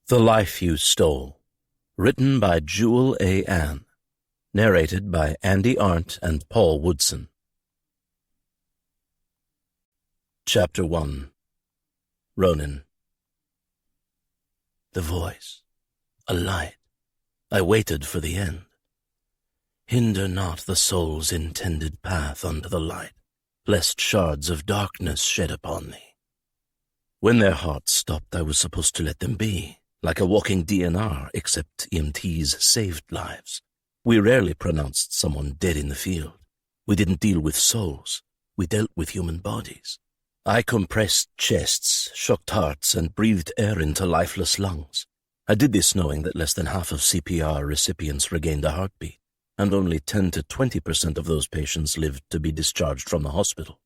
The Life You Stole, written by Jewel A. Ann, narrated by Andy Arndt and Paul Woodson. Chapter 1. Ronin. The voice, a light. I waited for the end. Hinder not the soul's intended path unto the light, lest shards of darkness shed upon thee. When their hearts stopped, I was supposed to let them be, like a walking DNR, except EMTs saved lives. We rarely pronounced someone dead in the field. We didn't deal with souls. We dealt with human bodies. I compressed chests, shocked hearts, and breathed air into lifeless lungs. I did this knowing that less than half of CPR recipients regained a heartbeat, and only 10 to 20% of those patients lived to be discharged from the hospital.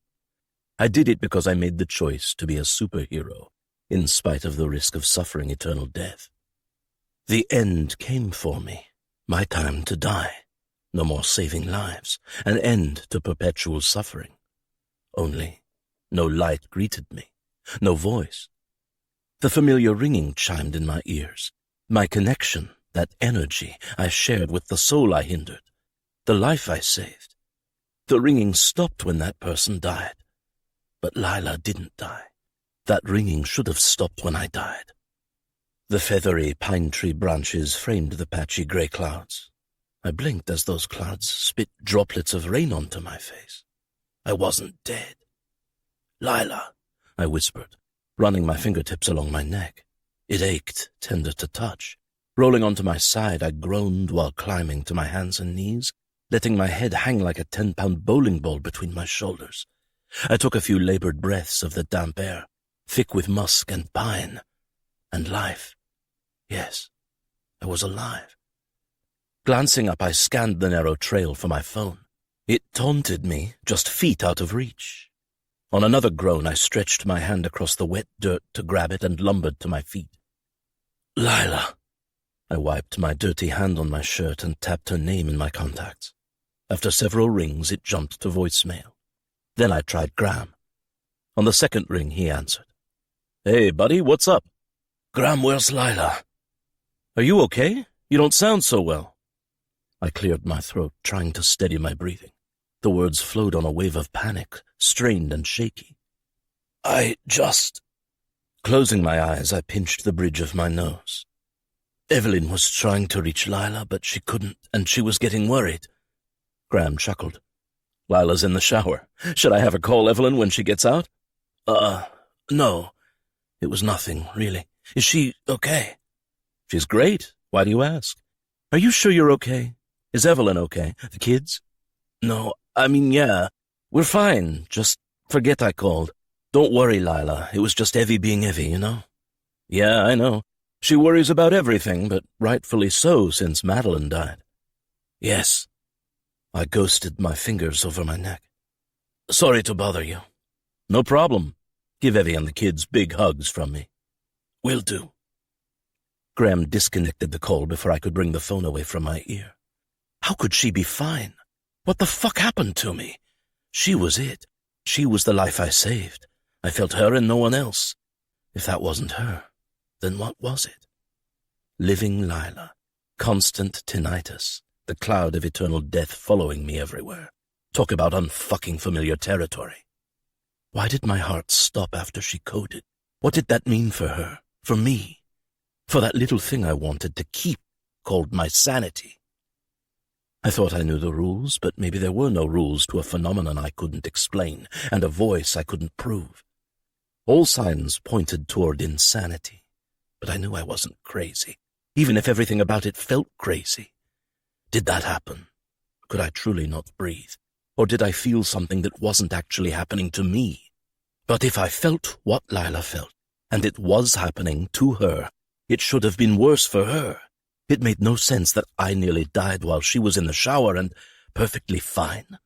I did it because I made the choice to be a superhero, in spite of the risk of suffering eternal death. The end came for me, my time to die. No more saving lives, an end to perpetual suffering. Only, no light greeted me, no voice. The familiar ringing chimed in my ears. My connection, that energy I shared with the soul I hindered, the life I saved. The ringing stopped when that person died. But Lila didn't die. That ringing should have stopped when I died. The feathery pine tree branches framed the patchy gray clouds. I blinked as those clouds spit droplets of rain onto my face. I wasn't dead. Lila, I whispered, running my fingertips along my neck. It ached, tender to touch. Rolling onto my side, I groaned while climbing to my hands and knees, letting my head hang like a 10-pound bowling ball between my shoulders. I took a few labored breaths of the damp air, thick with musk and pine, and life. Yes, I was alive. Glancing up, I scanned the narrow trail for my phone. It taunted me, just feet out of reach. On another groan, I stretched my hand across the wet dirt to grab it and lumbered to my feet. Lila. I wiped my dirty hand on my shirt and tapped her name in my contacts. After several rings, it jumped to voicemail. Then I tried Graham. On the second ring, he answered. Hey, buddy, what's up? Graham, where's Lila? Are you okay? You don't sound so well. I cleared my throat, trying to steady my breathing. The words flowed on a wave of panic, strained and shaky. Closing my eyes, I pinched the bridge of my nose. Evelyn was trying to reach Lila, but she couldn't, and she was getting worried. Graham chuckled. Lila's in the shower. Should I have her call Evelyn when she gets out? No. It was nothing, really. Is she okay? She's great. Why do you ask? Are you sure you're okay? Is Evelyn okay? The kids? No, yeah. We're fine. Just forget I called. Don't worry, Lila. It was just Evie being Evie, you know? Yeah, I know. She worries about everything, but rightfully so since Madeline died. Yes. I ghosted my fingers over my neck. Sorry to bother you. No problem. Give Evie and the kids big hugs from me. Will do. Graham disconnected the call before I could bring the phone away from my ear. How could she be fine? What the fuck happened to me? She was it. She was the life I saved. I felt her and no one else. If that wasn't her, then what was it? Living Lila. Constant tinnitus. The cloud of eternal death following me everywhere. Talk about unfucking familiar territory. Why did my heart stop after she coded? What did that mean for her? For me? For that little thing I wanted to keep, called my sanity? I thought I knew the rules, but maybe there were no rules to a phenomenon I couldn't explain, and a voice I couldn't prove. All signs pointed toward insanity, but I knew I wasn't crazy, even if everything about it felt crazy. Did that happen? Could I truly not breathe? Or did I feel something that wasn't actually happening to me? But if I felt what Lila felt, and it was happening to her, it should have been worse for her. It made no sense that I nearly died while she was in the shower and perfectly fine.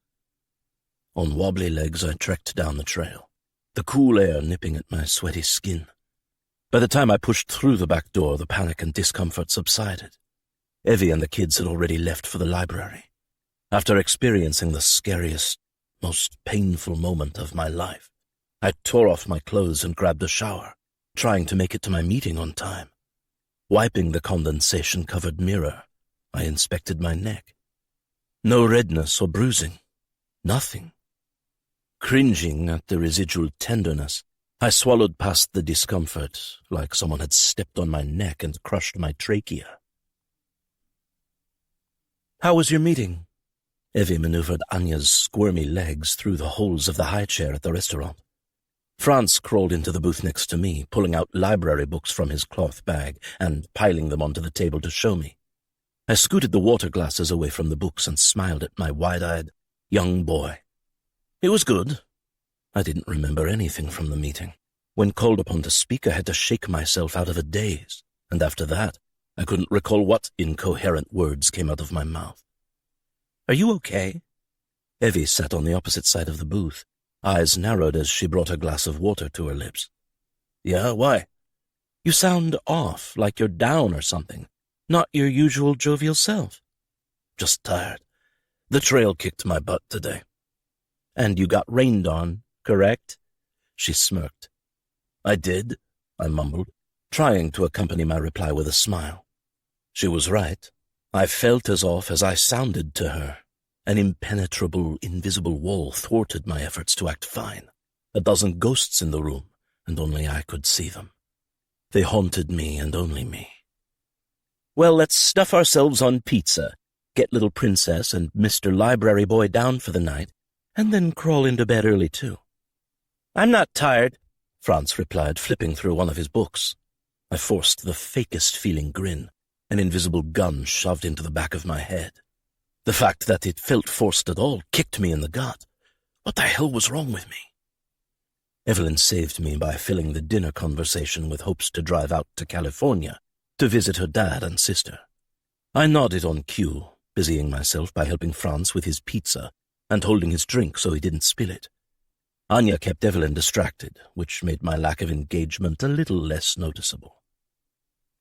On wobbly legs, I trekked down the trail, the cool air nipping at my sweaty skin. By the time I pushed through the back door, the panic and discomfort subsided. Evie and the kids had already left for the library. After experiencing the scariest, most painful moment of my life, I tore off my clothes and grabbed a shower, trying to make it to my meeting on time. Wiping the condensation-covered mirror, I inspected my neck. No redness or bruising. Nothing. Cringing at the residual tenderness, I swallowed past the discomfort, like someone had stepped on my neck and crushed my trachea. "How was your meeting?" Evie maneuvered Anya's squirmy legs through the holes of the high chair at the restaurant. Franz crawled into the booth next to me, pulling out library books from his cloth bag and piling them onto the table to show me. I scooted the water glasses away from the books and smiled at my wide-eyed young boy. It was good. I didn't remember anything from the meeting. When called upon to speak, I had to shake myself out of a daze, and after that, I couldn't recall what incoherent words came out of my mouth. "Are you okay?" Evie sat on the opposite side of the booth, eyes narrowed as she brought a glass of water to her lips. "Yeah, why?" "You sound off, like you're down or something. Not your usual jovial self." "Just tired. The trail kicked my butt today." "And you got rained on, correct?" She smirked. "I did," I mumbled, trying to accompany my reply with a smile. She was right. I felt as off as I sounded to her. An impenetrable, invisible wall thwarted my efforts to act fine. A dozen ghosts in the room, and only I could see them. They haunted me and only me. "Well, let's stuff ourselves on pizza, get little Princess and Mr. Library Boy down for the night, and then crawl into bed early, too." "I'm not tired," Franz replied, flipping through one of his books. I forced the fakest feeling grin, an invisible gun shoved into the back of my head. The fact that it felt forced at all kicked me in the gut. What the hell was wrong with me? Evelyn saved me by filling the dinner conversation with hopes to drive out to California to visit her dad and sister. I nodded on cue, busying myself by helping Franz with his pizza and holding his drink so he didn't spill it. Anya kept Evelyn distracted, which made my lack of engagement a little less noticeable.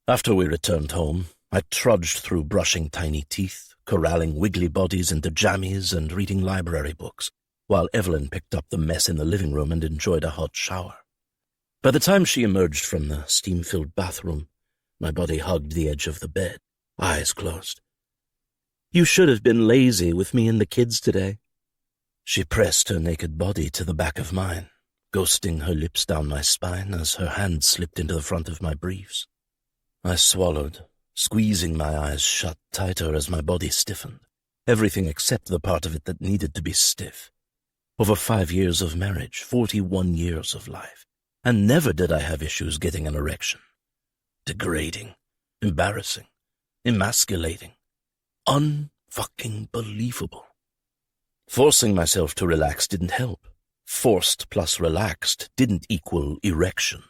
After we returned home, I trudged through brushing tiny teeth, corralling wiggly bodies into jammies and reading library books, while Evelyn picked up the mess in the living room and enjoyed a hot shower. By the time she emerged from the steam-filled bathroom, my body hugged the edge of the bed, eyes closed. "You should have been lazy with me and the kids today." She pressed her naked body to the back of mine, ghosting her lips down my spine as her hand slipped into the front of my briefs. I swallowed, squeezing my eyes shut tighter as my body stiffened, everything except the part of it that needed to be stiff. Over 5 years of marriage, 41 years of life, and never did I have issues getting an erection. Degrading, embarrassing, emasculating, unfucking-believable. Forcing myself to relax didn't help. Forced plus relaxed didn't equal erection.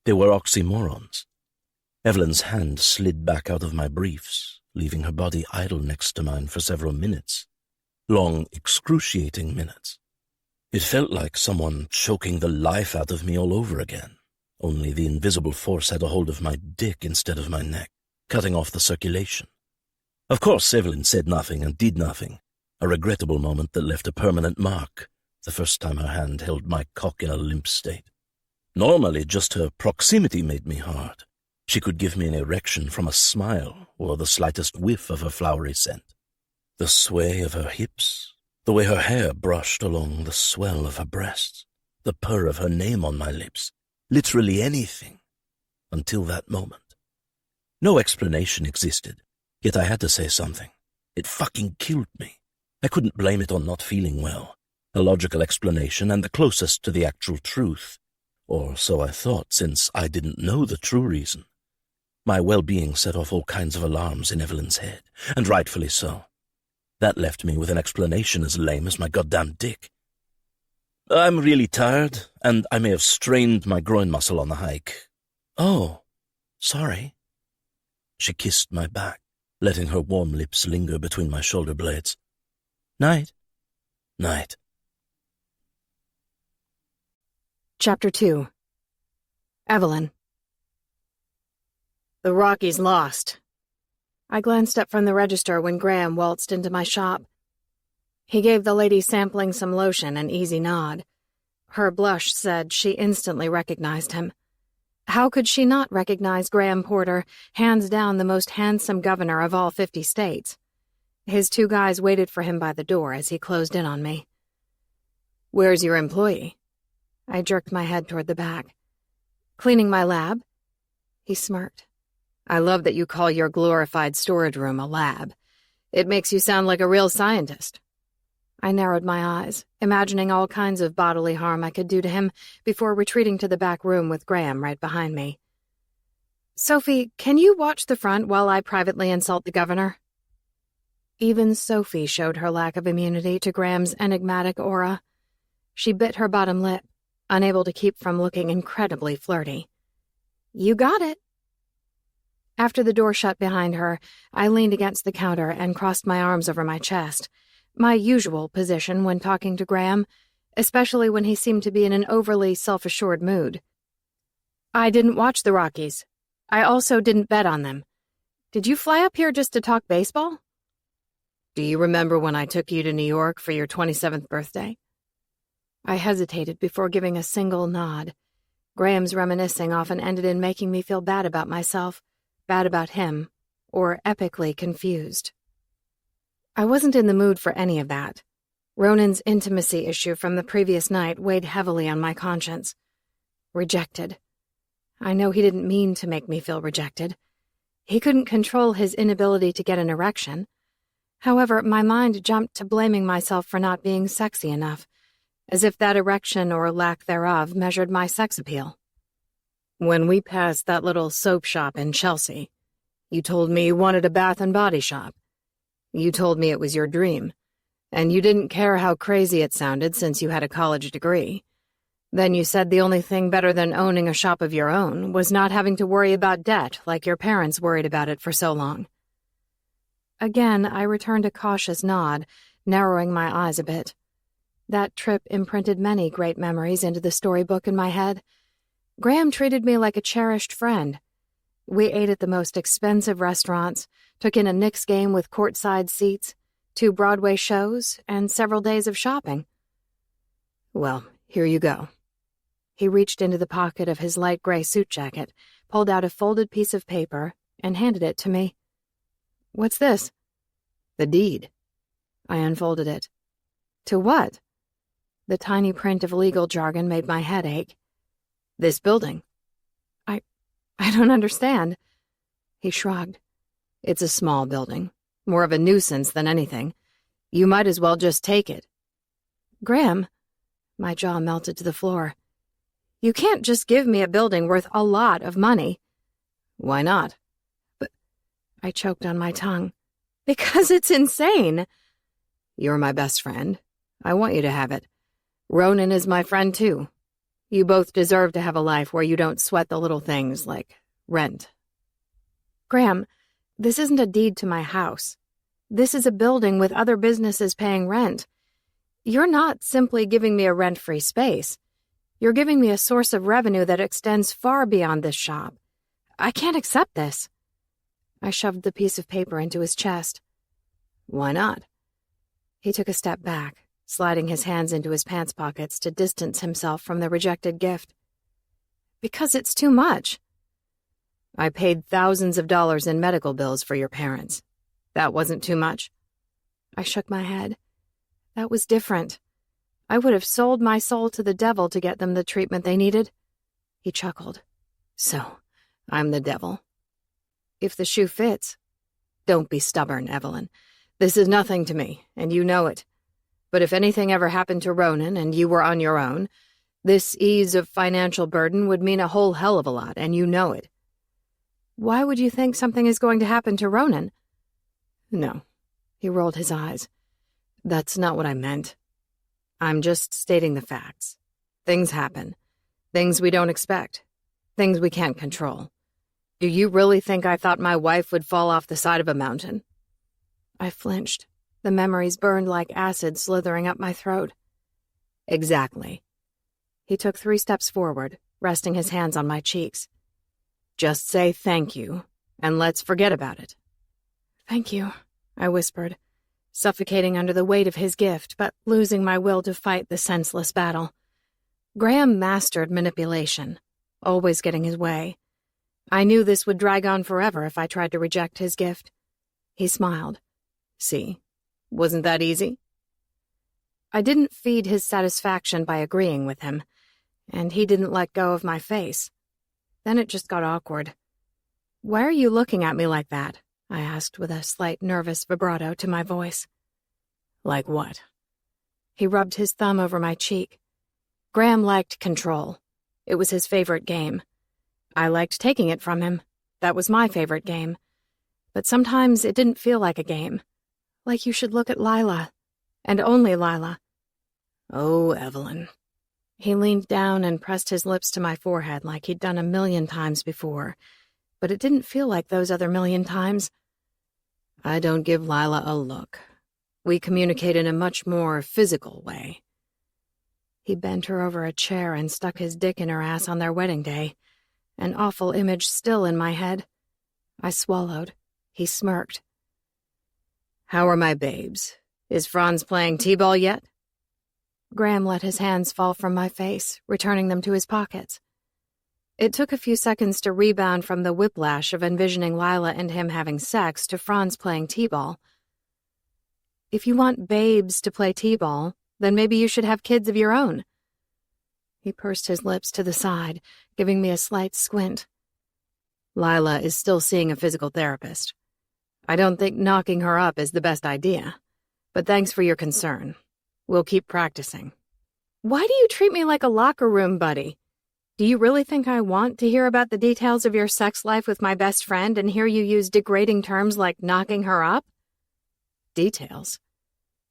They were oxymorons. Evelyn's hand slid back out of my briefs, leaving her body idle next to mine for several minutes. Long, excruciating minutes. It felt like someone choking the life out of me all over again, only the invisible force had a hold of my dick instead of my neck, cutting off the circulation. Of course, Evelyn said nothing and did nothing, a regrettable moment that left a permanent mark, the first time her hand held my cock in a limp state. Normally, just her proximity made me hard. She could give me an erection from a smile or the slightest whiff of her flowery scent. The sway of her hips, the way her hair brushed along the swell of her breasts, the purr of her name on my lips, literally anything, until that moment. No explanation existed, yet I had to say something. It fucking killed me. I couldn't blame it on not feeling well. A logical explanation and the closest to the actual truth, or so I thought since I didn't know the true reason. My well-being set off all kinds of alarms in Evelyn's head, and rightfully so. That left me with an explanation as lame as my goddamn dick. "I'm really tired, and I may have strained my groin muscle on the hike." "Oh, sorry." She kissed my back, letting her warm lips linger between my shoulder blades. "Night." "Night." Chapter 2. Evelyn. The Rockies lost. I glanced up from the register when Graham waltzed into my shop. He gave the lady sampling some lotion an easy nod. Her blush said she instantly recognized him. How could she not recognize Graham Porter, hands down the most handsome governor of all 50 states? His 2 guys waited for him by the door as he closed in on me. "Where's your employee?" I jerked my head toward the back. "Cleaning my lab?" He smirked. "I love that you call your glorified storage room a lab. It makes you sound like a real scientist." I narrowed my eyes, imagining all kinds of bodily harm I could do to him before retreating to the back room with Graham right behind me. "Sophie, can you watch the front while I privately insult the governor?" Even Sophie showed her lack of immunity to Graham's enigmatic aura. She bit her bottom lip, unable to keep from looking incredibly flirty. "You got it." After the door shut behind her, I leaned against the counter and crossed my arms over my chest, my usual position when talking to Graham, especially when he seemed to be in an overly self-assured mood. "I didn't watch the Rockies. I also didn't bet on them. Did you fly up here just to talk baseball?" "Do you remember when I took you to New York for your 27th birthday?" I hesitated before giving a single nod. Graham's reminiscing often ended in making me feel bad about myself, bad about him, or epically confused. I wasn't in the mood for any of that. Ronan's intimacy issue from the previous night weighed heavily on my conscience. Rejected. I know he didn't mean to make me feel rejected. He couldn't control his inability to get an erection. However, my mind jumped to blaming myself for not being sexy enough, as if that erection or lack thereof measured my sex appeal. "When we passed that little soap shop in Chelsea, you told me you wanted a bath and body shop. You told me it was your dream, and you didn't care how crazy it sounded since you had a college degree. Then you said the only thing better than owning a shop of your own was not having to worry about debt like your parents worried about it for so long." Again, I returned a cautious nod, narrowing my eyes a bit. That trip imprinted many great memories into the storybook in my head. Graham treated me like a cherished friend. We ate at the most expensive restaurants, took in a Knicks game with courtside seats, 2 Broadway shows, and several days of shopping. "Well, here you go." He reached into the pocket of his light gray suit jacket, pulled out a folded piece of paper, and handed it to me. "What's this?" "The deed." I unfolded it. "To what?" The tiny print of legal jargon made my head ache. "This building." I don't understand." He shrugged. "It's a small building, more of a nuisance than anything. You might as well just take it." "Graham," my jaw melted to the floor, "you can't just give me a building worth a lot of money." "Why not?" "But," I choked on my tongue, "because it's insane." "You're my best friend. I want you to have it. Ronan is my friend, too. You both deserve to have a life where you don't sweat the little things like rent." "Graham, this isn't a deed to my house. This is a building with other businesses paying rent. You're not simply giving me a rent-free space. You're giving me a source of revenue that extends far beyond this shop. I can't accept this." I shoved the piece of paper into his chest. "Why not?" He took a step back, sliding his hands into his pants pockets to distance himself from the rejected gift. "Because it's too much." "I paid thousands of dollars in medical bills for your parents. That wasn't too much?" I shook my head. That was different. I would have sold my soul to the devil to get them the treatment they needed. He chuckled. "So, I'm the devil." "If the shoe fits." "Don't be stubborn, Evelyn. This is nothing to me, and you know it. But if anything ever happened to Ronan and you were on your own, this ease of financial burden would mean a whole hell of a lot, and you know it." "Why would you think something is going to happen to Ronan?" "No." He rolled his eyes. "That's not what I meant. I'm just stating the facts. Things happen. Things we don't expect. Things we can't control. Do you really think I thought my wife would fall off the side of a mountain?" I flinched. The memories burned like acid slithering up my throat. "Exactly." He took 3 steps forward, resting his hands on my cheeks. "Just say thank you, and let's forget about it." "Thank you," I whispered, suffocating under the weight of his gift, but losing my will to fight the senseless battle. Graham mastered manipulation. always getting his way. I knew this would drag on forever if I tried to reject his gift. He smiled. See, wasn't that easy? I didn't feed his satisfaction by agreeing with him, and he didn't let go of my face. Then it just got awkward. Why are you looking at me like that? I asked with a slight nervous vibrato to my voice. Like what? He rubbed his thumb over my cheek. Graham liked control. It was his favorite game. I liked taking it from him. That was my favorite game. But sometimes it didn't feel like a game. Like you should look at Lila. And only Lila. Oh, Evelyn. He leaned down and pressed his lips to my forehead like he'd done 1,000,000 times before, but it didn't feel like those other 1,000,000 times. I don't give Lila a look. We communicate in a much more physical way. He bent her over a chair and stuck his dick in her ass on their wedding day, an awful image still in my head. I swallowed. He smirked. How are my babes? Is Franz playing t-ball yet? Graham let his hands fall from my face, returning them to his pockets. It took a few seconds to rebound from the whiplash of envisioning Lila and him having sex to Franz playing t-ball. If you want babes to play t-ball, then maybe you should have kids of your own. He pursed his lips to the side, giving me a slight squint. Lila is still seeing a physical therapist. I don't think knocking her up is the best idea, but thanks for your concern. We'll keep practicing. Why do you treat me like a locker room buddy? Do you really think I want to hear about the details of your sex life with my best friend and hear you use degrading terms like knocking her up? Details?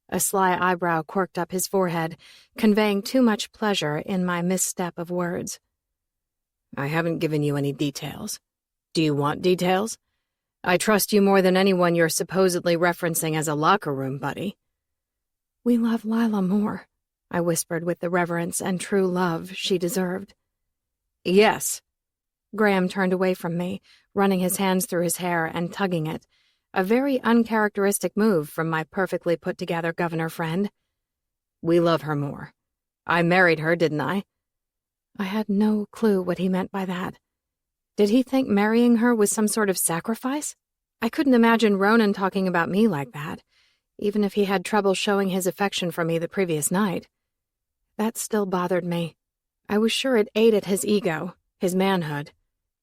A sly eyebrow quirked up his forehead, conveying too much pleasure in my misstep of words. I haven't given you any details. Do you want details? I trust you more than anyone you're supposedly referencing as a locker room buddy. We love Lila more, I whispered with the reverence and true love she deserved. Yes. Graham turned away from me, running his hands through his hair and tugging it, a very uncharacteristic move from my perfectly put-together governor friend. We love her more. I married her, didn't I? I had no clue what he meant by that. Did he think marrying her was some sort of sacrifice? I couldn't imagine Ronan talking about me like that, even if he had trouble showing his affection for me the previous night. That still bothered me. I was sure it ate at his ego, his manhood,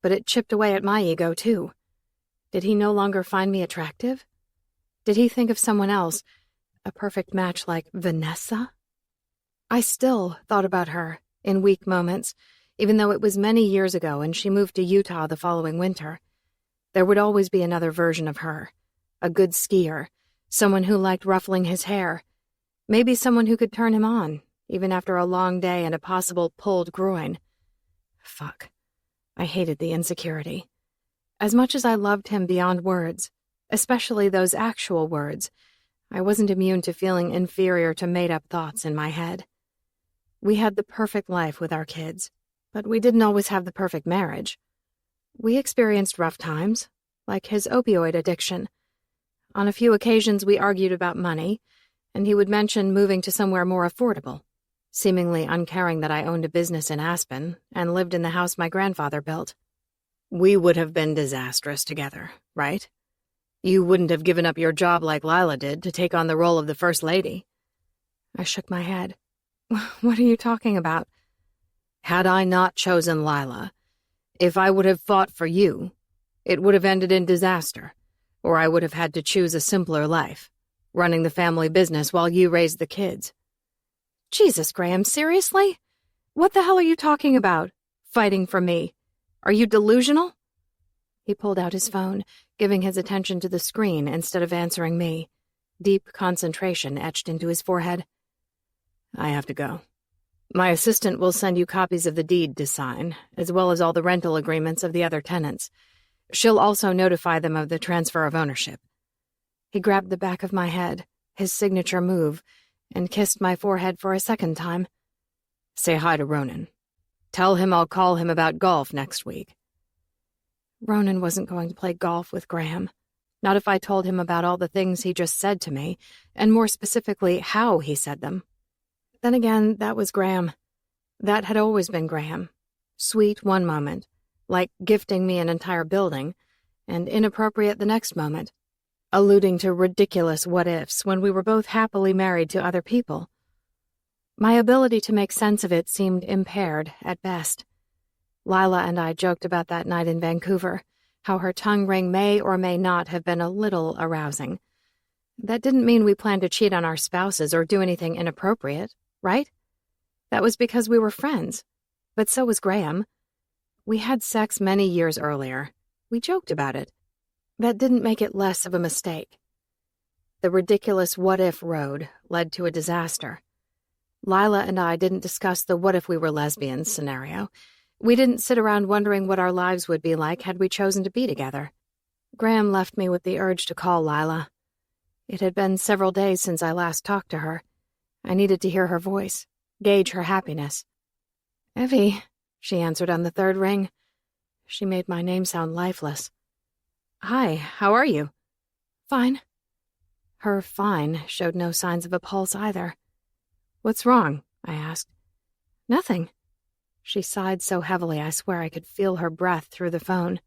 but it chipped away at my ego, too. Did he no longer find me attractive? Did he think of someone else, a perfect match like Vanessa? I still thought about her, in weak moments, even though it was many years ago and she moved to Utah the following winter. There would always be another version of her, a good skier, someone who liked ruffling his hair, maybe someone who could turn him on, even after a long day and a possible pulled groin. Fuck. I hated the insecurity. As much as I loved him beyond words, especially those actual words, I wasn't immune to feeling inferior to made-up thoughts in my head. We had the perfect life with our kids, but we didn't always have the perfect marriage. We experienced rough times, like his opioid addiction. On a few occasions we argued about money, and he would mention moving to somewhere more affordable, seemingly uncaring that I owned a business in Aspen and lived in the house my grandfather built. We would have been disastrous together, right? You wouldn't have given up your job like Lila did to take on the role of the First Lady. I shook my head. What are you talking about? Had I not chosen Lila, if I would have fought for you, it would have ended in disaster, or I would have had to choose a simpler life, running the family business while you raised the kids. Jesus, Graham, seriously? What the hell are you talking about? Fighting for me? Are you delusional? He pulled out his phone, giving his attention to the screen instead of answering me. Deep concentration etched into his forehead. I have to go. My assistant will send you copies of the deed to sign, as well as all the rental agreements of the other tenants. She'll also notify them of the transfer of ownership. He grabbed the back of my head, his signature move, and kissed my forehead for a second time. Say hi to Ronan. Tell him I'll call him about golf next week. Ronan wasn't going to play golf with Graham. Not if I told him about all the things he just said to me, and more specifically how he said them. Then again, that was Graham. That had always been Graham. Sweet one moment, like gifting me an entire building, and inappropriate the next moment, alluding to ridiculous what-ifs when we were both happily married to other people. My ability to make sense of it seemed impaired at best. Lila and I joked about that night in Vancouver, how her tongue ring may or may not have been a little arousing. That didn't mean we planned to cheat on our spouses or do anything inappropriate, right? That was because we were friends. But so was Graham. We had sex many years earlier. We joked about it. That didn't make it less of a mistake. The ridiculous what-if road led to a disaster. Lila and I didn't discuss the what-if-we-were-lesbians scenario. We didn't sit around wondering what our lives would be like had we chosen to be together. Graham left me with the urge to call Lila. It had been several days since I last talked to her. I needed to hear her voice, gauge her happiness. "Evie," she answered on the third ring. She made my name sound lifeless. "Hi, how are you?" "Fine." Her fine showed no signs of a pulse either. "What's wrong?" I asked. "Nothing." She sighed so heavily I swear I could feel her breath through the phone.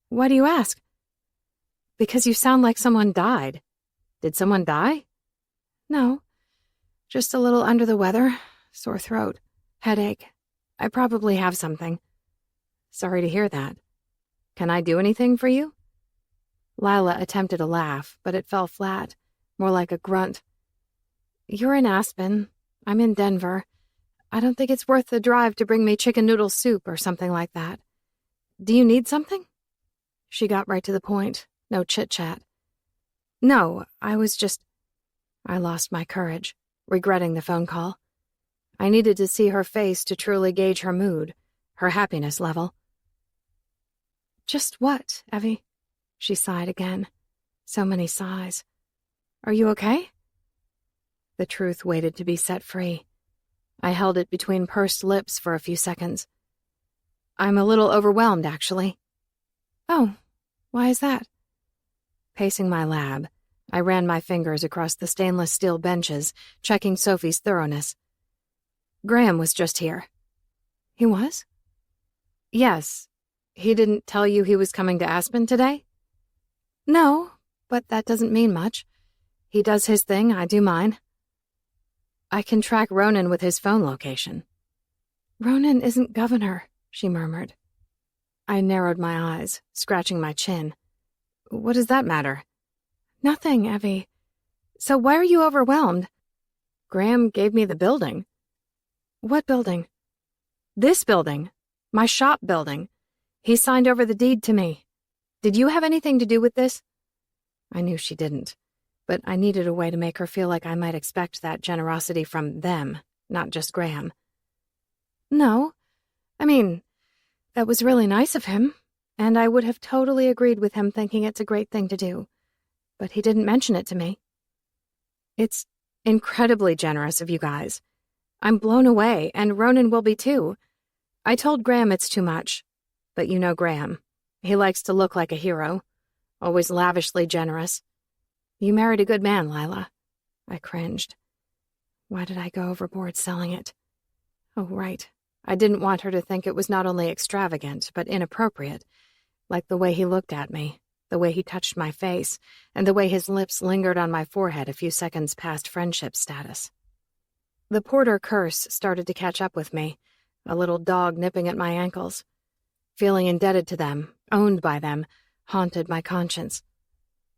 "Why do you ask?" "Because you sound like someone died." "Did someone die?" "No. Just a little under the weather, sore throat, headache. I probably have something." "Sorry to hear that. Can I do anything for you?" Lila attempted a laugh, but it fell flat, more like a grunt. "You're in Aspen. I'm in Denver. I don't think it's worth the drive to bring me chicken noodle soup or something like that. Do you need something?" She got right to the point, no chit-chat. "No, I was just—" I lost my courage, regretting the phone call. I needed to see her face to truly gauge her mood, her happiness level. "Just what, Evie?" She sighed again. So many sighs. "Are you okay?" The truth waited to be set free. I held it between pursed lips for a few seconds. "I'm a little overwhelmed, actually." "Oh, why is that?" Pacing my lab, I ran my fingers across the stainless steel benches, checking Sophie's thoroughness. "Graham was just here." "He was?" "Yes. He didn't tell you he was coming to Aspen today?" "No, but that doesn't mean much. He does his thing, I do mine." "I can track Ronan with his phone location." "Ronan isn't governor," she murmured. I narrowed my eyes, scratching my chin. "What does that matter?" "Nothing, Evie. So why are you overwhelmed?" "Graham gave me the building." "What building?" "This building. My shop building. He signed over the deed to me. Did you have anything to do with this?" I knew she didn't, but I needed a way to make her feel like I might expect that generosity from them, not just Graham. "No. I mean, that was really nice of him, and I would have totally agreed with him thinking it's a great thing to do. But he didn't mention it to me." "It's incredibly generous of you guys. I'm blown away, and Ronan will be too. I told Graham it's too much, but you know Graham. He likes to look like a hero, always lavishly generous. You married a good man, Lila." I cringed. Why did I go overboard selling it? Oh, right. I didn't want her to think it was not only extravagant, but inappropriate, like the way he looked at me, the way he touched my face, and the way his lips lingered on my forehead a few seconds past friendship status. The Porter curse started to catch up with me, a little dog nipping at my ankles. Feeling indebted to them, owned by them, haunted my conscience.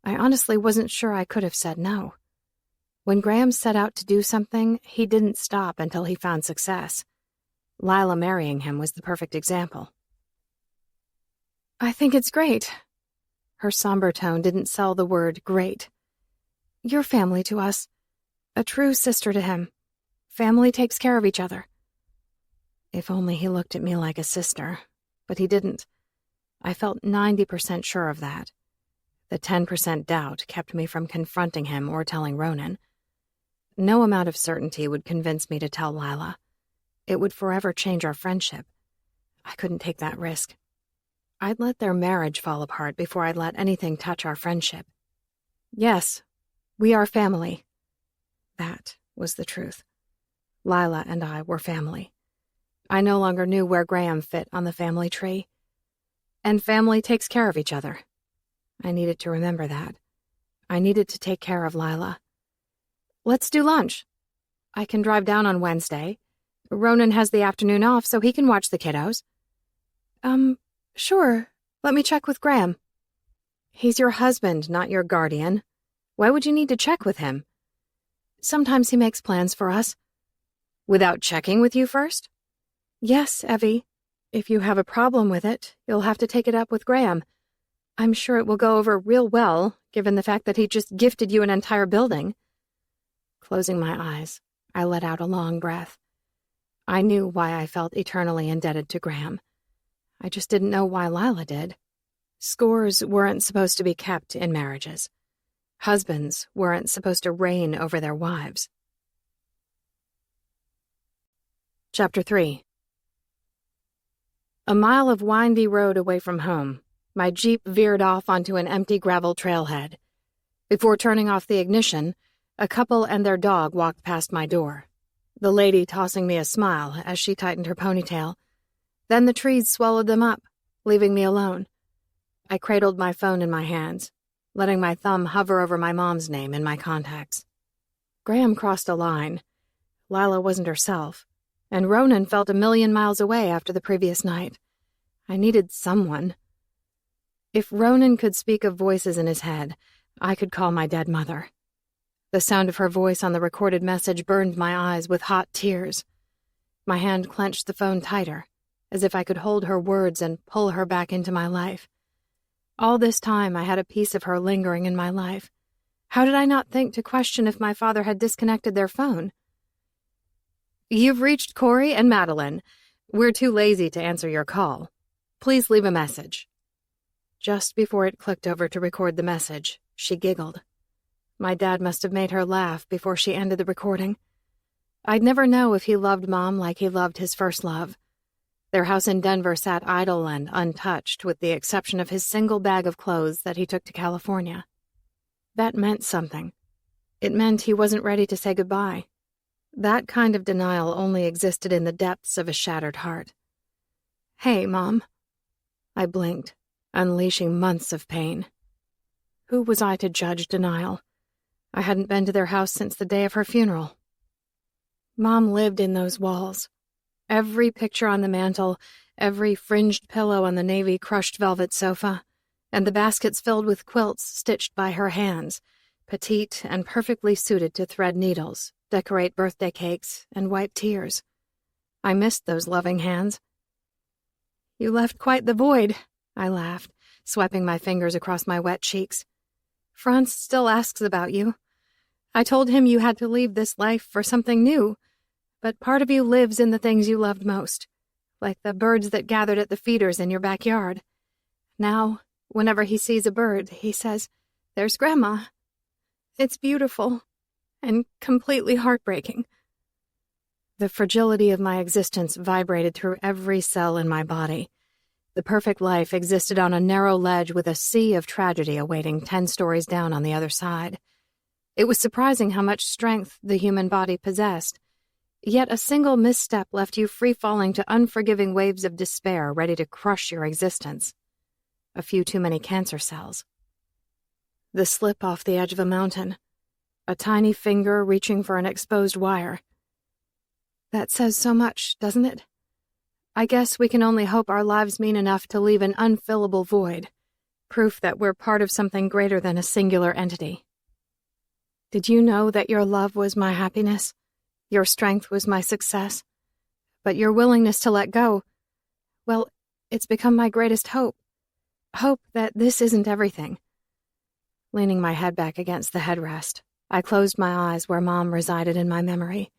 I honestly wasn't sure I could have said no. When Graham set out to do something, he didn't stop until he found success. Lila marrying him was the perfect example. "I think it's great." Her somber tone didn't sell the word great. "You're family to us. A true sister to him. Family takes care of each other." If only he looked at me like a sister, but he didn't. I felt 90% sure of that. The 10% doubt kept me from confronting him or telling Ronan. No amount of certainty would convince me to tell Lila. It would forever change our friendship. I couldn't take that risk. I'd let their marriage fall apart before I'd let anything touch our friendship. Yes, we are family. That was the truth. Lila and I were family. I no longer knew where Graham fit on the family tree. And family takes care of each other. I needed to remember that. I needed to take care of Lila. Let's do lunch. I can drive down on Wednesday. Ronan has the afternoon off, so he can watch the kiddos. Sure. Let me check with Graham. He's your husband, not your guardian. Why would you need to check with him? Sometimes he makes plans for us. Without checking with you first? Yes, Evie. If you have a problem with it, you'll have to take it up with Graham. I'm sure it will go over real well, given the fact that he just gifted you an entire building. Closing my eyes, I let out a long breath. I knew why I felt eternally indebted to Graham. I just didn't know why Lila did. Scores weren't supposed to be kept in marriages. Husbands weren't supposed to reign over their wives. Chapter 3. A mile of windy road away from home, my Jeep veered off onto an empty gravel trailhead. Before turning off the ignition, a couple and their dog walked past my door, the lady tossing me a smile as she tightened her ponytail. Then the trees swallowed them up, leaving me alone. I cradled my phone in my hands, letting my thumb hover over my mom's name in my contacts. Graham crossed a line. Lila wasn't herself, and Ronan felt a million miles away after the previous night. I needed someone. If Ronan could speak of voices in his head, I could call my dead mother. The sound of her voice on the recorded message burned my eyes with hot tears. My hand clenched the phone tighter, as if I could hold her words and pull her back into my life. All this time I had a piece of her lingering in my life. How did I not think to question if my father had disconnected their phone? You've reached Corey and Madeline. We're too lazy to answer your call. Please leave a message. Just before it clicked over to record the message, she giggled. My dad must have made her laugh before she ended the recording. I'd never know if he loved Mom like he loved his first love. Their house in Denver sat idle and untouched, with the exception of his single bag of clothes that he took to California. That meant something. It meant he wasn't ready to say goodbye. That kind of denial only existed in the depths of a shattered heart. Hey, Mom. I blinked, unleashing months of pain. Who was I to judge denial? I hadn't been to their house since the day of her funeral. Mom lived in those walls. Every picture on the mantel, every fringed pillow on the navy crushed velvet sofa, and the baskets filled with quilts stitched by her hands, petite and perfectly suited to thread needles, decorate birthday cakes, and wipe tears. I missed those loving hands. You left quite the void, I laughed, swiping my fingers across my wet cheeks. Franz still asks about you. I told him you had to leave this life for something new, but part of you lives in the things you loved most, like the birds that gathered at the feeders in your backyard. Now, whenever he sees a bird, he says, "There's Grandma." It's beautiful and completely heartbreaking. The fragility of my existence vibrated through every cell in my body. The perfect life existed on a narrow ledge with a sea of tragedy awaiting 10 stories down on the other side. It was surprising how much strength the human body possessed. Yet a single misstep left you free-falling to unforgiving waves of despair ready to crush your existence. A few too many cancer cells. The slip off the edge of a mountain. A tiny finger reaching for an exposed wire. That says so much, doesn't it? I guess we can only hope our lives mean enough to leave an unfillable void. Proof that we're part of something greater than a singular entity. Did you know that your love was my happiness? Your strength was my success. But your willingness to let go, well, it's become my greatest hope. Hope that this isn't everything. Leaning my head back against the headrest, I closed my eyes where Mom resided in my memory.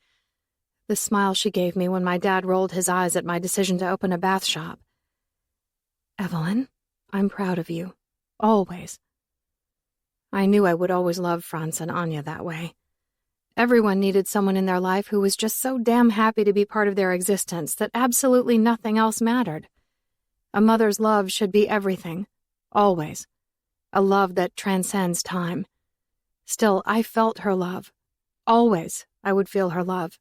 The smile she gave me when my dad rolled his eyes at my decision to open a bath shop. Evelyn, I'm proud of you. Always. I knew I would always love Franz and Anya that way. Everyone needed someone in their life who was just so damn happy to be part of their existence that absolutely nothing else mattered. A mother's love should be everything. Always. A love that transcends time. Still, I felt her love. Always, I would feel her love.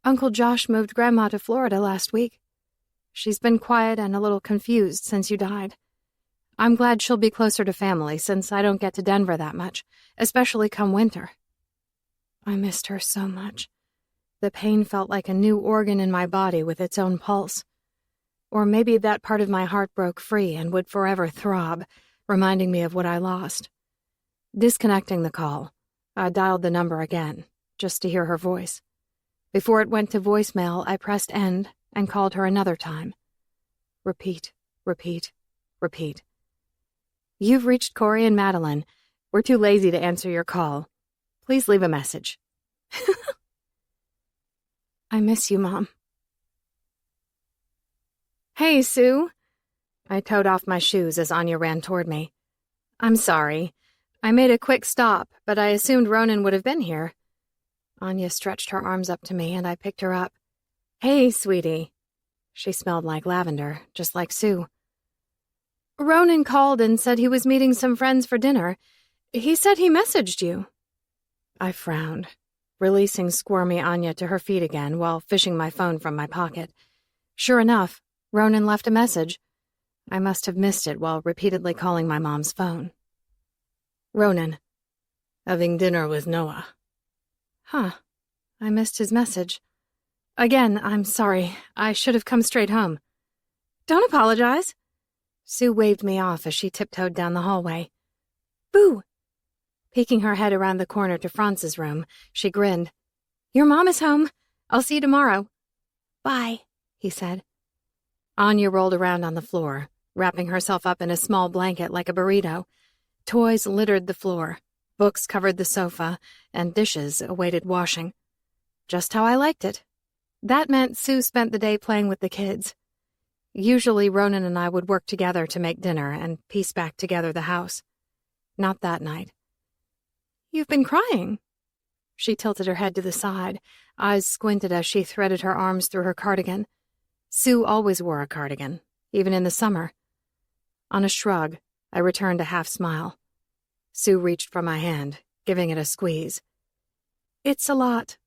Uncle Josh moved Grandma to Florida last week. She's been quiet and a little confused since you died. I'm glad she'll be closer to family since I don't get to Denver that much, especially come winter. I missed her so much. The pain felt like a new organ in my body with its own pulse. Or maybe that part of my heart broke free and would forever throb, reminding me of what I lost. Disconnecting the call, I dialed the number again, just to hear her voice. Before it went to voicemail, I pressed end and called her another time. Repeat, repeat, repeat. You've reached Corey and Madeline. We're too lazy to answer your call. Please leave a message. I miss you, Mom. Hey, Sue. I toed off my shoes as Anya ran toward me. I'm sorry. I made a quick stop, but I assumed Ronan would have been here. Anya stretched her arms up to me, and I picked her up. Hey, sweetie. She smelled like lavender, just like Sue. Ronan called and said he was meeting some friends for dinner. He said he messaged you. I frowned, releasing squirmy Anya to her feet again while fishing my phone from my pocket. Sure enough, Ronan left a message. I must have missed it while repeatedly calling my mom's phone. Ronan. Having dinner with Noah. Huh. I missed his message. Again, I'm sorry. I should have come straight home. Don't apologize. Sue waved me off as she tiptoed down the hallway. Boo! Peeking her head around the corner to Franz's room, she grinned. Your mom is home. I'll see you tomorrow. Bye, he said. Anya rolled around on the floor, wrapping herself up in a small blanket like a burrito. Toys littered the floor, books covered the sofa, and dishes awaited washing. Just how I liked it. That meant Sue spent the day playing with the kids. Usually Ronan and I would work together to make dinner and piece back together the house. Not that night. You've been crying. She tilted her head to the side, eyes squinted as she threaded her arms through her cardigan. Sue always wore a cardigan, even in the summer. On a shrug, I returned a half-smile. Sue reached for my hand, giving it a squeeze. It's a lot.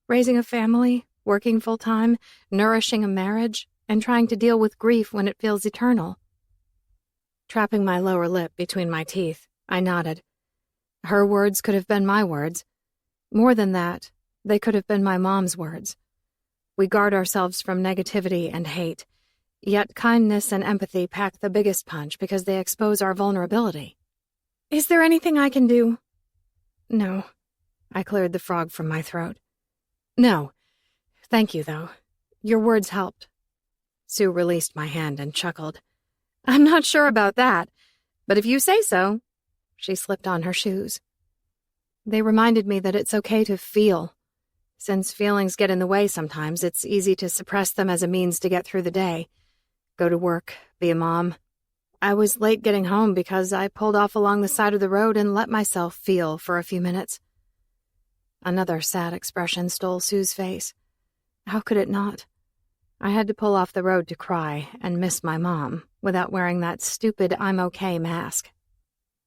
Raising a family, working full-time, nourishing a marriage, and trying to deal with grief when it feels eternal. Trapping my lower lip between my teeth, I nodded. Her words could have been my words. More than that, they could have been my mom's words. We guard ourselves from negativity and hate, yet kindness and empathy pack the biggest punch because they expose our vulnerability. Is there anything I can do? No. I cleared the frog from my throat. No. Thank you, though. Your words helped. Sue released my hand and chuckled. I'm not sure about that, but if you say so. She slipped on her shoes. They reminded me that it's okay to feel. Since feelings get in the way sometimes, it's easy to suppress them as a means to get through the day. Go to work, be a mom. I was late getting home because I pulled off along the side of the road and let myself feel for a few minutes. Another sad expression stole Sue's face. How could it not? I had to pull off the road to cry and miss my mom without wearing that stupid I'm okay mask.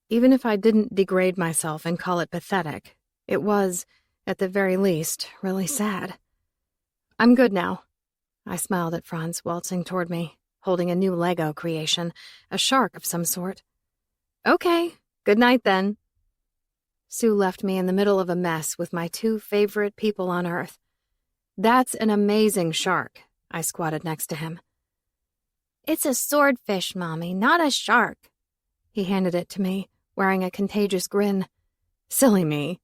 Even if I didn't degrade myself and call it pathetic, it was, at the very least, really sad. I'm good now. I smiled at Franz, waltzing toward me, holding a new Lego creation, a shark of some sort. Okay, good night then. Sue left me in the middle of a mess with my two favorite people on Earth. That's an amazing shark. I squatted next to him. It's a swordfish, Mommy, not a shark. He handed it to me, wearing a contagious grin. Silly me.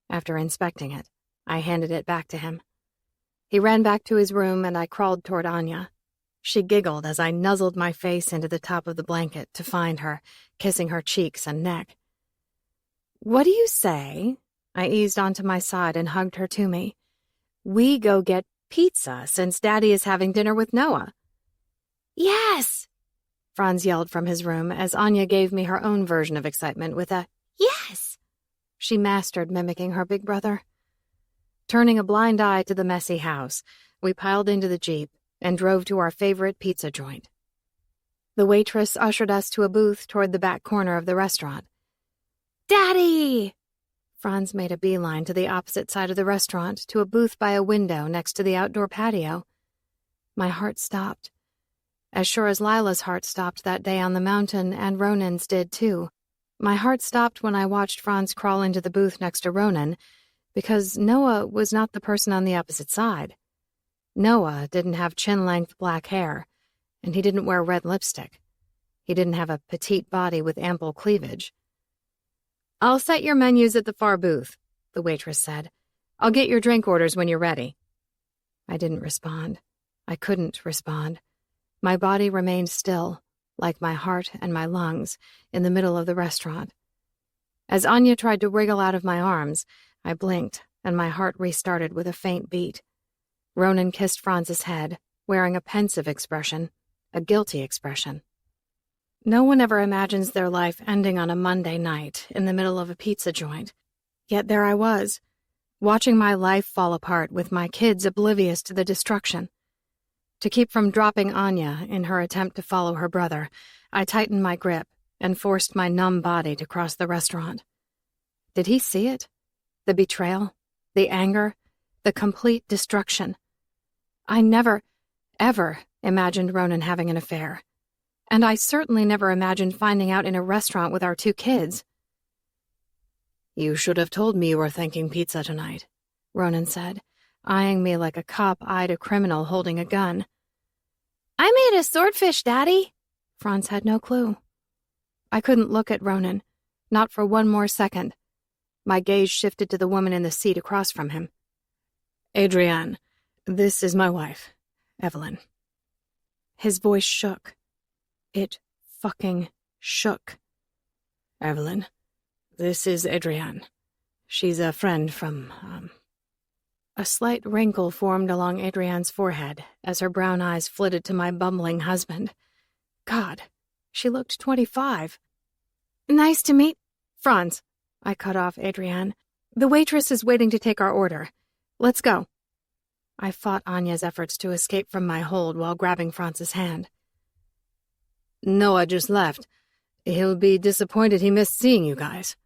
After inspecting it, I handed it back to him. He ran back to his room and I crawled toward Anya. She giggled as I nuzzled my face into the top of the blanket to find her, kissing her cheeks and neck. What do you say? I eased onto my side and hugged her to me. We go get pizza since Daddy is having dinner with Noah. Yes! Franz yelled from his room as Anya gave me her own version of excitement with a yes! She mastered mimicking her big brother. Turning a blind eye to the messy house, we piled into the Jeep and drove to our favorite pizza joint. The waitress ushered us to a booth toward the back corner of the restaurant. Daddy! Franz made a beeline to the opposite side of the restaurant, to a booth by a window next to the outdoor patio. My heart stopped. As sure as Lila's heart stopped that day on the mountain, and Ronan's did too. My heart stopped when I watched Franz crawl into the booth next to Ronan, because Noah was not the person on the opposite side. Noah didn't have chin-length black hair, and he didn't wear red lipstick. He didn't have a petite body with ample cleavage. "I'll set your menus at the far booth," the waitress said. "I'll get your drink orders when you're ready." I didn't respond. I couldn't respond. My body remained still, like my heart and my lungs, in the middle of the restaurant. As Anya tried to wriggle out of my arms, I blinked, and my heart restarted with a faint beat. Ronan kissed Franz's head, wearing a pensive expression, a guilty expression. No one ever imagines their life ending on a Monday night in the middle of a pizza joint. Yet there I was, watching my life fall apart with my kids oblivious to the destruction. To keep from dropping Anya in her attempt to follow her brother, I tightened my grip and forced my numb body to cross the restaurant. Did he see it? The betrayal? The anger? The complete destruction? I never, ever imagined Ronan having an affair. And I certainly never imagined finding out in a restaurant with our 2 kids. "You should have told me you were thinking pizza tonight," Ronan said, eyeing me like a cop eyed a criminal holding a gun. "I made a swordfish, Daddy." Franz had no clue. I couldn't look at Ronan, not for one more second. My gaze shifted to the woman in the seat across from him. "Adrienne, this is my wife, Evelyn." His voice shook. It fucking shook. "Evelyn, this is Adrienne. She's a friend from, A slight wrinkle formed along Adrienne's forehead as her brown eyes flitted to my bumbling husband. God, she looked 25. "Nice to meet—" "Franz," I cut off Adrienne. "The waitress is waiting to take our order. Let's go." I fought Anya's efforts to escape from my hold while grabbing Franz's hand. "Noah just left. He'll be disappointed he missed seeing you guys."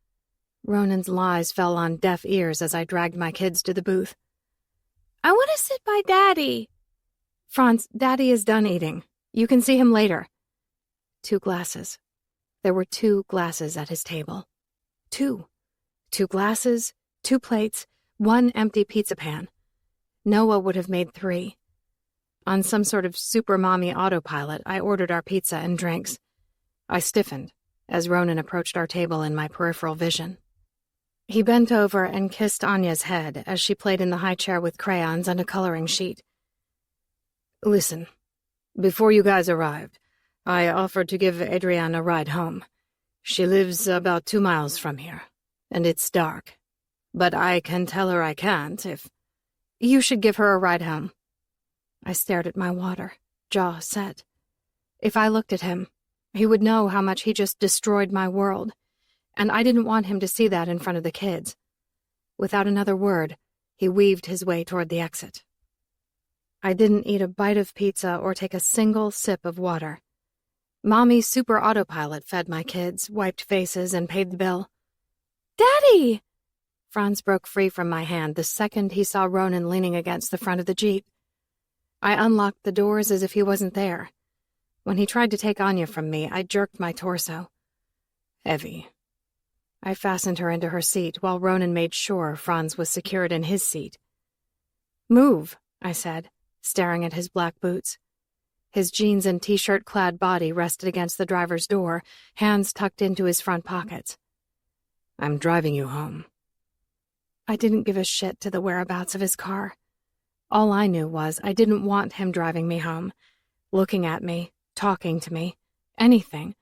Ronan's lies fell on deaf ears as I dragged my kids to the booth. "I want to sit by Daddy." "Franz, Daddy is done eating. You can see him later." 2 glasses. There were 2 glasses at his table. 2. 2 glasses, 2 plates, 1 empty pizza pan. Noah would have made 3. On some sort of super mommy autopilot, I ordered our pizza and drinks. I stiffened as Ronan approached our table in my peripheral vision. He bent over and kissed Anya's head as she played in the high chair with crayons and a coloring sheet. "Listen, before you guys arrived, I offered to give Adrienne a ride home. She lives about 2 miles from here, and it's dark. But I can tell her I can't if—" "You should give her a ride home." I stared at my water, jaw set. If I looked at him, he would know how much he just destroyed my world, and I didn't want him to see that in front of the kids. Without another word, he weaved his way toward the exit. I didn't eat a bite of pizza or take a single sip of water. Mommy's super autopilot fed my kids, wiped faces, and paid the bill. "Daddy!" Franz broke free from my hand the second he saw Ronan leaning against the front of the Jeep. I unlocked the doors as if he wasn't there. When he tried to take Anya from me, I jerked my torso. "Evie." I fastened her into her seat while Ronan made sure Franz was secured in his seat. "Move," I said, staring at his black boots. His jeans and t-shirt-clad body rested against the driver's door, hands tucked into his front pockets. "I'm driving you home." I didn't give a shit to the whereabouts of his car. All I knew was I didn't want him driving me home, looking at me, talking to me, anything.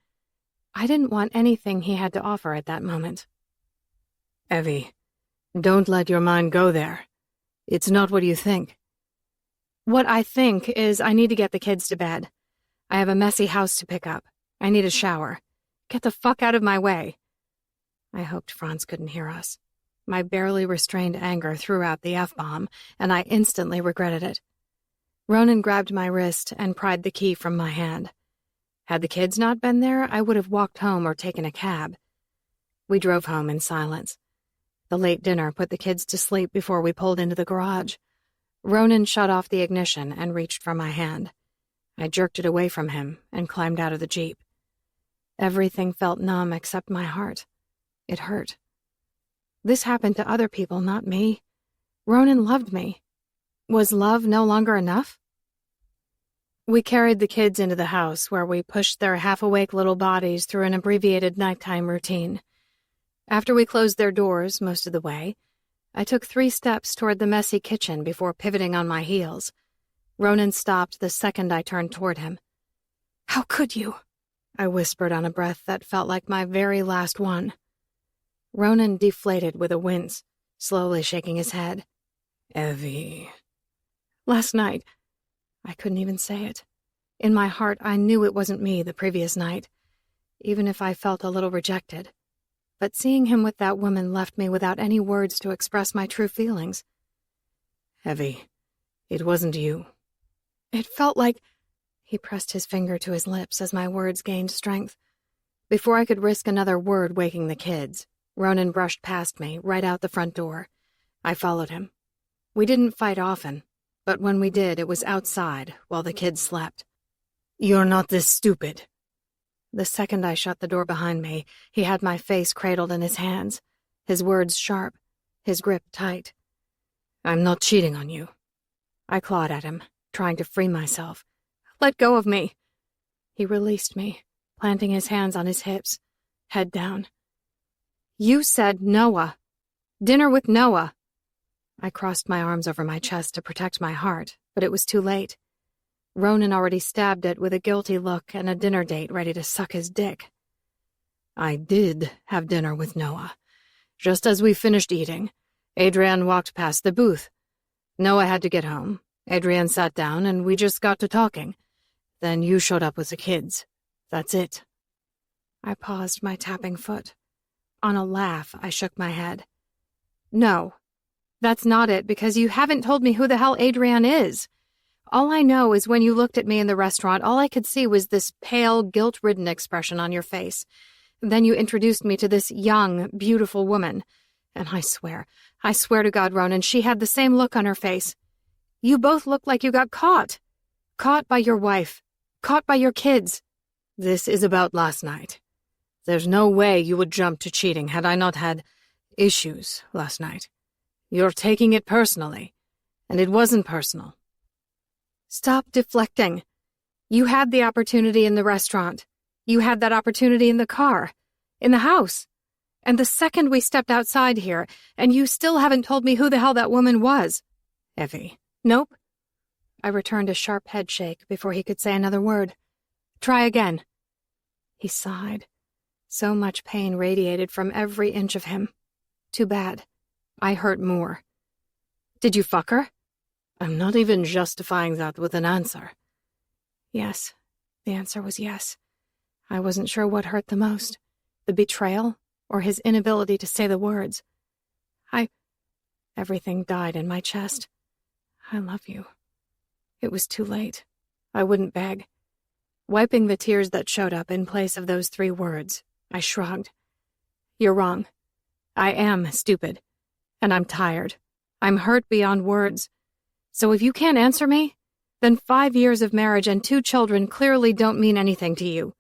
I didn't want anything he had to offer at that moment. "Evie, don't let your mind go there. It's not what you think." "What I think is I need to get the kids to bed. I have a messy house to pick up. I need a shower. Get the fuck out of my way." I hoped Franz couldn't hear us. My barely restrained anger threw out the F-bomb, and I instantly regretted it. Ronan grabbed my wrist and pried the key from my hand. Had the kids not been there, I would have walked home or taken a cab. We drove home in silence. The late dinner put the kids to sleep before we pulled into the garage. Ronan shut off the ignition and reached for my hand. I jerked it away from him and climbed out of the Jeep. Everything felt numb except my heart. It hurt. This happened to other people, not me. Ronan loved me. Was love no longer enough? We carried the kids into the house, where we pushed their half-awake little bodies through an abbreviated nighttime routine. After we closed their doors most of the way, I took 3 steps toward the messy kitchen before pivoting on my heels. Ronan stopped the second I turned toward him. "How could you?" I whispered on a breath that felt like my very last one. Ronan deflated with a wince, slowly shaking his head. "Evie." Last night, I couldn't even say it. In my heart, I knew it wasn't me the previous night, even if I felt a little rejected. But seeing him with that woman left me without any words to express my true feelings. "Evie, it wasn't you." It felt like... He pressed his finger to his lips as my words gained strength. Before I could risk another word waking the kids, Ronan brushed past me, right out the front door. I followed him. We didn't fight often, but when we did, it was outside, while the kids slept. "You're not this stupid." The second I shut the door behind me, he had my face cradled in his hands, his words sharp, his grip tight. "I'm not cheating on you." I clawed at him, trying to free myself. "Let go of me." He released me, planting his hands on his hips, head down. "You said Noah. Dinner with Noah." I crossed my arms over my chest to protect my heart, but it was too late. Ronan already stabbed it with a guilty look and a dinner date ready to suck his dick. "I did have dinner with Noah. Just as we finished eating, Adrienne walked past the booth. Noah had to get home. Adrienne sat down and we just got to talking. Then you showed up with the kids. That's it." I paused my tapping foot. On a laugh, I shook my head. "No, that's not it, because you haven't told me who the hell Adrienne is. All I know is when you looked at me in the restaurant, all I could see was this pale, guilt-ridden expression on your face. Then you introduced me to this young, beautiful woman. And I swear to God, Ronan, she had the same look on her face. You both looked like you got caught. Caught by your wife. Caught by your kids." "This is about last night. There's no way you would jump to cheating had I not had issues last night. You're taking it personally, and it wasn't personal." "Stop deflecting. You had the opportunity in the restaurant. You had that opportunity in the car, in the house. And the second we stepped outside here, and you still haven't told me who the hell that woman was." "Evie." "Nope." I returned a sharp headshake before he could say another word. "Try again." He sighed. So much pain radiated from every inch of him. Too bad. I hurt more. "Did you fuck her?" "I'm not even justifying that with an answer." Yes. The answer was yes. I wasn't sure what hurt the most, the betrayal or his inability to say the words. Everything died in my chest. "I love you." It was too late. I wouldn't beg. Wiping the tears that showed up in place of those 3 words, I shrugged. "You're wrong. I am stupid. And I'm tired. I'm hurt beyond words. So if you can't answer me, then 5 years of marriage and 2 children clearly don't mean anything to you."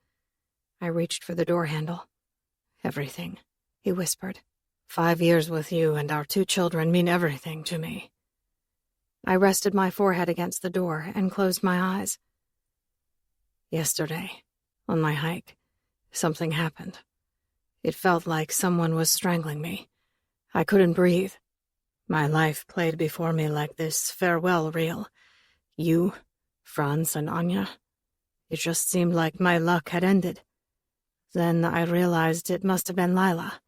I reached for the door handle. "Everything," he whispered. 5 years with you and our 2 children mean everything to me." I rested my forehead against the door and closed my eyes. "Yesterday, on my hike, something happened. It felt like someone was strangling me. I couldn't breathe. My life played before me like this farewell reel. You, Franz, and Anya. It just seemed like my luck had ended. Then I realized it must have been Lila.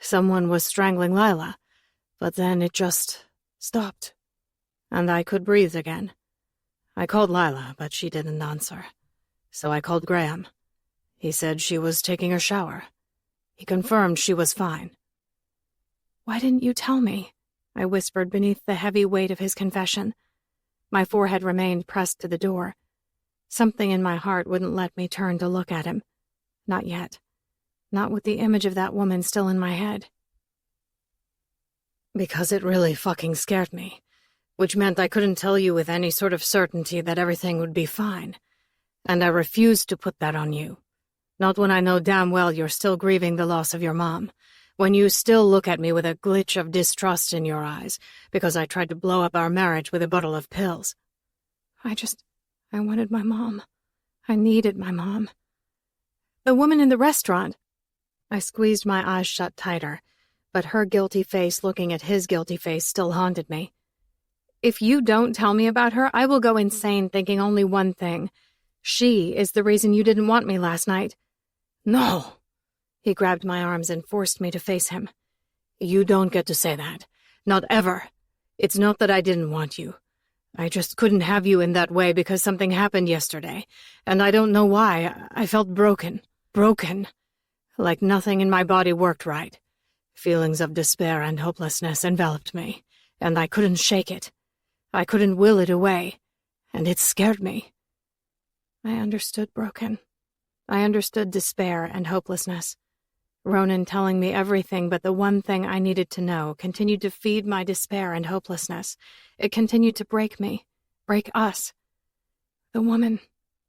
Someone was strangling Lila, but then it just stopped, and I could breathe again. I called Lila, but she didn't answer. So I called Graham. He said she was taking her shower. He confirmed she was fine." "Why didn't you tell me?" I whispered beneath the heavy weight of his confession. My forehead remained pressed to the door. Something in my heart wouldn't let me turn to look at him. Not yet. Not with the image of that woman still in my head. Because it really fucking scared me, which meant I couldn't tell you with any sort of certainty that everything would be fine. And I refused to put that on you. Not when I know damn well you're still grieving the loss of your mom. When you still look at me with a glitch of distrust in your eyes because I tried to blow up our marriage with a bottle of pills. I wanted my mom. I needed my mom. The woman in the restaurant. I squeezed my eyes shut tighter, but her guilty face looking at his guilty face still haunted me. If you don't tell me about her, I will go insane thinking only one thing. She is the reason you didn't want me last night. No. He grabbed my arms and forced me to face him. You don't get to say that. Not ever. It's not that I didn't want you. I just couldn't have you in that way because something happened yesterday, and I don't know why. I felt broken. Broken. Like nothing in my body worked right. Feelings of despair and hopelessness enveloped me, and I couldn't shake it. I couldn't will it away, and it scared me. I understood broken. I understood despair and hopelessness. Ronan telling me everything but the one thing I needed to know continued to feed my despair and hopelessness. It continued to break me, break us. The woman,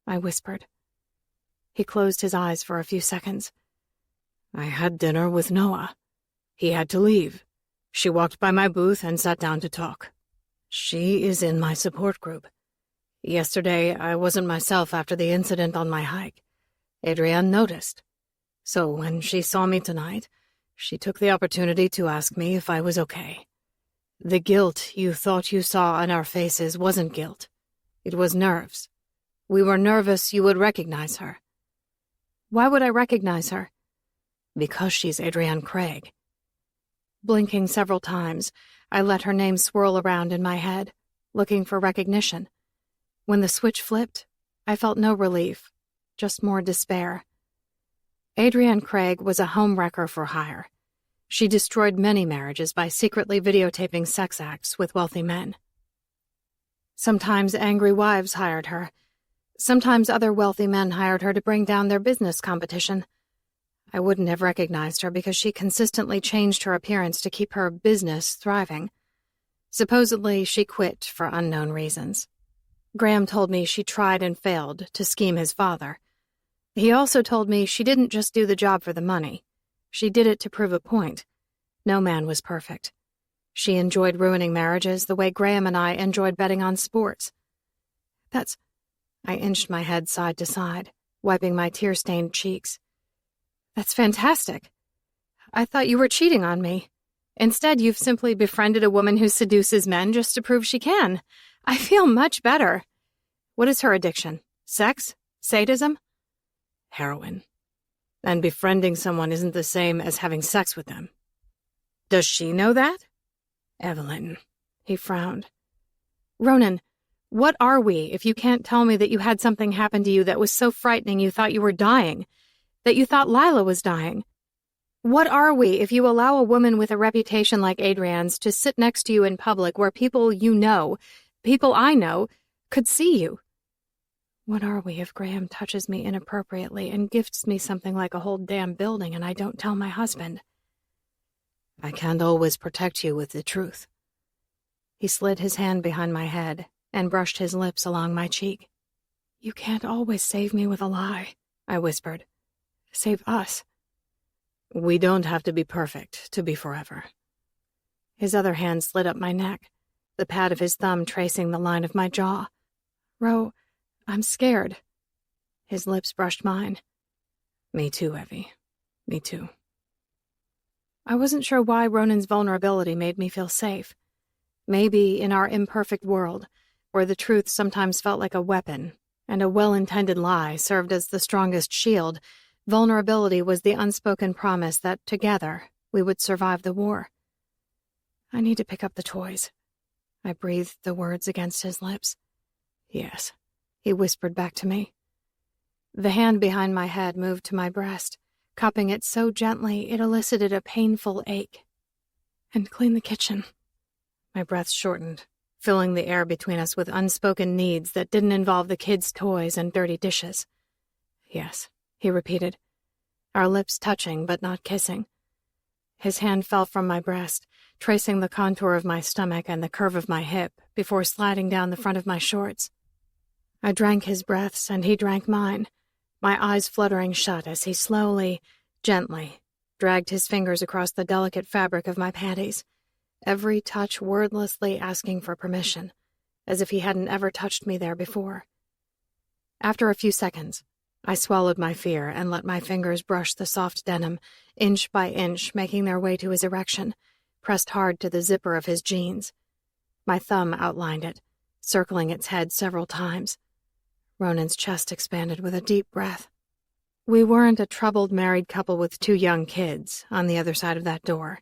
I whispered. He closed his eyes for a few seconds. I had dinner with Noah. He had to leave. She walked by my booth and sat down to talk. She is in my support group. Yesterday, I wasn't myself after the incident on my hike. Adrienne noticed. So when she saw me tonight, she took the opportunity to ask me if I was okay. The guilt you thought you saw on our faces wasn't guilt. It was nerves. We were nervous you would recognize her. Why would I recognize her? Because she's Adrienne Craig. Blinking several times, I let her name swirl around in my head, looking for recognition. When the switch flipped, I felt no relief, just more despair. Adrienne Craig was a homewrecker for hire. She destroyed many marriages by secretly videotaping sex acts with wealthy men. Sometimes angry wives hired her. Sometimes other wealthy men hired her to bring down their business competition. I wouldn't have recognized her because she consistently changed her appearance to keep her business thriving. Supposedly, she quit for unknown reasons. Graham told me she tried and failed to scheme his father. He also told me she didn't just do the job for the money. She did it to prove a point. No man was perfect. She enjoyed ruining marriages the way Graham and I enjoyed betting on sports. I inched my head side to side, wiping my tear-stained cheeks. That's fantastic. I thought you were cheating on me. Instead, you've simply befriended a woman who seduces men just to prove she can. I feel much better. What is her addiction? Sex? Sadism? Heroin. And befriending someone isn't the same as having sex with them. Does she know that? Evelyn. He frowned. Ronan, what are we if you can't tell me that you had something happen to you that was so frightening you thought you were dying? That you thought Lila was dying? What are we if you allow a woman with a reputation like Adrienne's to sit next to you in public where people you know, people I know, could see you? What are we if Graham touches me inappropriately and gifts me something like a whole damn building and I don't tell my husband? I can't always protect you with the truth. He slid his hand behind my head and brushed his lips along my cheek. You can't always save me with a lie, I whispered. Save us. We don't have to be perfect to be forever. His other hand slid up my neck, the pad of his thumb tracing the line of my jaw. Ro, I'm scared. His lips brushed mine. Me too, Evie. Me too. I wasn't sure why Ronan's vulnerability made me feel safe. Maybe in our imperfect world, where the truth sometimes felt like a weapon, and a well-intended lie served as the strongest shield, vulnerability was the unspoken promise that together we would survive the war. I need to pick up the toys. I breathed the words against his lips. Yes. He whispered back to me. The hand behind my head moved to my breast, cupping it so gently it elicited a painful ache. And clean the kitchen. My breath shortened, filling the air between us with unspoken needs that didn't involve the kids' toys and dirty dishes. Yes, he repeated, our lips touching but not kissing. His hand fell from my breast, tracing the contour of my stomach and the curve of my hip before sliding down the front of my shorts. I drank his breaths and he drank mine, my eyes fluttering shut as he slowly, gently, dragged his fingers across the delicate fabric of my panties, every touch wordlessly asking for permission, as if he hadn't ever touched me there before. After a few seconds, I swallowed my fear and let my fingers brush the soft denim, inch by inch making their way to his erection, pressed hard to the zipper of his jeans. My thumb outlined it, circling its head several times. Ronan's chest expanded with a deep breath. We weren't a troubled married couple with 2 young kids on the other side of that door.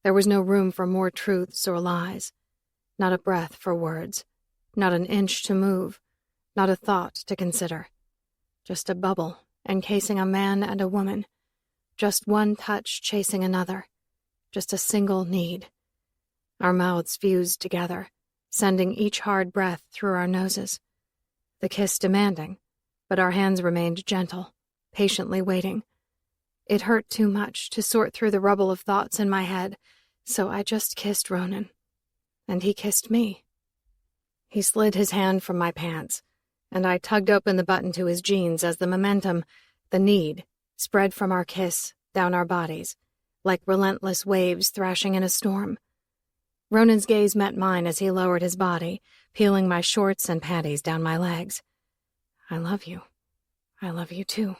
There was no room for more truths or lies. Not a breath for words. Not an inch to move. Not a thought to consider. Just a bubble encasing a man and a woman. Just one touch chasing another. Just a single need. Our mouths fused together, sending each hard breath through our noses. The kiss demanding, but our hands remained gentle, patiently waiting. It hurt too much to sort through the rubble of thoughts in my head, so I just kissed Ronan. And he kissed me. He slid his hand from my pants, and I tugged open the button to his jeans as the momentum, the need, spread from our kiss down our bodies, like relentless waves thrashing in a storm. Ronan's gaze met mine as he lowered his body, peeling my shorts and panties down my legs. I love you. I love you too.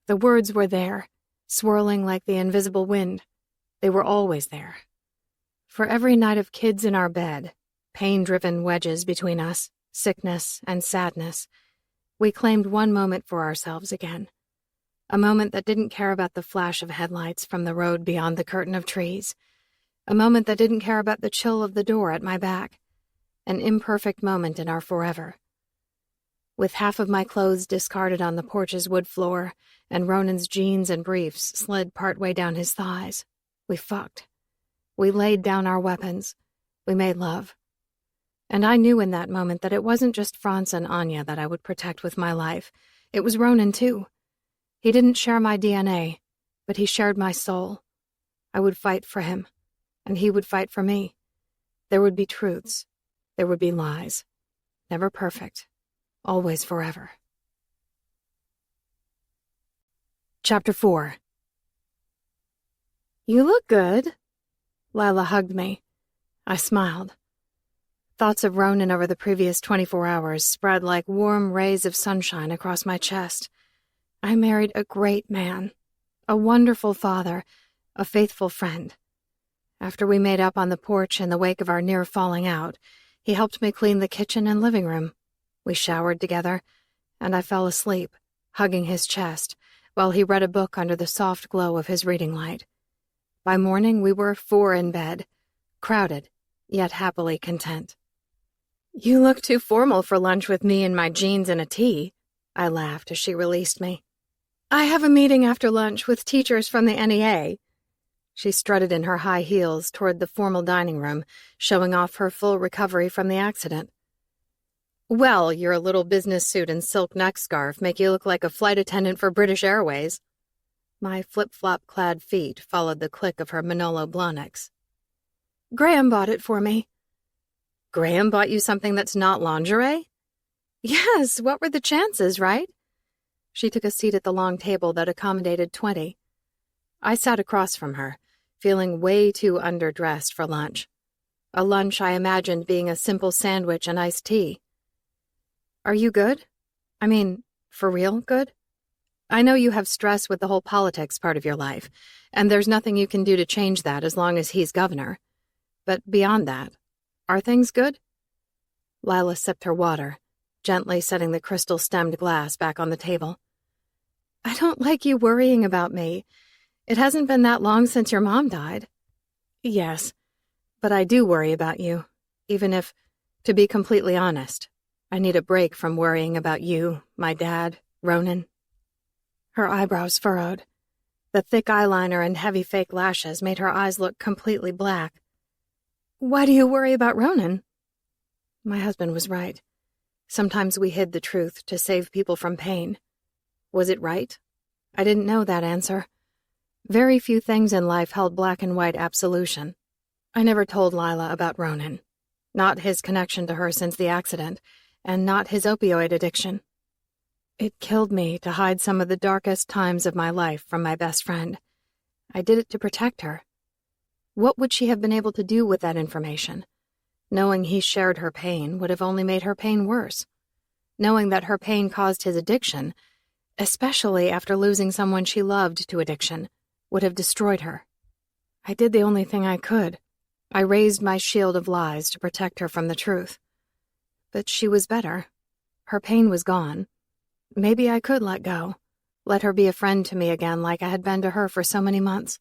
The words were there, swirling like the invisible wind. They were always there. For every night of kids in our bed, pain-driven wedges between us, sickness and sadness, we claimed one moment for ourselves again. A moment that didn't care about the flash of headlights from the road beyond the curtain of trees. A moment that didn't care about the chill of the door at my back. An imperfect moment in our forever. With half of my clothes discarded on the porch's wood floor, and Ronan's jeans and briefs slid partway down his thighs, we fucked. We laid down our weapons. We made love. And I knew in that moment that it wasn't just Franz and Anya that I would protect with my life. It was Ronan, too. He didn't share my DNA, but he shared my soul. I would fight for him, and he would fight for me. There would be truths. There would be lies. Never perfect. Always forever. Chapter 4. You look good. Lila hugged me. I smiled. Thoughts of Ronan over the previous 24 hours spread like warm rays of sunshine across my chest. I married a great man, a wonderful father, a faithful friend. After we made up on the porch in the wake of our near falling out, he helped me clean the kitchen and living room. We showered together, and I fell asleep, hugging his chest, while he read a book under the soft glow of his reading light. By morning, we were 4 in bed, crowded, yet happily content. You look too formal for lunch with me in my jeans and a tee, I laughed as she released me. I have a meeting after lunch with teachers from the NEA. She strutted in her high heels toward the formal dining room, showing off her full recovery from the accident. Well, your little business suit and silk neck scarf make you look like a flight attendant for British Airways. My flip-flop-clad feet followed the click of her Manolo Blahniks. Graham bought it for me. Graham bought you something that's not lingerie? Yes, what were the chances, right? She took a seat at the long table that accommodated 20. I sat across from her, feeling way too underdressed for lunch. A lunch I imagined being a simple sandwich and iced tea. Are you good? I mean, for real good? I know you have stress with the whole politics part of your life, and there's nothing you can do to change that as long as he's governor. But beyond that, are things good? Lila sipped her water, gently setting the crystal-stemmed glass back on the table. I don't like you worrying about me. It hasn't been that long since your mom died. Yes, but I do worry about you, even if, to be completely honest, I need a break from worrying about you, my dad, Ronan. Her eyebrows furrowed. The thick eyeliner and heavy fake lashes made her eyes look completely black. Why do you worry about Ronan? My husband was right. Sometimes we hid the truth to save people from pain. Was it right? I didn't know that answer. Very few things in life held black and white absolution. I never told Lila about Ronan. Not his connection to her since the accident, and not his opioid addiction. It killed me to hide some of the darkest times of my life from my best friend. I did it to protect her. What would she have been able to do with that information? Knowing he shared her pain would have only made her pain worse. Knowing that her pain caused his addiction, especially after losing someone she loved to addiction, would have destroyed her. I did the only thing I could. I raised my shield of lies to protect her from the truth. But she was better. Her pain was gone. Maybe I could let go. Let her be a friend to me again like I had been to her for so many months.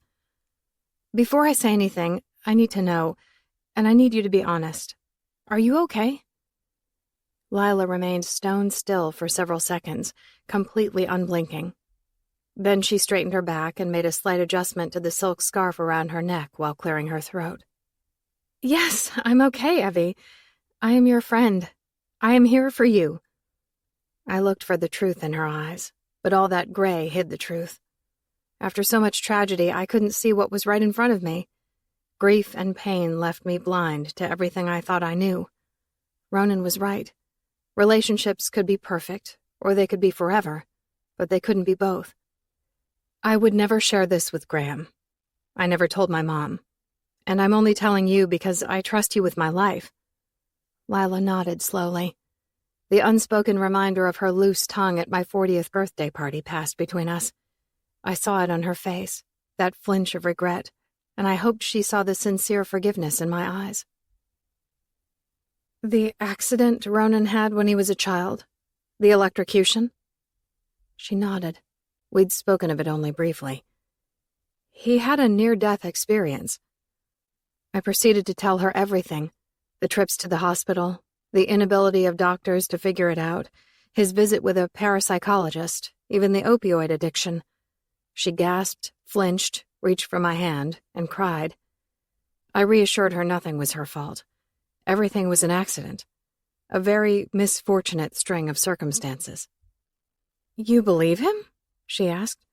Before I say anything, I need to know, and I need you to be honest. Are you okay? Lila remained stone still for several seconds, completely unblinking. Then she straightened her back and made a slight adjustment to the silk scarf around her neck while clearing her throat. Yes, I'm okay, Evie. I am your friend. I am here for you. I looked for the truth in her eyes, but all that gray hid the truth. After so much tragedy, I couldn't see what was right in front of me. Grief and pain left me blind to everything I thought I knew. Ronan was right. Relationships could be perfect, or they could be forever, but they couldn't be both. I would never share this with Graham. I never told my mom. And I'm only telling you because I trust you with my life. Lila nodded slowly. The unspoken reminder of her loose tongue at my 40th birthday party passed between us. I saw it on her face, that flinch of regret, and I hoped she saw the sincere forgiveness in my eyes. The accident Ronan had when he was a child? The electrocution? She nodded. We'd spoken of it only briefly. He had a near-death experience. I proceeded to tell her everything. The trips to the hospital, the inability of doctors to figure it out, his visit with a parapsychologist, even the opioid addiction. She gasped, flinched, reached for my hand, and cried. I reassured her nothing was her fault. Everything was an accident. A very misfortunate string of circumstances. You believe him? She asked.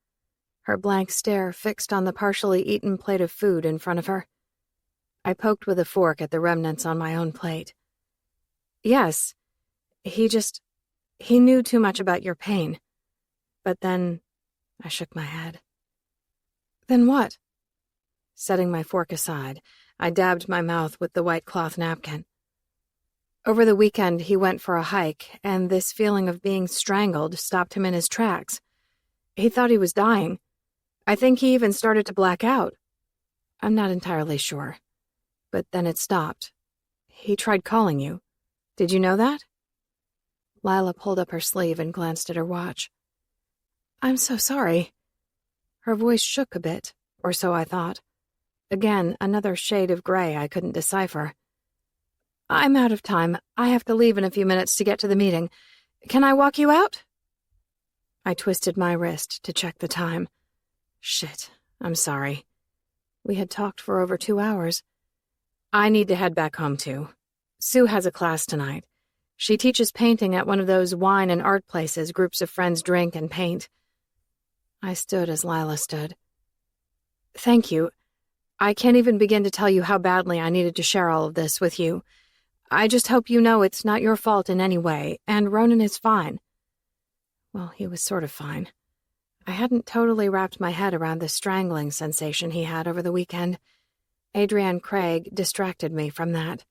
Her blank stare fixed on the partially eaten plate of food in front of her. I poked with a fork at the remnants on my own plate. Yes, he knew too much about your pain. But then, I shook my head. Then what? Setting my fork aside, I dabbed my mouth with the white cloth napkin. Over the weekend, he went for a hike, and this feeling of being strangled stopped him in his tracks. He thought he was dying. I think he even started to black out. I'm not entirely sure. But then it stopped. He tried calling you. Did you know that? Lila pulled up her sleeve and glanced at her watch. I'm so sorry. Her voice shook a bit, or so I thought. Again, another shade of gray I couldn't decipher. I'm out of time. I have to leave in a few minutes to get to the meeting. Can I walk you out? I twisted my wrist to check the time. Shit, I'm sorry. We had talked for over 2 hours. I need to head back home, too. Sue has a class tonight. She teaches painting at one of those wine and art places groups of friends drink and paint. I stood as Lila stood. Thank you. I can't even begin to tell you how badly I needed to share all of this with you. I just hope you know it's not your fault in any way, and Ronan is fine. Well, he was sort of fine. I hadn't totally wrapped my head around the strangling sensation he had over the weekend. Adrienne Craig distracted me from that.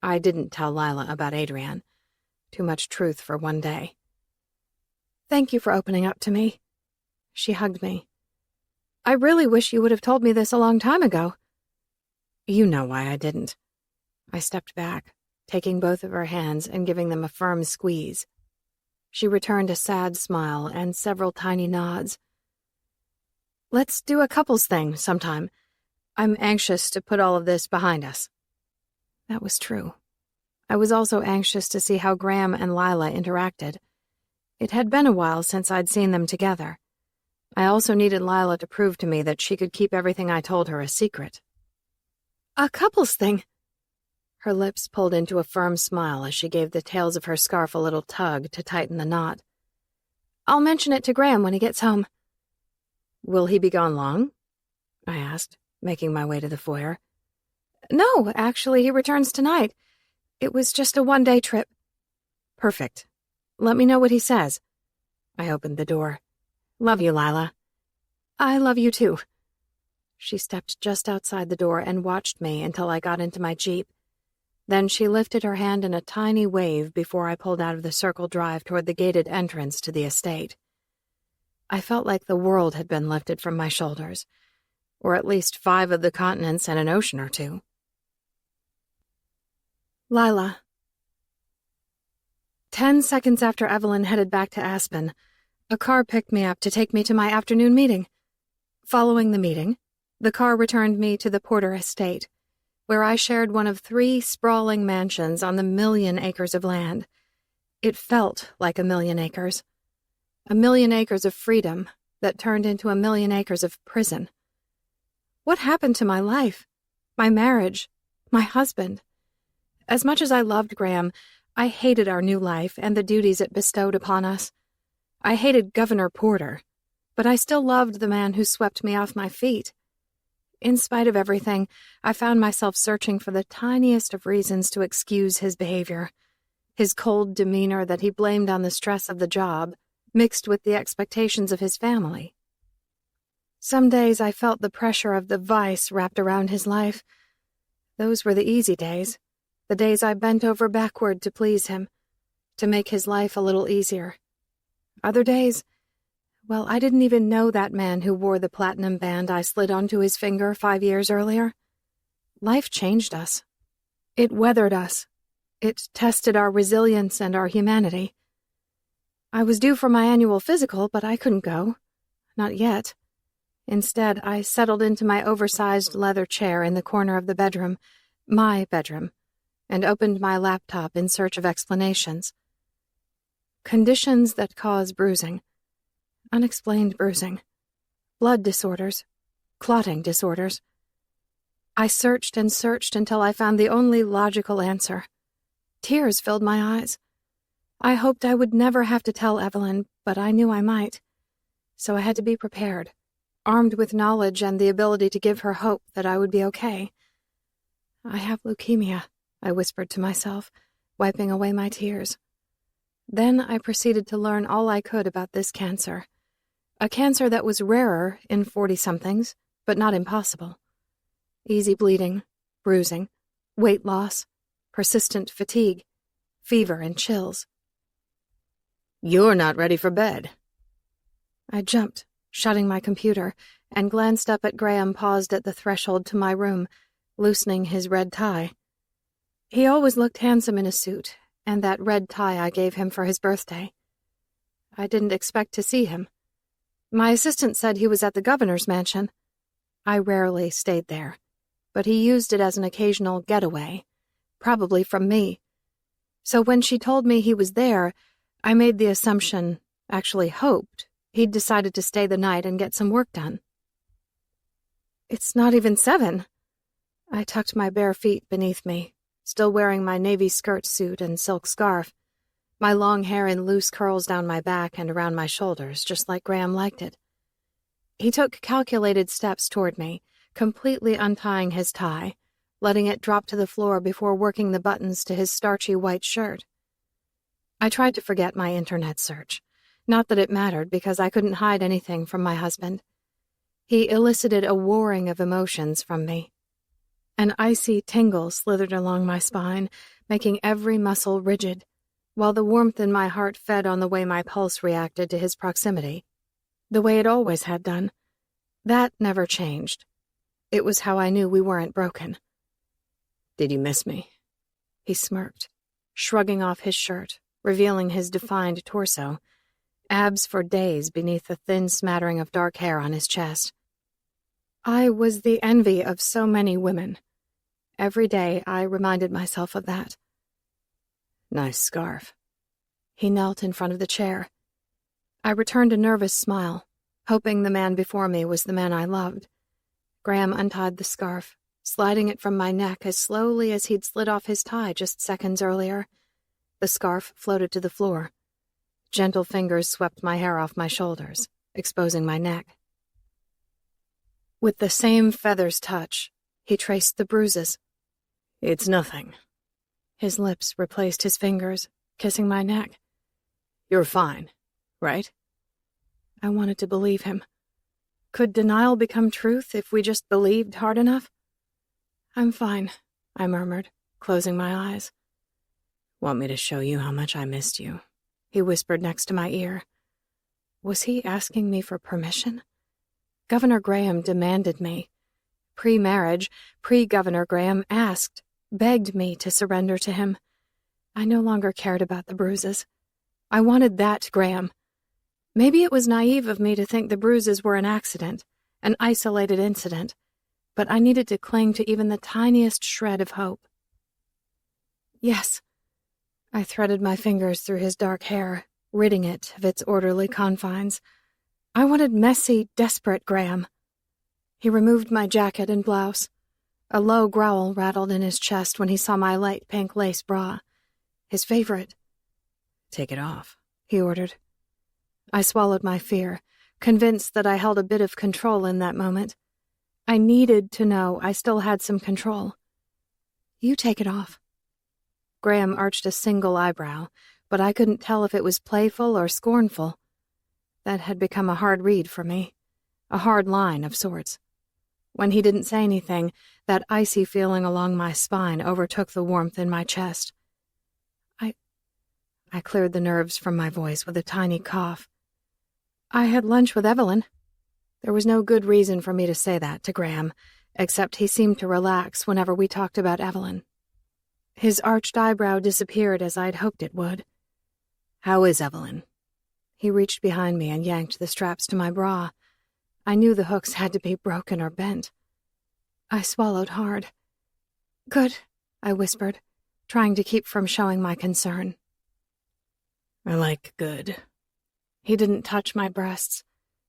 I didn't tell Lila about Adrienne. Too much truth for one day. Thank you for opening up to me. She hugged me. I really wish you would have told me this a long time ago. You know why I didn't. I stepped back, taking both of her hands and giving them a firm squeeze. She returned a sad smile and several tiny nods. Let's do a couples thing sometime. I'm anxious to put all of this behind us. That was true. I was also anxious to see how Graham and Lila interacted. It had been a while since I'd seen them together. I also needed Lila to prove to me that she could keep everything I told her a secret. A couples thing? Her lips pulled into a firm smile as she gave the tails of her scarf a little tug to tighten the knot. I'll mention it to Graham when he gets home. Will he be gone long? I asked, making my way to the foyer. No, actually, he returns tonight. It was just a one-day trip. Perfect. Let me know what he says. I opened the door. Love you, Lila. I love you too. She stepped just outside the door and watched me until I got into my Jeep. Then she lifted her hand in a tiny wave before I pulled out of the circle drive toward the gated entrance to the estate. I felt like the world had been lifted from my shoulders, or at least 5 of the continents and an ocean or 2. Lila. 10 seconds after Evelyn headed back to Aspen, a car picked me up to take me to my afternoon meeting. Following the meeting, the car returned me to the Porter estate, where I shared one of 3 sprawling mansions on the 1,000,000 acres of land. It felt like 1,000,000 acres. 1,000,000 acres of freedom that turned into 1,000,000 acres of prison. What happened to my life? My marriage? My husband? As much as I loved Graham, I hated our new life and the duties it bestowed upon us. I hated Governor Porter, but I still loved the man who swept me off my feet. In spite of everything, I found myself searching for the tiniest of reasons to excuse his behavior. His cold demeanor that he blamed on the stress of the job, mixed with the expectations of his family. Some days I felt the pressure of the vice wrapped around his life. Those were the easy days, the days I bent over backward to please him, to make his life a little easier. Other days, well, I didn't even know that man who wore the platinum band I slid onto his finger 5 years earlier. Life changed us. It weathered us. It tested our resilience and our humanity. I was due for my annual physical, but I couldn't go. Not yet. Instead, I settled into my oversized leather chair in the corner of the bedroom, my bedroom, and opened my laptop in search of explanations. Conditions that cause bruising. Unexplained bruising. Blood disorders. Clotting disorders. I searched and searched until I found the only logical answer. Tears filled my eyes. I hoped I would never have to tell Evelyn, but I knew I might. So I had to be prepared, armed with knowledge and the ability to give her hope that I would be okay. I have leukemia, I whispered to myself, wiping away my tears. Then I proceeded to learn all I could about this cancer. A cancer that was rarer in 40-somethings, but not impossible. Easy bleeding, bruising, weight loss, persistent fatigue, fever and chills. "You're not ready for bed." I jumped, shutting my computer, and glanced up at Graham paused at the threshold to my room, loosening his red tie. He always looked handsome in a suit, and that red tie I gave him for his birthday. I didn't expect to see him. My assistant said he was at the governor's mansion. I rarely stayed there, but he used it as an occasional getaway, probably from me. So when she told me he was there, I made the assumption, actually hoped, he'd decided to stay the night and get some work done. It's not even 7. I tucked my bare feet beneath me, still wearing my navy skirt suit and silk scarf, my long hair in loose curls down my back and around my shoulders, just like Graham liked it. He took calculated steps toward me, completely untying his tie, letting it drop to the floor before working the buttons to his starchy white shirt. I tried to forget my internet search. Not that it mattered, because I couldn't hide anything from my husband. He elicited a warring of emotions from me. An icy tingle slithered along my spine, making every muscle rigid, while the warmth in my heart fed on the way my pulse reacted to his proximity. The way it always had done. That never changed. It was how I knew we weren't broken. "Did you miss me?" He smirked, shrugging off his shirt, revealing his defined torso, abs for days beneath the thin smattering of dark hair on his chest. I was the envy of so many women. Every day I reminded myself of that. "Nice scarf." He knelt in front of the chair. I returned a nervous smile, hoping the man before me was the man I loved. Graham untied the scarf, sliding it from my neck as slowly as he'd slid off his tie just seconds earlier. The scarf floated to the floor. Gentle fingers swept my hair off my shoulders, exposing my neck. With the same feather's touch, he traced the bruises. "It's nothing." His lips replaced his fingers, kissing my neck. "You're fine, right?" I wanted to believe him. Could denial become truth if we just believed hard enough? "I'm fine," I murmured, closing my eyes. "Want me to show you how much I missed you?" He whispered next to my ear. Was he asking me for permission? Governor Graham demanded me. Pre-marriage, pre-Governor Graham asked, begged me to surrender to him. I no longer cared about the bruises. I wanted that Graham. Maybe it was naive of me to think the bruises were an accident, an isolated incident, but I needed to cling to even the tiniest shred of hope. Yes. I threaded my fingers through his dark hair, ridding it of its orderly confines. I wanted messy, desperate Graham. He removed my jacket and blouse. A low growl rattled in his chest when he saw my light pink lace bra. His favorite. "Take it off," he ordered. I swallowed my fear, convinced that I held a bit of control in that moment. I needed to know I still had some control. "You take it off." Graham arched a single eyebrow, but I couldn't tell if it was playful or scornful. That had become a hard read for me, a hard line of sorts. When he didn't say anything, that icy feeling along my spine overtook the warmth in my chest. I cleared the nerves from my voice with a tiny cough. I had lunch with Evelyn. There was no good reason for me to say that to Graham, except he seemed to relax whenever we talked about Evelyn. His arched eyebrow disappeared as I'd hoped it would. "How is Evelyn?" He reached behind me and yanked the straps to my bra. I knew the hooks had to be broken or bent. I swallowed hard. "Good," I whispered, trying to keep from showing my concern. "I like good." He didn't touch my breasts.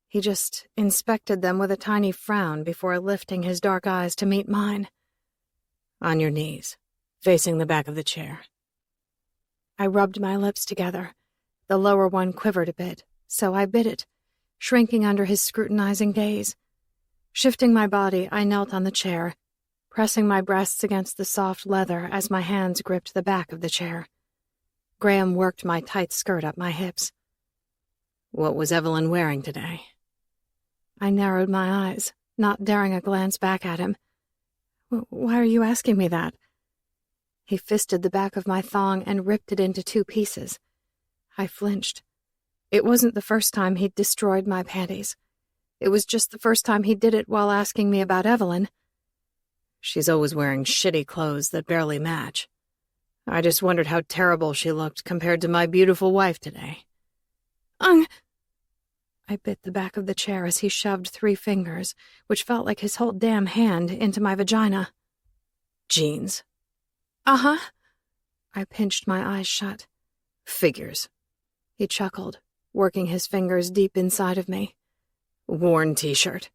He just inspected them with a tiny frown before lifting his dark eyes to meet mine. "On your knees, facing the back of the chair." I rubbed my lips together. The lower one quivered a bit, so I bit it, shrinking under his scrutinizing gaze. Shifting my body, I knelt on the chair, pressing my breasts against the soft leather as my hands gripped the back of the chair. Graham worked my tight skirt up my hips. "What was Evelyn wearing today?" I narrowed my eyes, not daring a glance back at him. "Why are you asking me that?" He fisted the back of my thong and ripped it into 2 pieces. I flinched. It wasn't the first time he'd destroyed my panties. It was just the first time he did it while asking me about Evelyn. "She's always wearing shitty clothes that barely match. I just wondered how terrible she looked compared to my beautiful wife today." I bit the back of the chair as he shoved 3 fingers, which felt like his whole damn hand, into my vagina. "Jeans." "Uh-huh." I pinched my eyes shut. "Figures." He chuckled, working his fingers deep inside of me. "Worn t-shirt."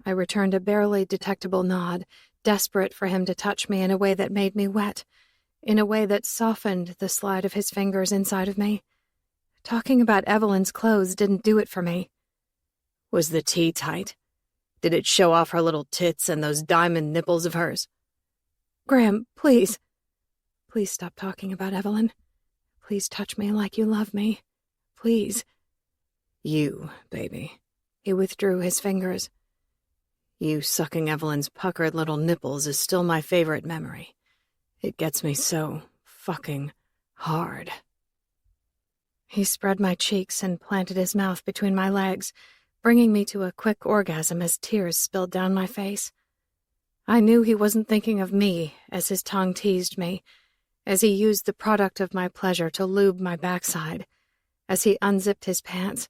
I returned a barely detectable nod, desperate for him to touch me in a way that made me wet, in a way that softened the slide of his fingers inside of me. Talking about Evelyn's clothes didn't do it for me. "Was the tee tight? Did it show off her little tits and those diamond nipples of hers?" "Graham, please. Please stop talking about Evelyn. Please touch me like you love me. Please." "You, baby." He withdrew his fingers. "You sucking Evelyn's puckered little nipples is still my favorite memory. It gets me so fucking hard." He spread my cheeks and planted his mouth between my legs, bringing me to a quick orgasm as tears spilled down my face. I knew he wasn't thinking of me as his tongue teased me, as he used the product of my pleasure to lube my backside, as he unzipped his pants,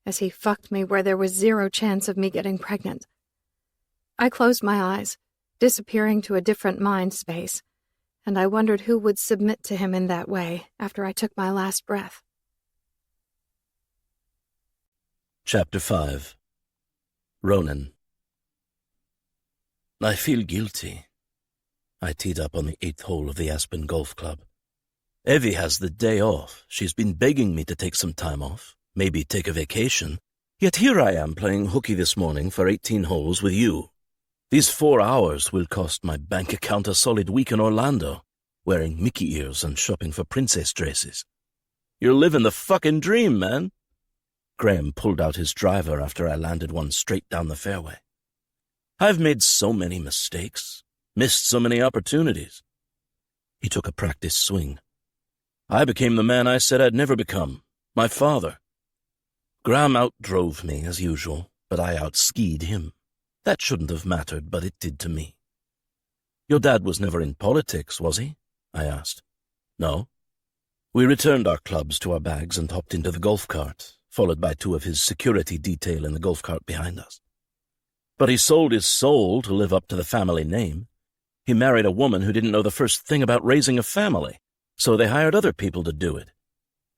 as he fucked me where there was 0 chance of me getting pregnant. I closed my eyes, disappearing to a different mind space, and I wondered who would submit to him in that way after I took my last breath. Chapter 5. Ronan. I feel guilty. I teed up on the 8th hole of the Aspen Golf Club. Evie has the day off. She's been begging me to take some time off, maybe take a vacation, Yet here I am playing hooky this morning for 18 holes with you. These 4 hours will cost my bank account a solid week in Orlando, wearing Mickey ears and shopping for princess dresses. You're living the fucking dream, man. Graham pulled out his driver after I landed one straight down the fairway. I've made so many mistakes, missed so many opportunities. He took a practice swing. I became the man I said I'd never become, my father. Graham outdrove me, as usual, but I outskied him. That shouldn't have mattered, but it did to me. Your dad was never in politics, was he? I asked. No. We returned our clubs to our bags and hopped into the golf cart, followed by 2 of his security detail in the golf cart behind us. But he sold his soul to live up to the family name. He married a woman who didn't know the first thing about raising a family, so they hired other people to do it.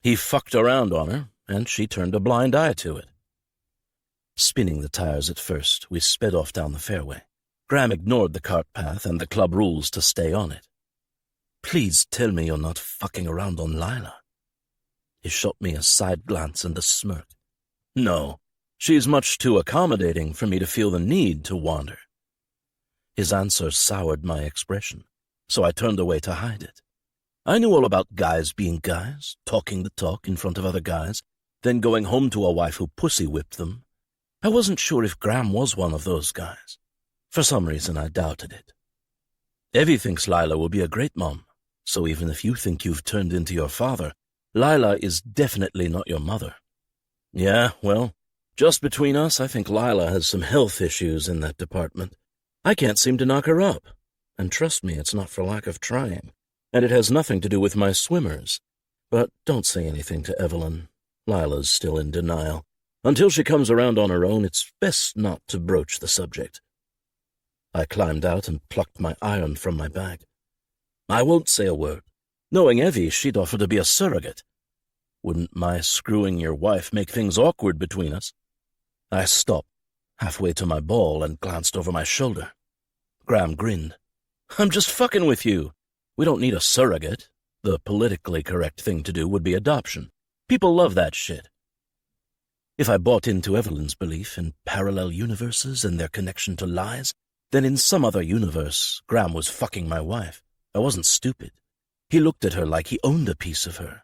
He fucked around on her, and she turned a blind eye to it. Spinning the tires at first, we sped off down the fairway. Graham ignored the cart path and the club rules to stay on it. Please tell me you're not fucking around on Lila. He shot me a side glance and a smirk. No, she's much too accommodating for me to feel the need to wander. His answer soured my expression, so I turned away to hide it. I knew all about guys being guys, talking the talk in front of other guys, then going home to a wife who pussy-whipped them. I wasn't sure if Graham was one of those guys. For some reason, I doubted it. Evie thinks Lila will be a great mom, so even if you think you've turned into your father, Lila is definitely not your mother. Yeah, well, just between us, I think Lila has some health issues in that department. I can't seem to knock her up, and trust me, it's not for lack of trying, and it has nothing to do with my swimmers. But don't say anything to Evelyn. Lila's still in denial. Until she comes around on her own, it's best not to broach the subject. I climbed out and plucked my iron from my bag. I won't say a word. Knowing Evie, she'd offer to be a surrogate. Wouldn't my screwing your wife make things awkward between us? I stopped, halfway to my ball, and glanced over my shoulder. Graham grinned. I'm just fucking with you. We don't need a surrogate. The politically correct thing to do would be adoption. People love that shit. If I bought into Evelyn's belief in parallel universes and their connection to lies, then in some other universe, Graham was fucking my wife. I wasn't stupid. He looked at her like he owned a piece of her.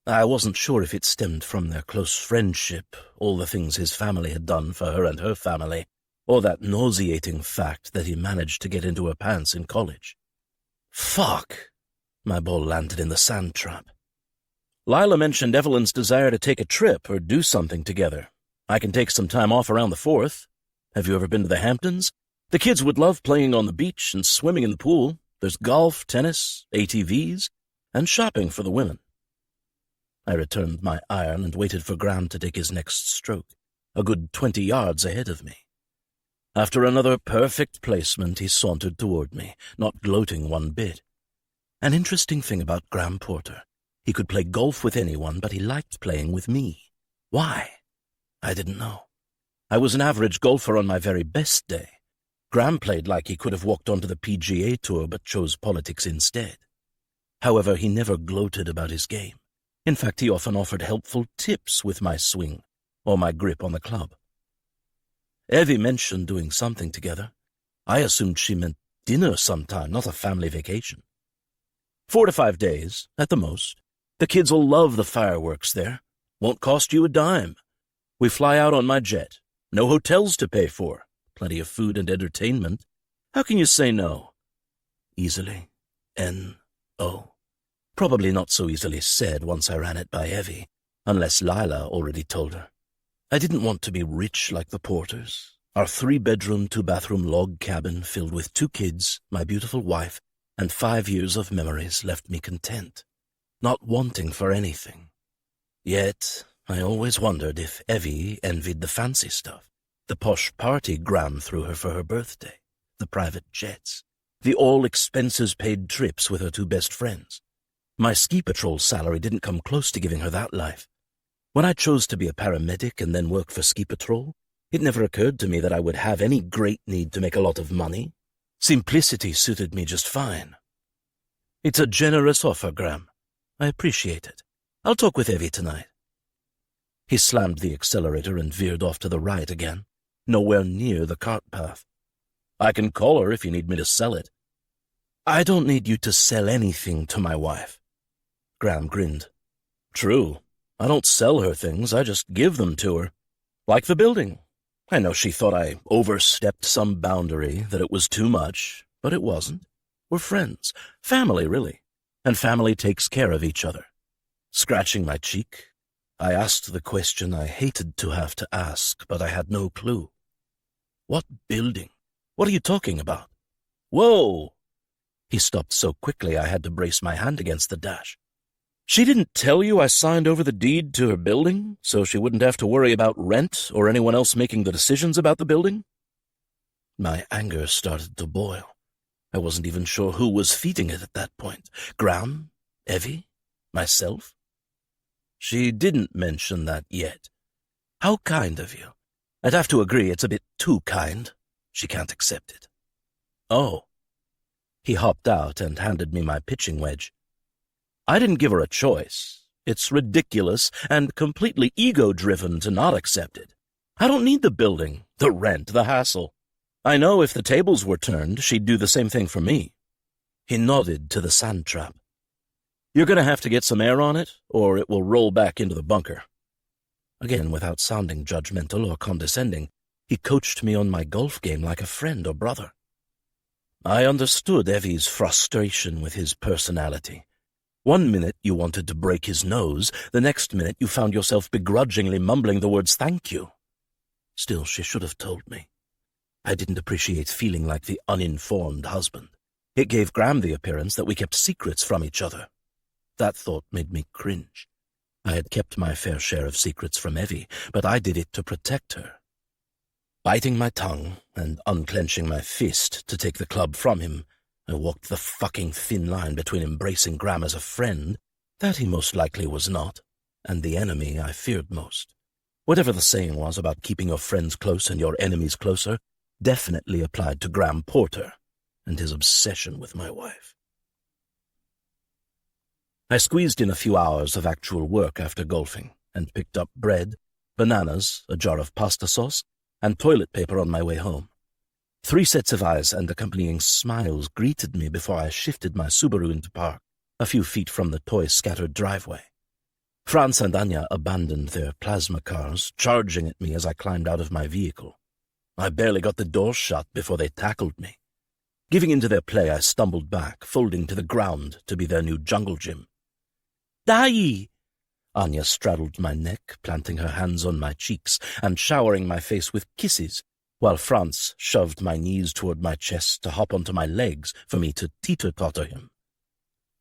I wasn't sure if it stemmed from their close friendship, all the things his family had done for her and her family, or that nauseating fact that he managed to get into her pants in college. Fuck! My ball landed in the sand trap. Lila mentioned Evelyn's desire to take a trip or do something together. I can take some time off around the 4th. Have you ever been to the Hamptons? The kids would love playing on the beach and swimming in the pool. There's golf, tennis, ATVs, and shopping for the women. I returned my iron and waited for Graham to take his next stroke, a good 20 yards ahead of me. After another perfect placement, he sauntered toward me, not gloating one bit. An interesting thing about Graham Porter. He could play golf with anyone, but he liked playing with me. Why? I didn't know. I was an average golfer on my very best day. Graham played like he could have walked onto the PGA Tour but chose politics instead. However, he never gloated about his game. In fact, he often offered helpful tips with my swing or my grip on the club. Evie mentioned doing something together. I assumed she meant dinner sometime, not a family vacation. 4 to 5 days, at the most. The kids will love the fireworks there. Won't cost you a dime. We fly out on my jet. No hotels to pay for. Plenty of food and entertainment. How can you say no? Easily. N-O. Probably not so easily said once I ran it by Evie, unless Lila already told her. I didn't want to be rich like the Porters. Our 3-bedroom, 2-bathroom log cabin filled with 2 kids, my beautiful wife, and 5 years of memories left me content, not wanting for anything. Yet, I always wondered if Evie envied the fancy stuff, the posh party Graham threw her for her birthday, the private jets, the all-expenses-paid trips with her 2 best friends. My ski patrol salary didn't come close to giving her that life. When I chose to be a paramedic and then work for ski patrol, it never occurred to me that I would have any great need to make a lot of money. Simplicity suited me just fine. It's a generous offer, Graham. I appreciate it. I'll talk with Evie tonight. He slammed the accelerator and veered off to the right again, nowhere near the cart path. I can call her if you need me to sell it. I don't need you to sell anything to my wife. Graham grinned. True. I don't sell her things, I just give them to her. Like the building. I know she thought I overstepped some boundary, that it was too much, but it wasn't. We're friends. Family, really. And family takes care of each other. Scratching my cheek, I asked the question I hated to have to ask, but I had no clue. What building? What are you talking about? Whoa! He stopped so quickly I had to brace my hand against the dash. She didn't tell you I signed over the deed to her building, so she wouldn't have to worry about rent or anyone else making the decisions about the building? My anger started to boil. I wasn't even sure who was feeding it at that point. Graham? Evie? Myself? She didn't mention that yet. How kind of you. I'd have to agree it's a bit too kind. She can't accept it. Oh. He hopped out and handed me my pitching wedge. I didn't give her a choice. It's ridiculous and completely ego-driven to not accept it. I don't need the building, the rent, the hassle. I know if the tables were turned, she'd do the same thing for me. He nodded to the sand trap. You're going to have to get some air on it, or it will roll back into the bunker. Again, without sounding judgmental or condescending, he coached me on my golf game like a friend or brother. I understood Evie's frustration with his personality. One minute you wanted to break his nose, the next minute you found yourself begrudgingly mumbling the words thank you. Still, she should have told me. I didn't appreciate feeling like the uninformed husband. It gave Graham the appearance that we kept secrets from each other. That thought made me cringe. I had kept my fair share of secrets from Evie, but I did it to protect her. Biting my tongue and unclenching my fist to take the club from him, I walked the fucking thin line between embracing Graham as a friend, that he most likely was not, and the enemy I feared most. Whatever the saying was about keeping your friends close and your enemies closer, definitely applied to Graham Porter and his obsession with my wife. I squeezed in a few hours of actual work after golfing and picked up bread, bananas, a jar of pasta sauce, and toilet paper on my way home. 3 sets of eyes and accompanying smiles greeted me before I shifted my Subaru into park, a few feet from the toy-scattered driveway. Franz and Anya abandoned their plasma cars, charging at me as I climbed out of my vehicle. I barely got the door shut before they tackled me. Giving into their play, I stumbled back, folding to the ground to be their new jungle gym. "Dai!" Anya straddled my neck, planting her hands on my cheeks and showering my face with kisses, while Franz shoved my knees toward my chest to hop onto my legs for me to teeter-totter him.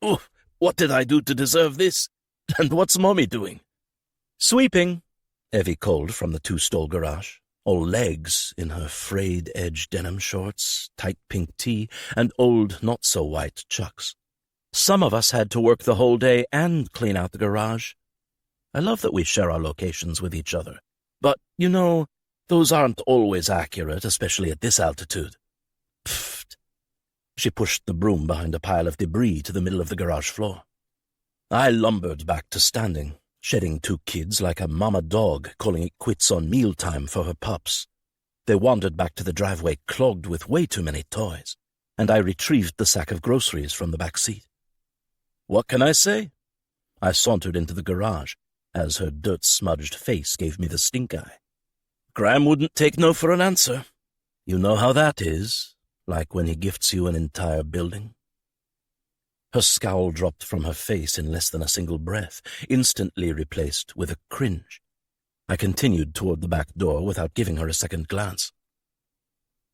"Oh, what did I do to deserve this? And what's Mommy doing?" "Sweeping," Evie called from the 2-stall garage, all legs in her frayed-edge denim shorts, tight pink tee, and old not-so-white Chucks. "Some of us had to work the whole day and clean out the garage. I love that we share our locations with each other, but, you know, those aren't always accurate, especially at this altitude." Pfft. She pushed the broom behind a pile of debris to the middle of the garage floor. I lumbered back to standing, shedding 2 kids like a mama dog calling it quits on mealtime for her pups. They wandered back to the driveway clogged with way too many toys, and I retrieved the sack of groceries from the back seat. What can I say? I sauntered into the garage, as her dirt-smudged face gave me the stink eye. Graham wouldn't take no for an answer. You know how that is, like when he gifts you an entire building. Her scowl dropped from her face in less than a single breath, instantly replaced with a cringe. I continued toward the back door without giving her a second glance.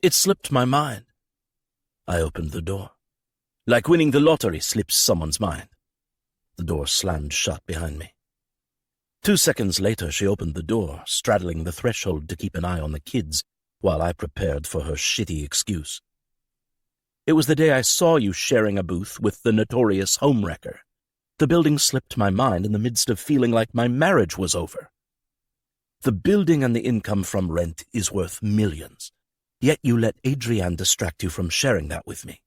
It slipped my mind. I opened the door. Like winning the lottery slips someone's mind. The door slammed shut behind me. 2 seconds later, she opened the door, straddling the threshold to keep an eye on the kids, while I prepared for her shitty excuse. It was the day I saw you sharing a booth with the notorious homewrecker. The building slipped my mind in the midst of feeling like my marriage was over. The building and the income from rent is worth millions, yet you let Adrienne distract you from sharing that with me.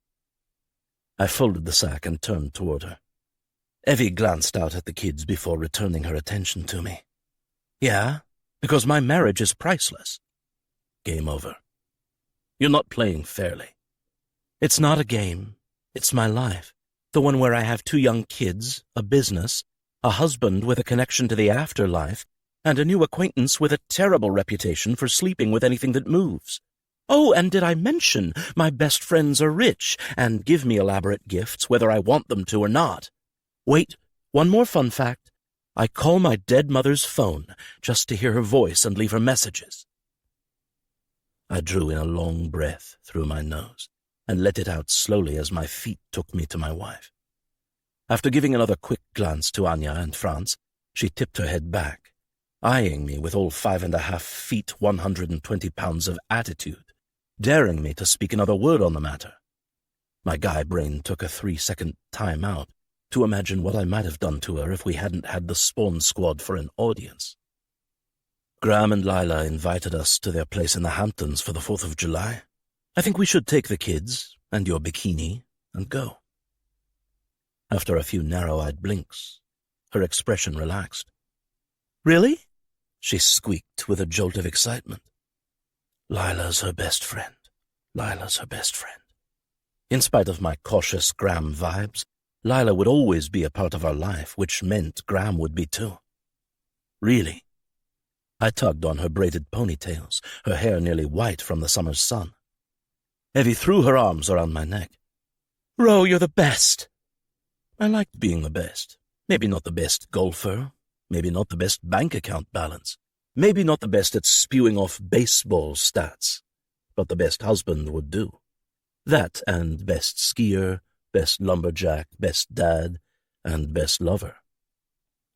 I folded the sack and turned toward her. Evie glanced out at the kids before returning her attention to me. Yeah, because my marriage is priceless. Game over. You're not playing fairly. It's not a game. It's my life. The one where I have 2 young kids, a business, a husband with a connection to the afterlife, and a new acquaintance with a terrible reputation for sleeping with anything that moves. Oh, and did I mention my best friends are rich and give me elaborate gifts whether I want them to or not? Wait, one more fun fact. I call my dead mother's phone just to hear her voice and leave her messages. I drew in a long breath through my nose and let it out slowly as my feet took me to my wife. After giving another quick glance to Anya and Franz, she tipped her head back, eyeing me with all 5.5 feet, 120 pounds of attitude, daring me to speak another word on the matter. My guy brain took a 3-second time out to imagine what I might have done to her if we hadn't had the Spawn Squad for an audience. Graham and Lila invited us to their place in the Hamptons for the 4th of July. I think we should take the kids and your bikini and go. After a few narrow-eyed blinks, her expression relaxed. Really? She squeaked with a jolt of excitement. Lila's her best friend. Lila's her best friend. In spite of my cautious Graham vibes, Lila would always be a part of our life, which meant Graham would be too. Really? I tugged on her braided ponytails, her hair nearly white from the summer's sun. Evie threw her arms around my neck. Ro, you're the best. I liked being the best. Maybe not the best golfer, maybe not the best bank account balance, maybe not the best at spewing off baseball stats, but the best husband would do. That and best skier, best lumberjack, best dad, and best lover.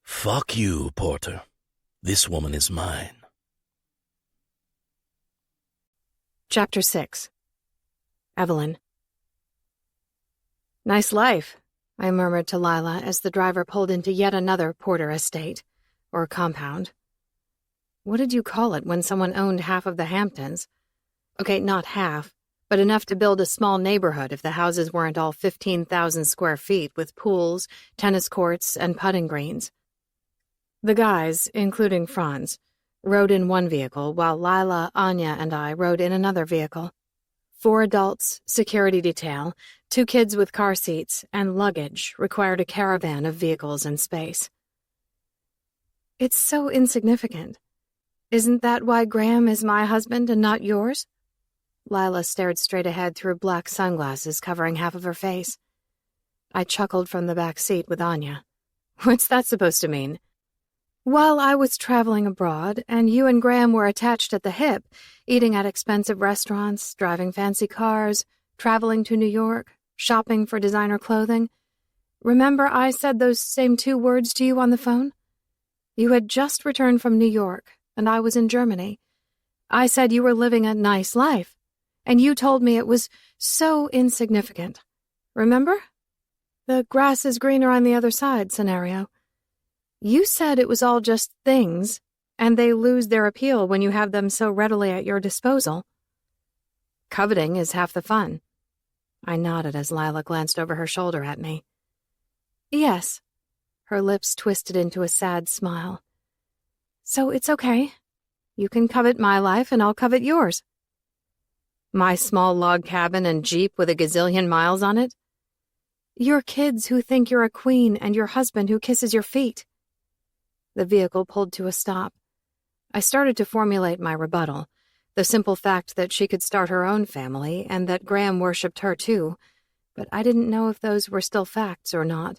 Fuck you, Porter. This woman is mine. Chapter 6. Evelyn. Nice life, I murmured to Lila as the driver pulled into yet another Porter estate, or compound. What did you call it when someone owned half of the Hamptons? Okay, not half, but enough to build a small neighborhood if the houses weren't all 15,000 square feet with pools, tennis courts, and putting greens. The guys, including Franz, rode in one vehicle while Lila, Anya, and I rode in another vehicle. 4 adults, security detail, 2 kids with car seats, and luggage required a caravan of vehicles and space. It's so insignificant. Isn't that why Graham is my husband and not yours? Lila stared straight ahead through black sunglasses covering half of her face. I chuckled from the back seat with Anya. What's that supposed to mean? While I was traveling abroad, and you and Graham were attached at the hip, eating at expensive restaurants, driving fancy cars, traveling to New York, shopping for designer clothing, remember I said those same 2 words to you on the phone? You had just returned from New York, and I was in Germany. I said you were living a nice life, and you told me it was so insignificant. Remember? The grass is greener on the other side scenario. You said it was all just things, and they lose their appeal when you have them so readily at your disposal. Coveting is half the fun. I nodded as Lila glanced over her shoulder at me. Yes. Her lips twisted into a sad smile. So it's okay. You can covet my life and I'll covet yours. My small log cabin and Jeep with a gazillion miles on it? Your kids who think you're a queen and your husband who kisses your feet. The vehicle pulled to a stop. I started to formulate my rebuttal, the simple fact that she could start her own family and that Graham worshipped her too, but I didn't know if those were still facts or not.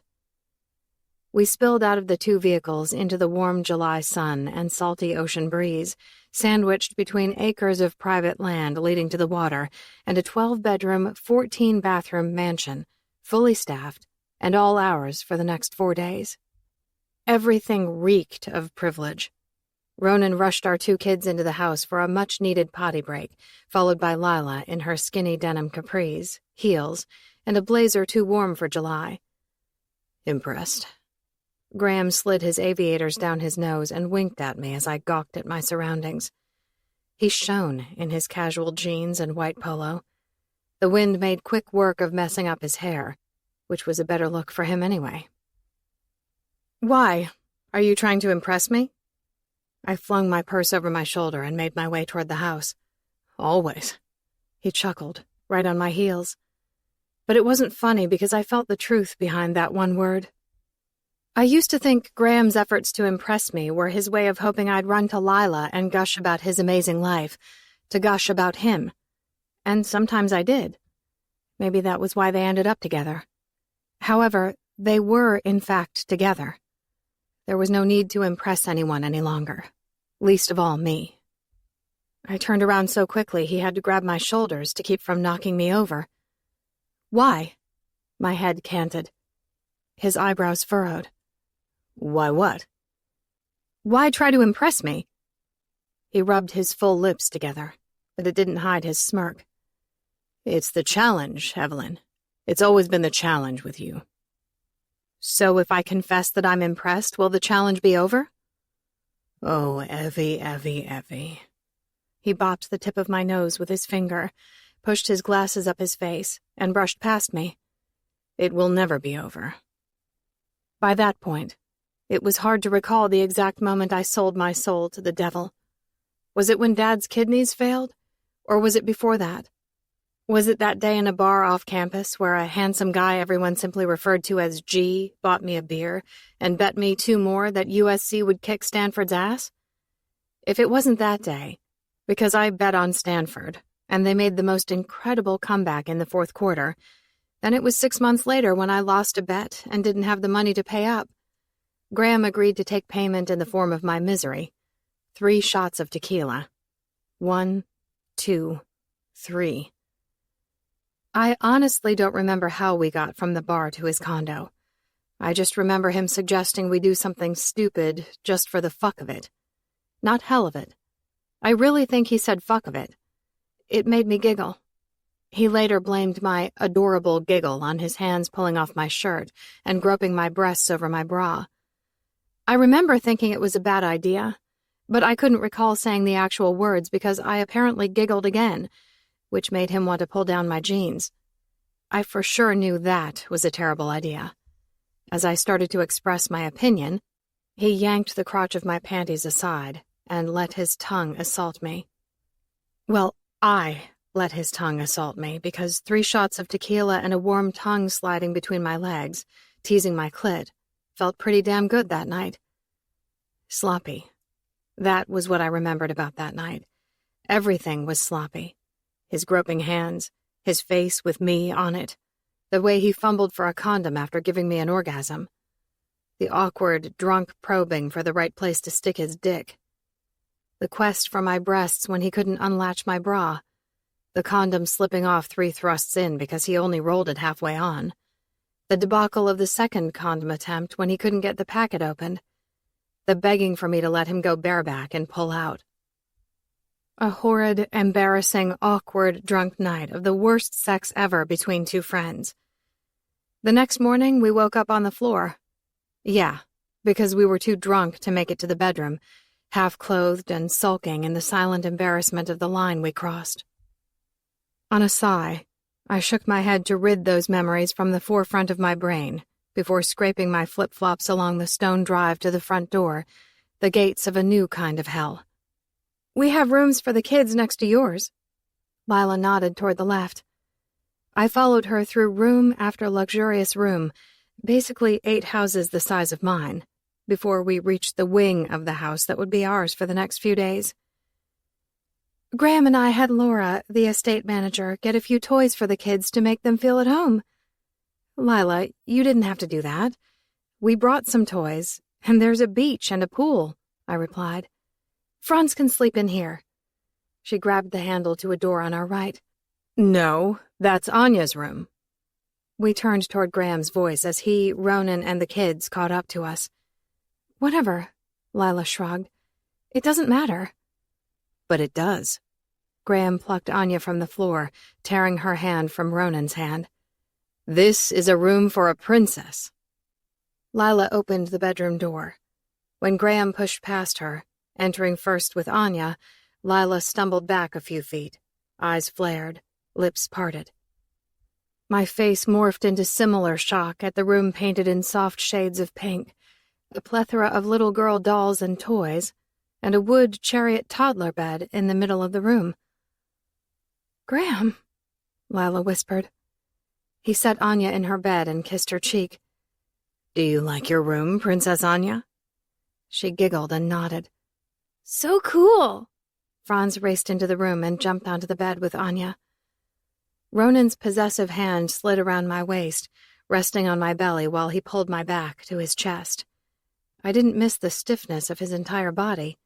We spilled out of the 2 vehicles into the warm July sun and salty ocean breeze, sandwiched between acres of private land leading to the water and a 12-bedroom, 14-bathroom mansion, fully staffed, and all hours for the next 4 days. Everything reeked of privilege. Ronan rushed our 2 kids into the house for a much-needed potty break, followed by Lila in her skinny denim capris, heels, and a blazer too warm for July. Impressed. Graham slid his aviators down his nose and winked at me as I gawked at my surroundings. He shone in his casual jeans and white polo. The wind made quick work of messing up his hair, which was a better look for him anyway. Why? Are you trying to impress me? I flung my purse over my shoulder and made my way toward the house. Always. He chuckled, right on my heels. But it wasn't funny because I felt the truth behind that one word. I used to think Graham's efforts to impress me were his way of hoping I'd run to Lila and gush about his amazing life, to gush about him. And sometimes I did. Maybe that was why they ended up together. However, they were, in fact, together. There was no need to impress anyone any longer, least of all me. I turned around so quickly he had to grab my shoulders to keep from knocking me over. Why? My head canted. His eyebrows furrowed. Why what? Why try to impress me? He rubbed his full lips together, but it didn't hide his smirk. It's the challenge, Evelyn. It's always been the challenge with you. So if I confess that I'm impressed, will the challenge be over? Oh, Evie. He bopped the tip of my nose with his finger, pushed his glasses up his face, and brushed past me. It will never be over. By that point, it was hard to recall the exact moment I sold my soul to the devil. Was it when Dad's kidneys failed? Or was it before that? Was it that day in a bar off campus where a handsome guy everyone simply referred to as G bought me a beer and bet me 2 more that USC would kick Stanford's ass? If it wasn't that day, because I bet on Stanford, and they made the most incredible comeback in the 4th quarter, then it was 6 months later when I lost a bet and didn't have the money to pay up. Graham agreed to take payment in the form of my misery. 3 shots of tequila. 1, 2, 3. I honestly don't remember how we got from the bar to his condo. I just remember him suggesting we do something stupid just for the fuck of it. Not hell of it. I really think he said fuck of it. It made me giggle. He later blamed my adorable giggle on his hands pulling off my shirt and groping my breasts over my bra. I remember thinking it was a bad idea, but I couldn't recall saying the actual words because I apparently giggled again, which made him want to pull down my jeans. I for sure knew that was a terrible idea. As I started to express my opinion, he yanked the crotch of my panties aside and let his tongue assault me. Well, I let his tongue assault me because 3 shots of tequila and a warm tongue sliding between my legs, teasing my clit, felt pretty damn good that night. Sloppy. That was what I remembered about that night. Everything was sloppy. His groping hands, his face with me on it, the way he fumbled for a condom after giving me an orgasm, the awkward, drunk probing for the right place to stick his dick, the quest for my breasts when he couldn't unlatch my bra, the condom slipping off 3 thrusts in because he only rolled it halfway on, the debacle of the second condom attempt when he couldn't get the packet opened, the begging for me to let him go bareback and pull out. A horrid, embarrassing, awkward, drunk night of the worst sex ever between 2 friends. The next morning, we woke up on the floor. Yeah, because we were too drunk to make it to the bedroom, half-clothed and sulking in the silent embarrassment of the line we crossed. On a sigh, I shook my head to rid those memories from the forefront of my brain before scraping my flip-flops along the stone drive to the front door, the gates of a new kind of hell. We have rooms for the kids next to yours. Lila nodded toward the left. I followed her through room after luxurious room, basically 8 houses the size of mine, before we reached the wing of the house that would be ours for the next few days. Graham and I had Laura, the estate manager, get a few toys for the kids to make them feel at home. Lila, you didn't have to do that. We brought some toys, and there's a beach and a pool, I replied. Franz can sleep in here. She grabbed the handle to a door on our right. No, that's Anya's room. We turned toward Graham's voice as he, Ronan, and the kids caught up to us. Whatever, Lila shrugged. It doesn't matter. But it does. Graham plucked Anya from the floor, tearing her hand from Ronan's hand. This is a room for a princess. Lila opened the bedroom door. When Graham pushed past her, entering first with Anya, Lila stumbled back a few feet, eyes flared, lips parted. My face morphed into similar shock at the room painted in soft shades of pink, the plethora of little girl dolls and toys, and a wood chariot toddler bed in the middle of the room. "Graham," Lila whispered. He set Anya in her bed and kissed her cheek. "Do you like your room, Princess Anya?" She giggled and nodded. "So cool!" Franz raced into the room and jumped onto the bed with Anya. Ronan's possessive hand slid around my waist, resting on my belly while he pulled my back to his chest. I didn't miss the stiffness of his entire body.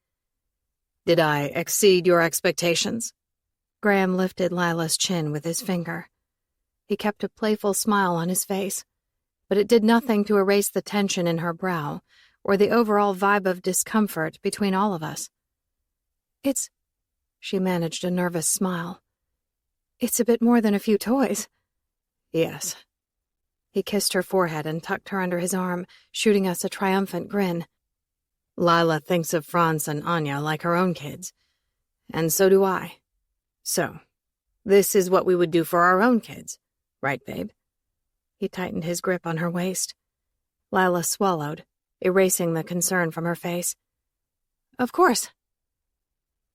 "Did I exceed your expectations?" Graham lifted Lila's chin with his finger. He kept a playful smile on his face, but it did nothing to erase the tension in her brow or the overall vibe of discomfort between all of us. She managed a nervous smile. "It's a bit more than a few toys." "Yes." He kissed her forehead and tucked her under his arm, shooting us a triumphant grin. "Lila thinks of Franz and Anya like her own kids, and so do I. So, this is what we would do for our own kids, right, babe?" He tightened his grip on her waist. Lila swallowed, erasing the concern from her face. "Of course."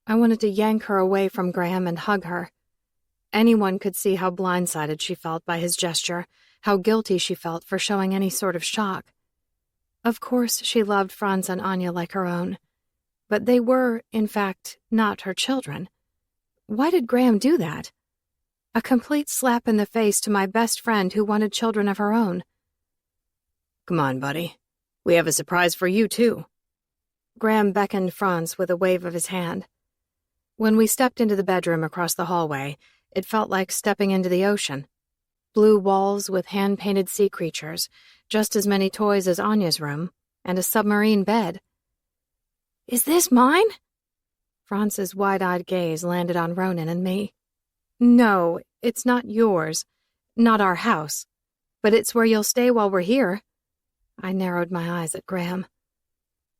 I wanted to yank her away from Graham and hug her. Anyone could see how blindsided she felt by his gesture, how guilty she felt for showing any sort of shock. Of course she loved Franz and Anya like her own, but they were, in fact, not her children. Why did Graham do that? A complete slap in the face to my best friend who wanted children of her own. "Come on, buddy. We have a surprise for you, too." Graham beckoned Franz with a wave of his hand. When we stepped into the bedroom across the hallway, it felt like stepping into the ocean. Blue walls with hand-painted sea creatures, just as many toys as Anya's room, and a submarine bed. "Is this mine?" Franz's wide-eyed gaze landed on Ronan and me. "No, it's not yours. Not our house. But it's where you'll stay while we're here." I narrowed my eyes at Graham.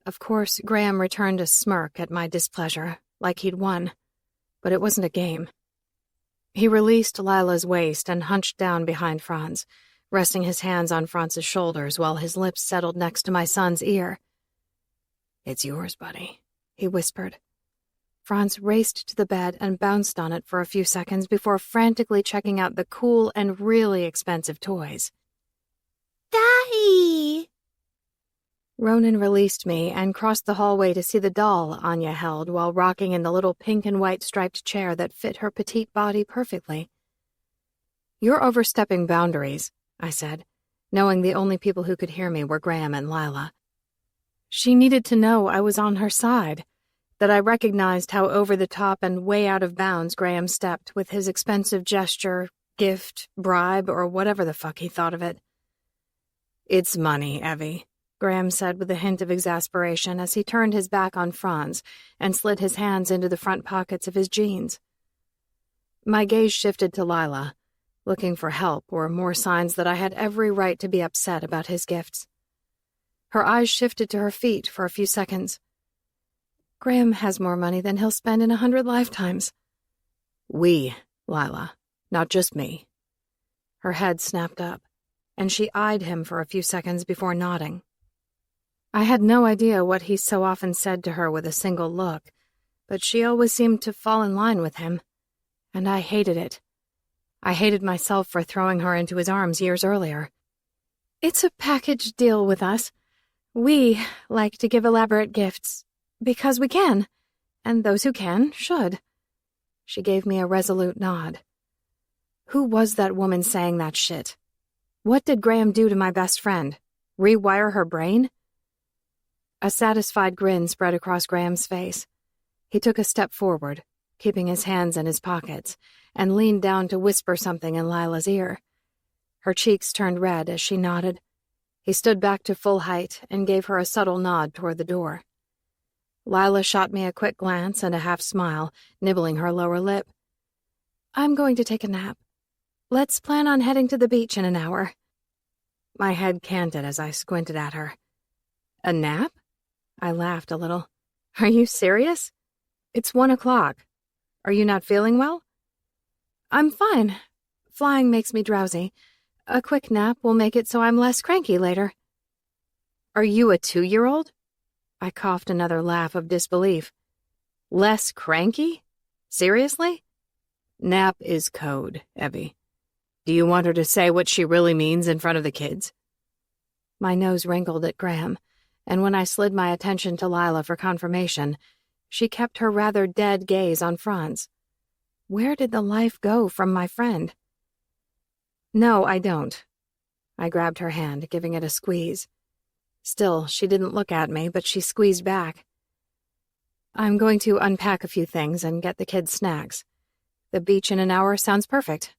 Of course, Graham returned a smirk at my displeasure, like he'd won. But it wasn't a game. He released Lila's waist and hunched down behind Franz, resting his hands on Franz's shoulders while his lips settled next to my son's ear. "It's yours, buddy," he whispered. Franz raced to the bed and bounced on it for a few seconds before frantically checking out the cool and really expensive toys. "Daddy!" Ronan released me and crossed the hallway to see the doll Anya held while rocking in the little pink and white striped chair that fit her petite body perfectly. "You're overstepping boundaries," I said, knowing the only people who could hear me were Graham and Lila. She needed to know I was on her side, that I recognized how over the top and way out of bounds Graham stepped with his expensive gesture, gift, bribe, or whatever the fuck he thought of it. "It's money, Evie," Graham said with a hint of exasperation as he turned his back on Franz and slid his hands into the front pockets of his jeans. My gaze shifted to Lila, looking for help or more signs that I had every right to be upset about his gifts. Her eyes shifted to her feet for a few seconds. "Graham has more money than he'll spend in 100 lifetimes." "We, Lila, not just me." Her head snapped up, and she eyed him for a few seconds before nodding. I had no idea what he so often said to her with a single look, but she always seemed to fall in line with him, and I hated it. I hated myself for throwing her into his arms years earlier. "It's a package deal with us. We like to give elaborate gifts, because we can, and those who can should." She gave me a resolute nod. Who was that woman saying that shit? What did Graham do to my best friend? Rewire her brain? A satisfied grin spread across Graham's face. He took a step forward, keeping his hands in his pockets, and leaned down to whisper something in Lila's ear. Her cheeks turned red as she nodded. He stood back to full height and gave her a subtle nod toward the door. Lila shot me a quick glance and a half smile, nibbling her lower lip. "I'm going to take a nap. Let's plan on heading to the beach in an hour." My head canted as I squinted at her. "A nap?" I laughed a little. "Are you serious? It's 1 o'clock. Are you not feeling well?" "I'm fine. Flying makes me drowsy. A quick nap will make it so I'm less cranky later." "Are you a 2-year-old? I coughed another laugh of disbelief. Less cranky? Seriously? Nap is code, Evie. Do you want her to say what she really means in front of the kids? My nose wrinkled at Graham, and when I slid my attention to Lila for confirmation, she kept her rather dead gaze on Franz. Where did the life go from my friend? No, I don't. I grabbed her hand, giving it a squeeze. Still, she didn't look at me, but she squeezed back. I'm going to unpack a few things and get the kids snacks. The beach in an hour sounds perfect.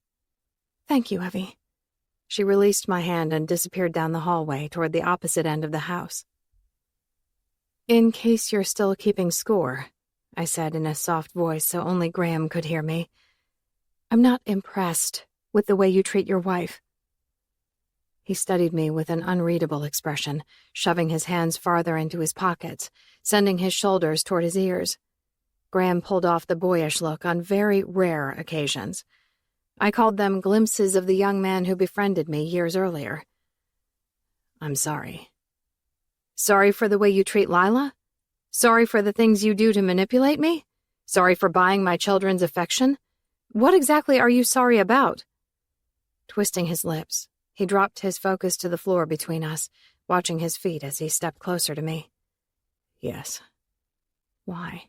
Thank you, Evie. She released my hand and disappeared down the hallway toward the opposite end of the house. In case you're still keeping score, I said in a soft voice so only Graham could hear me, I'm not impressed with the way you treat your wife. He studied me with an unreadable expression, shoving his hands farther into his pockets, sending his shoulders toward his ears. Graham pulled off the boyish look on very rare occasions. I called them glimpses of the young man who befriended me years earlier. I'm sorry. Sorry for the way you treat Lila? Sorry for the things you do to manipulate me? Sorry for buying my children's affection? What exactly are you sorry about? Twisting his lips, he dropped his focus to the floor between us, watching his feet as he stepped closer to me. Yes. Why?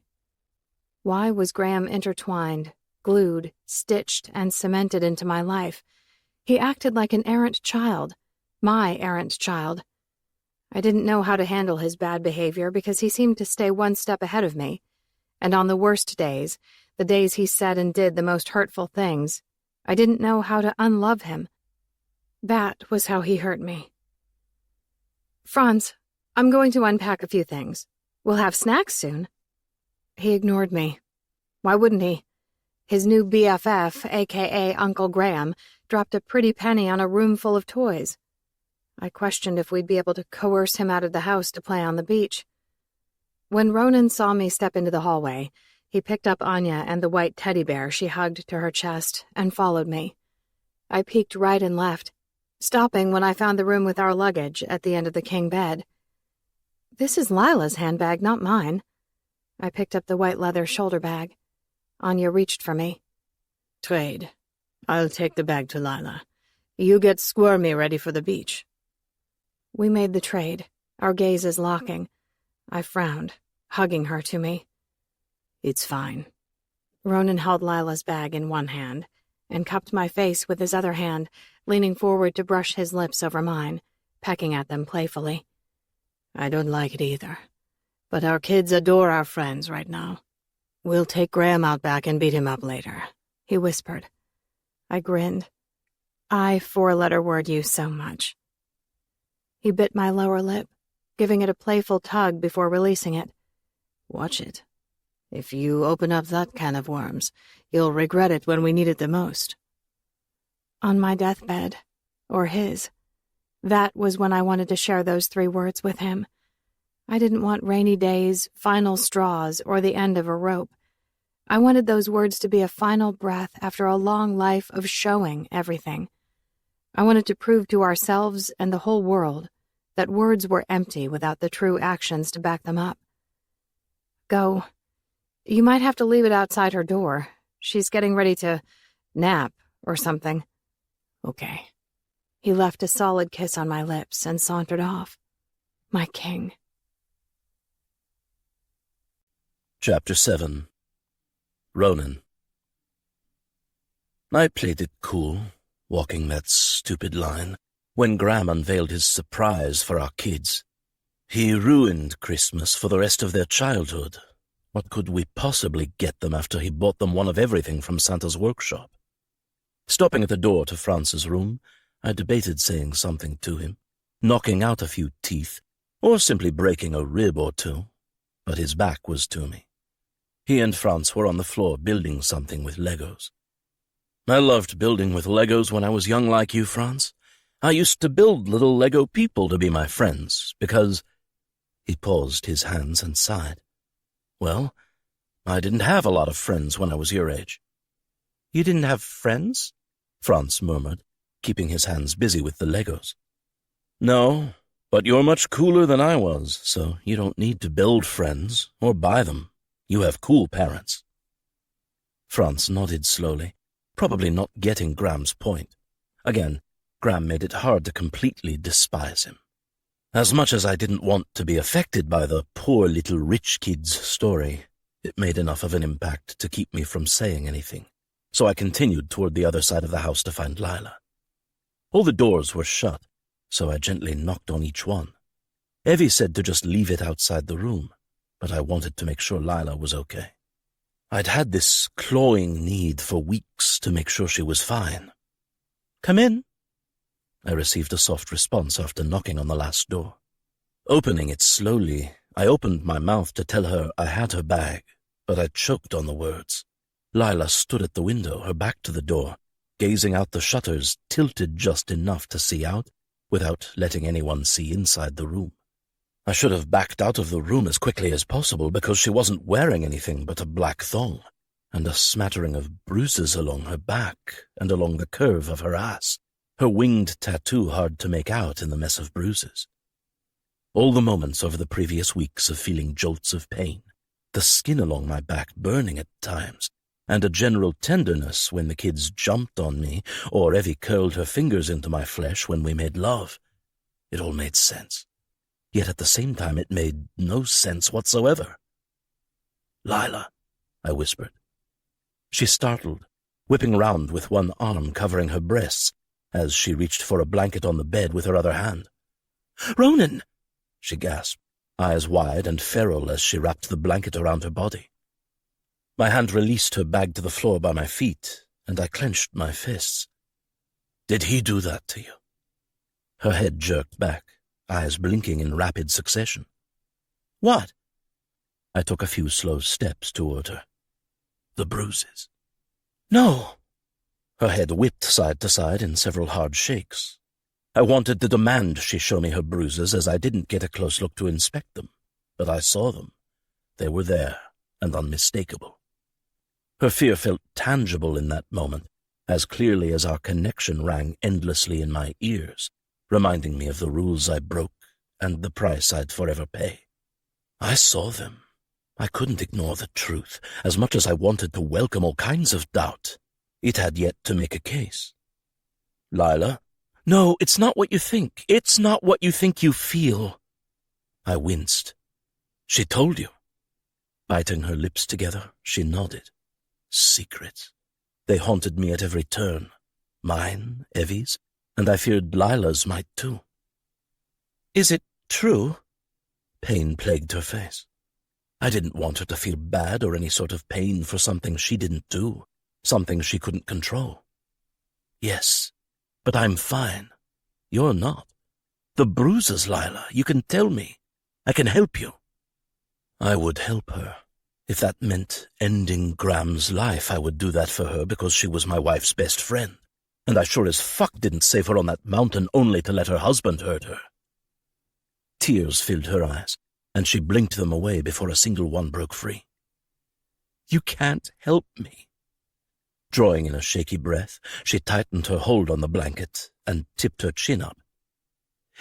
Why was Graham intertwined, glued, stitched, and cemented into my life? He acted like an errant child, my errant child. I didn't know how to handle his bad behavior because he seemed to stay one step ahead of me, and on the worst days, the days he said and did the most hurtful things, I didn't know how to unlove him. That was how he hurt me. Franz, I'm going to unpack a few things. We'll have snacks soon. He ignored me. Why wouldn't he? His new BFF, a.k.a. Uncle Graham, dropped a pretty penny on a room full of toys. I questioned if we'd be able to coerce him out of the house to play on the beach. When Ronan saw me step into the hallway, he picked up Anya and the white teddy bear she hugged to her chest and followed me. I peeked right and left, stopping when I found the room with our luggage at the end of the king bed. This is Lila's handbag, not mine. I picked up the white leather shoulder bag. Anya reached for me. Trade. I'll take the bag to Lila. You get Squirmy ready for the beach. We made the trade, our gazes locking. I frowned, hugging her to me. It's fine. Ronan held Lila's bag in one hand and cupped my face with his other hand, leaning forward to brush his lips over mine, pecking at them playfully. I don't like it either, but our kids adore our friends right now. We'll take Graham out back and beat him up later, he whispered. I grinned. I four-letter word you so much. He bit my lower lip, giving it a playful tug before releasing it. Watch it. If you open up that can of worms, you'll regret it when we need it the most. On my deathbed, or his. That was when I wanted to share those 3 words with him. I didn't want rainy days, final straws, or the end of a rope. I wanted those words to be a final breath after a long life of showing everything. I wanted to prove to ourselves and the whole world that words were empty without the true actions to back them up. Go. You might have to leave it outside her door. She's getting ready to nap or something. Okay. He left a solid kiss on my lips and sauntered off. My king. Chapter 7. Ronan. I played it cool, walking that stupid line, when Graham unveiled his surprise for our kids. He ruined Christmas for the rest of their childhood. What could we possibly get them after he bought them one of everything from Santa's workshop? Stopping at the door to Franz's room, I debated saying something to him, knocking out a few teeth, or simply breaking a rib or two, but his back was to me. He and Franz were on the floor building something with Legos. I loved building with Legos when I was young like you, Franz. I used to build little Lego people to be my friends, because— He paused his hands and sighed. Well, I didn't have a lot of friends when I was your age. You didn't have friends? Franz murmured, keeping his hands busy with the Legos. No, But you're much cooler than I was, so you don't need to build friends or buy them. You have cool parents." Franz nodded slowly, probably not getting Graham's point. Again, Graham made it hard to completely despise him. As much as I didn't want to be affected by the poor little rich kid's story, it made enough of an impact to keep me from saying anything, so I continued toward the other side of the house to find Lila. All the doors were shut, so I gently knocked on each one. Evie said to just leave it outside the room, but I wanted to make sure Lila was okay. I'd had this clawing need for weeks to make sure she was fine. "Come in." I received a soft response after knocking on the last door. Opening it slowly, I opened my mouth to tell her I had her bag, but I choked on the words. Lila stood at the window, her back to the door, gazing out the shutters tilted just enough to see out, without letting anyone see inside the room. I should have backed out of the room as quickly as possible because she wasn't wearing anything but a black thong, and a smattering of bruises along her back and along the curve of her ass, her winged tattoo hard to make out in the mess of bruises. All the moments over the previous weeks of feeling jolts of pain, the skin along my back burning at times, and a general tenderness when the kids jumped on me or Evie curled her fingers into my flesh when we made love. It all made sense. Yet at the same time it made no sense whatsoever. "Lila," I whispered. She startled, whipping round with one arm covering her breasts as she reached for a blanket on the bed with her other hand. "Ronan!" she gasped, eyes wide and feral as she wrapped the blanket around her body. My hand released her bag to the floor by my feet, and I clenched my fists. "Did he do that to you?" Her head jerked back, eyes blinking in rapid succession. "What?" I took a few slow steps toward her. "The bruises." "No." Her head whipped side to side in several hard shakes. I wanted to demand she show me her bruises, as I didn't get a close look to inspect them, but I saw them. They were there, and unmistakable. Her fear felt tangible in that moment, as clearly as our connection rang endlessly in my ears, reminding me of the rules I broke and the price I'd forever pay. I saw them. I couldn't ignore the truth, as much as I wanted to welcome all kinds of doubt. It had yet to make a case. "Lila?" "No, it's not what you think. It's not what you think you feel." I winced. "She told you?" Biting her lips together, she nodded. Secrets. They haunted me at every turn. Mine, Evie's, and I feared Lila's might too. "Is it true?" Pain plagued her face. I didn't want her to feel bad or any sort of pain for something she didn't do, something she couldn't control. "Yes, but I'm fine. You're not. The bruises, Lila, you can tell me. I can help you." I would help her. If that meant ending Graham's life, I would do that for her because she was my wife's best friend, and I sure as fuck didn't save her on that mountain only to let her husband hurt her. Tears filled her eyes, and she blinked them away before a single one broke free. "You can't help me." Drawing in a shaky breath, she tightened her hold on the blanket and tipped her chin up.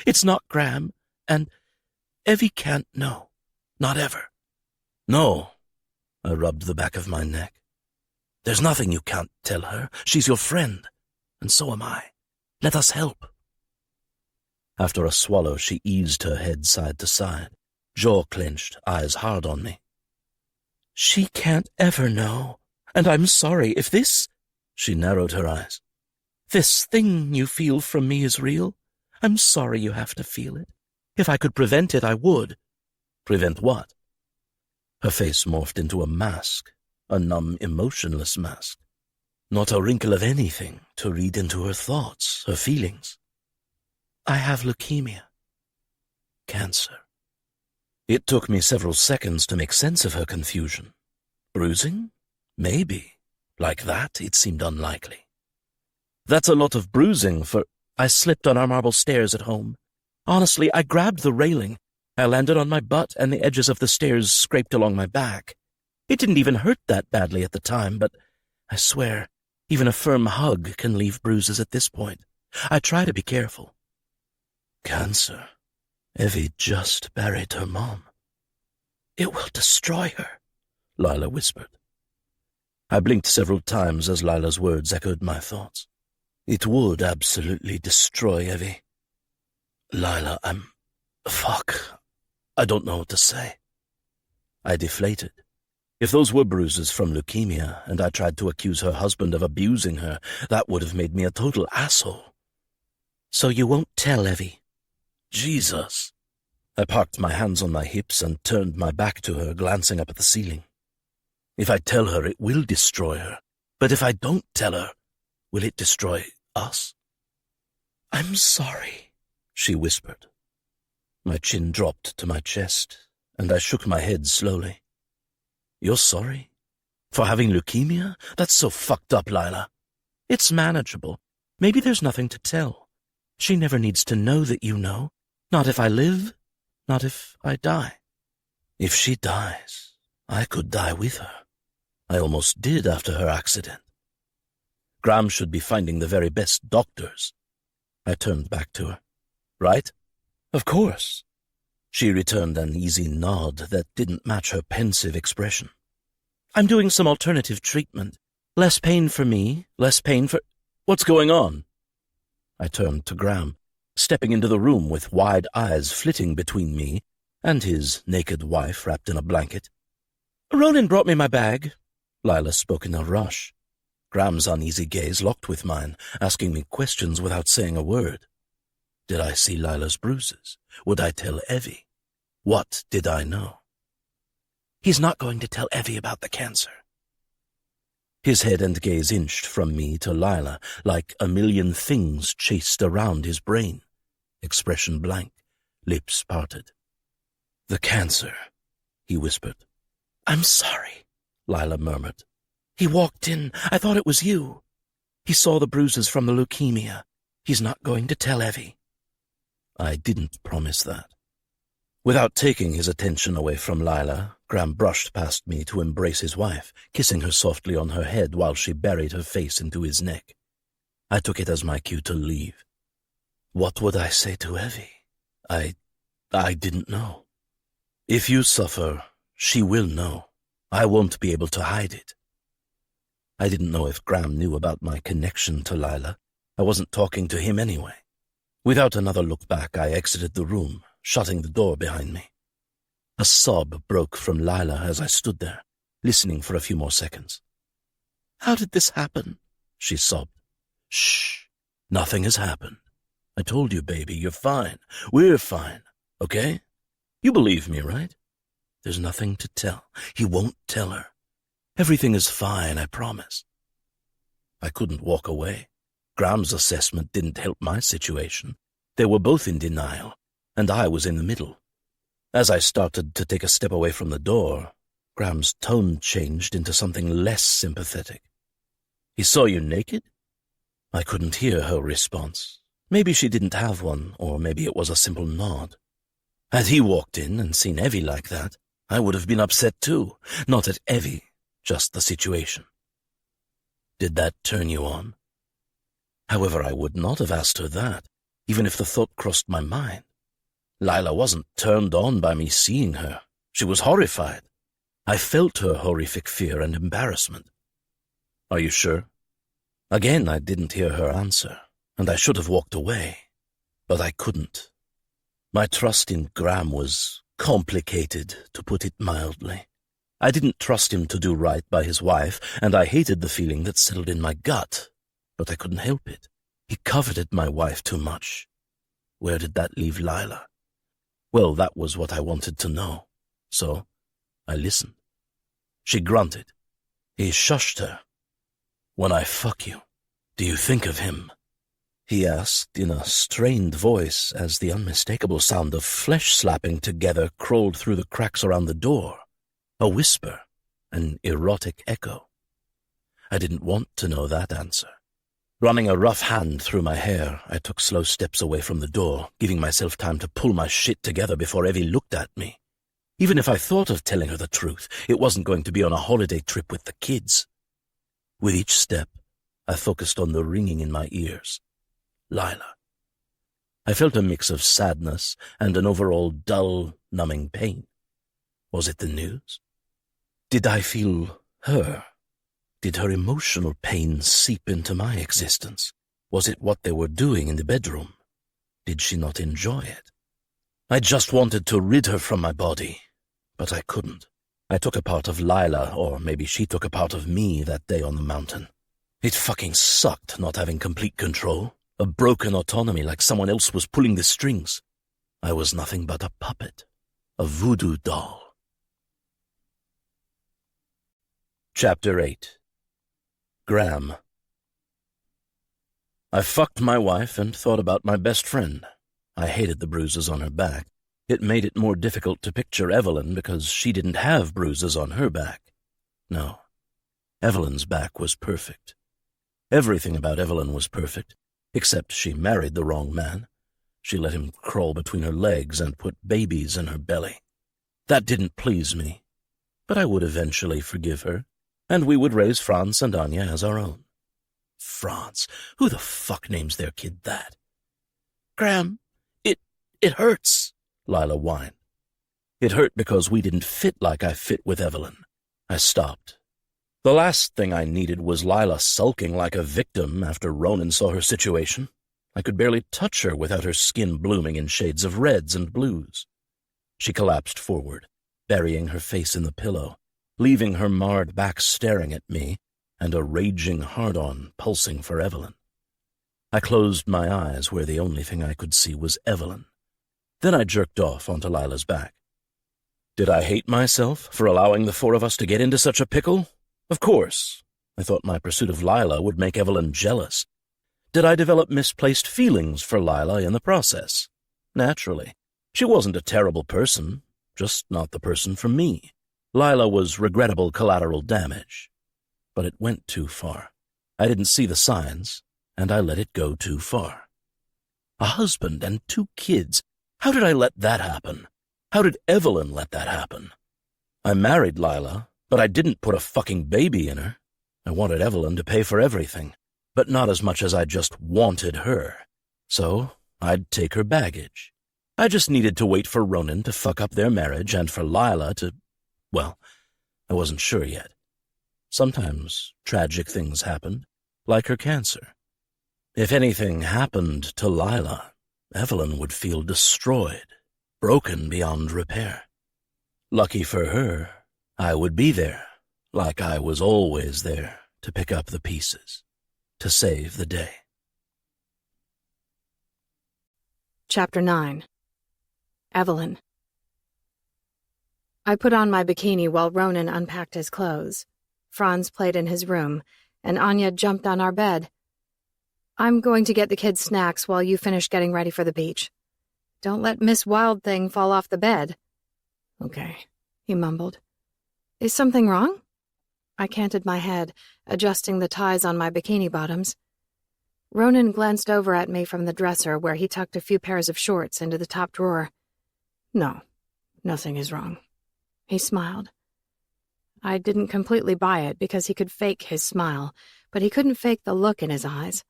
"It's not Graham, and Evie can't know. Not ever." "No." I rubbed the back of my neck. "There's nothing you can't tell her. She's your friend, and so am I. Let us help." After a swallow, she eased her head side to side, jaw clenched, eyes hard on me. "She can't ever know, and I'm sorry if this—" She narrowed her eyes. "This thing you feel from me is real. I'm sorry you have to feel it. If I could prevent it, I would." "Prevent what?" Her face morphed into a mask, a numb, emotionless mask. Not a wrinkle of anything to read into her thoughts, her feelings. "I have leukemia." "Cancer." It took me several seconds to make sense of her confusion. Bruising? Maybe. Like that, it seemed unlikely. "That's a lot of bruising for—" "I slipped on our marble stairs at home. Honestly, I grabbed the railing. I landed on my butt, and the edges of the stairs scraped along my back. It didn't even hurt that badly at the time, but I swear, even a firm hug can leave bruises at this point. I try to be careful." "Cancer. Evie just buried her mom. It will destroy her, Lila whispered. I blinked several times as Lila's words echoed my thoughts. It would absolutely destroy Evie. Lila, fuck. I don't know what to say. I deflated. If those were bruises from leukemia, and I tried to accuse her husband of abusing her, that would have made me a total asshole. So you won't tell Evie? Jesus. I parked my hands on my hips and turned my back to her, glancing up at the ceiling. If I tell her, it will destroy her. But if I don't tell her, will it destroy us? I'm sorry, she whispered. My chin dropped to my chest, and I shook my head slowly. You're sorry? For having leukemia? That's so fucked up, Lila. It's manageable. Maybe there's nothing to tell. She never needs to know that you know. Not if I live, not if I die. If she dies, I could die with her. I almost did after her accident. Graham should be finding the very best doctors. I turned back to her. Right? Of course. She returned an easy nod that didn't match her pensive expression. I'm doing some alternative treatment. Less pain for me, less pain for... What's going on? I turned to Graham, stepping into the room with wide eyes flitting between me and his naked wife wrapped in a blanket. Ronan brought me my bag. Lila spoke in a rush. Graham's uneasy gaze locked with mine, asking me questions without saying a word. Did I see Lila's bruises? Would I tell Evie? What did I know? He's not going to tell Evie about the cancer. His head and gaze inched from me to Lila, like a million things chased around his brain. Expression blank, lips parted. The cancer, he whispered. I'm sorry, Lila murmured. He walked in. I thought it was you. He saw the bruises from the leukemia. He's not going to tell Evie. I didn't promise that. Without taking his attention away from Lila, Graham brushed past me to embrace his wife, kissing her softly on her head while she buried her face into his neck. I took it as my cue to leave. What would I say to Evie? I didn't know. If you suffer, she will know. I won't be able to hide it. I didn't know if Graham knew about my connection to Lila. I wasn't talking to him anyway. Without another look back, I exited the room, shutting the door behind me. A sob broke from Lila as I stood there, listening for a few more seconds. How did this happen? She sobbed. Shh. Nothing has happened. I told you, baby, you're fine. We're fine, okay? You believe me, right? There's nothing to tell. He won't tell her. Everything is fine, I promise. I couldn't walk away. Graham's assessment didn't help my situation. They were both in denial, and I was in the middle. As I started to take a step away from the door, Graham's tone changed into something less sympathetic. He saw you naked? I couldn't hear her response. Maybe she didn't have one, or maybe it was a simple nod. Had he walked in and seen Evie like that, I would have been upset too. Not at Evie, just the situation. Did that turn you on? However, I would not have asked her that, even if the thought crossed my mind. Lila wasn't turned on by me seeing her. She was horrified. I felt her horrific fear and embarrassment. Are you sure? Again, I didn't hear her answer, and I should have walked away, but I couldn't. My trust in Graham was complicated, to put it mildly. I didn't trust him to do right by his wife, and I hated the feeling that settled in my gut, but I couldn't help it. He coveted my wife too much. Where did that leave Lila? Well, that was what I wanted to know, so I listened. She grunted. He shushed her. When I fuck you, do you think of him? He asked in a strained voice as the unmistakable sound of flesh slapping together crawled through the cracks around the door. A whisper, an erotic echo. I didn't want to know that answer. Running a rough hand through my hair, I took slow steps away from the door, giving myself time to pull my shit together before Evie looked at me. Even if I thought of telling her the truth, it wasn't going to be on a holiday trip with the kids. With each step, I focused on the ringing in my ears. Lila. I felt a mix of sadness and an overall dull, numbing pain. Was it the news? Did I feel her? Did her emotional pain seep into my existence? Was it what they were doing in the bedroom? Did she not enjoy it? I just wanted to rid her from my body, but I couldn't. I took a part of Lila, or maybe she took a part of me that day on the mountain. It fucking sucked not having complete control, a broken autonomy like someone else was pulling the strings. I was nothing but a puppet, a voodoo doll. Chapter 8. Graham. I fucked my wife and thought about my best friend. I hated the bruises on her back. It made it more difficult to picture Evelyn because she didn't have bruises on her back. No, Evelyn's back was perfect. Everything about Evelyn was perfect, except she married the wrong man. She let him crawl between her legs and put babies in her belly. That didn't please me, but I would eventually forgive her, and we would raise Franz and Anya as our own. Franz? Who the fuck names their kid that? Graham, it hurts, Lila whined. It hurt because we didn't fit like I fit with Evelyn. I stopped. The last thing I needed was Lila sulking like a victim after Ronan saw her situation. I could barely touch her without her skin blooming in shades of reds and blues. She collapsed forward, burying her face in the pillow, leaving her marred back staring at me and a raging hard-on pulsing for Evelyn. I closed my eyes where the only thing I could see was Evelyn. Then I jerked off onto Lila's back. Did I hate myself for allowing the four of us to get into such a pickle? Of course. I thought my pursuit of Lila would make Evelyn jealous. Did I develop misplaced feelings for Lila in the process? Naturally. She wasn't a terrible person, just not the person for me. Lila was regrettable collateral damage. But it went too far. I didn't see the signs, and I let it go too far. A husband and 2 kids. How did I let that happen? How did Evelyn let that happen? I married Lila, but I didn't put a fucking baby in her. I wanted Evelyn to pay for everything, but not as much as I just wanted her. So I'd take her baggage. I just needed to wait for Ronan to fuck up their marriage and for Lila to... Well, I wasn't sure yet. Sometimes tragic things happened, like her cancer. If anything happened to Lila, Evelyn would feel destroyed, broken beyond repair. Lucky for her, I would be there, like I was always there, to pick up the pieces, to save the day. Chapter 9. Evelyn. I put on my bikini while Ronan unpacked his clothes. Franz played in his room, and Anya jumped on our bed. I'm going to get the kids snacks while you finish getting ready for the beach. Don't let Miss Wild Thing fall off the bed. Okay, he mumbled. Is something wrong? I canted my head, adjusting the ties on my bikini bottoms. Ronan glanced over at me from the dresser where he tucked a few pairs of shorts into the top drawer. No, nothing is wrong. He smiled. I didn't completely buy it because he could fake his smile, but he couldn't fake the look in his eyes.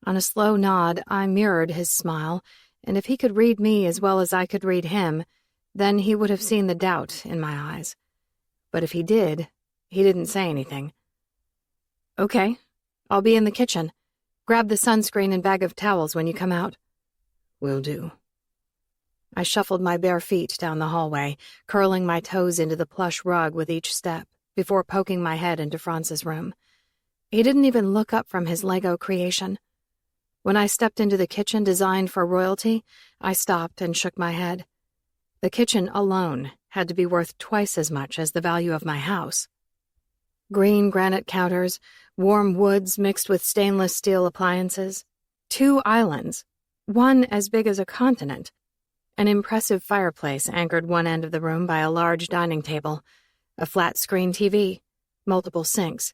On a slow nod, I mirrored his smile, and if he could read me as well as I could read him, then he would have seen the doubt in my eyes. But if he did, he didn't say anything. Okay, I'll be in the kitchen. Grab the sunscreen and bag of towels when you come out. Will do. I shuffled my bare feet down the hallway, curling my toes into the plush rug with each step, before poking my head into Franz's room. He didn't even look up from his Lego creation. When I stepped into the kitchen designed for royalty, I stopped and shook my head. The kitchen alone had to be worth twice as much as the value of my house. Green granite counters, warm woods mixed with stainless steel appliances, 2 islands, one as big as a continent. An impressive fireplace anchored one end of the room by a large dining table, a flat-screen TV, multiple sinks.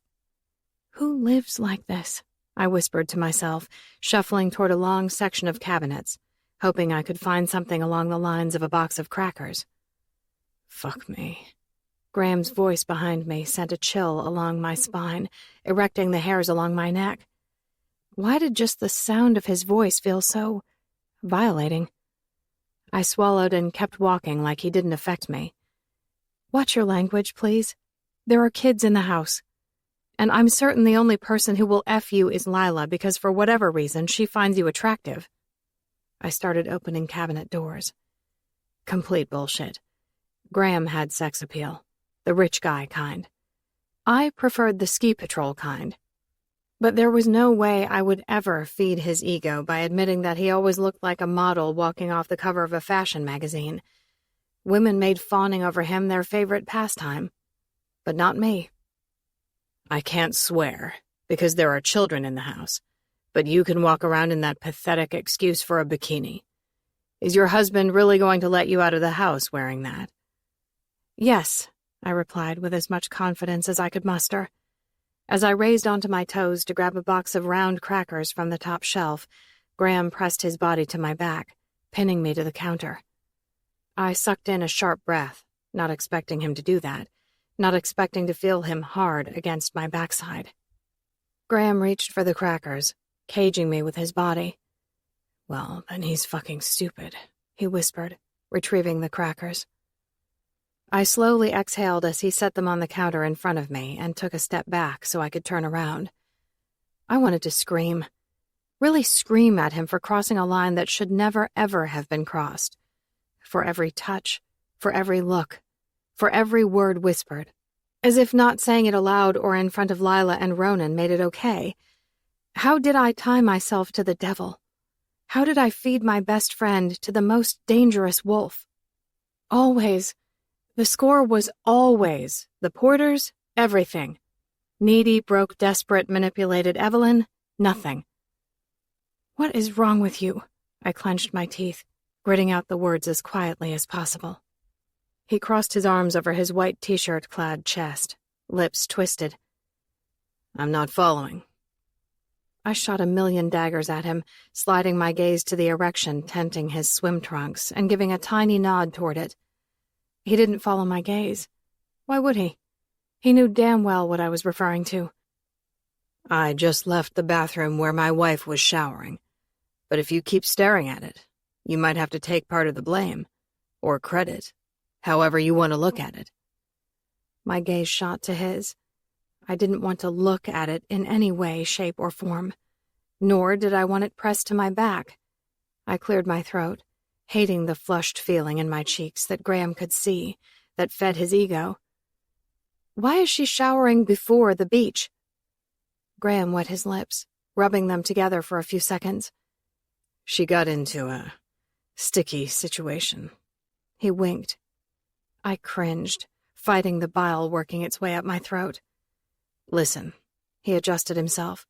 Who lives like this? I whispered to myself, shuffling toward a long section of cabinets, hoping I could find something along the lines of a box of crackers. Fuck me. Graham's voice behind me sent a chill along my spine, erecting the hairs along my neck. Why did just the sound of his voice feel so Violating? I swallowed and kept walking like he didn't affect me. Watch your language, please. There are kids in the house. And I'm certain the only person who will F you is Lila because for whatever reason she finds you attractive. I started opening cabinet doors. Complete bullshit. Graham had sex appeal. The rich guy kind. I preferred the ski patrol kind. But there was no way I would ever feed his ego by admitting that he always looked like a model walking off the cover of a fashion magazine. Women made fawning over him their favorite pastime. But not me. I can't swear, because there are children in the house, but you can walk around in that pathetic excuse for a bikini. Is your husband really going to let you out of the house wearing that? Yes, I replied with as much confidence as I could muster. As I raised onto my toes to grab a box of round crackers from the top shelf, Graham pressed his body to my back, pinning me to the counter. I sucked in a sharp breath, not expecting him to do that, not expecting to feel him hard against my backside. Graham reached for the crackers, caging me with his body. Well, then he's fucking stupid, he whispered, retrieving the crackers. I slowly exhaled as he set them on the counter in front of me and took a step back so I could turn around. I wanted to scream. Really scream at him for crossing a line that should never ever have been crossed. For every touch, for every look, for every word whispered, as if not saying it aloud or in front of Lila and Ronan made it okay. How did I tie myself to the devil? How did I feed my best friend to the most dangerous wolf? Always. The score was always the Porters, everything. Needy, broke, desperate, manipulated Evelyn, nothing. What is wrong with you? I clenched my teeth, gritting out the words as quietly as possible. He crossed his arms over his white t-shirt-clad chest, lips twisted. I'm not following. I shot a million daggers at him, sliding my gaze to the erection tenting his swim trunks and giving a tiny nod toward it. He didn't follow my gaze. Why would he? He knew damn well what I was referring to. I just left the bathroom where my wife was showering. But if you keep staring at it, you might have to take part of the blame. Or credit. However you want to look at it. My gaze shot to his. I didn't want to look at it in any way, shape, or form. Nor did I want it pressed to my back. I cleared my throat, hating the flushed feeling in my cheeks that Graham could see, that fed his ego. Why is she showering before the beach? Graham wet his lips, rubbing them together for a few seconds. She got into a sticky situation. He winked. I cringed, fighting the bile working its way up my throat. Listen, he adjusted himself.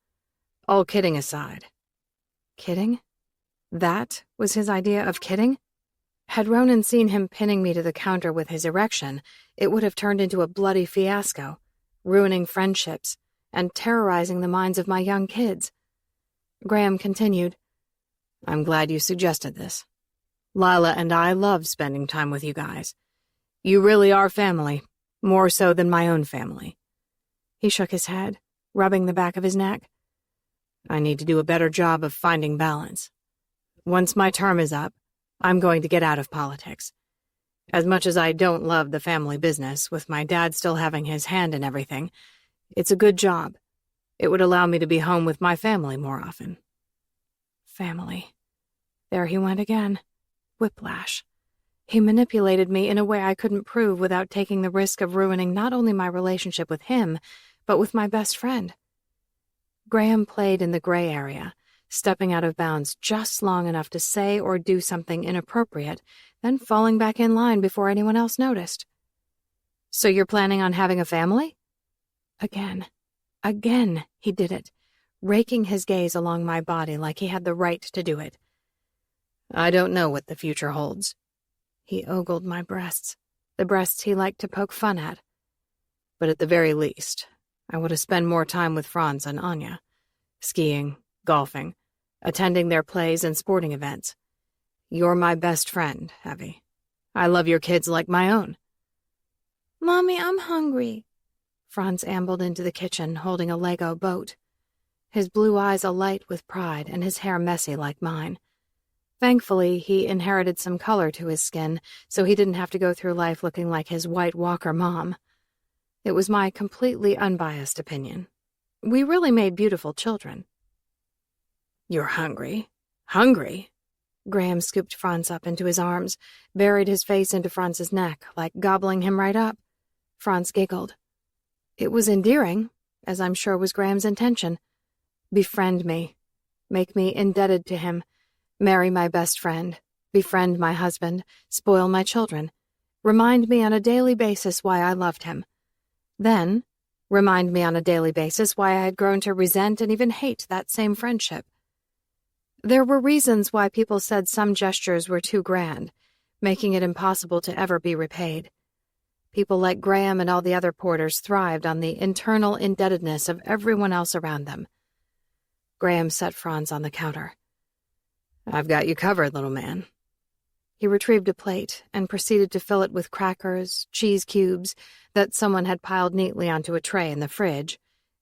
All kidding aside. Kidding? That was his idea of kidding? Had Ronan seen him pinning me to the counter with his erection, it would have turned into a bloody fiasco, ruining friendships and terrorizing the minds of my young kids. Graham continued, I'm glad you suggested this. Lila and I love spending time with you guys. You really are family, more so than my own family. He shook his head, rubbing the back of his neck. I need to do a better job of finding balance. Once my term is up, I'm going to get out of politics. As much as I don't love the family business, with my dad still having his hand in everything, it's a good job. It would allow me to be home with my family more often. Family. There he went again. Whiplash. He manipulated me in a way I couldn't prove without taking the risk of ruining not only my relationship with him, but with my best friend. Graham played in the gray area, stepping out of bounds just long enough to say or do something inappropriate, then falling back in line before anyone else noticed. So you're planning on having a family? Again he did it, raking his gaze along my body like he had the right to do it. I don't know what the future holds. He ogled my breasts, the breasts he liked to poke fun at. But at the very least, I want to spend more time with Franz and Anya, skiing, golfing, attending their plays and sporting events. You're my best friend, Evie. I love your kids like my own. Mommy, I'm hungry. Franz ambled into the kitchen, holding a Lego boat. His blue eyes alight with pride and his hair messy like mine. Thankfully, he inherited some color to his skin, so he didn't have to go through life looking like his White Walker mom. It was my completely unbiased opinion. We really made beautiful children. "You're hungry? Hungry?" Graham scooped Franz up into his arms, buried his face into Franz's neck, like gobbling him right up. Franz giggled. It was endearing, as I'm sure was Graham's intention. Befriend me. Make me indebted to him. Marry my best friend. Befriend my husband. Spoil my children. Remind me on a daily basis why I loved him. Then, remind me on a daily basis why I had grown to resent and even hate that same friendship. There were reasons why people said some gestures were too grand, making it impossible to ever be repaid. People like Graham and all the other porters thrived on the internal indebtedness of everyone else around them. Graham set Franz on the counter. "I've got you covered, little man." He retrieved a plate and proceeded to fill it with crackers, cheese cubes that someone had piled neatly onto a tray in the fridge,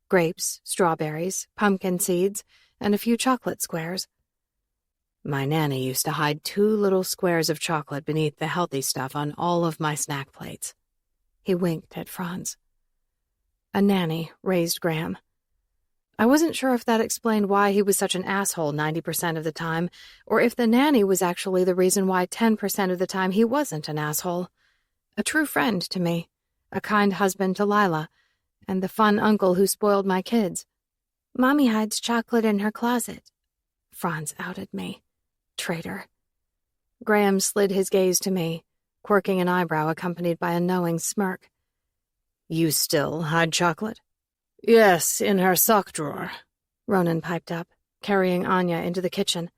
grapes, strawberries, pumpkin seeds, and a few chocolate squares. My nanny used to hide 2 little squares of chocolate beneath the healthy stuff on all of my snack plates. He winked at Franz. A nanny raised Graham. I wasn't sure if that explained why he was such an asshole 90% of the time, or if the nanny was actually the reason why 10% of the time he wasn't an asshole. A true friend to me, a kind husband to Lila, and the fun uncle who spoiled my kids. "Mommy hides chocolate in her closet," Franz outed me. Traitor. Graham slid his gaze to me, quirking an eyebrow accompanied by a knowing smirk. "You still hide chocolate?" "Yes, in her sock drawer," Ronan piped up, carrying Anya into the kitchen.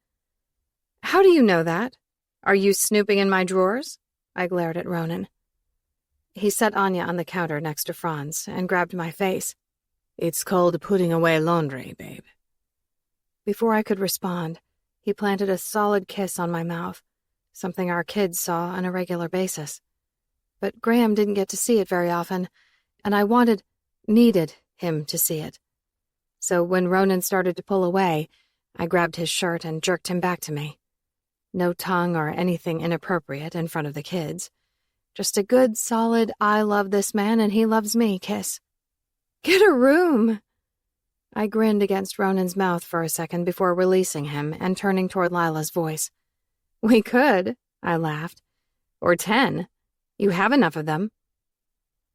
"How do you know that? Are you snooping in my drawers?" I glared at Ronan. He set Anya on the counter next to Franz and grabbed my face. "It's called putting away laundry, babe." Before I could respond, he planted a solid kiss on my mouth, something our kids saw on a regular basis. But Graham didn't get to see it very often, and I needed him to see it. So when Ronan started to pull away, I grabbed his shirt and jerked him back to me. No tongue or anything inappropriate in front of the kids. Just a good, solid, I love this man and he loves me kiss. "Get a room!" I grinned against Ronan's mouth for a second before releasing him and turning toward Lila's voice. "We could," I laughed. "Or 10. You have enough of them."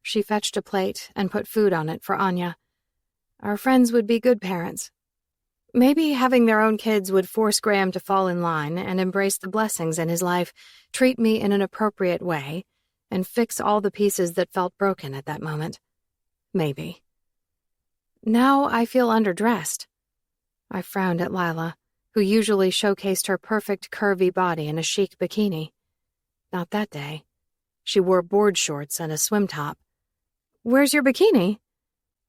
She fetched a plate and put food on it for Anya. Our friends would be good parents. Maybe having their own kids would force Graham to fall in line and embrace the blessings in his life, treat me in an appropriate way, and fix all the pieces that felt broken at that moment. Maybe. Now I feel underdressed. I frowned at Lila, who usually showcased her perfect curvy body in a chic bikini. Not that day. She wore board shorts and a swim top. "Where's your bikini?"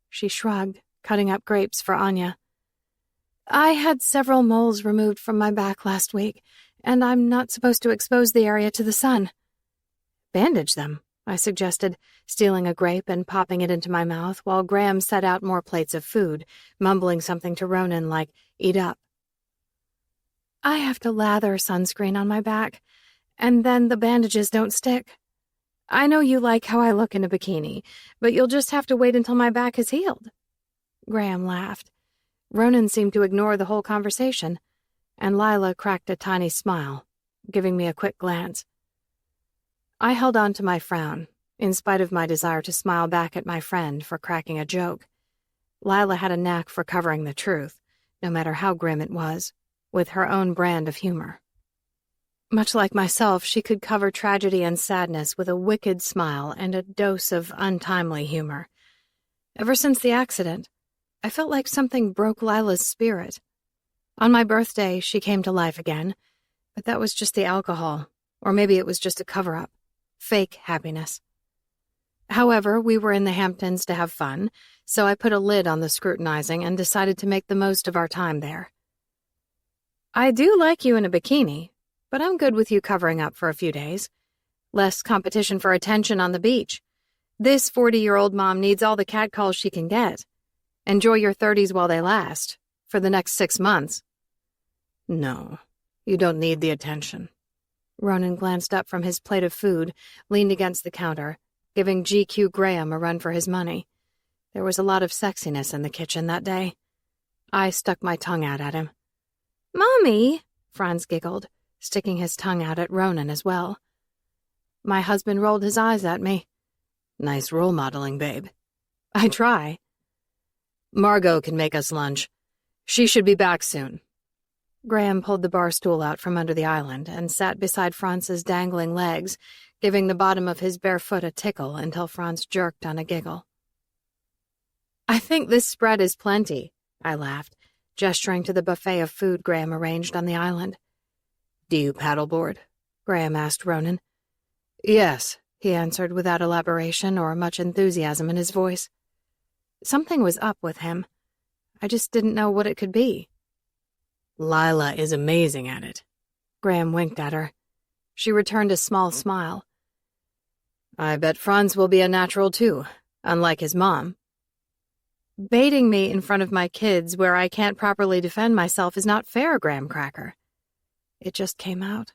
She shrugged, cutting up grapes for Anya. "I had several moles removed from my back last week, and I'm not supposed to expose the area to the sun." "Bandage them," I suggested, stealing a grape and popping it into my mouth while Graham set out more plates of food, mumbling something to Ronan like, "Eat up." "I have to lather sunscreen on my back, and then the bandages don't stick. I know you like how I look in a bikini, but you'll just have to wait until my back is healed." Graham laughed. Ronan seemed to ignore the whole conversation, and Lila cracked a tiny smile, giving me a quick glance. I held on to my frown, in spite of my desire to smile back at my friend for cracking a joke. Lila had a knack for covering the truth, no matter how grim it was, with her own brand of humor. Much like myself, she could cover tragedy and sadness with a wicked smile and a dose of untimely humor. Ever since the accident, I felt like something broke Lila's spirit. On my birthday, she came to life again, but that was just the alcohol, or maybe it was just a cover-up. Fake happiness. However, we were in the Hamptons to have fun, so I put a lid on the scrutinizing and decided to make the most of our time there. "I do like you in a bikini, but I'm good with you covering up for a few days. Less competition for attention on the beach. This 40-year-old mom needs all the catcalls she can get. Enjoy your 30s while they last, for the next 6 months." "No, You don't need the attention. Ronan glanced up from his plate of food, leaned against the counter, giving G.Q. Graham a run for his money. There was a lot of sexiness in the kitchen that day. I stuck my tongue out at him. "Mommy," Franz giggled, sticking his tongue out at Ronan as well. My husband rolled his eyes at me. "Nice role modeling, babe." "I try." "Margot can make us lunch. She should be back soon." Graham pulled the bar stool out from under the island and sat beside Franz's dangling legs, giving the bottom of his bare foot a tickle until Franz jerked on a giggle. "I think this spread is plenty," I laughed, gesturing to the buffet of food Graham arranged on the island. "Do you paddleboard?" Graham asked Ronan. "Yes," he answered without elaboration or much enthusiasm in his voice. Something was up with him. I just didn't know what it could be. "Lila is amazing at it." Graham winked at her. She returned a small smile. "I bet Franz will be a natural too, unlike his mom." "Baiting me in front of my kids where I can't properly defend myself is not fair, Graham Cracker." It just came out.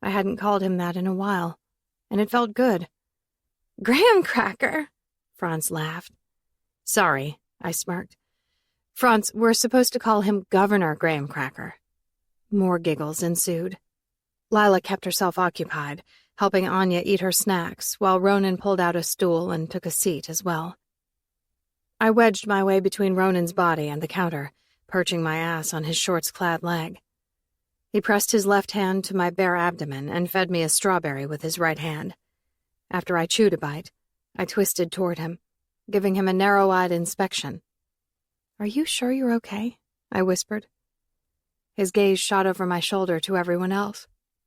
I hadn't called him that in a while, and it felt good. "Graham Cracker," Franz laughed. "Sorry," I smirked. "Franz, we're supposed to call him Governor Graham Cracker." More giggles ensued. Lila kept herself occupied, helping Anya eat her snacks, while Ronan pulled out a stool and took a seat as well. I wedged my way between Ronan's body and the counter, perching my ass on his shorts-clad leg. He pressed his left hand to my bare abdomen and fed me a strawberry with his right hand. After I chewed a bite, I twisted toward him, giving him a narrow-eyed inspection. "Are you sure you're okay?" I whispered. His gaze shot over my shoulder to everyone else,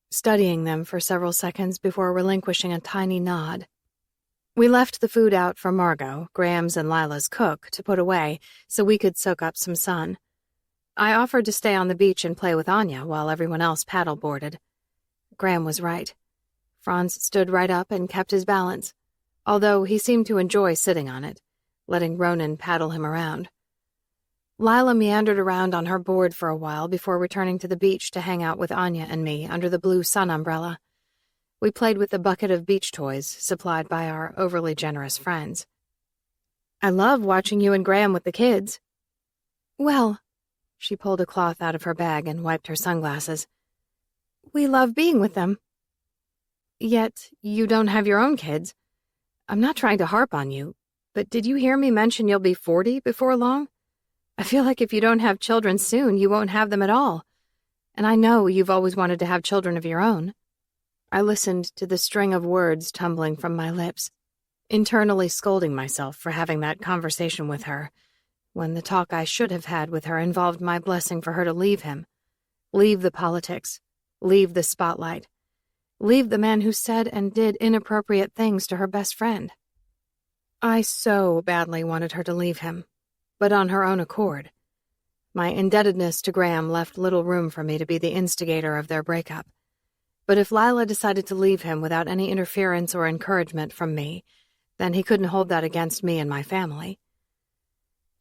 studying them for several seconds before relinquishing a tiny nod. We left the food out for Margot, Graham's and Lila's cook, to put away so we could soak up some sun. I offered to stay on the beach and play with Anya while everyone else paddleboarded. Graham was right. Franz stood right up and kept his balance, although he seemed to enjoy sitting on it, letting Ronan paddle him around. Lila meandered around on her board for a while before returning to the beach to hang out with Anya and me under the blue sun umbrella. We played with the bucket of beach toys supplied by our overly generous friends. "I love watching you and Graham with the kids." "Well," she pulled a cloth out of her bag and wiped her sunglasses, "we love being with them." "Yet you don't have your own kids. I'm not trying to harp on you, but did you hear me mention you'll be 40 before long? I feel like if you don't have children soon, you won't have them at all. And I know you've always wanted to have children of your own." I listened to the string of words tumbling from my lips, internally scolding myself for having that conversation with her, when the talk I should have had with her involved my blessing for her to leave him, leave the politics, leave the spotlight, leave the man who said and did inappropriate things to her best friend. I so badly wanted her to leave him, but on her own accord. My indebtedness to Graham left little room for me to be the instigator of their breakup. But if Lila decided to leave him without any interference or encouragement from me, then he couldn't hold that against me and my family.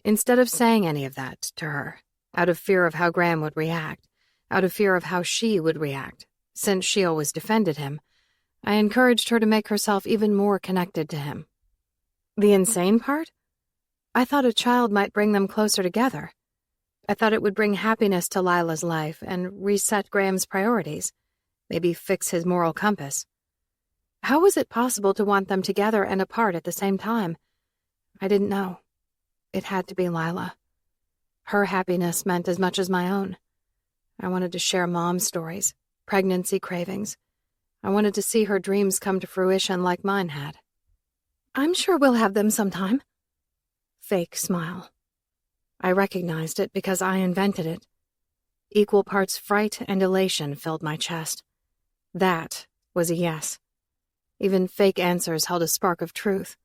Instead of saying any of that to her, out of fear of how Graham would react, out of fear of how she would react, since she always defended him, I encouraged her to make herself even more connected to him. The insane part? I thought a child might bring them closer together. I thought it would bring happiness to Lila's life and reset Graham's priorities, maybe fix his moral compass. How was it possible to want them together and apart at the same time? I didn't know. It had to be Lila. Her happiness meant as much as my own. I wanted to share Mom's stories, pregnancy cravings. I wanted to see her dreams come to fruition like mine had. "I'm sure we'll have them sometime." Fake smile. I recognized it because I invented it. Equal parts fright and elation filled my chest. That was a yes. Even fake answers held a spark of truth.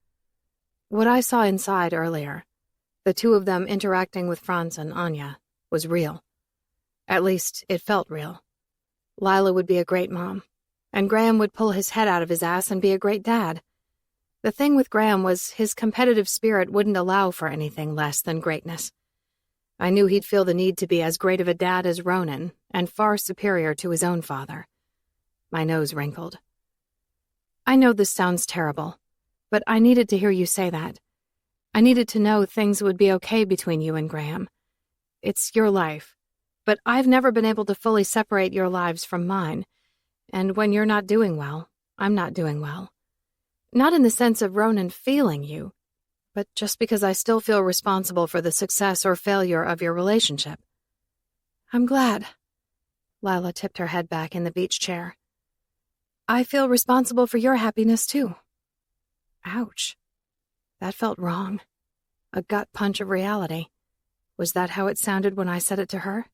What I saw inside earlier, the two of them interacting with Franz and Anya, was real. At least, it felt real. Lila would be a great mom, and Graham would pull his head out of his ass and be a great dad. The thing with Graham was his competitive spirit wouldn't allow for anything less than greatness. I knew he'd feel the need to be as great of a dad as Ronan, and far superior to his own father. My nose wrinkled. I know this sounds terrible, but I needed to hear you say that. I needed to know things would be okay between you and Graham. It's your life, but I've never been able to fully separate your lives from mine, and when you're not doing well, I'm not doing well. Not in the sense of Ronan feeling you, but just because I still feel responsible for the success or failure of your relationship. I'm glad. Lila tipped her head back in the beach chair. I feel responsible for your happiness, too. Ouch. That felt wrong. A gut punch of reality. Was that how it sounded when I said it to her?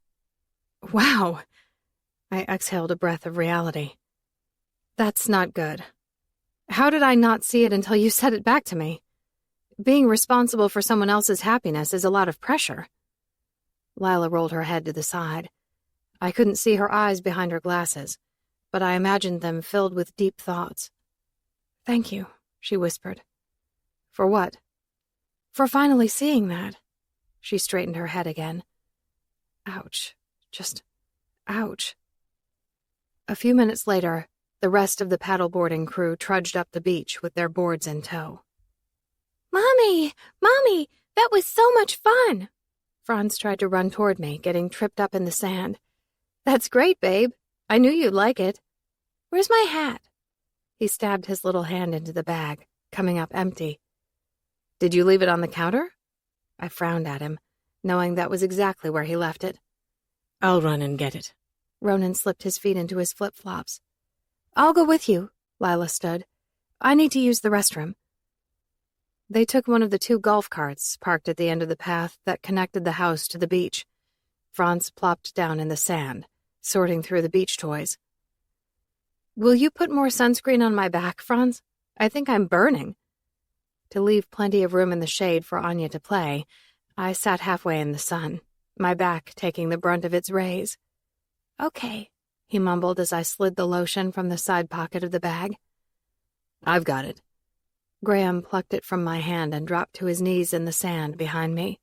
Wow. I exhaled a breath of reality. That's not good. How did I not see it until you said it back to me? Being responsible for someone else's happiness is a lot of pressure. Lila rolled her head to the side. I couldn't see her eyes behind her glasses, but I imagined them filled with deep thoughts. Thank you, she whispered. For what? For finally seeing that. She straightened her head again. Ouch. Just ouch. A few minutes later, the rest of the paddleboarding crew trudged up the beach with their boards in tow. Mommy! Mommy! That was so much fun! Franz tried to run toward me, getting tripped up in the sand. That's great, babe. I knew you'd like it. Where's my hat? He stabbed his little hand into the bag, coming up empty. Did you leave it on the counter? I frowned at him, knowing that was exactly where he left it. I'll run and get it. Ronan slipped his feet into his flip-flops. I'll go with you, Lila stood. I need to use the restroom. They took one of the 2 golf carts parked at the end of the path that connected the house to the beach. Franz plopped down in the sand, sorting through the beach toys. Will you put more sunscreen on my back, Franz? I think I'm burning. To leave plenty of room in the shade for Anya to play, I sat halfway in the sun, my back taking the brunt of its rays. Okay, he mumbled as I slid the lotion from the side pocket of the bag. I've got it. Graham plucked it from my hand and dropped to his knees in the sand behind me.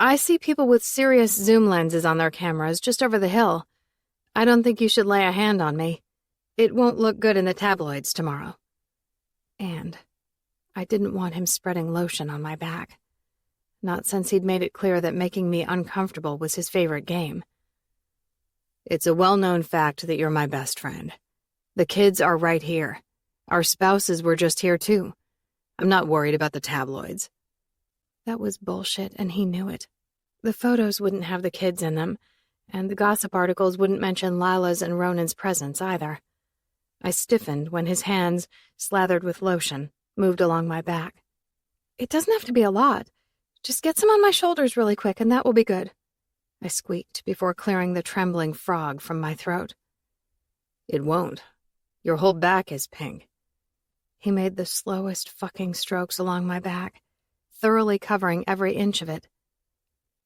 I see people with serious zoom lenses on their cameras just over the hill. I don't think you should lay a hand on me. It won't look good in the tabloids tomorrow. And I didn't want him spreading lotion on my back. Not since he'd made it clear that making me uncomfortable was his favorite game. It's a well-known fact that you're my best friend. The kids are right here. Our spouses were just here, too. I'm not worried about the tabloids. That was bullshit, and he knew it. The photos wouldn't have the kids in them, and the gossip articles wouldn't mention Lila's and Ronan's presence either. I stiffened when his hands, slathered with lotion, moved along my back. It doesn't have to be a lot. Just get some on my shoulders really quick, and that will be good. I squeaked before clearing the trembling frog from my throat. It won't. Your whole back is pink. He made the slowest fucking strokes along my back, thoroughly covering every inch of it.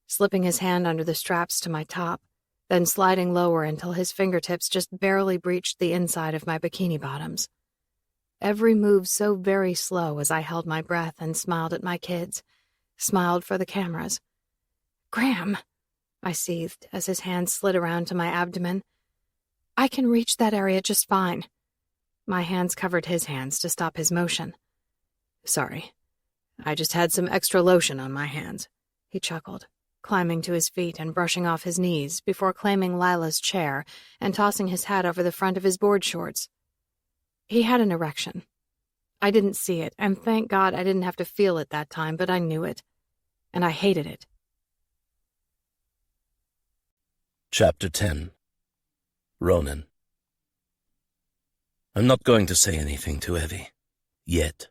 Slipping his hand under the straps to my top, then sliding lower until his fingertips just barely breached the inside of my bikini bottoms. Every move so very slow as I held my breath and smiled at my kids, smiled for the cameras. Graham, I seethed as his hand slid around to my abdomen. I can reach that area just fine. My hands covered his hands to stop his motion. Sorry, I just had some extra lotion on my hands, he chuckled, climbing to his feet and brushing off his knees before claiming Lila's chair and tossing his hat over the front of his board shorts. He had an erection. I didn't see it, and thank God I didn't have to feel it that time, but I knew it, and I hated it. Chapter 10. Ronan. I'm not going to say anything to Evie. Yet.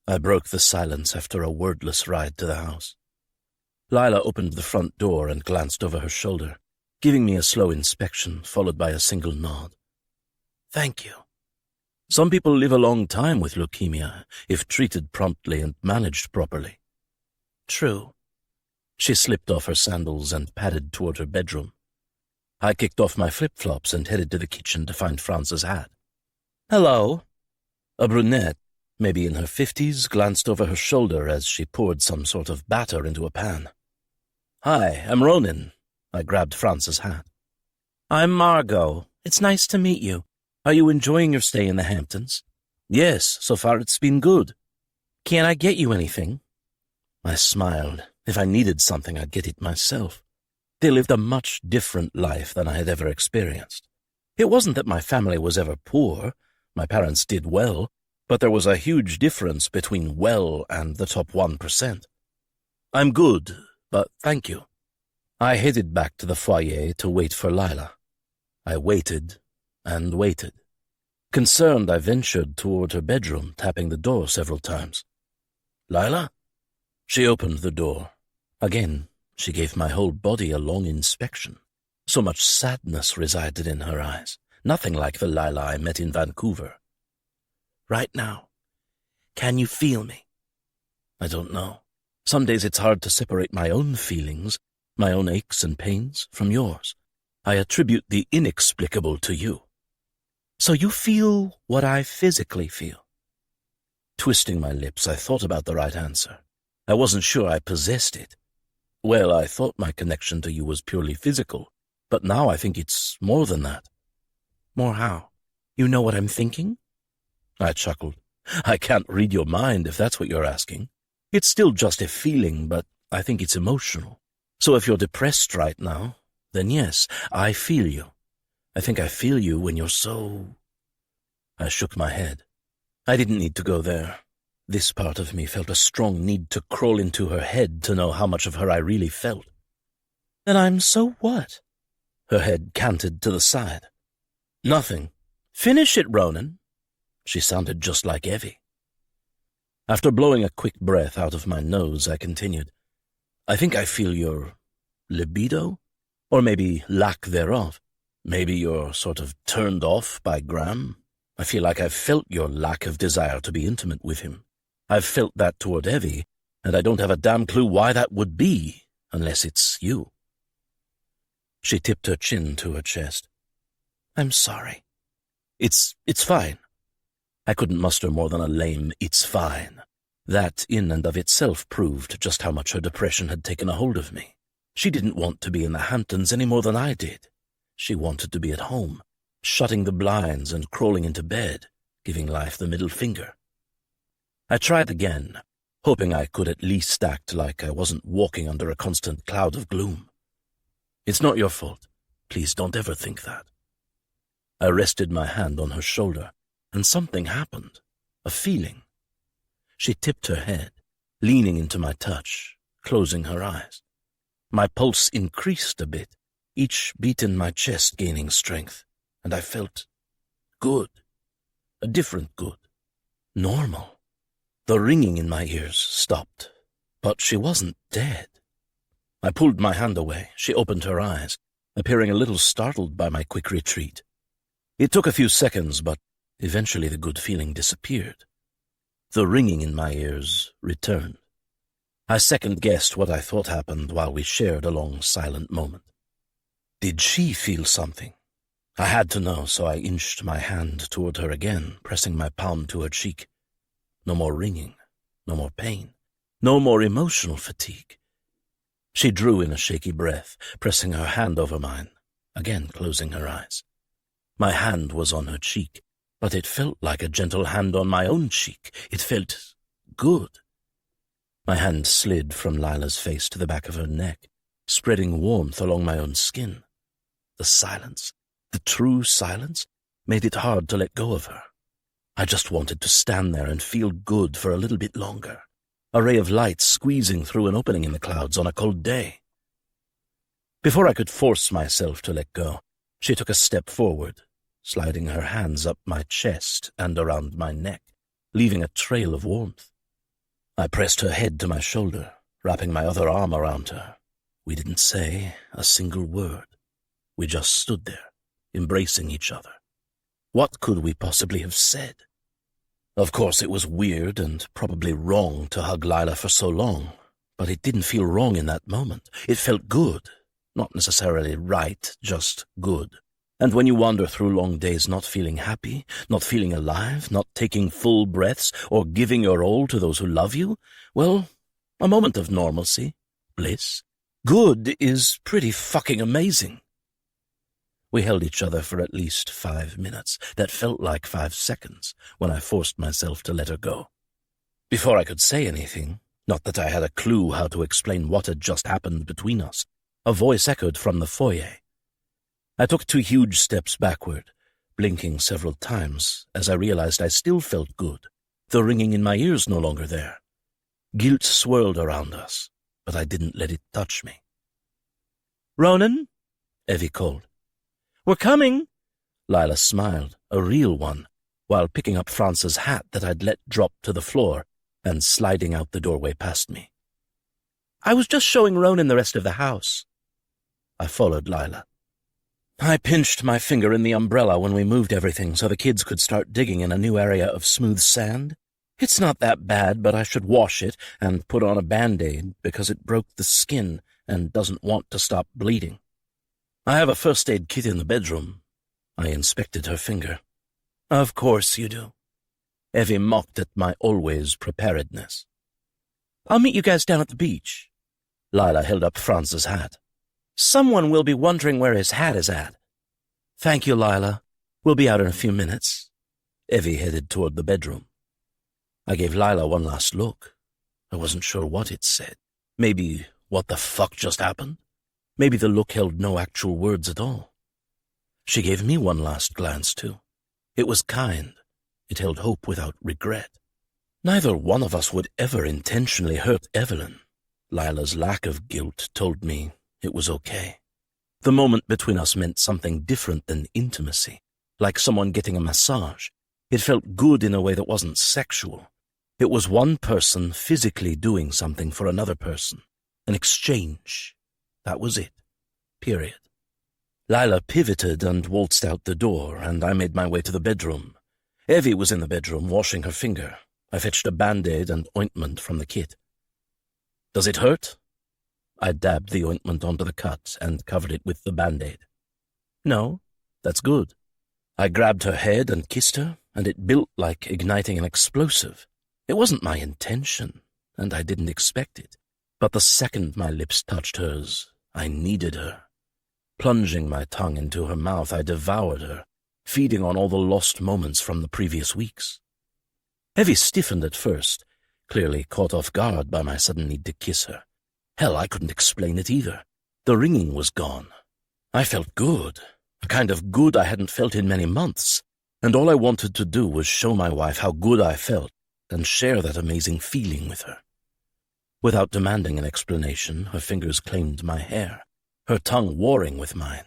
I broke the silence after a wordless ride to the house. Lila opened the front door and glanced over her shoulder, giving me a slow inspection, followed by a single nod. Thank you. Some people live a long time with leukemia, if treated promptly and managed properly. True. She slipped off her sandals and padded toward her bedroom. I kicked off my flip-flops and headed to the kitchen to find Franz's hat. Hello. A brunette, maybe in her 50s, glanced over her shoulder as she poured some sort of batter into a pan. Hi, I'm Ronan. I grabbed France's hat. I'm Margot. It's nice to meet you. Are you enjoying your stay in the Hamptons? Yes, so far it's been good. Can I get you anything? I smiled. If I needed something, I'd get it myself. They lived a much different life than I had ever experienced. It wasn't that my family was ever poor. My parents did well, but there was a huge difference between well and the top 1%. I'm good, but thank you. I headed back to the foyer to wait for Lila. I waited and waited. Concerned, I ventured toward her bedroom, tapping the door several times. Lila? She opened the door. Again, she gave my whole body a long inspection. So much sadness resided in her eyes, nothing like the Lila I met in Vancouver. Right now, can you feel me? I don't know. Some days it's hard to separate my own feelings, my own aches and pains, from yours. I attribute the inexplicable to you. So you feel what I physically feel. Twisting my lips, I thought about the right answer. I wasn't sure I possessed it. Well, I thought my connection to you was purely physical, but now I think it's more than that. More how? You know what I'm thinking? I chuckled. I can't read your mind if that's what you're asking. It's still just a feeling, but I think it's emotional. So if you're depressed right now, then yes, I feel you. I think I feel you when you're so... I shook my head. I didn't need to go there. This part of me felt a strong need to crawl into her head to know how much of her I really felt. Then I'm so what? Her head canted to the side. Nothing. Finish it, Ronan. She sounded just like Evie. After blowing a quick breath out of my nose, I continued. I think I feel your libido, or maybe lack thereof. Maybe you're sort of turned off by Graham. I feel like I've felt your lack of desire to be intimate with him. I've felt that toward Evie, and I don't have a damn clue why that would be, unless it's you. She tipped her chin to her chest. I'm sorry. It's fine. I couldn't muster more than a lame, it's fine. That in and of itself proved just how much her depression had taken a hold of me. She didn't want to be in the Hamptons any more than I did. She wanted to be at home, shutting the blinds and crawling into bed, giving life the middle finger. I tried again, hoping I could at least act like I wasn't walking under a constant cloud of gloom. It's not your fault. Please don't ever think that. I rested my hand on her shoulder, and something happened, a feeling. She tipped her head, leaning into my touch, closing her eyes. My pulse increased a bit, each beat in my chest gaining strength, and I felt good, a different good, normal. The ringing in my ears stopped, but she wasn't dead. I pulled my hand away. She opened her eyes, appearing a little startled by my quick retreat. It took a few seconds, but eventually the good feeling disappeared. The ringing in my ears returned. I second-guessed what I thought happened while we shared a long, silent moment. Did she feel something? I had to know, so I inched my hand toward her again, pressing my palm to her cheek. No more ringing, no more pain, no more emotional fatigue. She drew in a shaky breath, pressing her hand over mine, again closing her eyes. My hand was on her cheek, but it felt like a gentle hand on my own cheek. It felt good. My hand slid from Lila's face to the back of her neck, spreading warmth along my own skin. The silence, the true silence, made it hard to let go of her. I just wanted to stand there and feel good for a little bit longer, a ray of light squeezing through an opening in the clouds on a cold day. Before I could force myself to let go, she took a step forward, sliding her hands up my chest and around my neck, leaving a trail of warmth. I pressed her head to my shoulder, wrapping my other arm around her. We didn't say a single word. We just stood there, embracing each other. What could we possibly have said? Of course, it was weird and probably wrong to hug Lila for so long, but it didn't feel wrong in that moment. It felt good. Not necessarily right, just good. And when you wander through long days not feeling happy, not feeling alive, not taking full breaths, or giving your all to those who love you, well, a moment of normalcy, bliss, Good is pretty fucking amazing. We held each other for at least 5 minutes. That felt like 5 seconds when I forced myself to let her go. Before I could say anything, not that I had a clue how to explain what had just happened between us, a voice echoed from the foyer. I took 2 huge steps backward, blinking several times as I realized I still felt good, the ringing in my ears no longer there. Guilt swirled around us, but I didn't let it touch me. "Ronan?" Evie called. "We're coming." Lila smiled, a real one, while picking up France's hat that I'd let drop to the floor and sliding out the doorway past me. "I was just showing Ronan the rest of the house." I followed Lila. I pinched my finger in the umbrella when we moved everything so the kids could start digging in a new area of smooth sand. It's not that bad, but I should wash it and put on a Band-Aid because it broke the skin and doesn't want to stop bleeding. I have a first aid kit in the bedroom. I inspected her finger. Of course you do. Evie mocked at my always preparedness. I'll meet you guys down at the beach. Lila held up Franz's hat. Someone will be wondering where his hat is at. Thank you, Lila. We'll be out in a few minutes. Evie headed toward the bedroom. I gave Lila one last look. I wasn't sure what it said. Maybe, what the fuck just happened? Maybe the look held no actual words at all. She gave me one last glance, too. It was kind. It held hope without regret. Neither one of us would ever intentionally hurt Evelyn. Lila's lack of guilt told me it was okay. The moment between us meant something different than intimacy, like someone getting a massage. It felt good in a way that wasn't sexual. It was one person physically doing something for another person. An exchange. That was it. Period. Lila pivoted and waltzed out the door, and I made my way to the bedroom. Evie was in the bedroom, washing her finger. I fetched a Band-Aid and ointment from the kit. Does it hurt? I dabbed the ointment onto the cut and covered it with the Band-Aid. No, that's good. I grabbed her head and kissed her, and it built like igniting an explosive. It wasn't my intention, and I didn't expect it. But the second my lips touched hers, I needed her. Plunging my tongue into her mouth, I devoured her, feeding on all the lost moments from the previous weeks. Evie stiffened at first, clearly caught off guard by my sudden need to kiss her. Hell, I couldn't explain it either. The ringing was gone. I felt good, a kind of good I hadn't felt in many months, and all I wanted to do was show my wife how good I felt and share that amazing feeling with her. Without demanding an explanation, her fingers claimed my hair, her tongue warring with mine.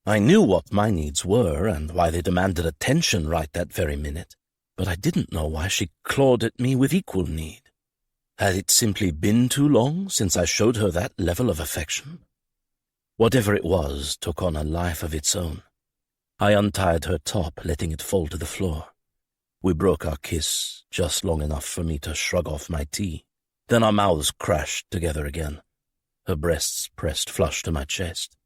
I knew what my needs were and why they demanded attention right that very minute, but I didn't know why she clawed at me with equal need. Had it simply been too long since I showed her that level of affection? Whatever it was took on a life of its own. I untied her top, letting it fall to the floor. We broke our kiss just long enough for me to shrug off my tea. Then our mouths crashed together again, her breasts pressed flush to my chest.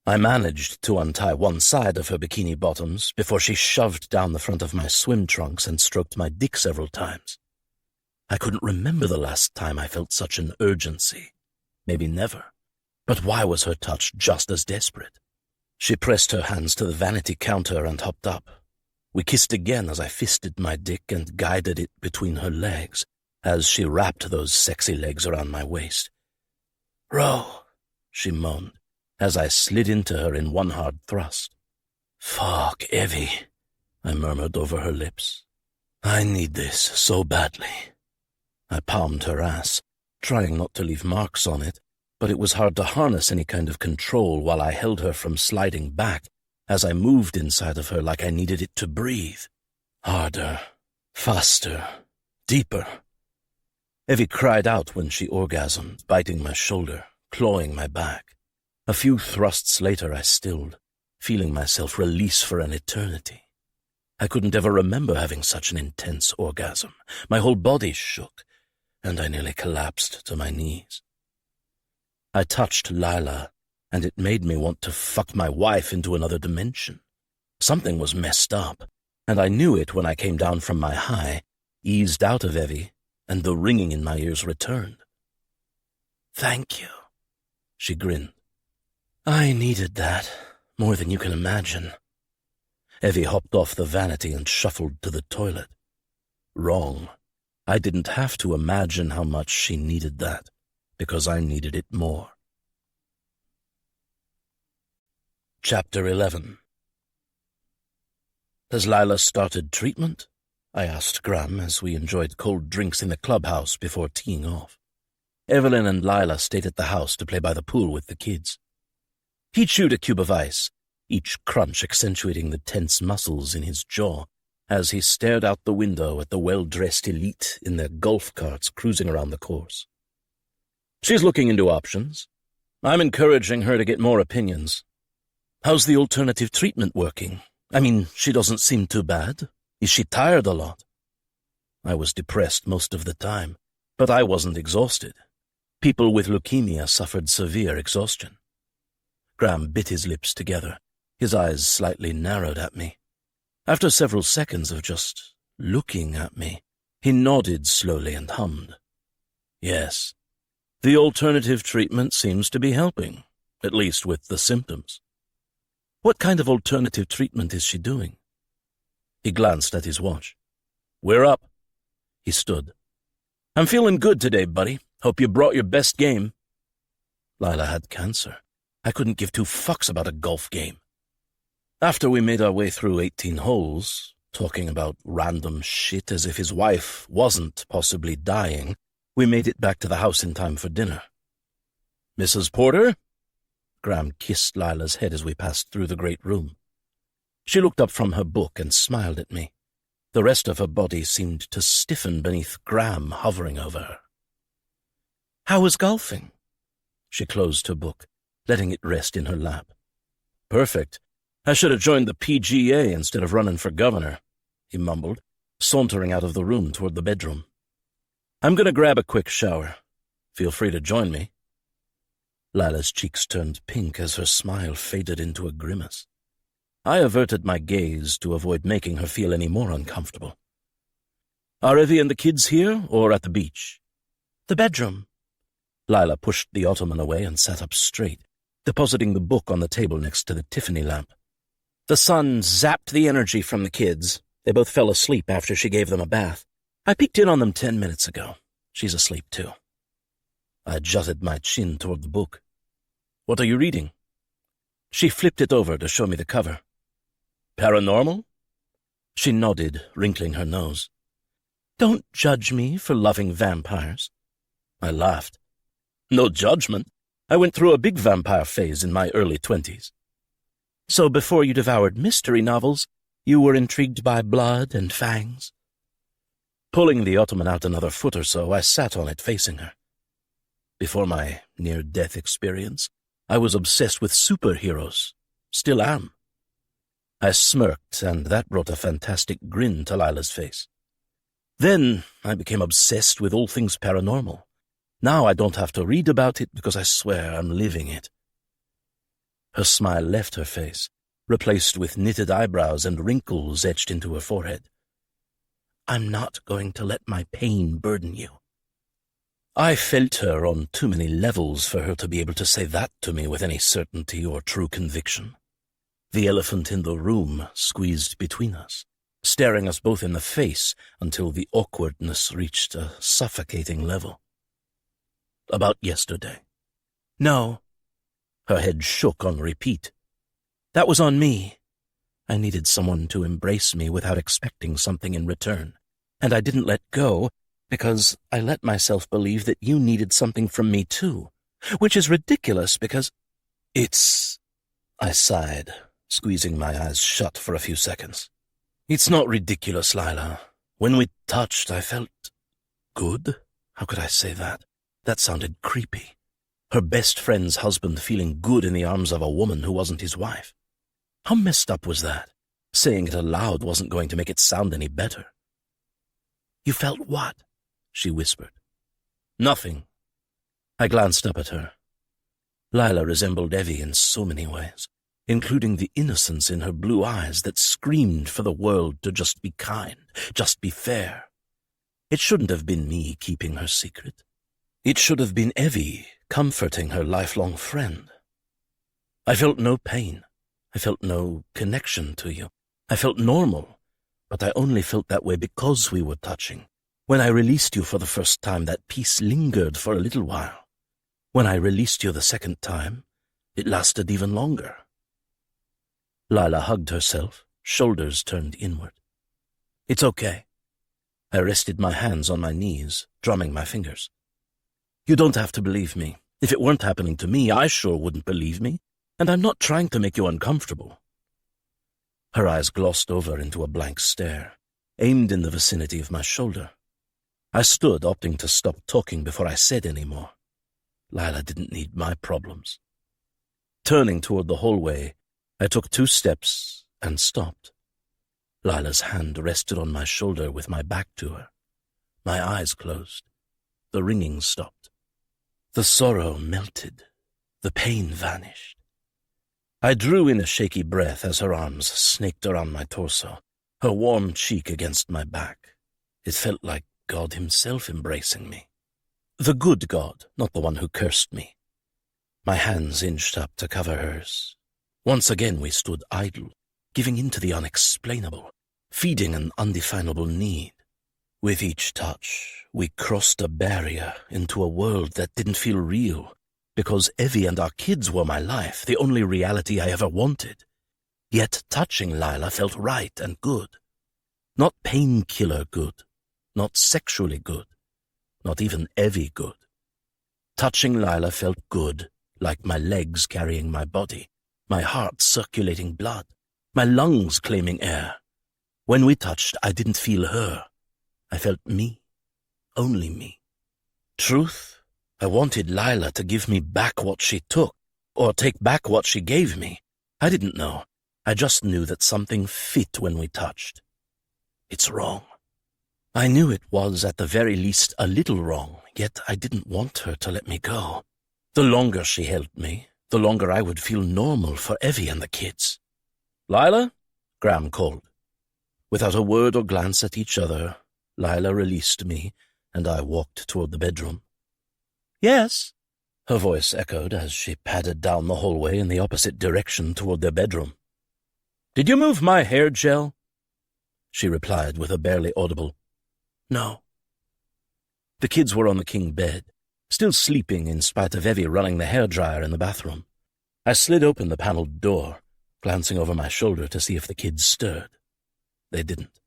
I managed to untie one side of her bikini bottoms before she shoved down the front of my swim trunks and stroked my dick several times. I couldn't remember the last time I felt such an urgency. Maybe never. But why was her touch just as desperate? She pressed her hands to the vanity counter and hopped up. We kissed again as I fisted my dick and guided it between her legs as she wrapped those sexy legs around my waist. "Ro," she moaned, as I slid into her in one hard thrust. "Fuck, Evie," I murmured over her lips. "I need this so badly." I palmed her ass, trying not to leave marks on it, but it was hard to harness any kind of control while I held her from sliding back as I moved inside of her like I needed it to breathe. Harder, faster, deeper. Evie cried out when she orgasmed, biting my shoulder, clawing my back. A few thrusts later I stilled, feeling myself release for an eternity. I couldn't ever remember having such an intense orgasm. My whole body shook, and I nearly collapsed to my knees. I touched Lila, and it made me want to fuck my wife into another dimension. Something was messed up, and I knew it when I came down from my high, eased out of Evie, and the ringing in my ears returned. "Thank you," She grinned. I needed that, more than you can imagine. Evie hopped off the vanity and shuffled to the toilet. Wrong. I didn't have to imagine how much she needed that, because I needed it more. Chapter 11. Has Lila started treatment? I asked Graham as we enjoyed cold drinks in the clubhouse before teeing off. Evelyn and Lila stayed at the house to play by the pool with the kids. He chewed a cube of ice, each crunch accentuating the tense muscles in his jaw, as he stared out the window at the well-dressed elite in their golf carts cruising around the course. She's looking into options. I'm encouraging her to get more opinions. How's the alternative treatment working? I mean, she doesn't seem too bad. Is she tired a lot? I was depressed most of the time, but I wasn't exhausted. People with leukemia suffered severe exhaustion. Graham bit his lips together, his eyes slightly narrowed at me. After several seconds of just looking at me, he nodded slowly and hummed. Yes, the alternative treatment seems to be helping, at least with the symptoms. What kind of alternative treatment is she doing? He glanced at his watch. We're up. He stood. I'm feeling good today, buddy. Hope you brought your best game. Lila had cancer. I couldn't give 2 fucks about a golf game. After we made our way through 18 holes, talking about random shit as if his wife wasn't possibly dying, we made it back to the house in time for dinner. Mrs. Porter? Graham kissed Lila's head as we passed through the great room. She looked up from her book and smiled at me. The rest of her body seemed to stiffen beneath Graham hovering over her. How was golfing? She closed her book, letting it rest in her lap. Perfect. I should have joined the PGA instead of running for governor, he mumbled, sauntering out of the room toward the bedroom. I'm going to grab a quick shower. Feel free to join me. Lila's cheeks turned pink as her smile faded into a grimace. I averted my gaze to avoid making her feel any more uncomfortable. Are Evie and the kids here or at the beach? The bedroom. Lila pushed the ottoman away and sat up straight, depositing the book on the table next to the Tiffany lamp. The sun zapped the energy from the kids. They both fell asleep after she gave them a bath. I peeked in on them 10 minutes ago. She's asleep, too. I jutted my chin toward the book. What are you reading? She flipped it over to show me the cover. Paranormal? She nodded, wrinkling her nose. Don't judge me for loving vampires. I laughed. No judgment. I went through a big vampire phase in my early 20s. So before you devoured mystery novels, you were intrigued by blood and fangs? Pulling the ottoman out another foot or so, I sat on it facing her. Before my near-death experience, I was obsessed with superheroes. Still am. I smirked, and that brought a fantastic grin to Lila's face. Then I became obsessed with all things paranormal. Now I don't have to read about it because I swear I'm living it. Her smile left her face, replaced with knitted eyebrows and wrinkles etched into her forehead. I'm not going to let my pain burden you. I felt her on too many levels for her to be able to say that to me with any certainty or true conviction. The elephant in the room squeezed between us, staring us both in the face until the awkwardness reached a suffocating level. About yesterday. No. Her head shook on repeat. That was on me. I needed someone to embrace me without expecting something in return, and I didn't let go because I let myself believe that you needed something from me too, which is ridiculous because I sighed, squeezing my eyes shut for a few seconds. It's not ridiculous, Lila. When we touched, I felt good. How could I say that? That sounded creepy. Her best friend's husband feeling good in the arms of a woman who wasn't his wife. How messed up was that? Saying it aloud wasn't going to make it sound any better. You felt what? She whispered. Nothing. I glanced up at her. Lila resembled Evie in so many ways, including the innocence in her blue eyes that screamed for the world to just be kind, just be fair. It shouldn't have been me keeping her secret. It should have been Evie comforting her lifelong friend. I felt no pain. I felt no connection to you. I felt normal, but I only felt that way because we were touching. When I released you for the first time, that peace lingered for a little while. When I released you the second time, it lasted even longer. Lila hugged herself, shoulders turned inward. It's okay. I rested my hands on my knees, drumming my fingers. You don't have to believe me. If it weren't happening to me, I sure wouldn't believe me, and I'm not trying to make you uncomfortable. Her eyes glossed over into a blank stare, aimed in the vicinity of my shoulder. I stood, opting to stop talking before I said any more. Lila didn't need my problems. Turning toward the hallway, I took 2 steps and stopped. Lila's hand rested on my shoulder with my back to her. My eyes closed. The ringing stopped. The sorrow melted. The pain vanished. I drew in a shaky breath as her arms snaked around my torso, her warm cheek against my back. It felt like God himself embracing me. The good God, not the one who cursed me. My hands inched up to cover hers. Once again we stood idle, giving in to the unexplainable, feeding an undefinable need. With each touch, we crossed a barrier into a world that didn't feel real, because Evie and our kids were my life, the only reality I ever wanted. Yet touching Lila felt right and good. Not painkiller good, not sexually good, not even Evie good. Touching Lila felt good, like my legs carrying my body, my heart circulating blood, my lungs claiming air. When we touched, I didn't feel her. I felt me, only me. Truth, I wanted Lila to give me back what she took, or take back what she gave me. I didn't know. I just knew that something fit when we touched. It's wrong. I knew it was at the very least a little wrong, yet I didn't want her to let me go. The longer she held me, the longer I would feel normal for Evie and the kids. Lila? Graham called. Without a word or glance at each other, Lila released me, and I walked toward the bedroom. Yes, her voice echoed as she padded down the hallway in the opposite direction toward their bedroom. Did you move my hair gel? She replied with a barely audible, No. The kids were on the king bed, still sleeping in spite of Evie running the hairdryer in the bathroom. I slid open the paneled door, glancing over my shoulder to see if the kids stirred. They didn't.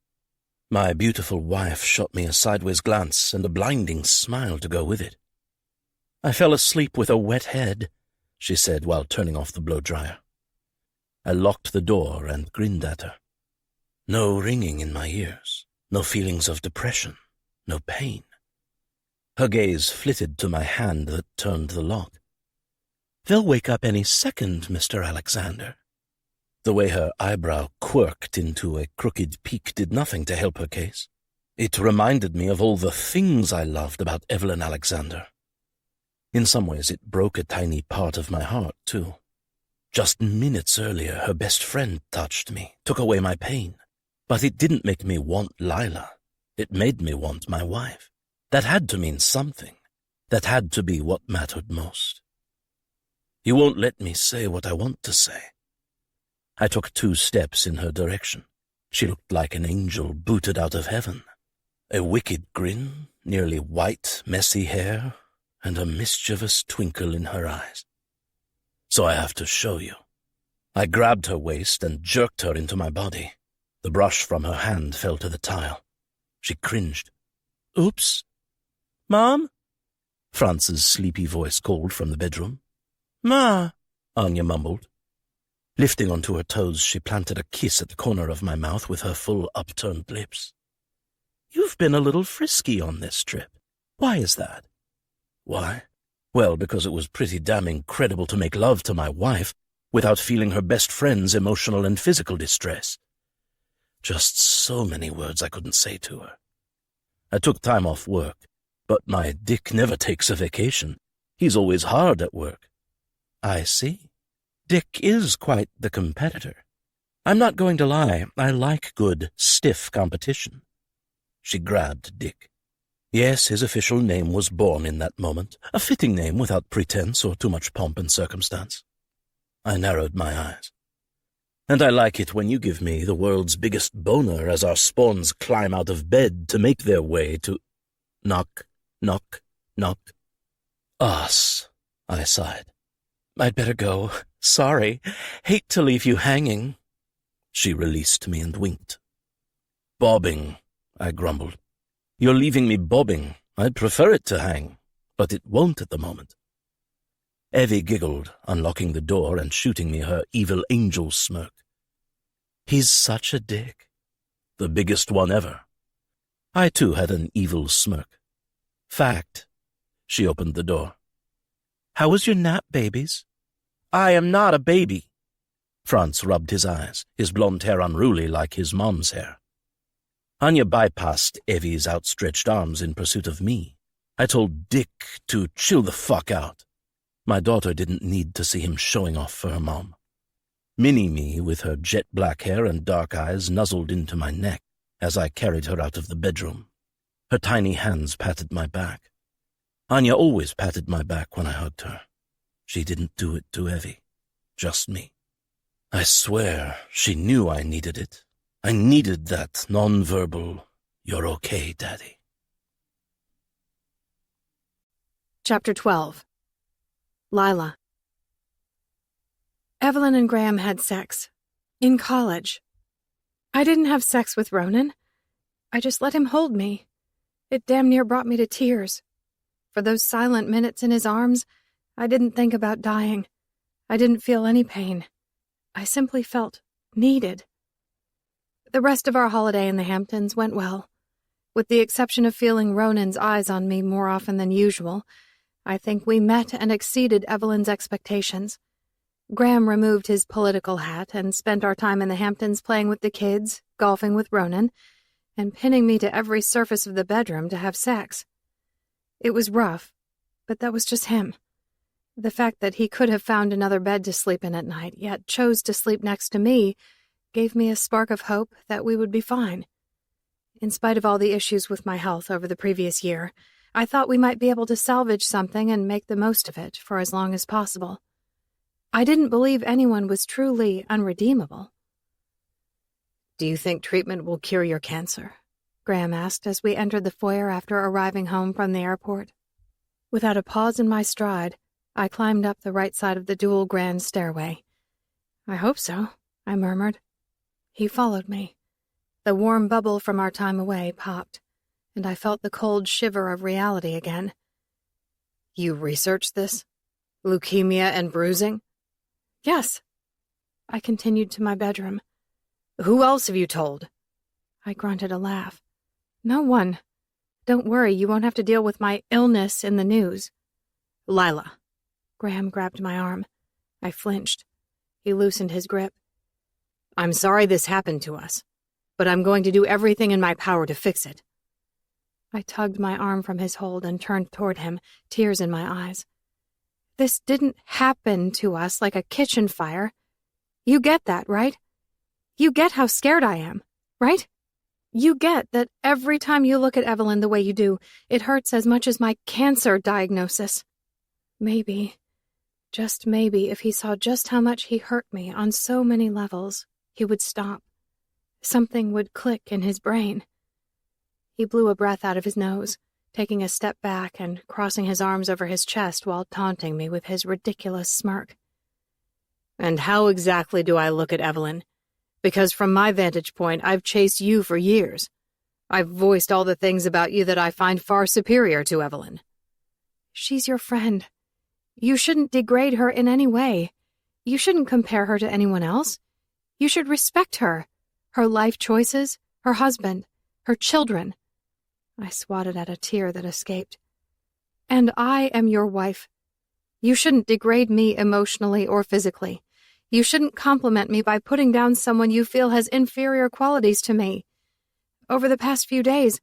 My beautiful wife shot me a sideways glance and a blinding smile to go with it. I fell asleep with a wet head, she said while turning off the blow-dryer. I locked the door and grinned at her. No ringing in my ears, no feelings of depression, no pain. Her gaze flitted to my hand that turned the lock. They'll wake up any second, Mr. Alexander. The way her eyebrow quirked into a crooked peak did nothing to help her case. It reminded me of all the things I loved about Evelyn Alexander. In some ways, it broke a tiny part of my heart, too. Just minutes earlier, her best friend touched me, took away my pain. But it didn't make me want Lila. It made me want my wife. That had to mean something. That had to be what mattered most. You won't let me say what I want to say. I took 2 steps in her direction. She looked like an angel booted out of heaven. A wicked grin, nearly white, messy hair, and a mischievous twinkle in her eyes. So I have to show you. I grabbed her waist and jerked her into my body. The brush from her hand fell to the tile. She cringed. Oops. Mom? Franz's sleepy voice called from the bedroom. Ma, Anya mumbled. Lifting onto her toes, she planted a kiss at the corner of my mouth with her full upturned lips. You've been a little frisky on this trip. Why is that? Why? Well, because it was pretty damn incredible to make love to my wife without feeling her best friend's emotional and physical distress. Just so many words I couldn't say to her. I took time off work, but my Dick never takes a vacation. He's always hard at work. I see. Dick is quite the competitor. I'm not going to lie, I like good, stiff competition. She grabbed Dick. Yes, his official name was born in that moment, a fitting name without pretense or too much pomp and circumstance. I narrowed my eyes. And I like it when you give me the world's biggest boner as our spawns climb out of bed to make their way to— Knock, knock, knock. Us, I sighed. I'd better go. Sorry. Hate to leave you hanging. She released me and winked. Bobbing, I grumbled. You're leaving me bobbing. I'd prefer it to hang, but it won't at the moment. Evie giggled, unlocking the door and shooting me her evil angel smirk. He's such a dick. The biggest one ever. I too had an evil smirk. Fact. She opened the door. How was your nap, babies? I am not a baby. Franz rubbed his eyes, his blonde hair unruly like his mom's hair. Anya bypassed Evie's outstretched arms in pursuit of me. I told Dick to chill the fuck out. My daughter didn't need to see him showing off for her mom. Mini-me, with her jet-black hair and dark eyes, nuzzled into my neck as I carried her out of the bedroom. Her tiny hands patted my back. Anya always patted my back when I hugged her. She didn't do it to Evie, just me. I swear she knew I needed it. I needed that non-verbal, "You're okay, Daddy." Chapter 12. Lila. Evelyn and Graham had sex. In college. I didn't have sex with Ronan. I just let him hold me. It damn near brought me to tears. For those silent minutes in his arms, I didn't think about dying. I didn't feel any pain. I simply felt needed. The rest of our holiday in the Hamptons went well. With the exception of feeling Ronan's eyes on me more often than usual, I think we met and exceeded Evelyn's expectations. Graham removed his political hat and spent our time in the Hamptons playing with the kids, golfing with Ronan, and pinning me to every surface of the bedroom to have sex. It was rough, but that was just him. The fact that he could have found another bed to sleep in at night, yet chose to sleep next to me, gave me a spark of hope that we would be fine. In spite of all the issues with my health over the previous year, I thought we might be able to salvage something and make the most of it for as long as possible. I didn't believe anyone was truly unredeemable. "Do you think treatment will cure your cancer?" Graham asked as we entered the foyer after arriving home from the airport. Without a pause in my stride, I climbed up the right side of the dual grand stairway. "I hope so," I murmured. He followed me. The warm bubble from our time away popped, and I felt the cold shiver of reality again. "You researched this? Leukemia and bruising?" "Yes." I continued to my bedroom. "Who else have you told?" I grunted a laugh. "No one. Don't worry, you won't have to deal with my illness in the news." "Lila." Graham grabbed my arm. I flinched. He loosened his grip. "I'm sorry this happened to us, but I'm going to do everything in my power to fix it." I tugged my arm from his hold and turned toward him, tears in my eyes. "This didn't happen to us like a kitchen fire. You get that, right? You get how scared I am, right? You get that every time you look at Evelyn the way you do, it hurts as much as my cancer diagnosis. Maybe, just maybe, if he saw just how much he hurt me on so many levels, he would stop. Something would click in his brain." He blew a breath out of his nose, taking a step back and crossing his arms over his chest while taunting me with his ridiculous smirk. "And how exactly do I look at Evelyn? Because from my vantage point, I've chased you for years. I've voiced all the things about you that I find far superior to Evelyn." "She's your friend. You shouldn't degrade her in any way. You shouldn't compare her to anyone else. You should respect her, her life choices, her husband, her children." I swatted at a tear that escaped. "And I am your wife. You shouldn't degrade me emotionally or physically. You shouldn't compliment me by putting down someone you feel has inferior qualities to me. Over the past few days,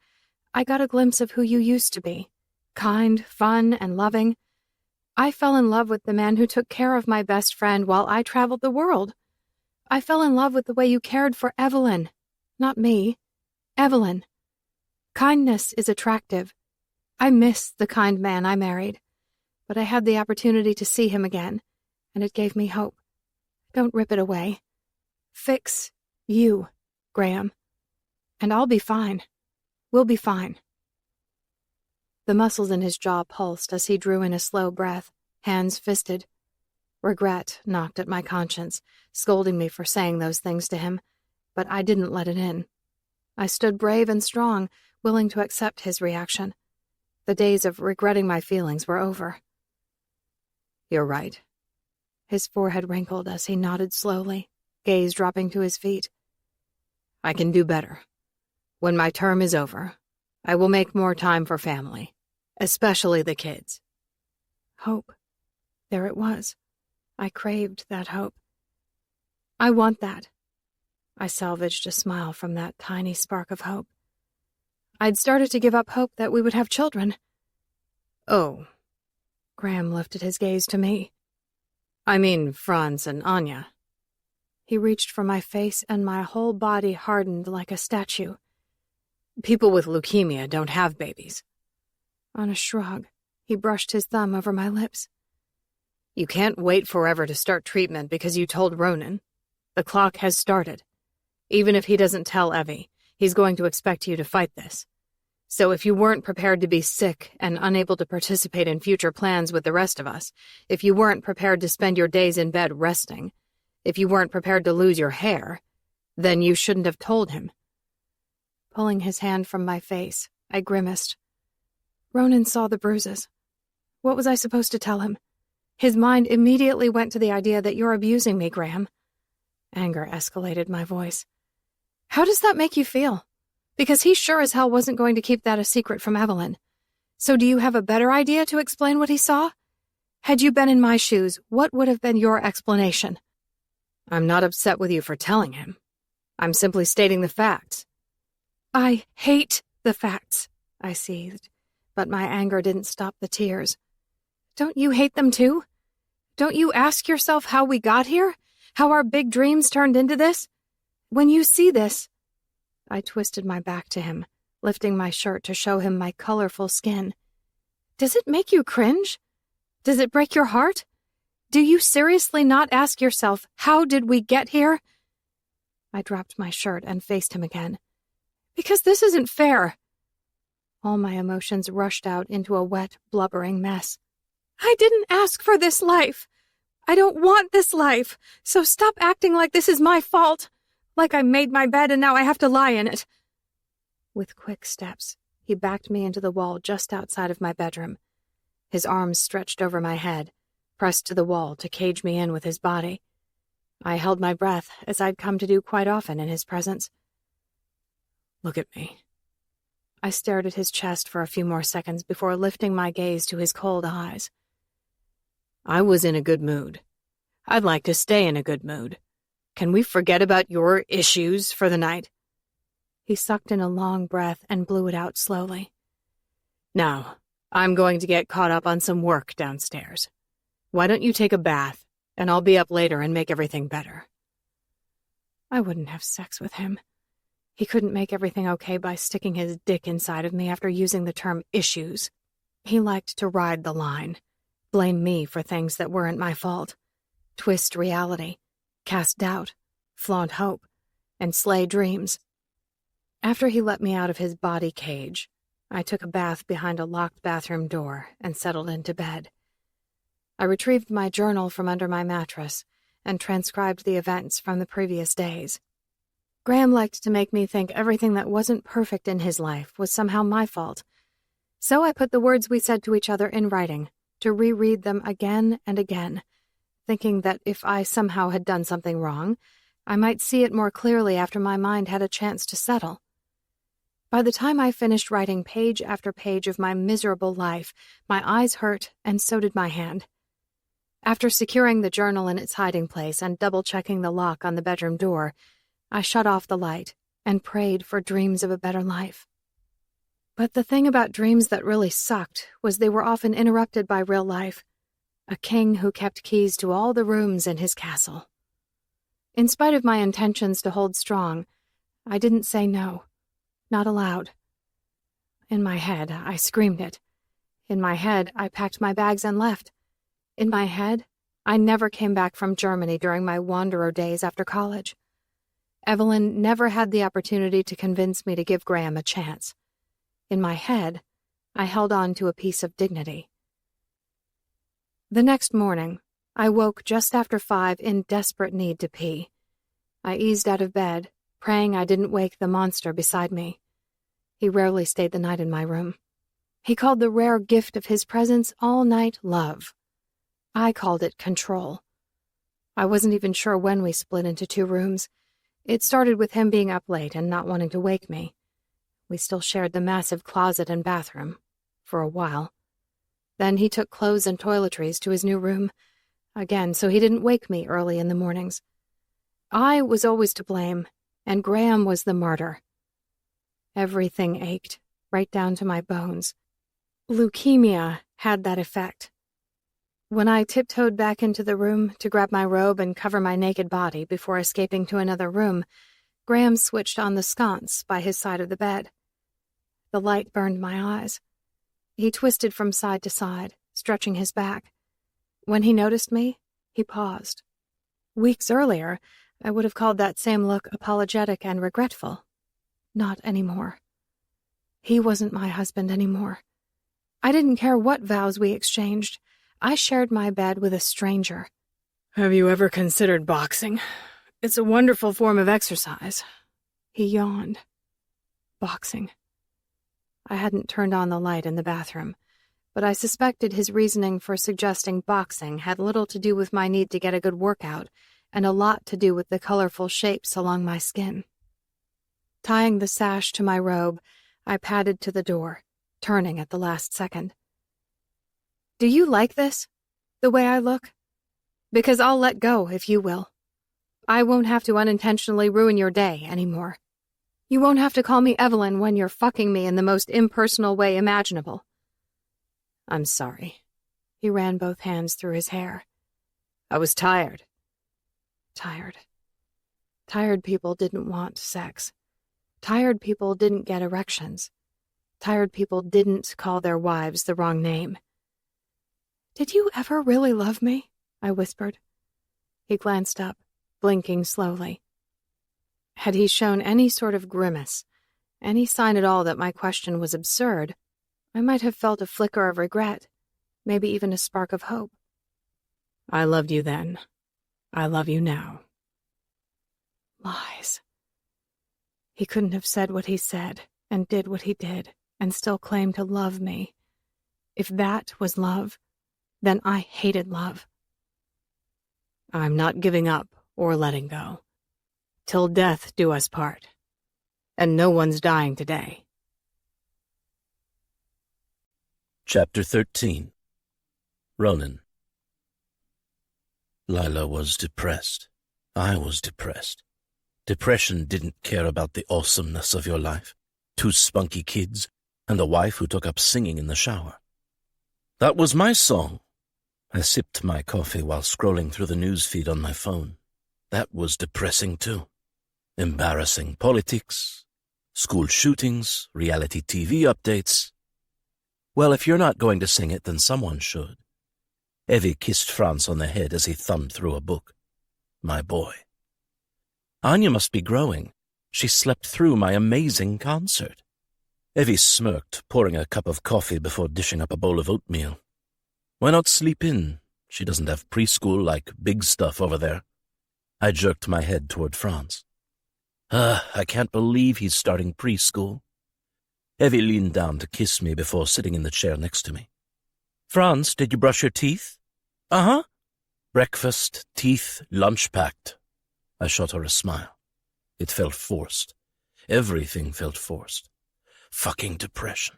I got a glimpse of who you used to be. Kind, fun, and loving. I fell in love with the man who took care of my best friend while I traveled the world. I fell in love with the way you cared for Evelyn. Not me. Evelyn. Kindness is attractive. I miss the kind man I married, but I had the opportunity to see him again, and it gave me hope. Don't rip it away. Fix you, Graham. And I'll be fine. We'll be fine. The muscles in his jaw pulsed as he drew in a slow breath, hands fisted. Regret knocked at my conscience, scolding me for saying those things to him, but I didn't let it in. I stood brave and strong, willing to accept his reaction. The days of regretting my feelings were over. You're right. His forehead wrinkled as he nodded slowly, gaze dropping to his feet. I can do better. When my term is over, I will make more time for family, especially the kids. Hope. There it was. I craved that hope. I want that. I salvaged a smile from that tiny spark of hope. I'd started to give up hope that we would have children. Oh. Graham lifted his gaze to me. I mean Franz and Anya. He reached for my face and my whole body hardened like a statue. People with leukemia don't have babies. On a shrug, he brushed his thumb over my lips. You can't wait forever to start treatment because you told Ronan. The clock has started. Even if he doesn't tell Evie, he's going to expect you to fight this. So if you weren't prepared to be sick and unable to participate in future plans with the rest of us, if you weren't prepared to spend your days in bed resting, if you weren't prepared to lose your hair, then you shouldn't have told him. Pulling his hand from my face, I grimaced. Ronan saw the bruises. What was I supposed to tell him? His mind immediately went to the idea that you're abusing me, Graham. Anger escalated my voice. How does that make you feel? Because he sure as hell wasn't going to keep that a secret from Evelyn. So do you have a better idea to explain what he saw? Had you been in my shoes, what would have been your explanation? I'm not upset with you for telling him. I'm simply stating the facts. I hate the facts, I seethed, but my anger didn't stop the tears. Don't you hate them too? Don't you ask yourself how we got here? How our big dreams turned into this? When you see this... I twisted my back to him, lifting my shirt to show him my colorful skin. Does it make you cringe? Does it break your heart? Do you seriously not ask yourself, how did we get here? I dropped my shirt and faced him again. Because this isn't fair. All my emotions rushed out into a wet, blubbering mess. I didn't ask for this life. I don't want this life, so stop acting like this is my fault. Like I made my bed and now I have to lie in it. With quick steps, he backed me into the wall just outside of my bedroom. His arms stretched over my head, pressed to the wall to cage me in with his body. I held my breath, as I'd come to do quite often in his presence. Look at me. I stared at his chest for a few more seconds before lifting my gaze to his cold eyes. I was in a good mood. I'd like to stay in a good mood. Can we forget about your issues for the night? He sucked in a long breath and blew it out slowly. Now, I'm going to get caught up on some work downstairs. Why don't you take a bath, and I'll be up later and make everything better. I wouldn't have sex with him. He couldn't make everything okay by sticking his dick inside of me after using the term issues. He liked to ride the line, blame me for things that weren't my fault, twist reality, cast doubt, flaunt hope, and slay dreams. After he let me out of his body cage, I took a bath behind a locked bathroom door and settled into bed. I retrieved my journal from under my mattress and transcribed the events from the previous days. Graham liked to make me think everything that wasn't perfect in his life was somehow my fault. So I put the words we said to each other in writing, to reread them again and again, thinking that if I somehow had done something wrong, I might see it more clearly after my mind had a chance to settle. By the time I finished writing page after page of my miserable life, my eyes hurt, and so did my hand. After securing the journal in its hiding place and double-checking the lock on the bedroom door, I shut off the light and prayed for dreams of a better life. But the thing about dreams that really sucked was they were often interrupted by real life. A king who kept keys to all the rooms in his castle. In spite of my intentions to hold strong, I didn't say no. Not aloud. In my head, I screamed it, In my head, I packed my bags and left. In my head, I never came back from Germany during my wanderer days after college. Evelyn never had the opportunity to convince me to give Graham a chance. In my head, I held on to a piece of dignity. The next morning, I woke just after 5 in desperate need to pee. I eased out of bed, praying I didn't wake the monster beside me. He rarely stayed the night in my room. He called the rare gift of his presence all-night love. I called it control. I wasn't even sure when we split into 2 rooms. It started with him being up late and not wanting to wake me. We still shared the massive closet and bathroom, for a while. Then he took clothes and toiletries to his new room, again, so he didn't wake me early in the mornings. I was always to blame, and Graham was the martyr. Everything ached, right down to my bones. Leukemia had that effect. When I tiptoed back into the room to grab my robe and cover my naked body before escaping to another room, Graham switched on the sconce by his side of the bed. The light burned my eyes. He twisted from side to side, stretching his back. When he noticed me, he paused. Weeks earlier, I would have called that same look apologetic and regretful. Not anymore. He wasn't my husband anymore. I didn't care what vows we exchanged. I shared my bed with a stranger. "Have you ever considered boxing? It's a wonderful form of exercise." He yawned. Boxing. I hadn't turned on the light in the bathroom, but I suspected his reasoning for suggesting boxing had little to do with my need to get a good workout and a lot to do with the colorful shapes along my skin. Tying the sash to my robe, I padded to the door, turning at the last second. "Do you like this? The way I look? Because I'll let go if you will. I won't have to unintentionally ruin your day anymore. You won't have to call me Evelyn when you're fucking me in the most impersonal way imaginable." "I'm sorry." He ran both hands through his hair. "I was tired." Tired. Tired people didn't want sex. Tired people didn't get erections. Tired people didn't call their wives the wrong name. "Did you ever really love me?" I whispered. He glanced up, blinking slowly. Had he shown any sort of grimace, any sign at all that my question was absurd, I might have felt a flicker of regret, maybe even a spark of hope. "I loved you then. I love you now." Lies. He couldn't have said what he said and did what he did and still claim to love me. If that was love, then I hated love. "I'm not giving up or letting go. Till death do us part. And no one's dying today." Chapter 13. Ronan. Lila was depressed. I was depressed. Depression didn't care about the awesomeness of your life, 2 spunky kids, and a wife who took up singing in the shower. That was my song. I sipped my coffee while scrolling through the news feed on my phone. That was depressing too. Embarrassing politics, school shootings, reality TV updates. Well, if you're not going to sing it, then someone should. Evie kissed Franz on the head as he thumbed through a book. My boy. Anya must be growing. She slept through my amazing concert. Evie smirked, pouring a cup of coffee before dishing up a bowl of oatmeal. Why not sleep in? She doesn't have preschool like big stuff over there. I jerked my head toward Franz. I can't believe he's starting preschool. Evie leaned down to kiss me before sitting in the chair next to me. Franz, did you brush your teeth? Uh-huh. Breakfast, teeth, lunch packed. I shot her a smile. It felt forced. Everything felt forced. Fucking depression.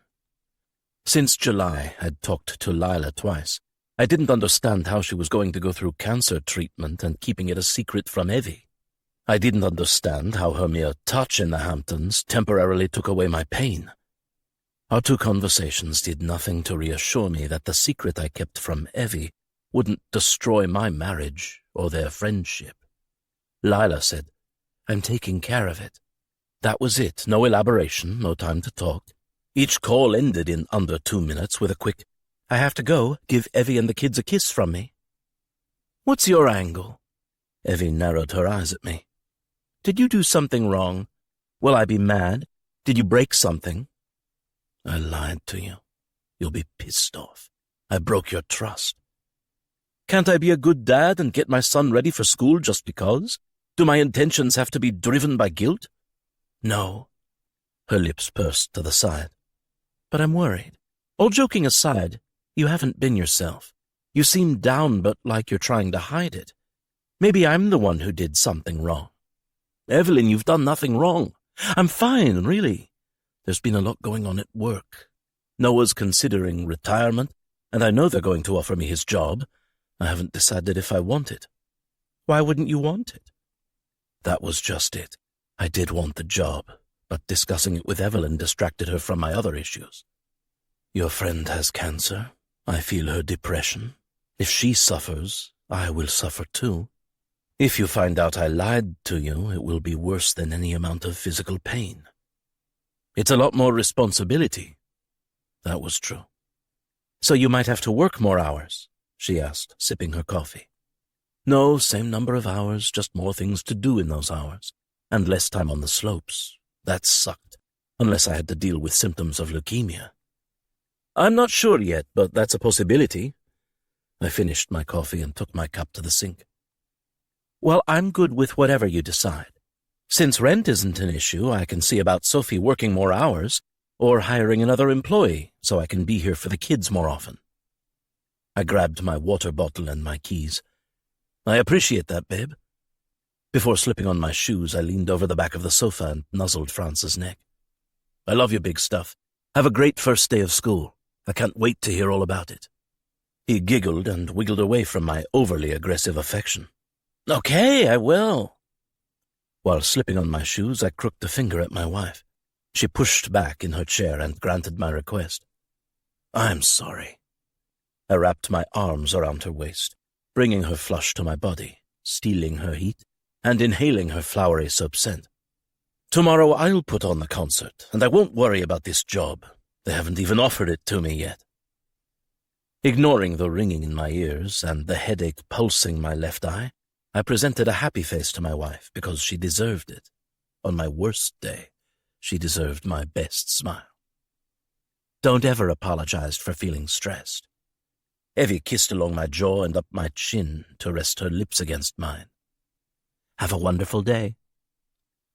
Since July, I'd talked to Lila twice. I didn't understand how she was going to go through cancer treatment and keeping it a secret from Evie. I didn't understand how her mere touch in the Hamptons temporarily took away my pain. Our 2 conversations did nothing to reassure me that the secret I kept from Evie wouldn't destroy my marriage or their friendship. Lila said, "I'm taking care of it." That was it. No elaboration, no time to talk. Each call ended in under 2 minutes with a quick, I have to go. Give Evie and the kids a kiss from me. What's your angle? Evie narrowed her eyes at me. Did you do something wrong? Will I be mad? Did you break something? I lied to you. You'll be pissed off. I broke your trust. Can't I be a good dad and get my son ready for school just because? Do my intentions have to be driven by guilt? No. Her lips pursed to the side. But I'm worried. All joking aside, you haven't been yourself. You seem down, but like you're trying to hide it. Maybe I'm the one who did something wrong. Evelyn, you've done nothing wrong. I'm fine, really. There's been a lot going on at work. Noah's considering retirement, and I know they're going to offer me his job. I haven't decided if I want it. Why wouldn't you want it? That was just it. I did want the job, but discussing it with Evelyn distracted her from my other issues. Your friend has cancer. I feel her depression. If she suffers, I will suffer too. If you find out I lied to you, it will be worse than any amount of physical pain. It's a lot more responsibility. That was true. So you might have to work more hours, she asked, sipping her coffee. No, same number of hours, just more things to do in those hours, and less time on the slopes. That sucked, unless I had to deal with symptoms of leukemia. I'm not sure yet, but that's a possibility. I finished my coffee and took my cup to the sink. Well, I'm good with whatever you decide. Since rent isn't an issue, I can see about Sophie working more hours or hiring another employee so I can be here for the kids more often. I grabbed my water bottle and my keys. I appreciate that, babe. Before slipping on my shoes, I leaned over the back of the sofa and nuzzled France's neck. I love you, big stuff. Have a great first day of school. I can't wait to hear all about it. He giggled and wiggled away from my overly aggressive affection. Okay, I will. While slipping on my shoes, I crooked a finger at my wife. She pushed back in her chair and granted my request. I'm sorry. I wrapped my arms around her waist, bringing her flush to my body, stealing her heat, and inhaling her flowery soap scent. Tomorrow I'll put on the concert, and I won't worry about this job. They haven't even offered it to me yet. Ignoring the ringing in my ears and the headache pulsing my left eye, I presented a happy face to my wife because she deserved it. On my worst day, she deserved my best smile. Don't ever apologize for feeling stressed. Evie kissed along my jaw and up my chin to rest her lips against mine. Have a wonderful day.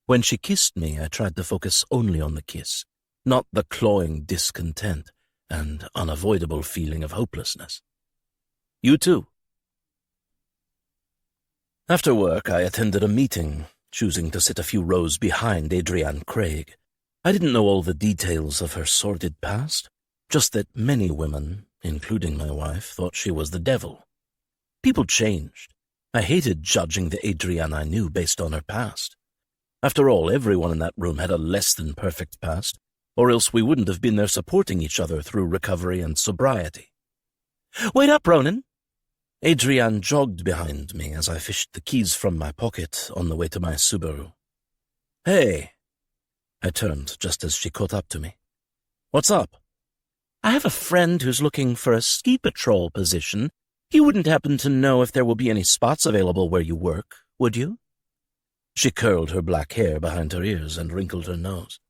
When she kissed me, I tried to focus only on the kiss, not the clawing discontent and unavoidable feeling of hopelessness. You too. After work, I attended a meeting, choosing to sit a few rows behind Adrienne Craig. I didn't know all the details of her sordid past, just that many women, including my wife, thought she was the devil. People changed. I hated judging the Adrienne I knew based on her past. After all, everyone in that room had a less-than-perfect past, or else we wouldn't have been there supporting each other through recovery and sobriety. Wait up, Ronan! Adrienne jogged behind me as I fished the keys from my pocket on the way to my Subaru. Hey! I turned just as she caught up to me. What's up? I have a friend who's looking for a ski patrol position. You wouldn't happen to know if there will be any spots available where you work, would you? She curled her black hair behind her ears and wrinkled her nose.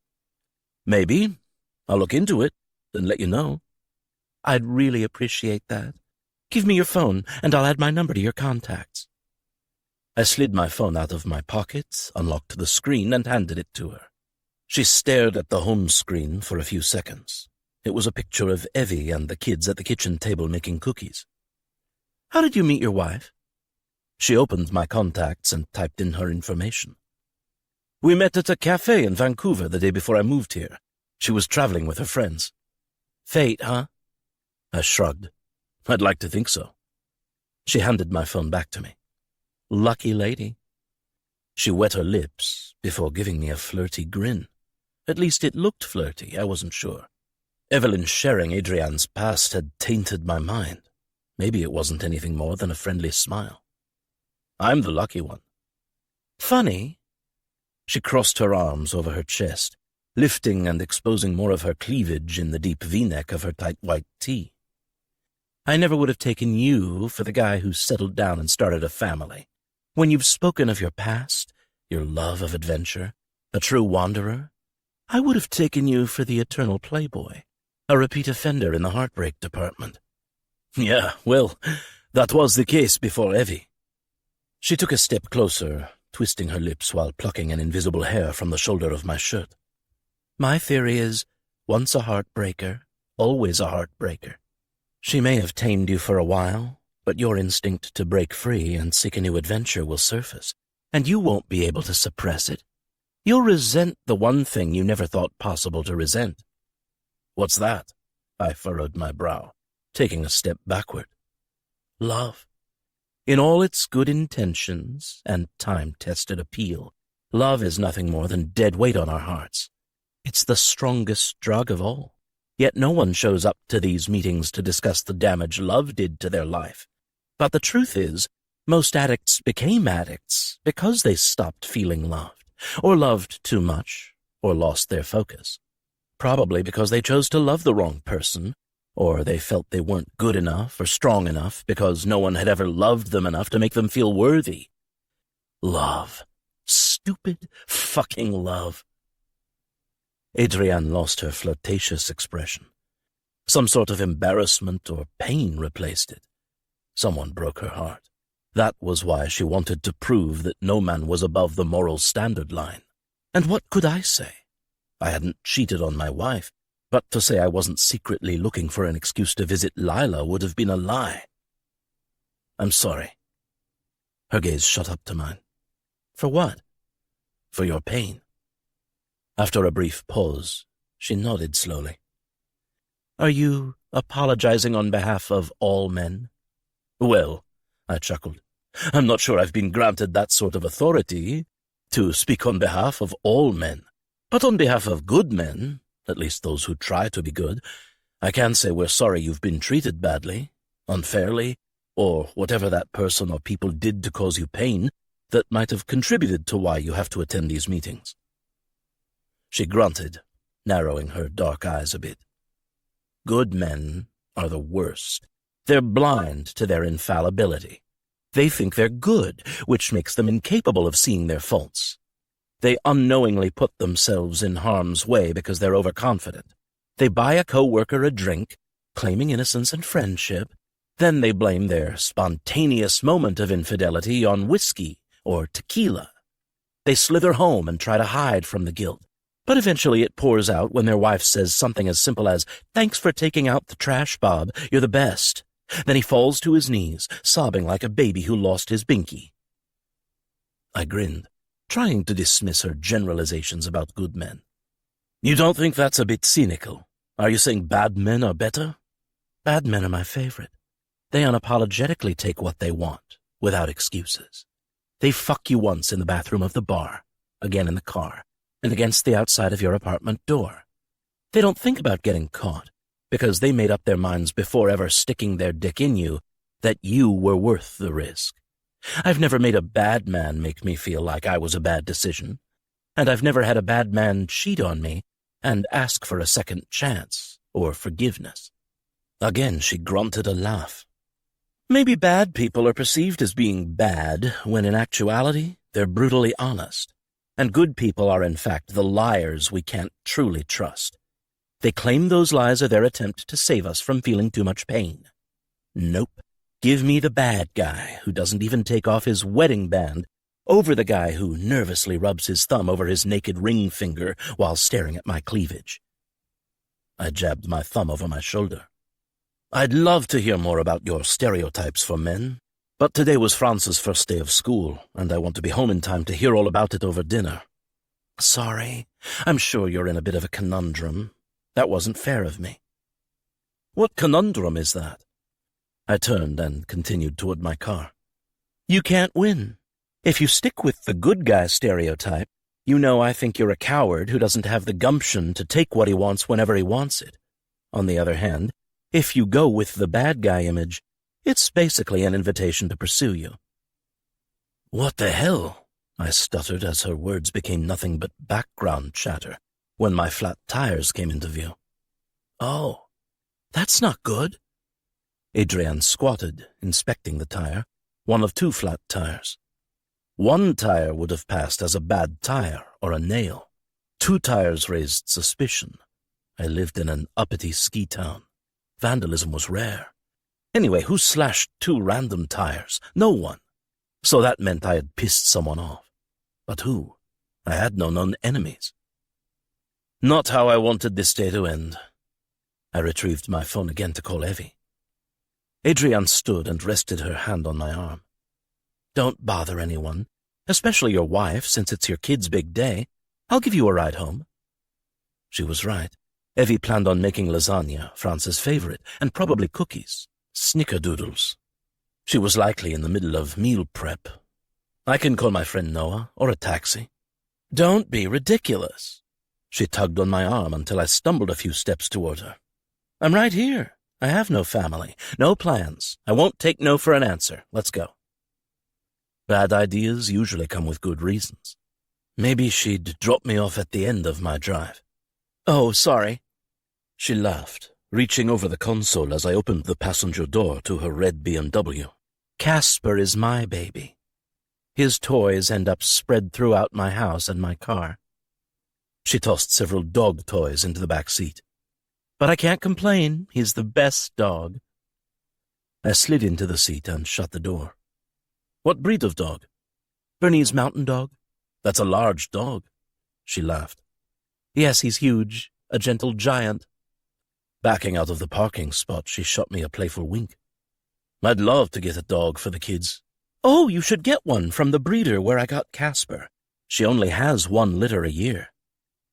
Maybe. I'll look into it and let you know. I'd really appreciate that. Give me your phone, and I'll add my number to your contacts. I slid my phone out of my pocket, unlocked the screen, and handed it to her. She stared at the home screen for a few seconds. It was a picture of Evie and the kids at the kitchen table making cookies. How did you meet your wife? She opened my contacts and typed in her information. We met at a cafe in Vancouver the day before I moved here. She was traveling with her friends. Fate, huh? I shrugged. I'd like to think so. She handed my phone back to me. Lucky lady. She wet her lips before giving me a flirty grin. At least it looked flirty, I wasn't sure. Evelyn sharing Adrienne's past had tainted my mind. Maybe it wasn't anything more than a friendly smile. I'm the lucky one. Funny. She crossed her arms over her chest, lifting and exposing more of her cleavage in the deep V-neck of her tight white tee. I never would have taken you for the guy who settled down and started a family. When you've spoken of your past, your love of adventure, a true wanderer, I would have taken you for the eternal playboy, a repeat offender in the heartbreak department. Yeah, well, that was the case before Evie. She took a step closer, twisting her lips while plucking an invisible hair from the shoulder of my shirt. My theory is, once a heartbreaker, always a heartbreaker. She may have tamed you for a while, but your instinct to break free and seek a new adventure will surface, and you won't be able to suppress it. You'll resent the one thing you never thought possible to resent. What's that? I furrowed my brow, taking a step backward. Love. In all its good intentions and time-tested appeal, love is nothing more than dead weight on our hearts. It's the strongest drug of all. Yet no one shows up to these meetings to discuss the damage love did to their life. But the truth is, most addicts became addicts because they stopped feeling loved, or loved too much, or lost their focus. Probably because they chose to love the wrong person, or they felt they weren't good enough or strong enough because no one had ever loved them enough to make them feel worthy. Love. Stupid fucking love. Adrienne lost her flirtatious expression. Some sort of embarrassment or pain replaced it. Someone broke her heart. That was why she wanted to prove that no man was above the moral standard line. And what could I say? I hadn't cheated on my wife, but to say I wasn't secretly looking for an excuse to visit Lila would have been a lie. I'm sorry. Her gaze shot up to mine. For what? For your pain. After a brief pause, she nodded slowly. Are you apologizing on behalf of all men? Well, I chuckled, I'm not sure I've been granted that sort of authority to speak on behalf of all men. But on behalf of good men, at least those who try to be good, I can say we're sorry you've been treated badly, unfairly, or whatever that person or people did to cause you pain that might have contributed to why you have to attend these meetings. She grunted, narrowing her dark eyes a bit. Good men are the worst. They're blind to their infallibility. They think they're good, which makes them incapable of seeing their faults. They unknowingly put themselves in harm's way because they're overconfident. They buy a coworker a drink, claiming innocence and friendship. Then they blame their spontaneous moment of infidelity on whiskey or tequila. They slither home and try to hide from the guilt. But eventually it pours out when their wife says something as simple as, "Thanks for taking out the trash, Bob. You're the best." Then he falls to his knees, sobbing like a baby who lost his binky. I grinned, trying to dismiss her generalizations about good men. You don't think that's a bit cynical? Are you saying bad men are better? Bad men are my favorite. They unapologetically take what they want, without excuses. They fuck you once in the bathroom of the bar, again in the car, and against the outside of your apartment door. They don't think about getting caught, because they made up their minds before ever sticking their dick in you that you were worth the risk. I've never made a bad man make me feel like I was a bad decision, and I've never had a bad man cheat on me and ask for a second chance or forgiveness. Again, she grunted a laugh. Maybe bad people are perceived as being bad when in actuality they're brutally honest. And good people are in fact the liars we can't truly trust. They claim those lies are their attempt to save us from feeling too much pain. Nope. Give me the bad guy who doesn't even take off his wedding band over the guy who nervously rubs his thumb over his naked ring finger while staring at my cleavage. I jabbed my thumb over my shoulder. I'd love to hear more about your stereotypes for men. But today was France's first day of school, and I want to be home in time to hear all about it over dinner. Sorry. I'm sure you're in a bit of a conundrum. That wasn't fair of me. What conundrum is that? I turned and continued toward my car. You can't win. If you stick with the good guy stereotype, you know I think you're a coward who doesn't have the gumption to take what he wants whenever he wants it. On the other hand, if you go with the bad guy image, it's basically an invitation to pursue you. What the hell? I stuttered as her words became nothing but background chatter when my flat tires came into view. Oh, that's not good. Adrian squatted, inspecting the tire, one of two flat tires. One tire would have passed as a bad tire or a nail. Two tires raised suspicion. I lived in an uppity ski town. Vandalism was rare. Anyway, who slashed two random tires? No one. So that meant I had pissed someone off. But who? I had no known enemies. Not how I wanted this day to end. I retrieved my phone again to call Evie. Adrian stood and rested her hand on my arm. Don't bother anyone, especially your wife, since it's your kid's big day. I'll give you a ride home. She was right. Evie planned on making lasagna, France's favorite, and probably cookies, snickerdoodles. She was likely in the middle of meal prep. I can call my friend Noah, or a taxi. Don't be ridiculous. She tugged on my arm until I stumbled a few steps toward her. I'm right here. I have no family, no plans. I won't take no for an answer. Let's go. Bad ideas usually come with good reasons. Maybe she'd drop me off at the end of my drive. Oh, sorry. She laughed, reaching over the console as I opened the passenger door to her red BMW. Casper is my baby. His toys end up spread throughout my house and my car. She tossed several dog toys into the back seat. But I can't complain. He's the best dog. I slid into the seat and shut the door. What breed of dog? Bernese Mountain Dog. That's a large dog. She laughed. Yes, he's huge, a gentle giant. Backing out of the parking spot, she shot me a playful wink. I'd love to get a dog for the kids. Oh, you should get one from the breeder where I got Casper. She only has 1 litter a year.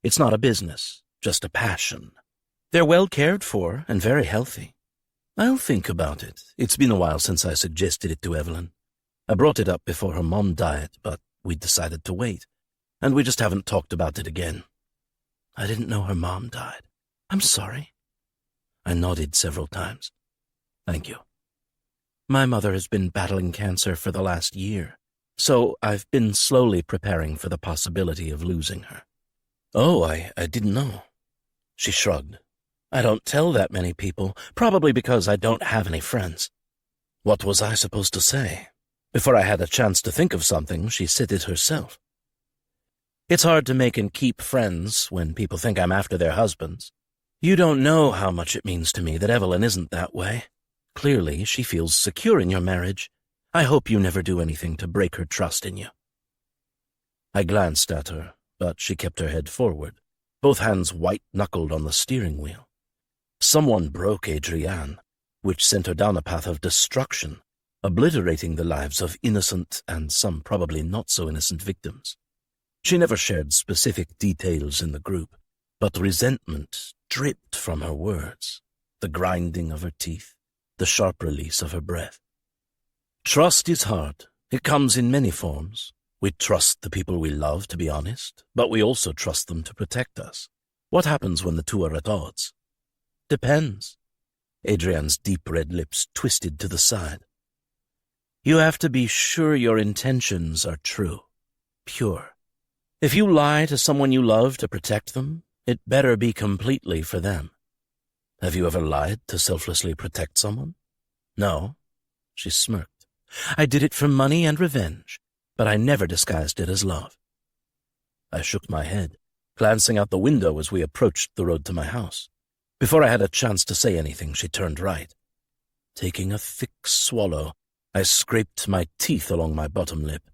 It's not a business, just a passion. They're well cared for and very healthy. I'll think about it. It's been a while since I suggested it to Evelyn. I brought it up before her mom died, but we decided to wait, and we just haven't talked about it again. I didn't know her mom died. I'm sorry. I nodded several times. Thank you. My mother has been battling cancer for the last year, so I've been slowly preparing for the possibility of losing her. Oh, I didn't know. She shrugged. I don't tell that many people, probably because I don't have any friends. What was I supposed to say? Before I had a chance to think of something, she said it herself. It's hard to make and keep friends when people think I'm after their husbands. You don't know how much it means to me that Evelyn isn't that way. Clearly, she feels secure in your marriage. I hope you never do anything to break her trust in you. I glanced at her, but she kept her head forward, both hands white-knuckled on the steering wheel. Someone broke Adrienne, which sent her down a path of destruction, obliterating the lives of innocent and some probably not-so-innocent victims. She never shared specific details in the group, but resentment dripped from her words, the grinding of her teeth, the sharp release of her breath. Trust is hard. It comes in many forms. We trust the people we love, to be honest, but we also trust them to protect us. What happens when the two are at odds? Depends. Adrian's deep red lips twisted to the side. You have to be sure your intentions are true, pure. If you lie to someone you love to protect them, it better be completely for them. Have you ever lied to selflessly protect someone? No. She smirked. I did it for money and revenge, but I never disguised it as love. I shook my head, glancing out the window as we approached the road to my house. Before I had a chance to say anything, she turned right. Taking a thick swallow, I scraped my teeth along my bottom lip.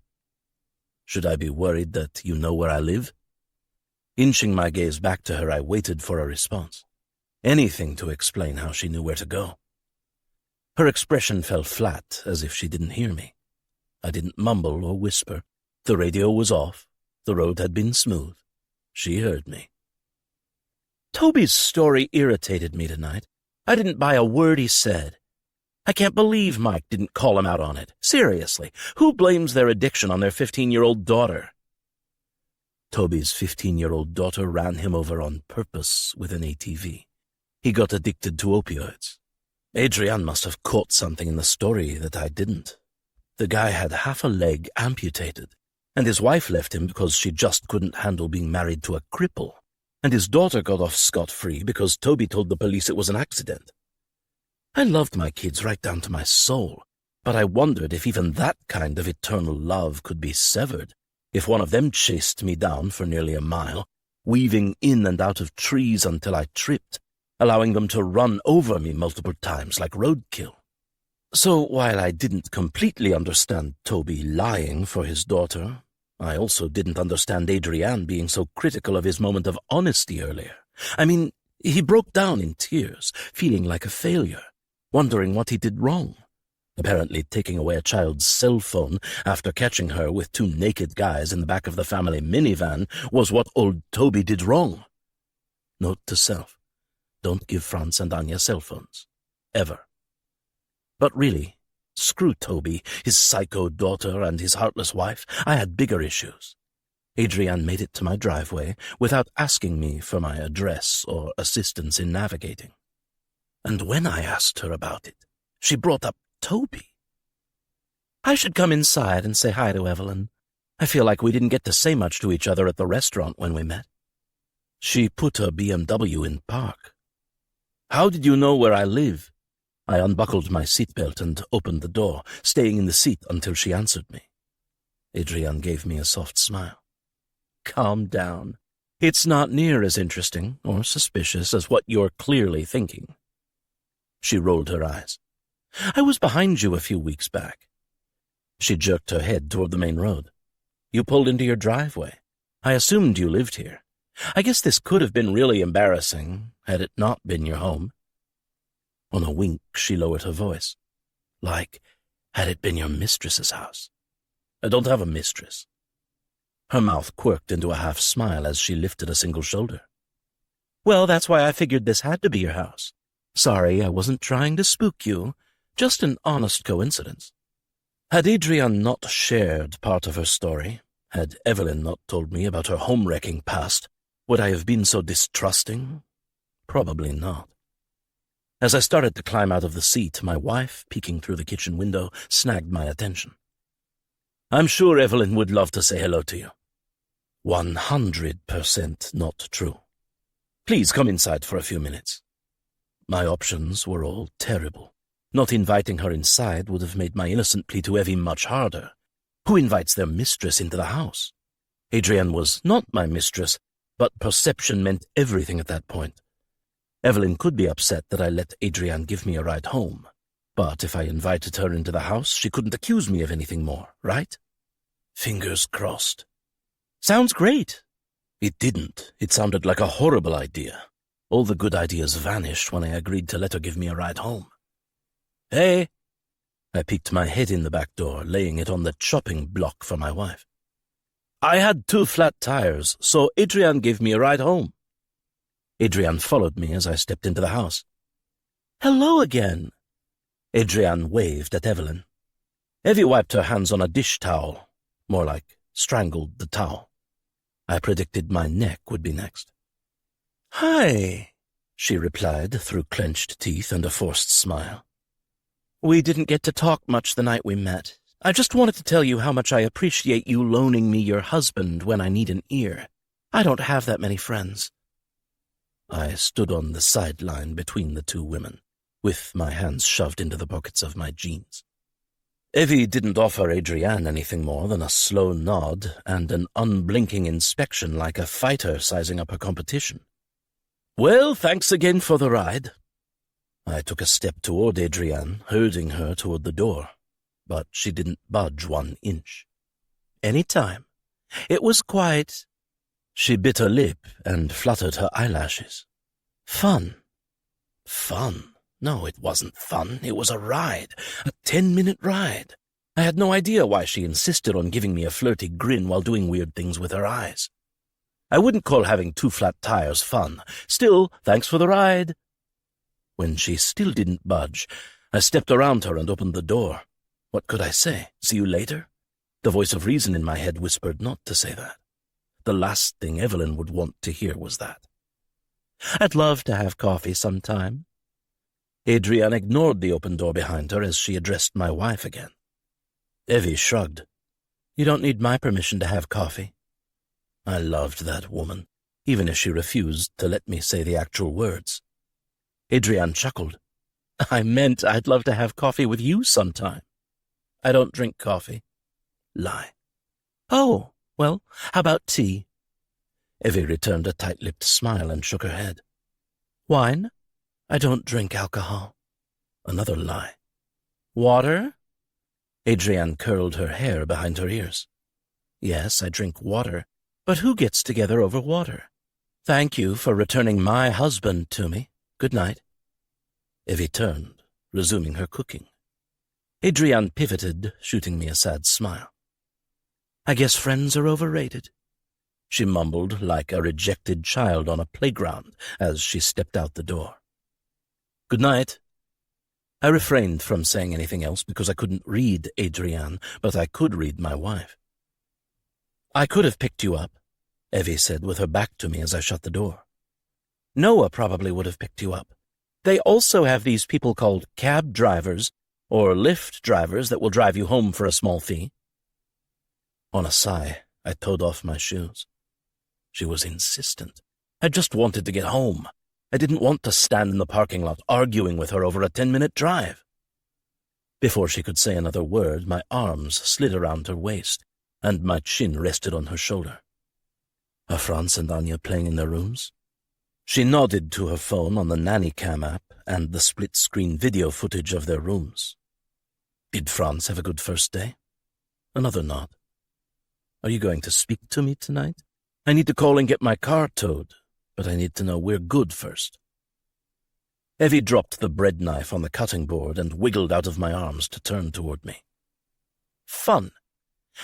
Should I be worried that you know where I live? Inching my gaze back to her, I waited for a response. Anything to explain how she knew where to go. Her expression fell flat, as if she didn't hear me. I didn't mumble or whisper. The radio was off. The road had been smooth. She heard me. Toby's story irritated me tonight. I didn't buy a word he said. I can't believe Mike didn't call him out on it. Seriously, who blames their addiction on their 15-year-old daughter? Toby's 15-year-old daughter ran him over on purpose with an ATV. He got addicted to opioids. Adrienne must have caught something in the story that I didn't. The guy had half a leg amputated, and his wife left him because she just couldn't handle being married to a cripple, and his daughter got off scot-free because Toby told the police it was an accident. I loved my kids right down to my soul, but I wondered if even that kind of eternal love could be severed, if one of them chased me down for nearly a mile, weaving in and out of trees until I tripped, allowing them to run over me multiple times like roadkill. So while I didn't completely understand Toby lying for his daughter, I also didn't understand Adrian being so critical of his moment of honesty earlier. I mean, he broke down in tears, feeling like a failure, wondering what he did wrong. Apparently taking away a child's cell phone after catching her with two naked guys in the back of the family minivan was what old Toby did wrong. Note to self, don't give Franz and Anya cell phones. Ever. But really, screw Toby, his psycho daughter, and his heartless wife. I had bigger issues. Adrian made it to my driveway without asking me for my address or assistance in navigating. And when I asked her about it, she brought up Toby. I should come inside and say hi to Evelyn. I feel like we didn't get to say much to each other at the restaurant when we met. She put her BMW in park. How did you know where I live? I unbuckled my seatbelt and opened the door, staying in the seat until she answered me. Adrian gave me a soft smile. Calm down. It's not near as interesting or suspicious as what you're clearly thinking. She rolled her eyes. I was behind you a few weeks back. She jerked her head toward the main road. You pulled into your driveway. I assumed you lived here. I guess this could have been really embarrassing had it not been your home. On a wink, she lowered her voice. Like, had it been your mistress's house? I don't have a mistress. Her mouth quirked into a half-smile as she lifted a single shoulder. Well, that's why I figured this had to be your house. Sorry, I wasn't trying to spook you. Just an honest coincidence. Had Adrian not shared part of her story, had Evelyn not told me about her home-wrecking past, would I have been so distrusting? Probably not. As I started to climb out of the seat, my wife, peeking through the kitchen window, snagged my attention. I'm sure Evelyn would love to say hello to you. 100% not true. Please come inside for a few minutes. My options were all terrible. Not inviting her inside would have made my innocent plea to Evie much harder. Who invites their mistress into the house? Adrian was not my mistress, but perception meant everything at that point. Evelyn could be upset that I let Adrian give me a ride home, but if I invited her into the house, she couldn't accuse me of anything more, right? Fingers crossed. Sounds great. It didn't. It sounded like a horrible idea. All the good ideas vanished when I agreed to let her give me a ride home. Hey! I peeked my head in the back door, laying it on the chopping block for my wife. I had 2 flat tires, so Adrian gave me a ride home. Adrian followed me as I stepped into the house. Hello again. Adrian waved at Evelyn. Evie wiped her hands on a dish towel, more like strangled the towel. I predicted my neck would be next. Hi, she replied through clenched teeth and a forced smile. We didn't get to talk much the night we met. I just wanted to tell you how much I appreciate you loaning me your husband when I need an ear. I don't have that many friends. I stood on the sideline between the two women, with my hands shoved into the pockets of my jeans. Evie didn't offer Adrian anything more than a slow nod and an unblinking inspection like a fighter sizing up her competition. Well, thanks again for the ride. I took a step toward Adrian, herding her toward the door, but she didn't budge 1 inch. Any time. It was quite... She bit her lip and fluttered her eyelashes. Fun. Fun? No, it wasn't fun. It was a ride. A 10-minute ride. I had no idea why she insisted on giving me a flirty grin while doing weird things with her eyes. I wouldn't call having 2 flat tires fun. Still, thanks for the ride. When she still didn't budge, I stepped around her and opened the door. What could I say? See you later? The voice of reason in my head whispered not to say that. The last thing Evelyn would want to hear was that. I'd love to have coffee sometime. Adrian ignored the open door behind her as she addressed my wife again. Evie shrugged. You don't need my permission to have coffee. I loved that woman, even if she refused to let me say the actual words. Adrian chuckled. I meant I'd love to have coffee with you sometime. I don't drink coffee. Lie. Oh, well, how about tea? Evie returned a tight-lipped smile and shook her head. Wine? I don't drink alcohol. Another lie. Water? Adrienne curled her hair behind her ears. Yes, I drink water, but who gets together over water? Thank you for returning my husband to me. Good night. Evie turned, resuming her cooking. Adrienne pivoted, shooting me a sad smile. I guess friends are overrated. She mumbled like a rejected child on a playground as she stepped out the door. Good night. I refrained from saying anything else because I couldn't read Adrienne, but I could read my wife. I could have picked you up, Evie said with her back to me as I shut the door. Noah probably would have picked you up. They also have these people called cab drivers or Lyft drivers that will drive you home for a small fee. On a sigh, I toed off my shoes. She was insistent. I just wanted to get home. I didn't want to stand in the parking lot arguing with her over a 10-minute drive. Before she could say another word, my arms slid around her waist, and my chin rested on her shoulder. Are Franz and Anya playing in their rooms? She nodded to her phone on the nanny cam app and the split-screen video footage of their rooms. Did Franz have a good first day? Another nod. Are you going to speak to me tonight? I need to call and get my car towed, but I need to know we're good first. Evie dropped the bread knife on the cutting board and wiggled out of my arms to turn toward me. Fun.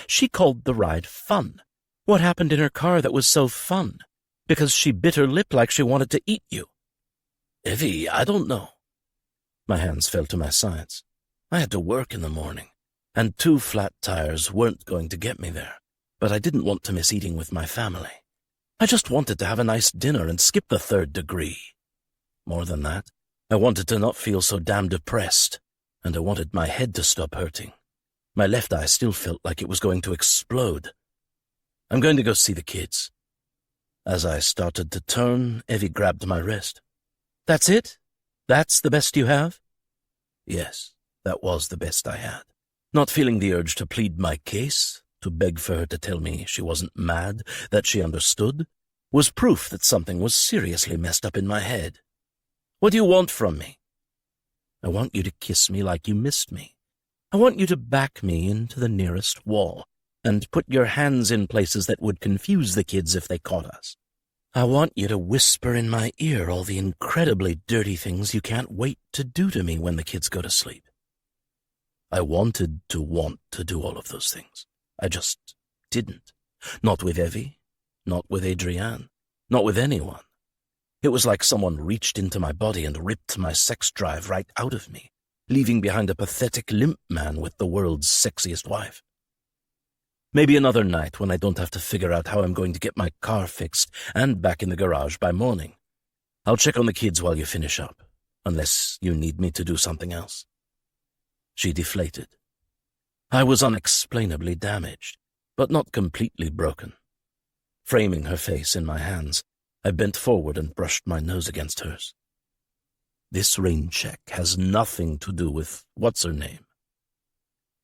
She called the ride fun. What happened in her car that was so fun? Because she bit her lip like she wanted to eat you. Evie, I don't know. My hands fell to my sides. I had to work in the morning, and 2 flat tires weren't going to get me there, but I didn't want to miss eating with my family. I just wanted to have a nice dinner and skip the 3rd degree. More than that, I wanted to not feel so damn depressed, and I wanted my head to stop hurting. My left eye still felt like it was going to explode. I'm going to go see the kids. As I started to turn, Evie grabbed my wrist. That's it? That's the best you have? Yes, that was the best I had. Not feeling the urge to plead my case, to beg for her to tell me she wasn't mad, that she understood, was proof that something was seriously messed up in my head. What do you want from me? I want you to kiss me like you missed me. I want you to back me into the nearest wall and put your hands in places that would confuse the kids if they caught us. I want you to whisper in my ear all the incredibly dirty things you can't wait to do to me when the kids go to sleep. I wanted to want to do all of those things. I just didn't. Not with Evie, not with Adrienne, not with anyone. It was like someone reached into my body and ripped my sex drive right out of me, leaving behind a pathetic limp man with the world's sexiest wife. Maybe another night when I don't have to figure out how I'm going to get my car fixed and back in the garage by morning. I'll check on the kids while you finish up, unless you need me to do something else. She deflated. I was unexplainably damaged, but not completely broken. Framing her face in my hands, I bent forward and brushed my nose against hers. This rain check has nothing to do with what's-her-name.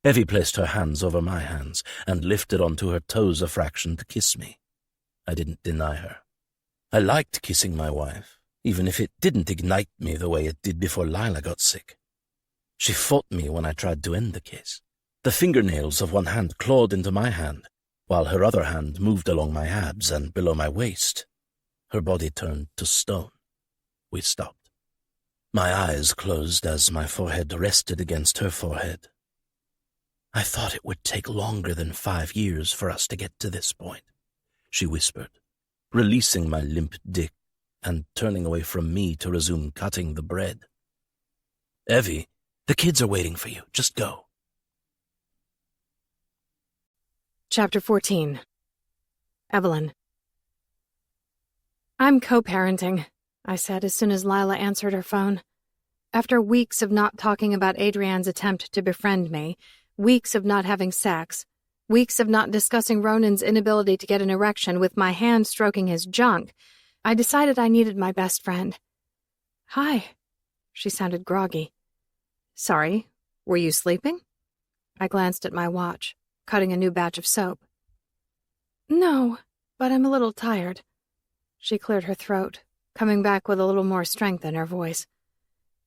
Evie placed her hands over my hands and lifted onto her toes a fraction to kiss me. I didn't deny her. I liked kissing my wife, even if it didn't ignite me the way it did before Lila got sick. She fought me when I tried to end the kiss. The fingernails of one hand clawed into my hand, while her other hand moved along my abs and below my waist. Her body turned to stone. We stopped. My eyes closed as my forehead rested against her forehead. I thought it would take longer than 5 years for us to get to this point, she whispered, releasing my limp dick and turning away from me to resume cutting the bread. Evie, the kids are waiting for you. Just go. Chapter 14. Evelyn. I'm co-parenting, I said as soon as Lila answered her phone. After weeks of not talking about Adrienne's attempt to befriend me, weeks of not having sex, weeks of not discussing Ronan's inability to get an erection with my hand stroking his junk, I decided I needed my best friend. Hi. She sounded groggy. Sorry, were you sleeping? I glanced at my watch, cutting a new batch of soap. No, but I'm a little tired. She cleared her throat, coming back with a little more strength in her voice.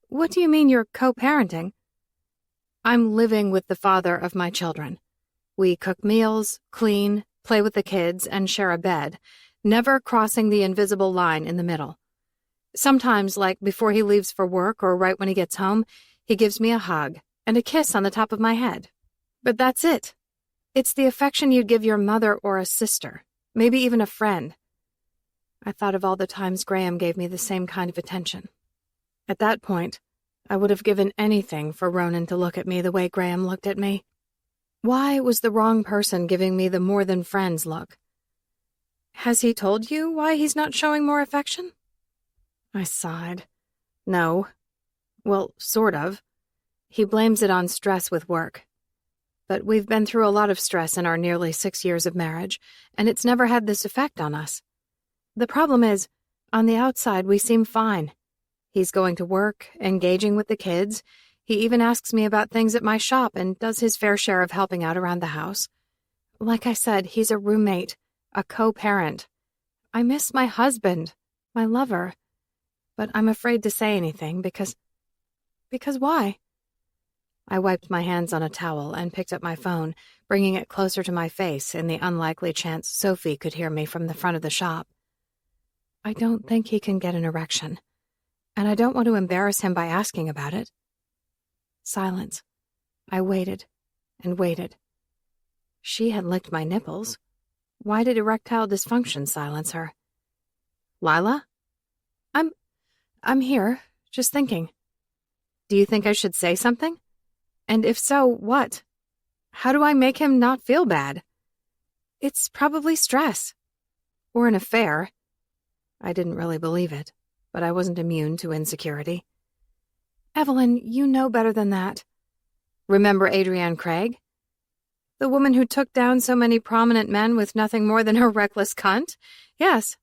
What do you mean you're co-parenting? I'm living with the father of my children. We cook meals, clean, play with the kids, and share a bed, never crossing the invisible line in the middle. Sometimes, like before he leaves for work or right when he gets home, he gives me a hug and a kiss on the top of my head. But that's it. It's the affection you'd give your mother or a sister, maybe even a friend. I thought of all the times Graham gave me the same kind of attention. At that point, I would have given anything for Ronan to look at me the way Graham looked at me. Why was the wrong person giving me the more than friends look? Has he told you why he's not showing more affection? I sighed. No. Well, sort of. He blames it on stress with work. But we've been through a lot of stress in our nearly 6 years of marriage, and it's never had this effect on us. The problem is, on the outside we seem fine. He's going to work, engaging with the kids. He even asks me about things at my shop and does his fair share of helping out around the house. Like I said, he's a roommate, a co-parent. I miss my husband, my lover. But I'm afraid to say anything because why? I wiped my hands on a towel and picked up my phone, bringing it closer to my face in the unlikely chance Sophie could hear me from the front of the shop. I don't think he can get an erection, and I don't want to embarrass him by asking about it. Silence. I waited and waited. She had licked my nipples. Why did erectile dysfunction silence her? Lila? I'm here, just thinking. Do you think I should say something? And if so, what? How do I make him not feel bad? It's probably stress. Or an affair. I didn't really believe it, but I wasn't immune to insecurity. Evelyn, you know better than that. Remember Adrienne Craig? The woman who took down so many prominent men with nothing more than her reckless cunt? Yes.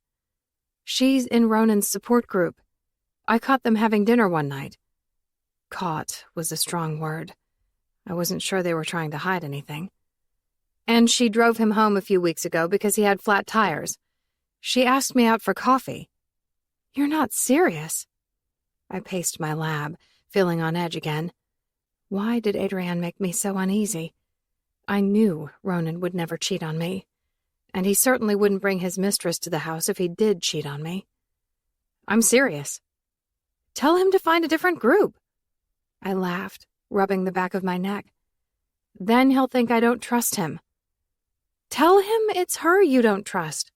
She's in Ronan's support group. I caught them having dinner one night. Caught was a strong word. I wasn't sure they were trying to hide anything. And she drove him home a few weeks ago because he had flat tires. She asked me out for coffee. You're not serious. I paced my lab, feeling on edge again. Why did Adrienne make me so uneasy? I knew Ronan would never cheat on me, and he certainly wouldn't bring his mistress to the house if he did cheat on me. I'm serious. Tell him to find a different group. I laughed, rubbing the back of my neck. Then he'll think I don't trust him. Tell him it's her you don't trust.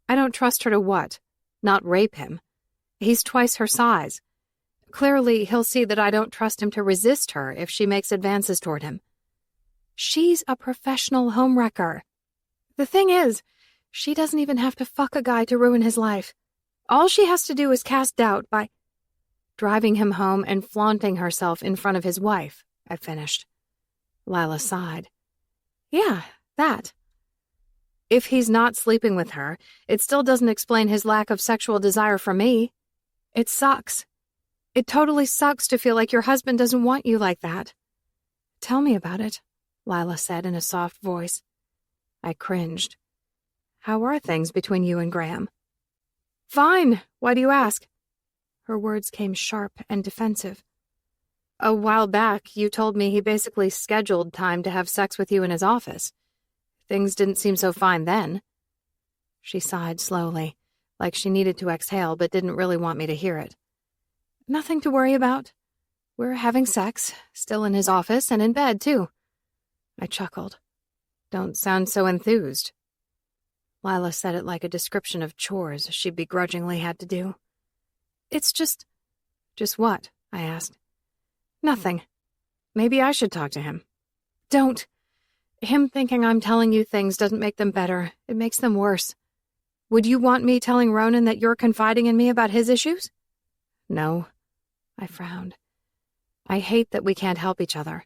I don't trust her to what? Not rape him. He's twice her size. Clearly, he'll see that I don't trust him to resist her if she makes advances toward him. She's a professional homewrecker. The thing is, she doesn't even have to fuck a guy to ruin his life. All she has to do is cast doubt by driving him home and flaunting herself in front of his wife, I finished. Lila sighed. Yeah, that. If he's not sleeping with her, it still doesn't explain his lack of sexual desire for me. It sucks. It totally sucks to feel like your husband doesn't want you like that. Tell me about it, Lila said in a soft voice. I cringed. How are things between you and Graham? Fine. Why do you ask? Her words came sharp and defensive. A while back, you told me he basically scheduled time to have sex with you in his office. Things didn't seem so fine then. She sighed slowly, like she needed to exhale but didn't really want me to hear it. Nothing to worry about. We're having sex, still in his office and in bed, too. I chuckled. Don't sound so enthused. Lila said it like a description of chores she begrudgingly had to do. It's just... Just what? I asked. Nothing. Maybe I should talk to him. Don't. Him thinking I'm telling you things doesn't make them better. It makes them worse. Would you want me telling Ronan that you're confiding in me about his issues? No. I frowned. I hate that we can't help each other.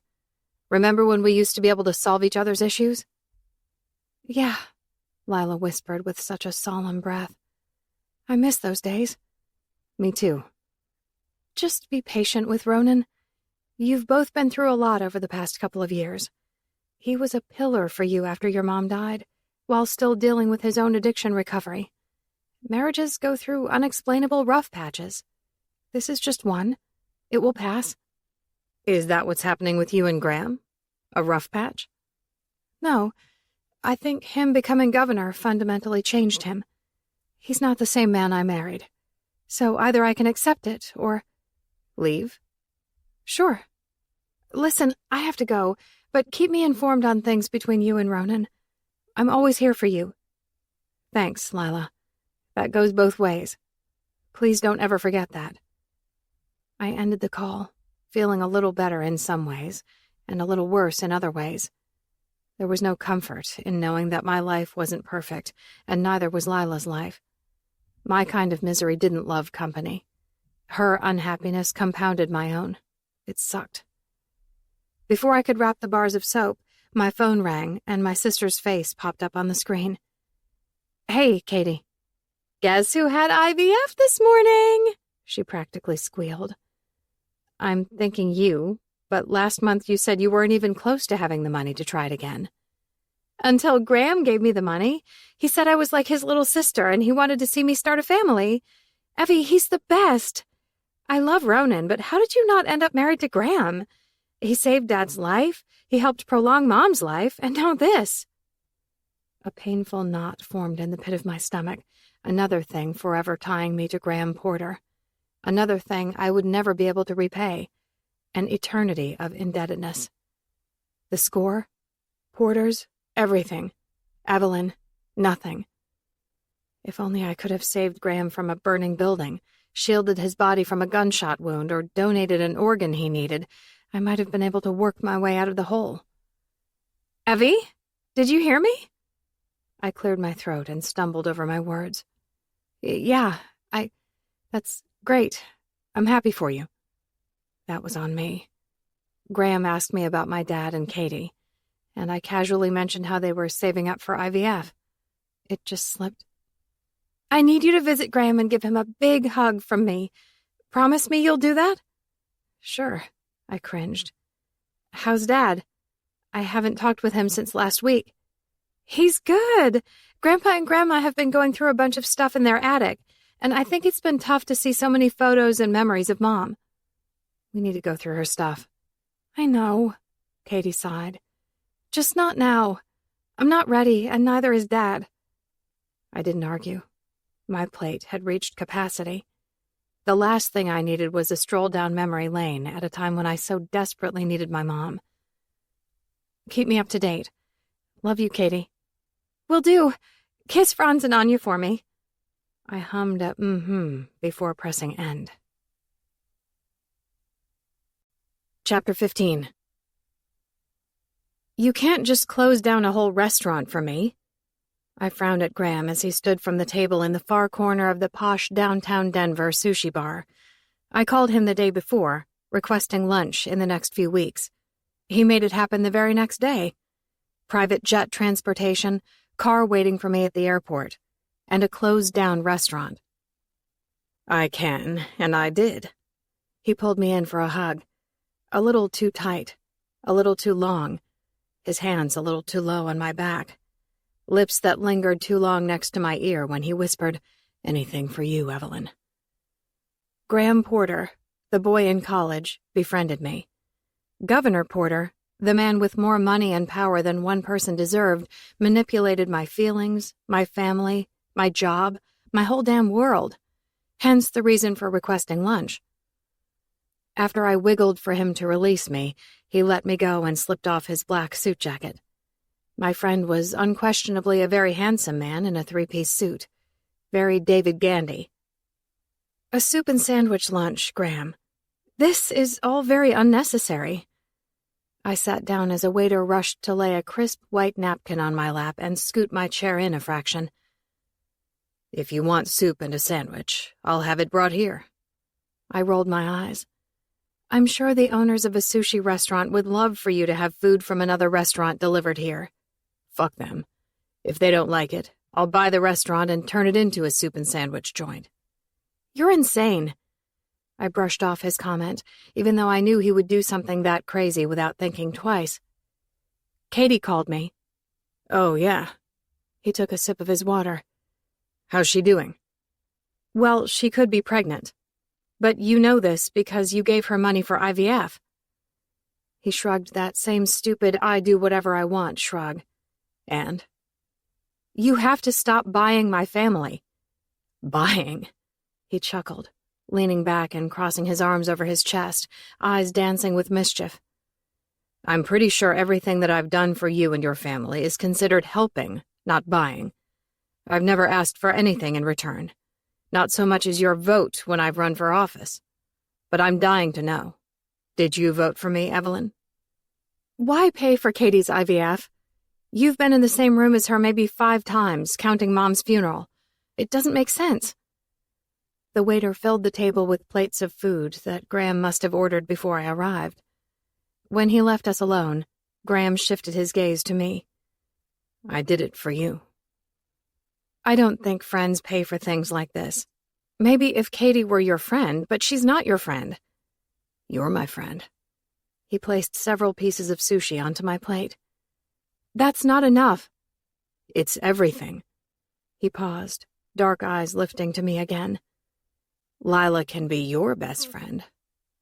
Remember when we used to be able to solve each other's issues? Yeah, Lila whispered with such a solemn breath. I miss those days. Me too. Just be patient with Ronan. You've both been through a lot over the past couple of years. He was a pillar for you after your mom died, while still dealing with his own addiction recovery. Marriages go through unexplainable rough patches. This is just one. It will pass. Is that what's happening with you and Graham? A rough patch? No, I think him becoming governor fundamentally changed him. He's not the same man I married. So either I can accept it, or... Leave? Sure. Listen, I have to go, but keep me informed on things between you and Ronan. I'm always here for you. Thanks, Lila. That goes both ways. Please don't ever forget that. I ended the call, feeling a little better in some ways, and a little worse in other ways. There was no comfort in knowing that my life wasn't perfect, and neither was Lila's life. My kind of misery didn't love company. Her unhappiness compounded my own. It sucked. Before I could wrap the bars of soap, my phone rang, and my sister's face popped up on the screen. Hey, Katie. Guess who had IVF this morning? She practically squealed. I'm thinking you, but last month you said you weren't even close to having the money to try it again. Until Graham gave me the money. He said I was like his little sister and he wanted to see me start a family. Evie, he's the best. I love Ronan, but how did you not end up married to Graham? He saved Dad's life, he helped prolong Mom's life, and now this. A painful knot formed in the pit of my stomach, another thing forever tying me to Graham Porter. Another thing I would never be able to repay. An eternity of indebtedness. The score? Porter's? Everything. Evelyn? Nothing. If only I could have saved Graham from a burning building, shielded his body from a gunshot wound, or donated an organ he needed, I might have been able to work my way out of the hole. Evie? Did you hear me? I cleared my throat and stumbled over my words. Yeah, that's great. I'm happy for you. That was on me. Graham asked me about my dad and Katie, and I casually mentioned how they were saving up for IVF. It just slipped. I need you to visit Graham and give him a big hug from me. Promise me you'll do that? Sure, I cringed. How's Dad? I haven't talked with him since last week. He's good. Grandpa and Grandma have been going through a bunch of stuff in their attic, and I think it's been tough to see so many photos and memories of Mom. We need to go through her stuff. I know, Katie sighed. Just not now. I'm not ready, and neither is Dad. I didn't argue. My plate had reached capacity. The last thing I needed was a stroll down memory lane at a time when I so desperately needed my mom. Keep me up to date. Love you, Katie. Will do. Kiss Franz and Anya for me. I hummed a before pressing end. Chapter 15. You can't just close down a whole restaurant for me. I frowned at Graham as he stood from the table in the far corner of the posh downtown Denver sushi bar. I called him the day before, requesting lunch in the next few weeks. He made it happen the very next day. Private jet transportation, car waiting for me at the airport, and a closed-down restaurant. I can, and I did. He pulled me in for a hug. A little too tight, a little too long, his hands a little too low on my back. Lips that lingered too long next to my ear when he whispered, "Anything for you, Evelyn." Graham Porter, the boy in college, befriended me. Governor Porter, the man with more money and power than one person deserved, manipulated my feelings, my family, my job, my whole damn world. Hence the reason for requesting lunch. After I wiggled for him to release me, he let me go and slipped off his black suit jacket. My friend was unquestionably a very handsome man in a three-piece suit. Very David Gandy. A soup and sandwich lunch, Graham. This is all very unnecessary. I sat down as a waiter rushed to lay a crisp white napkin on my lap and scoot my chair in a fraction. If you want soup and a sandwich, I'll have it brought here. I rolled my eyes. I'm sure the owners of a sushi restaurant would love for you to have food from another restaurant delivered here. Fuck them. If they don't like it, I'll buy the restaurant and turn it into a soup and sandwich joint. You're insane. I brushed off his comment, even though I knew he would do something that crazy without thinking twice. Katie called me. Oh, yeah. He took a sip of his water. How's she doing? Well, she could be pregnant. But you know this because you gave her money for IVF. He shrugged that same stupid I-do-whatever-I-want shrug. And? You have to stop buying my family. Buying? He chuckled, leaning back and crossing his arms over his chest, eyes dancing with mischief. I'm pretty sure everything that I've done for you and your family is considered helping, not buying. I've never asked for anything in return. Not so much as your vote when I've run for office. But I'm dying to know. Did you vote for me, Evelyn? Why pay for Katie's IVF? You've been in the same room as her maybe 5 times, counting Mom's funeral. It doesn't make sense. The waiter filled the table with plates of food that Graham must have ordered before I arrived. When he left us alone, Graham shifted his gaze to me. I did it for you. I don't think friends pay for things like this. Maybe if Katie were your friend, but she's not your friend. You're my friend. He placed several pieces of sushi onto my plate. That's not enough. It's everything. He paused, dark eyes lifting to me again. Lila can be your best friend,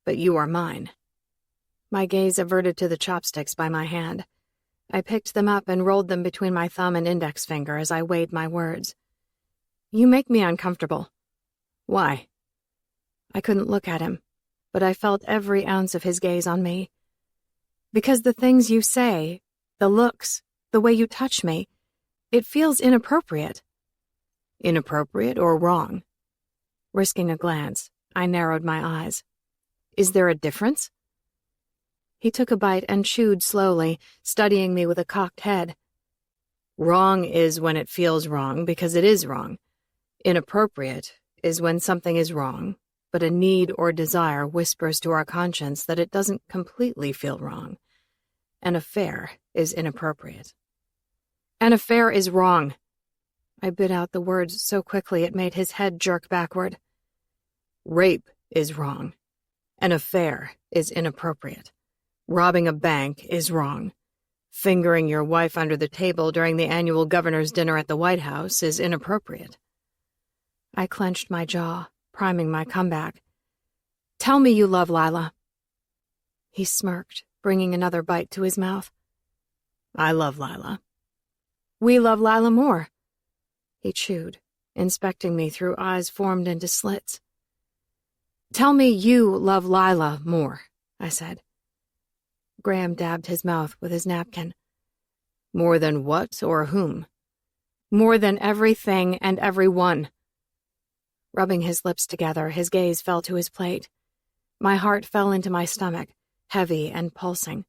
but you are mine. My gaze averted to the chopsticks by my hand. I picked them up and rolled them between my thumb and index finger as I weighed my words. You make me uncomfortable. Why? I couldn't look at him, but I felt every ounce of his gaze on me. Because the things you say, the looks, the way you touch me, it feels inappropriate. Inappropriate or wrong? Risking a glance, I narrowed my eyes. Is there a difference? He took a bite and chewed slowly, studying me with a cocked head. Wrong is when it feels wrong because it is wrong. Inappropriate is when something is wrong, but a need or desire whispers to our conscience that it doesn't completely feel wrong. An affair is inappropriate. An affair is wrong. I bit out the words so quickly it made his head jerk backward. Rape is wrong. An affair is inappropriate. Robbing a bank is wrong. Fingering your wife under the table during the annual governor's dinner at the White House is inappropriate. I clenched my jaw, priming my comeback. Tell me you love Lila. He smirked, bringing another bite to his mouth. I love Lila. We love Lila more. He chewed, inspecting me through eyes formed into slits. Tell me you love Lila more, I said. Graham dabbed his mouth with his napkin. More than what or whom? More than everything and everyone. Rubbing his lips together, his gaze fell to his plate. My heart fell into my stomach, heavy and pulsing,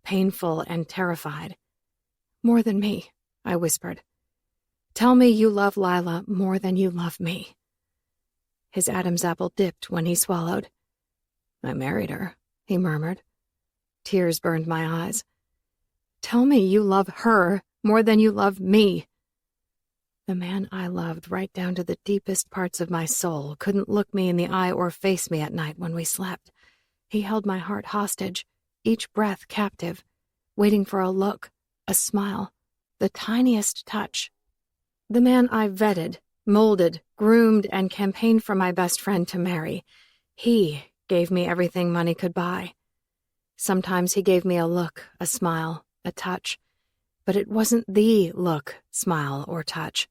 painful and terrified. More than me, I whispered. Tell me you love Lila more than you love me. His Adam's apple dipped when he swallowed. I married her, he murmured. Tears burned my eyes. Tell me you love her more than you love me. The man I loved right down to the deepest parts of my soul couldn't look me in the eye or face me at night when we slept. He held my heart hostage, each breath captive, waiting for a look, a smile, the tiniest touch. The man I vetted, molded, groomed, and campaigned for my best friend to marry. He gave me everything money could buy. Sometimes he gave me a look, a smile, a touch. But it wasn't the look, smile, or touch.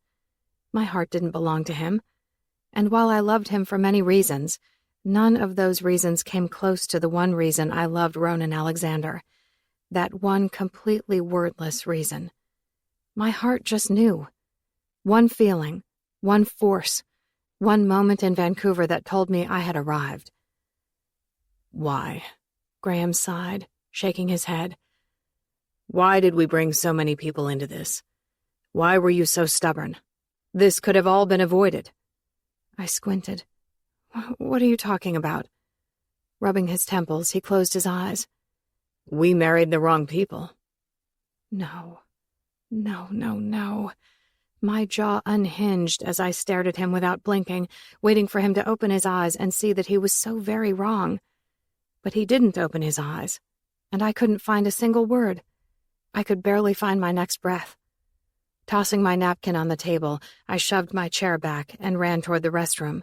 My heart didn't belong to him. And while I loved him for many reasons, none of those reasons came close to the one reason I loved Ronan Alexander. That one completely wordless reason. My heart just knew. One feeling, one force, one moment in Vancouver that told me I had arrived. Why? Graham sighed, shaking his head. Why did we bring so many people into this? Why were you so stubborn? This could have all been avoided. I squinted. What are you talking about? Rubbing his temples, he closed his eyes. We married the wrong people. No. My jaw unhinged as I stared at him without blinking, waiting for him to open his eyes and see that he was so very wrong. But he didn't open his eyes, and I couldn't find a single word. I could barely find my next breath. Tossing my napkin on the table, I shoved my chair back and ran toward the restroom.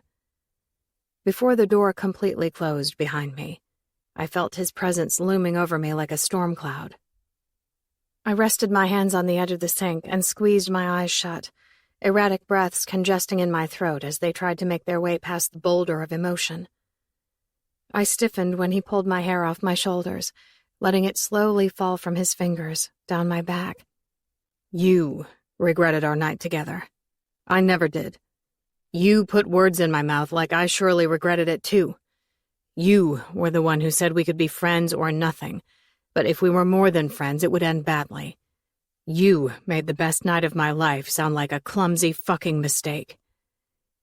Before the door completely closed behind me, I felt his presence looming over me like a storm cloud. I rested my hands on the edge of the sink and squeezed my eyes shut, erratic breaths congesting in my throat as they tried to make their way past the boulder of emotion. I stiffened when he pulled my hair off my shoulders, letting it slowly fall from his fingers down my back. You regretted our night together. I never did. You put words in my mouth like I surely regretted it too. You were the one who said we could be friends or nothing, but if we were more than friends, it would end badly. You made the best night of my life sound like a clumsy fucking mistake.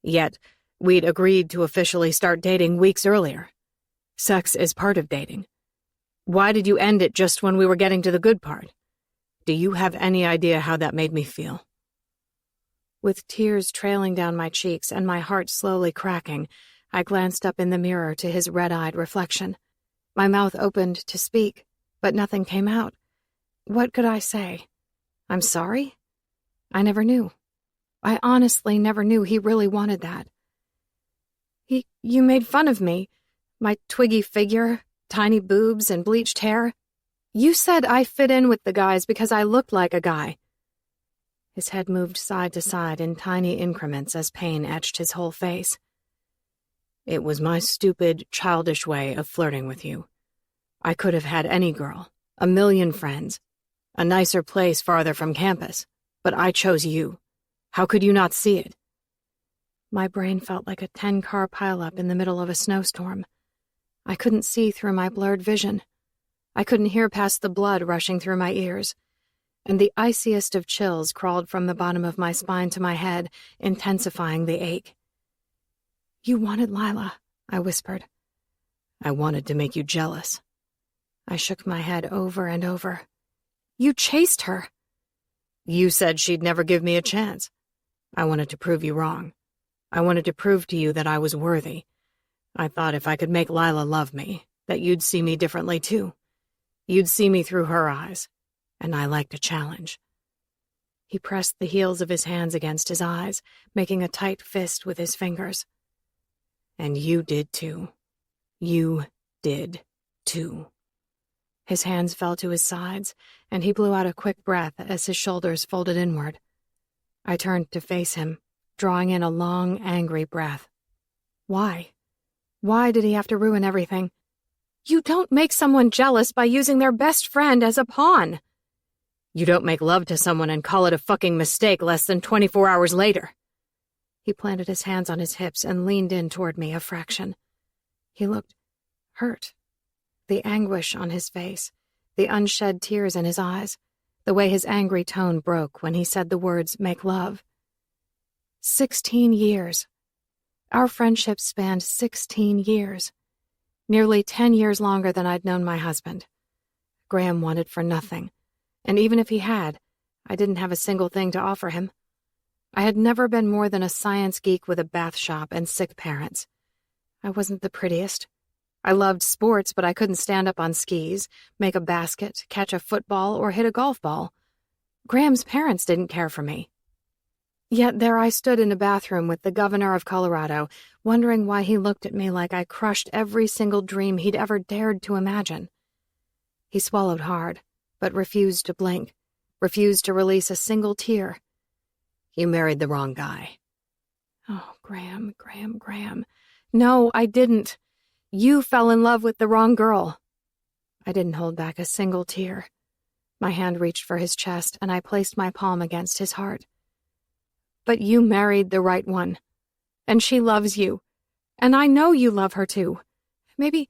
Yet, we'd agreed to officially start dating weeks earlier. Sex is part of dating. Why did you end it just when we were getting to the good part? Do you have any idea how that made me feel? With tears trailing down my cheeks and my heart slowly cracking, I glanced up in the mirror to his red-eyed reflection. My mouth opened to speak, but nothing came out. What could I say? I'm sorry? I never knew. I honestly never knew he really wanted that. You made fun of me. My twiggy figure, tiny boobs, and bleached hair. You said I fit in with the guys because I looked like a guy. His head moved side to side in tiny increments as pain etched his whole face. It was my stupid, childish way of flirting with you. I could have had any girl, 1,000,000 friends, a nicer place farther from campus, but I chose you. How could you not see it? My brain felt like a 10-car pileup in the middle of a snowstorm. I couldn't see through my blurred vision. I couldn't hear past the blood rushing through my ears, and the iciest of chills crawled from the bottom of my spine to my head, intensifying the ache. You wanted Lila, I whispered. I wanted to make you jealous. I shook my head over and over. You chased her. You said she'd never give me a chance. I wanted to prove you wrong. I wanted to prove to you that I was worthy. I thought if I could make Lila love me, that you'd see me differently too. You'd see me through her eyes, and I liked a challenge. He pressed the heels of his hands against his eyes, making a tight fist with his fingers. And you did too. You did too. His hands fell to his sides, and he blew out a quick breath as his shoulders folded inward. I turned to face him, drawing in a long, angry breath. Why? Why did he have to ruin everything? You don't make someone jealous by using their best friend as a pawn. You don't make love to someone and call it a fucking mistake less than 24 hours later. He planted his hands on his hips and leaned in toward me a fraction. He looked hurt. The anguish on his face, the unshed tears in his eyes, the way his angry tone broke when he said the words, make love. 16 years. Our friendship spanned 16 years. Nearly 10 years longer than I'd known my husband. Graham wanted for nothing, and even if he had, I didn't have a single thing to offer him. I had never been more than a science geek with a bath shop and sick parents. I wasn't the prettiest. I loved sports, but I couldn't stand up on skis, make a basket, catch a football, or hit a golf ball. Graham's parents didn't care for me. Yet there I stood in a bathroom with the governor of Colorado, wondering why he looked at me like I crushed every single dream he'd ever dared to imagine. He swallowed hard, but refused to blink, refused to release a single tear. You married the wrong guy. Oh, Graham. No, I didn't. You fell in love with the wrong girl. I didn't hold back a single tear. My hand reached for his chest, and I placed my palm against his heart. But you married the right one. And she loves you. And I know you love her too. Maybe...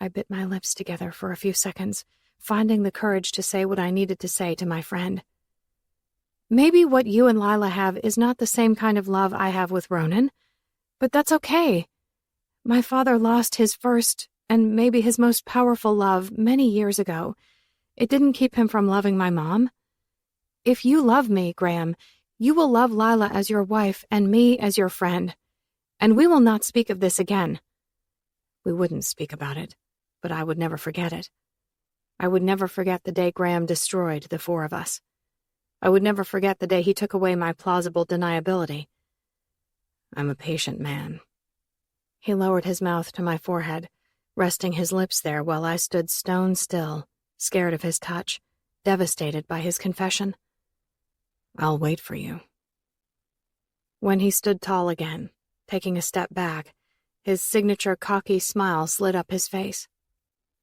I bit my lips together for a few seconds, finding the courage to say what I needed to say to my friend. Maybe what you and Lila have is not the same kind of love I have with Ronan, but that's okay. My father lost his first, and maybe his most powerful love many years ago. It didn't keep him from loving my mom. If you love me, Graham, You will love Lila as your wife and me as your friend, and we will not speak of this again. We wouldn't speak about it, but I would never forget it. I would never forget the day Graham destroyed the four of us. I would never forget the day he took away my plausible deniability. I'm a patient man. He lowered his mouth to my forehead, resting his lips there while I stood stone still, scared of his touch, devastated by his confession. I'll wait for you. When he stood tall again, taking a step back, his signature cocky smile slid up his face.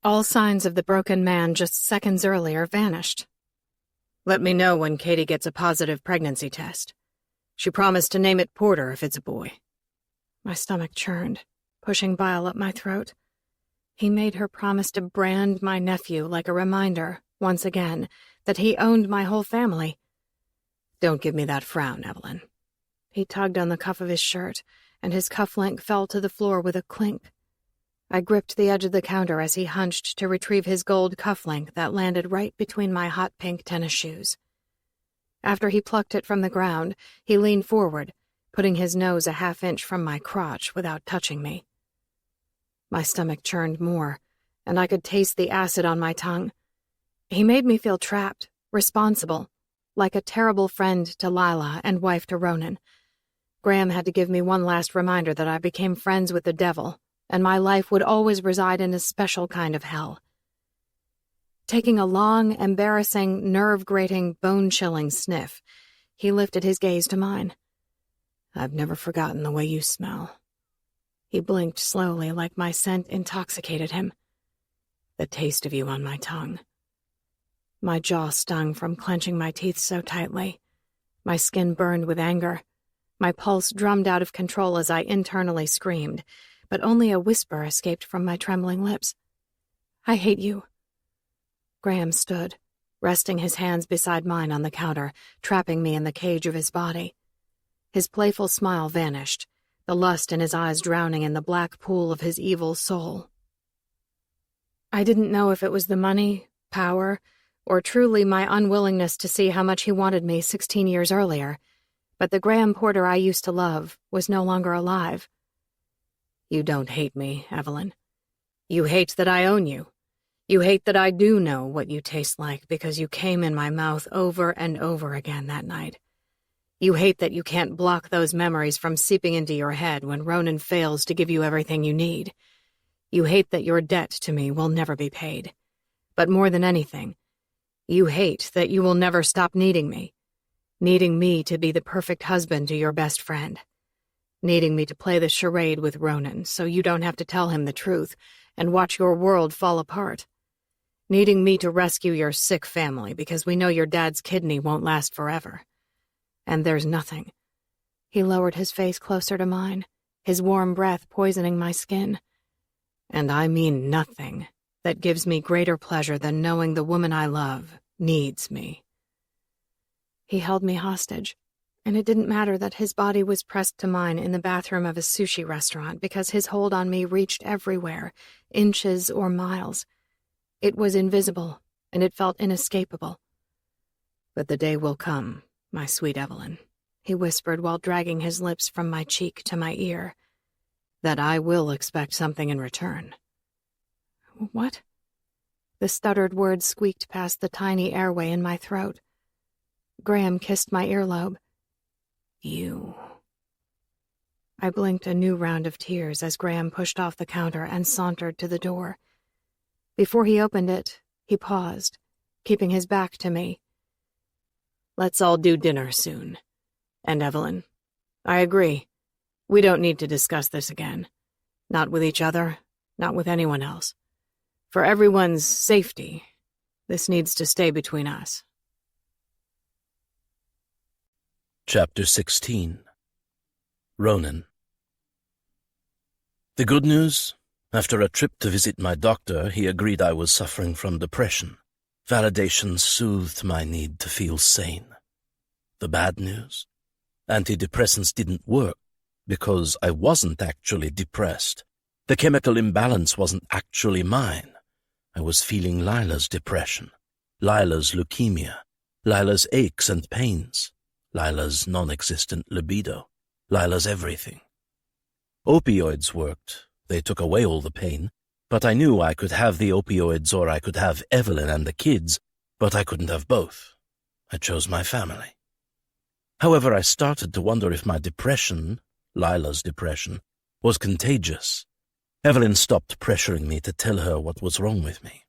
All signs of the broken man just seconds earlier vanished. Let me know when Katie gets a positive pregnancy test. She promised to name it Porter if it's a boy. My stomach churned, pushing bile up my throat. He made her promise to brand my nephew like a reminder, once again, that he owned my whole family. Don't give me that frown, Evelyn. He tugged on the cuff of his shirt, and his cufflink fell to the floor with a clink. I gripped the edge of the counter as he hunched to retrieve his gold cufflink that landed right between my hot pink tennis shoes. After he plucked it from the ground, he leaned forward, putting his nose a half-inch from my crotch without touching me. My stomach churned more, and I could taste the acid on my tongue. He made me feel trapped, responsible, like a terrible friend to Lila and wife to Ronan. Graham had to give me one last reminder that I became friends with the devil, and my life would always reside in a special kind of hell. Taking a long, embarrassing, nerve-grating, bone-chilling sniff, he lifted his gaze to mine. I've never forgotten the way you smell. He blinked slowly like my scent intoxicated him. The taste of you on my tongue. My jaw stung from clenching my teeth so tightly. My skin burned with anger. My pulse drummed out of control as I internally screamed, but only a whisper escaped from my trembling lips. I hate you. Graham stood, resting his hands beside mine on the counter, trapping me in the cage of his body. His playful smile vanished, the lust in his eyes drowning in the black pool of his evil soul. I didn't know if it was the money, power, or truly my unwillingness to see how much he wanted me 16 years earlier, but the Graham Porter I used to love was no longer alive. You don't hate me, Evelyn. You hate that I own you. You hate that I do know what you taste like because you came in my mouth over and over again that night. You hate that you can't block those memories from seeping into your head when Ronan fails to give you everything you need. You hate that your debt to me will never be paid. But more than anything, you hate that you will never stop needing me to be the perfect husband to your best friend, needing me to play the charade with Ronan so you don't have to tell him the truth and watch your world fall apart, needing me to rescue your sick family because we know your dad's kidney won't last forever. And there's nothing. He lowered his face closer to mine, his warm breath poisoning my skin. And I mean nothing that gives me greater pleasure than knowing the woman I love needs me. He held me hostage, and it didn't matter that his body was pressed to mine in the bathroom of a sushi restaurant because his hold on me reached everywhere, inches or miles. It was invisible, and it felt inescapable. But the day will come, my sweet Evelyn, he whispered while dragging his lips from my cheek to my ear, that I will expect something in return. What? The stuttered words squeaked past the tiny airway in my throat. Graham kissed my earlobe. You. I blinked a new round of tears as Graham pushed off the counter and sauntered to the door. Before he opened it, he paused, keeping his back to me. Let's all do dinner soon. And Evelyn, I agree. We don't need to discuss this again. Not with each other, not with anyone else. For everyone's safety, this needs to stay between us. Chapter 16. Ronan. The good news? After a trip to visit my doctor, he agreed I was suffering from depression. Validation soothed my need to feel sane. The bad news? Antidepressants didn't work because I wasn't actually depressed. The chemical imbalance wasn't actually mine. I was feeling Lila's depression, Lila's leukemia, Lila's aches and pains, Lila's non-existent libido, Lila's everything. Opioids worked. They took away all the pain, but I knew I could have the opioids or I could have Evelyn and the kids, but I couldn't have both. I chose my family. However, I started to wonder if my depression, Lila's depression, was contagious. Evelyn stopped pressuring me to tell her what was wrong with me.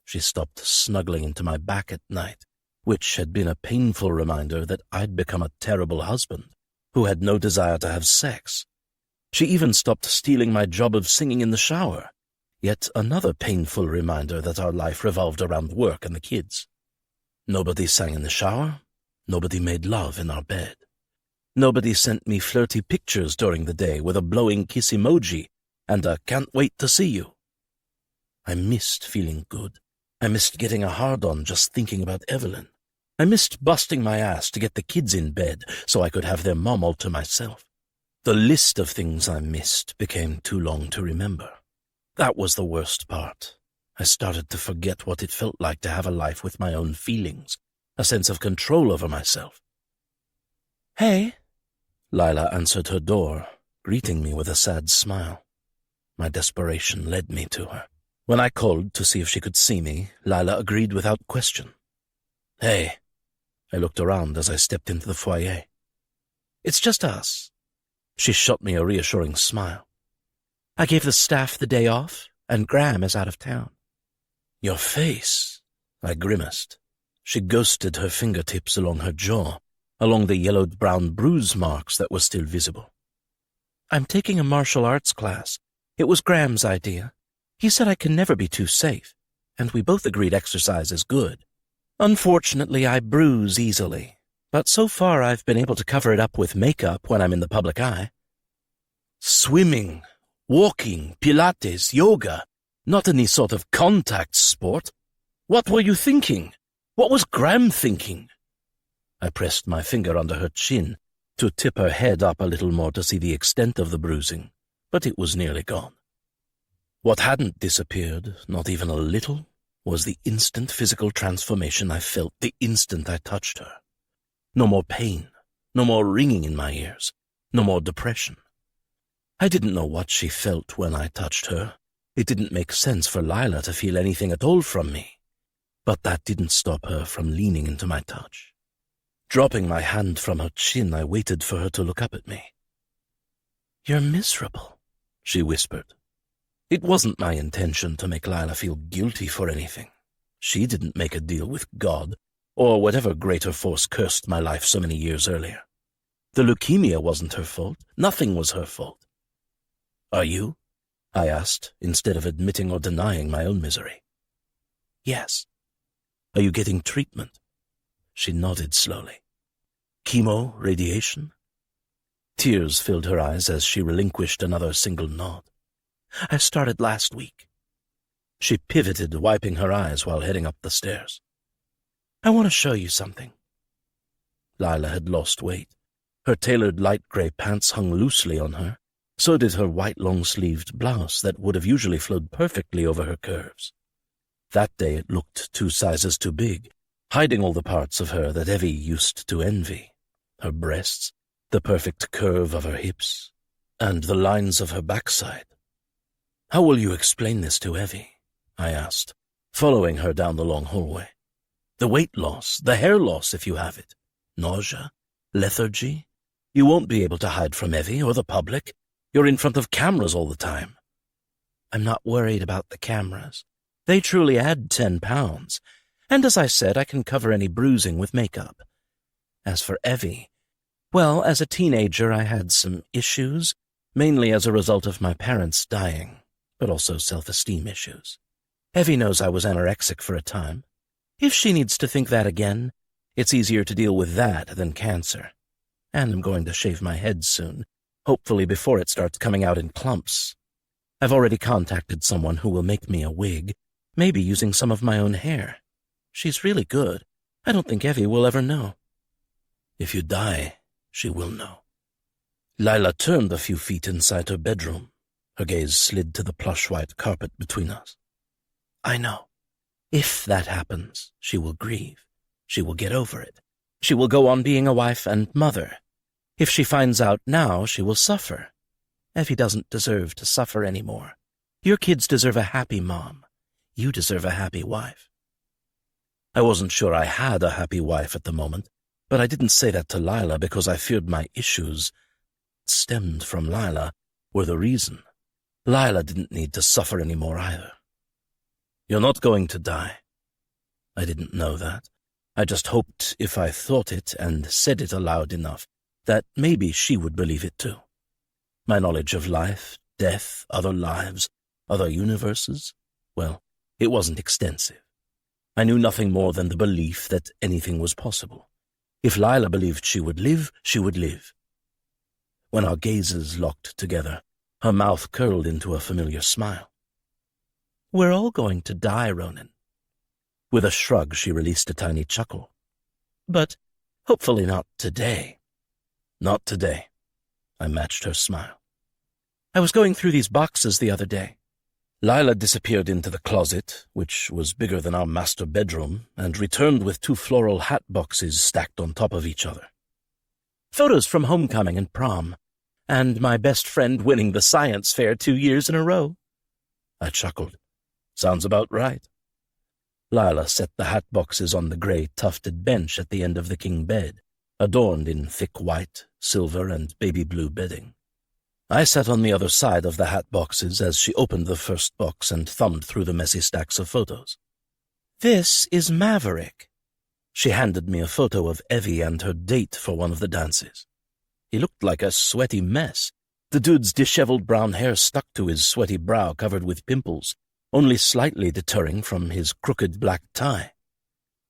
She stopped snuggling into my back at night, which had been a painful reminder that I'd become a terrible husband who had no desire to have sex. She even stopped stealing my job of singing in the shower, yet another painful reminder that our life revolved around work and the kids. Nobody sang in the shower. Nobody made love in our bed. Nobody sent me flirty pictures during the day with a blowing kiss emoji and a can't wait to see you. I missed feeling good. I missed getting a hard-on just thinking about Evelyn. I missed busting my ass to get the kids in bed so I could have their mom all to myself. The list of things I missed became too long to remember. That was the worst part. I started to forget what it felt like to have a life with my own feelings, a sense of control over myself. "Hey," Lila answered her door, greeting me with a sad smile. My desperation led me to her. When I called to see if she could see me, Lila agreed without question. "Hey." I looked around as I stepped into the foyer. "It's just us." She shot me a reassuring smile. "I gave the staff the day off, and Graham is out of town." "Your face," I grimaced. She ghosted her fingertips along her jaw, along the yellowed-brown bruise marks that were still visible. "I'm taking a martial arts class. It was Graham's idea. He said I can never be too safe, and we both agreed exercise is good. Unfortunately, I bruise easily, but so far I've been able to cover it up with makeup when I'm in the public eye." Swimming, walking, Pilates, yoga, not any sort of contact sport. What were you thinking? What was Graham thinking? I pressed my finger under her chin to tip her head up a little more to see the extent of the bruising, but it was nearly gone. What hadn't disappeared, not even a little, was the instant physical transformation I felt the instant I touched her. No more pain, no more ringing in my ears, no more depression. I didn't know what she felt when I touched her. It didn't make sense for Lila to feel anything at all from me, but that didn't stop her from leaning into my touch. Dropping my hand from her chin, I waited for her to look up at me. "You're miserable," she whispered. It wasn't my intention to make Lila feel guilty for anything. She didn't make a deal with God, or whatever greater force cursed my life so many years earlier. The leukemia wasn't her fault. Nothing was her fault. "Are you?" I asked, instead of admitting or denying my own misery. "Yes." "Are you getting treatment?" She nodded slowly. "Chemo, radiation?" Tears filled her eyes as she relinquished another single nod. "I started last week." She pivoted, wiping her eyes while heading up the stairs. "I want to show you something." Lila had lost weight. Her tailored light gray pants hung loosely on her. So did her white long-sleeved blouse that would have usually flowed perfectly over her curves. That day it looked 2 sizes too big, hiding all the parts of her that Evie used to envy. Her breasts, the perfect curve of her hips, and the lines of her backside. "How will you explain this to Evie?" I asked, following her down the long hallway. "The weight loss, the hair loss if you have it. Nausea, lethargy. You won't be able to hide from Evie or the public. You're in front of cameras all the time." "I'm not worried about the cameras. They truly add 10 pounds. And as I said, I can cover any bruising with makeup. As for Evie, well, as a teenager I had some issues, mainly as a result of my parents dying, but also self-esteem issues. Evie knows I was anorexic for a time. If she needs to think that again, it's easier to deal with that than cancer. And I'm going to shave my head soon, hopefully before it starts coming out in clumps. I've already contacted someone who will make me a wig, maybe using some of my own hair. She's really good. I don't think Evie will ever know." "If you die, she will know." Lila turned a few feet inside her bedroom. Her gaze slid to the plush white carpet between us. "I know. If that happens, she will grieve. She will get over it. She will go on being a wife and mother. If she finds out now, she will suffer. Effie doesn't deserve to suffer anymore. Your kids deserve a happy mom. You deserve a happy wife. I wasn't sure I had a happy wife at the moment, but I didn't say that to Lila because I feared my issues stemmed from Lila were the reason. Lila didn't need to suffer anymore either. You're not going to die. I didn't know that. I just hoped if I thought it and said it aloud enough, that maybe she would believe it too. My knowledge of life, death, other lives, other universes, well, it wasn't extensive. I knew nothing more than the belief that anything was possible. If Lila believed she would live, she would live. When our gazes locked together, her mouth curled into a familiar smile. We're all going to die, Ronan. With a shrug, she released a tiny chuckle. But hopefully not today. Not today. I matched her smile. I was going through these boxes the other day. Lila disappeared into the closet, which was bigger than our master bedroom, and returned with 2 floral hat boxes stacked on top of each other. Photos from homecoming and prom, and my best friend winning the science fair 2 years in a row. I chuckled. Sounds about right. Lila set the hat boxes on the grey tufted bench at the end of the king bed, adorned in thick white, silver, and baby blue bedding. I sat on the other side of the hat boxes as she opened the first box and thumbed through the messy stacks of photos. This is Maverick. She handed me a photo of Evie and her date for one of the dances. He looked like a sweaty mess. The dude's disheveled brown hair stuck to his sweaty brow covered with pimples, only slightly deterring from his crooked black tie.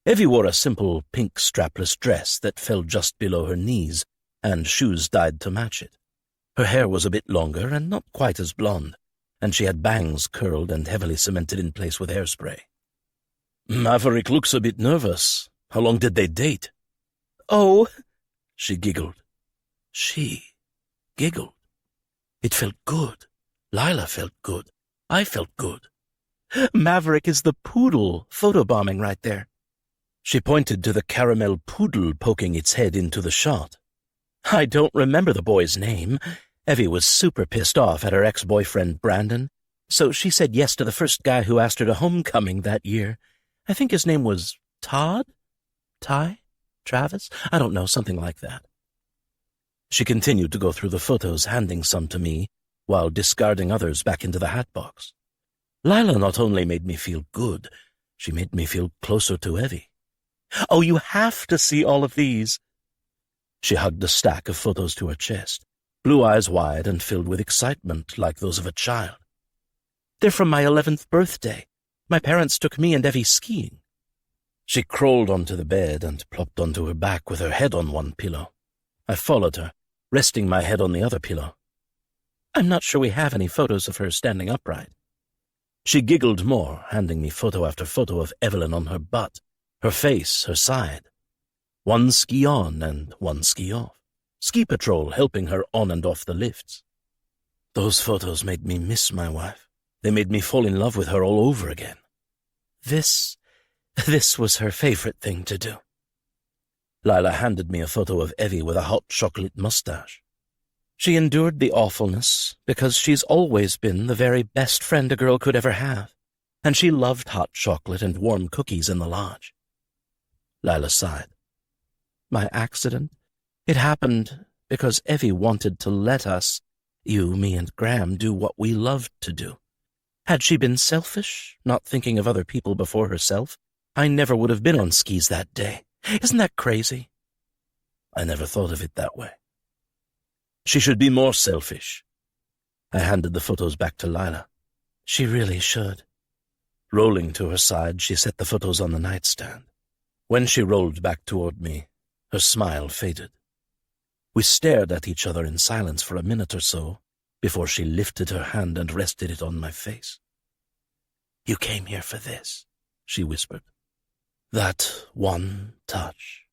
Evie wore a simple pink strapless dress that fell just below her knees, and shoes dyed to match it. Her hair was a bit longer and not quite as blonde, and she had bangs curled and heavily cemented in place with hairspray. Maverick looks a bit nervous. How long did they date? Oh, she giggled. She giggled. It felt good. Lila felt good. I felt good. Maverick is the poodle photobombing right there. She pointed to the caramel poodle poking its head into the shot. I don't remember the boy's name. Evie was super pissed off at her ex-boyfriend, Brandon, so she said yes to the first guy who asked her to homecoming that year. I think his name was Todd? Ty? Travis? I don't know, something like that. She continued to go through the photos, handing some to me, while discarding others back into the hat box. Lila not only made me feel good, she made me feel closer to Evie. Oh, you have to see all of these. She hugged a stack of photos to her chest, blue eyes wide and filled with excitement like those of a child. They're from my 11th birthday. My parents took me and Evie skiing. She crawled onto the bed and plopped onto her back with her head on one pillow. I followed her, resting my head on the other pillow. I'm not sure we have any photos of her standing upright. She giggled more, handing me photo after photo of Evelyn on her butt, her face, her side. One ski on and one ski off. Ski patrol helping her on and off the lifts. Those photos made me miss my wife. They made me fall in love with her all over again. This was her favorite thing to do. Lila handed me a photo of Evie with a hot chocolate mustache. She endured the awfulness because she's always been the very best friend a girl could ever have, and she loved hot chocolate and warm cookies in the lodge. Lila sighed. My accident? It happened because Evie wanted to let us, you, me, and Graham, do what we loved to do. Had she been selfish, not thinking of other people before herself, I never would have been on skis that day. Isn't that crazy? I never thought of it that way. She should be more selfish. I handed the photos back to Lila. She really should. Rolling to her side, she set the photos on the nightstand. When she rolled back toward me, her smile faded. We stared at each other in silence for a minute or so before she lifted her hand and rested it on my face. You came here for this, she whispered. That one touch.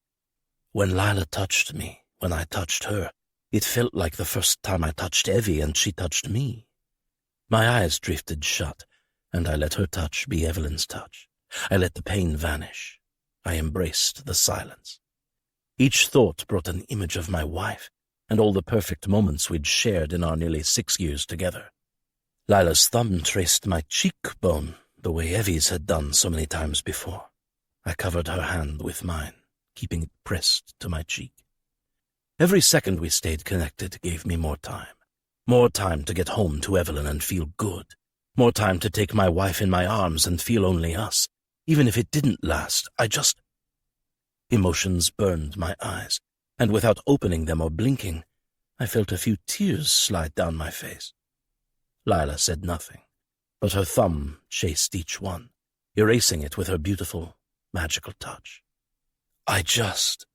When Lila touched me, when I touched her, it felt like the first time I touched Evie and she touched me. My eyes drifted shut, and I let her touch be Evelyn's touch. I let the pain vanish. I embraced the silence. Each thought brought an image of my wife and all the perfect moments we'd shared in our nearly 6 years together. Lila's thumb traced my cheekbone the way Evie's had done so many times before. I covered her hand with mine, keeping it pressed to my cheek. Every second we stayed connected gave me more time. More time to get home to Evelyn and feel good. More time to take my wife in my arms and feel only us. Even if it didn't last, Emotions burned my eyes, and without opening them or blinking, I felt a few tears slide down my face. Lila said nothing, but her thumb chased each one, erasing it with her beautiful, magical touch. I just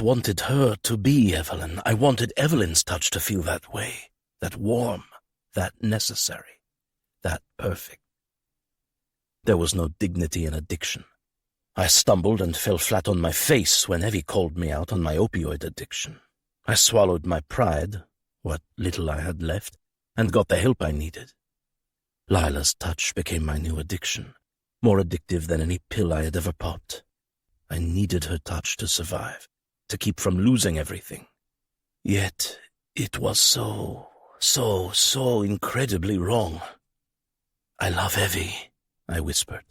wanted her to be Evelyn. I wanted Evelyn's touch to feel that way, that warm, that necessary, that perfect. There was no dignity in addiction. I stumbled and fell flat on my face when Evie called me out on my opioid addiction. I swallowed my pride, what little I had left, and got the help I needed. Lila's touch became my new addiction, more addictive than any pill I had ever popped. I needed her touch to survive, to keep from losing everything. Yet it was so incredibly wrong. "I love Evie," I whispered.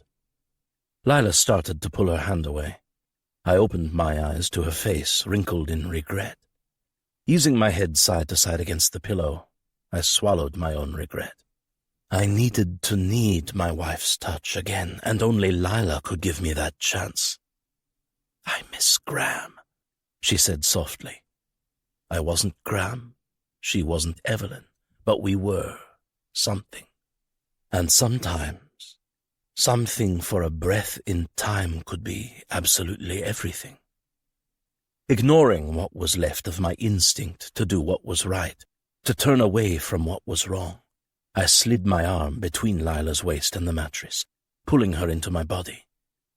Lila started to pull her hand away. I opened my eyes to her face, wrinkled in regret. Easing my head side to side against the pillow, I swallowed my own regret. I needed to need my wife's touch again, and only Lila could give me that chance. "I miss Graham," she said softly. I wasn't Graham, she wasn't Evelyn, but we were something. And sometimes, something for a breath in time could be absolutely everything. Ignoring what was left of my instinct to do what was right, to turn away from what was wrong, I slid my arm between Lila's waist and the mattress, pulling her into my body.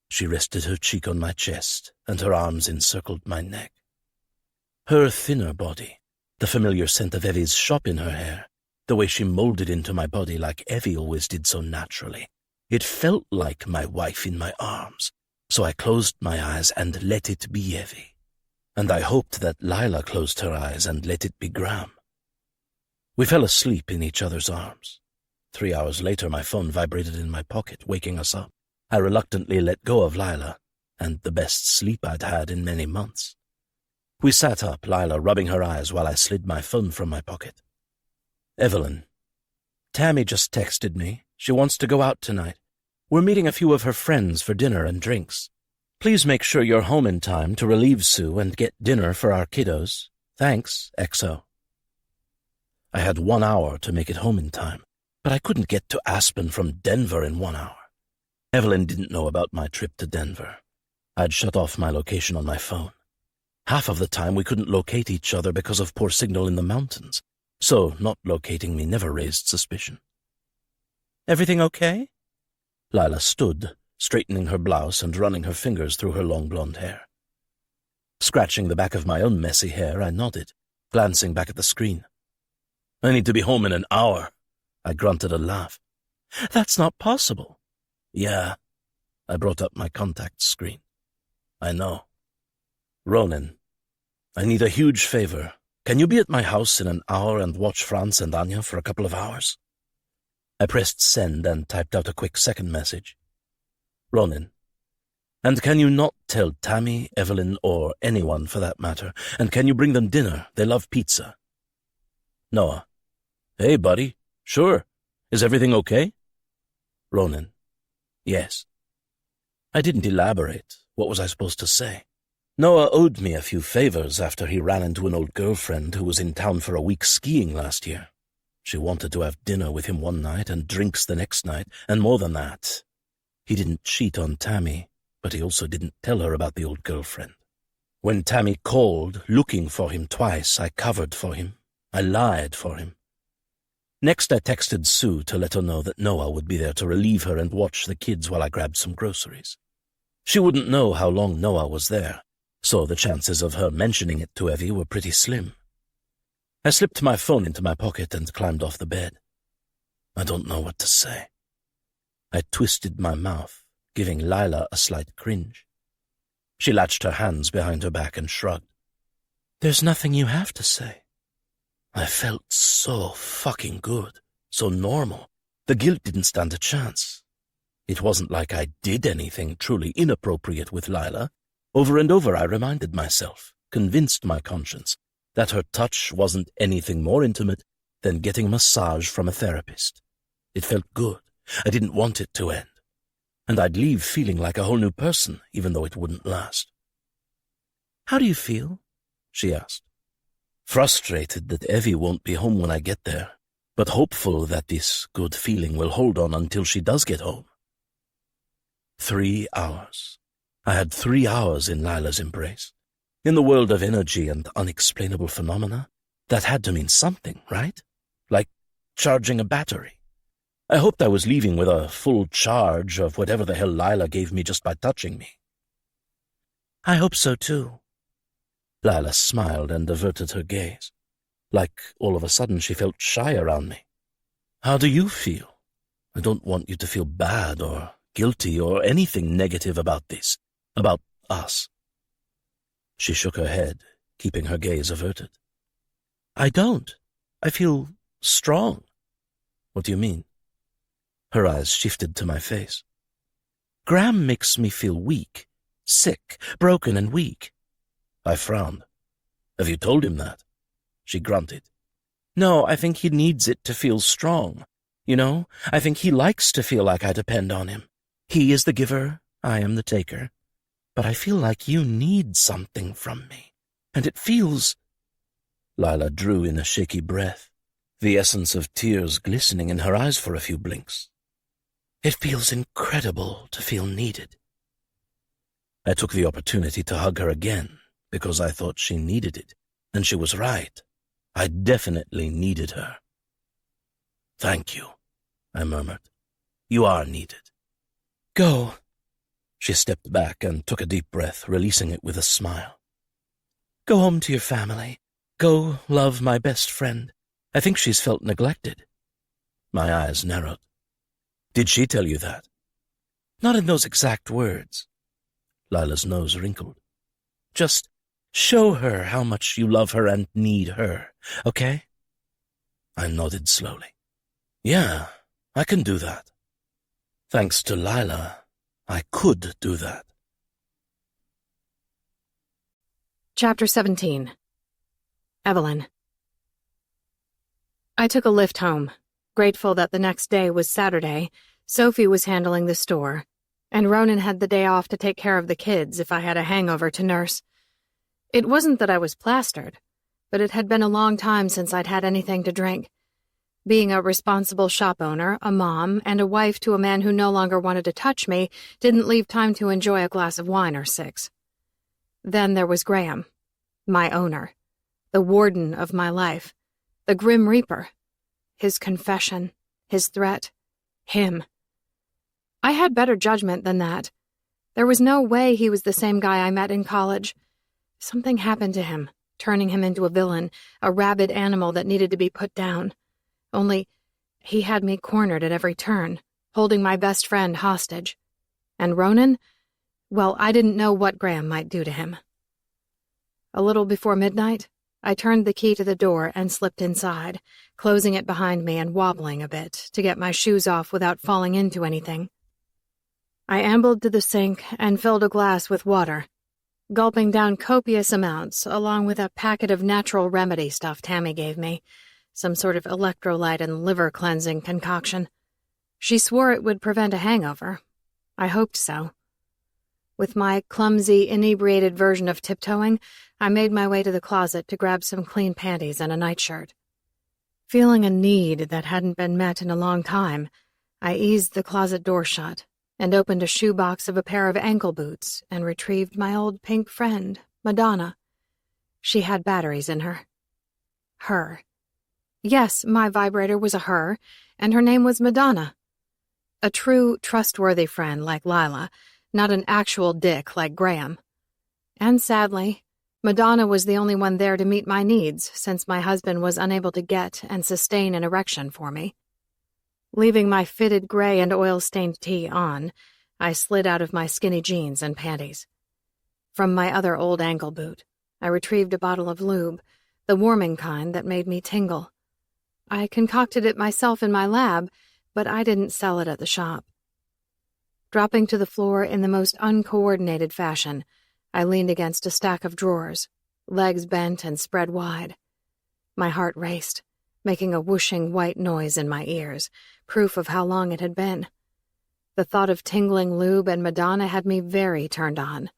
She rested her cheek on my chest, and her arms encircled my neck. Her thinner body, the familiar scent of Evie's shop in her hair, the way she molded into my body like Evie always did so naturally. It felt like my wife in my arms, so I closed my eyes and let it be Evie. And I hoped that Lila closed her eyes and let it be Graham. We fell asleep in each other's arms. 3 hours later, my phone vibrated in my pocket, waking us up. I reluctantly let go of Lila, and the best sleep I'd had in many months. We sat up, Lila rubbing her eyes while I slid my phone from my pocket. "Evelyn, Tammy just texted me. She wants to go out tonight. We're meeting a few of her friends for dinner and drinks. Please make sure you're home in time to relieve Sue and get dinner for our kiddos. Thanks, XO." I had 1 hour to make it home in time, but I couldn't get to Aspen from Denver in 1 hour. Evelyn didn't know about my trip to Denver. I'd shut off my location on my phone. Half of the time we couldn't locate each other because of poor signal in the mountains, so not locating me never raised suspicion. "Everything okay?" Lila stood, straightening her blouse and running her fingers through her long blonde hair. Scratching the back of my own messy hair, I nodded, glancing back at the screen. "I need to be home in an hour," I grunted a laugh. "That's not possible." "Yeah." I brought up my contacts screen. "I know." "Ronan, I need a huge favor. Can you be at my house in an hour and watch Franz and Anya for a couple of hours?" I pressed send and typed out a quick second message. "Ronan, and can you not tell Tammy, Evelyn, or anyone for that matter, and can you bring them dinner? They love pizza." Noah, "Hey, buddy. Sure. Is everything okay?" Ronan, "Yes." I didn't elaborate. What was I supposed to say? Noah owed me a few favors after he ran into an old girlfriend who was in town for a week skiing last year. She wanted to have dinner with him one night and drinks the next night, and more than that. He didn't cheat on Tammy, but he also didn't tell her about the old girlfriend. When Tammy called, looking for him twice, I covered for him. I lied for him. Next, I texted Sue to let her know that Noah would be there to relieve her and watch the kids while I grabbed some groceries. She wouldn't know how long Noah was there, so the chances of her mentioning it to Evie were pretty slim. I slipped my phone into my pocket and climbed off the bed. I don't know what to say. I twisted my mouth, giving Lila a slight cringe. She latched her hands behind her back and shrugged. There's nothing you have to say. I felt so fucking good, so normal. The guilt didn't stand a chance. It wasn't like I did anything truly inappropriate with Lila. Over and over I reminded myself, convinced my conscience, that her touch wasn't anything more intimate than getting a massage from a therapist. It felt good. I didn't want it to end. And I'd leave feeling like a whole new person, even though it wouldn't last. How do you feel? She asked. Frustrated that Evie won't be home when I get there, but hopeful that this good feeling will hold on until she does get home. 3 hours. I had 3 hours in Lila's embrace. In the world of energy and unexplainable phenomena, that had to mean something, right? Like charging a battery. I hoped I was leaving with a full charge of whatever the hell Lila gave me just by touching me. I hope so, too. Lila smiled and averted her gaze. Like all of a sudden she felt shy around me. How do you feel? I don't want you to feel bad or guilty or anything negative about this, about us. She shook her head, keeping her gaze averted. I don't. I feel strong. What do you mean? Her eyes shifted to my face. Graham makes me feel weak, sick, broken and weak. I frowned. Have you told him that? She grunted. No, I think he needs it to feel strong. You know, I think he likes to feel like I depend on him. He is the giver, I am the taker. But I feel like you need something from me. And it feels... Lila drew in a shaky breath, the essence of tears glistening in her eyes for a few blinks. It feels incredible to feel needed. I took the opportunity to hug her again, because I thought she needed it, and she was right. I definitely needed her. Thank you, I murmured. You are needed. Go. She stepped back and took a deep breath, releasing it with a smile. Go home to your family. Go love my best friend. I think she's felt neglected. My eyes narrowed. Did she tell you that? Not in those exact words. Lila's nose wrinkled. Just show her how much you love her and need her, okay? I nodded slowly. Yeah, I can do that. Thanks to Lila, I could do that. Chapter 17. Evelyn. I took a lift home, grateful that the next day was Saturday. Sophie was handling the store, and Ronan had the day off to take care of the kids if I had a hangover to nurse. It wasn't that I was plastered, but it had been a long time since I'd had anything to drink. Being a responsible shop owner, a mom, and a wife to a man who no longer wanted to touch me didn't leave time to enjoy a glass of wine or 6. Then there was Graham, my owner, the warden of my life, the Grim Reaper. His confession, his threat, him. I had better judgment than that. There was no way he was the same guy I met in college. Something happened to him, turning him into a villain, a rabid animal that needed to be put down. Only, he had me cornered at every turn, holding my best friend hostage. And Ronan? Well, I didn't know what Graham might do to him. A little before midnight, I turned the key to the door and slipped inside, closing it behind me and wobbling a bit to get my shoes off without falling into anything. I ambled to the sink and filled a glass with water, gulping down copious amounts along with a packet of natural remedy stuff Tammy gave me, some sort of electrolyte and liver-cleansing concoction. She swore it would prevent a hangover. I hoped so. With my clumsy, inebriated version of tiptoeing, I made my way to the closet to grab some clean panties and a nightshirt. Feeling a need that hadn't been met in a long time, I eased the closet door shut and opened a shoebox of a pair of ankle boots and retrieved my old pink friend, Madonna. She had batteries in her. Her. Yes, my vibrator was a her, and her name was Madonna. A true, trustworthy friend like Lila, not an actual dick like Graham. And sadly, Madonna was the only one there to meet my needs since my husband was unable to get and sustain an erection for me. Leaving my fitted gray and oil-stained tee on, I slid out of my skinny jeans and panties. From my other old ankle boot, I retrieved a bottle of lube, the warming kind that made me tingle. I concocted it myself in my lab, but I didn't sell it at the shop. Dropping to the floor in the most uncoordinated fashion, I leaned against a stack of drawers, legs bent and spread wide. My heart raced, making a whooshing white noise in my ears, proof of how long it had been. The thought of tingling lube and Madonna had me very turned on.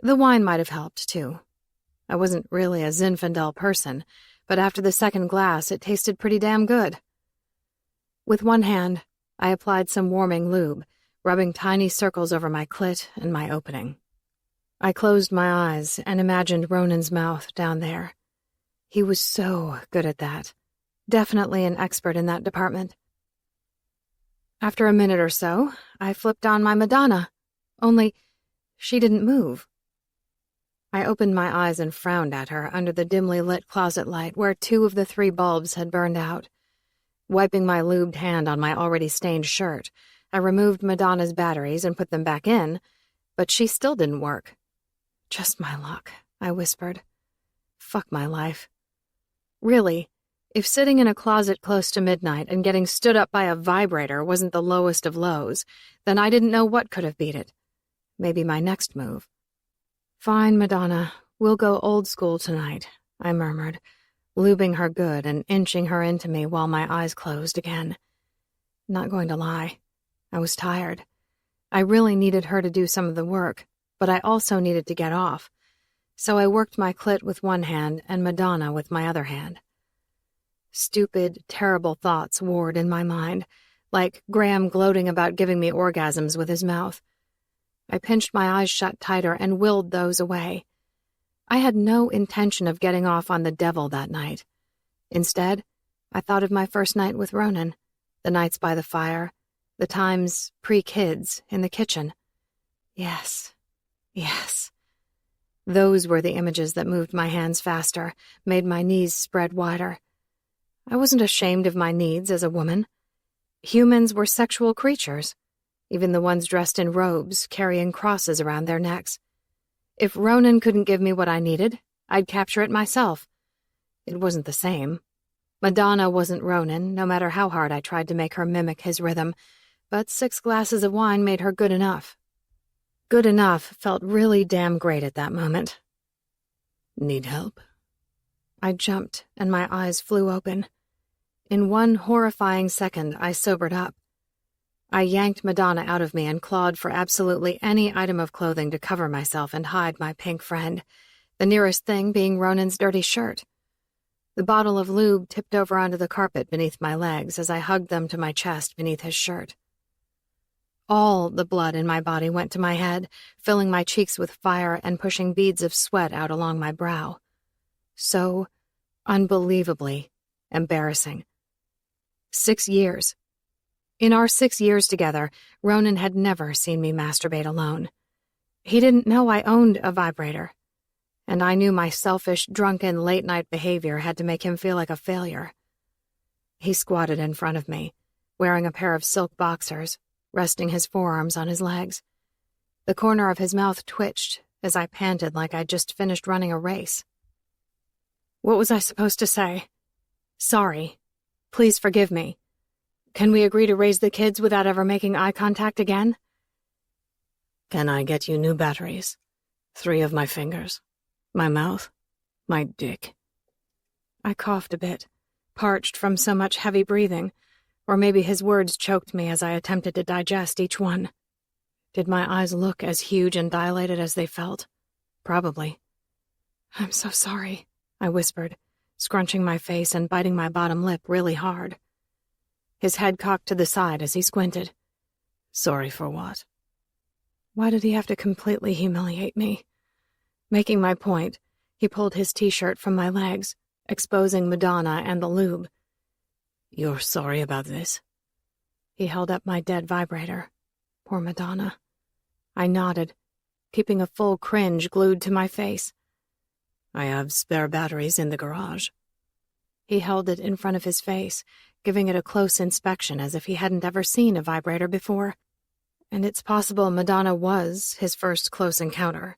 The wine might have helped, too. I wasn't really a Zinfandel person, but after the second glass, it tasted pretty damn good. With one hand, I applied some warming lube, rubbing tiny circles over my clit and my opening. I closed my eyes and imagined Ronan's mouth down there. He was so good at that. Definitely an expert in that department. After a minute or so, I flipped on my Madonna, only she didn't move. I opened my eyes and frowned at her under the dimly lit closet light where 2 of the 3 bulbs had burned out. Wiping my lubed hand on my already stained shirt, I removed Madonna's batteries and put them back in, but she still didn't work. Just my luck, I whispered. Fuck my life. Really, if sitting in a closet close to midnight and getting stood up by a vibrator wasn't the lowest of lows, then I didn't know what could have beat it. Maybe my next move. Fine, Madonna, we'll go old school tonight, I murmured, lubing her good and inching her into me while my eyes closed again. Not going to lie, I was tired. I really needed her to do some of the work, but I also needed to get off, so I worked my clit with one hand and Madonna with my other hand. Stupid, terrible thoughts warred in my mind, like Graham gloating about giving me orgasms with his mouth. I pinched my eyes shut tighter and willed those away. I had no intention of getting off on the devil that night. Instead, I thought of my first night with Ronan, the nights by the fire, the times pre-kids in the kitchen. Yes. Those were the images that moved my hands faster, made my knees spread wider. I wasn't ashamed of my needs as a woman. Humans were sexual creatures, even the ones dressed in robes, carrying crosses around their necks. If Ronan couldn't give me what I needed, I'd capture it myself. It wasn't the same. Madonna wasn't Ronan, no matter how hard I tried to make her mimic his rhythm, but 6 glasses of wine made her good enough. Good enough felt really damn great at that moment. Need help? I jumped, and my eyes flew open. In one horrifying second, I sobered up. I yanked Madonna out of me and clawed for absolutely any item of clothing to cover myself and hide my pink friend, the nearest thing being Ronan's dirty shirt. The bottle of lube tipped over onto the carpet beneath my legs as I hugged them to my chest beneath his shirt. All the blood in my body went to my head, filling my cheeks with fire and pushing beads of sweat out along my brow. So unbelievably embarrassing. 6 years. In our 6 years together, Ronan had never seen me masturbate alone. He didn't know I owned a vibrator, and I knew my selfish, drunken, late-night behavior had to make him feel like a failure. He squatted in front of me, wearing a pair of silk boxers, resting his forearms on his legs. The corner of his mouth twitched as I panted like I'd just finished running a race. What was I supposed to say? Sorry. Please forgive me. Can we agree to raise the kids without ever making eye contact again? Can I get you new batteries? 3 of my fingers. My mouth. My dick. I coughed a bit, parched from so much heavy breathing, or maybe his words choked me as I attempted to digest each one. Did my eyes look as huge and dilated as they felt? Probably. I'm so sorry, I whispered, scrunching my face and biting my bottom lip really hard. His head cocked to the side as he squinted. Sorry for what? Why did he have to completely humiliate me? Making my point, he pulled his t-shirt from my legs, exposing Madonna and the lube. You're sorry about this? He held up my dead vibrator. Poor Madonna. I nodded, keeping a full cringe glued to my face. I have spare batteries in the garage. He held it in front of his face, giving it a close inspection as if he hadn't ever seen a vibrator before. And it's possible Madonna was his first close encounter.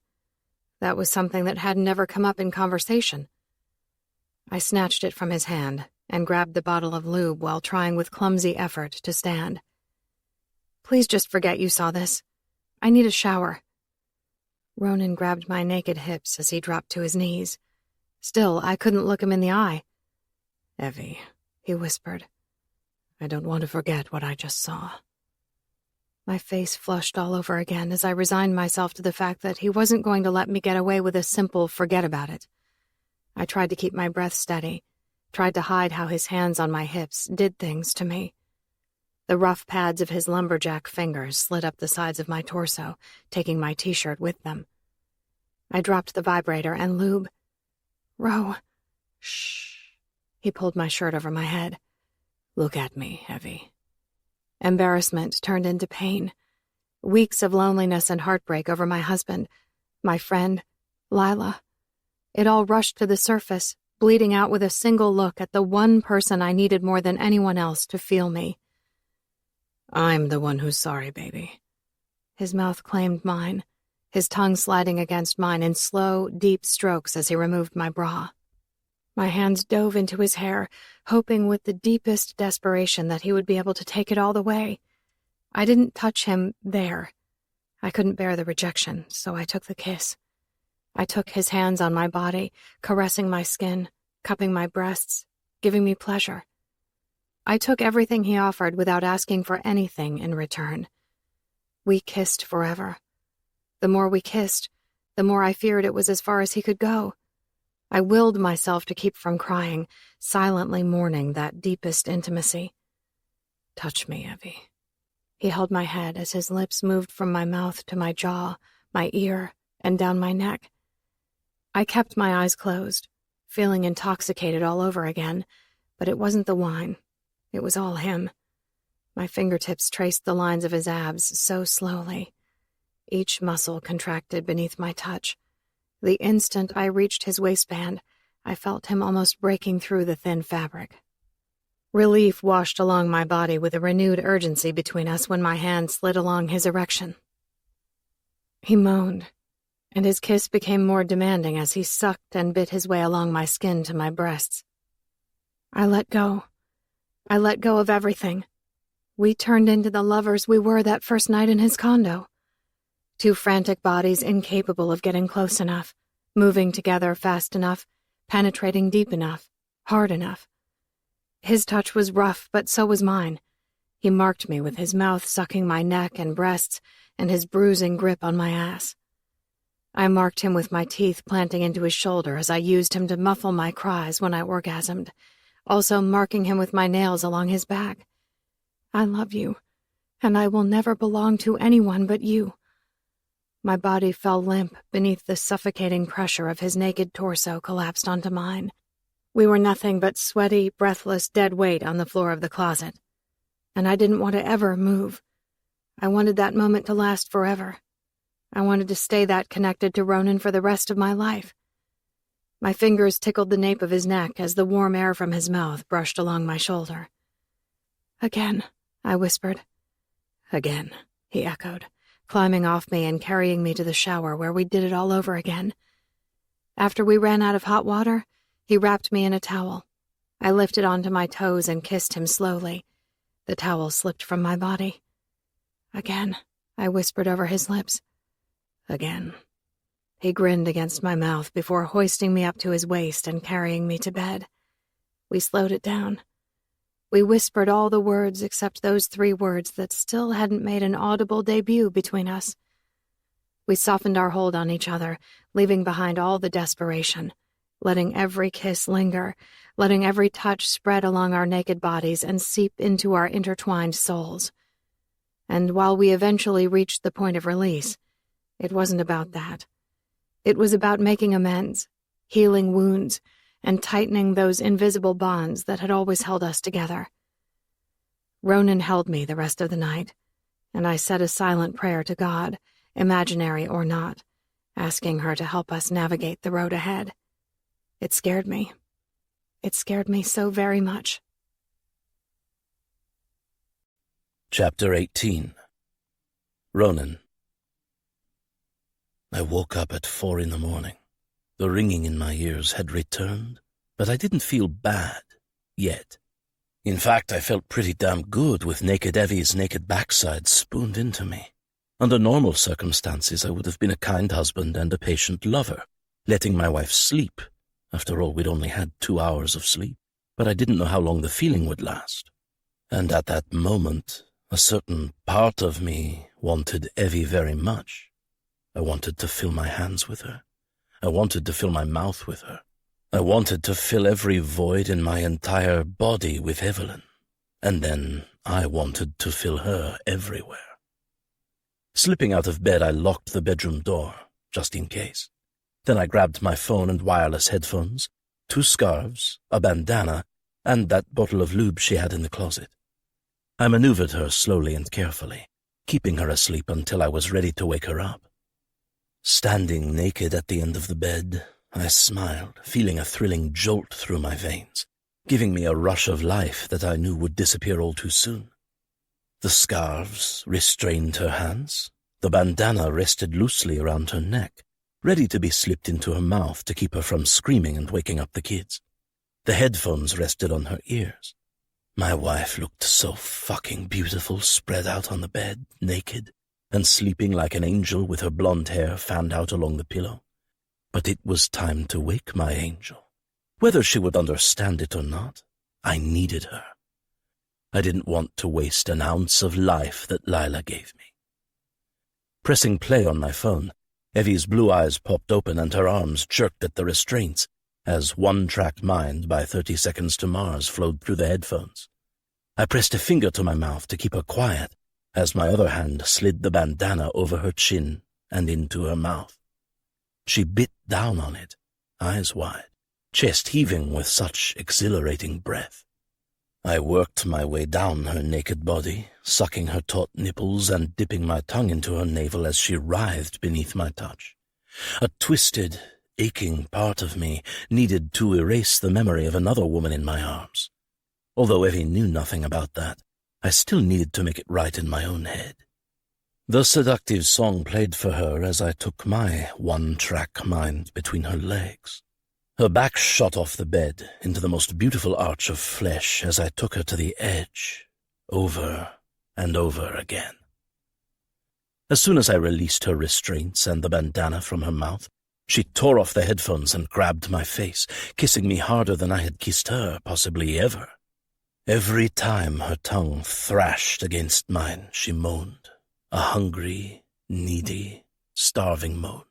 That was something that had never come up in conversation. I snatched it from his hand and grabbed the bottle of lube while trying with clumsy effort to stand. Please just forget you saw this. I need a shower. Ronan grabbed my naked hips as he dropped to his knees. Still, I couldn't look him in the eye. Evie, he whispered. I don't want to forget what I just saw. My face flushed all over again as I resigned myself to the fact that he wasn't going to let me get away with a simple forget about it. I tried to keep my breath steady, tried to hide how his hands on my hips did things to me. The rough pads of his lumberjack fingers slid up the sides of my torso, taking my t-shirt with them. I dropped the vibrator and lube. Ro. Shh. He pulled my shirt over my head. Look at me, Evie. Embarrassment turned into pain. Weeks of loneliness and heartbreak over my husband, my friend, Lila. It all rushed to the surface, bleeding out with a single look at the one person I needed more than anyone else to feel me. I'm the one who's sorry, baby. His mouth claimed mine, his tongue sliding against mine in slow, deep strokes as he removed my bra. My hands dove into his hair, hoping with the deepest desperation that he would be able to take it all the way. I didn't touch him there. I couldn't bear the rejection, so I took the kiss. I took his hands on my body, caressing my skin, cupping my breasts, giving me pleasure. I took everything he offered without asking for anything in return. We kissed forever. The more we kissed, the more I feared it was as far as he could go. I willed myself to keep from crying, silently mourning that deepest intimacy. Touch me, Evie. He held my head as his lips moved from my mouth to my jaw, my ear, and down my neck. I kept my eyes closed, feeling intoxicated all over again, but it wasn't the wine. It was all him. My fingertips traced the lines of his abs so slowly. Each muscle contracted beneath my touch. The instant I reached his waistband, I felt him almost breaking through the thin fabric. Relief washed along my body with a renewed urgency between us when my hand slid along his erection. He moaned, and his kiss became more demanding as he sucked and bit his way along my skin to my breasts. I let go. I let go of everything. We turned into the lovers we were that first night in his condo. Two frantic bodies incapable of getting close enough, moving together fast enough, penetrating deep enough, hard enough. His touch was rough, but so was mine. He marked me with his mouth sucking my neck and breasts and his bruising grip on my ass. I marked him with my teeth planting into his shoulder as I used him to muffle my cries when I orgasmed, also marking him with my nails along his back. I love you, and I will never belong to anyone but you. My body fell limp beneath the suffocating pressure of his naked torso collapsed onto mine. We were nothing but sweaty, breathless, dead weight on the floor of the closet. And I didn't want to ever move. I wanted that moment to last forever. I wanted to stay that connected to Ronan for the rest of my life. My fingers tickled the nape of his neck as the warm air from his mouth brushed along my shoulder. Again, I whispered. Again, he echoed, climbing off me and carrying me to the shower where we did it all over again. After we ran out of hot water, he wrapped me in a towel. I lifted onto my toes and kissed him slowly. The towel slipped from my body. Again, I whispered over his lips. Again. He grinned against my mouth before hoisting me up to his waist and carrying me to bed. We slowed it down. We whispered all the words except those 3 words that still hadn't made an audible debut between us. We softened our hold on each other, leaving behind all the desperation, letting every kiss linger, letting every touch spread along our naked bodies and seep into our intertwined souls. And while we eventually reached the point of release, it wasn't about that. It was about making amends, healing wounds, and tightening those invisible bonds that had always held us together. Ronan held me the rest of the night, and I said a silent prayer to God, imaginary or not, asking her to help us navigate the road ahead. It scared me. It scared me so very much. Chapter 18. Ronan. I woke up at 4 a.m. The ringing in my ears had returned, but I didn't feel bad yet. In fact, I felt pretty damn good with naked Evie's naked backside spooned into me. Under normal circumstances, I would have been a kind husband and a patient lover, letting my wife sleep. After all, we'd only had 2 hours of sleep, but I didn't know how long the feeling would last. And at that moment, a certain part of me wanted Evie very much. I wanted to fill my hands with her. I wanted to fill my mouth with her. I wanted to fill every void in my entire body with Evelyn. And then I wanted to fill her everywhere. Slipping out of bed, I locked the bedroom door, just in case. Then I grabbed my phone and wireless headphones, 2 scarves, a bandana, and that bottle of lube she had in the closet. I maneuvered her slowly and carefully, keeping her asleep until I was ready to wake her up. Standing naked at the end of the bed, I smiled, feeling a thrilling jolt through my veins, giving me a rush of life that I knew would disappear all too soon. The scarves restrained her hands. The bandana rested loosely around her neck, ready to be slipped into her mouth to keep her from screaming and waking up the kids. The headphones rested on her ears. My wife looked so fucking beautiful, spread out on the bed, naked, and sleeping like an angel with her blonde hair fanned out along the pillow. But it was time to wake my angel. Whether she would understand it or not, I needed her. I didn't want to waste an ounce of life that Lila gave me. Pressing play on my phone, Evie's blue eyes popped open and her arms jerked at the restraints as One Track Mind by 30 Seconds to Mars flowed through the headphones. I pressed a finger to my mouth to keep her quiet as my other hand slid the bandana over her chin and into her mouth. She bit down on it, eyes wide, chest heaving with such exhilarating breath. I worked my way down her naked body, sucking her taut nipples and dipping my tongue into her navel as she writhed beneath my touch. A twisted, aching part of me needed to erase the memory of another woman in my arms. Although Evie knew nothing about that, I still needed to make it right in my own head. The seductive song played for her as I took my one-track mind between her legs. Her back shot off the bed into the most beautiful arch of flesh as I took her to the edge, over and over again. As soon as I released her restraints and the bandana from her mouth, she tore off the headphones and grabbed my face, kissing me harder than I had kissed her, possibly ever. Every time her tongue thrashed against mine, she moaned, a hungry, needy, starving moan.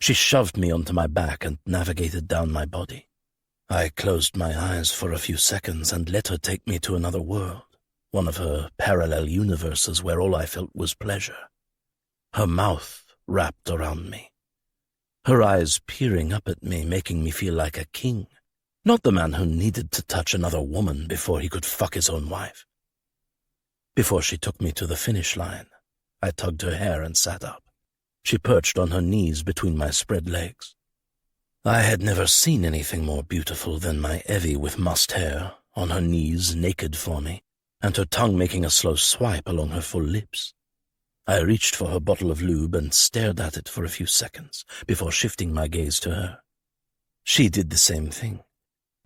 She shoved me onto my back and navigated down my body. I closed my eyes for a few seconds and let her take me to another world, one of her parallel universes where all I felt was pleasure. Her mouth wrapped around me, her eyes peering up at me, making me feel like a king, not the man who needed to touch another woman before he could fuck his own wife. Before she took me to the finish line, I tugged her hair and sat up. She perched on her knees between my spread legs. I had never seen anything more beautiful than my Evie with mussed hair, on her knees naked for me, and her tongue making a slow swipe along her full lips. I reached for her bottle of lube and stared at it for a few seconds before shifting my gaze to her. She did the same thing,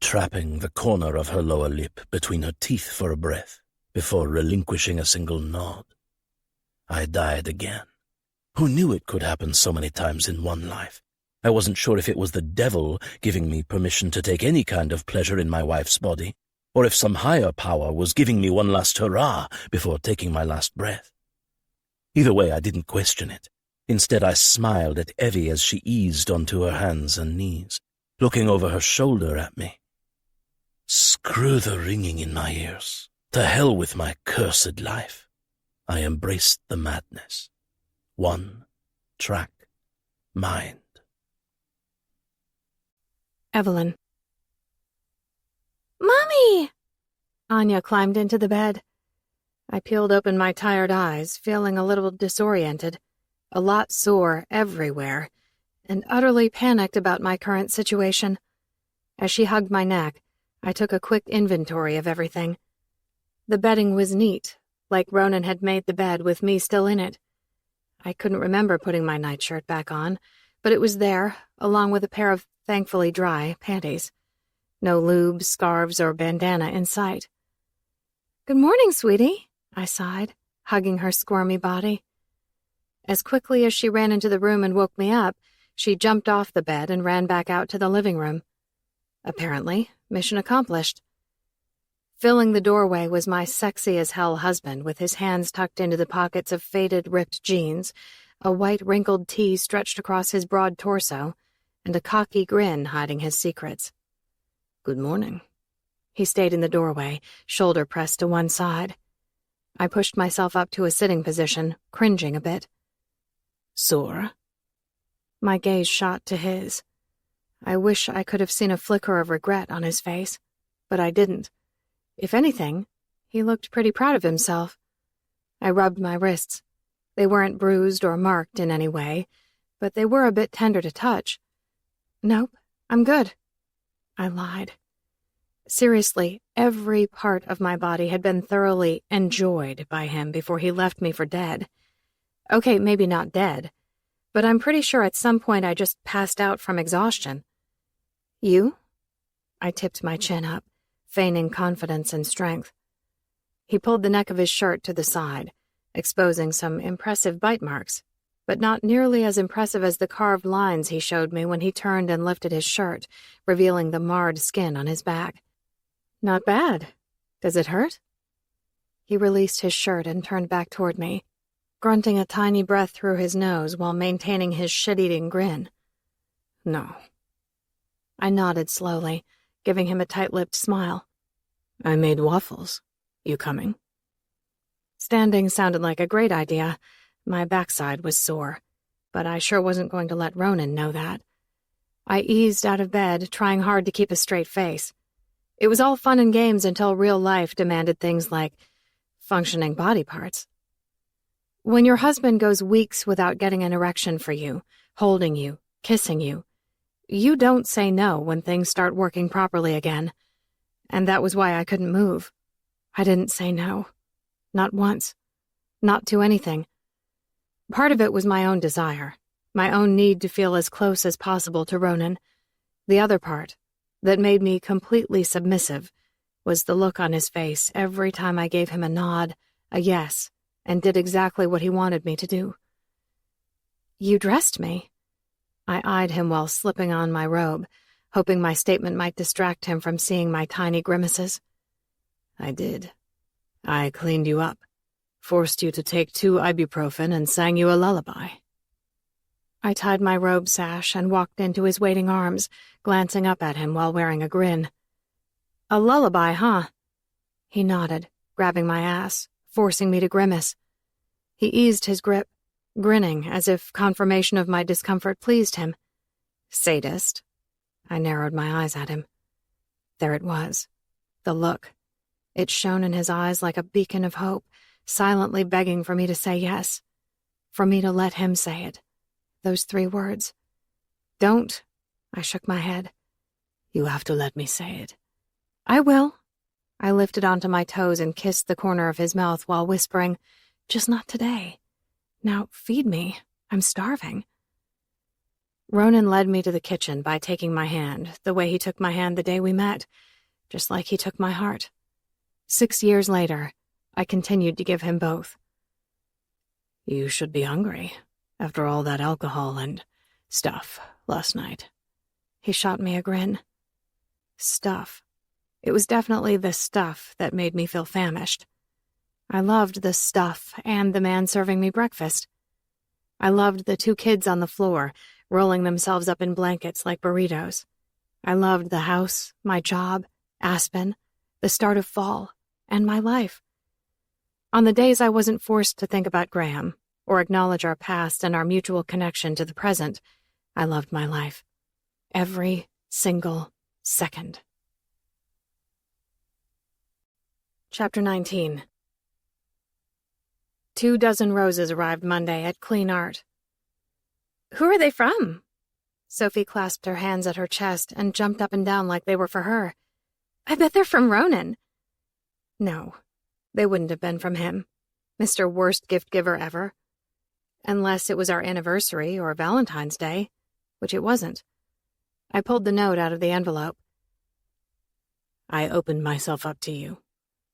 trapping the corner of her lower lip between her teeth for a breath before relinquishing a single nod. I died again. Who knew it could happen so many times in one life? I wasn't sure if it was the devil giving me permission to take any kind of pleasure in my wife's body, or if some higher power was giving me one last hurrah before taking my last breath. Either way, I didn't question it. Instead, I smiled at Evie as she eased onto her hands and knees, looking over her shoulder at me. Screw the ringing in my ears. To hell with my cursed life. I embraced the madness. One track mind. Evelyn. Mommy! Anya climbed into the bed. I peeled open my tired eyes, feeling a little disoriented, a lot sore everywhere, and utterly panicked about my current situation. As she hugged my neck, I took a quick inventory of everything. The bedding was neat, like Ronan had made the bed with me still in it. I couldn't remember putting my nightshirt back on, but it was there, along with a pair of thankfully dry panties. No lube, scarves, or bandana in sight. "Good morning, sweetie," I sighed, hugging her squirmy body. As quickly as she ran into the room and woke me up, she jumped off the bed and ran back out to the living room. Apparently, mission accomplished. Filling the doorway was my sexy-as-hell husband with his hands tucked into the pockets of faded, ripped jeans, a white wrinkled tee stretched across his broad torso, and a cocky grin hiding his secrets. "Good morning." He stayed in the doorway, shoulder pressed to one side. I pushed myself up to a sitting position, cringing a bit. "Sore?" My gaze shot to his. I wish I could have seen a flicker of regret on his face, but I didn't. If anything, he looked pretty proud of himself. I rubbed my wrists. They weren't bruised or marked in any way, but they were a bit tender to touch. "Nope, I'm good." I lied. Seriously, every part of my body had been thoroughly enjoyed by him before he left me for dead. Okay, maybe not dead, but I'm pretty sure at some point I just passed out from exhaustion. "You?" I tipped my chin up, feigning confidence and strength. He pulled the neck of his shirt to the side, exposing some impressive bite marks, but not nearly as impressive as the carved lines he showed me when he turned and lifted his shirt, revealing the marred skin on his back. "Not bad. Does it hurt?" He released his shirt and turned back toward me, grunting a tiny breath through his nose while maintaining his shit-eating grin. "No." I nodded slowly, giving him a tight-lipped smile. "I made waffles. You coming?" Standing sounded like a great idea. My backside was sore, but I sure wasn't going to let Ronan know that. I eased out of bed, trying hard to keep a straight face. It was all fun and games until real life demanded things like functioning body parts. When your husband goes weeks without getting an erection for you, holding you, kissing you, you don't say no when things start working properly again. And that was why I couldn't move. I didn't say no. Not once. Not to anything. Part of it was my own desire, my own need to feel as close as possible to Ronan. The other part, that made me completely submissive, was the look on his face every time I gave him a nod, a yes, and did exactly what he wanted me to do. "You dressed me." I eyed him while slipping on my robe, hoping my statement might distract him from seeing my tiny grimaces. "I did. I cleaned you up, forced you to take 2 ibuprofen, and sang you a lullaby." I tied my robe sash and walked into his waiting arms, glancing up at him while wearing a grin. "A lullaby, huh?" He nodded, grabbing my ass, forcing me to grimace. He eased his grip, grinning as if confirmation of my discomfort pleased him. "Sadist." I narrowed my eyes at him. There it was, the look. It shone in his eyes like a beacon of hope, silently begging for me to say yes, for me to let him say it. Those 3 words. "Don't." I shook my head. "You have to let me say it." "I will." I lifted onto my toes and kissed the corner of his mouth while whispering, "Just not today. Now feed me. I'm starving." Ronan led me to the kitchen by taking my hand, the way he took my hand the day we met, just like he took my heart. 6 years later, I continued to give him both. "You should be hungry, after all that alcohol and stuff last night." He shot me a grin. Stuff. It was definitely the stuff that made me feel famished. I loved the stuff and the man serving me breakfast. I loved the 2 kids on the floor, rolling themselves up in blankets like burritos. I loved the house, my job, Aspen, the start of fall, and my life. On the days I wasn't forced to think about Graham, or acknowledge our past and our mutual connection to the present, I loved my life. Every single second. Chapter 19. 2 dozen roses arrived Monday at Clean Art. "Who are they from?" Sophie clasped her hands at her chest and jumped up and down like they were for her. "I bet they're from Ronan." No, they wouldn't have been from him. Mr. Worst gift giver ever. Unless it was our anniversary or Valentine's Day, which it wasn't. I pulled the note out of the envelope. I opened myself up to you.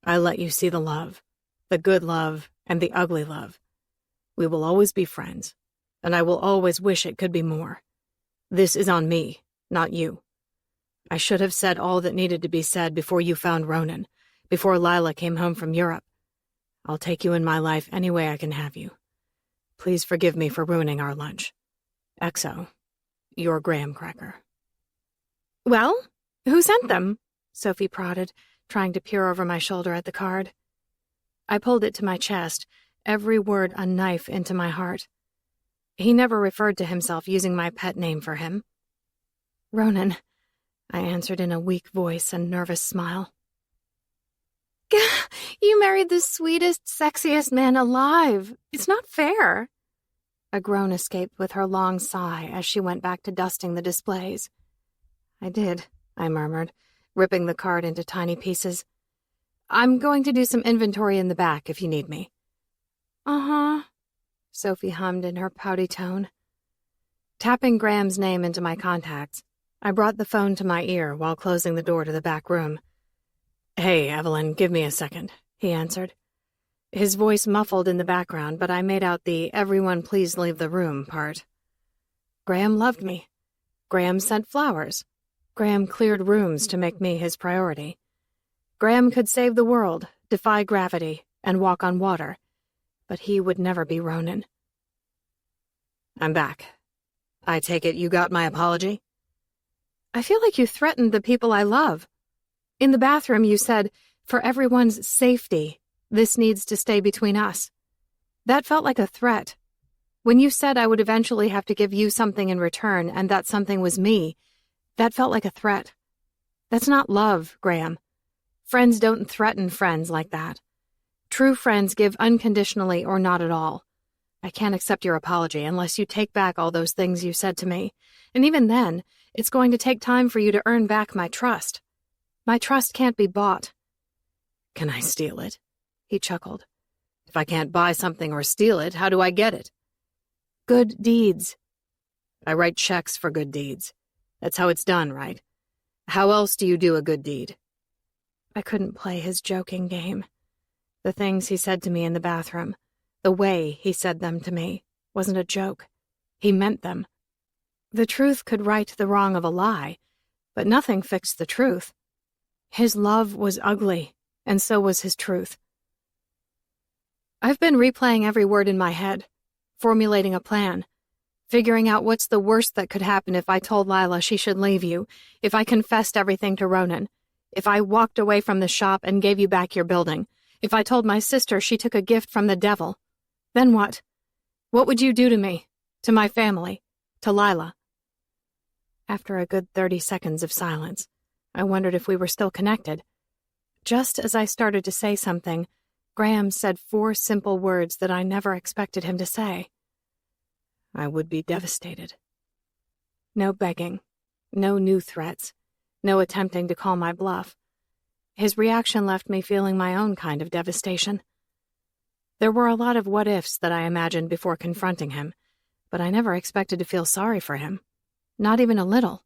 I let you see the love, the good love, and the ugly love. We will always be friends, and I will always wish it could be more. This is on me, not you. I should have said all that needed to be said before you found Ronan, before Lila came home from Europe. I'll take you in my life any way I can have you. Please forgive me for ruining our lunch. XO, your graham cracker. Well, who sent them? Sophie prodded, trying to peer over my shoulder at the card. I pulled it to my chest, every word a knife into my heart. He never referred to himself using my pet name for him. Ronan, I answered in a weak voice and nervous smile. You married the sweetest, sexiest man alive. It's not fair. A groan escaped with her long sigh as she went back to dusting the displays. I did, I murmured, ripping the card into tiny pieces. I'm going to do some inventory in the back if you need me. Uh-huh, Sophie hummed in her pouty tone. Tapping Graham's name into my contacts, I brought the phone to my ear while closing the door to the back room. Hey, Evelyn, give me a second, he answered. His voice muffled in the background, but I made out the "everyone please leave the room" part. Graham loved me. Graham sent flowers. Graham cleared rooms to make me his priority. Graham could save the world, defy gravity, and walk on water, but he would never be Ronan. I'm back. I take it you got my apology? I feel like you threatened the people I love. In the bathroom, you said, for everyone's safety, this needs to stay between us. That felt like a threat. When you said I would eventually have to give you something in return, and that something was me, that felt like a threat. That's not love, Graham. Friends don't threaten friends like that. True friends give unconditionally or not at all. I can't accept your apology unless you take back all those things you said to me. And even then, it's going to take time for you to earn back my trust. My trust can't be bought. Can I steal it? He chuckled. If I can't buy something or steal it, how do I get it? Good deeds. I write checks for good deeds. That's how it's done, right? How else do you do a good deed? I couldn't play his joking game. The things he said to me in the bathroom, the way he said them to me, wasn't a joke. He meant them. The truth could right the wrong of a lie, but nothing fixed the truth. His love was ugly, and so was his truth. I've been replaying every word in my head, formulating a plan, figuring out what's the worst that could happen if I told Lila she should leave you, if I confessed everything to Ronan, if I walked away from the shop and gave you back your building, if I told my sister she took a gift from the devil. Then what? What would you do to me, to my family, to Lila? After a good 30 seconds of silence, I wondered if we were still connected. Just as I started to say something, Graham said 4 simple words that I never expected him to say. I would be devastated. No begging, no new threats, no attempting to call my bluff. His reaction left me feeling my own kind of devastation. There were a lot of what-ifs that I imagined before confronting him, but I never expected to feel sorry for him. Not even a little.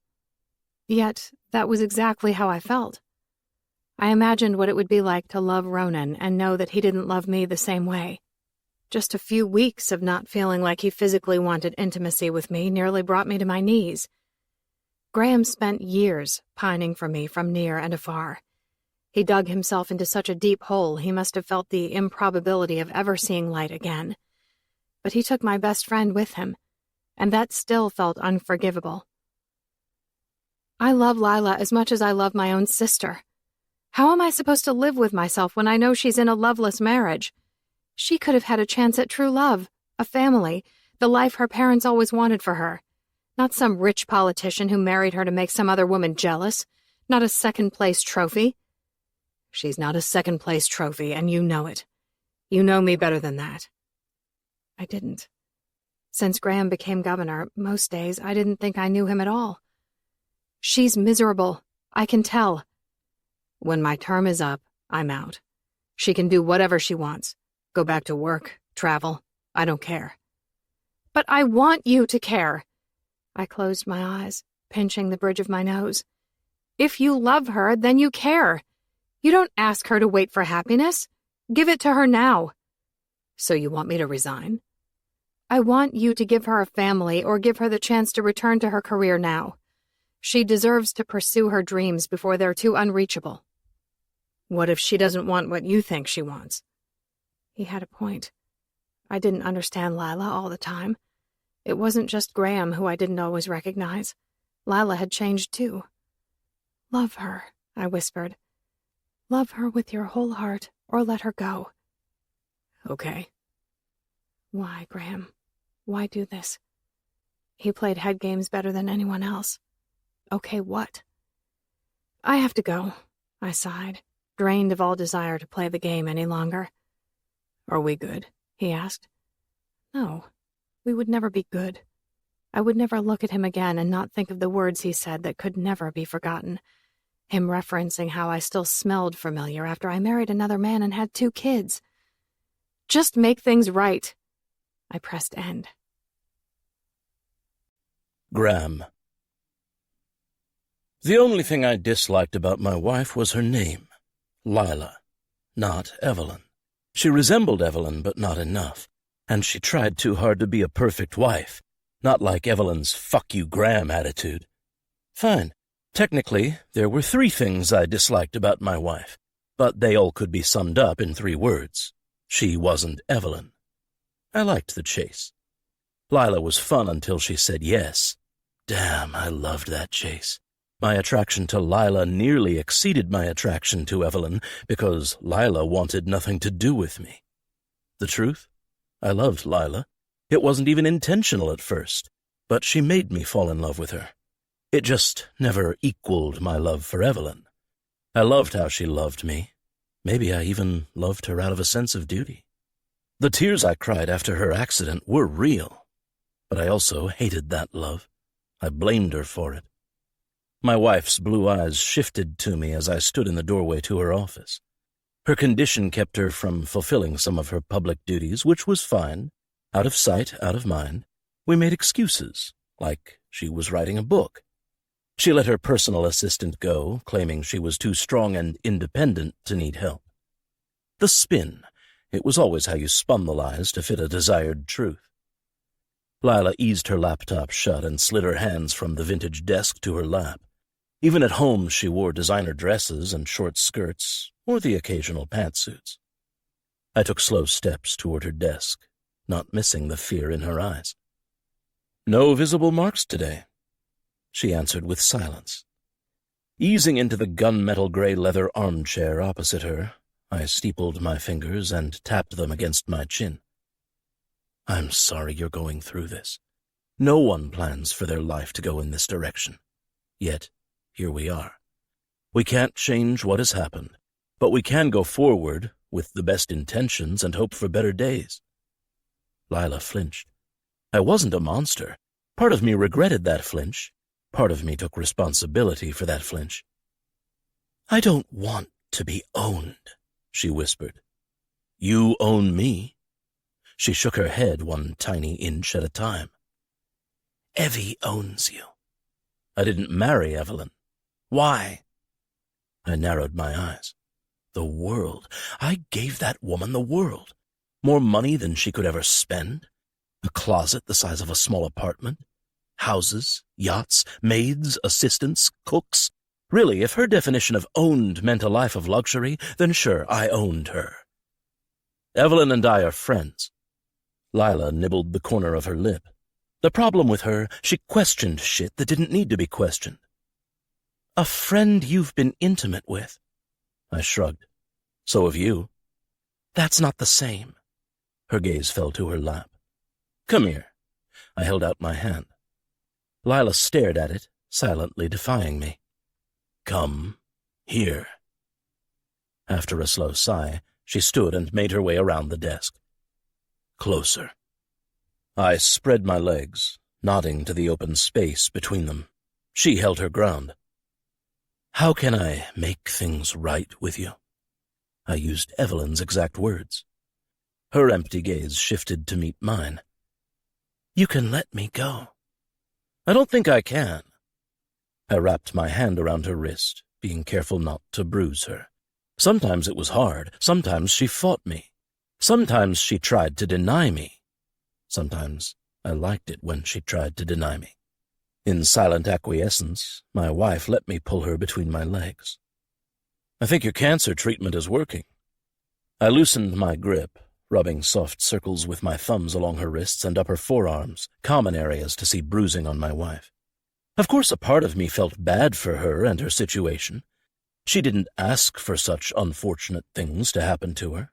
Yet, that was exactly how I felt. I imagined what it would be like to love Ronan and know that he didn't love me the same way. Just a few weeks of not feeling like he physically wanted intimacy with me nearly brought me to my knees. Graham spent years pining for me from near and afar. He dug himself into such a deep hole he must have felt the improbability of ever seeing light again. But he took my best friend with him, and that still felt unforgivable. I love Lila as much as I love my own sister. How am I supposed to live with myself when I know she's in a loveless marriage? She could have had a chance at true love, a family, the life her parents always wanted for her. Not some rich politician who married her to make some other woman jealous. Not a second-place trophy. She's not a second-place trophy, and you know it. You know me better than that. I didn't. Since Graham became governor, most days I didn't think I knew him at all. She's miserable. I can tell. When my term is up, I'm out. She can do whatever she wants. Go back to work, travel. I don't care. But I want you to care. I closed my eyes, pinching the bridge of my nose. If you love her, then you care. You don't ask her to wait for happiness. Give it to her now. So you want me to resign? I want you to give her a family or give her the chance to return to her career now. She deserves to pursue her dreams before they're too unreachable. What if she doesn't want what you think she wants? He had a point. I didn't understand Lila all the time. It wasn't just Graham who I didn't always recognize. Lila had changed too. Love her, I whispered. Love her with your whole heart, or let her go. Okay. Why, Graham? Why do this? He played head games better than anyone else. Okay, what? I have to go, I sighed, drained of all desire to play the game any longer. Are we good? He asked. No, we would never be good. I would never look at him again and not think of the words he said that could never be forgotten. Him referencing how I still smelled familiar after I married another man and had 2 kids. Just make things right. I pressed end. Graham. The only thing I disliked about my wife was her name, Lila, not Evelyn. She resembled Evelyn, but not enough, and she tried too hard to be a perfect wife, not like Evelyn's fuck you Graham attitude. Fine. Technically, there were 3 things I disliked about my wife, but they all could be summed up in 3 words. She wasn't Evelyn. I liked the chase. Lila was fun until she said yes. Damn, I loved that chase. My attraction to Lila nearly exceeded my attraction to Evelyn because Lila wanted nothing to do with me. The truth? I loved Lila. It wasn't even intentional at first, but she made me fall in love with her. It just never equaled my love for Evelyn. I loved how she loved me. Maybe I even loved her out of a sense of duty. The tears I cried after her accident were real, but I also hated that love. I blamed her for it. My wife's blue eyes shifted to me as I stood in the doorway to her office. Her condition kept her from fulfilling some of her public duties, which was fine. Out of sight, out of mind. We made excuses, like she was writing a book. She let her personal assistant go, claiming she was too strong and independent to need help. The spin. It was always how you spun the lies to fit a desired truth. Lila eased her laptop shut and slid her hands from the vintage desk to her lap. Even at home, she wore designer dresses and short skirts, or the occasional pantsuits. I took slow steps toward her desk, not missing the fear in her eyes. No visible marks today, she answered with silence. Easing into the gunmetal gray leather armchair opposite her, I steepled my fingers and tapped them against my chin. I'm sorry you're going through this. No one plans for their life to go in this direction. Yet, here we are. We can't change what has happened, but we can go forward with the best intentions and hope for better days. Lila flinched. I wasn't a monster. Part of me regretted that flinch. Part of me took responsibility for that flinch. I don't want to be owned, she whispered. You own me. She shook her head 1 tiny inch at a time. Evie owns you. I didn't marry Evelyn. Why? I narrowed my eyes. The world. I gave that woman the world. More money than she could ever spend. A closet the size of a small apartment. Houses, yachts, maids, assistants, cooks. Really, if her definition of owned meant a life of luxury, then sure, I owned her. Evelyn and I are friends. Lila nibbled the corner of her lip. The problem with her, she questioned shit that didn't need to be questioned. A friend you've been intimate with. I shrugged. So have you. That's not the same. Her gaze fell to her lap. Come here. I held out my hand. Lila stared at it, silently defying me. Come here. After a slow sigh, she stood and made her way around the desk. Closer. I spread my legs, nodding to the open space between them. She held her ground. How can I make things right with you? I used Evelyn's exact words. Her empty gaze shifted to meet mine. You can let me go. I don't think I can. I wrapped my hand around her wrist, being careful not to bruise her. Sometimes it was hard. Sometimes she fought me. Sometimes she tried to deny me. Sometimes I liked it when she tried to deny me. In silent acquiescence, my wife let me pull her between my legs. I think your cancer treatment is working. I loosened my grip, rubbing soft circles with my thumbs along her wrists and upper forearms, common areas to see bruising on my wife. Of course, a part of me felt bad for her and her situation. She didn't ask for such unfortunate things to happen to her.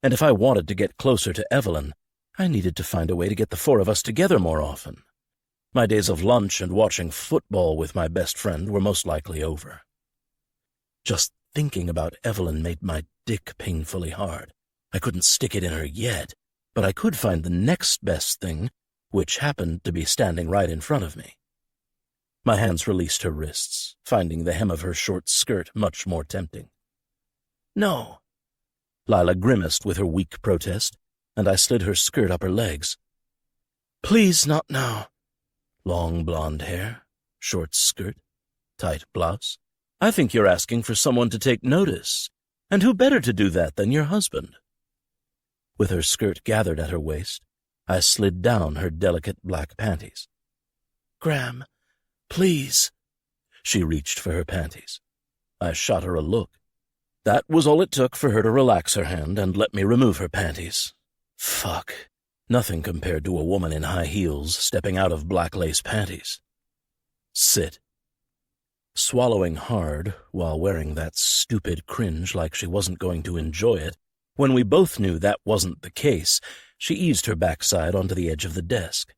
And if I wanted to get closer to Evelyn, I needed to find a way to get the four of us together more often. My days of lunch and watching football with my best friend were most likely over. Just thinking about Evelyn made my dick painfully hard. I couldn't stick it in her yet, but I could find the next best thing, which happened to be standing right in front of me. My hands released her wrists, finding the hem of her short skirt much more tempting. No. Lila grimaced with her weak protest, and I slid her skirt up her legs. Please, not now. Long blonde hair, short skirt, tight blouse. I think you're asking for someone to take notice, and who better to do that than your husband? With her skirt gathered at her waist, I slid down her delicate black panties. Graham, please. She reached for her panties. I shot her a look. That was all it took for her to relax her hand and let me remove her panties. Fuck. Nothing compared to a woman in high heels stepping out of black lace panties. Sit. Swallowing hard while wearing that stupid cringe like she wasn't going to enjoy it, when we both knew that wasn't the case, she eased her backside onto the edge of the desk.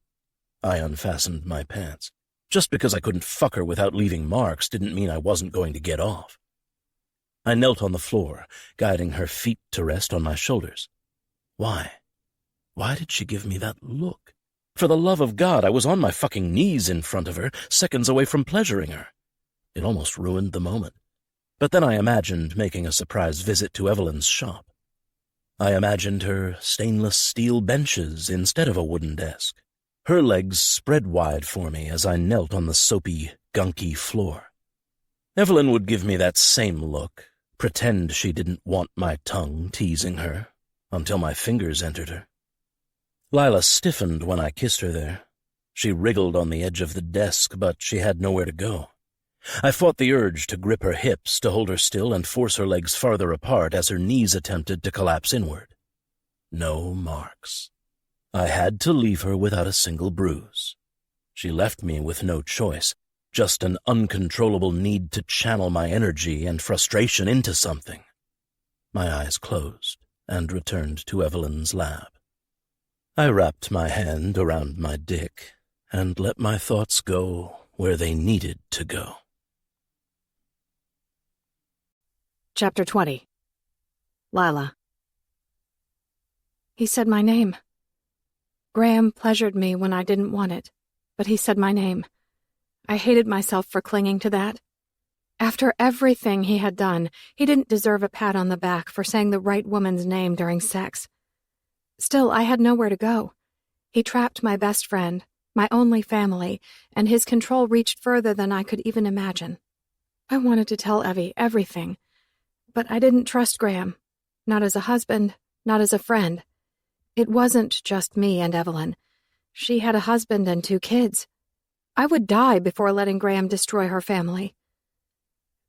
I unfastened my pants. Just because I couldn't fuck her without leaving marks didn't mean I wasn't going to get off. I knelt on the floor, guiding her feet to rest on my shoulders. Why? Why did she give me that look? For the love of God, I was on my fucking knees in front of her, seconds away from pleasuring her. It almost ruined the moment. But then I imagined making a surprise visit to Evelyn's shop. I imagined her stainless steel benches instead of a wooden desk. Her legs spread wide for me as I knelt on the soapy, gunky floor. Evelyn would give me that same look, pretend she didn't want my tongue teasing her, until my fingers entered her. Lila stiffened when I kissed her there. She wriggled on the edge of the desk, but she had nowhere to go. I fought the urge to grip her hips, to hold her still and force her legs farther apart as her knees attempted to collapse inward. No marks. I had to leave her without a single bruise. She left me with no choice, just an uncontrollable need to channel my energy and frustration into something. My eyes closed and returned to Evelyn's lap. I wrapped my hand around my dick and let my thoughts go where they needed to go. Chapter 20. Lila. He said my name. Graham pleasured me when I didn't want it, but he said my name. I hated myself for clinging to that. After everything he had done, he didn't deserve a pat on the back for saying the right woman's name during sex. Still, I had nowhere to go. He trapped my best friend, my only family, and his control reached further than I could even imagine. I wanted to tell Evie everything, but I didn't trust Graham. Not as a husband, not as a friend. It wasn't just me and Evelyn. She had a husband and 2 kids. I would die before letting Graham destroy her family.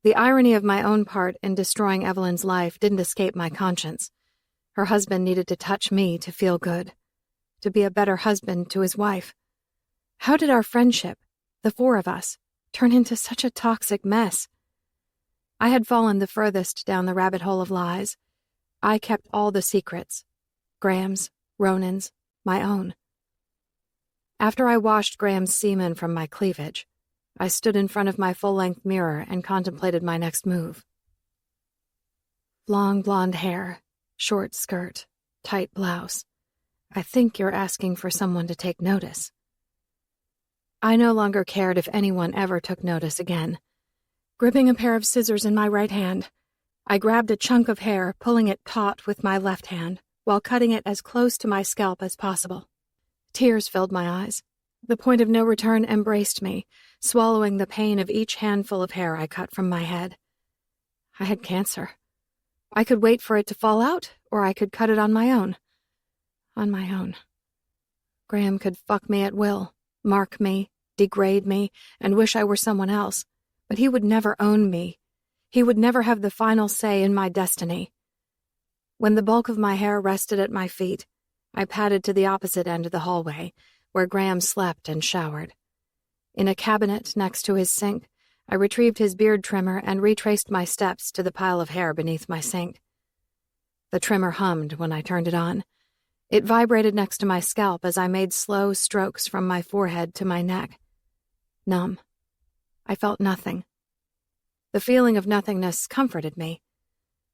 The irony of my own part in destroying Evelyn's life didn't escape my conscience. Her husband needed to touch me to feel good, to be a better husband to his wife. How did our friendship, the 4 of us, turn into such a toxic mess? I had fallen the furthest down the rabbit hole of lies. I kept all the secrets. Graham's, Ronan's, my own. After I washed Graham's semen from my cleavage, I stood in front of my full-length mirror and contemplated my next move. Long blonde hair, short skirt, tight blouse. I think you're asking for someone to take notice. I no longer cared if anyone ever took notice again. Gripping a pair of scissors in my right hand, I grabbed a chunk of hair, pulling it taut with my left hand, while cutting it as close to my scalp as possible. Tears filled my eyes. The point of no return embraced me, swallowing the pain of each handful of hair I cut from my head. I had cancer. I could wait for it to fall out, or I could cut it on my own. On my own. Graham could fuck me at will, mark me, degrade me, and wish I were someone else, but he would never own me. He would never have the final say in my destiny. When the bulk of my hair rested at my feet, I padded to the opposite end of the hallway, where Graham slept and showered. In a cabinet next to his sink, I retrieved his beard trimmer and retraced my steps to the pile of hair beneath my sink. The trimmer hummed when I turned it on. It vibrated next to my scalp as I made slow strokes from my forehead to my neck. Numb. I felt nothing. The feeling of nothingness comforted me.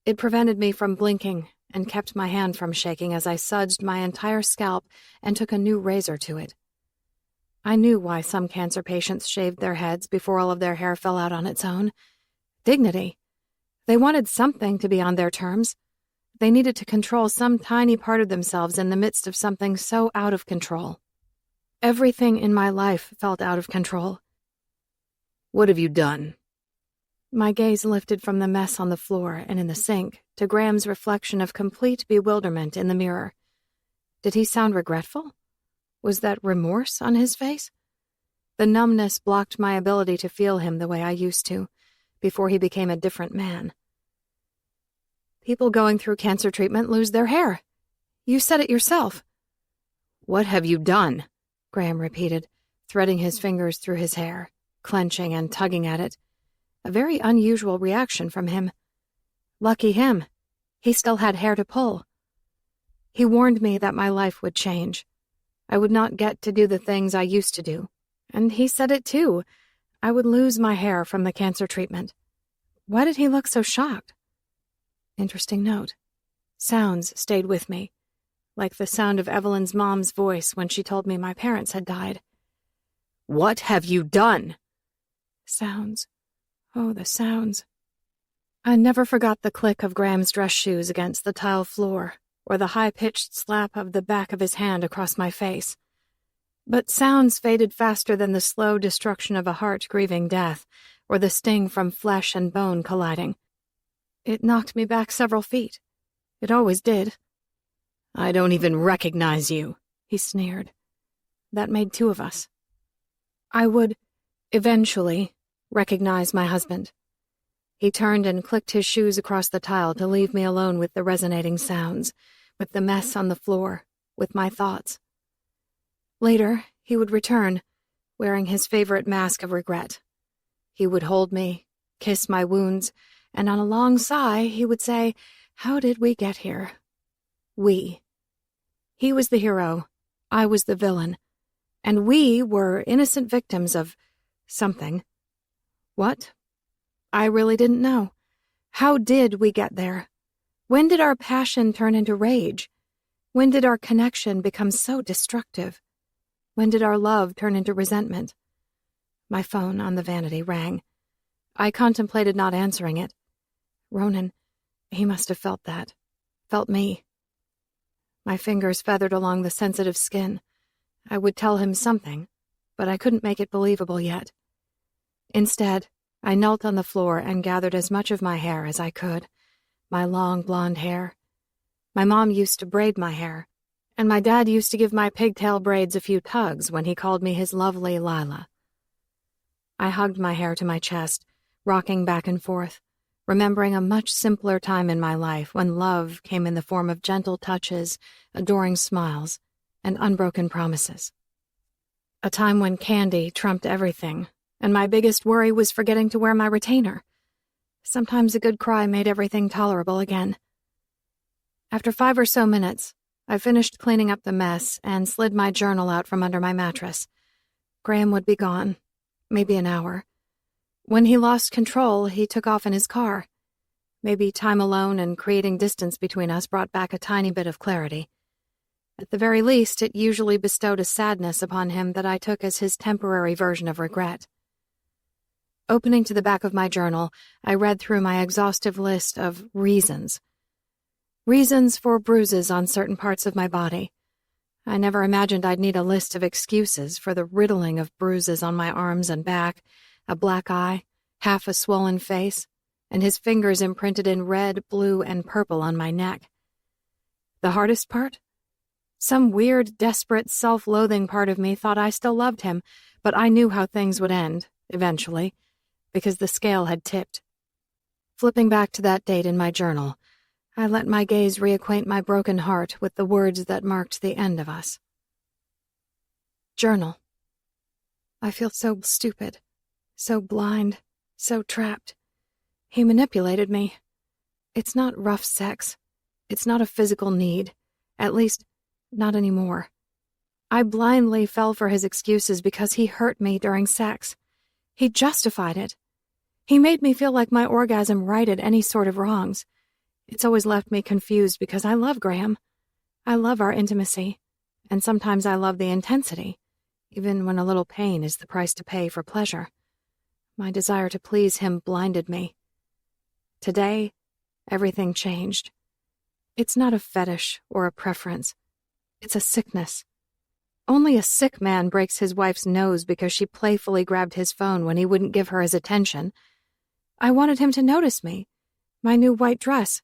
It prevented me from blinking and kept my hand from shaking as I sudsed my entire scalp and took a new razor to it. I knew why some cancer patients shaved their heads before all of their hair fell out on its own. Dignity. They wanted something to be on their terms. They needed to control some tiny part of themselves in the midst of something so out of control. Everything in my life felt out of control. "What have you done?" My gaze lifted from the mess on the floor and in the sink to Graham's reflection of complete bewilderment in the mirror. Did he sound regretful? Was that remorse on his face? The numbness blocked my ability to feel him the way I used to, before he became a different man. People going through cancer treatment lose their hair. You said it yourself. "What have you done?" Graham repeated, threading his fingers through his hair, clenching and tugging at it. A very unusual reaction from him. Lucky him. He still had hair to pull. He warned me that my life would change. I would not get to do the things I used to do. And he said it too. I would lose my hair from the cancer treatment. Why did he look so shocked? Interesting note. Sounds stayed with me, like the sound of Evelyn's mom's voice when she told me my parents had died. "What have you done?" Sounds. Oh, the sounds. I never forgot the click of Graham's dress shoes against the tile floor, or the high-pitched slap of the back of his hand across my face. But sounds faded faster than the slow destruction of a heart grieving death, or the sting from flesh and bone colliding. It knocked me back several feet. It always did. "I don't even recognize you," he sneered. That made two of us. I would, eventually, recognize my husband. He turned and clicked his shoes across the tile to leave me alone with the resonating sounds, with the mess on the floor, with my thoughts. Later, he would return, wearing his favorite mask of regret. He would hold me, kiss my wounds, and on a long sigh, he would say, "How did we get here?" We. He was the hero, I was the villain, and we were innocent victims of something. What? I really didn't know. How did we get there? When did our passion turn into rage? When did our connection become so destructive? When did our love turn into resentment? My phone on the vanity rang. I contemplated not answering it. Ronan, he must have felt that. Felt me. My fingers feathered along the sensitive skin. I would tell him something, but I couldn't make it believable yet. Instead, I knelt on the floor and gathered as much of my hair as I could. My long blonde hair. My mom used to braid my hair, and my dad used to give my pigtail braids a few tugs when he called me his lovely Lila. I hugged my hair to my chest, rocking back and forth, remembering a much simpler time in my life when love came in the form of gentle touches, adoring smiles, and unbroken promises. A time when candy trumped everything, and my biggest worry was forgetting to wear my retainer. Sometimes a good cry made everything tolerable again. After 5 or so minutes, I finished cleaning up the mess and slid my journal out from under my mattress. Graham would be gone, maybe an hour. When he lost control, he took off in his car. Maybe time alone and creating distance between us brought back a tiny bit of clarity. At the very least, it usually bestowed a sadness upon him that I took as his temporary version of regret. Opening to the back of my journal, I read through my exhaustive list of reasons. Reasons for bruises on certain parts of my body. I never imagined I'd need a list of excuses for the riddling of bruises on my arms and back, a black eye, half a swollen face, and his fingers imprinted in red, blue, and purple on my neck. The hardest part? Some weird, desperate, self-loathing part of me thought I still loved him, but I knew how things would end, eventually, because the scale had tipped. Flipping back to that date in my journal, I let my gaze reacquaint my broken heart with the words that marked the end of us. Journal. I feel so stupid, so blind, so trapped. He manipulated me. It's not rough sex. It's not a physical need. At least, not anymore. I blindly fell for his excuses because he hurt me during sex. He justified it. He made me feel like my orgasm righted any sort of wrongs. It's always left me confused because I love Graham. I love our intimacy, and sometimes I love the intensity, even when a little pain is the price to pay for pleasure. My desire to please him blinded me. Today, everything changed. It's not a fetish or a preference. It's a sickness. Only a sick man breaks his wife's nose because she playfully grabbed his phone when he wouldn't give her his attention. I wanted him to notice me, my new white dress.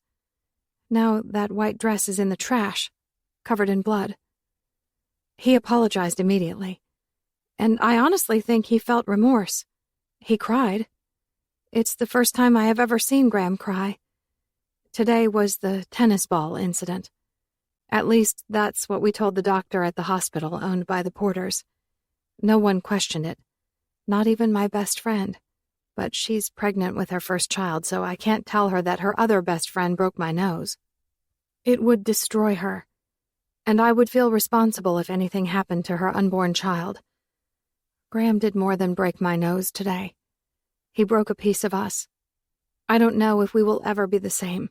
Now that white dress is in the trash, covered in blood. He apologized immediately, and I honestly think he felt remorse. He cried. It's the first time I have ever seen Graham cry. Today was the tennis ball incident. At least that's what we told the doctor at the hospital owned by the Porters. No one questioned it, not even my best friend. But she's pregnant with her first child, so I can't tell her that her other best friend broke my nose. It would destroy her, and I would feel responsible if anything happened to her unborn child. Graham did more than break my nose today. He broke a piece of us. I don't know if we will ever be the same.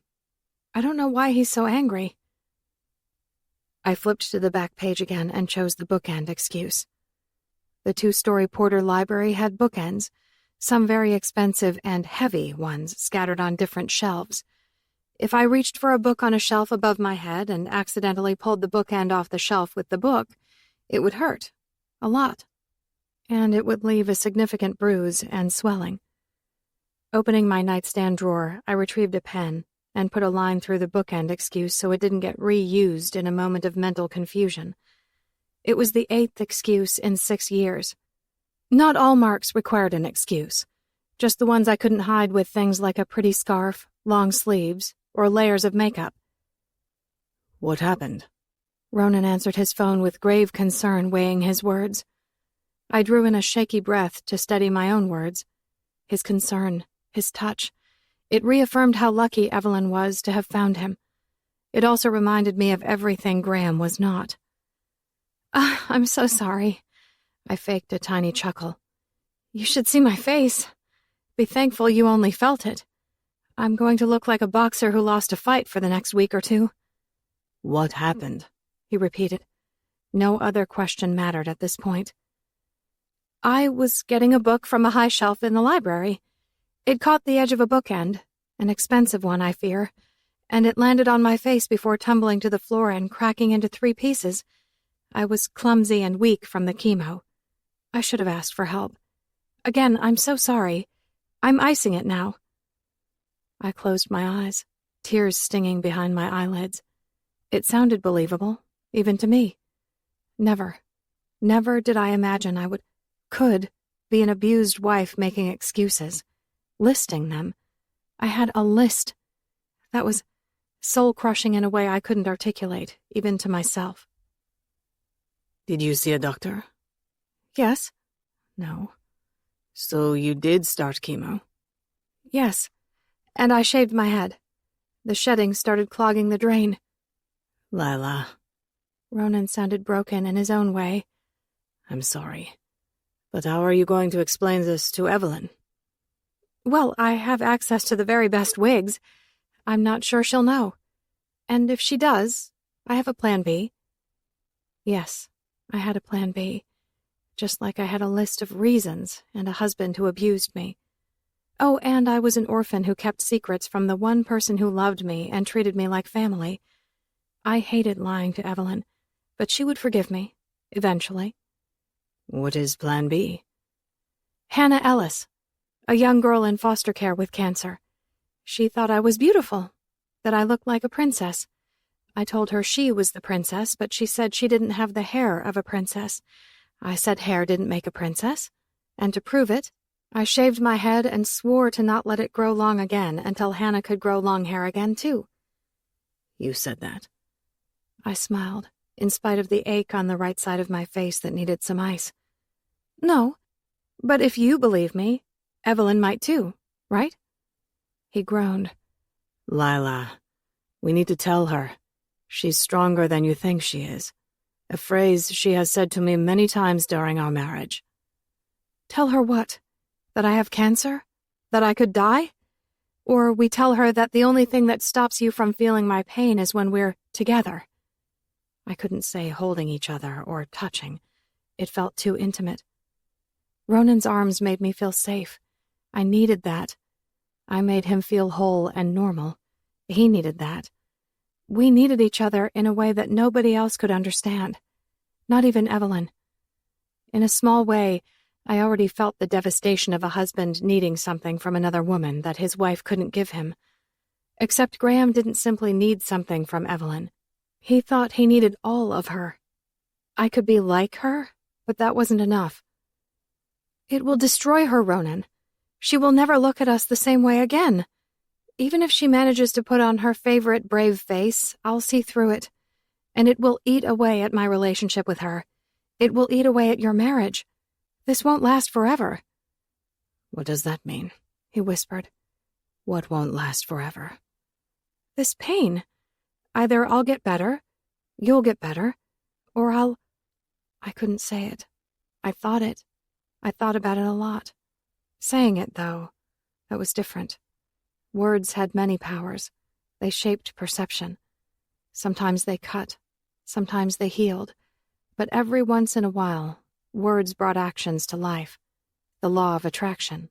I don't know why he's so angry. I flipped to the back page again and chose the bookend excuse. The 2-story Porter library had bookends, some very expensive and heavy ones scattered on different shelves. If I reached for a book on a shelf above my head and accidentally pulled the bookend off the shelf with the book, it would hurt. A lot. And it would leave a significant bruise and swelling. Opening my nightstand drawer, I retrieved a pen and put a line through the bookend excuse so it didn't get reused in a moment of mental confusion. It was the 8th excuse in 6 years. Not all marks required an excuse, just the ones I couldn't hide with things like a pretty scarf, long sleeves, or layers of makeup. What happened? Ronan answered his phone with grave concern weighing his words. I drew in a shaky breath to steady my own words. His concern, his touch, it reaffirmed how lucky Evelyn was to have found him. It also reminded me of everything Graham was not. I'm so sorry. I faked a tiny chuckle. You should see my face. Be thankful you only felt it. I'm going to look like a boxer who lost a fight for the next week or 2. What happened? He repeated. No other question mattered at this point. I was getting a book from a high shelf in the library. It caught the edge of a bookend, an expensive one, I fear, and it landed on my face before tumbling to the floor and cracking into 3 pieces. I was clumsy and weak from the chemo. I should have asked for help. Again, I'm so sorry. I'm icing it now. I closed my eyes, tears stinging behind my eyelids. It sounded believable, even to me. Never did I imagine I could be an abused wife making excuses, listing them. I had a list. That was soul-crushing in a way I couldn't articulate, even to myself. Did you see a doctor? Yes. No. So you did start chemo? Yes. And I shaved my head. The shedding started clogging the drain. Lila. Ronan sounded broken in his own way. I'm sorry. But how are you going to explain this to Evelyn? Well, I have access to the very best wigs. I'm not sure she'll know. And if she does, I have a plan B. Yes, I had a plan B. Just like I had a list of reasons and a husband who abused me. Oh, and I was an orphan who kept secrets from the one person who loved me and treated me like family. I hated lying to Evelyn, but she would forgive me, eventually. What is Plan B? Hannah Ellis, a young girl in foster care with cancer. She thought I was beautiful, that I looked like a princess. I told her she was the princess, but she said she didn't have the hair of a princess. I said hair didn't make a princess, and to prove it, I shaved my head and swore to not let it grow long again until Hannah could grow long hair again, too. You said that. I smiled, in spite of the ache on the right side of my face that needed some ice. No, but if you believe me, Evelyn might too, right? He groaned. Lila, we need to tell her. She's stronger than you think she is. A phrase she has said to me many times during our marriage. Tell her what? That I have cancer? That I could die? Or we tell her that the only thing that stops you from feeling my pain is when we're together. I couldn't say holding each other or touching. It felt too intimate. Ronan's arms made me feel safe. I needed that. I made him feel whole and normal. He needed that. We needed each other in a way that nobody else could understand. Not even Evelyn. In a small way, I already felt the devastation of a husband needing something from another woman that his wife couldn't give him. Except Graham didn't simply need something from Evelyn. He thought he needed all of her. I could be like her, but that wasn't enough. It will destroy her, Ronan. She will never look at us the same way again. Even if she manages to put on her favorite brave face, I'll see through it. And it will eat away at my relationship with her. It will eat away at your marriage. This won't last forever. What does that mean? He whispered. What won't last forever? This pain. Either I'll get better, you'll get better, or I couldn't say it. I thought it. I thought about it a lot. Saying it, though, that was different. Words had many powers. They shaped perception. Sometimes they cut. Sometimes they healed. But every once in a while, words brought actions to life. The law of attraction.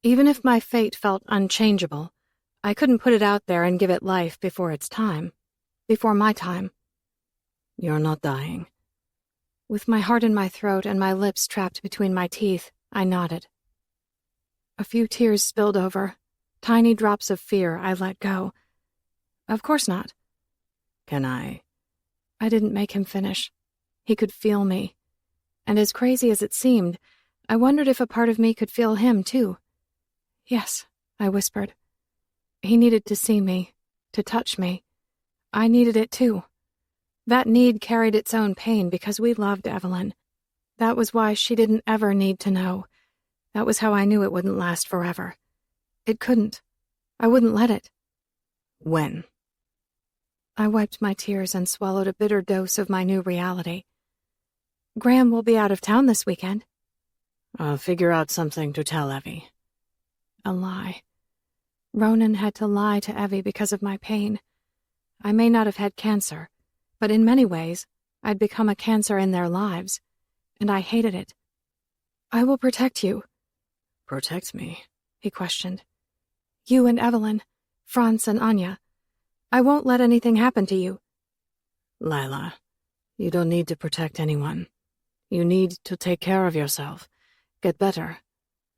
Even if my fate felt unchangeable, I couldn't put it out there and give it life before its time. Before my time. You're not dying. With my heart in my throat and my lips trapped between my teeth, I nodded. A few tears spilled over. Tiny drops of fear I let go. Of course not. Can I? I didn't make him finish. He could feel me. And as crazy as it seemed, I wondered if a part of me could feel him, too. Yes, I whispered. He needed to see me, to touch me. I needed it, too. That need carried its own pain because we loved Evelyn. That was why she didn't ever need to know. That was how I knew it wouldn't last forever. It couldn't. I wouldn't let it. When? I wiped my tears and swallowed a bitter dose of my new reality. Graham will be out of town this weekend. I'll figure out something to tell Evie. A lie. Ronan had to lie to Evie because of my pain. I may not have had cancer, but in many ways, I'd become a cancer in their lives, and I hated it. I will protect you. Protect me? He questioned. You and Evelyn, Franz and Anya. I won't let anything happen to you. Lila, you don't need to protect anyone. You need to take care of yourself. Get better.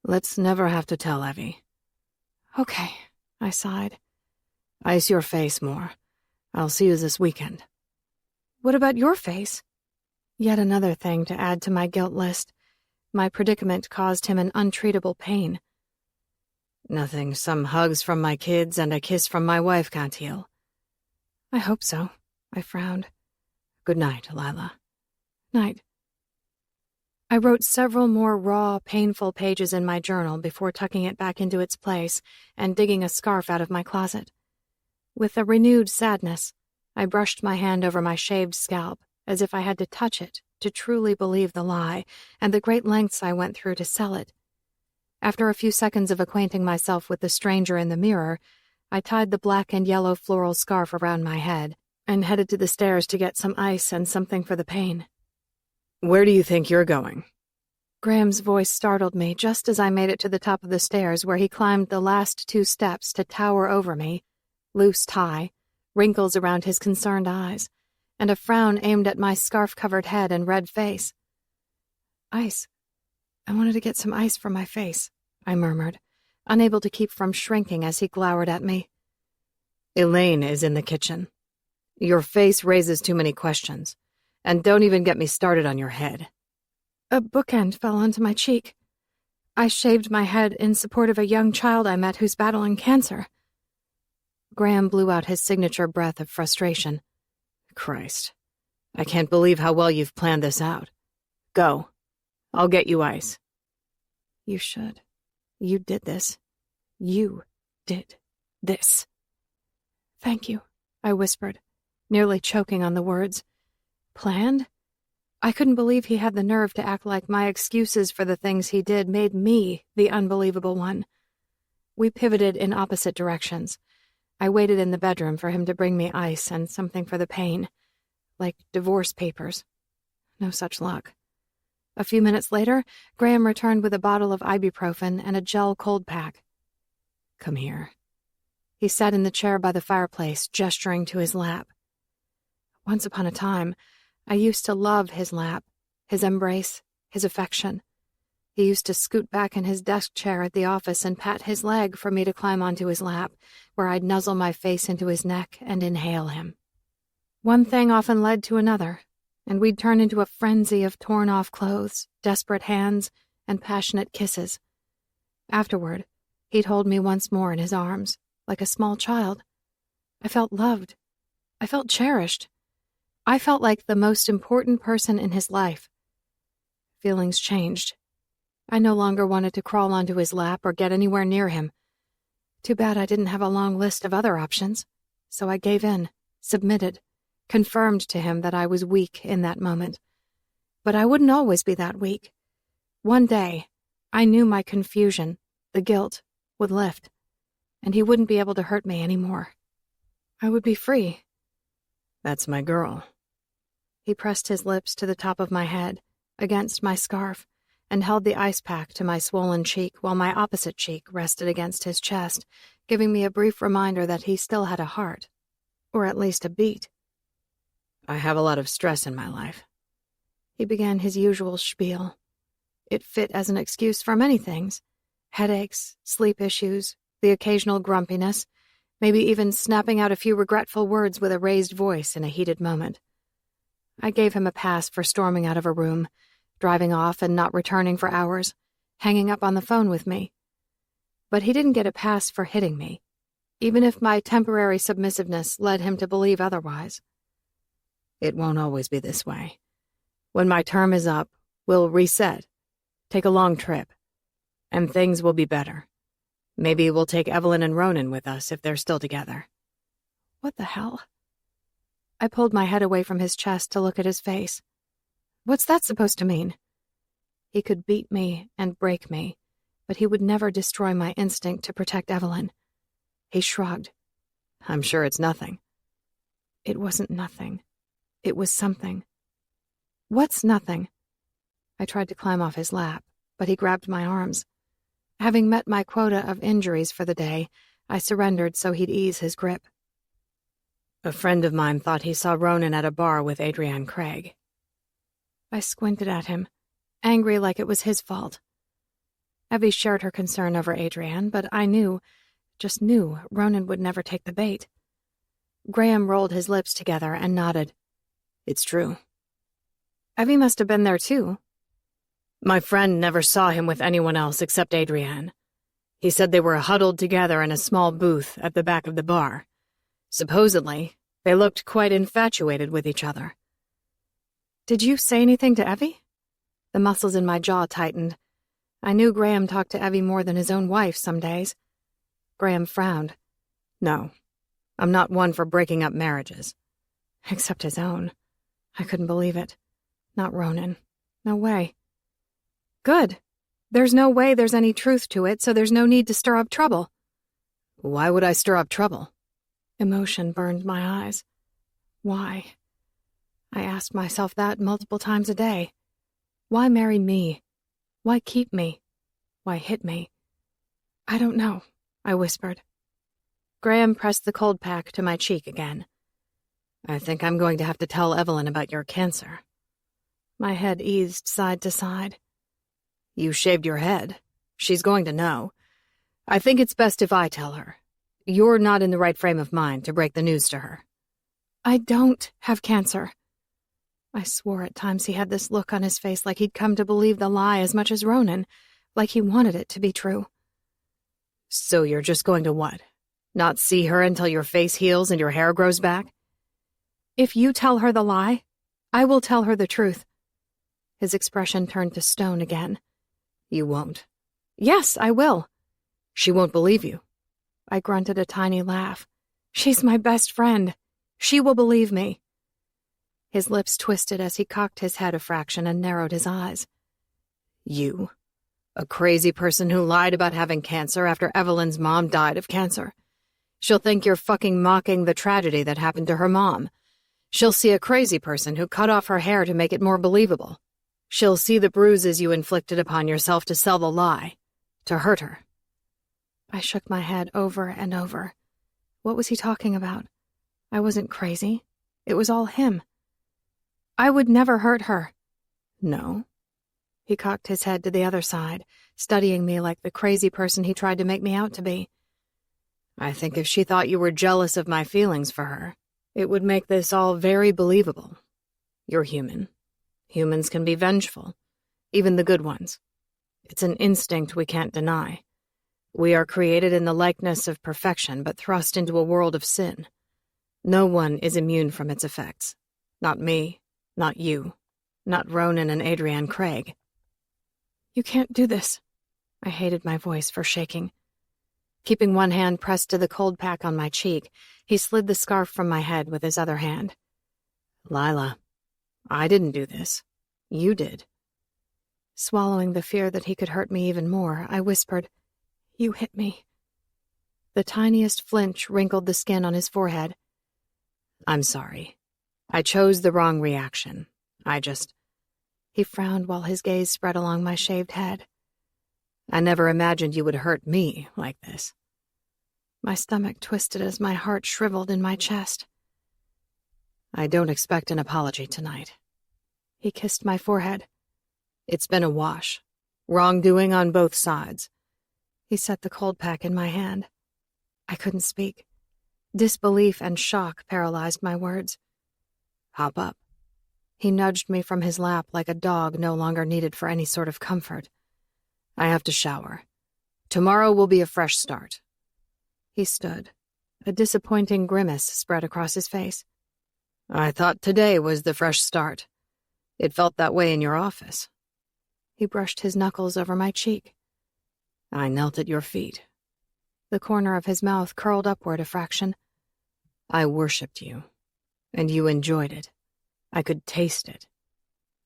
Let's never have to tell Evie. Okay, I sighed. Ice your face more. I'll see you this weekend. What about your face? Yet another thing to add to my guilt list. My predicament caused him an untreatable pain. Nothing some hugs from my kids and a kiss from my wife can't heal. I hope so. I frowned. Good night, Lila. Night. I wrote several more raw, painful pages in my journal before tucking it back into its place and digging a scarf out of my closet. With a renewed sadness, I brushed my hand over my shaved scalp as if I had to touch it to truly believe the lie and the great lengths I went through to sell it. After a few seconds of acquainting myself with the stranger in the mirror, I tied the black and yellow floral scarf around my head and headed to the stairs to get some ice and something for the pain. Where do you think you're going? Graham's voice startled me just as I made it to the top of the stairs where he climbed the last 2 steps to tower over me, loose tie, wrinkles around his concerned eyes, and a frown aimed at my scarf-covered head and red face. "Ice. I wanted to get some ice for my face," I murmured, unable to keep from shrinking as he glowered at me. "Elaine is in the kitchen. Your face raises too many questions. And don't even get me started on your head." A bookend fell onto my cheek. I shaved my head in support of a young child I met who's battling cancer. Graham blew out his signature breath of frustration. "Christ. I can't believe how well you've planned this out. Go. I'll get you ice." "You should. You did this. You did this." "Thank you," I whispered, nearly choking on the words. Planned? I couldn't believe he had the nerve to act like my excuses for the things he did made me the unbelievable one. We pivoted in opposite directions. I waited in the bedroom for him to bring me ice and something for the pain, like divorce papers. No such luck. A few minutes later, Graham returned with a bottle of ibuprofen and a gel cold pack. "Come here." He sat in the chair by the fireplace, gesturing to his lap. Once upon a time, I used to love his lap, his embrace, his affection. He used to scoot back in his desk chair at the office and pat his leg for me to climb onto his lap, where I'd nuzzle my face into his neck and inhale him. One thing often led to another, and we'd turn into a frenzy of torn-off clothes, desperate hands, and passionate kisses. Afterward, he'd hold me once more in his arms, like a small child. I felt loved. I felt cherished. I felt like the most important person in his life. Feelings changed. I no longer wanted to crawl onto his lap or get anywhere near him. Too bad I didn't have a long list of other options, so I gave in, submitted, confirmed to him that I was weak in that moment. But I wouldn't always be that weak. One day, I knew my confusion, the guilt, would lift, and he wouldn't be able to hurt me anymore. I would be free. "That's my girl." He pressed his lips to the top of my head, against my scarf, and held the ice pack to my swollen cheek while my opposite cheek rested against his chest, giving me a brief reminder that he still had a heart. Or at least a beat. "I have a lot of stress in my life." He began his usual spiel. It fit as an excuse for many things. Headaches, sleep issues, the occasional grumpiness, maybe even snapping out a few regretful words with a raised voice in a heated moment. I gave him a pass for storming out of a room, driving off and not returning for hours, hanging up on the phone with me. But he didn't get a pass for hitting me, even if my temporary submissiveness led him to believe otherwise. "It won't always be this way. When my term is up, we'll reset, take a long trip, and things will be better. Maybe we'll take Evelyn and Ronan with us if they're still together." What the hell? I pulled my head away from his chest to look at his face. What's that supposed to mean? He could beat me and break me, but he would never destroy my instinct to protect Evelyn. He shrugged. "I'm sure it's nothing." It wasn't nothing. It was something. What's nothing? I tried to climb off his lap, but he grabbed my arms. Having met my quota of injuries for the day, I surrendered so he'd ease his grip. "A friend of mine thought he saw Ronan at a bar with Adrienne Craig." I squinted at him, angry like it was his fault. Evie shared her concern over Adrienne, but I just knew, Ronan would never take the bait. Graham rolled his lips together and nodded. "It's true." Evie must have been there too. "My friend never saw him with anyone else except Adrienne. He said they were huddled together in a small booth at the back of the bar. Supposedly, they looked quite infatuated with each other." Did you say anything to Evie? The muscles in my jaw tightened. I knew Graham talked to Evie more than his own wife some days. Graham frowned. "No, I'm not one for breaking up marriages." Except his own. I couldn't believe it. Not Ronan. No way. Good. There's no way there's any truth to it, so there's no need to stir up trouble. Why would I stir up trouble? Emotion burned my eyes. Why? I asked myself that multiple times a day. Why marry me? Why keep me? Why hit me? I don't know, I whispered. Graham pressed the cold pack to my cheek again. I think I'm going to have to tell Evelyn about your cancer. My head eased side to side. You shaved your head. She's going to know. I think it's best if I tell her. You're not in the right frame of mind to break the news to her. I don't have cancer. I swore at times he had this look on his face like he'd come to believe the lie as much as Ronan, like he wanted it to be true. So you're just going to what? Not see her until your face heals and your hair grows back? If you tell her the lie, I will tell her the truth. His expression turned to stone again. You won't. Yes, I will. She won't believe you. I grunted a tiny laugh. She's my best friend. She will believe me. His lips twisted as he cocked his head a fraction and narrowed his eyes. You? A crazy person who lied about having cancer after Evelyn's mom died of cancer. She'll think you're fucking mocking the tragedy that happened to her mom. She'll see a crazy person who cut off her hair to make it more believable. She'll see the bruises you inflicted upon yourself to sell the lie, to hurt her. I shook my head over and over. What was he talking about? I wasn't crazy. It was all him. I would never hurt her. No. He cocked his head to the other side, studying me like the crazy person he tried to make me out to be. I think if she thought you were jealous of my feelings for her, it would make this all very believable. You're human. Humans can be vengeful, even the good ones. It's an instinct we can't deny. We are created in the likeness of perfection, but thrust into a world of sin. No one is immune from its effects. Not me, not you, not Ronan and Adrienne Craig. You can't do this. I hated my voice for shaking. Keeping one hand pressed to the cold pack on my cheek, he slid the scarf from my head with his other hand. Lila, I didn't do this. You did. Swallowing the fear that he could hurt me even more, I whispered, "You hit me." The tiniest flinch wrinkled the skin on his forehead. I'm sorry. I chose the wrong reaction. He frowned while his gaze spread along my shaved head. I never imagined you would hurt me like this. My stomach twisted as my heart shriveled in my chest. I don't expect an apology tonight. He kissed my forehead. It's been a wash. Wrongdoing on both sides. He set the cold pack in my hand. I couldn't speak. Disbelief and shock paralyzed my words. Hop up. He nudged me from his lap like a dog no longer needed for any sort of comfort. I have to shower. Tomorrow will be a fresh start. He stood. A disappointing grimace spread across his face. I thought today was the fresh start. It felt that way in your office. He brushed his knuckles over my cheek. I knelt at your feet. The corner of his mouth curled upward a fraction. I worshipped you, and you enjoyed it. I could taste it.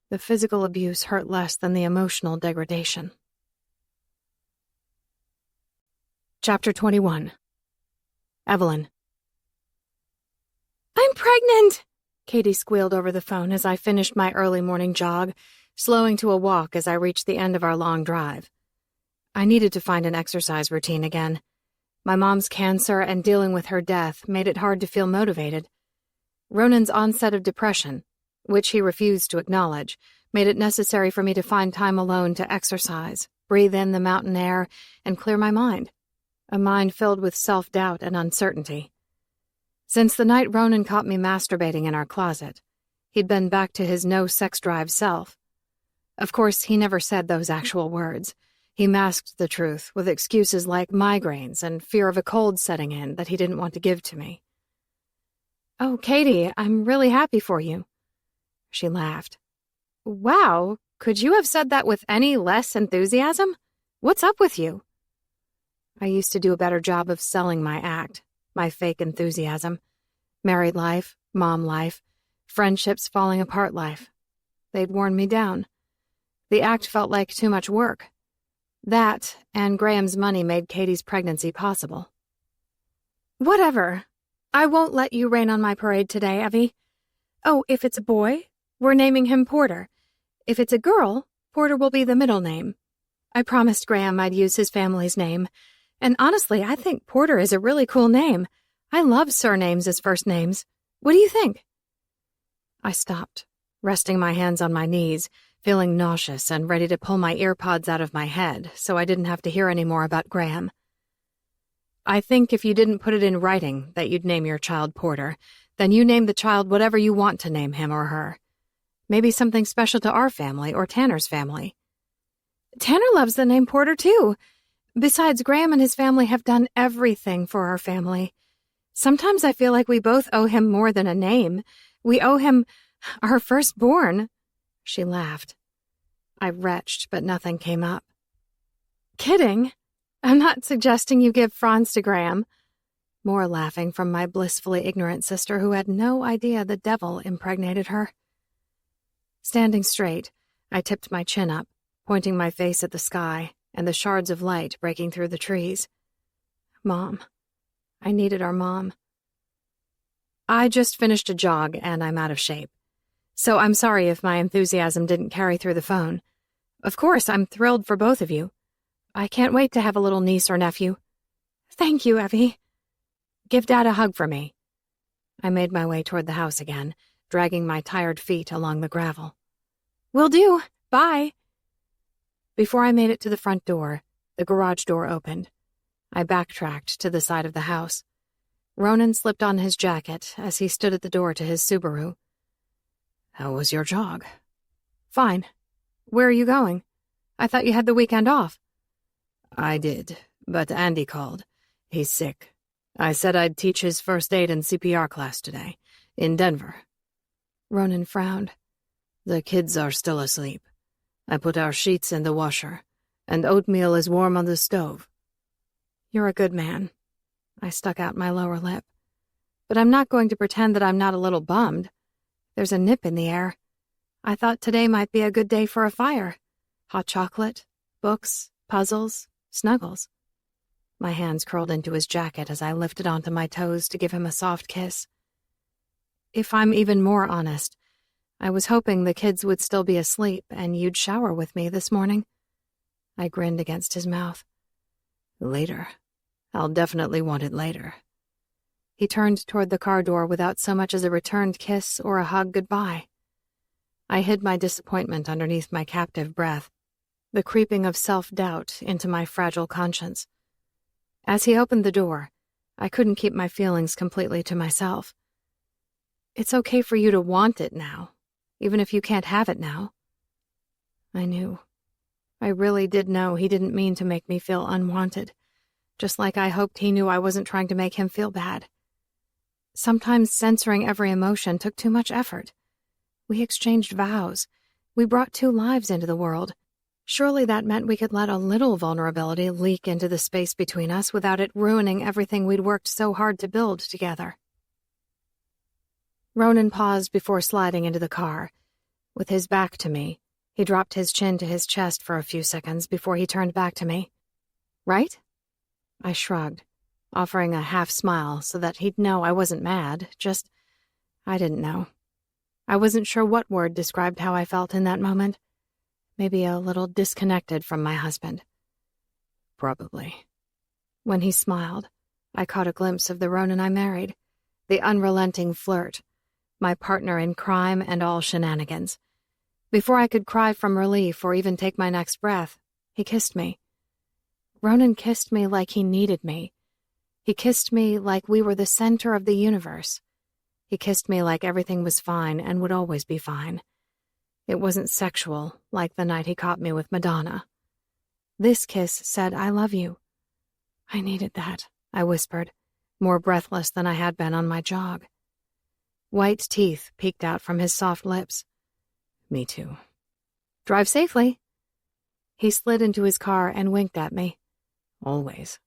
The physical abuse hurt less than the emotional degradation. Chapter 21. Evelyn. "I'm pregnant!" Katie squealed over the phone as I finished my early morning jog, slowing to a walk as I reached the end of our long drive. I needed to find an exercise routine again. My mom's cancer and dealing with her death made it hard to feel motivated. Ronan's onset of depression, which he refused to acknowledge, made it necessary for me to find time alone to exercise, breathe in the mountain air, and clear my mind. A mind filled with self-doubt and uncertainty. Since the night Ronan caught me masturbating in our closet, he'd been back to his no-sex-drive self. Of course, he never said those actual words. He masked the truth with excuses like migraines and fear of a cold setting in that he didn't want to give to me. "Oh, Katie, I'm really happy for you." She laughed. "Wow, could you have said that with any less enthusiasm? What's up with you?" I used to do a better job of selling my act, my fake enthusiasm. Married life, mom life, friendships falling apart life. They'd worn me down. The act felt like too much work. That, and Graham's money made Katie's pregnancy possible. "Whatever. I won't let you rain on my parade today, Evie. Oh, if it's a boy, we're naming him Porter. If it's a girl, Porter will be the middle name. I promised Graham I'd use his family's name. And honestly, I think Porter is a really cool name. I love surnames as first names. What do you think?" I stopped, resting my hands on my knees, feeling nauseous and ready to pull my earpods out of my head so I didn't have to hear any more about Graham. "I think if you didn't put it in writing that you'd name your child Porter, then you name the child whatever you want to name him or her. Maybe something special to our family or Tanner's family." "Tanner loves the name Porter, too. Besides, Graham and his family have done everything for our family. Sometimes I feel like we both owe him more than a name. We owe him our firstborn." She laughed. I retched, but nothing came up. "Kidding. I'm not suggesting you give Franz to Graham." More laughing from my blissfully ignorant sister who had no idea the devil impregnated her. Standing straight, I tipped my chin up, pointing my face at the sky and the shards of light breaking through the trees. Mom. I needed our mom. "I just finished a jog and I'm out of shape. So I'm sorry if my enthusiasm didn't carry through the phone. Of course, I'm thrilled for both of you. I can't wait to have a little niece or nephew." "Thank you, Evie." "Give Dad a hug for me." I made my way toward the house again, dragging my tired feet along the gravel. "Will do. Bye." Before I made it to the front door, the garage door opened. I backtracked to the side of the house. Ronan slipped on his jacket as he stood at the door to his Subaru. "How was your jog?" "Fine. Where are you going? I thought you had the weekend off." "I did, but Andy called. He's sick. I said I'd teach his first aid and CPR class today, in Denver." Ronan frowned. "The kids are still asleep. I put our sheets in the washer, and oatmeal is warm on the stove." "You're a good man." I stuck out my lower lip. "But I'm not going to pretend that I'm not a little bummed. There's a nip in the air. I thought today might be a good day for a fire. Hot chocolate, books, puzzles, snuggles." My hands curled into his jacket as I lifted onto my toes to give him a soft kiss. If I'm even more honest, I was hoping the kids would still be asleep and you'd shower with me this morning. I grinned against his mouth. "Later. I'll definitely want it later." He turned toward the car door without so much as a returned kiss or a hug goodbye. I hid my disappointment underneath my captive breath, the creeping of self-doubt into my fragile conscience. As he opened the door, I couldn't keep my feelings completely to myself. "It's okay for you to want it now, even if you can't have it now." I knew. I really did know he didn't mean to make me feel unwanted, just like I hoped he knew I wasn't trying to make him feel bad. Sometimes censoring every emotion took too much effort. We exchanged vows. We brought 2 lives into the world. Surely that meant we could let a little vulnerability leak into the space between us without it ruining everything we'd worked so hard to build together. Ronan paused before sliding into the car. With his back to me, he dropped his chin to his chest for a few seconds before he turned back to me. "Right?" I shrugged, offering a half-smile so that he'd know I wasn't mad, just I didn't know. I wasn't sure what word described how I felt in that moment. Maybe a little disconnected from my husband. "Probably." When he smiled, I caught a glimpse of the Ronan I married, the unrelenting flirt, my partner in crime and all shenanigans. Before I could cry from relief or even take my next breath, he kissed me. Ronan kissed me like he needed me. He kissed me like we were the center of the universe. He kissed me like everything was fine and would always be fine. It wasn't sexual, like the night he caught me with Madonna. This kiss said, "I love you." I needed that, I whispered, more breathless than I had been on my jog. White teeth peeked out from his soft lips. "Me too." "Drive safely." He slid into his car and winked at me. "Always.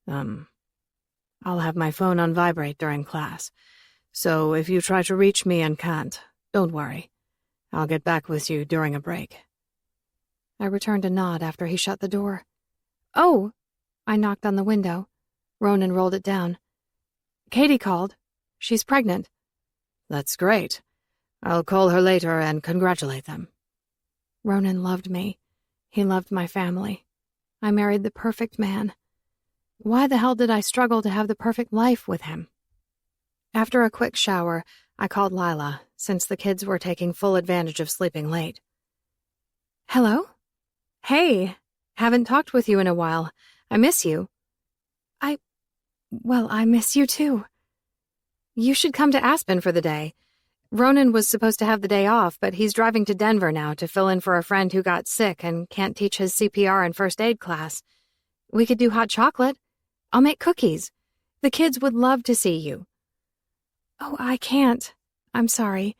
I'll have my phone on vibrate during class, so if you try to reach me and can't, don't worry. I'll get back with you during a break." I returned a nod after he shut the door. "Oh!" I knocked on the window. Ronan rolled it down. "Katie called. She's pregnant." "That's great. I'll call her later and congratulate them." Ronan loved me. He loved my family. I married the perfect man. Why the hell did I struggle to have the perfect life with him? After a quick shower, I called Lila, since the kids were taking full advantage of sleeping late. Hello? Hey, haven't talked with you in a while. I miss you. Well, I miss you too. You should come to Aspen for the day. Ronan was supposed to have the day off, but he's driving to Denver now to fill in for a friend who got sick and can't teach his CPR and first aid class. We could do hot chocolate. I'll make cookies. The kids would love to see you. Oh, I can't. I'm sorry.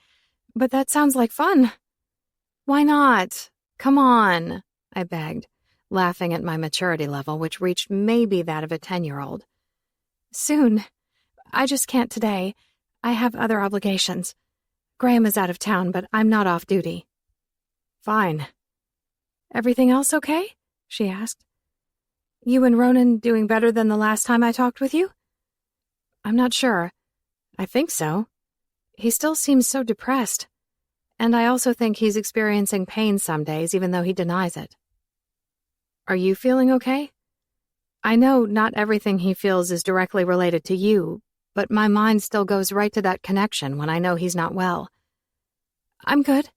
But that sounds like fun. Why not? Come on, I begged, laughing at my maturity level, which reached maybe that of a 10-year-old. Soon. I just can't today. I have other obligations. Graham is out of town, but I'm not off duty. Fine. Everything else okay? She asked. You and Ronan doing better than the last time I talked with you? I'm not sure. I think so. He still seems so depressed. And I also think he's experiencing pain some days, even though he denies it. Are you feeling okay? I know not everything he feels is directly related to you, but my mind still goes right to that connection when I know he's not well. I'm good.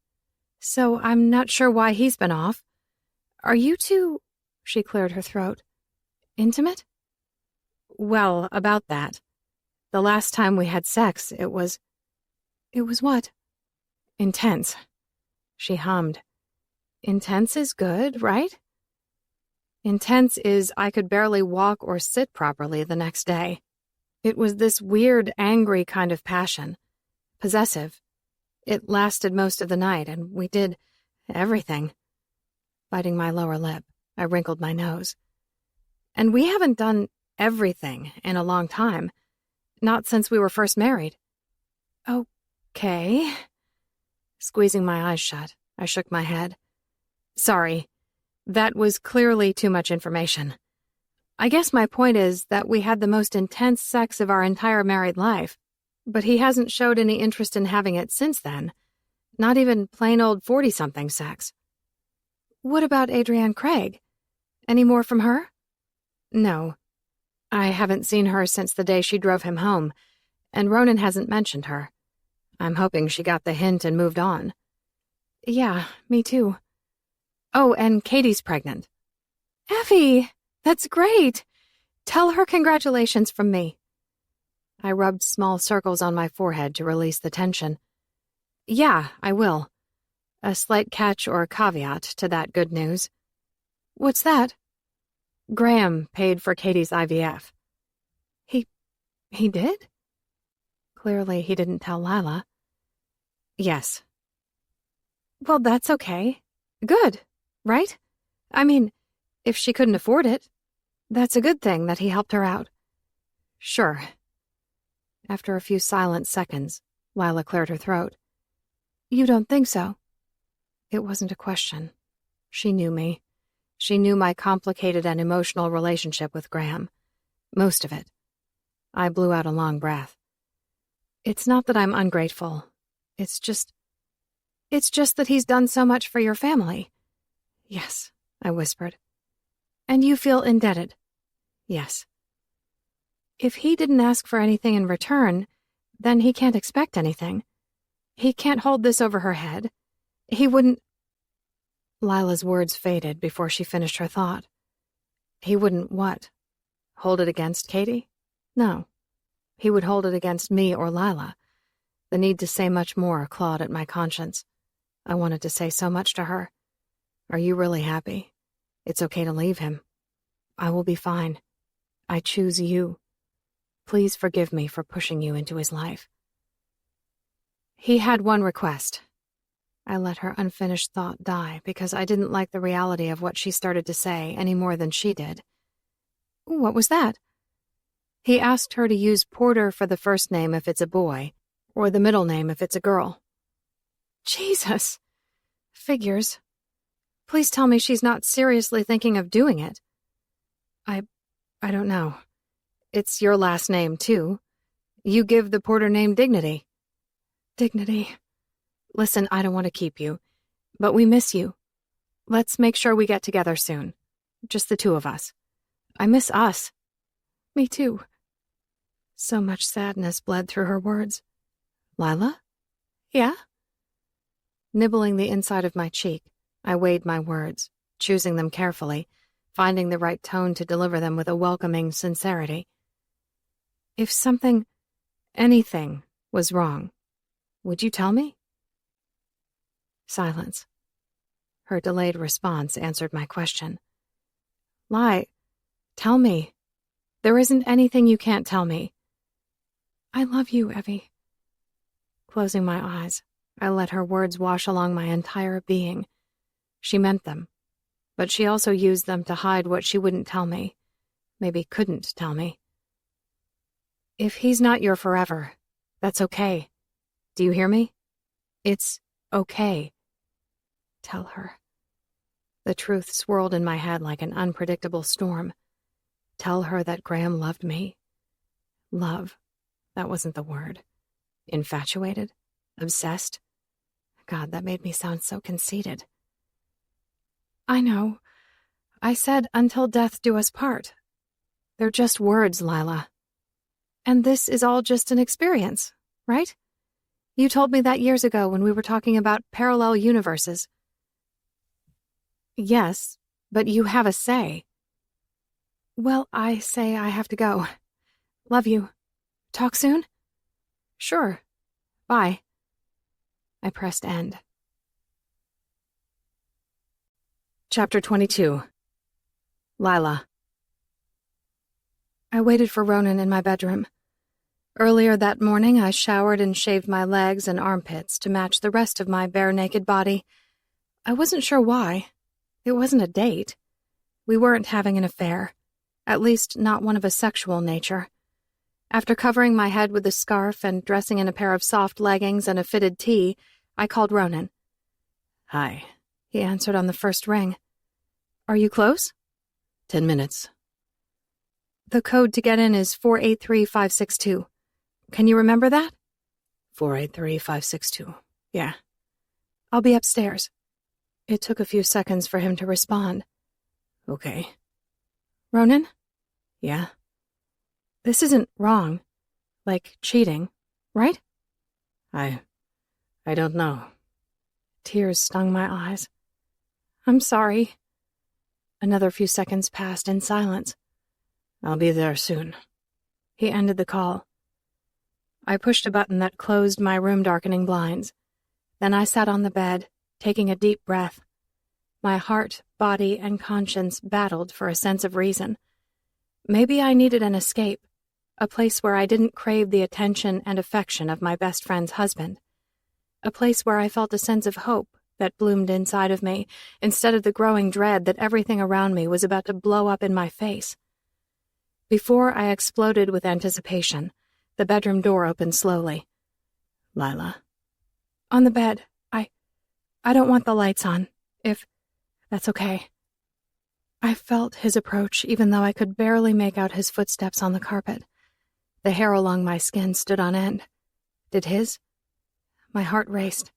So I'm not sure why he's been off. Are you two... She cleared her throat. Intimate? Well, about that. The last time we had sex, it was... It was what? Intense. She hummed. Intense is good, right? Intense is I could barely walk or sit properly the next day. It was this weird, angry kind of passion. Possessive. It lasted most of the night, and we did everything. Biting my lower lip, I wrinkled my nose. And we haven't done everything in a long time. Not since we were first married. Okay. Squeezing my eyes shut, I shook my head. Sorry. That was clearly too much information. I guess my point is that we had the most intense sex of our entire married life, but he hasn't showed any interest in having it since then. Not even plain old 40-something sex. What about Adrienne Craig? Any more from her? No. I haven't seen her since the day she drove him home, and Ronan hasn't mentioned her. I'm hoping she got the hint and moved on. Yeah, me too. Oh, and Katie's pregnant. Effie, that's great. Tell her congratulations from me. I rubbed small circles on my forehead to release the tension. Yeah, I will. A slight catch or caveat to that good news. What's that? Graham paid for Katie's IVF. He did? Clearly he didn't tell Lila. Yes. Well, that's okay. Good. Right? I mean, if she couldn't afford it, that's a good thing that he helped her out. Sure. After a few silent seconds, Lila cleared her throat. You don't think so? It wasn't a question. She knew me. She knew my complicated and emotional relationship with Graham. Most of it. I blew out a long breath. It's not that I'm ungrateful. It's just that he's done so much for your family. Yes, I whispered. And you feel indebted? Yes. If he didn't ask for anything in return, then he can't expect anything. He can't hold this over her head. He wouldn't... Lila's words faded before she finished her thought. He wouldn't what? Hold it against Katie? No. He would hold it against me or Lila. The need to say much more clawed at my conscience. I wanted to say so much to her. Are you really happy? It's okay to leave him. I will be fine. I choose you. Please forgive me for pushing you into his life. He had one request. I let her unfinished thought die because I didn't like the reality of what she started to say any more than she did. What was that? He asked her to use Porter for the first name if it's a boy, or the middle name if it's a girl. Jesus. Figures. Please tell me she's not seriously thinking of doing it. I don't know. It's your last name, too. You give the Porter name dignity. Dignity. Listen, I don't want to keep you, but we miss you. Let's make sure we get together soon. Just the two of us. I miss us. Me too. So much sadness bled through her words. Lila? Yeah? Nibbling the inside of my cheek, I weighed my words, choosing them carefully, finding the right tone to deliver them with a welcoming sincerity. If something, anything, was wrong, would you tell me? Silence. Her delayed response answered my question. Lie. Tell me. There isn't anything you can't tell me. I love you, Evie. Closing my eyes, I let her words wash along my entire being. She meant them, but she also used them to hide what she wouldn't tell me, maybe couldn't tell me. If he's not your forever, that's okay. Do you hear me? It's okay. Tell her. The truth swirled in my head like an unpredictable storm. Tell her that Graham loved me. Love. That wasn't the word. Infatuated? Obsessed? God, that made me sound so conceited. I know. I said, until death do us part. They're just words, Lila. And this is all just an experience, right? You told me that years ago when we were talking about parallel universes. Yes, but you have a say. Well, I say I have to go. Love you. Talk soon? Sure. Bye. I pressed end. Chapter 22. Lila. I waited for Ronan in my bedroom. Earlier that morning, I showered and shaved my legs and armpits to match the rest of my bare-naked body. I wasn't sure why. It wasn't a date. We weren't having an affair. At least, not one of a sexual nature. After covering my head with a scarf and dressing in a pair of soft leggings and a fitted tee, I called Ronan. Hi. He answered on the first ring. Are you close? 10 minutes. The code to get in is 483562. Can you remember that? 483562. Yeah. I'll be upstairs. It took a few seconds for him to respond. Okay. Ronan? Yeah? This isn't wrong. Like cheating, right? I don't know. Tears stung my eyes. I'm sorry. Another few seconds passed in silence. I'll be there soon. He ended the call. I pushed a button that closed my room-darkening blinds. Then I sat on the bed, taking a deep breath. My heart, body, and conscience battled for a sense of reason. Maybe I needed an escape, a place where I didn't crave the attention and affection of my best friend's husband. A place where I felt a sense of hope that bloomed inside of me, instead of the growing dread that everything around me was about to blow up in my face. Before I exploded with anticipation, the bedroom door opened slowly. Lila. On the bed. I don't want the lights on, if that's okay. I felt his approach, even though I could barely make out his footsteps on the carpet. The hair along my skin stood on end. Did his? My heart raced.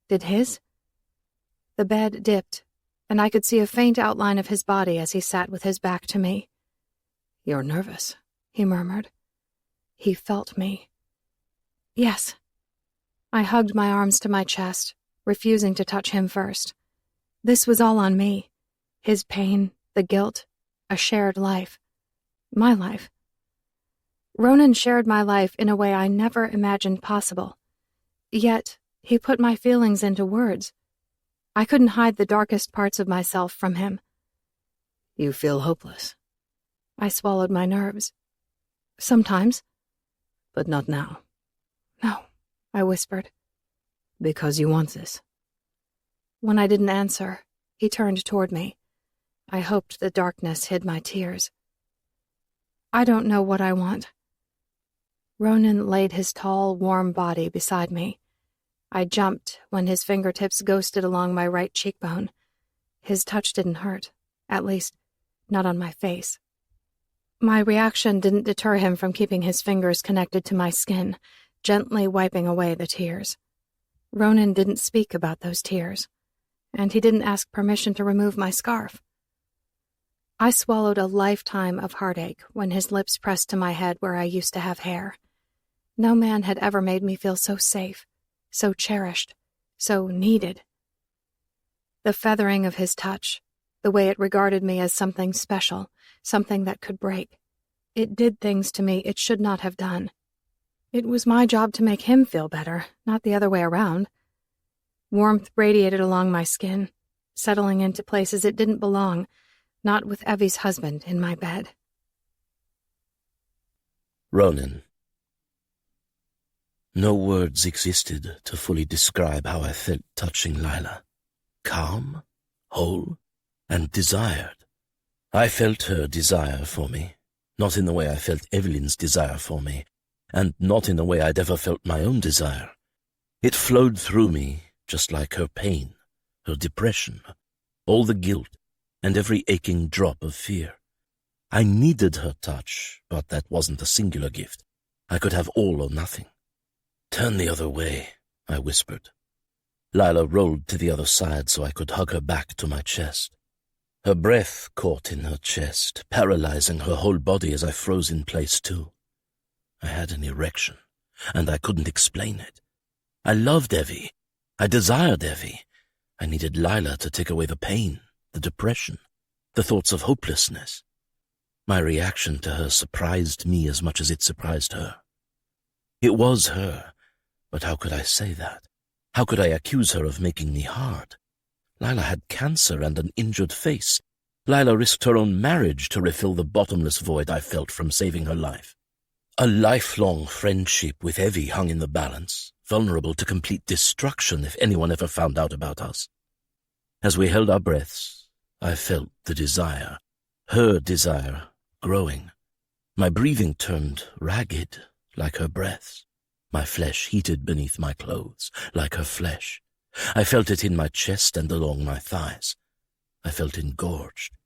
Did his? The bed dipped, and I could see a faint outline of his body as he sat with his back to me. You're nervous, he murmured. He felt me. Yes. I hugged my arms to my chest, refusing to touch him first. This was all on me. His pain, the guilt, a shared life. My life. Ronan shared my life in a way I never imagined possible. Yet, he put my feelings into words. I couldn't hide the darkest parts of myself from him. You feel hopeless. I swallowed my nerves. Sometimes. But not now. No, I whispered. Because you want this. When I didn't answer, he turned toward me. I hoped the darkness hid my tears. I don't know what I want. Ronan laid his tall, warm body beside me. I jumped when his fingertips ghosted along my right cheekbone. His touch didn't hurt, at least, not on my face. My reaction didn't deter him from keeping his fingers connected to my skin, gently wiping away the tears. Ronan didn't speak about those tears, and he didn't ask permission to remove my scarf. I swallowed a lifetime of heartache when his lips pressed to my head where I used to have hair. No man had ever made me feel so safe, so cherished, so needed. The feathering of his touch, the way it regarded me as something special, something that could break. It did things to me it should not have done. It was my job to make him feel better, not the other way around. Warmth radiated along my skin, settling into places it didn't belong, not with Evie's husband in my bed. Ronan. No words existed to fully describe how I felt touching Lila. Calm, whole, and desired. I felt her desire for me, not in the way I felt Evelyn's desire for me, and not in the way I'd ever felt my own desire. It flowed through me, just like her pain, her depression, all the guilt, and every aching drop of fear. I needed her touch, but that wasn't a singular gift. I could have all or nothing. "Turn the other way," I whispered. Lila rolled to the other side so I could hug her back to my chest. Her breath caught in her chest, paralyzing her whole body as I froze in place too. I had an erection, and I couldn't explain it. I loved Evie. I desired Evie. I needed Lila to take away the pain, the depression, the thoughts of hopelessness. My reaction to her surprised me as much as it surprised her. It was her, but how could I say that? How could I accuse her of making me hard? Lila had cancer and an injured face. Lila risked her own marriage to refill the bottomless void I felt from saving her life. A lifelong friendship with Evie hung in the balance, vulnerable to complete destruction if anyone ever found out about us. As we held our breaths, I felt the desire, her desire, growing. My breathing turned ragged, like her breaths. My flesh heated beneath my clothes, like her flesh. I felt it in my chest and along my thighs. I felt engorged.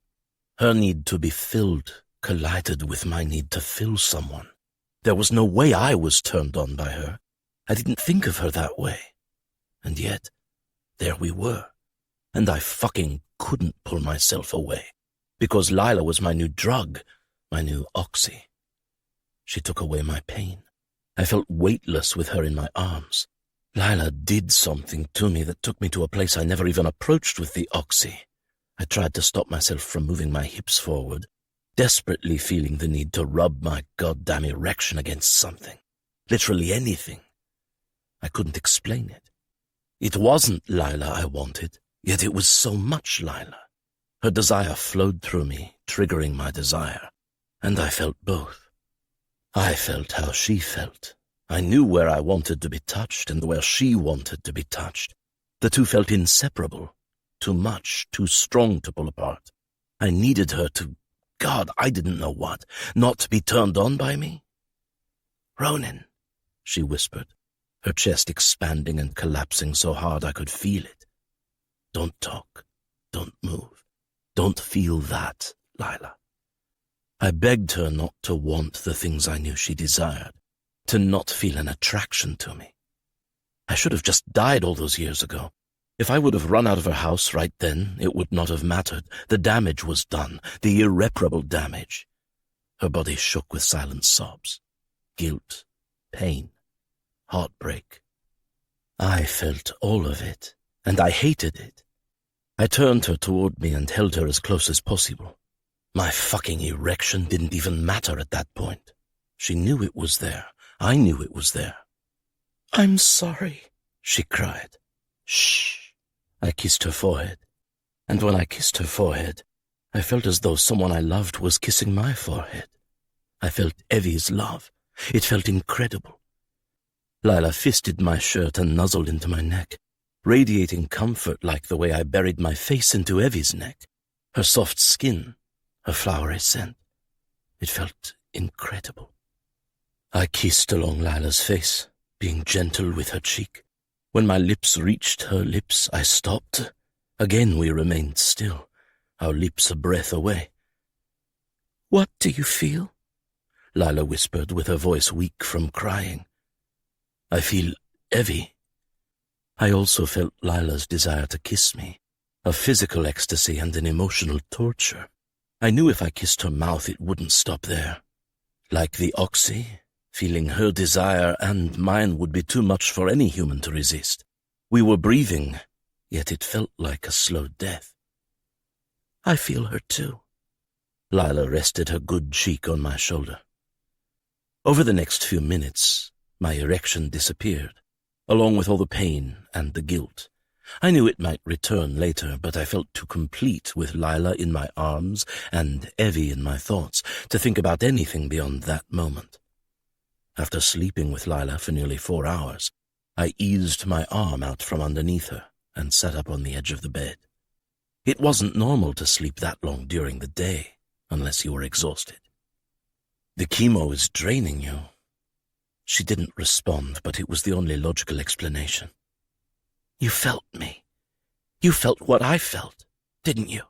Her need to be filled collided with my need to fill someone. There was no way I was turned on by her. I didn't think of her that way. And yet, there we were. And I fucking couldn't pull myself away. Because Lila was my new drug, my new oxy. She took away my pain. I felt weightless with her in my arms. Lila did something to me that took me to a place I never even approached with the oxy. I tried to stop myself from moving my hips forward, desperately feeling the need to rub my goddamn erection against something. Literally anything. I couldn't explain it. It wasn't Lila I wanted, yet it was so much Lila. Her desire flowed through me, triggering my desire, and I felt both. I felt how she felt. I knew where I wanted to be touched and where she wanted to be touched. The two felt inseparable, too much, too strong to pull apart. I needed her to, God, I didn't know what, not be turned on by me. "Ronan," she whispered, her chest expanding and collapsing so hard I could feel it. "Don't talk, don't move, don't feel that, Lila." I begged her not to want the things I knew she desired, to not feel an attraction to me. I should have just died all those years ago. If I would have run out of her house right then, it would not have mattered. The damage was done, the irreparable damage. Her body shook with silent sobs. Guilt, pain, heartbreak. I felt all of it, and I hated it. I turned her toward me and held her as close as possible. My fucking erection didn't even matter at that point. She knew it was there. I knew it was there. "I'm sorry," she cried. "Shh." I kissed her forehead. And when I kissed her forehead, I felt as though someone I loved was kissing my forehead. I felt Evie's love. It felt incredible. Lila fisted my shirt and nuzzled into my neck, radiating comfort like the way I buried my face into Evie's neck. Her soft skin, her flowery scent. It felt incredible. I kissed along Lila's face, being gentle with her cheek. When my lips reached her lips, I stopped. Again we remained still, our lips a breath away. "What do you feel?" Lila whispered with her voice weak from crying. "I feel Evie." I also felt Lila's desire to kiss me, a physical ecstasy and an emotional torture. I knew if I kissed her mouth it wouldn't stop there. Like the oxy, feeling her desire and mine would be too much for any human to resist. We were breathing, yet it felt like a slow death. I feel her too. Lila rested her good cheek on my shoulder. Over the next few minutes, my erection disappeared, along with all the pain and the guilt. I knew it might return later, but I felt too complete with Lila in my arms and Evie in my thoughts to think about anything beyond that moment. After sleeping with Lila for nearly 4 hours, I eased my arm out from underneath her and sat up on the edge of the bed. It wasn't normal to sleep that long during the day, unless you were exhausted. The chemo is draining you. She didn't respond, but it was the only logical explanation. You felt me. You felt what I felt, didn't you?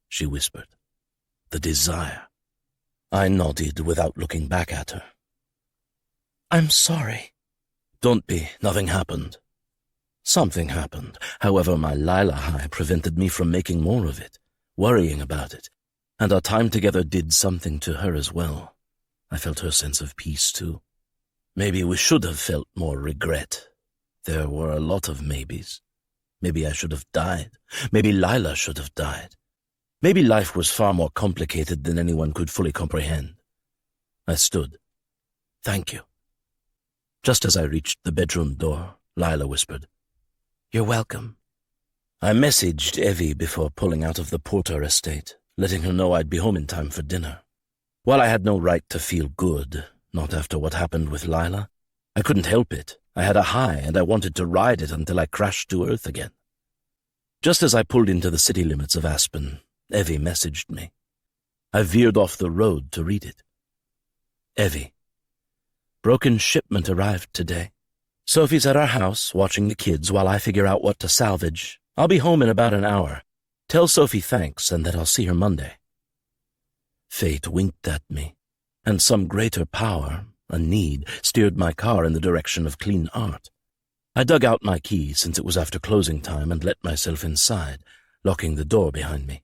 She whispered. The desire. I nodded without looking back at her. I'm sorry. Don't be. Nothing happened. Something happened. However, my Lila high prevented me from making more of it, worrying about it, and our time together did something to her as well. I felt her sense of peace, too. Maybe we should have felt more regret. There were a lot of maybes. Maybe I should have died. Maybe Lila should have died. Maybe life was far more complicated than anyone could fully comprehend. I stood. Thank you. Just as I reached the bedroom door, Lila whispered, You're welcome. I messaged Evie before pulling out of the Porter estate, letting her know I'd be home in time for dinner. While I had no right to feel good, not after what happened with Lila, I couldn't help it. I had a high, and I wanted to ride it until I crashed to earth again. Just as I pulled into the city limits of Aspen, Evie messaged me. I veered off the road to read it. Evie. Broken shipment arrived today. Sophie's at our house, watching the kids while I figure out what to salvage. I'll be home in about an hour. Tell Sophie thanks and that I'll see her Monday. Fate winked at me, and some greater power, a need, steered my car in the direction of clean art. I dug out my key since it was after closing time and let myself inside, locking the door behind me.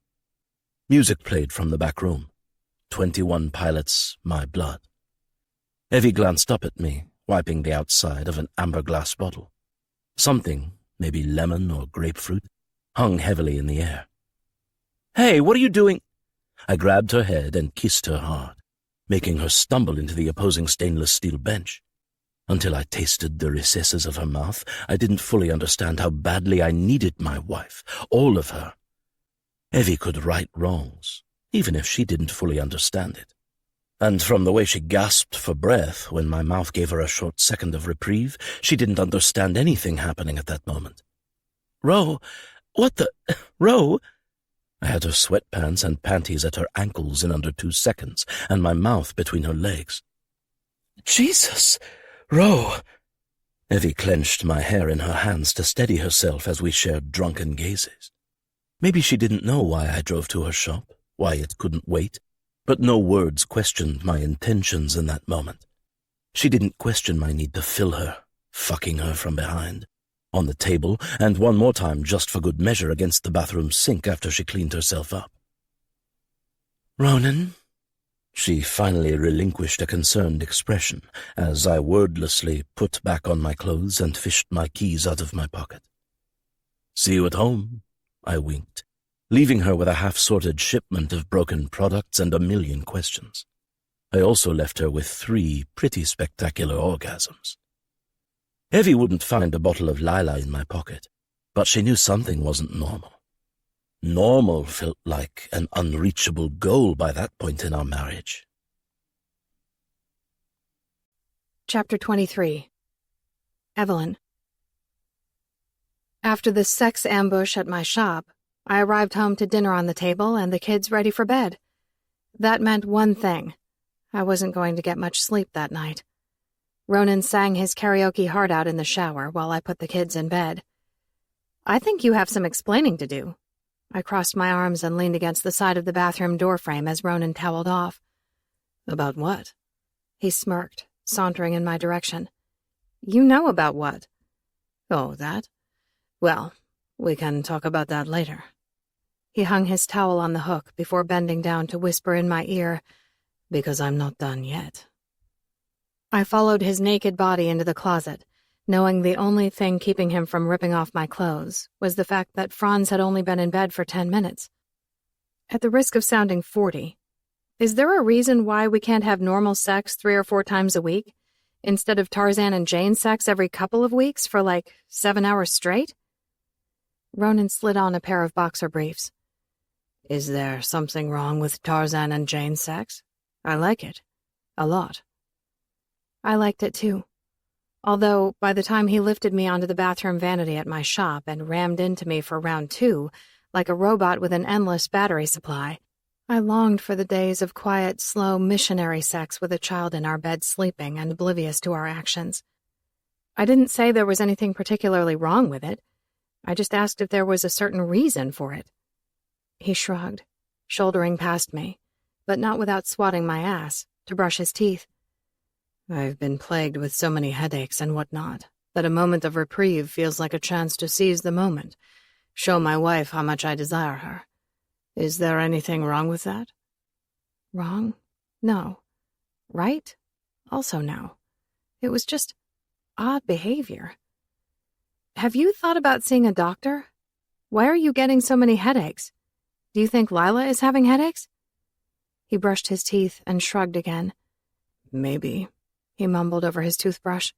Music played from the back room. 21 Pilots, My Blood. Evie glanced up at me, wiping the outside of an amber glass bottle. Something, maybe lemon or grapefruit, hung heavily in the air. Hey, what are you doing? I grabbed her head and kissed her hard, making her stumble into the opposing stainless steel bench. Until I tasted the recesses of her mouth, I didn't fully understand how badly I needed my wife, all of her. Evie could right wrongs, even if she didn't fully understand it. And from the way she gasped for breath when my mouth gave her a short second of reprieve, she didn't understand anything happening at that moment. Ro, what the... Ro? I had her sweatpants and panties at her ankles in under 2 seconds, and my mouth between her legs. Jesus! Ro! Evie clenched my hair in her hands to steady herself as we shared drunken gazes. Maybe she didn't know why I drove to her shop, why it couldn't wait, but no words questioned my intentions in that moment. She didn't question my need to fill her, fucking her from behind, on the table, and one more time just for good measure against the bathroom sink after she cleaned herself up. Ronan? She finally relinquished a concerned expression as I wordlessly put back on my clothes and fished my keys out of my pocket. See you at home, I winked, leaving her with a half-sorted shipment of broken products and a million questions. I also left her with 3 pretty spectacular orgasms. Evie wouldn't find a bottle of Lila in my pocket, but she knew something wasn't normal. Normal felt like an unreachable goal by that point in our marriage. Chapter 23. Evelyn. After the sex ambush at my shop, I arrived home to dinner on the table and the kids ready for bed. That meant one thing. I wasn't going to get much sleep that night. Ronan sang his karaoke heart out in the shower while I put the kids in bed. I think you have some explaining to do. I crossed my arms and leaned against the side of the bathroom doorframe as Ronan toweled off. About what? He smirked, sauntering in my direction. You know about what? Oh, that? Well, we can talk about that later. He hung his towel on the hook before bending down to whisper in my ear, "Because I'm not done yet." I followed his naked body into the closet, knowing the only thing keeping him from ripping off my clothes was the fact that Franz had only been in bed for 10 minutes. At the risk of sounding 40, is there a reason why we can't have normal sex 3 or 4 times a week, instead of Tarzan and Jane sex every couple of weeks for 7 hours straight? Ronan slid on a pair of boxer briefs. "Is there something wrong with Tarzan and Jane sex? I like it. A lot." I liked it too. Although, by the time he lifted me onto the bathroom vanity at my shop and rammed into me for round 2, like a robot with an endless battery supply, I longed for the days of quiet, slow, missionary sex with a child in our bed sleeping and oblivious to our actions. I didn't say there was anything particularly wrong with it. I just asked if there was a certain reason for it. He shrugged, shouldering past me, but not without swatting my ass, to brush his teeth. "I've been plagued with so many headaches and whatnot that a moment of reprieve feels like a chance to seize the moment, show my wife how much I desire her. Is there anything wrong with that?" Wrong? No. Right? Also no. It was just odd behavior. "Have you thought about seeing a doctor? Why are you getting so many headaches? Do you think Lila is having headaches?" He brushed his teeth and shrugged again. "Maybe," he mumbled over his toothbrush.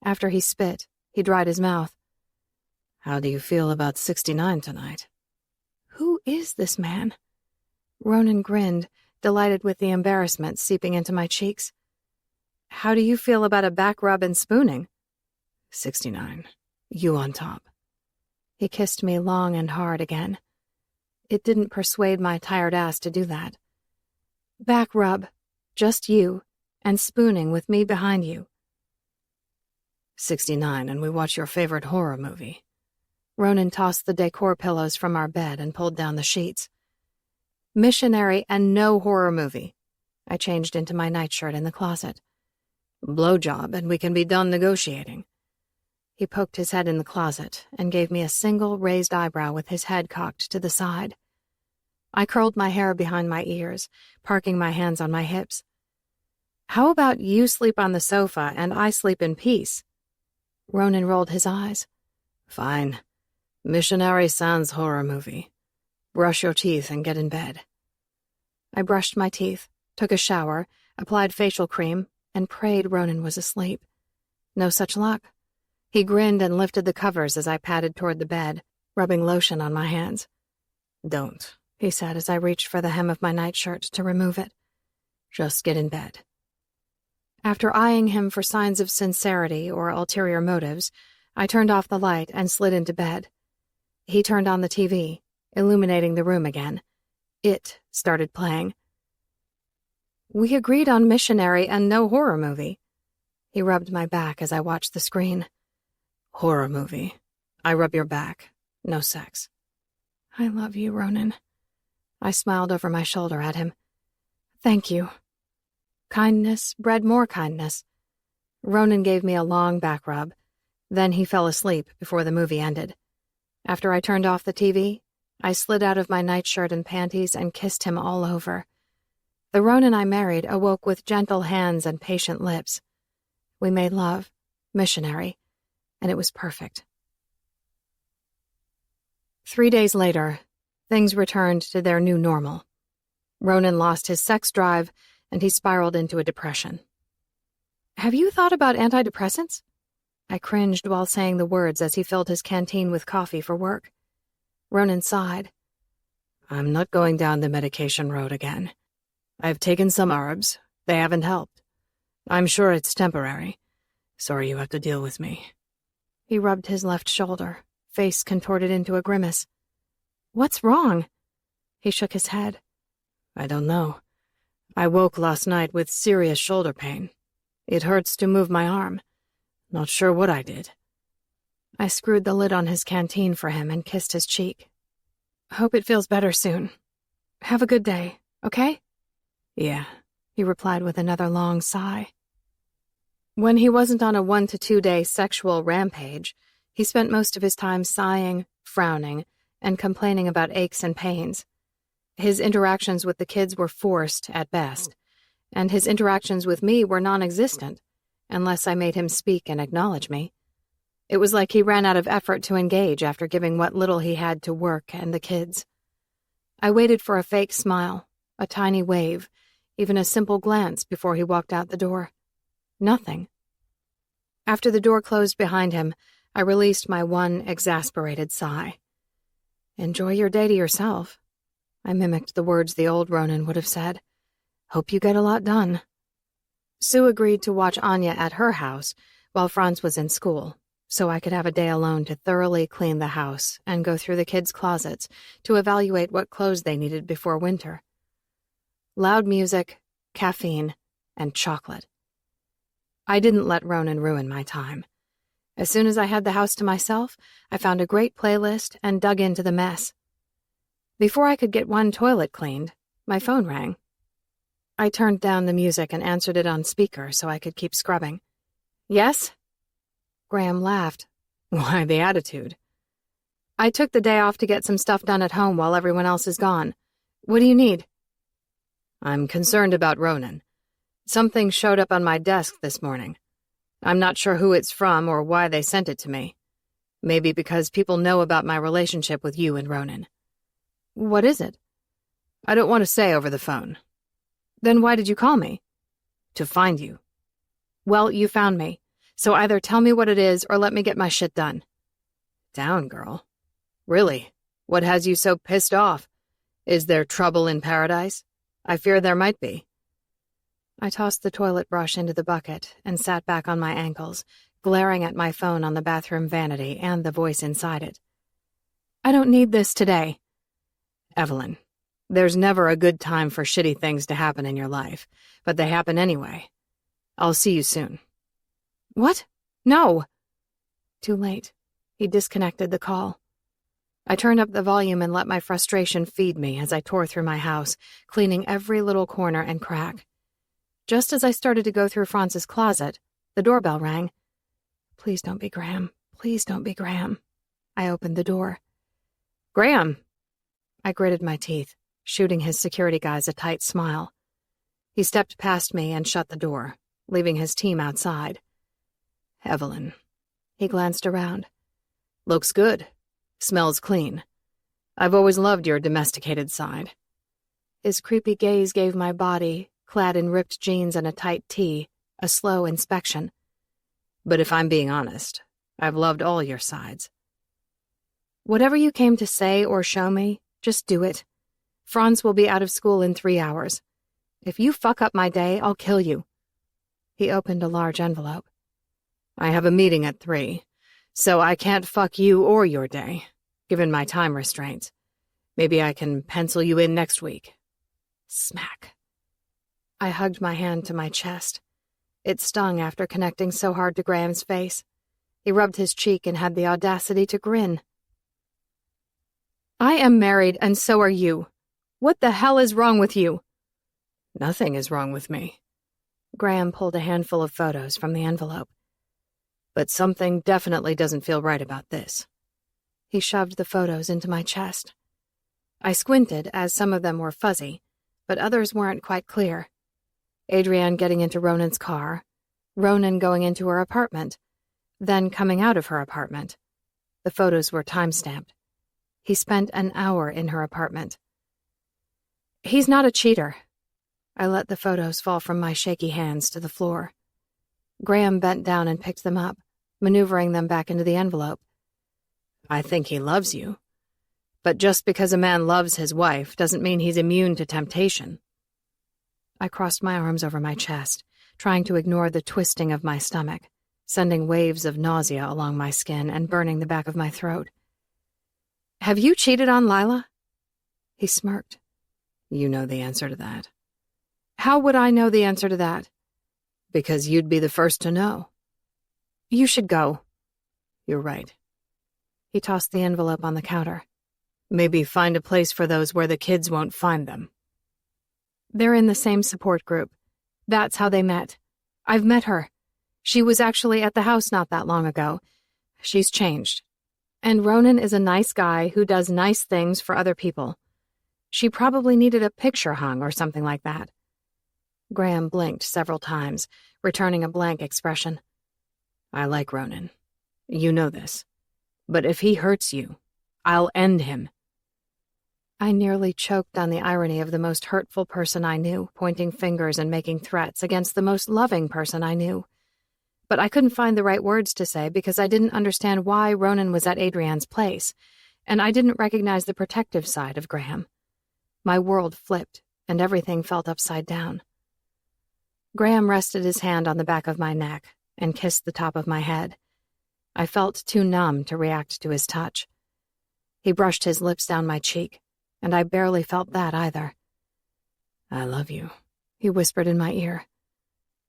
After he spit, he dried his mouth. "How do you feel about 69 tonight?" Who is this man? Ronan grinned, delighted with the embarrassment seeping into my cheeks. "How do you feel about a back rub and spooning?" 69. You on top." He kissed me long and hard again. It didn't persuade my tired ass to do that. "Back rub, just you, and spooning with me behind you." 69, and we watch your favorite horror movie. Ronan tossed the decor pillows from our bed and pulled down the sheets. "Missionary and no horror movie." I changed into my nightshirt in the closet. "Blowjob, and we can be done negotiating." He poked his head in the closet and gave me a single raised eyebrow with his head cocked to the side. I curled my hair behind my ears, parking my hands on my hips. "How about you sleep on the sofa and I sleep in peace?" Ronan rolled his eyes. "Fine. Missionary sans horror movie. Brush your teeth and get in bed." I brushed my teeth, took a shower, applied facial cream, and prayed Ronan was asleep. No such luck. He grinned and lifted the covers as I padded toward the bed, rubbing lotion on my hands. "Don't," he said as I reached for the hem of my nightshirt to remove it. "Just get in bed." After eyeing him for signs of sincerity or ulterior motives, I turned off the light and slid into bed. He turned on the TV, illuminating the room again. It started playing. "We agreed on missionary and no horror movie." He rubbed my back as I watched the screen. "Horror movie. I rub your back. No sex." "I love you, Ronan." I smiled over my shoulder at him. "Thank you." Kindness bred more kindness. Ronan gave me a long back rub. Then he fell asleep before the movie ended. After I turned off the TV, I slid out of my nightshirt and panties and kissed him all over. The Ronan I married awoke with gentle hands and patient lips. We made love, missionary, and it was perfect. 3 days later, things returned to their new normal. Ronan lost his sex drive, and he spiraled into a depression. "Have you thought about antidepressants?" I cringed while saying the words as he filled his canteen with coffee for work. Ronan sighed. "I'm not going down the medication road again. I've taken some herbs. They haven't helped. I'm sure it's temporary. Sorry you have to deal with me." He rubbed his left shoulder, face contorted into a grimace. "What's wrong?" He shook his head. "I don't know. I woke last night with serious shoulder pain. It hurts to move my arm. Not sure what I did." I screwed the lid on his canteen for him and kissed his cheek. "Hope it feels better soon. Have a good day, okay?" "Yeah," he replied with another long sigh. When he wasn't on a 1 to 2 day sexual rampage, he spent most of his time sighing, frowning, and complaining about aches and pains. His interactions with the kids were forced at best, and his interactions with me were non-existent, unless I made him speak and acknowledge me. It was like he ran out of effort to engage after giving what little he had to work and the kids. I waited for a fake smile, a tiny wave, even a simple glance before he walked out the door. Nothing. After the door closed behind him, I released my one exasperated sigh. "Enjoy your day to yourself." I mimicked the words the old Ronan would have said. "Hope you get a lot done." Sue agreed to watch Anya at her house while Franz was in school, so I could have a day alone to thoroughly clean the house and go through the kids' closets to evaluate what clothes they needed before winter. Loud music, caffeine, and chocolate. I didn't let Ronan ruin my time. As soon as I had the house to myself, I found a great playlist and dug into the mess. Before I could get one toilet cleaned, my phone rang. I turned down the music and answered it on speaker so I could keep scrubbing. "Yes?" Graham laughed. "Why the attitude?" "I took the day off to get some stuff done at home while everyone else is gone. What do you need?" "I'm concerned about Ronan. Something showed up on my desk this morning. I'm not sure who it's from or why they sent it to me. Maybe because people know about my relationship with you and Ronan." "What is it?" "I don't want to say over the phone." "Then why did you call me?" "To find you." "Well, you found me, so either tell me what it is or let me get my shit done." "Down, girl. Really? What has you so pissed off? Is there trouble in paradise? I fear there might be." I tossed the toilet brush into the bucket and sat back on my ankles, glaring at my phone on the bathroom vanity and the voice inside it. "I don't need this today." "Evelyn, there's never a good time for shitty things to happen in your life, but they happen anyway. I'll see you soon." "What? No!" Too late. He disconnected the call. I turned up the volume and let my frustration feed me as I tore through my house, cleaning every little corner and crack. Just as I started to go through Franz's closet, the doorbell rang. "Please don't be Graham. Please don't be Graham." I opened the door. "Graham!" I gritted my teeth, shooting his security guys a tight smile. He stepped past me and shut the door, leaving his team outside. "Evelyn." He glanced around. "Looks good. Smells clean. I've always loved your domesticated side." His creepy gaze gave my body, clad in ripped jeans and a tight tee, a slow inspection. "But if I'm being honest, I've loved all your sides." "Whatever you came to say or show me, just do it. Franz will be out of school in 3 hours. If you fuck up my day, I'll kill you." He opened a large envelope. "I have a meeting at 3, so I can't fuck you or your day, given my time restraints. Maybe I can pencil you in next week." Smack. I hugged my hand to my chest. It stung after connecting so hard to Graham's face. He rubbed his cheek and had the audacity to grin. "I am married, and so are you. What the hell is wrong with you?" "Nothing is wrong with me." Graham pulled a handful of photos from the envelope. "But something definitely doesn't feel right about this." He shoved the photos into my chest. I squinted as some of them were fuzzy, but others weren't quite clear. Adrienne getting into Ronan's car, Ronan going into her apartment, then coming out of her apartment. The photos were time-stamped. He spent an hour in her apartment. "He's not a cheater." I let the photos fall from my shaky hands to the floor. Graham bent down and picked them up, maneuvering them back into the envelope. "I think he loves you. But just because a man loves his wife doesn't mean he's immune to temptation." I crossed my arms over my chest, trying to ignore the twisting of my stomach, sending waves of nausea along my skin and burning the back of my throat. "Have you cheated on Lila?" He smirked. "You know the answer to that." "How would I know the answer to that?" "Because you'd be the first to know." "You should go." "You're right." He tossed the envelope on the counter. "Maybe find a place for those where the kids won't find them." "They're in the same support group. That's how they met. I've met her. She was actually at the house not that long ago. She's changed." And Ronan is a nice guy who does nice things for other people. She probably needed a picture hung or something like that. Graham blinked several times, returning a blank expression. I like Ronan. You know this. But if he hurts you, I'll end him. I nearly choked on the irony of the most hurtful person I knew, pointing fingers and making threats against the most loving person I knew. But I couldn't find the right words to say because I didn't understand why Ronan was at Adrian's place, and I didn't recognize the protective side of Graham. My world flipped, and everything felt upside down. Graham rested his hand on the back of my neck and kissed the top of my head. I felt too numb to react to his touch. He brushed his lips down my cheek, and I barely felt that either. I love you, he whispered in my ear.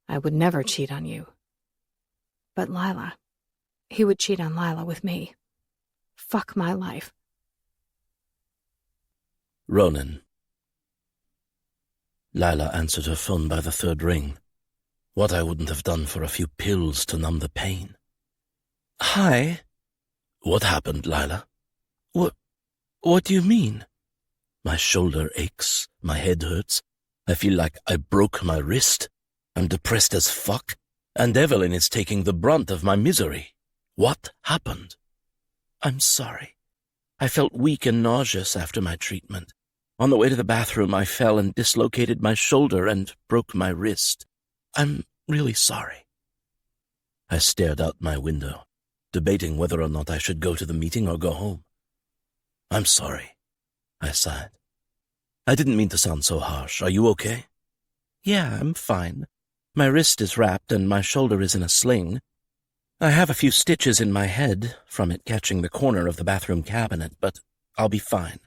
I would never cheat on you. But Lila, he would cheat on Lila with me. Fuck my life. Ronan. Lila answered her phone by the third ring. What I wouldn't have done for a few pills to numb the pain. Hi. What happened, Lila? What do you mean? My shoulder aches, my head hurts. I feel like I broke my wrist. I'm depressed as fuck, and Evelyn is taking the brunt of my misery. What happened? I'm sorry. I felt weak and nauseous after my treatment. On the way to the bathroom, I fell and dislocated my shoulder and broke my wrist. I'm really sorry. I stared out my window, debating whether or not I should go to the meeting or go home. I'm sorry, I sighed. I didn't mean to sound so harsh. Are you okay? Yeah, I'm fine. My wrist is wrapped and my shoulder is in a sling. I have a few stitches in my head from it catching the corner of the bathroom cabinet, but I'll be fine.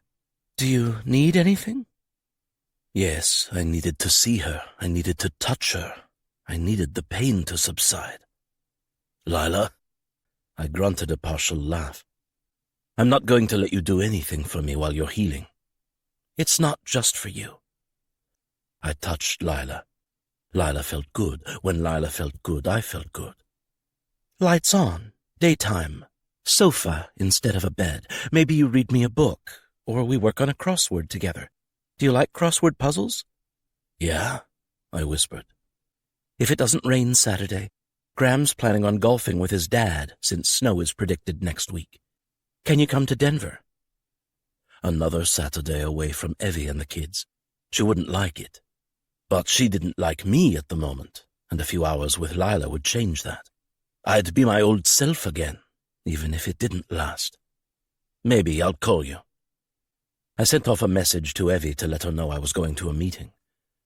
Do you need anything? Yes, I needed to see her. I needed to touch her. I needed the pain to subside. Lila? I grunted a partial laugh. I'm not going to let you do anything for me while you're healing. It's not just for you. I touched Lila. Lila felt good. When Lila felt good, I felt good. Lights on, daytime, sofa instead of a bed. Maybe you read me a book, or we work on a crossword together. Do you like crossword puzzles? Yeah, I whispered. If it doesn't rain Saturday, Graham's planning on golfing with his dad since snow is predicted next week. Can you come to Denver? Another Saturday away from Evie and the kids. She wouldn't like it. But she didn't like me at the moment, and a few hours with Lila would change that. I'd be my old self again, even if it didn't last. Maybe I'll call you. I sent off a message to Evie to let her know I was going to a meeting.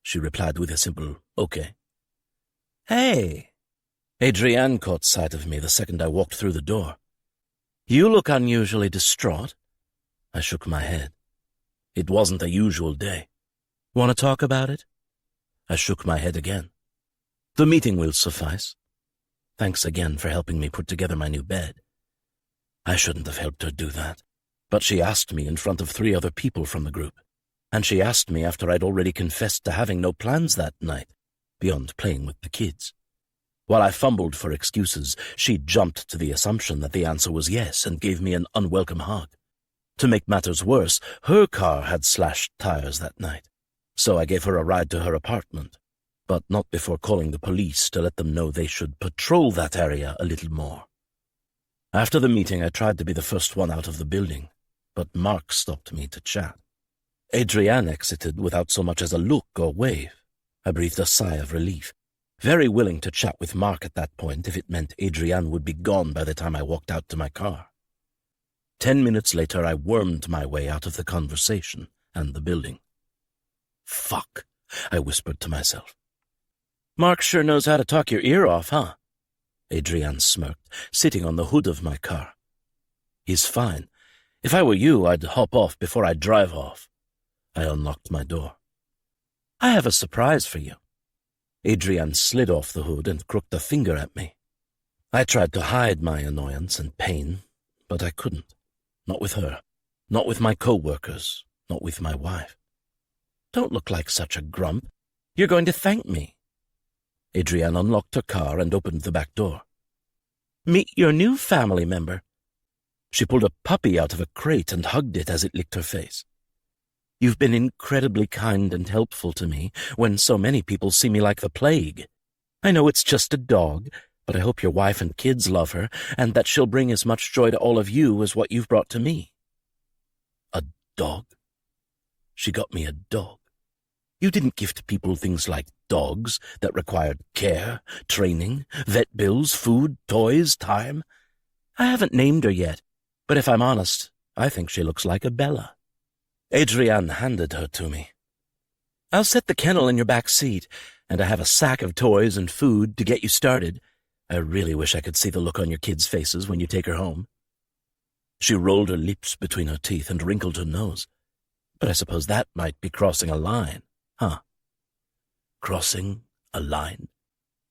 She replied with a simple, okay. Hey! Adrienne caught sight of me the second I walked through the door. You look unusually distraught. I shook my head. It wasn't a usual day. Want to talk about it? I shook my head again. The meeting will suffice. Thanks again for helping me put together my new bed. I shouldn't have helped her do that, but she asked me in front of 3 other people from the group, and she asked me after I'd already confessed to having no plans that night, beyond playing with the kids. While I fumbled for excuses, she jumped to the assumption that the answer was yes and gave me an unwelcome hug. To make matters worse, her car had slashed tires that night, so I gave her a ride to her apartment, but not before calling the police to let them know they should patrol that area a little more. After the meeting, I tried to be the first one out of the building, but Mark stopped me to chat. Adrienne exited without so much as a look or wave. I breathed a sigh of relief, very willing to chat with Mark at that point if it meant Adrienne would be gone by the time I walked out to my car. 10 minutes later, I wormed my way out of the conversation and the building. Fuck, I whispered to myself. Mark sure knows how to talk your ear off, huh? Adrienne smirked, sitting on the hood of my car. He's fine. If I were you, I'd hop off before I drive off. I unlocked my door. I have a surprise for you. Adrienne slid off the hood and crooked a finger at me. I tried to hide my annoyance and pain, but I couldn't. Not with her. Not with my co-workers. Not with my wife. Don't look like such a grump. You're going to thank me. Adrienne unlocked her car and opened the back door. Meet your new family member. She pulled a puppy out of a crate and hugged it as it licked her face. You've been incredibly kind and helpful to me when so many people see me like the plague. I know it's just a dog, but I hope your wife and kids love her and that she'll bring as much joy to all of you as what you've brought to me. A dog? She got me a dog. You didn't gift people things like dogs that required care, training, vet bills, food, toys, time. I haven't named her yet, but if I'm honest, I think she looks like a Bella. Adrienne handed her to me. I'll set the kennel in your back seat, and I have a sack of toys and food to get you started. I really wish I could see the look on your kids' faces when you take her home. She rolled her lips between her teeth and wrinkled her nose. But I suppose that might be crossing a line, huh? Crossing a line?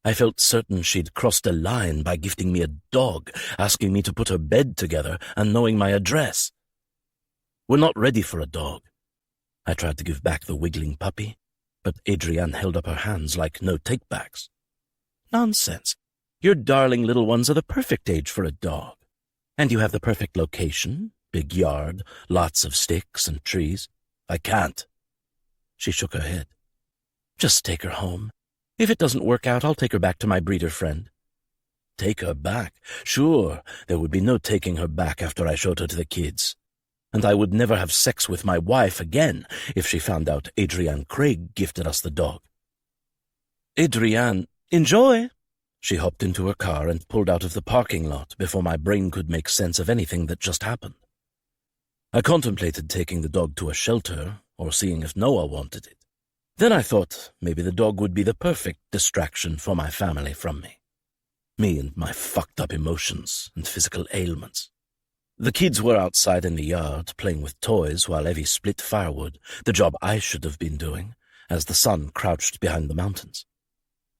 I felt certain she'd crossed a line by gifting me a dog, asking me to put her bed together, and knowing my address. We're not ready for a dog. I tried to give back the wiggling puppy, but Adrienne held up her hands like no take-backs. Nonsense. Your darling little ones are the perfect age for a dog. And you have the perfect location, big yard, lots of sticks and trees. I can't. She shook her head. Just take her home. If it doesn't work out, I'll take her back to my breeder friend. Take her back? Sure, there would be no taking her back after I showed her to the kids. And I would never have sex with my wife again if she found out Adrienne Craig gifted us the dog. Adrienne, enjoy! She hopped into her car and pulled out of the parking lot before my brain could make sense of anything that just happened. I contemplated taking the dog to a shelter or seeing if Noah wanted it. Then I thought maybe the dog would be the perfect distraction for my family from me. Me and my fucked-up emotions and physical ailments. The kids were outside in the yard playing with toys while Evie split firewood, the job I should have been doing, as the sun crouched behind the mountains.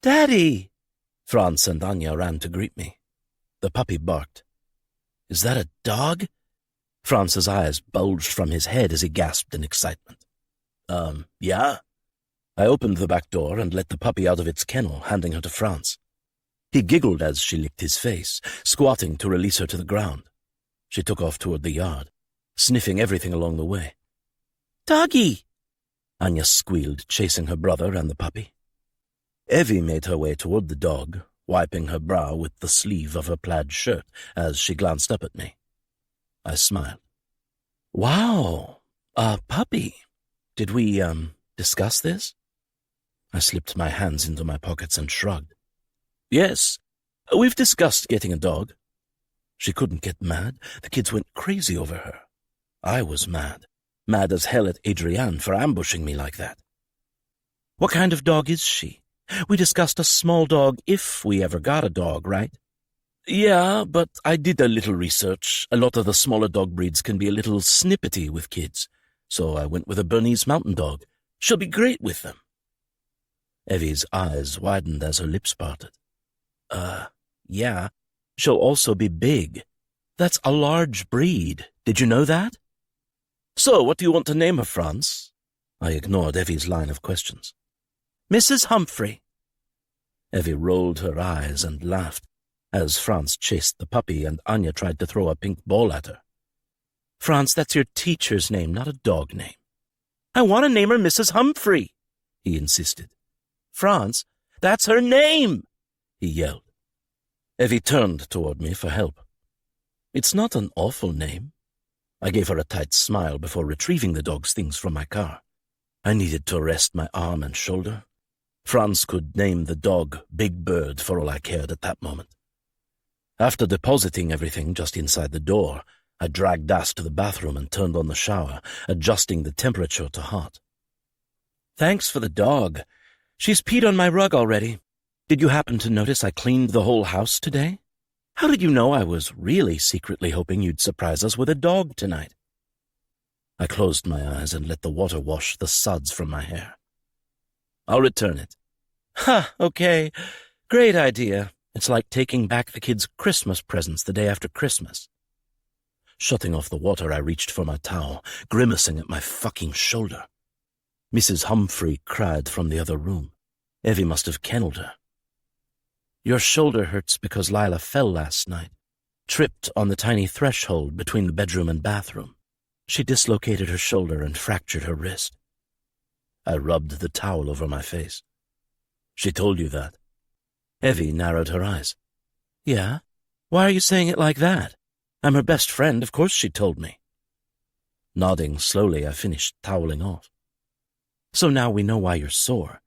"Daddy!" Franz and Anya ran to greet me. The puppy barked. "Is that a dog?" Franz's eyes bulged from his head as he gasped in excitement. Yeah." I opened the back door and let the puppy out of its kennel, handing her to Franz. He giggled as she licked his face, squatting to release her to the ground. She took off toward the yard, sniffing everything along the way. "Doggy!" Anya squealed, chasing her brother and the puppy. Evie made her way toward the dog, wiping her brow with the sleeve of her plaid shirt as she glanced up at me. I smiled. "Wow, a puppy. Did we, discuss this?" I slipped my hands into my pockets and shrugged. "Yes, we've discussed getting a dog." She couldn't get mad. The kids went crazy over her. I was mad. Mad as hell at Adrienne for ambushing me like that. "What kind of dog is she? We discussed a small dog if we ever got a dog, right?" "Yeah, but I did a little research. A lot of the smaller dog breeds can be a little snippety with kids, so I went with a Bernese mountain dog. She'll be great with them." Evie's eyes widened as her lips parted. Yeah. She'll also be big. That's a large breed. Did you know that?" "So, what do you want to name her, Franz?" I ignored Evie's line of questions. "Mrs. Humphrey." Evie rolled her eyes and laughed as Franz chased the puppy and Anya tried to throw a pink ball at her. "Franz, that's your teacher's name, not a dog name." "I want to name her Mrs. Humphrey," he insisted. "Franz, that's her name," he yelled. Evie turned toward me for help. "It's not an awful name." I gave her a tight smile before retrieving the dog's things from my car. I needed to rest my arm and shoulder. Franz could name the dog Big Bird for all I cared at that moment. After depositing everything just inside the door, I dragged ass to the bathroom and turned on the shower, adjusting the temperature to hot. "Thanks for the dog. She's peed on my rug already. Did you happen to notice I cleaned the whole house today? How did you know I was really secretly hoping you'd surprise us with a dog tonight?" I closed my eyes and let the water wash the suds from my hair. "I'll return it." "Ha, okay. Great idea. It's like taking back the kids' Christmas presents the day after Christmas." Shutting off the water, I reached for my towel, grimacing at my fucking shoulder. Mrs. Humphrey cried from the other room. Evie must have kennelled her. "Your shoulder hurts because Lila fell last night. tripped on the tiny threshold between the bedroom and bathroom. She dislocated her shoulder and fractured her wrist. I rubbed the towel over my face. She told you that? Evie narrowed her eyes. Yeah? Why are you saying it like that? I'm her best friend, of course she told me. Nodding slowly, I finished toweling off. So now we know why you're sore.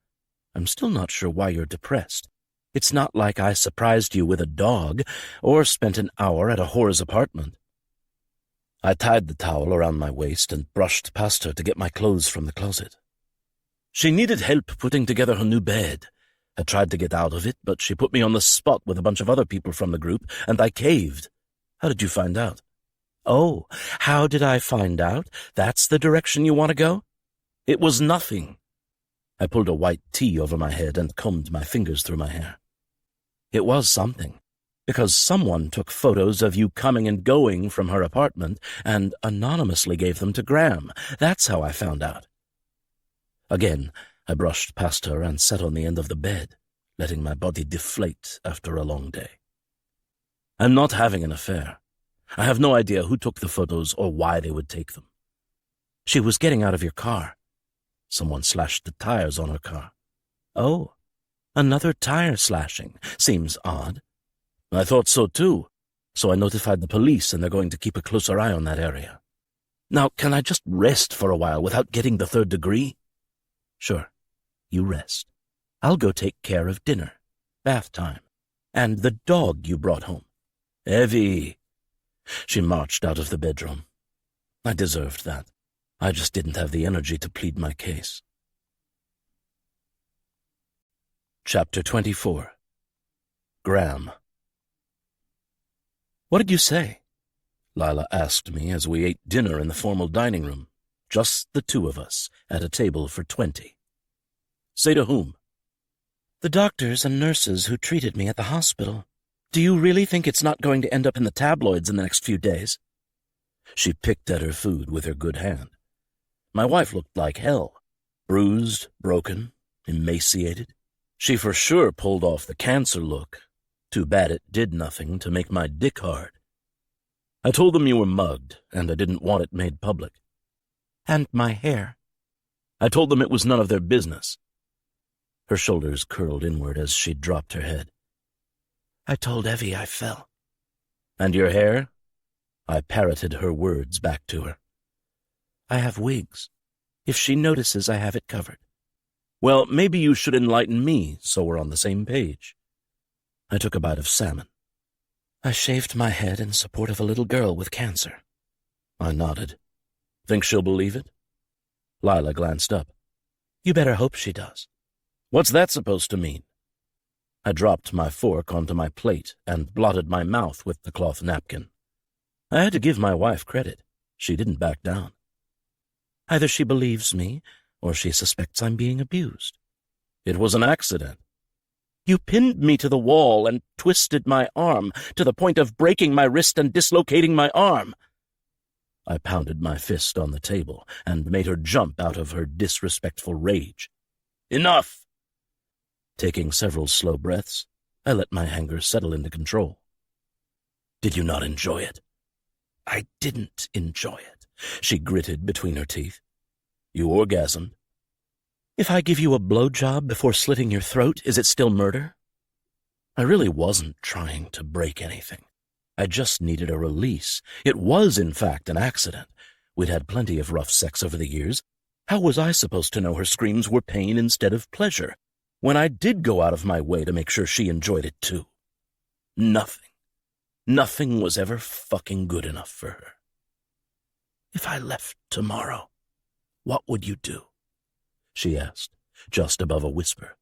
I'm still not sure why you're depressed. It's not like I surprised you with a dog or spent an hour at a whore's apartment. I tied the towel around my waist and brushed past her to get my clothes from the closet. She needed help putting together her new bed. I tried to get out of it, but she put me on the spot with a bunch of other people from the group, and I caved. How did you find out? Oh, how did I find out? That's the direction you want to go? It was nothing. I pulled a white T over my head and combed my fingers through my hair. It was something, because someone took photos of you coming and going from her apartment and anonymously gave them to Graham. That's how I found out. Again, I brushed past her and sat on the end of the bed, letting my body deflate after a long day. I'm not having an affair. I have no idea who took the photos or why they would take them. She was getting out of your car. Someone slashed the tires on her car. Oh, another tire slashing. Seems odd. I thought so too, so I notified the police and they're going to keep a closer eye on that area. Now, can I just rest for a while without getting the third degree? Sure, you rest. I'll go take care of dinner, bath time, and the dog you brought home. Evie. She marched out of the bedroom. I deserved that. I just didn't have the energy to plead my case. Chapter 24. Graham. What did you say? Lila asked me as we ate dinner in the formal dining room, just the two of us, at a table for 20. Say to whom? The doctors and nurses who treated me at the hospital. Do you really think it's not going to end up in the tabloids in the next few days? She picked at her food with her good hand. My wife looked like hell, bruised, broken, emaciated. She for sure pulled off the cancer look. Too bad it did nothing to make my dick hard. I told them you were mugged, and I didn't want it made public. And my hair. I told them it was none of their business. Her shoulders curled inward as she dropped her head. I told Evie I fell. And your hair? I parroted her words back to her. I have wigs. If she notices, I have it covered. Well, maybe you should enlighten me so we're on the same page. I took a bite of salmon. I shaved my head in support of a little girl with cancer. I nodded. Think she'll believe it? Lila glanced up. You better hope she does. What's that supposed to mean? I dropped my fork onto my plate and blotted my mouth with the cloth napkin. I had to give my wife credit. She didn't back down. Either she believes me, or she suspects I'm being abused. It was an accident. You pinned me to the wall and twisted my arm to the point of breaking my wrist and dislocating my arm. I pounded my fist on the table and made her jump out of her disrespectful rage. Enough! Taking several slow breaths, I let my anger settle into control. Did you not enjoy it? I didn't enjoy it, she gritted between her teeth. You orgasmed. If I give you a blowjob before slitting your throat, is it still murder? I really wasn't trying to break anything. I just needed a release. It was, in fact, an accident. We'd had plenty of rough sex over the years. How was I supposed to know her screams were pain instead of pleasure, when I did go out of my way to make sure she enjoyed it too? Nothing. Nothing was ever fucking good enough for her. If I left tomorrow, what would you do? She asked, just above a whisper.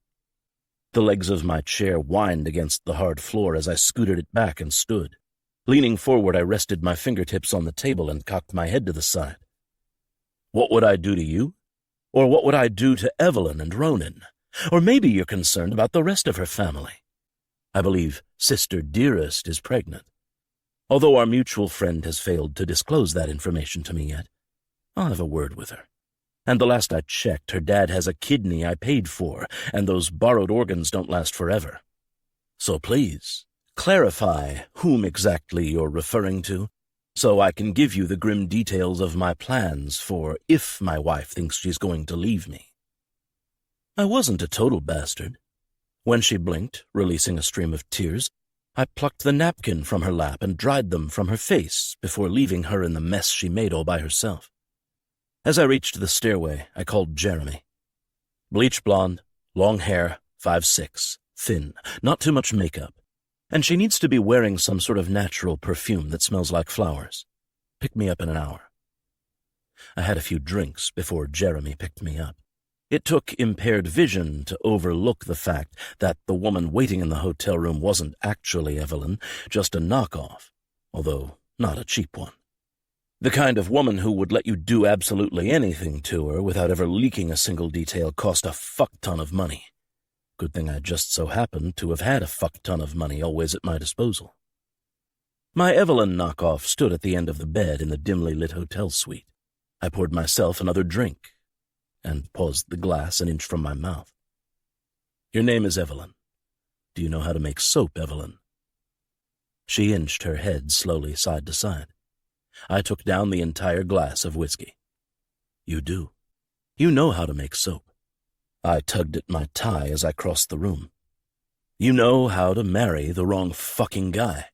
The legs of my chair whined against the hard floor as I scooted it back and stood. Leaning forward, I rested my fingertips on the table and cocked my head to the side. What would I do to you? Or what would I do to Evelyn and Ronan? Or maybe you're concerned about the rest of her family. I believe Sister Dearest is pregnant. Although our mutual friend has failed to disclose that information to me yet, I'll have a word with her. And the last I checked, her dad has a kidney I paid for, and those borrowed organs don't last forever. So please, clarify whom exactly you're referring to, so I can give you the grim details of my plans for if my wife thinks she's going to leave me. I wasn't a total bastard. When she blinked, releasing a stream of tears, I plucked the napkin from her lap and dried them from her face before leaving her in the mess she made all by herself. As I reached the stairway, I called Jeremy. Bleach blonde, long hair, 5'6", thin, not too much makeup. And she needs to be wearing some sort of natural perfume that smells like flowers. Pick me up in an hour. I had a few drinks before Jeremy picked me up. It took impaired vision to overlook the fact that the woman waiting in the hotel room wasn't actually Evelyn, just a knockoff, although not a cheap one. The kind of woman who would let you do absolutely anything to her without ever leaking a single detail cost a fuck-ton of money. Good thing I just so happened to have had a fuck-ton of money always at my disposal. My Evelyn knockoff stood at the end of the bed in the dimly lit hotel suite. I poured myself another drink and paused the glass an inch from my mouth. Your name is Evelyn. Do you know how to make soap, Evelyn? She inched her head slowly side to side. I took down the entire glass of whiskey. You do. You know how to make soap. I tugged at my tie as I crossed the room. You know how to marry the wrong fucking guy.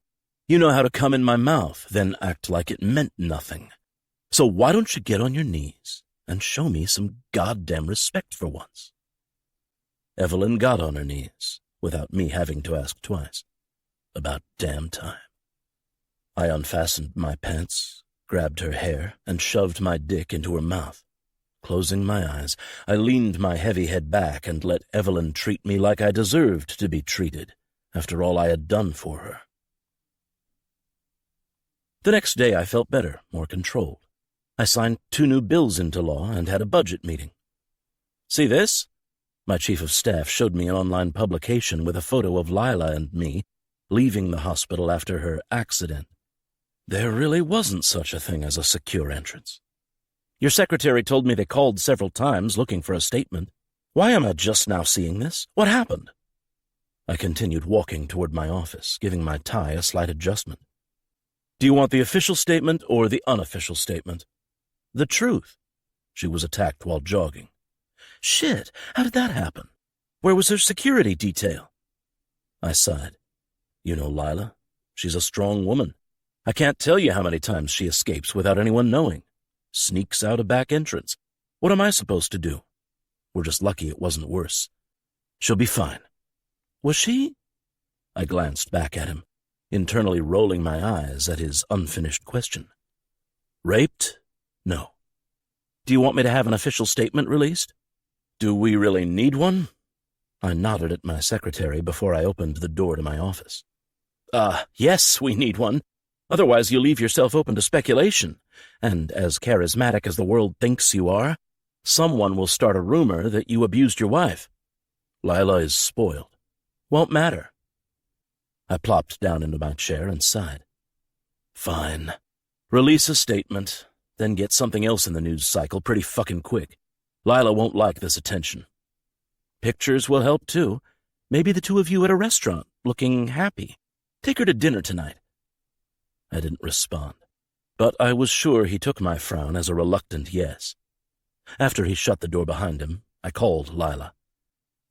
You know how to come in my mouth, then act like it meant nothing. So why don't you get on your knees and show me some goddamn respect for once? Evelyn got on her knees, without me having to ask twice. About damn time. I unfastened my pants, grabbed her hair, and shoved my dick into her mouth. Closing my eyes, I leaned my heavy head back and let Evelyn treat me like I deserved to be treated, after all I had done for her. The next day I felt better, more controlled. I signed 2 new bills into law and had a budget meeting. See this? My chief of staff showed me an online publication with a photo of Lila and me leaving the hospital after her accident. There really wasn't such a thing as a secure entrance. Your secretary told me they called several times looking for a statement. Why am I just now seeing this? What happened? I continued walking toward my office, giving my tie a slight adjustment. Do you want the official statement or the unofficial statement? The truth. She was attacked while jogging. Shit, how did that happen? Where was her security detail? I sighed. You know Lila? She's a strong woman. I can't tell you how many times she escapes without anyone knowing. Sneaks out a back entrance. What am I supposed to do? We're just lucky it wasn't worse. She'll be fine. Was she? I glanced back at him, internally rolling my eyes at his unfinished question. Raped? No. Do you want me to have an official statement released? Do we really need one? I nodded at my secretary before I opened the door to my office. Yes, we need one. Otherwise you'll leave yourself open to speculation, and as charismatic as the world thinks you are, someone will start a rumor that you abused your wife. Lila is spoiled. Won't matter. I plopped down into my chair and sighed. Fine. Release a statement, then get something else in the news cycle pretty fucking quick. Lila won't like this attention. Pictures will help too. Maybe the 2 of you at a restaurant, looking happy. Take her to dinner tonight. I didn't respond, but I was sure he took my frown as a reluctant yes. After he shut the door behind him, I called Lila.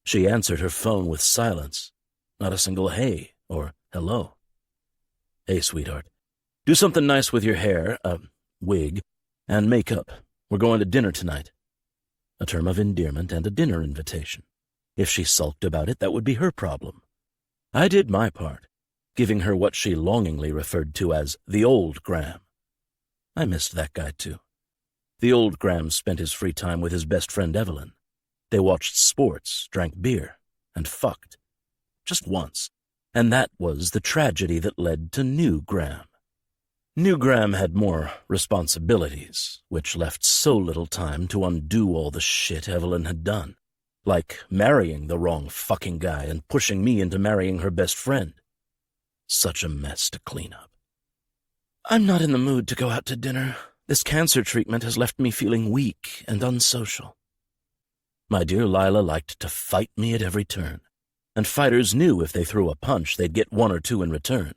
She answered her phone with silence, not a single hey or hello. Hey, sweetheart, do something nice with your hair, wig, and makeup. We're going to dinner tonight. A term of endearment and a dinner invitation. If she sulked about it, that would be her problem. I did my part, giving her what she longingly referred to as the old Graham. I missed that guy, too. The old Graham spent his free time with his best friend Evelyn. They watched sports, drank beer, and fucked. Just once. And that was the tragedy that led to New Graham. New Graham had more responsibilities, which left so little time to undo all the shit Evelyn had done, like marrying the wrong fucking guy and pushing me into marrying her best friend. Such a mess to clean up. I'm not in the mood to go out to dinner. This cancer treatment has left me feeling weak and unsocial. My dear Lila liked to fight me at every turn. and fighters knew if they threw a punch, they'd get 1 or 2 in return.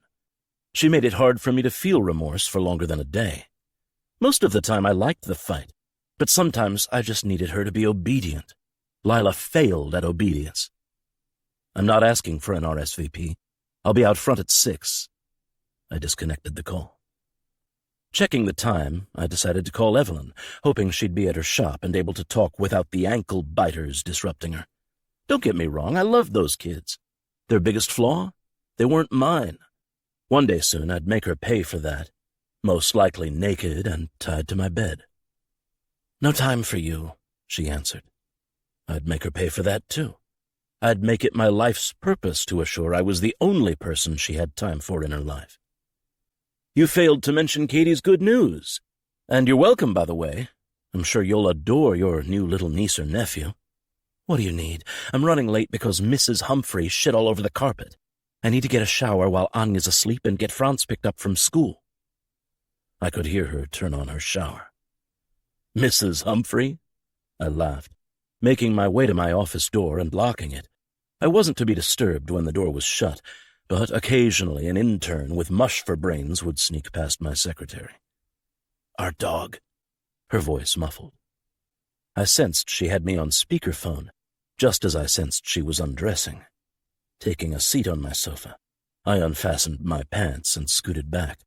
She made it hard for me to feel remorse for longer than a day. Most of the time I liked the fight, but sometimes I just needed her to be obedient. Lila failed at obedience. I'm not asking for an RSVP. I'll be out front at 6. I disconnected the call. Checking the time, I decided to call Evelyn, hoping she'd be at her shop and able to talk without the ankle biters disrupting her. Don't get me wrong, I loved those kids. Their biggest flaw? They weren't mine. One day soon I'd make her pay for that, most likely naked and tied to my bed. No time for you, she answered. I'd make her pay for that too. I'd make it my life's purpose to assure I was the only person she had time for in her life. You failed to mention Katie's good news. And you're welcome, by the way. I'm sure you'll adore your new little niece or nephew. What do you need? I'm running late because Mrs. Humphrey shit all over the carpet. I need to get a shower while Anya's asleep and get Franz picked up from school. I could hear her turn on her shower. Mrs. Humphrey? I laughed, making my way to my office door and locking it. I wasn't to be disturbed when the door was shut, but occasionally an intern with mush for brains would sneak past my secretary. Our dog, her voice muffled. I sensed she had me on speakerphone, just as I sensed she was undressing. Taking a seat on my sofa, I unfastened my pants and scooted back,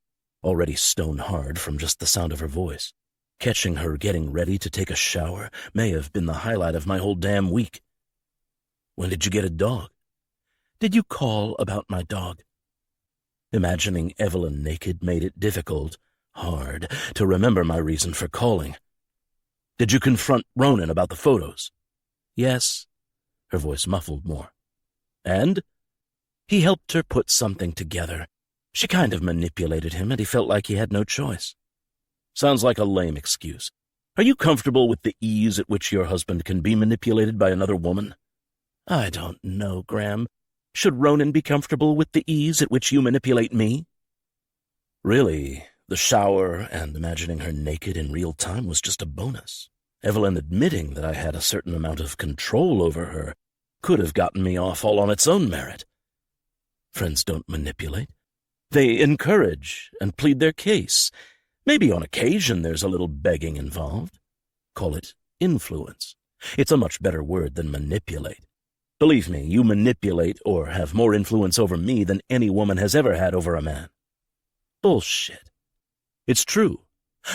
already stone-hard from just the sound of her voice. Catching her getting ready to take a shower may have been the highlight of my whole damn week. When did you get a dog? Did you call about my dog? Imagining Evelyn naked made it difficult, hard, to remember my reason for calling. Did you confront Ronan about the photos? Yes. Her voice muffled more. And? He helped her put something together. She kind of manipulated him, and he felt like he had no choice. Sounds like a lame excuse. Are you comfortable with the ease at which your husband can be manipulated by another woman? I don't know, Graham. Should Ronan be comfortable with the ease at which you manipulate me? Really, the shower and imagining her naked in real time was just a bonus. Evelyn admitting that I had a certain amount of control over her could have gotten me off all on its own merit. Friends don't manipulate. They encourage and plead their case. Maybe on occasion there's a little begging involved. Call it influence. It's a much better word than manipulate. Believe me, you manipulate or have more influence over me than any woman has ever had over a man. Bullshit. It's true.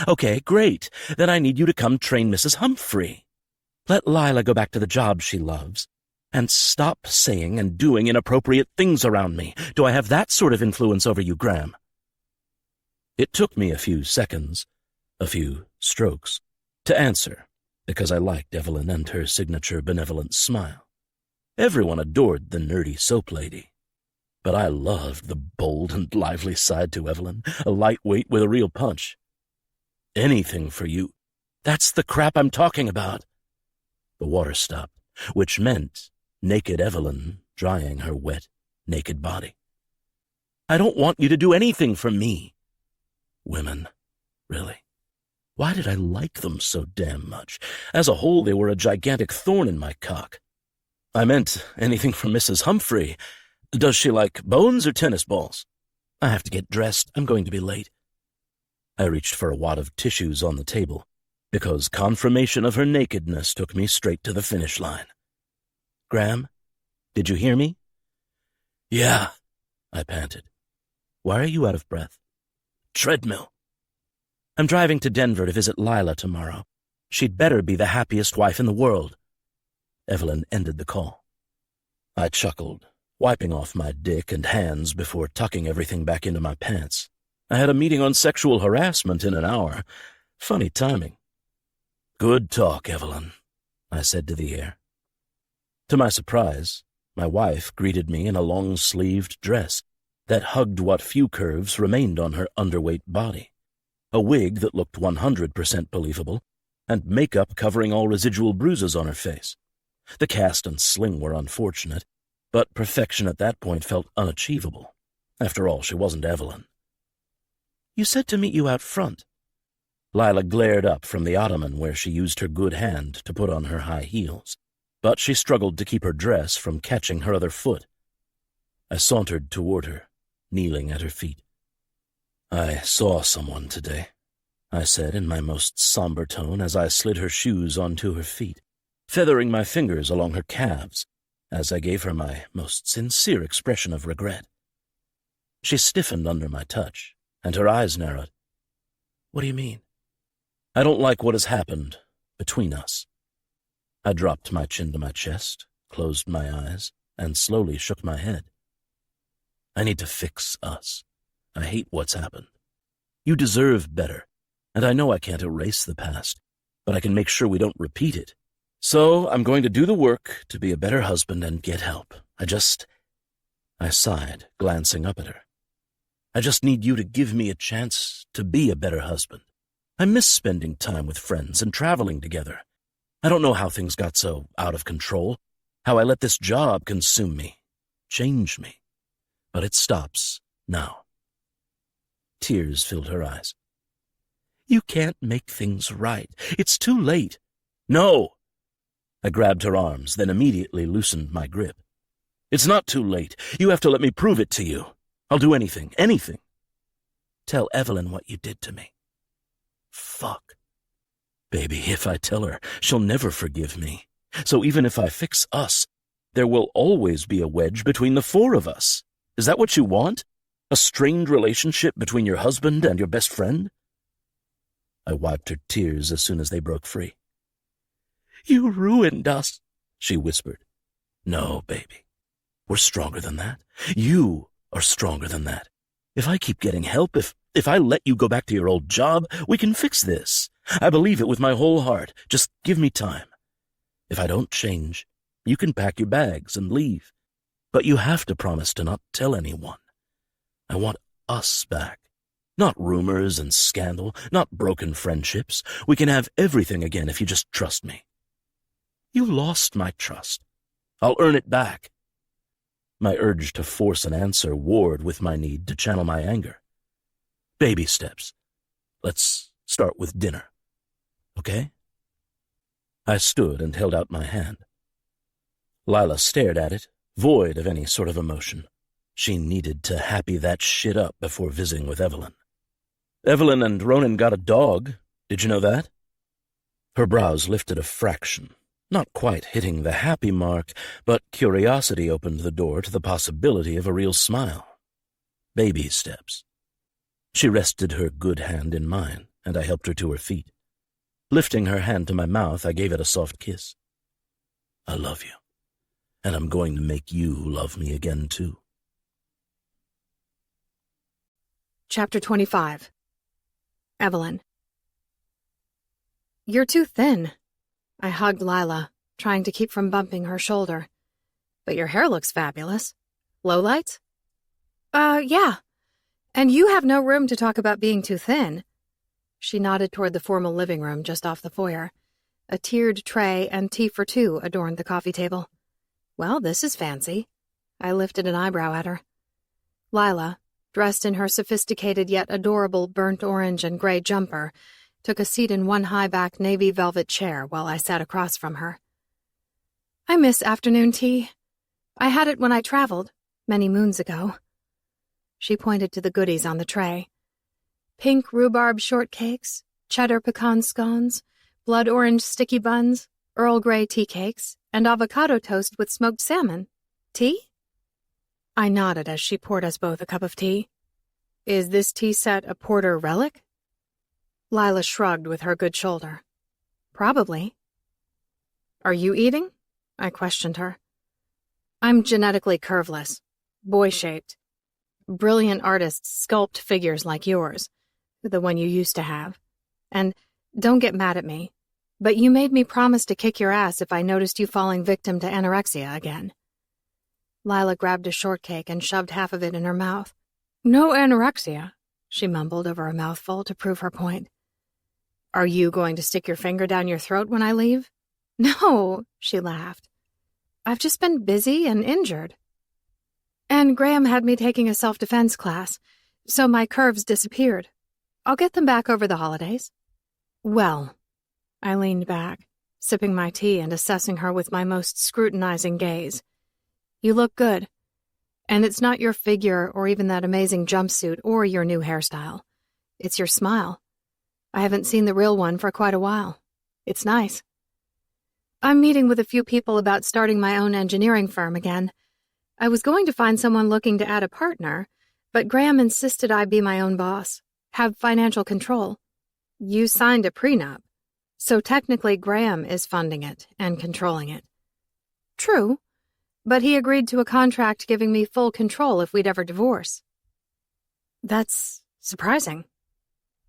Okay, great. Then I need you to come train Mrs. Humphrey. Let Lila go back to the job she loves. And stop saying and doing inappropriate things around me. Do I have that sort of influence over you, Graham? It took me a few seconds, a few strokes, to answer, because I liked Evelyn and her signature benevolent smile. Everyone adored the nerdy soap lady. But I loved the bold and lively side to Evelyn, a lightweight with a real punch. Anything for you. That's the crap I'm talking about. The water stopped, which meant naked Evelyn drying her wet, naked body. I don't want you to do anything for me. Women, really. Why did I like them so damn much? As a whole, they were a gigantic thorn in my cock. I meant anything from Mrs. Humphrey. Does she like bones or tennis balls? I have to get dressed. I'm going to be late. I reached for a wad of tissues on the table, because confirmation of her nakedness took me straight to the finish line. Graham, did you hear me? Yeah, I panted. Why are you out of breath? Treadmill. I'm driving to Denver to visit Lila tomorrow. She'd better be the happiest wife in the world. Evelyn ended the call. I chuckled, wiping off my dick and hands before tucking everything back into my pants. I had a meeting on sexual harassment in an hour. Funny timing. Good talk, Evelyn, I said to the air. To my surprise, my wife greeted me in a long-sleeved dress that hugged what few curves remained on her underweight body, a wig that looked 100% believable, and makeup covering all residual bruises on her face. The cast and sling were unfortunate, but perfection at that point felt unachievable. After all, she wasn't Evelyn. You said to meet you out front. Lila glared up from the ottoman where she used her good hand to put on her high heels, but she struggled to keep her dress from catching her other foot. I sauntered toward her, kneeling at her feet. "I saw someone today," I said in my most somber tone as I slid her shoes onto her feet, feathering my fingers along her calves as I gave her my most sincere expression of regret. She stiffened under my touch, and her eyes narrowed. "What do you mean?" "I don't like what has happened between us." I dropped my chin to my chest, closed my eyes, and slowly shook my head. "I need to fix us. I hate what's happened. You deserve better, and I know I can't erase the past, but I can make sure we don't repeat it. So I'm going to do the work to be a better husband and get help. I sighed, glancing up at her. "I just need you to give me a chance to be a better husband. I miss spending time with friends and traveling together. I don't know how things got so out of control, how I let this job consume me, change me. But it stops now." Tears filled her eyes. "You can't make things right. It's too late." "No!" I grabbed her arms, then immediately loosened my grip. "It's not too late. You have to let me prove it to you. I'll do anything. Tell Evelyn what you did to me." "Fuck. Baby, if I tell her, she'll never forgive me. So even if I fix us, there will always be a wedge between the four of us. Is that what you want? A strained relationship between your husband and your best friend?" I wiped her tears as soon as they broke free. "You ruined us," she whispered. "No, baby. We're stronger than that. You are stronger than that. If I keep getting help, if I let you go back to your old job, we can fix this. I believe it with my whole heart. Just give me time. If I don't change, you can pack your bags and leave. But you have to promise to not tell anyone. I want us back. Not rumors and scandal, not broken friendships. We can have everything again if you just trust me." "You lost my trust. I'll earn it back." My urge to force an answer warred with my need to channel my anger. "Baby steps. Let's start with dinner. Okay?" I stood and held out my hand. Lila stared at it, void of any sort of emotion. She needed to happy that shit up before visiting with Evelyn. "Evelyn and Ronan got a dog. Did you know that?" Her brows lifted a fraction, not quite hitting the happy mark, but curiosity opened the door to the possibility of a real smile. "Baby steps." She rested her good hand in mine, and I helped her to her feet. Lifting her hand to my mouth, I gave it a soft kiss. "I love you, and I'm going to make you love me again, too." Chapter 25. Evelyn. "You're too thin." I hugged Lila, trying to keep from bumping her shoulder. "But your hair looks fabulous. Lowlights?" Yeah. And you have no room to talk about being too thin." She nodded toward the formal living room just off the foyer. A tiered tray and tea for two adorned the coffee table. "Well, this is fancy." I lifted an eyebrow at her. Lila, dressed in her sophisticated yet adorable burnt orange and gray jumper, took a seat in one high-back navy velvet chair while I sat across from her. "I miss afternoon tea. I had it when I traveled, many moons ago." She pointed to the goodies on the tray. Pink rhubarb shortcakes, cheddar pecan scones, blood orange sticky buns, Earl Grey tea cakes, and avocado toast with smoked salmon. Tea? I nodded as she poured us both a cup of tea. "Is this tea set a Porter relic?" Lila shrugged with her good shoulder. "Probably." "Are you eating?" I questioned her. "I'm genetically curveless, boy-shaped. Brilliant artists sculpt figures like yours, the one you used to have. And don't get mad at me, but you made me promise to kick your ass if I noticed you falling victim to anorexia again." Lila grabbed a shortcake and shoved half of it in her mouth. "No anorexia," she mumbled over a mouthful to prove her point. "Are you going to stick your finger down your throat when I leave?" "No," she laughed. "I've just been busy and injured. And Graham had me taking a self-defense class, so my curves disappeared. I'll get them back over the holidays." "Well," I leaned back, sipping my tea and assessing her with my most scrutinizing gaze. "You look good. And it's not your figure or even that amazing jumpsuit or your new hairstyle. It's your smile. I haven't seen the real one for quite a while. It's nice. I'm meeting with a few people about starting my own engineering firm again. I was going to find someone looking to add a partner, but Graham insisted I be my own boss, have financial control. You signed a prenup, so technically Graham is funding it and controlling it." "True, but he agreed to a contract giving me full control if we'd ever divorce." "That's surprising."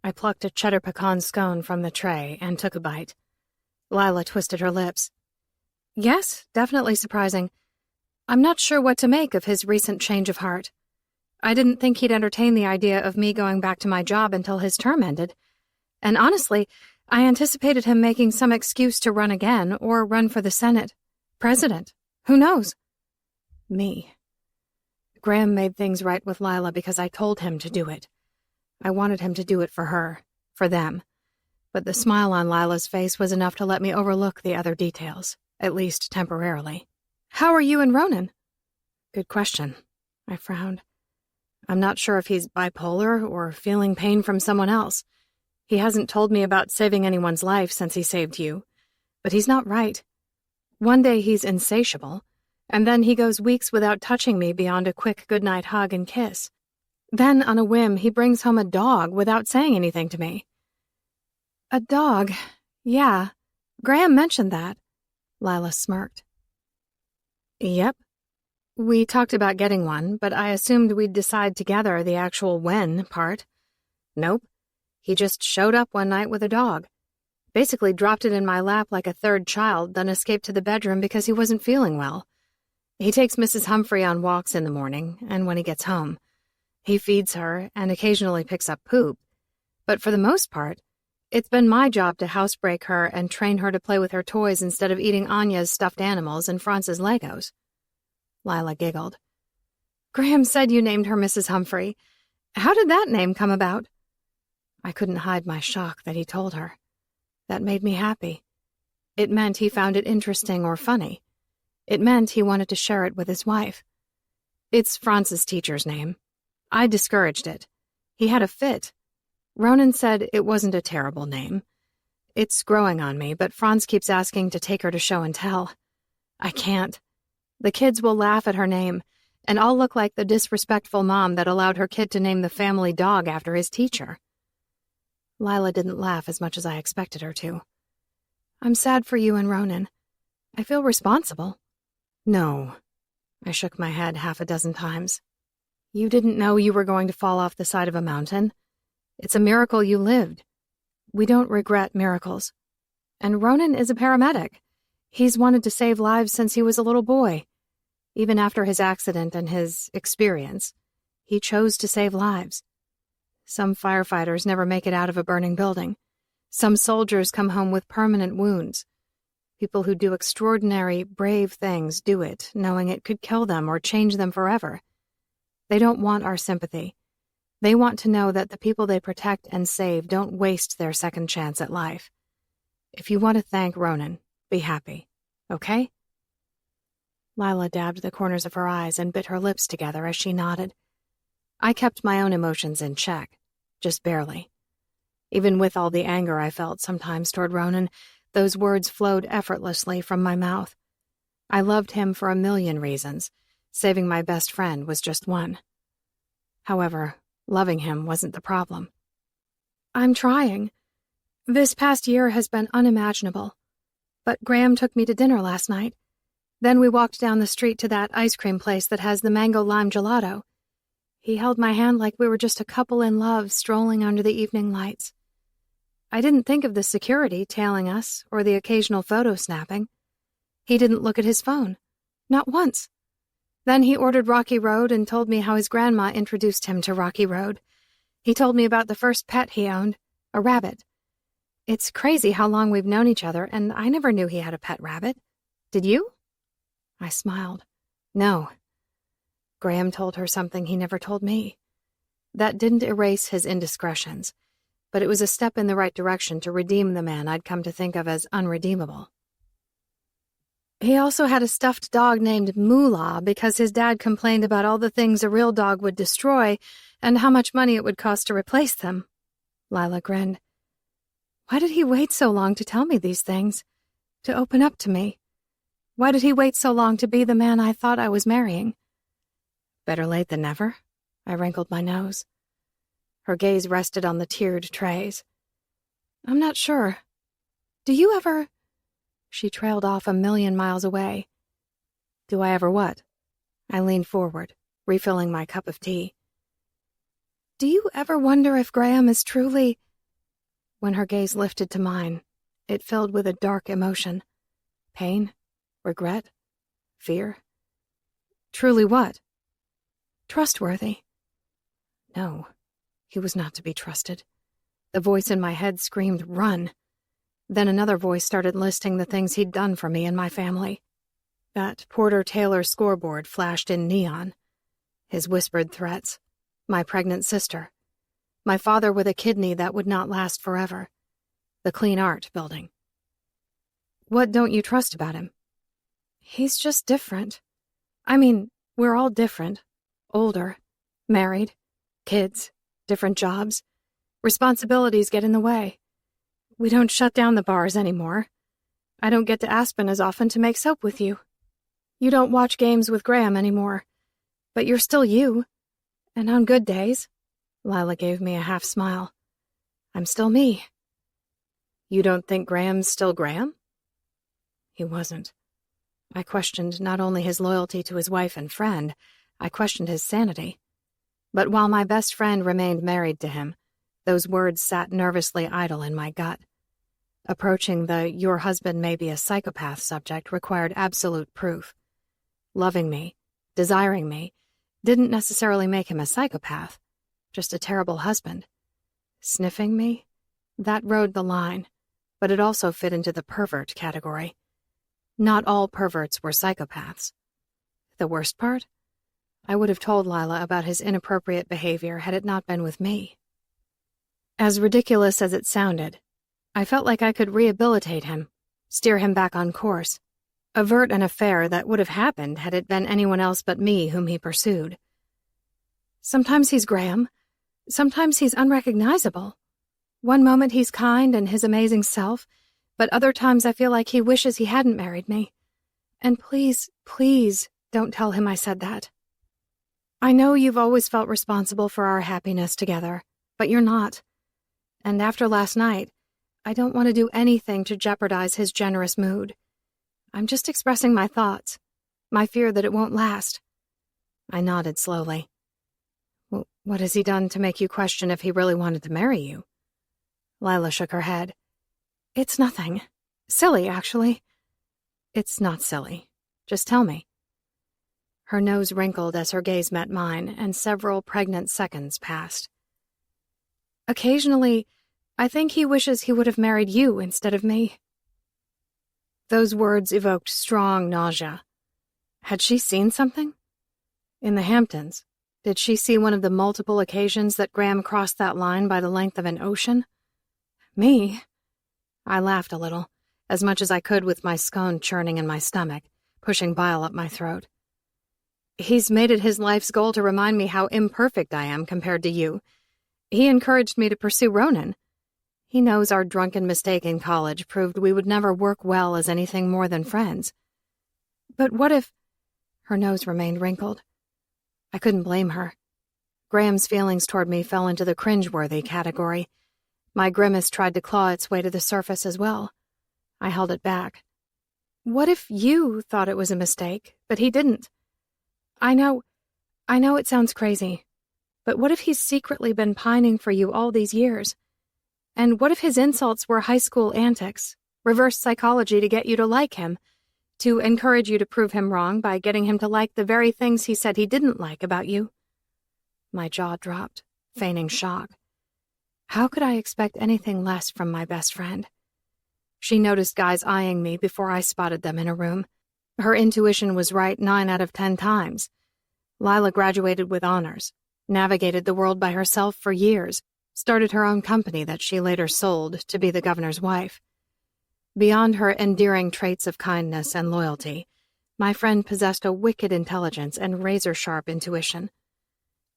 I plucked a cheddar pecan scone from the tray and took a bite. Lila twisted her lips. "Yes, definitely surprising. I'm not sure what to make of his recent change of heart. I didn't think he'd entertain the idea of me going back to my job until his term ended. And honestly, I anticipated him making some excuse to run again or run for the Senate. President. Who knows?" Me. Graham made things right with Lila because I told him to do it. I wanted him to do it for her, for them. But the smile on Lila's face was enough to let me overlook the other details, at least temporarily. "How are you and Ronan?" "Good question." I frowned. "I'm not sure if he's bipolar or feeling pain from someone else. He hasn't told me about saving anyone's life since he saved you. But he's not right. One day he's insatiable, and then he goes weeks without touching me beyond a quick goodnight hug and kiss. Then, on a whim, he brings home a dog without saying anything to me." "A dog? Yeah. Graham mentioned that." Lila smirked. "Yep. We talked about getting one, but I assumed we'd decide together the actual when part. Nope. He just showed up one night with a dog. Basically dropped it in my lap like a third child, then escaped to the bedroom because he wasn't feeling well. He takes Mrs. Humphrey on walks in the morning, and when he gets home, he feeds her and occasionally picks up poop. But for the most part, it's been my job to housebreak her and train her to play with her toys instead of eating Anya's stuffed animals and Franz's Legos." Lila giggled. "Graham said you named her Mrs. Humphrey. How did that name come about?" I couldn't hide my shock that he told her. That made me happy. It meant he found it interesting or funny. It meant he wanted to share it with his wife. "It's Franz's teacher's name. I discouraged it. He had a fit. Ronan said it wasn't a terrible name. It's growing on me, but Franz keeps asking to take her to show and tell. I can't. The kids will laugh at her name, and I'll look like the disrespectful mom that allowed her kid to name the family dog after his teacher." Lila didn't laugh as much as I expected her to. "I'm sad for you and Ronan. I feel responsible." "No." I shook my head half a dozen times. "You didn't know you were going to fall off the side of a mountain. It's a miracle you lived. We don't regret miracles. And Ronan is a paramedic. He's wanted to save lives since he was a little boy. Even after his accident and his experience, he chose to save lives. Some firefighters never make it out of a burning building. Some soldiers come home with permanent wounds. People who do extraordinary, brave things do it, knowing it could kill them or change them forever. They don't want our sympathy. They want to know that the people they protect and save don't waste their second chance at life. If you want to thank Ronan, be happy, okay?" Lila dabbed the corners of her eyes and bit her lips together as she nodded. I kept my own emotions in check, just barely. Even with all the anger I felt sometimes toward Ronan, those words flowed effortlessly from my mouth. I loved him for a million reasons. Saving my best friend was just one. However, loving him wasn't the problem. "I'm trying. This past year has been unimaginable. But Graham took me to dinner last night. Then we walked down the street to that ice cream place that has the mango lime gelato. He held my hand like we were just a couple in love strolling under the evening lights. I didn't think of the security tailing us or the occasional photo snapping. He didn't look at his phone. Not once. Then he ordered Rocky Road and told me how his grandma introduced him to Rocky Road. He told me about the first pet he owned, a rabbit. It's crazy how long we've known each other, and I never knew he had a pet rabbit. Did you?" I smiled. "No." Graham told her something he never told me. That didn't erase his indiscretions, but it was a step in the right direction to redeem the man I'd come to think of as unredeemable. He also had a stuffed dog named Moolah because his dad complained about all the things a real dog would destroy and how much money it would cost to replace them. Lila grinned. Why did he wait so long to tell me these things? To open up to me? Why did he wait so long to be the man I thought I was marrying? Better late than never. I wrinkled my nose. Her gaze rested on the tiered trays. I'm not sure. Do you ever... She trailed off 1,000,000 miles away. Do I ever what? I leaned forward, refilling my cup of tea. Do you ever wonder if Graham is truly... When her gaze lifted to mine, it filled with a dark emotion. Pain? Regret? Fear? Truly what? Trustworthy. No, he was not to be trusted. The voice in my head screamed, run. Then another voice started listing the things he'd done for me and my family. That Porter-Taylor scoreboard flashed in neon. His whispered threats. My pregnant sister. My father with a kidney that would not last forever. The Clean Art building. What don't you trust about him? He's just different. I mean, we're all different. Older. Married. Kids. Different jobs. Responsibilities get in the way. We don't shut down the bars anymore. I don't get to Aspen as often to make soap with you. You don't watch games with Graham anymore. But you're still you. And on good days, Lila gave me a half smile, I'm still me. You don't think Graham's still Graham? He wasn't. I questioned not only his loyalty to his wife and friend, I questioned his sanity. But while my best friend remained married to him, those words sat nervously idle in my gut. Approaching the "your husband may be a psychopath" subject required absolute proof. Loving me, desiring me, didn't necessarily make him a psychopath, just a terrible husband. Sniffing me? That rode the line, but it also fit into the pervert category. Not all perverts were psychopaths. The worst part? I would have told Lila about his inappropriate behavior had it not been with me. As ridiculous as it sounded, I felt like I could rehabilitate him, steer him back on course, avert an affair that would have happened had it been anyone else but me whom he pursued. Sometimes he's Graham. Sometimes he's unrecognizable. One moment he's kind and his amazing self, but other times I feel like he wishes he hadn't married me. And please, please, don't tell him I said that. I know you've always felt responsible for our happiness together, but you're not. And after last night, I don't want to do anything to jeopardize his generous mood. I'm just expressing my thoughts, my fear that it won't last. I nodded slowly. Well, what has he done to make you question if he really wanted to marry you? Lila shook her head. It's nothing. Silly, actually. It's not silly. Just tell me. Her nose wrinkled as her gaze met mine, and several pregnant seconds passed. Occasionally, I think he wishes he would have married you instead of me. Those words evoked strong nausea. Had she seen something? In the Hamptons, did she see one of the multiple occasions that Graham crossed that line by the length of an ocean? Me? I laughed a little, as much as I could with my scone churning in my stomach, pushing bile up my throat. He's made it his life's goal to remind me how imperfect I am compared to you. He encouraged me to pursue Ronan. He knows our drunken mistake in college proved we would never work well as anything more than friends. But what if... Her nose remained wrinkled. I couldn't blame her. Graham's feelings toward me fell into the cringeworthy category. My grimace tried to claw its way to the surface as well. I held it back. What if you thought it was a mistake, but he didn't? I know it sounds crazy, but what if he's secretly been pining for you all these years? And what if his insults were high school antics, reverse psychology to get you to like him, to encourage you to prove him wrong by getting him to like the very things he said he didn't like about you? My jaw dropped, feigning shock. How could I expect anything less from my best friend? She noticed guys eyeing me before I spotted them in a room. Her intuition was right 9 out of 10 times. Lila graduated with honors, navigated the world by herself for years, started her own company that she later sold to be the governor's wife. Beyond her endearing traits of kindness and loyalty, my friend possessed a wicked intelligence and razor-sharp intuition.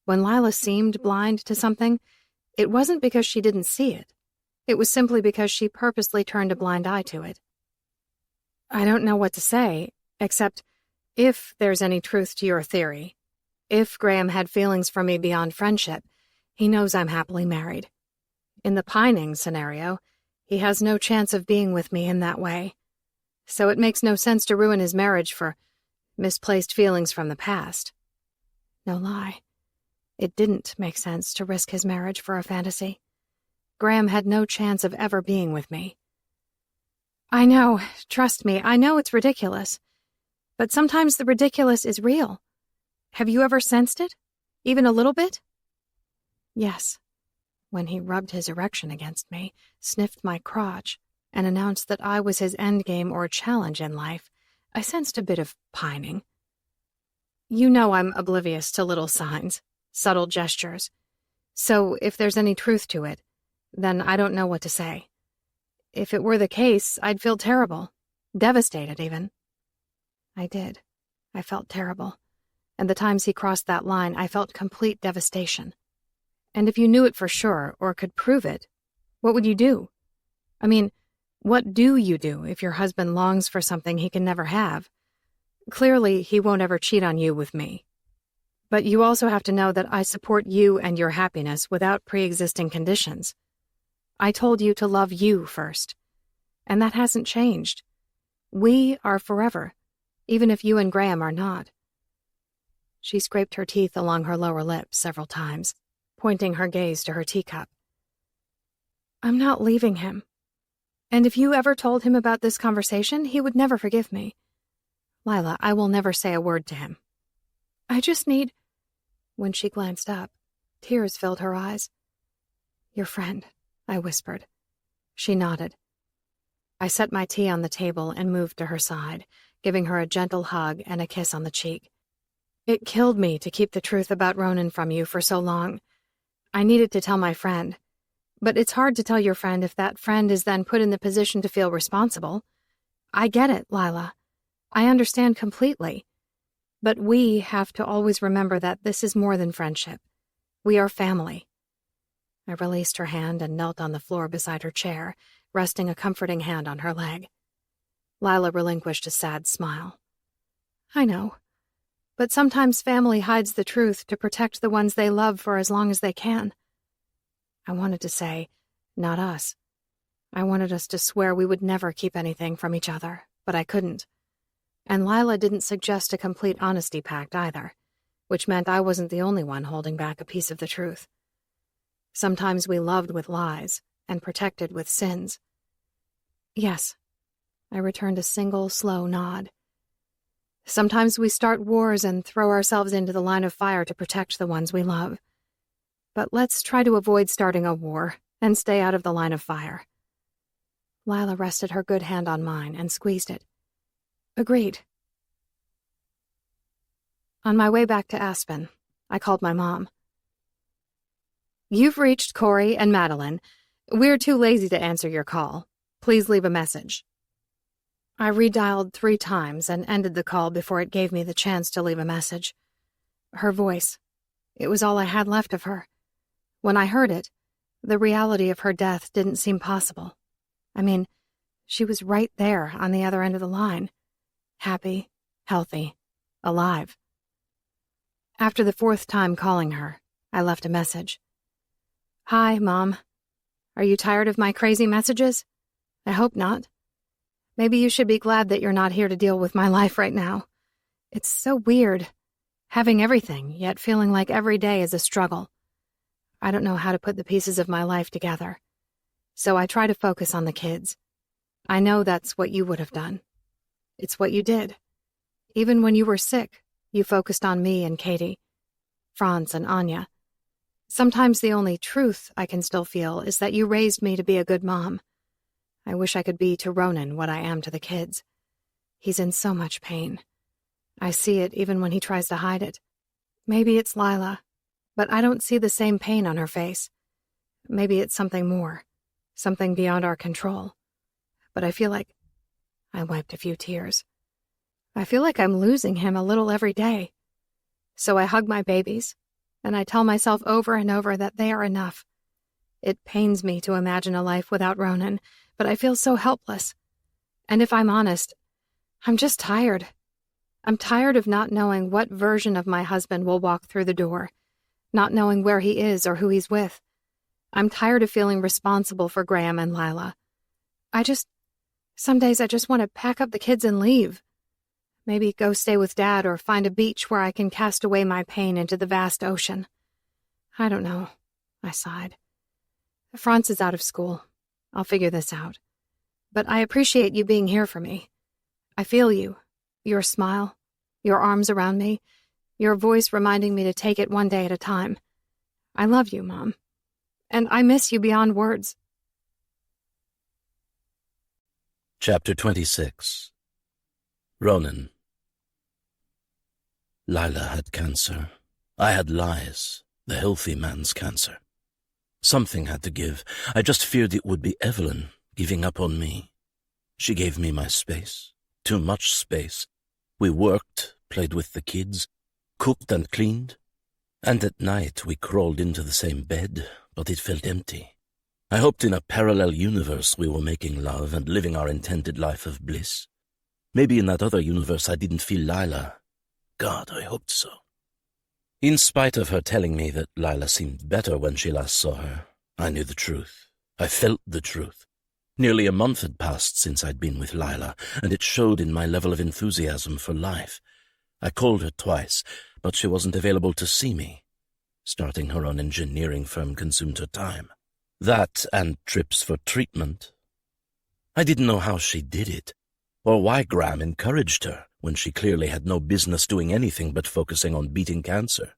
When Lila seemed blind to something, it wasn't because she didn't see it. It was simply because she purposely turned a blind eye to it. I don't know what to say, except if there's any truth to your theory, if Graham had feelings for me beyond friendship, he knows I'm happily married. In the pining scenario, he has no chance of being with me in that way. So it makes no sense to ruin his marriage for misplaced feelings from the past. No lie. It didn't make sense to risk his marriage for a fantasy. Graham had no chance of ever being with me. I know, trust me, I know it's ridiculous. But sometimes the ridiculous is real. Have you ever sensed it? Even a little bit? Yes. When he rubbed his erection against me, sniffed my crotch, and announced that I was his endgame or challenge in life, I sensed a bit of pining. You know I'm oblivious to little signs, subtle gestures. So if there's any truth to it, then I don't know what to say. If it were the case, I'd feel terrible, devastated even. I did. I felt terrible. And the times he crossed that line, I felt complete devastation. And if you knew it for sure, or could prove it, what would you do? I mean, what do you do if your husband longs for something he can never have? Clearly, he won't ever cheat on you with me. But you also have to know that I support you and your happiness without pre-existing conditions. I told you to love you first. And that hasn't changed. We are forever, even if you and Graham are not. She scraped her teeth along her lower lip several times, pointing her gaze to her teacup. I'm not leaving him. And if you ever told him about this conversation, he would never forgive me. Lila, I will never say a word to him. I just need... When she glanced up, tears filled her eyes. Your friend, I whispered. She nodded. I set my tea on the table and moved to her side, giving her a gentle hug and a kiss on the cheek. It killed me to keep the truth about Ronan from you for so long. I needed to tell my friend. But it's hard to tell your friend if that friend is then put in the position to feel responsible. I get it, Lila. I understand completely. But we have to always remember that this is more than friendship. We are family. I released her hand and knelt on the floor beside her chair, resting a comforting hand on her leg. Lila relinquished a sad smile. I know. But sometimes family hides the truth to protect the ones they love for as long as they can. I wanted to say, not us. I wanted us to swear we would never keep anything from each other, but I couldn't. And Lila didn't suggest a complete honesty pact either, which meant I wasn't the only one holding back a piece of the truth. Sometimes we loved with lies and protected with sins. Yes, I returned a single, slow nod. Sometimes we start wars and throw ourselves into the line of fire to protect the ones we love. But let's try to avoid starting a war and stay out of the line of fire. Lila rested her good hand on mine and squeezed it. Agreed. On my way back to Aspen, I called my mom. You've reached Corey and Madeline. We're too lazy to answer your call. Please leave a message. I redialed 3 times and ended the call before it gave me the chance to leave a message. Her voice. It was all I had left of her. When I heard it, the reality of her death didn't seem possible. I mean, she was right there on the other end of the line. Happy, healthy, alive. After the 4th time calling her, I left a message. Hi, Mom. Are you tired of my crazy messages? I hope not. Maybe you should be glad that you're not here to deal with my life right now. It's so weird, having everything, yet feeling like every day is a struggle. I don't know how to put the pieces of my life together. So I try to focus on the kids. I know that's what you would have done. It's what you did. Even when you were sick, you focused on me and Katie, Franz and Anya. Sometimes the only truth I can still feel is that you raised me to be a good mom. I wish I could be to Ronan what I am to the kids. He's in so much pain. I see it even when he tries to hide it. Maybe it's Lila, but I don't see the same pain on her face. Maybe it's something more, something beyond our control. but I feel like... I wiped a few tears. I feel like I'm losing him a little every day. So I hug my babies, and I tell myself over and over that they are enough. It pains me to imagine a life without Ronan, but I feel so helpless. And if I'm honest, I'm just tired. I'm tired of not knowing what version of my husband will walk through the door, not knowing where he is or who he's with. I'm tired of feeling responsible for Graham and Lila. Some days I just want to pack up the kids and leave. Maybe go stay with Dad or find a beach where I can cast away my pain into the vast ocean. I don't know, I sighed. Franz is out of school. I'll figure this out. But I appreciate you being here for me. I feel you. Your smile, your arms around me, your voice reminding me to take it one day at a time. I love you, Mom. And I miss you beyond words. Chapter 26. Ronan. Lila had cancer. I had lies, the healthy man's cancer. Something had to give. I just feared it would be Evelyn giving up on me. She gave me my space, too much space. We worked, played with the kids, cooked and cleaned. And at night we crawled into the same bed, but it felt empty. I hoped in a parallel universe we were making love and living our intended life of bliss. Maybe in that other universe I didn't feel Lila. God, I hoped so. In spite of her telling me that Lila seemed better when she last saw her, I knew the truth. I felt the truth. Nearly a month had passed since I'd been with Lila, and it showed in my level of enthusiasm for life. I called her twice, but she wasn't available to see me. Starting her own engineering firm consumed her time. That and trips for treatment. I didn't know how she did it, or why Graham encouraged her when she clearly had no business doing anything but focusing on beating cancer.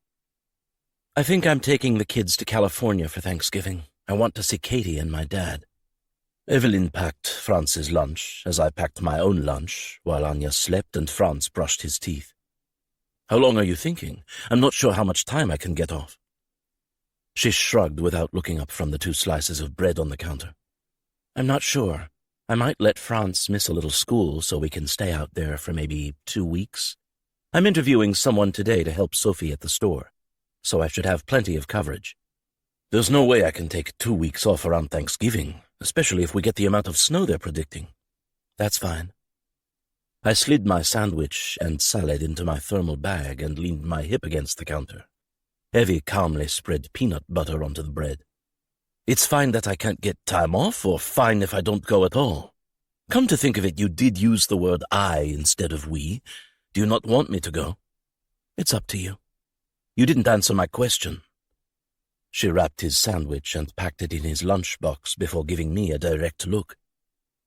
I think I'm taking the kids to California for Thanksgiving. I want to see Katie and my dad. Evelyn packed Franz's lunch as I packed my own lunch while Anya slept and Franz brushed his teeth. How long are you thinking? I'm not sure how much time I can get off. She shrugged without looking up from the 2 slices of bread on the counter. I'm not sure. I might let Franz miss a little school so we can stay out there for maybe 2 weeks. I'm interviewing someone today to help Sophie at the store, so I should have plenty of coverage. There's no way I can take 2 weeks off around Thanksgiving, especially if we get the amount of snow they're predicting. That's fine. I slid my sandwich and salad into my thermal bag and leaned my hip against the counter. Evie calmly spread peanut butter onto the bread. It's fine that I can't get time off, or fine if I don't go at all. Come to think of it, you did use the word I instead of we. Do you not want me to go? It's up to you. You didn't answer my question. She wrapped his sandwich and packed it in his lunchbox before giving me a direct look.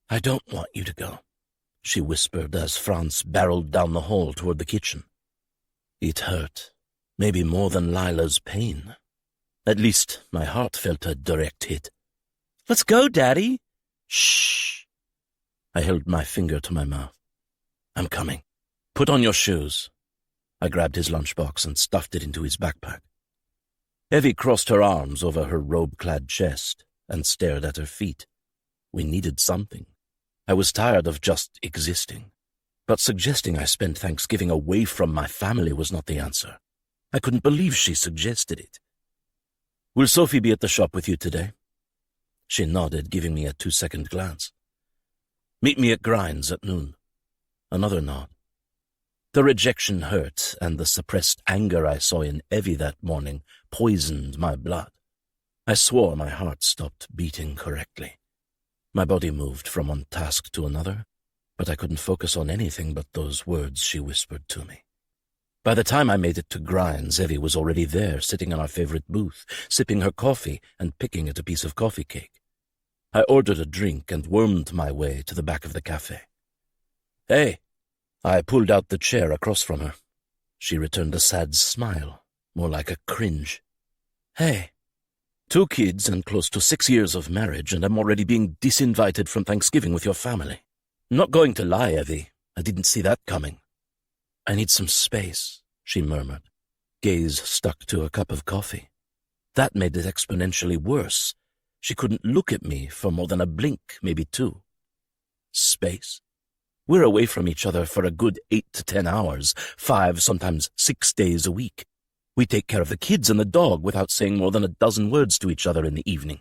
I don't want you to go, she whispered as Franz barreled down the hall toward the kitchen. It hurt, maybe more than Lila's pain. At least my heart felt a direct hit. Let's go, Daddy. Shh. I held my finger to my mouth. I'm coming. Put on your shoes. I grabbed his lunchbox and stuffed it into his backpack. Evie crossed her arms over her robe-clad chest and stared at her feet. We needed something. I was tired of just existing. But suggesting I spend Thanksgiving away from my family was not the answer. I couldn't believe she suggested it. Will Sophie be at the shop with you today? She nodded, giving me a 2-second glance. Meet me at Grind's at noon. Another nod. The rejection hurt, and the suppressed anger I saw in Evie that morning poisoned my blood. I swore my heart stopped beating correctly. My body moved from one task to another, but I couldn't focus on anything but those words she whispered to me. By the time I made it to Grind's, Evie was already there, sitting in our favorite booth, sipping her coffee and picking at a piece of coffee cake. I ordered a drink and wormed my way to the back of the cafe. Hey! I pulled out the chair across from her. She returned a sad smile, more like a cringe. Hey! 2 kids and close to 6 years of marriage, and I'm already being disinvited from Thanksgiving with your family. I'm not going to lie, Evie. I didn't see that coming. I need some space, she murmured, gaze stuck to a cup of coffee. That made it exponentially worse. She couldn't look at me for more than a blink, maybe 2. Space. We're away from each other for a good 8 to 10 hours, 5, sometimes 6 days a week. We take care of the kids and the dog without saying more than a dozen words to each other in the evening.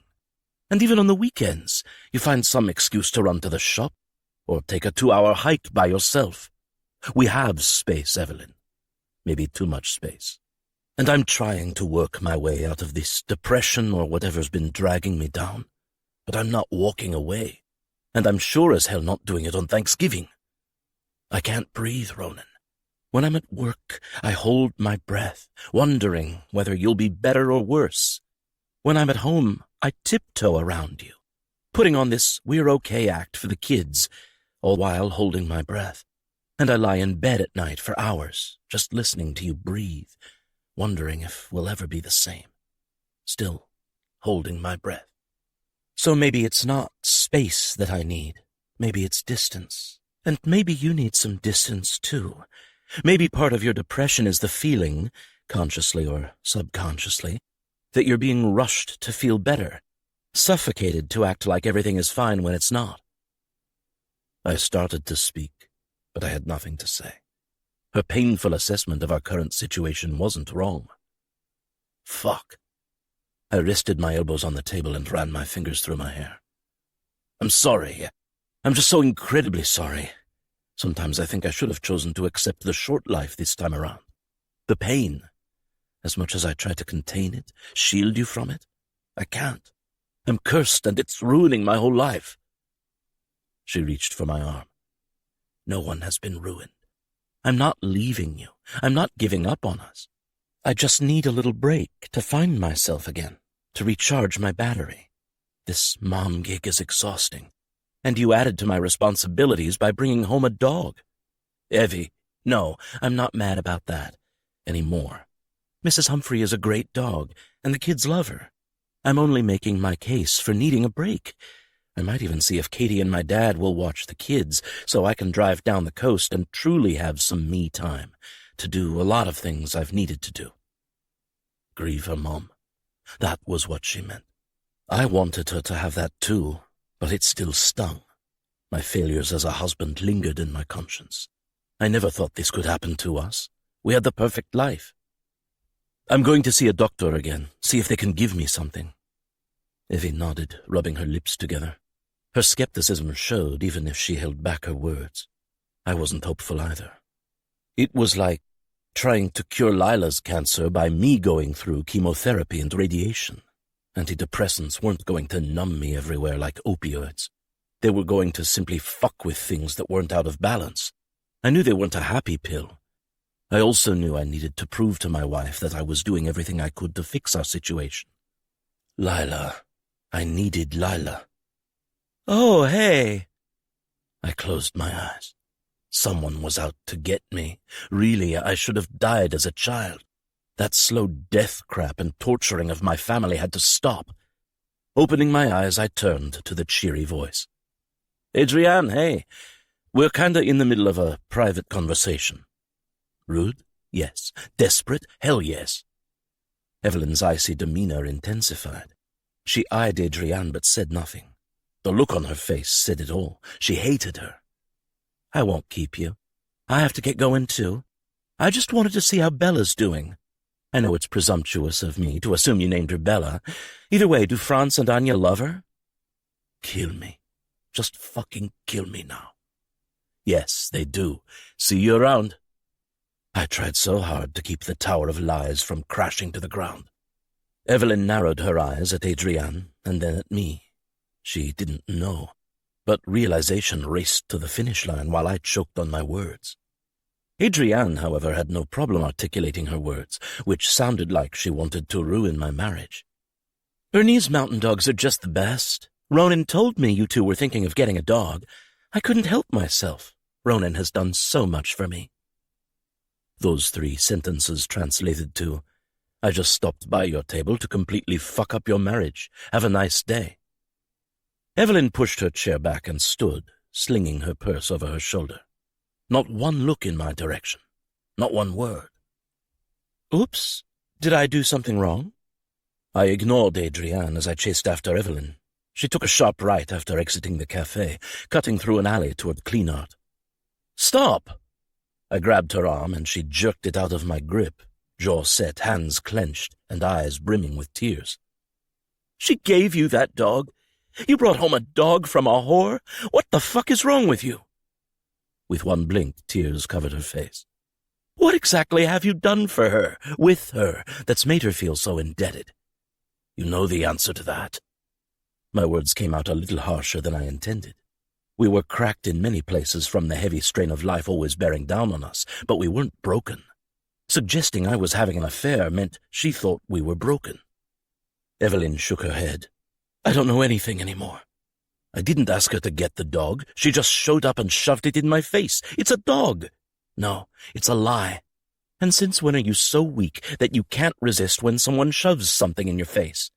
And even on the weekends, you find some excuse to run to the shop or take a 2-hour hike by yourself. We have space, Evelyn. Maybe too much space. And I'm trying to work my way out of this depression or whatever's been dragging me down. But I'm not walking away. And I'm sure as hell not doing it on Thanksgiving. I can't breathe, Ronan. When I'm at work, I hold my breath, wondering whether you'll be better or worse. When I'm at home, I tiptoe around you, putting on this we're okay act for the kids, all while holding my breath. And I lie in bed at night for hours, just listening to you breathe, wondering if we'll ever be the same. Still holding my breath. So maybe it's not space that I need. Maybe it's distance. And maybe you need some distance too. Maybe part of your depression is the feeling, consciously or subconsciously, that you're being rushed to feel better, suffocated to act like everything is fine when it's not. I started to speak, but I had nothing to say. Her painful assessment of our current situation wasn't wrong. Fuck. I rested my elbows on the table and ran my fingers through my hair. I'm sorry. I'm just so incredibly sorry. Sometimes I think I should have chosen to accept the short life this time around. The pain. As much as I try to contain it, shield you from it, I can't. I'm cursed and it's ruining my whole life. She reached for my arm. No one has been ruined. I'm not leaving you. I'm not giving up on us. I just need a little break to find myself again, to recharge my battery. This mom gig is exhausting, and you added to my responsibilities by bringing home a dog. Evie, no, I'm not mad about that anymore. Mrs. Humphrey is a great dog, and the kids love her. I'm only making my case for needing a break. I might even see if Katie and my dad will watch the kids so I can drive down the coast and truly have some me time to do a lot of things I've needed to do. Grieve her mom. That was what she meant. I wanted her to have that too, but it still stung. My failures as a husband lingered in my conscience. I never thought this could happen to us. We had the perfect life. I'm going to see a doctor again, see if they can give me something. Evie nodded, rubbing her lips together. Her skepticism showed even if she held back her words. I wasn't hopeful either. It was like trying to cure Lila's cancer by me going through chemotherapy and radiation. Antidepressants weren't going to numb me everywhere like opioids. They were going to simply fuck with things that weren't out of balance. I knew they weren't a happy pill. I also knew I needed to prove to my wife that I was doing everything I could to fix our situation. Lila. I needed Lila. Oh, hey. I closed my eyes. Someone was out to get me. Really, I should have died as a child. That slow death crap and torturing of my family had to stop. Opening my eyes, I turned to the cheery voice. Adrienne, hey. We're kinda in the middle of a private conversation. Rude? Yes. Desperate? Hell yes. Evelyn's icy demeanor intensified. She eyed Adrienne but said nothing. The look on her face said it all. She hated her. I won't keep you. I have to get going too. I just wanted to see how Bella's doing. I know it's presumptuous of me to assume you named her Bella. Either way, do Franz and Anya love her? Kill me. Just fucking kill me now. Yes, they do. See you around. I tried so hard to keep the tower of lies from crashing to the ground. Evelyn narrowed her eyes at Adrienne and then at me. She didn't know, but realization raced to the finish line while I choked on my words. Adrienne, however, had no problem articulating her words, which sounded like she wanted to ruin my marriage. Bernese mountain dogs are just the best. Ronan told me you two were thinking of getting a dog. I couldn't help myself. Ronan has done so much for me. Those 3 sentences translated to, I just stopped by your table to completely fuck up your marriage. Have a nice day. Evelyn pushed her chair back and stood, slinging her purse over her shoulder. Not one look in my direction. Not one word. Oops, did I do something wrong? I ignored Adrienne as I chased after Evelyn. She took a sharp right after exiting the cafe, cutting through an alley toward Cleanart. "Stop!" I grabbed her arm, and she jerked it out of my grip, jaw set, hands clenched, and eyes brimming with tears. "She gave you that dog? You brought home a dog from a whore? What the fuck is wrong with you?" With one blink, tears covered her face. "What exactly have you done for her, with her, that's made her feel so indebted? You know the answer to that." My words came out a little harsher than I intended. We were cracked in many places from the heavy strain of life always bearing down on us, but we weren't broken. Suggesting I was having an affair meant she thought we were broken. Evelyn shook her head. "I don't know anything anymore. I didn't ask her to get the dog. She just showed up and shoved it in my face. It's a dog. No, it's a lie. And since when are you so weak that you can't resist when someone shoves something in your face?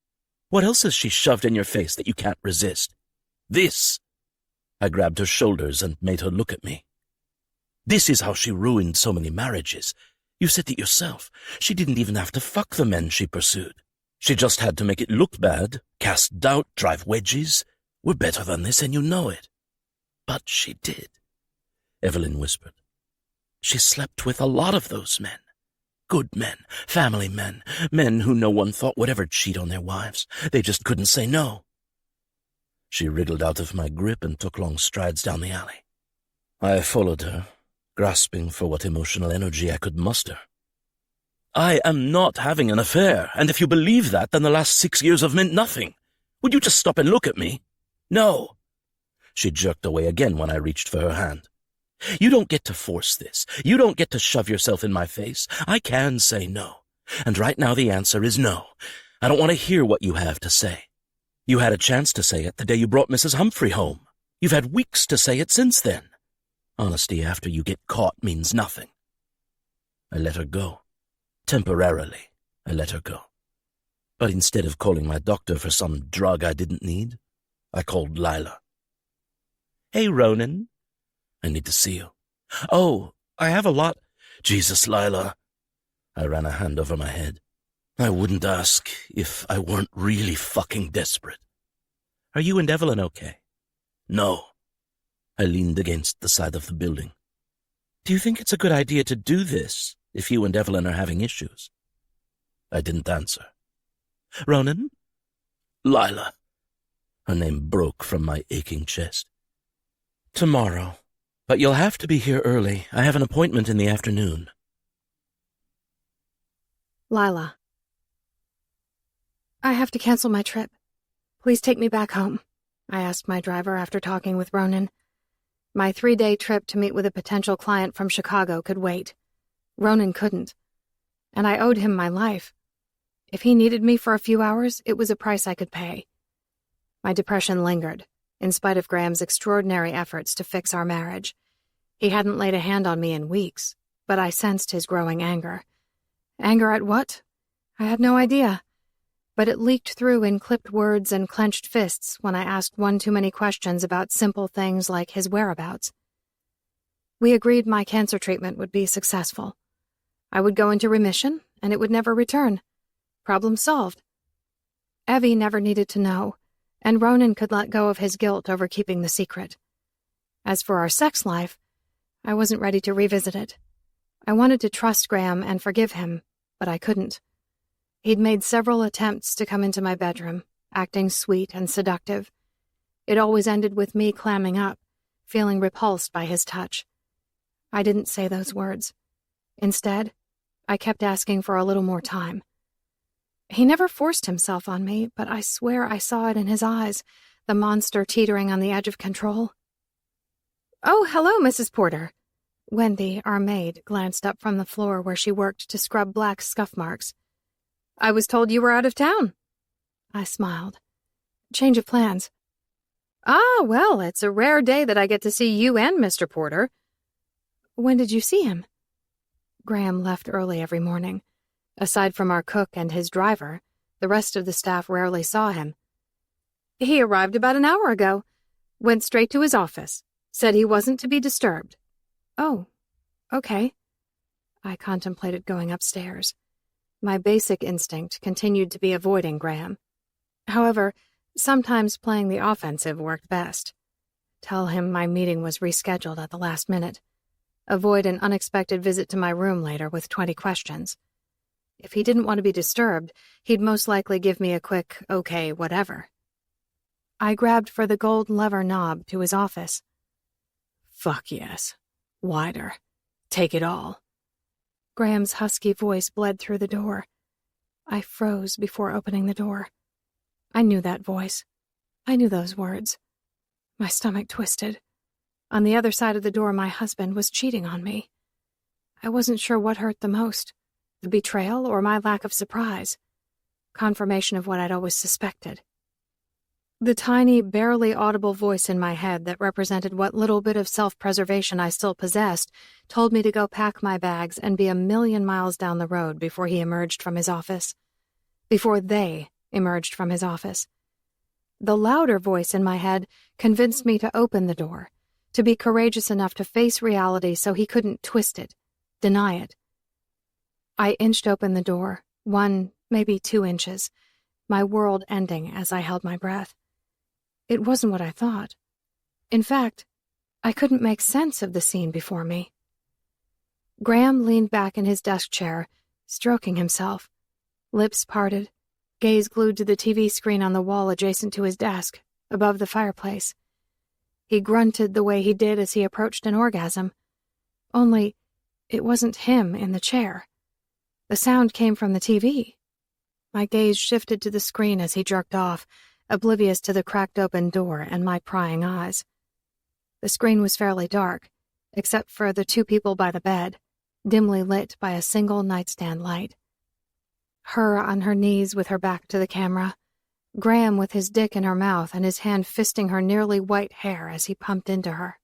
What else has she shoved in your face that you can't resist? This." I grabbed her shoulders and made her look at me. "This is how she ruined so many marriages. You said it yourself. She didn't even have to fuck the men she pursued. She just had to make it look bad, cast doubt, drive wedges. We're better than this, and you know it." "But she did," Evelyn whispered. "She slept with a lot of those men. Good men, family men, men who no one thought would ever cheat on their wives. They just couldn't say no." She wriggled out of my grip and took long strides down the alley. I followed her, grasping for what emotional energy I could muster. "I am not having an affair, and if you believe that, then the last 6 years have meant nothing. Would you just stop and look at me? No." She jerked away again when I reached for her hand. "You don't get to force this. You don't get to shove yourself in my face. I can say no. And right now the answer is no. I don't want to hear what you have to say. You had a chance to say it the day you brought Mrs. Humphrey home. You've had weeks to say it since then. Honesty after you get caught means nothing." I let her go. Temporarily, I let her go. But instead of calling my doctor for some drug I didn't need, I called Lila. "Hey, Ronan. I need to see you." "Oh, I have a lot." "Jesus, Lila." I ran a hand over my head. "I wouldn't ask if I weren't really fucking desperate." "Are you and Evelyn okay?" "No." I leaned against the side of the building. "Do you think it's a good idea to do this if you and Evelyn are having issues?" I didn't answer. "Ronan?" "Lila." Her name broke from my aching chest. "Tomorrow. But you'll have to be here early. I have an appointment in the afternoon." Lila. "I have to cancel my trip. Please take me back home," I asked my driver after talking with Ronan. My 3-day trip to meet with a potential client from Chicago could wait. Ronan couldn't. And I owed him my life. If he needed me for a few hours, it was a price I could pay. My depression lingered, in spite of Graham's extraordinary efforts to fix our marriage. He hadn't laid a hand on me in weeks, but I sensed his growing anger. Anger at what? I had no idea. But it leaked through in clipped words and clenched fists when I asked one too many questions about simple things like his whereabouts. We agreed my cancer treatment would be successful. I would go into remission, and it would never return. Problem solved. Evie never needed to know, and Ronan could let go of his guilt over keeping the secret. As for our sex life, I wasn't ready to revisit it. I wanted to trust Graham and forgive him, but I couldn't. He'd made several attempts to come into my bedroom, acting sweet and seductive. It always ended with me clamming up, feeling repulsed by his touch. I didn't say those words. Instead, I kept asking for a little more time. He never forced himself on me, but I swear I saw it in his eyes, the monster teetering on the edge of control. "Oh, hello, Mrs. Porter." Wendy, our maid, glanced up from the floor where she worked to scrub black scuff marks. "I was told you were out of town." I smiled. "Change of plans." "Ah, well, it's a rare day that I get to see you and Mr. Porter." "When did you see him?" Graham left early every morning. Aside from our cook and his driver, the rest of the staff rarely saw him. "He arrived about an hour ago. Went straight to his office. Said he wasn't to be disturbed." "Oh, okay." I contemplated going upstairs. My basic instinct continued to be avoiding Graham. However, Sometimes playing the offensive worked best. Tell him my meeting was rescheduled at the last minute. Avoid an unexpected visit to my room later with 20 questions. If he didn't want to be disturbed, he'd most likely give me a quick, okay, whatever. I grabbed for the gold lever knob to his office. Fuck yes. Wider. Take it all. Graham's husky voice bled through the door. I froze before opening the door. I knew that voice. I knew those words. My stomach twisted. On the other side of the door, my husband was cheating on me. I wasn't sure what hurt the most, the betrayal or my lack of surprise. Confirmation of what I'd always suspected. The tiny, barely audible voice in my head that represented what little bit of self-preservation I still possessed told me to go pack my bags and be a million miles down the road before he emerged from his office. Before they emerged from his office. The louder voice in my head convinced me to open the door, to be courageous enough to face reality so he couldn't twist it, deny it. I inched open the door, 1, maybe 2 inches, my world ending as I held my breath. It wasn't what I thought. In fact, I couldn't make sense of the scene before me. Graham leaned back in his desk chair, stroking himself, lips parted, gaze glued to the TV screen on the wall adjacent to his desk, above the fireplace. He grunted the way he did as he approached an orgasm. Only, it wasn't him in the chair. The sound came from the TV. My gaze shifted to the screen as he jerked off, oblivious to the cracked open door and my prying eyes. The screen was fairly dark, except for the 2 people by the bed, dimly lit by a single nightstand light. Her on her knees with her back to the camera, Graham with his dick in her mouth and his hand fisting her nearly white hair as he pumped into her.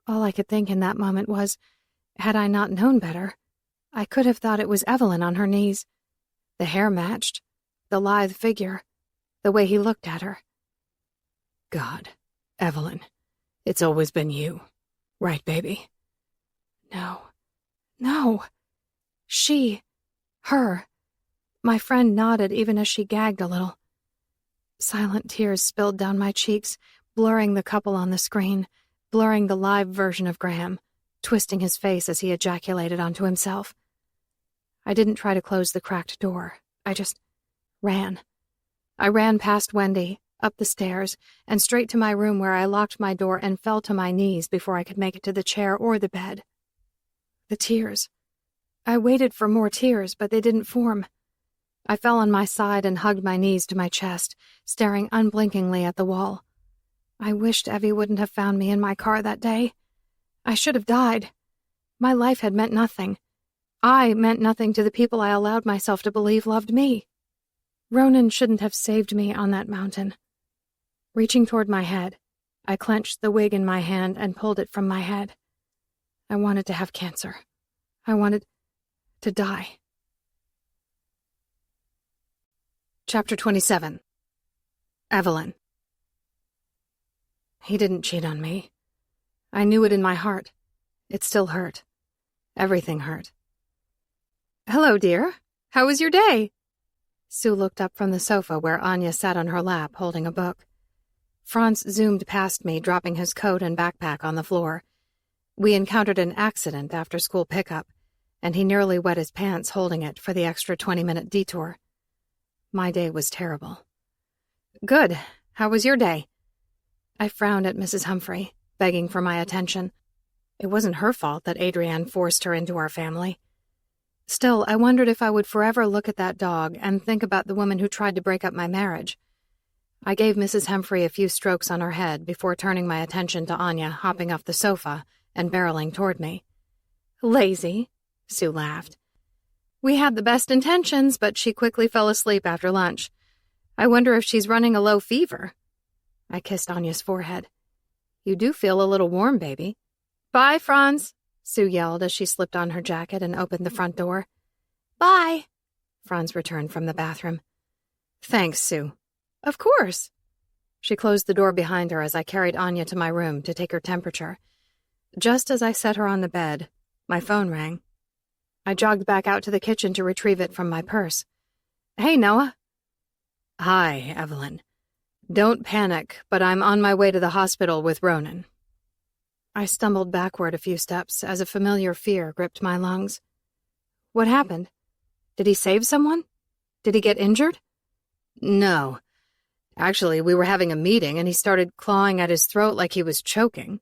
All I could think in that moment was, had I not known better, I could have thought it was Evelyn on her knees. The hair matched, the lithe figure, the way he looked at her. God, Evelyn, it's always been you, right, baby? No. Her. My friend nodded even as she gagged a little. Silent tears spilled down my cheeks, blurring the couple on the screen, blurring the live version of Graham, twisting his face as he ejaculated onto himself. I didn't try to close the cracked door. I just ran. I ran past Wendy, up the stairs, and straight to my room where I locked my door and fell to my knees before I could make it to the chair or the bed. The tears. I waited for more tears, but they didn't form. I fell on my side and hugged my knees to my chest, staring unblinkingly at the wall. I wished Evie wouldn't have found me in my car that day. I should have died. My life had meant nothing. I meant nothing to the people I allowed myself to believe loved me. Ronan shouldn't have saved me on that mountain. Reaching toward my head, I clenched the wig in my hand and pulled it from my head. I wanted to have cancer. I wanted to die. Chapter 27. Evelyn. He didn't cheat on me. I knew it in my heart. It still hurt. Everything hurt. Hello, dear. How was your day? Sue looked up from the sofa where Anya sat on her lap holding a book. Franz zoomed past me, dropping his coat and backpack on the floor. We encountered an accident after school pickup, and he nearly wet his pants holding it for the extra 20-minute detour. My day was terrible. Good. How was your day? I frowned at Mrs. Humphrey, begging for my attention. It wasn't her fault that Adrienne forced her into our family. Still, I wondered if I would forever look at that dog and think about the woman who tried to break up my marriage. I gave Mrs. Humphrey a few strokes on her head before turning my attention to Anya hopping off the sofa and barreling toward me. Lazy, Sue laughed. We had the best intentions, but she quickly fell asleep after lunch. I wonder if she's running a low fever. I kissed Anya's forehead. You do feel a little warm, baby. Bye, Franz, Sue yelled as she slipped on her jacket and opened the front door. Bye, Franz returned from the bathroom. Thanks, Sue. Of course. She closed the door behind her as I carried Anya to my room to take her temperature. Just as I set her on the bed, my phone rang. I jogged back out to the kitchen to retrieve it from my purse. Hey, Noah. Hi, Evelyn. Don't panic, but I'm on my way to the hospital with Ronan. I stumbled backward a few steps as a familiar fear gripped my lungs. What happened? Did he save someone? Did he get injured? No. Actually, we were having a meeting and he started clawing at his throat like he was choking.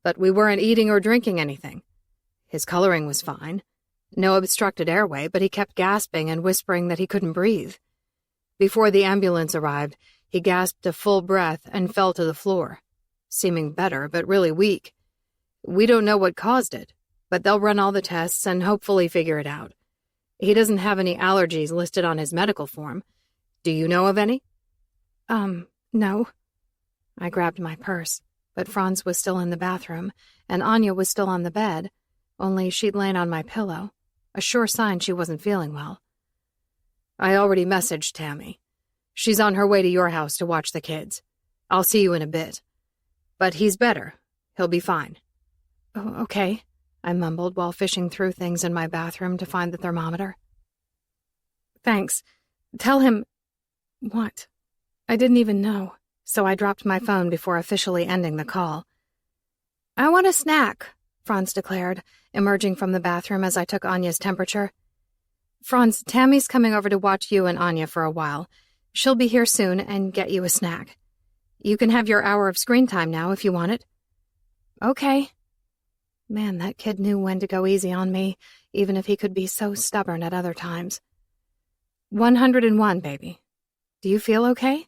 But we weren't eating or drinking anything. His coloring was fine. No obstructed airway, but he kept gasping and whispering that he couldn't breathe. Before the ambulance arrived, he gasped a full breath and fell to the floor, seeming better, but really weak. We don't know what caused it, but they'll run all the tests and hopefully figure it out. He doesn't have any allergies listed on his medical form. Do you know of any? No. I grabbed my purse, but Franz was still in the bathroom, and Anya was still on the bed, only she'd lain on my pillow, a sure sign she wasn't feeling well. I already messaged Tammy. She's on her way to your house to watch the kids. I'll see you in a bit. But he's better. He'll be fine. Oh, okay, I mumbled while fishing through things in my bathroom to find the thermometer. Thanks. Tell him... What? I didn't even know, so I dropped my phone before officially ending the call. I want a snack, Franz declared, emerging from the bathroom as I took Anya's temperature. Franz, Tammy's coming over to watch you and Anya for a while. She'll be here soon and get you a snack. You can have your hour of screen time now if you want it. Okay. Man, that kid knew when to go easy on me, even if he could be so stubborn at other times. 101, baby. Do you feel okay?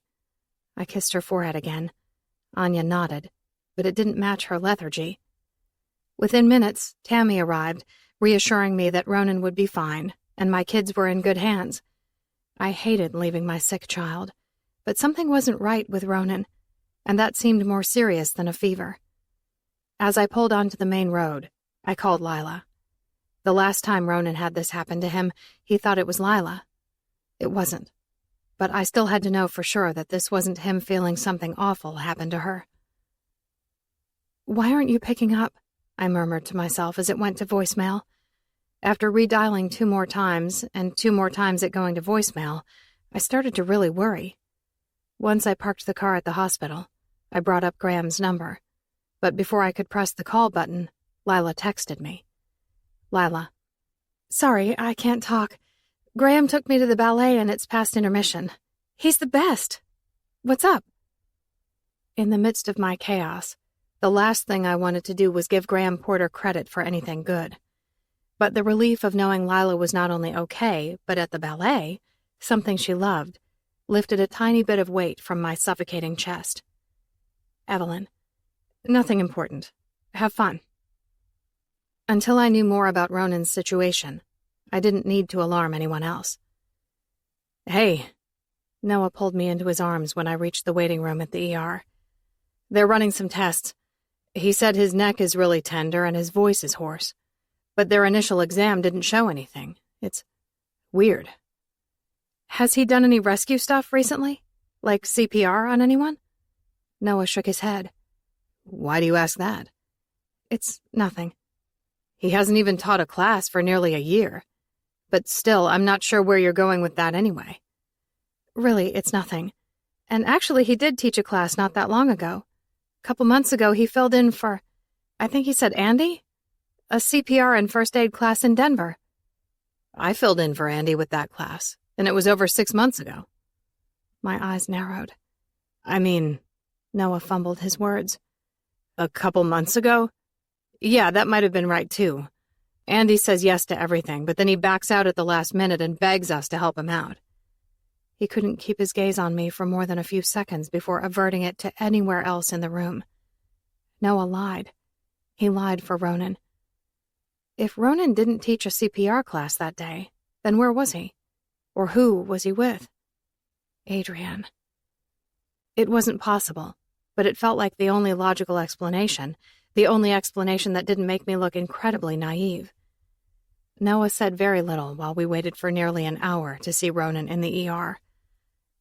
I kissed her forehead again. Anya nodded, but it didn't match her lethargy. Within minutes, Tammy arrived, reassuring me that Ronan would be fine, and my kids were in good hands. I hated leaving my sick child, but something wasn't right with Ronan, and that seemed more serious than a fever. As I pulled onto the main road, I called Lila. The last time Ronan had this happen to him, he thought it was Lila. It wasn't, but I still had to know for sure that this wasn't him feeling something awful happened to her. Why aren't you picking up? I murmured to myself as it went to voicemail. After redialing 2 more times, and 2 more times it going to voicemail, I started to really worry. Once I parked the car at the hospital, I brought up Graham's number. But before I could press the call button, Lila texted me. Lila. Sorry, I can't talk. Graham took me to the ballet and it's past intermission. He's the best. What's up? In the midst of my chaos, the last thing I wanted to do was give Graham Porter credit for anything good. But the relief of knowing Lila was not only okay, but at the ballet, something she loved, lifted a tiny bit of weight from my suffocating chest. Evelyn. Nothing important. Have fun. Until I knew more about Ronan's situation, I didn't need to alarm anyone else. Hey. Noah pulled me into his arms when I reached the waiting room at the ER. They're running some tests. He said his neck is really tender and his voice is hoarse. But their initial exam didn't show anything. It's weird. Has he done any rescue stuff recently? Like CPR on anyone? Noah shook his head. Why do you ask that? It's nothing. He hasn't even taught a class for nearly a year. But still, I'm not sure where you're going with that anyway. Really, it's nothing. And actually, he did teach a class not that long ago. A couple months ago, he filled in for, I think he said Andy? A CPR and first aid class in Denver. I filled in for Andy with that class, and it was over 6 months ago. My eyes narrowed. I mean, Noah fumbled his words. A couple months ago? Yeah, that might have been right, too. Andy says yes to everything, but then he backs out at the last minute and begs us to help him out. He couldn't keep his gaze on me for more than a few seconds before averting it to anywhere else in the room. Noah lied. He lied for Ronan. If Ronan didn't teach a CPR class that day, then where was he? Or who was he with? Adrienne. It wasn't possible, but it felt like the only logical explanation, the only explanation that didn't make me look incredibly naive. Noah said very little while we waited for nearly an hour to see Ronan in the ER.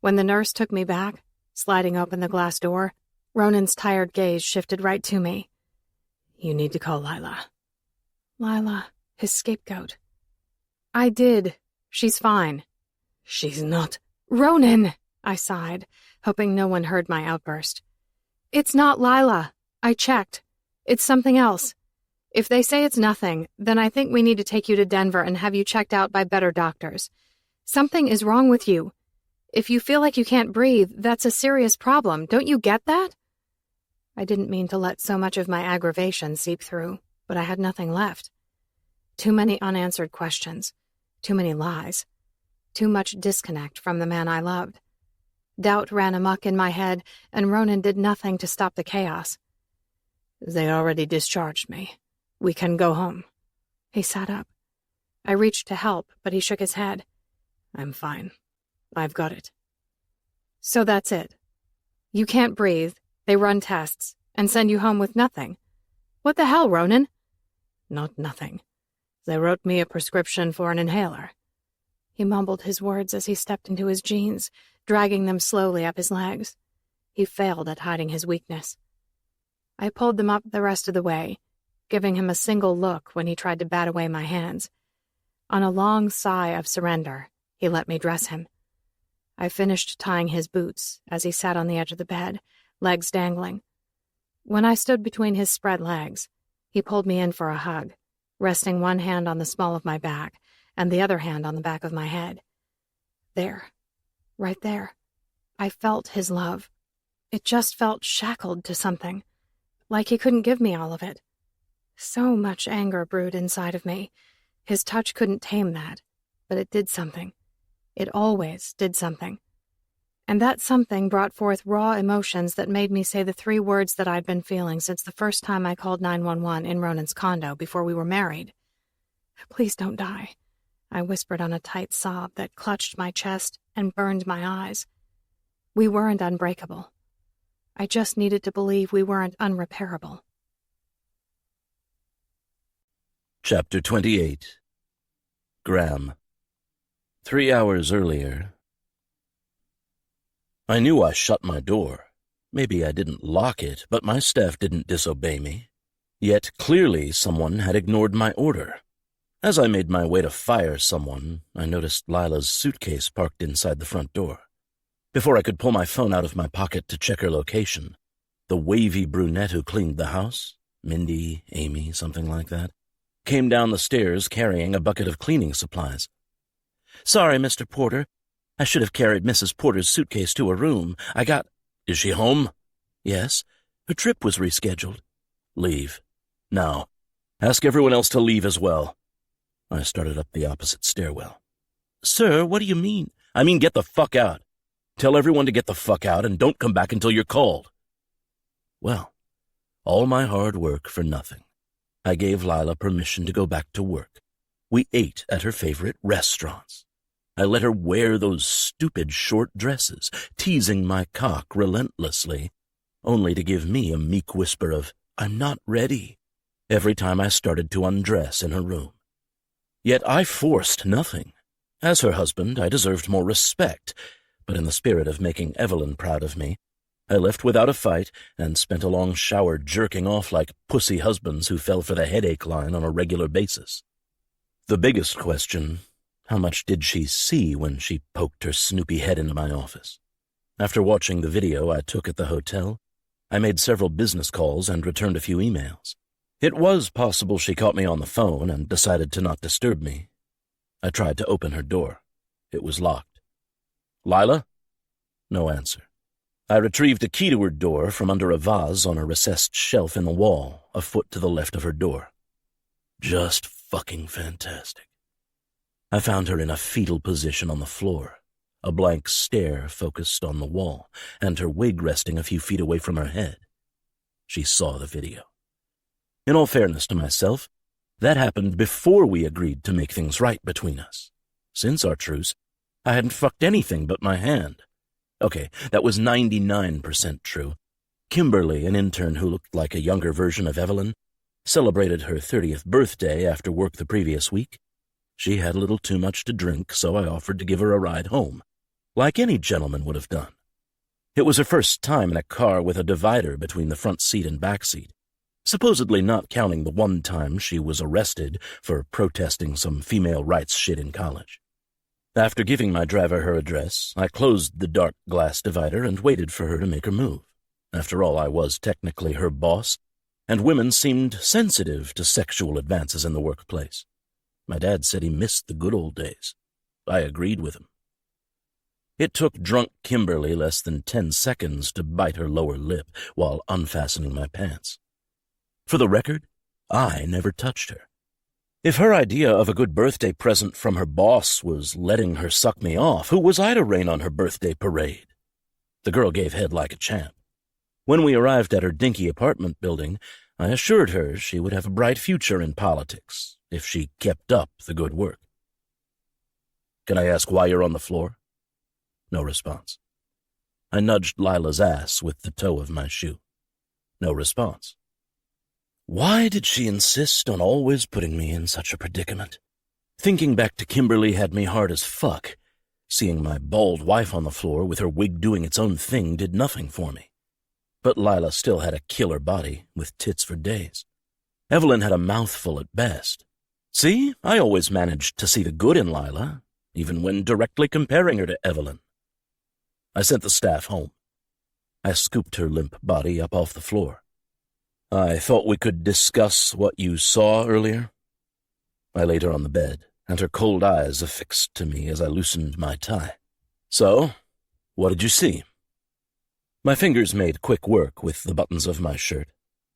When the nurse took me back, sliding open the glass door, Ronan's tired gaze shifted right to me. You need to call Lila. Lila, his scapegoat. I did. She's fine. She's not. Ronan! I sighed, hoping no one heard my outburst. It's not Lila. I checked. It's something else. If they say it's nothing, then I think we need to take you to Denver and have you checked out by better doctors. Something is wrong with you. If you feel like you can't breathe, that's a serious problem. Don't you get that? I didn't mean to let so much of my aggravation seep through, but I had nothing left. Too many unanswered questions. Too many lies. Too much disconnect from the man I loved. Doubt ran amok in my head, and Ronan did nothing to stop the chaos. They already discharged me. We can go home. He sat up. I reached to help, but he shook his head. I'm fine. I've got it. So that's it. You can't breathe, they run tests, and send you home with nothing. What the hell, Ronan? Not nothing. They wrote me a prescription for an inhaler. He mumbled his words as he stepped into his jeans, dragging them slowly up his legs. He failed at hiding his weakness. I pulled them up the rest of the way, giving him a single look when he tried to bat away my hands. On a long sigh of surrender, he let me dress him. I finished tying his boots as he sat on the edge of the bed, legs dangling. When I stood between his spread legs, he pulled me in for a hug, resting one hand on the small of my back and the other hand on the back of my head. There, right there, I felt his love. It just felt shackled to something, like he couldn't give me all of it. So much anger brewed inside of me. His touch couldn't tame that, but it did something. It always did something. And that something brought forth raw emotions that made me say the 3 words that I'd been feeling since the first time I called 911 in Ronan's condo before we were married. Please don't die, I whispered on a tight sob that clutched my chest and burned my eyes. We weren't unbreakable. I just needed to believe we weren't unrepairable. Chapter 28. Graham. 3 hours earlier. I knew I shut my door. Maybe I didn't lock it, but my staff didn't disobey me. Yet clearly someone had ignored my order. As I made my way to fire someone, I noticed Lila's suitcase parked inside the front door. Before I could pull my phone out of my pocket to check her location, the wavy brunette who cleaned the house, Mindy, Amy, something like that, came down the stairs carrying a bucket of cleaning supplies. "Sorry, Mr. Porter. I should have carried Mrs. Porter's suitcase to her room. Is she home?" "Yes. Her trip was rescheduled." "Leave. Now. Ask everyone else to leave as well." I started up the opposite stairwell. "Sir, what do you mean?" "I mean get the fuck out. Tell everyone to get the fuck out and don't come back until you're called." Well, all my hard work for nothing. I gave Lila permission to go back to work. We ate at her favorite restaurants. I let her wear those stupid short dresses, teasing my cock relentlessly, only to give me a meek whisper of, "I'm not ready," every time I started to undress in her room. Yet I forced nothing. As her husband, I deserved more respect, but in the spirit of making Evelyn proud of me, I left without a fight and spent a long shower jerking off like pussy husbands who fell for the headache line on a regular basis. The biggest question, how much did she see when she poked her snoopy head into my office? After watching the video I took at the hotel, I made several business calls and returned a few emails. It was possible she caught me on the phone and decided to not disturb me. I tried to open her door. It was locked. "Lila?" No answer. I retrieved a key to her door from under a vase on a recessed shelf in the wall, a foot to the left of her door. Just fucking fantastic. I found her in a fetal position on the floor, a blank stare focused on the wall, and her wig resting a few feet away from her head. She saw the video. In all fairness to myself, that happened before we agreed to make things right between us. Since our truce, I hadn't fucked anything but my hand. Okay, that was 99% true. Kimberly, an intern who looked like a younger version of Evelyn, celebrated her 30th birthday after work the previous week. She had a little too much to drink, so I offered to give her a ride home, like any gentleman would have done. It was her first time in a car with a divider between the front seat and back seat, supposedly not counting the one time she was arrested for protesting some female rights shit in college. After giving my driver her address, I closed the dark glass divider and waited for her to make her move. After all, I was technically her boss, and women seemed sensitive to sexual advances in the workplace. My dad said he missed the good old days. I agreed with him. It took drunk Kimberly less than 10 seconds to bite her lower lip while unfastening my pants. For the record, I never touched her. If her idea of a good birthday present from her boss was letting her suck me off, who was I to rain on her birthday parade? The girl gave head like a champ. When we arrived at her dinky apartment building, I assured her she would have a bright future in politics if she kept up the good work. "Can I ask why you're on the floor?" No response. I nudged Lila's ass with the toe of my shoe. No response. Why did she insist on always putting me in such a predicament? Thinking back to Kimberly had me hard as fuck. Seeing my bald wife on the floor with her wig doing its own thing did nothing for me. But Lila still had a killer body with tits for days. Evelyn had a mouthful at best. See, I always managed to see the good in Lila, even when directly comparing her to Evelyn. I sent the staff home. I scooped her limp body up off the floor. "I thought we could discuss what you saw earlier." I laid her on the bed, and her cold eyes affixed to me as I loosened my tie. "So, what did you see?" My fingers made quick work with the buttons of my shirt.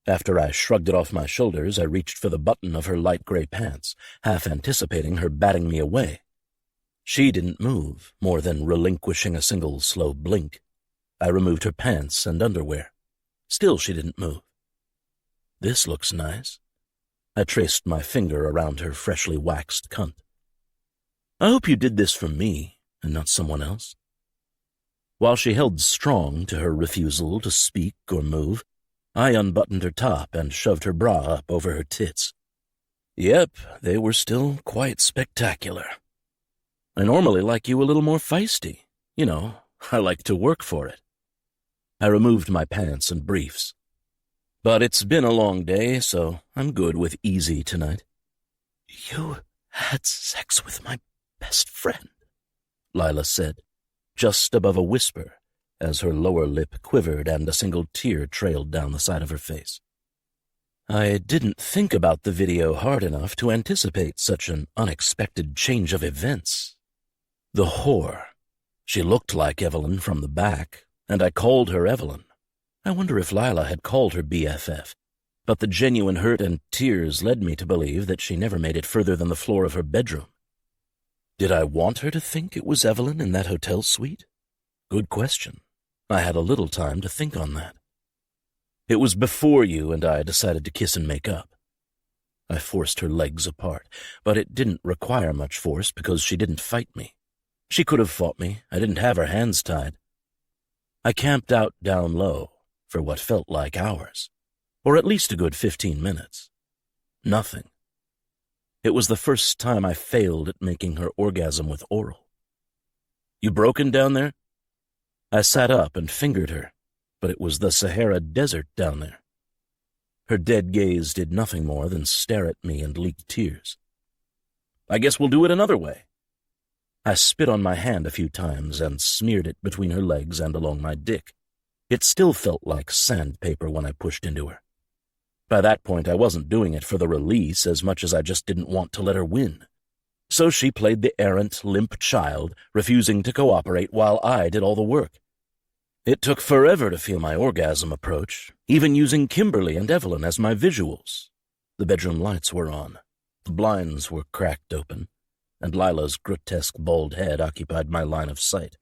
After I shrugged it off my shoulders, I reached for the button of her light gray pants, half anticipating her batting me away. She didn't move, more than relinquishing a single slow blink. I removed her pants and underwear. Still she didn't move. "This looks nice." I traced my finger around her freshly waxed cunt. "I hope you did this for me, and not someone else." While she held strong to her refusal to speak or move, I unbuttoned her top and shoved her bra up over her tits. Yep, they were still quite spectacular. "I normally like you a little more feisty. You know, I like to work for it." I removed my pants and briefs. "But it's been a long day, so I'm good with easy tonight." "You had sex with my best friend," Lila said, just above a whisper, as her lower lip quivered and a single tear trailed down the side of her face. I didn't think about the video hard enough to anticipate such an unexpected change of events. The whore. She looked like Evelyn from the back, and I called her Evelyn. I wonder if Lila had called her BFF, but the genuine hurt and tears led me to believe that she never made it further than the floor of her bedroom. Did I want her to think it was Evelyn in that hotel suite? Good question. I had a little time to think on that. "It was before you and I decided to kiss and make up." I forced her legs apart, but it didn't require much force because she didn't fight me. She could have fought me. I didn't have her hands tied. I camped out down low for what felt like hours, or at least a good 15 minutes. Nothing. It was the first time I failed at making her orgasm with oral. "You broken down there?" I sat up and fingered her, but it was the Sahara Desert down there. Her dead gaze did nothing more than stare at me and leak tears. "I guess we'll do it another way." I spit on my hand a few times and smeared it between her legs and along my dick. It still felt like sandpaper when I pushed into her. By that point, I wasn't doing it for the release as much as I just didn't want to let her win. So she played the errant, limp child, refusing to cooperate while I did all the work. It took forever to feel my orgasm approach, even using Kimberly and Evelyn as my visuals. The bedroom lights were on, the blinds were cracked open, and Lila's grotesque bald head occupied my line of sight.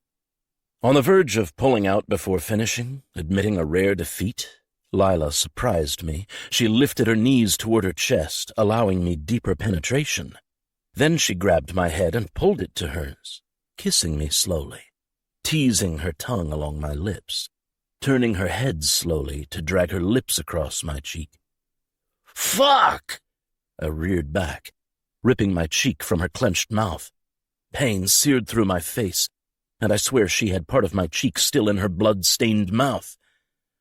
On the verge of pulling out before finishing, admitting a rare defeat, Lila surprised me. She lifted her knees toward her chest, allowing me deeper penetration. Then she grabbed my head and pulled it to hers, kissing me slowly, teasing her tongue along my lips, turning her head slowly to drag her lips across my cheek. "Fuck!" I reared back, ripping my cheek from her clenched mouth. Pain seared through my face, and I swear she had part of my cheek still in her blood-stained mouth.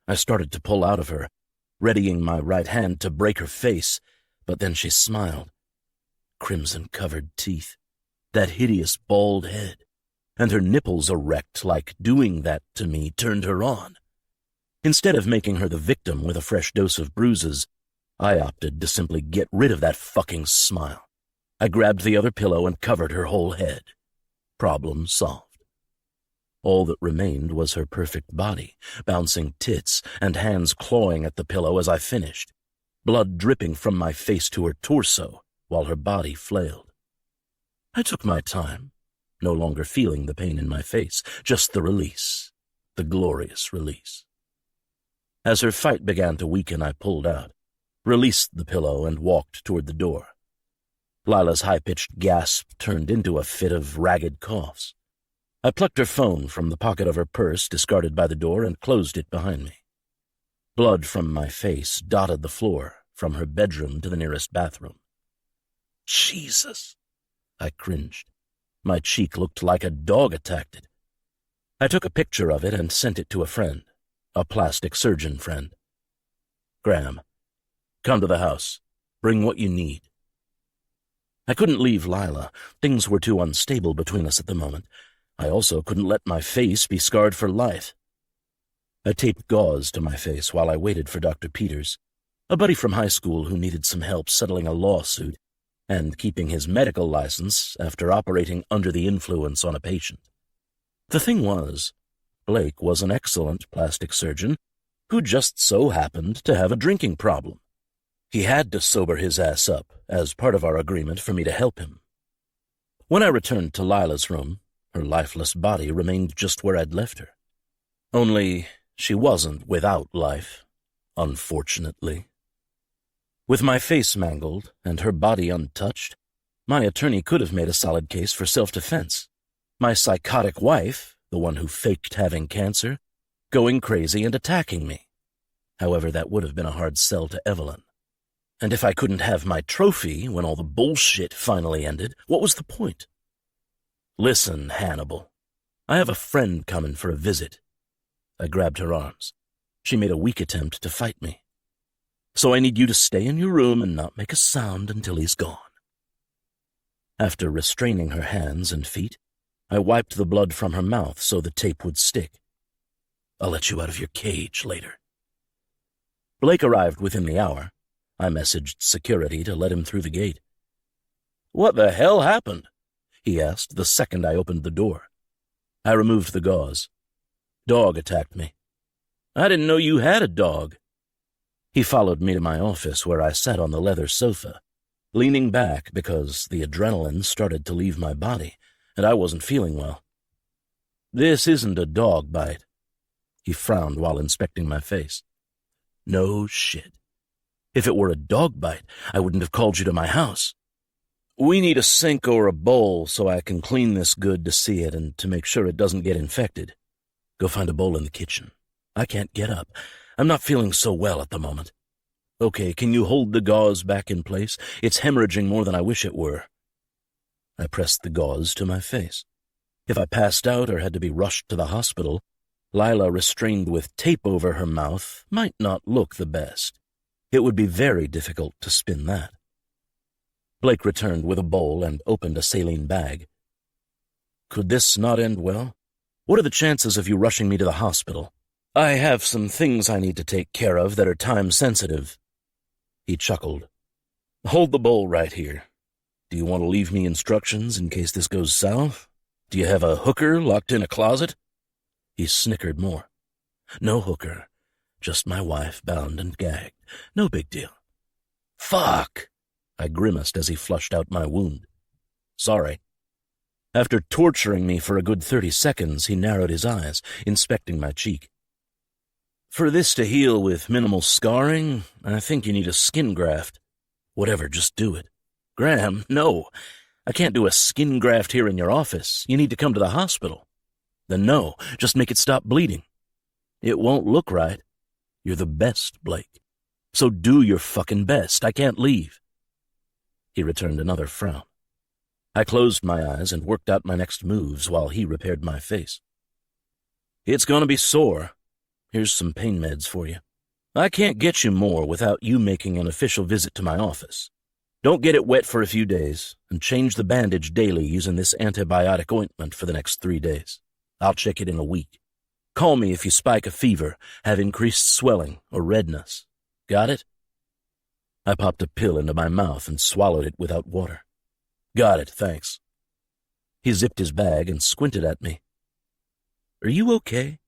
I started to pull out of her, readying my right hand to break her face, but then she smiled. Crimson-covered teeth. that hideous bald head, and her nipples erect like doing that to me turned her on. Instead of making her the victim with a fresh dose of bruises, I opted to simply get rid of that fucking smile. I grabbed the other pillow and covered her whole head. Problem solved. All that remained was her perfect body, bouncing tits and hands clawing at the pillow as I finished, blood dripping from my face to her torso while her body flailed. I took my time, no longer feeling the pain in my face, just the release, the glorious release. As her fight began to weaken, I pulled out, released the pillow, and walked toward the door. Lila's high-pitched gasp turned into a fit of ragged coughs. I plucked her phone from the pocket of her purse discarded by the door and closed it behind me. Blood from my face dotted the floor from her bedroom to the nearest bathroom. Jesus! I cringed. My cheek looked like a dog attacked it. I took a picture of it and sent it to a friend, a plastic surgeon friend. Graham, come to the house. Bring what you need. I couldn't leave Lila. Things were too unstable between us at the moment. I also couldn't let my face be scarred for life. I taped gauze to my face while I waited for Dr. Peters, a buddy from high school who needed some help settling a lawsuit and keeping his medical license after operating under the influence on a patient. The thing was, Blake was an excellent plastic surgeon who just so happened to have a drinking problem. He had to sober his ass up as part of our agreement for me to help him. When I returned to Lila's room, her lifeless body remained just where I'd left her. Only she wasn't without life, unfortunately. With my face mangled and her body untouched, my attorney could have made a solid case for self-defense. My psychotic wife, the one who faked having cancer, going crazy and attacking me. However, that would have been a hard sell to Evelyn. And if I couldn't have my trophy when all the bullshit finally ended, what was the point? Listen, Hannibal. I have a friend coming for a visit. I grabbed her arms. She made a weak attempt to fight me. So I need you to stay in your room and not make a sound until he's gone. After restraining her hands and feet, I wiped the blood from her mouth so the tape would stick. I'll let you out of your cage later. Blake arrived within the hour. I messaged security to let him through the gate. What the hell happened? He asked the second I opened the door. I removed the gauze. Dog attacked me. I didn't know you had a dog. He followed me to my office where I sat on the leather sofa, leaning back because the adrenaline started to leave my body and I wasn't feeling well. This isn't a dog bite. He frowned while inspecting my face. No shit. If it were a dog bite, I wouldn't have called you to my house. We need a sink or a bowl so I can clean this good to see it and to make sure it doesn't get infected. Go find a bowl in the kitchen. I can't get up. I'm not feeling so well at the moment. Okay, can you hold the gauze back in place? It's hemorrhaging more than I wish it were. I pressed the gauze to my face. If I passed out or had to be rushed to the hospital, Lila restrained with tape over her mouth might not look the best. It would be very difficult to spin that. Blake returned with a bowl and opened a saline bag. Could this not end well? What are the chances of you rushing me to the hospital? I have some things I need to take care of that are time-sensitive. He chuckled. Hold the bowl right here. Do you want to leave me instructions in case this goes south? Do you have a hooker locked in a closet? He snickered more. No hooker. Just my wife bound and gagged. No big deal. Fuck! I grimaced as he flushed out my wound. Sorry. After torturing me for a good 30 seconds, he narrowed his eyes, inspecting my cheek. For this to heal with minimal scarring, I think you need a skin graft. Whatever, just do it. Graham, no. I can't do a skin graft here in your office. You need to come to the hospital. Then no, just make it stop bleeding. It won't look right. You're the best, Blake. So do your fucking best. I can't leave. He returned another frown. I closed my eyes and worked out my next moves while he repaired my face. It's gonna be sore. Here's some pain meds for you. I can't get you more without you making an official visit to my office. Don't get it wet for a few days, and change the bandage daily using this antibiotic ointment for the next 3 days. I'll check it in a week. Call me if you spike a fever, have increased swelling or redness. Got it? I popped a pill into my mouth and swallowed it without water. Got it, thanks. He zipped his bag and squinted at me. Are you okay?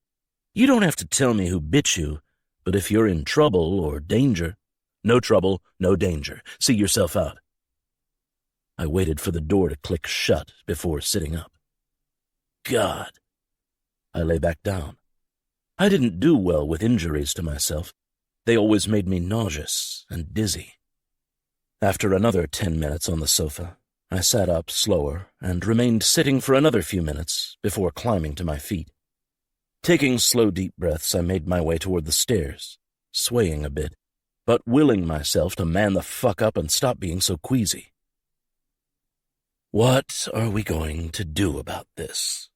You don't have to tell me who bit you, but if you're in trouble or danger... No trouble, no danger. See yourself out. I waited for the door to click shut before sitting up. God. I lay back down. I didn't do well with injuries to myself. They always made me nauseous and dizzy. After another 10 minutes on the sofa, I sat up slower and remained sitting for another few minutes before climbing to my feet. Taking slow, deep breaths, I made my way toward the stairs, swaying a bit, but willing myself to man the fuck up and stop being so queasy. What are we going to do about this?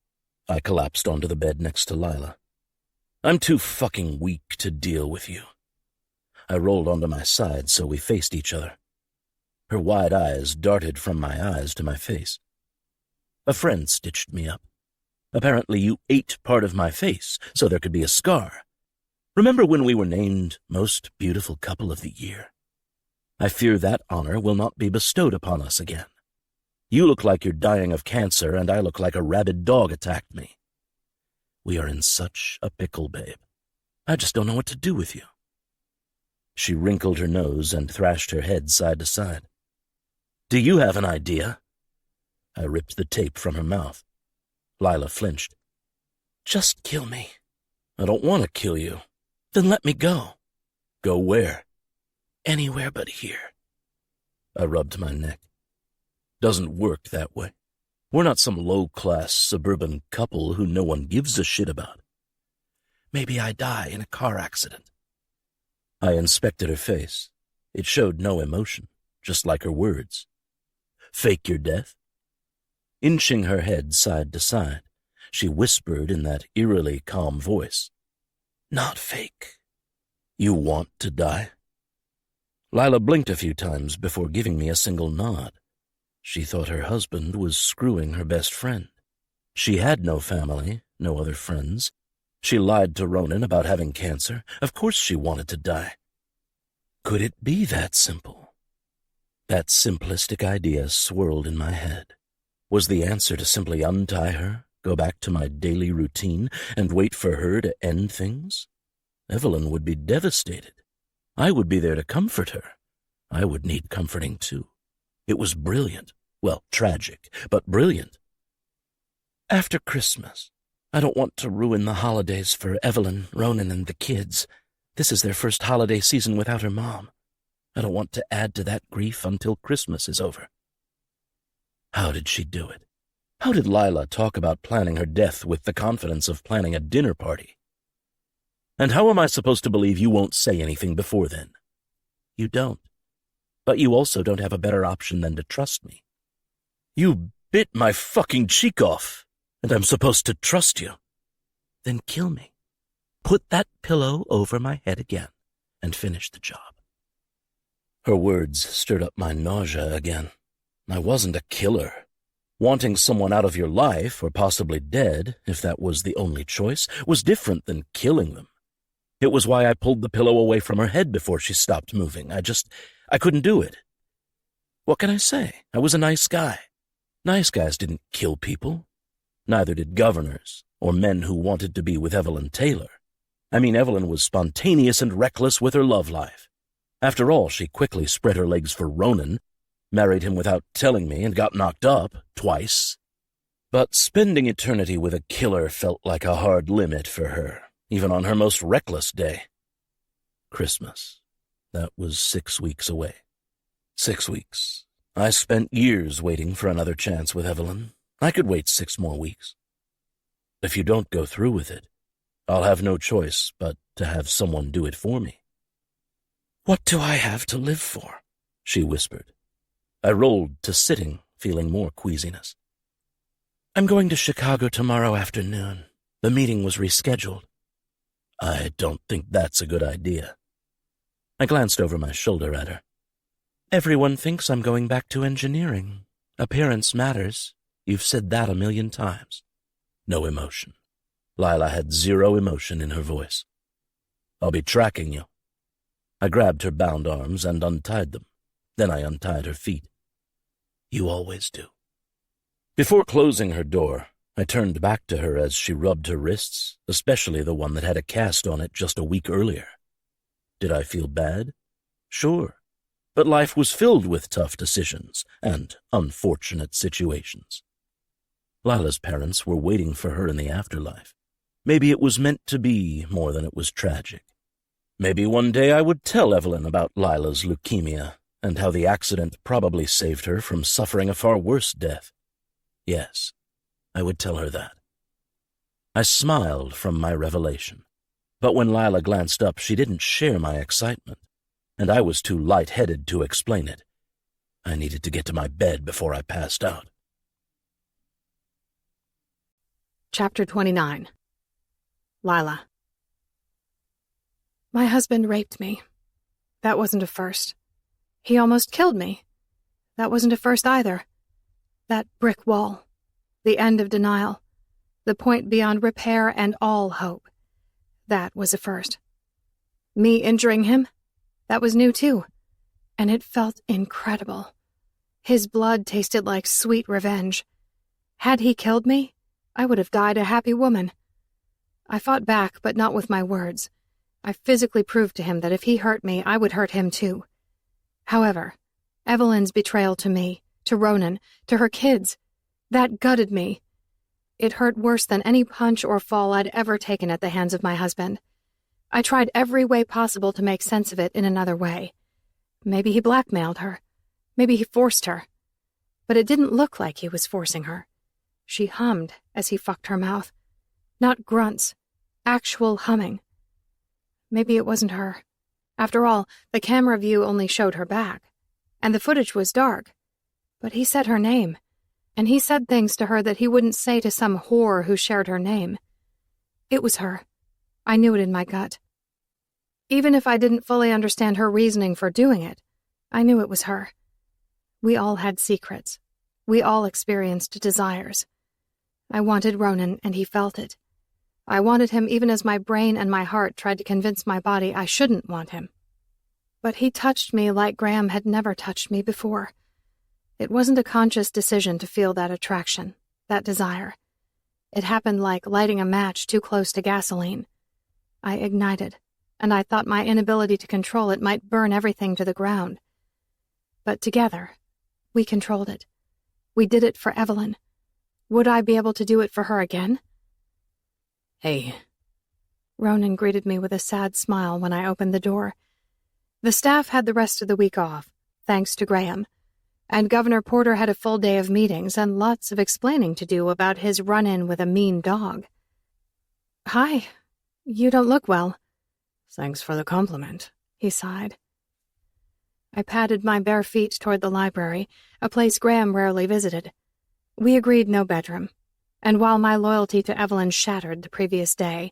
I collapsed onto the bed next to Lila. I'm too fucking weak to deal with you. I rolled onto my side so we faced each other. Her wide eyes darted from my eyes to my face. A friend stitched me up. Apparently you ate part of my face, so there could be a scar. Remember when we were named Most Beautiful Couple of the Year? I fear that honor will not be bestowed upon us again. You look like you're dying of cancer, and I look like a rabid dog attacked me. We are in such a pickle, babe. I just don't know what to do with you. She wrinkled her nose and thrashed her head side to side. Do you have an idea? I ripped the tape from her mouth. Lila flinched. Just kill me. I don't want to kill you. Then let me go. Go where? Anywhere but here. I rubbed my neck. Doesn't work that way. We're not some low-class suburban couple who no one gives a shit about. Maybe I die in a car accident. I inspected her face. It showed no emotion, just like her words. Fake your death? Inching her head side to side, she whispered in that eerily calm voice. Not fake. You want to die? Lila blinked a few times before giving me a single nod. She thought her husband was screwing her best friend. She had no family, no other friends. She lied to Ronan about having cancer. Of course she wanted to die. Could it be that simple? That simplistic idea swirled in my head. Was the answer to simply untie her, go back to my daily routine, and wait for her to end things? Evelyn would be devastated. I would be there to comfort her. I would need comforting too. It was brilliant. Well, tragic, but brilliant. After Christmas. I don't want to ruin the holidays for Evelyn, Ronan, and the kids. This is their first holiday season without her mom. I don't want to add to that grief until Christmas is over. How did she do it? How did Lila talk about planning her death with the confidence of planning a dinner party? And how am I supposed to believe you won't say anything before then? You don't. But you also don't have a better option than to trust me. You bit my fucking cheek off, and I'm supposed to trust you. Then kill me. Put that pillow over my head again, and finish the job. Her words stirred up my nausea again. I wasn't a killer. Wanting someone out of your life, or possibly dead, if that was the only choice, was different than killing them. It was why I pulled the pillow away from her head before she stopped moving. I couldn't do it. What can I say? I was a nice guy. Nice guys didn't kill people. Neither did governors, or men who wanted to be with Evelyn Taylor. I mean, Evelyn was spontaneous and reckless with her love life. After all, she quickly spread her legs for Ronan, married him without telling me, and got knocked up twice. But spending eternity with a killer felt like a hard limit for her, even on her most reckless day. Christmas. That was 6 weeks away. 6 weeks. I spent years waiting for another chance with Evelyn. I could wait 6 more weeks. If you don't go through with it, I'll have no choice but to have someone do it for me. What do I have to live for? She whispered. I rolled to sitting, feeling more queasiness. I'm going to Chicago tomorrow afternoon. The meeting was rescheduled. I don't think that's a good idea. I glanced over my shoulder at her. Everyone thinks I'm going back to engineering. Appearance matters. You've said that 1,000,000 times. No emotion. Lila had zero emotion in her voice. I'll be tracking you. I grabbed her bound arms and untied them. Then I untied her feet. You always do. Before closing her door, I turned back to her as she rubbed her wrists, especially the one that had a cast on it just a week earlier. Did I feel bad? Sure. But life was filled with tough decisions and unfortunate situations. Lila's parents were waiting for her in the afterlife. Maybe it was meant to be more than it was tragic. Maybe one day I would tell Evelyn about Lila's leukemia and how the accident probably saved her from suffering a far worse death. Yes, I would tell her that. I smiled from my revelation, but when Lila glanced up, she didn't share my excitement, and I was too light-headed to explain it. I needed to get to my bed before I passed out. Chapter 29. Lila. My husband raped me. That wasn't a first. He almost killed me. That wasn't a first either. That brick wall. The end of denial. The point beyond repair and all hope. That was a first. Me injuring him? That was new too. And it felt incredible. His blood tasted like sweet revenge. Had he killed me, I would have died a happy woman. I fought back, but not with my words. I physically proved to him that if he hurt me, I would hurt him too. However, Evelyn's betrayal to me, to Ronan, to her kids, that gutted me. It hurt worse than any punch or fall I'd ever taken at the hands of my husband. I tried every way possible to make sense of it in another way. Maybe he blackmailed her. Maybe he forced her. But it didn't look like he was forcing her. She hummed as he fucked her mouth. Not grunts. Actual humming. Maybe it wasn't her. After all, the camera view only showed her back. And the footage was dark. But he said her name. And he said things to her that he wouldn't say to some whore who shared her name. It was her. I knew it in my gut. Even if I didn't fully understand her reasoning for doing it, I knew it was her. We all had secrets. We all experienced desires. I wanted Ronan, and he felt it. I wanted him even as my brain and my heart tried to convince my body I shouldn't want him. But he touched me like Graham had never touched me before. It wasn't a conscious decision to feel that attraction, that desire. It happened like lighting a match too close to gasoline. I ignited, and I thought my inability to control it might burn everything to the ground. But together, we controlled it. We did it for Evelyn. Would I be able to do it for her again? Hey. Ronan greeted me with a sad smile when I opened the door. The staff had the rest of the week off, thanks to Graham, and Governor Porter had a full day of meetings and lots of explaining to do about his run-in with a mean dog. Hi. You don't look well. Thanks for the compliment, he sighed. I patted my bare feet toward the library, a place Graham rarely visited. We agreed no bedroom, and while my loyalty to Evelyn shattered the previous day,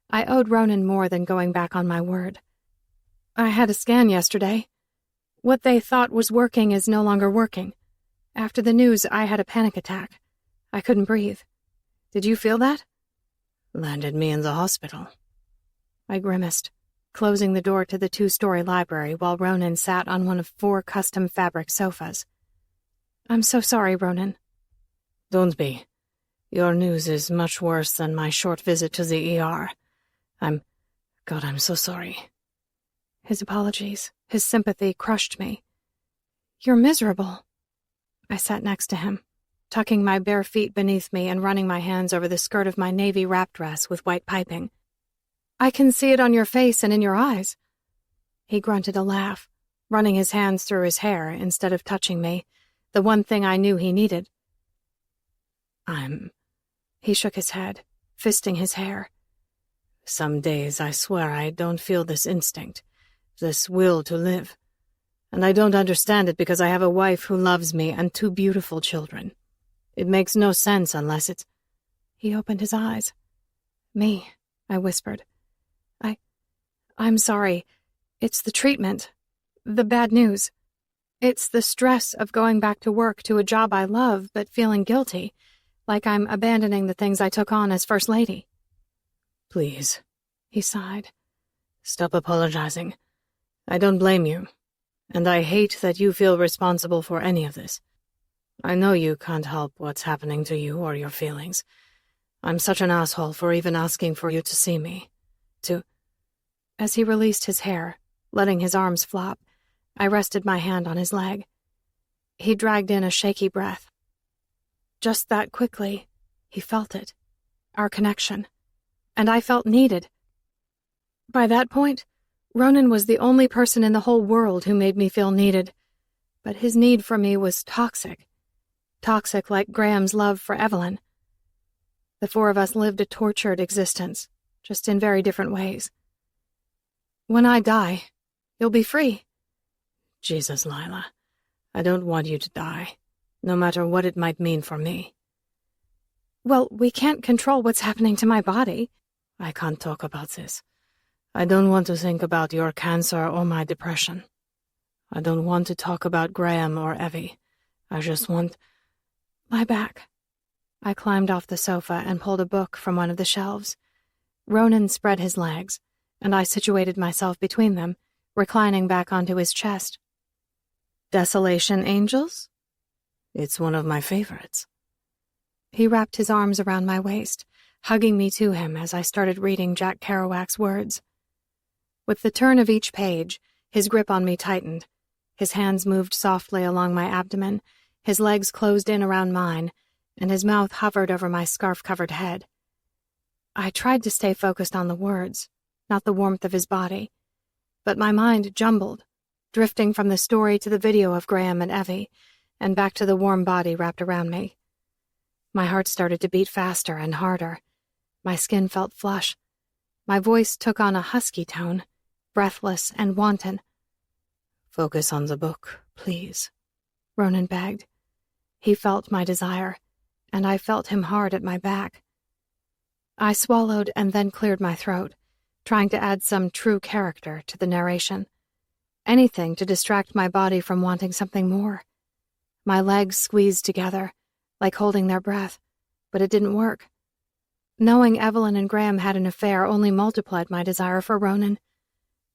I owed Ronan more than going back on my word. I had a scan yesterday. What they thought was working is no longer working. After the news, I had a panic attack. I couldn't breathe. Did you feel that? Landed me in the hospital. I grimaced, closing the door to the 2-story library while Ronan sat on one of 4 custom fabric sofas. I'm so sorry, Ronan. Don't be. Your news is much worse than my short visit to the ER. I'm so sorry. His apologies, his sympathy crushed me. You're miserable. I sat next to him, tucking my bare feet beneath me and running my hands over the skirt of my navy wrap dress with white piping. I can see it on your face and in your eyes. He grunted a laugh, running his hands through his hair instead of touching me, the one thing I knew he needed. He shook his head, fisting his hair. Some days I swear I don't feel this instinct, this will to live. And I don't understand it because I have a wife who loves me and 2 beautiful children. It makes no sense unless it's... He opened his eyes. Me, I whispered. I'm sorry. It's the treatment. The bad news. It's the stress of going back to work to a job I love but feeling guilty, like I'm abandoning the things I took on as First Lady. Please, he sighed. Stop apologizing. I don't blame you, and I hate that you feel responsible for any of this. I know you can't help what's happening to you or your feelings. I'm such an asshole for even asking for you to see me. As he released his hair, letting his arms flop, I rested my hand on his leg. He dragged in a shaky breath. Just that quickly, he felt it. Our connection. And I felt needed. By that point, Ronan was the only person in the whole world who made me feel needed. But his need for me was toxic. Toxic like Graham's love for Evelyn. The four of us lived a tortured existence, just in very different ways. When I die, you'll be free. Jesus, Lila. I don't want you to die, no matter what it might mean for me. Well, we can't control what's happening to my body. I can't talk about this. I don't want to think about your cancer or my depression. I don't want to talk about Graham or Evie. I just want... Lie back. I climbed off the sofa and pulled a book from one of the shelves. Ronan spread his legs, and I situated myself between them, reclining back onto his chest. Desolation Angels? It's one of my favorites. He wrapped his arms around my waist, hugging me to him as I started reading Jack Kerouac's words. With the turn of each page, his grip on me tightened. His hands moved softly along my abdomen, his legs closed in around mine, and his mouth hovered over my scarf-covered head. I tried to stay focused on the words, not the warmth of his body, but my mind jumbled, drifting from the story to the video of Graham and Evie, and back to the warm body wrapped around me. My heart started to beat faster and harder. My skin felt flush. My voice took on a husky tone, breathless and wanton. Focus on the book, please, Ronan begged. He felt my desire, and I felt him hard at my back. I swallowed and then cleared my throat, trying to add some true character to the narration. Anything to distract my body from wanting something more. My legs squeezed together, like holding their breath, but it didn't work. Knowing Evelyn and Graham had an affair only multiplied my desire for Ronan.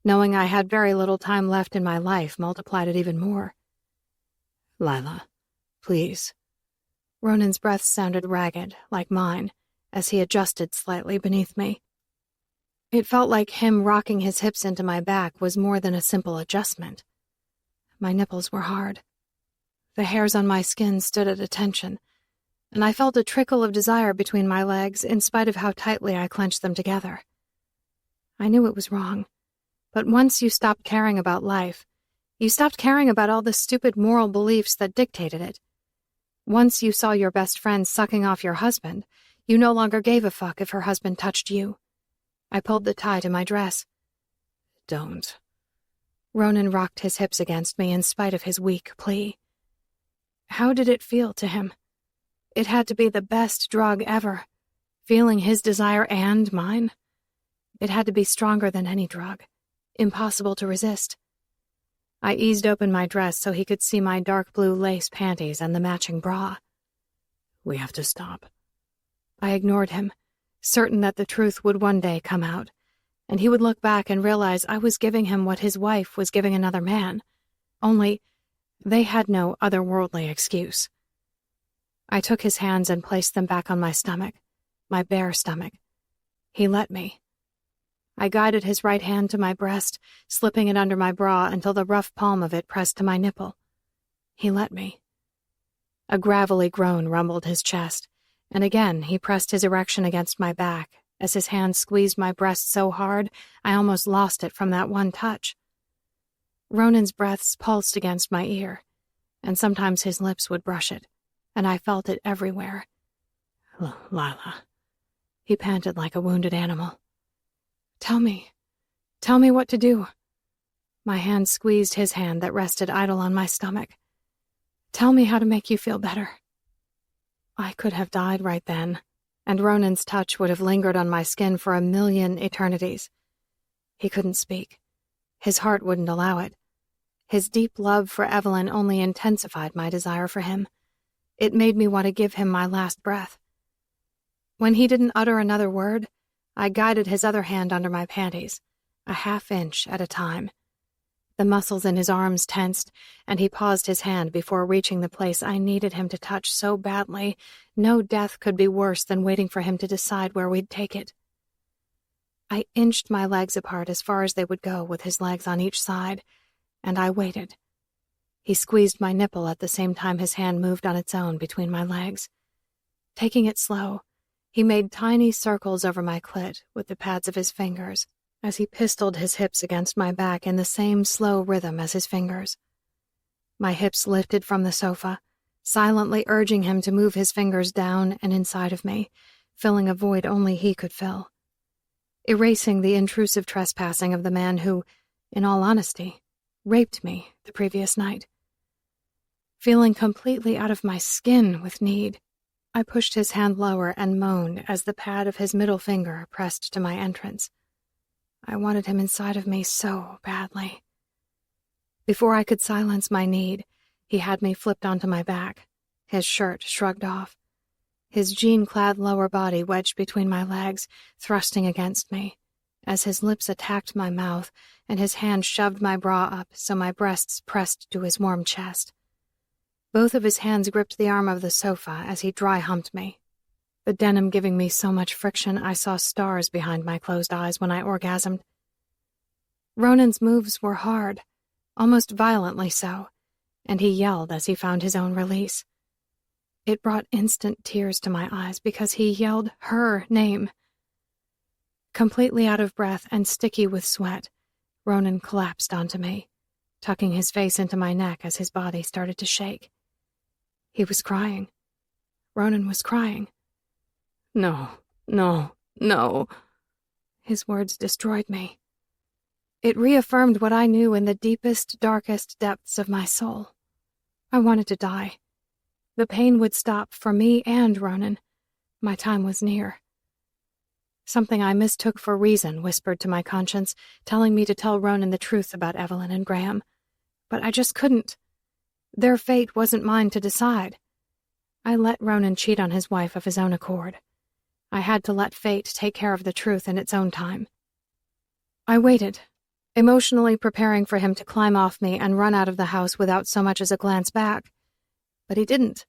Knowing I had very little time left in my life multiplied it even more. Lila, please. Ronan's breath sounded ragged, like mine, as he adjusted slightly beneath me. It felt like him rocking his hips into my back was more than a simple adjustment. My nipples were hard. The hairs on my skin stood at attention, and I felt a trickle of desire between my legs in spite of how tightly I clenched them together. I knew it was wrong, but once you stopped caring about life, you stopped caring about all the stupid moral beliefs that dictated it. Once you saw your best friend sucking off your husband, you no longer gave a fuck if her husband touched you. I pulled the tie to my dress. Don't. Ronan rocked his hips against me in spite of his weak plea. How did it feel to him? It had to be the best drug ever, feeling his desire and mine. It had to be stronger than any drug, impossible to resist. I eased open my dress so he could see my dark blue lace panties and the matching bra. We have to stop. I ignored him, certain that the truth would one day come out, and he would look back and realize I was giving him what his wife was giving another man. Only, they had no otherworldly excuse. I took his hands and placed them back on my stomach, my bare stomach. He let me. I guided his right hand to my breast, slipping it under my bra until the rough palm of it pressed to my nipple. He let me. A gravelly groan rumbled his chest, and again he pressed his erection against my back as his hand squeezed my breast so hard I almost lost it from that one touch. Ronan's breaths pulsed against my ear, and sometimes his lips would brush it, and I felt it everywhere. Lila. He panted like a wounded animal. Tell me what to do. My hand squeezed his hand that rested idle on my stomach. Tell me how to make you feel better. I could have died right then, and Ronan's touch would have lingered on my skin for 1,000,000 eternities. He couldn't speak. His heart wouldn't allow it. His deep love for Evelyn only intensified my desire for him. It made me want to give him my last breath. When he didn't utter another word, I guided his other hand under my panties, a half-inch at a time. The muscles in his arms tensed, and he paused his hand before reaching the place I needed him to touch so badly. No death could be worse than waiting for him to decide where we'd take it. I inched my legs apart as far as they would go with his legs on each side, and I waited. He squeezed my nipple at the same time his hand moved on its own between my legs. Taking it slow, he made tiny circles over my clit with the pads of his fingers as he pistoled his hips against my back in the same slow rhythm as his fingers. My hips lifted from the sofa, silently urging him to move his fingers down and inside of me, filling a void only he could fill. Erasing the intrusive trespassing of the man who, in all honesty, raped me the previous night. Feeling completely out of my skin with need, I pushed his hand lower and moaned as the pad of his middle finger pressed to my entrance. I wanted him inside of me so badly. Before I could silence my need, he had me flipped onto my back, his shirt shrugged off, his jean-clad lower body wedged between my legs, thrusting against me, as his lips attacked my mouth and his hand shoved my bra up so my breasts pressed to his warm chest. Both of his hands gripped the arm of the sofa as he dry-humped me, the denim giving me so much friction I saw stars behind my closed eyes when I orgasmed. Ronan's moves were hard, almost violently so, and he yelled as he found his own release. It brought instant tears to my eyes because he yelled her name. Completely out of breath and sticky with sweat, Ronan collapsed onto me, tucking his face into my neck as his body started to shake. He was crying. Ronan was crying. No, no, no. His words destroyed me. It reaffirmed what I knew in the deepest, darkest depths of my soul. I wanted to die. The pain would stop for me and Ronan. My time was near. Something I mistook for reason whispered to my conscience, telling me to tell Ronan the truth about Evelyn and Graham. But I just couldn't. Their fate wasn't mine to decide. I let Ronan cheat on his wife of his own accord. I had to let fate take care of the truth in its own time. I waited, emotionally preparing for him to climb off me and run out of the house without so much as a glance back. But he didn't.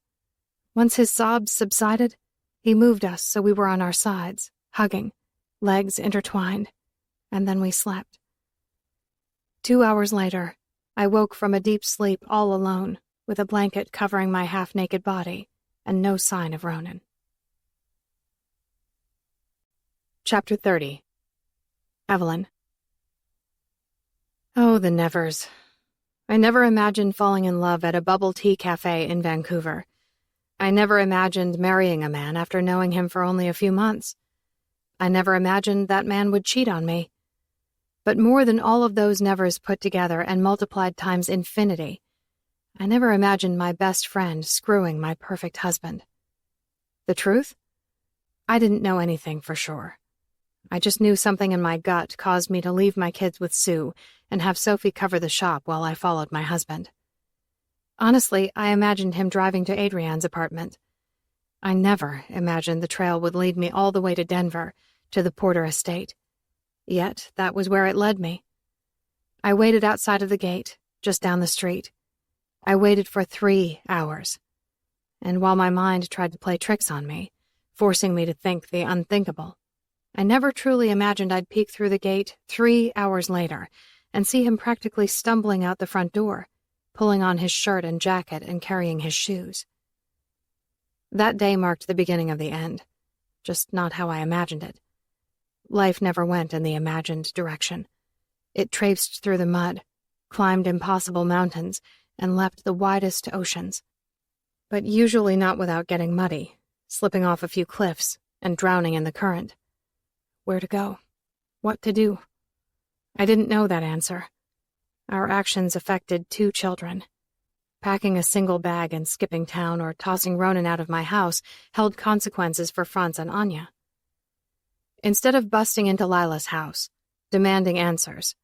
Once his sobs subsided, he moved us so we were on our sides, hugging, legs intertwined, and then we slept. 2 hours later, I woke from a deep sleep all alone, with a blanket covering my half-naked body, and no sign of Ronan. Chapter 30. Evelyn. Oh, the nevers. I never imagined falling in love at a bubble tea cafe in Vancouver. I never imagined marrying a man after knowing him for only a few months. I never imagined that man would cheat on me. But more than all of those nevers put together and multiplied times infinity, I never imagined my best friend screwing my perfect husband. The truth? I didn't know anything for sure. I just knew something in my gut caused me to leave my kids with Sue and have Sophie cover the shop while I followed my husband. Honestly, I imagined him driving to Adrian's apartment. I never imagined the trail would lead me all the way to Denver, to the Porter estate. Yet, that was where it led me. I waited outside of the gate, just down the street. I waited for 3 hours. And while my mind tried to play tricks on me, forcing me to think the unthinkable, I never truly imagined I'd peek through the gate 3 hours later and see him practically stumbling out the front door, pulling on his shirt and jacket and carrying his shoes. That day marked the beginning of the end, just not how I imagined it. Life never went in the imagined direction. It traipsed through the mud, climbed impossible mountains, and leapt the widest oceans. But usually not without getting muddy, slipping off a few cliffs, and drowning in the current. Where to go? What to do? I didn't know that answer. Our actions affected 2 children. Packing a single bag and skipping town or tossing Ronan out of my house held consequences for Franz and Anya. Instead of busting into Lila's house, demanding answers,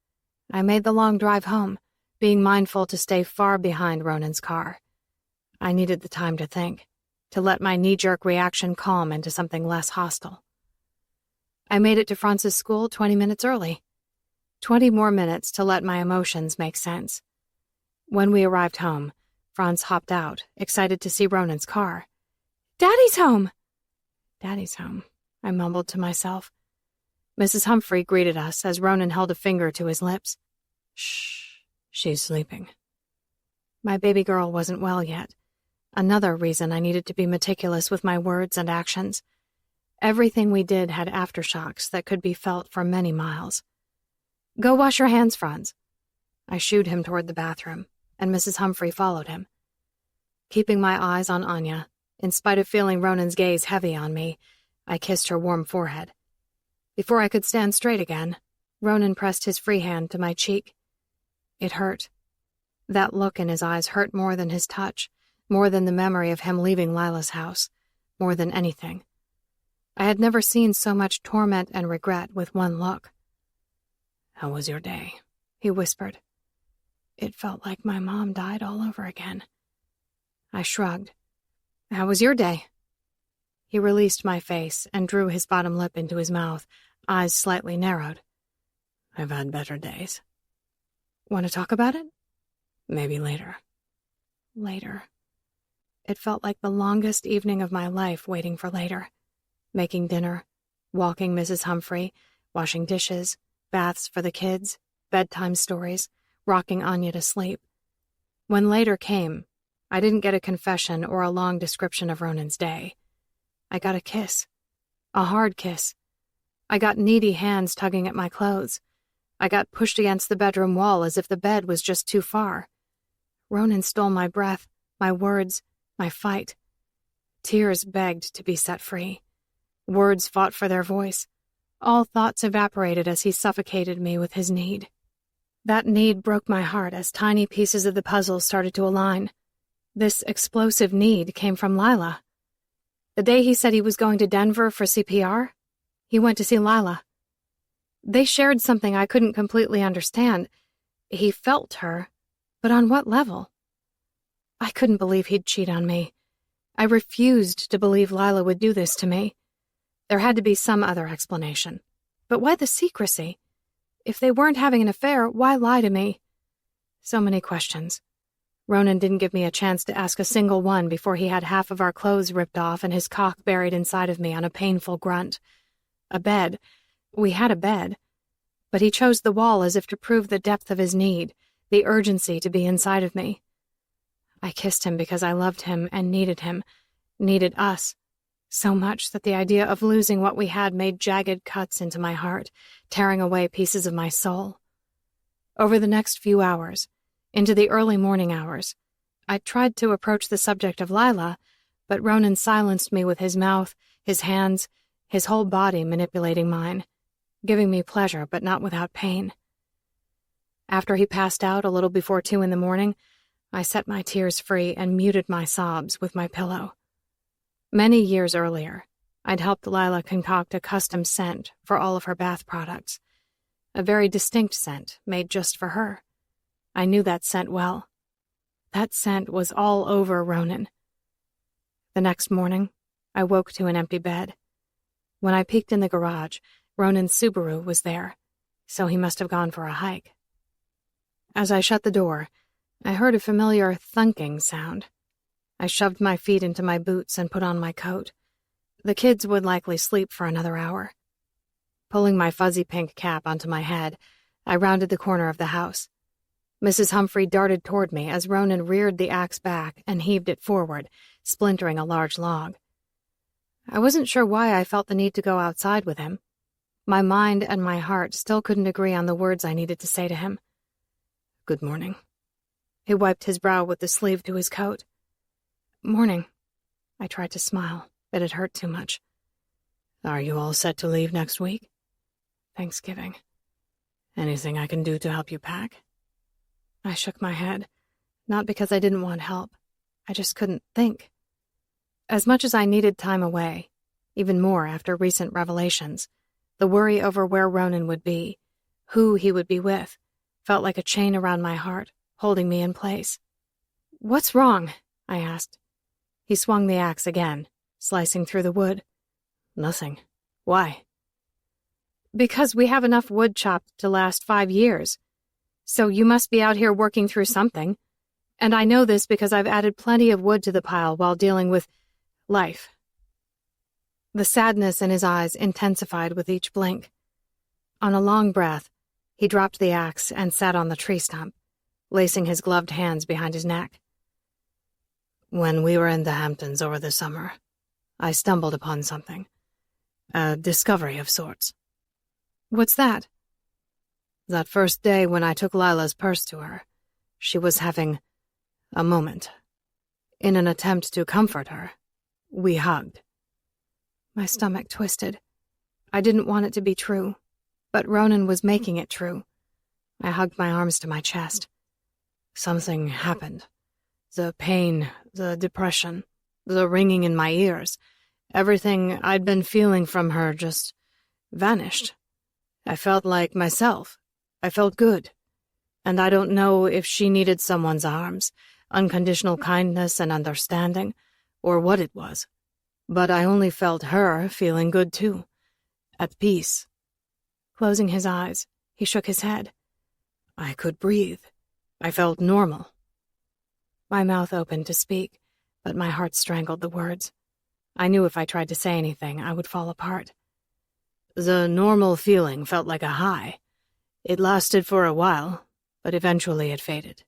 I made the long drive home, being mindful to stay far behind Ronan's car. I needed the time to think, to let my knee-jerk reaction calm into something less hostile. I made it to Franz's school 20 minutes early. 20 more minutes to let my emotions make sense. When we arrived home, Franz hopped out, excited to see Ronan's car. "Daddy's home!" "Daddy's home," I mumbled to myself. Mrs. Humphrey greeted us as Ronan held a finger to his lips. "Shh, she's sleeping." My baby girl wasn't well yet. Another reason I needed to be meticulous with my words and actions. Everything we did had aftershocks that could be felt for many miles. "Go wash your hands, Franz." I shooed him toward the bathroom, and Mrs. Humphrey followed him. Keeping my eyes on Anya, in spite of feeling Ronan's gaze heavy on me, I kissed her warm forehead. Before I could stand straight again, Ronan pressed his free hand to my cheek. It hurt. That look in his eyes hurt more than his touch, more than the memory of him leaving Lila's house, more than anything. I had never seen so much torment and regret with one look. "How was your day?" he whispered. It felt like my mom died all over again. I shrugged. "How was your day?" He released my face and drew his bottom lip into his mouth, eyes slightly narrowed. "I've had better days." "Want to talk about it?" "Maybe later." Later. It felt like the longest evening of my life waiting for later. Making dinner, walking Mrs. Humphrey, washing dishes, baths for the kids, bedtime stories, rocking Anya to sleep. When later came, I didn't get a confession or a long description of Ronan's day. I got a kiss. A hard kiss. I got needy hands tugging at my clothes. I got pushed against the bedroom wall as if the bed was just too far. Ronan stole my breath, my words, my fight. Tears begged to be set free. Words fought for their voice. All thoughts evaporated as he suffocated me with his need. That need broke my heart as tiny pieces of the puzzle started to align. This explosive need came from Lila. The day he said he was going to Denver for CPR, he went to see Lila. They shared something I couldn't completely understand. He felt her, but on what level? I couldn't believe he'd cheat on me. I refused to believe Lila would do this to me. There had to be some other explanation. But why the secrecy? If they weren't having an affair, why lie to me? So many questions. Ronan didn't give me a chance to ask a single one before he had half of our clothes ripped off and his cock buried inside of me on a painful grunt. A bed. We had a bed. But he chose the wall as if to prove the depth of his need, the urgency to be inside of me. I kissed him because I loved him and needed us. So much that the idea of losing what we had made jagged cuts into my heart, tearing away pieces of my soul. Over the next few hours, into the early morning hours, I tried to approach the subject of Lila, but Ronan silenced me with his mouth, his hands, his whole body manipulating mine, giving me pleasure but not without pain. After he passed out a little before 2 a.m, I set my tears free and muted my sobs with my pillow. Many years earlier, I'd helped Lila concoct a custom scent for all of her bath products. A very distinct scent made just for her. I knew that scent well. That scent was all over Ronan. The next morning, I woke to an empty bed. When I peeked in the garage, Ronan's Subaru was there, so he must have gone for a hike. As I shut the door, I heard a familiar thunking sound. I shoved my feet into my boots and put on my coat. The kids would likely sleep for another hour. Pulling my fuzzy pink cap onto my head, I rounded the corner of the house. Mrs. Humphrey darted toward me as Ronan reared the axe back and heaved it forward, splintering a large log. I wasn't sure why I felt the need to go outside with him. My mind and my heart still couldn't agree on the words I needed to say to him. "Good morning." He wiped his brow with the sleeve to his coat. "Morning." I tried to smile, but it hurt too much. "Are you all set to leave next week?" "Thanksgiving." "Anything I can do to help you pack?" I shook my head, not because I didn't want help. I just couldn't think. As much as I needed time away, even more after recent revelations, the worry over where Ronan would be, who he would be with, felt like a chain around my heart, holding me in place. "What's wrong?" I asked. He swung the axe again, slicing through the wood. "Nothing. Why?" "Because we have enough wood chopped to last 5 years. So you must be out here working through something. And I know this because I've added plenty of wood to the pile while dealing with life." The sadness in his eyes intensified with each blink. On a long breath, he dropped the axe and sat on the tree stump, lacing his gloved hands behind his neck. "When we were in the Hamptons over the summer, I stumbled upon something. A discovery of sorts." "What's that?" "That first day when I took Lila's purse to her, she was having a moment. In an attempt to comfort her, we hugged." My stomach twisted. I didn't want it to be true, but Ronan was making it true. I hugged my arms to my chest. "Something happened. The pain, the depression, the ringing in my ears, everything I'd been feeling from her just vanished. I felt like myself. I felt good. And I don't know if she needed someone's arms, unconditional kindness and understanding, or what it was. But I only felt her feeling good too. At peace." Closing his eyes, he shook his head. "I could breathe. I felt normal." My mouth opened to speak, but my heart strangled the words. I knew if I tried to say anything, I would fall apart. "The normal feeling felt like a high. It lasted for a while, but eventually it faded.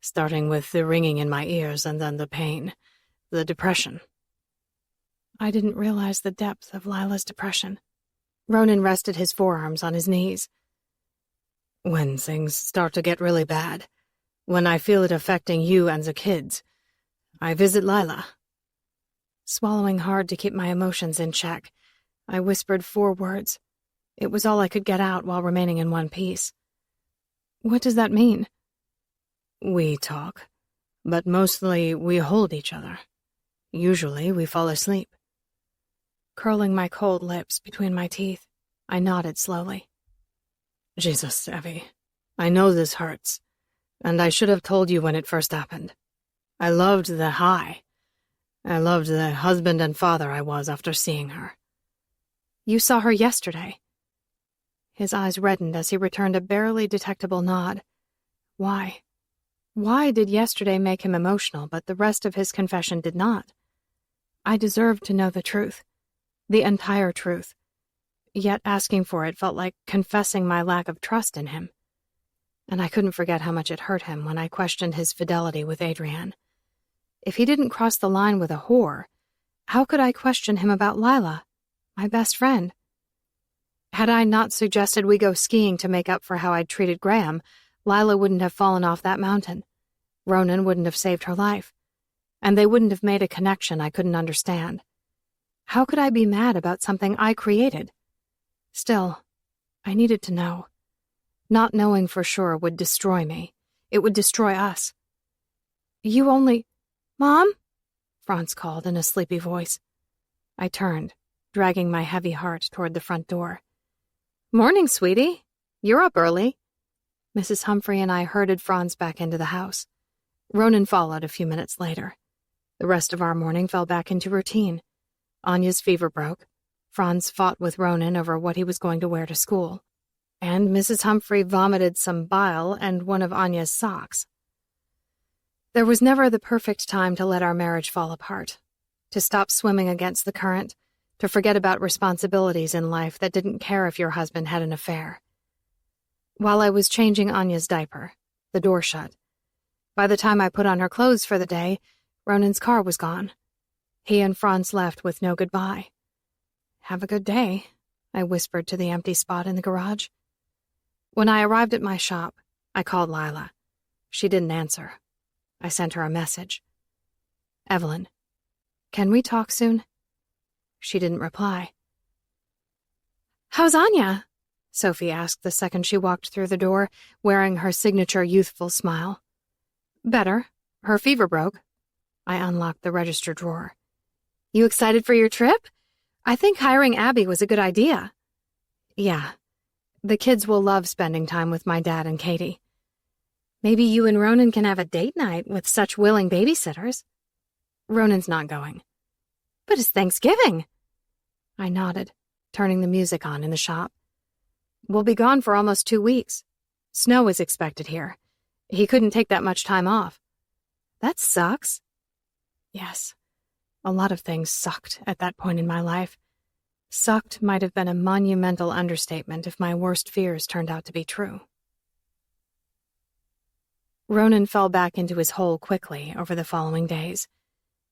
Starting with the ringing in my ears and then the pain, the depression." I didn't realize the depth of Lila's depression. Ronan rested his forearms on his knees. "When things start to get really bad, when I feel it affecting you and the kids, I visit Lila." Swallowing hard to keep my emotions in check, I whispered 4 words. It was all I could get out while remaining in one piece. "What does that mean?" "We talk, but mostly we hold each other. Usually we fall asleep." Curling my cold lips between my teeth, I nodded slowly. "Jesus, Evie, I know this hurts, and I should have told you when it first happened. I loved the high. I loved the husband and father I was after seeing her." "You saw her yesterday." His eyes reddened as he returned a barely detectable nod. Why? Why did yesterday make him emotional, but the rest of his confession did not? I deserved to know the truth. The entire truth. Yet asking for it felt like confessing my lack of trust in him. And I couldn't forget how much it hurt him when I questioned his fidelity with Adrienne. If he didn't cross the line with a whore, how could I question him about Lila, my best friend? Had I not suggested we go skiing to make up for how I'd treated Graham, Lila wouldn't have fallen off that mountain. Ronan wouldn't have saved her life. And they wouldn't have made a connection I couldn't understand. How could I be mad about something I created? Still, I needed to know. Not knowing for sure would destroy me. It would destroy us. "You only—" "Mom?" Franz called in a sleepy voice. I turned, dragging my heavy heart toward the front door. "Morning, sweetie. You're up early." Mrs. Humphrey and I herded Franz back into the house. Ronan followed a few minutes later. The rest of our morning fell back into routine. Anya's fever broke. Franz fought with Ronan over what he was going to wear to school. And Mrs. Humphrey vomited some bile and one of Anya's socks. There was never the perfect time to let our marriage fall apart, to stop swimming against the current, to forget about responsibilities in life that didn't care if your husband had an affair. While I was changing Anya's diaper, the door shut. By the time I put on her clothes for the day, Ronan's car was gone. He and Franz left with no goodbye. "Have a good day," I whispered to the empty spot in the garage. When I arrived at my shop, I called Lila. She didn't answer. I sent her a message. "Evelyn, can we talk soon?" She didn't reply. "How's Anya?" Sophie asked the second she walked through the door, wearing her signature youthful smile. "Better. Her fever broke." I unlocked the register drawer. "You excited for your trip? I think hiring Abby was a good idea." "Yeah. The kids will love spending time with my dad and Katie." Maybe you and Ronan can have a date night with such willing babysitters. Ronan's not going. But it's Thanksgiving. I nodded, turning the music on in the shop. We'll be gone for almost 2 weeks. Snow is expected here. He couldn't take that much time off. That sucks. Yes. A lot of things sucked at that point in my life. Sucked might have been a monumental understatement if my worst fears turned out to be true. Ronan fell back into his hole quickly over the following days.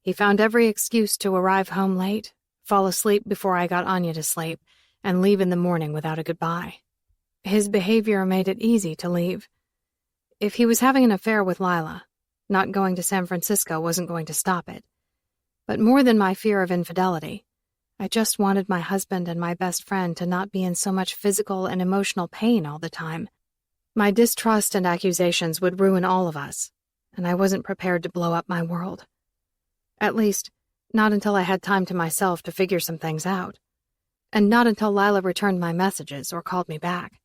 He found every excuse to arrive home late, fall asleep before I got Anya to sleep, and leave in the morning without a goodbye. His behavior made it easy to leave. If he was having an affair with Lila, not going to San Francisco wasn't going to stop it. But more than my fear of infidelity, I just wanted my husband and my best friend to not be in so much physical and emotional pain all the time. My distrust and accusations would ruin all of us, and I wasn't prepared to blow up my world. At least, not until I had time to myself to figure some things out. And not until Lila returned my messages or called me back.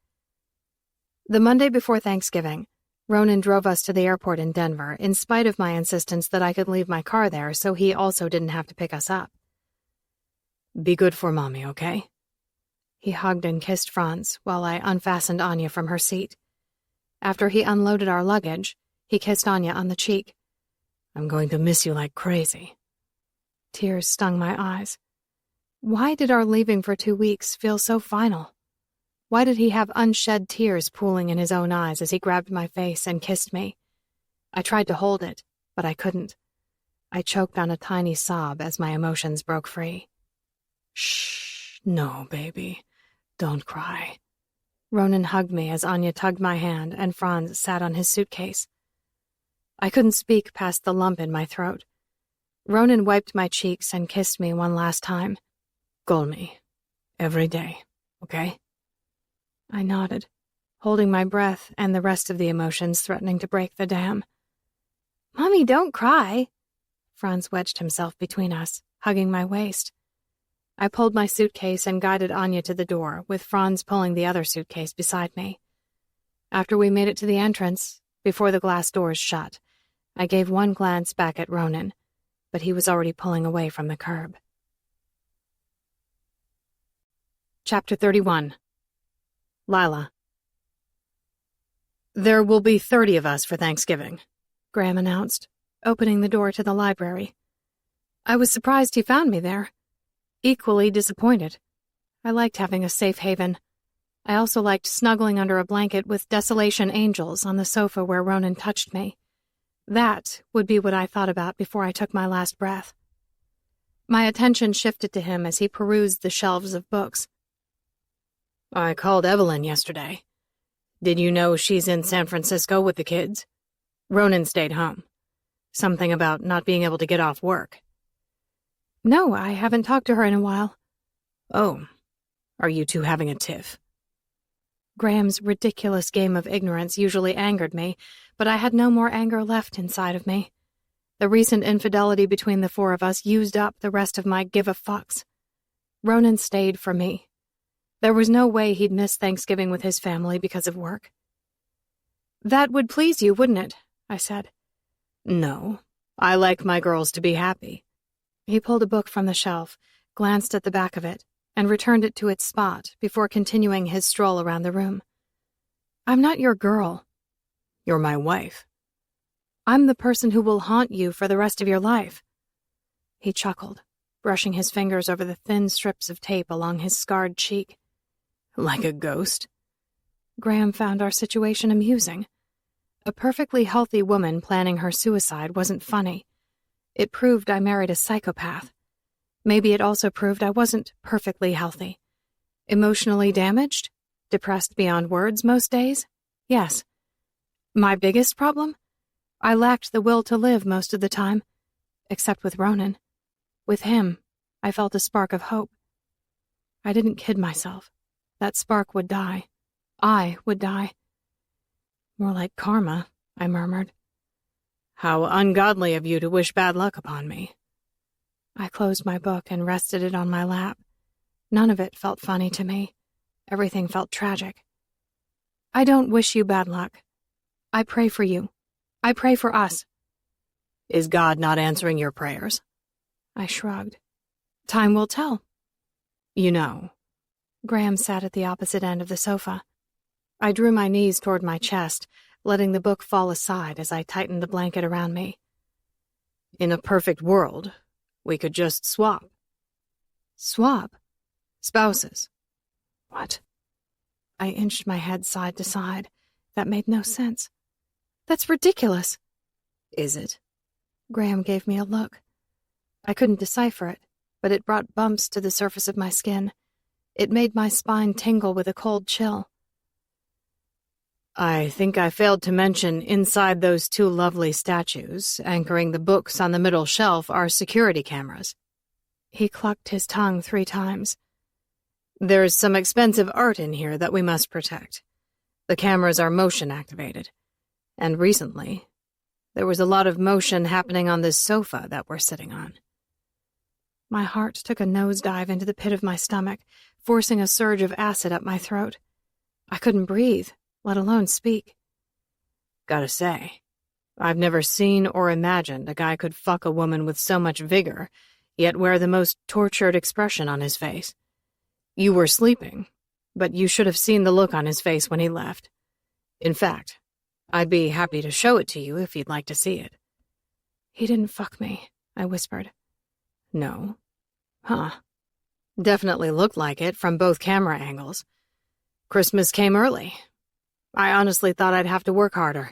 The Monday before Thanksgiving, Ronan drove us to the airport in Denver in spite of my insistence that I could leave my car there so he also didn't have to pick us up. Be good for Mommy, okay? He hugged and kissed Franz while I unfastened Anya from her seat. After he unloaded our luggage, he kissed Anya on the cheek. I'm going to miss you like crazy. Tears stung my eyes. Why did our leaving for 2 weeks feel so final? Why did he have unshed tears pooling in his own eyes as he grabbed my face and kissed me? I tried to hold it, but I couldn't. I choked on a tiny sob as my emotions broke free. Shh, no, baby. Don't cry. Ronan hugged me as Anya tugged my hand and Franz sat on his suitcase. I couldn't speak past the lump in my throat. Ronan wiped my cheeks and kissed me one last time. Call me. Every day, okay? I nodded, holding my breath and the rest of the emotions threatening to break the dam. Mommy, don't cry. Franz wedged himself between us, hugging my waist. I pulled my suitcase and guided Anya to the door, with Franz pulling the other suitcase beside me. After we made it to the entrance, before the glass doors shut, I gave one glance back at Ronan, but he was already pulling away from the curb. Chapter 31. Lila. There will be 30 of us for Thanksgiving, Graham announced, opening the door to the library. I was surprised he found me there. Equally disappointed. I liked having a safe haven. I also liked snuggling under a blanket with desolation angels on the sofa where Ronan touched me. That would be what I thought about before I took my last breath. My attention shifted to him as he perused the shelves of books. I called Evelyn yesterday. Did you know she's in San Francisco with the kids? Ronan stayed home. Something about not being able to get off work. No, I haven't talked to her in a while. Oh, are you two having a tiff? Graham's ridiculous game of ignorance usually angered me, but I had no more anger left inside of me. The recent infidelity between the four of us used up the rest of my give-a-fucks. Ronan stayed for me. There was no way he'd miss Thanksgiving with his family because of work. That would please you, wouldn't it? I said. No, I like my girls to be happy. He pulled a book from the shelf, glanced at the back of it, and returned it to its spot before continuing his stroll around the room. I'm not your girl. You're my wife. I'm the person who will haunt you for the rest of your life. He chuckled, brushing his fingers over the thin strips of tape along his scarred cheek. Like a ghost? Graham found our situation amusing. A perfectly healthy woman planning her suicide wasn't funny. It proved I married a psychopath. Maybe it also proved I wasn't perfectly healthy. Emotionally damaged? Depressed beyond words most days? Yes. My biggest problem? I lacked the will to live most of the time. Except with Ronan. With him, I felt a spark of hope. I didn't kid myself. That spark would die. I would die. More like karma, I murmured. How ungodly of you to wish bad luck upon me. I closed my book and rested it on my lap. None of it felt funny to me. Everything felt tragic. I don't wish you bad luck. I pray for you. I pray for us. Is God not answering your prayers? I shrugged. Time will tell. You know. Graham sat at the opposite end of the sofa. I drew my knees toward my chest, letting the book fall aside as I tightened the blanket around me. In a perfect world, we could just swap. Swap? Spouses. What? I inched my head side to side. That made no sense. That's ridiculous. Is it? Graham gave me a look. I couldn't decipher it, but it brought bumps to the surface of my skin. It made my spine tingle with a cold chill. I think I failed to mention inside those two lovely statues, anchoring the books on the middle shelf, are security cameras. He clucked his tongue 3 times. There's some expensive art in here that we must protect. The cameras are motion-activated. And recently, there was a lot of motion happening on this sofa that we're sitting on. My heart took a nosedive into the pit of my stomach, forcing a surge of acid up my throat. I couldn't breathe, let alone speak. Gotta say, I've never seen or imagined a guy could fuck a woman with so much vigor, yet wear the most tortured expression on his face. You were sleeping, but you should have seen the look on his face when he left. In fact, I'd be happy to show it to you if you'd like to see it. He didn't fuck me, I whispered. No. Huh. Definitely looked like it from both camera angles. Christmas came early. I honestly thought I'd have to work harder.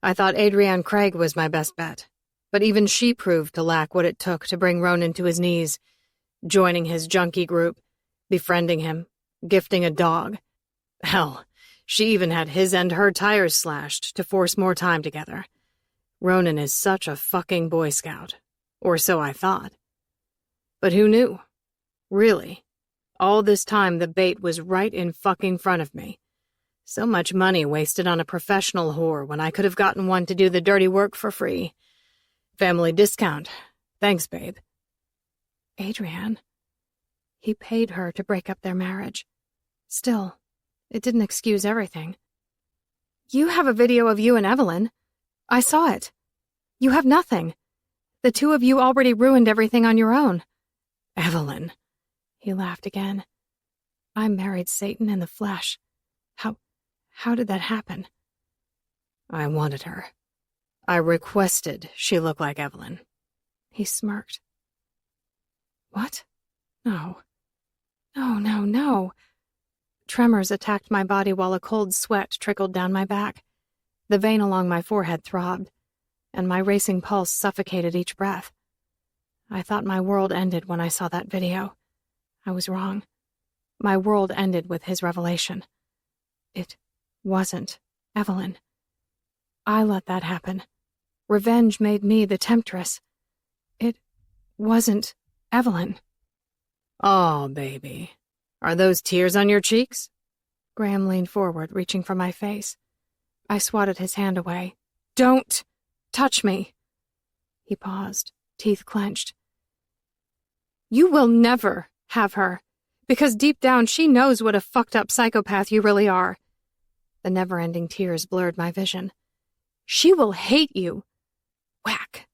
I thought Adrienne Craig was my best bet, but even she proved to lack what it took to bring Ronan to his knees, joining his junkie group, befriending him, gifting a dog. Hell, she even had his and her tires slashed to force more time together. Ronan is such a fucking Boy Scout. Or so I thought. But who knew? Really. All this time the bait was right in fucking front of me. So much money wasted on a professional whore when I could have gotten one to do the dirty work for free. Family discount. Thanks, babe. Adrienne. He paid her to break up their marriage. Still, it didn't excuse everything. You have a video of you and Evelyn. I saw it. You have nothing. The two of you already ruined everything on your own. Evelyn. He laughed again. I married Satan in the flesh. How did that happen? I wanted her. I requested she look like Evelyn. He smirked. What? No. No. Tremors attacked my body while a cold sweat trickled down my back. The vein along my forehead throbbed, and my racing pulse suffocated each breath. I thought my world ended when I saw that video. I was wrong. My world ended with his revelation. It wasn't Evelyn. I let that happen. Revenge made me the temptress. It wasn't Evelyn. Oh, baby. Are those tears on your cheeks? Graham leaned forward, reaching for my face. I swatted his hand away. Don't touch me. He paused, teeth clenched. You will never have her, because deep down she knows what a fucked up psychopath you really are. The never-ending tears blurred my vision. She will hate you. Whack.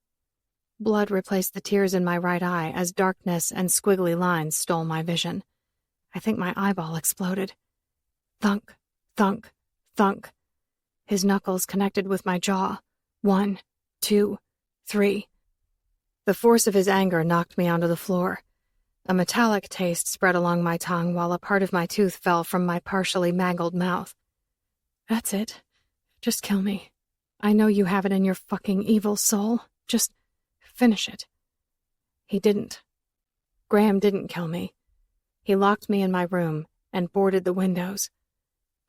Blood replaced the tears in my right eye as darkness and squiggly lines stole my vision. I think my eyeball exploded. Thunk, thunk, thunk. His knuckles connected with my jaw. 1, 2, 3. The force of his anger knocked me onto the floor. A metallic taste spread along my tongue while a part of my tooth fell from my partially mangled mouth. That's it. Just kill me. I know you have it in your fucking evil soul. Just finish it. He didn't. Graham didn't kill me. He locked me in my room and boarded the windows.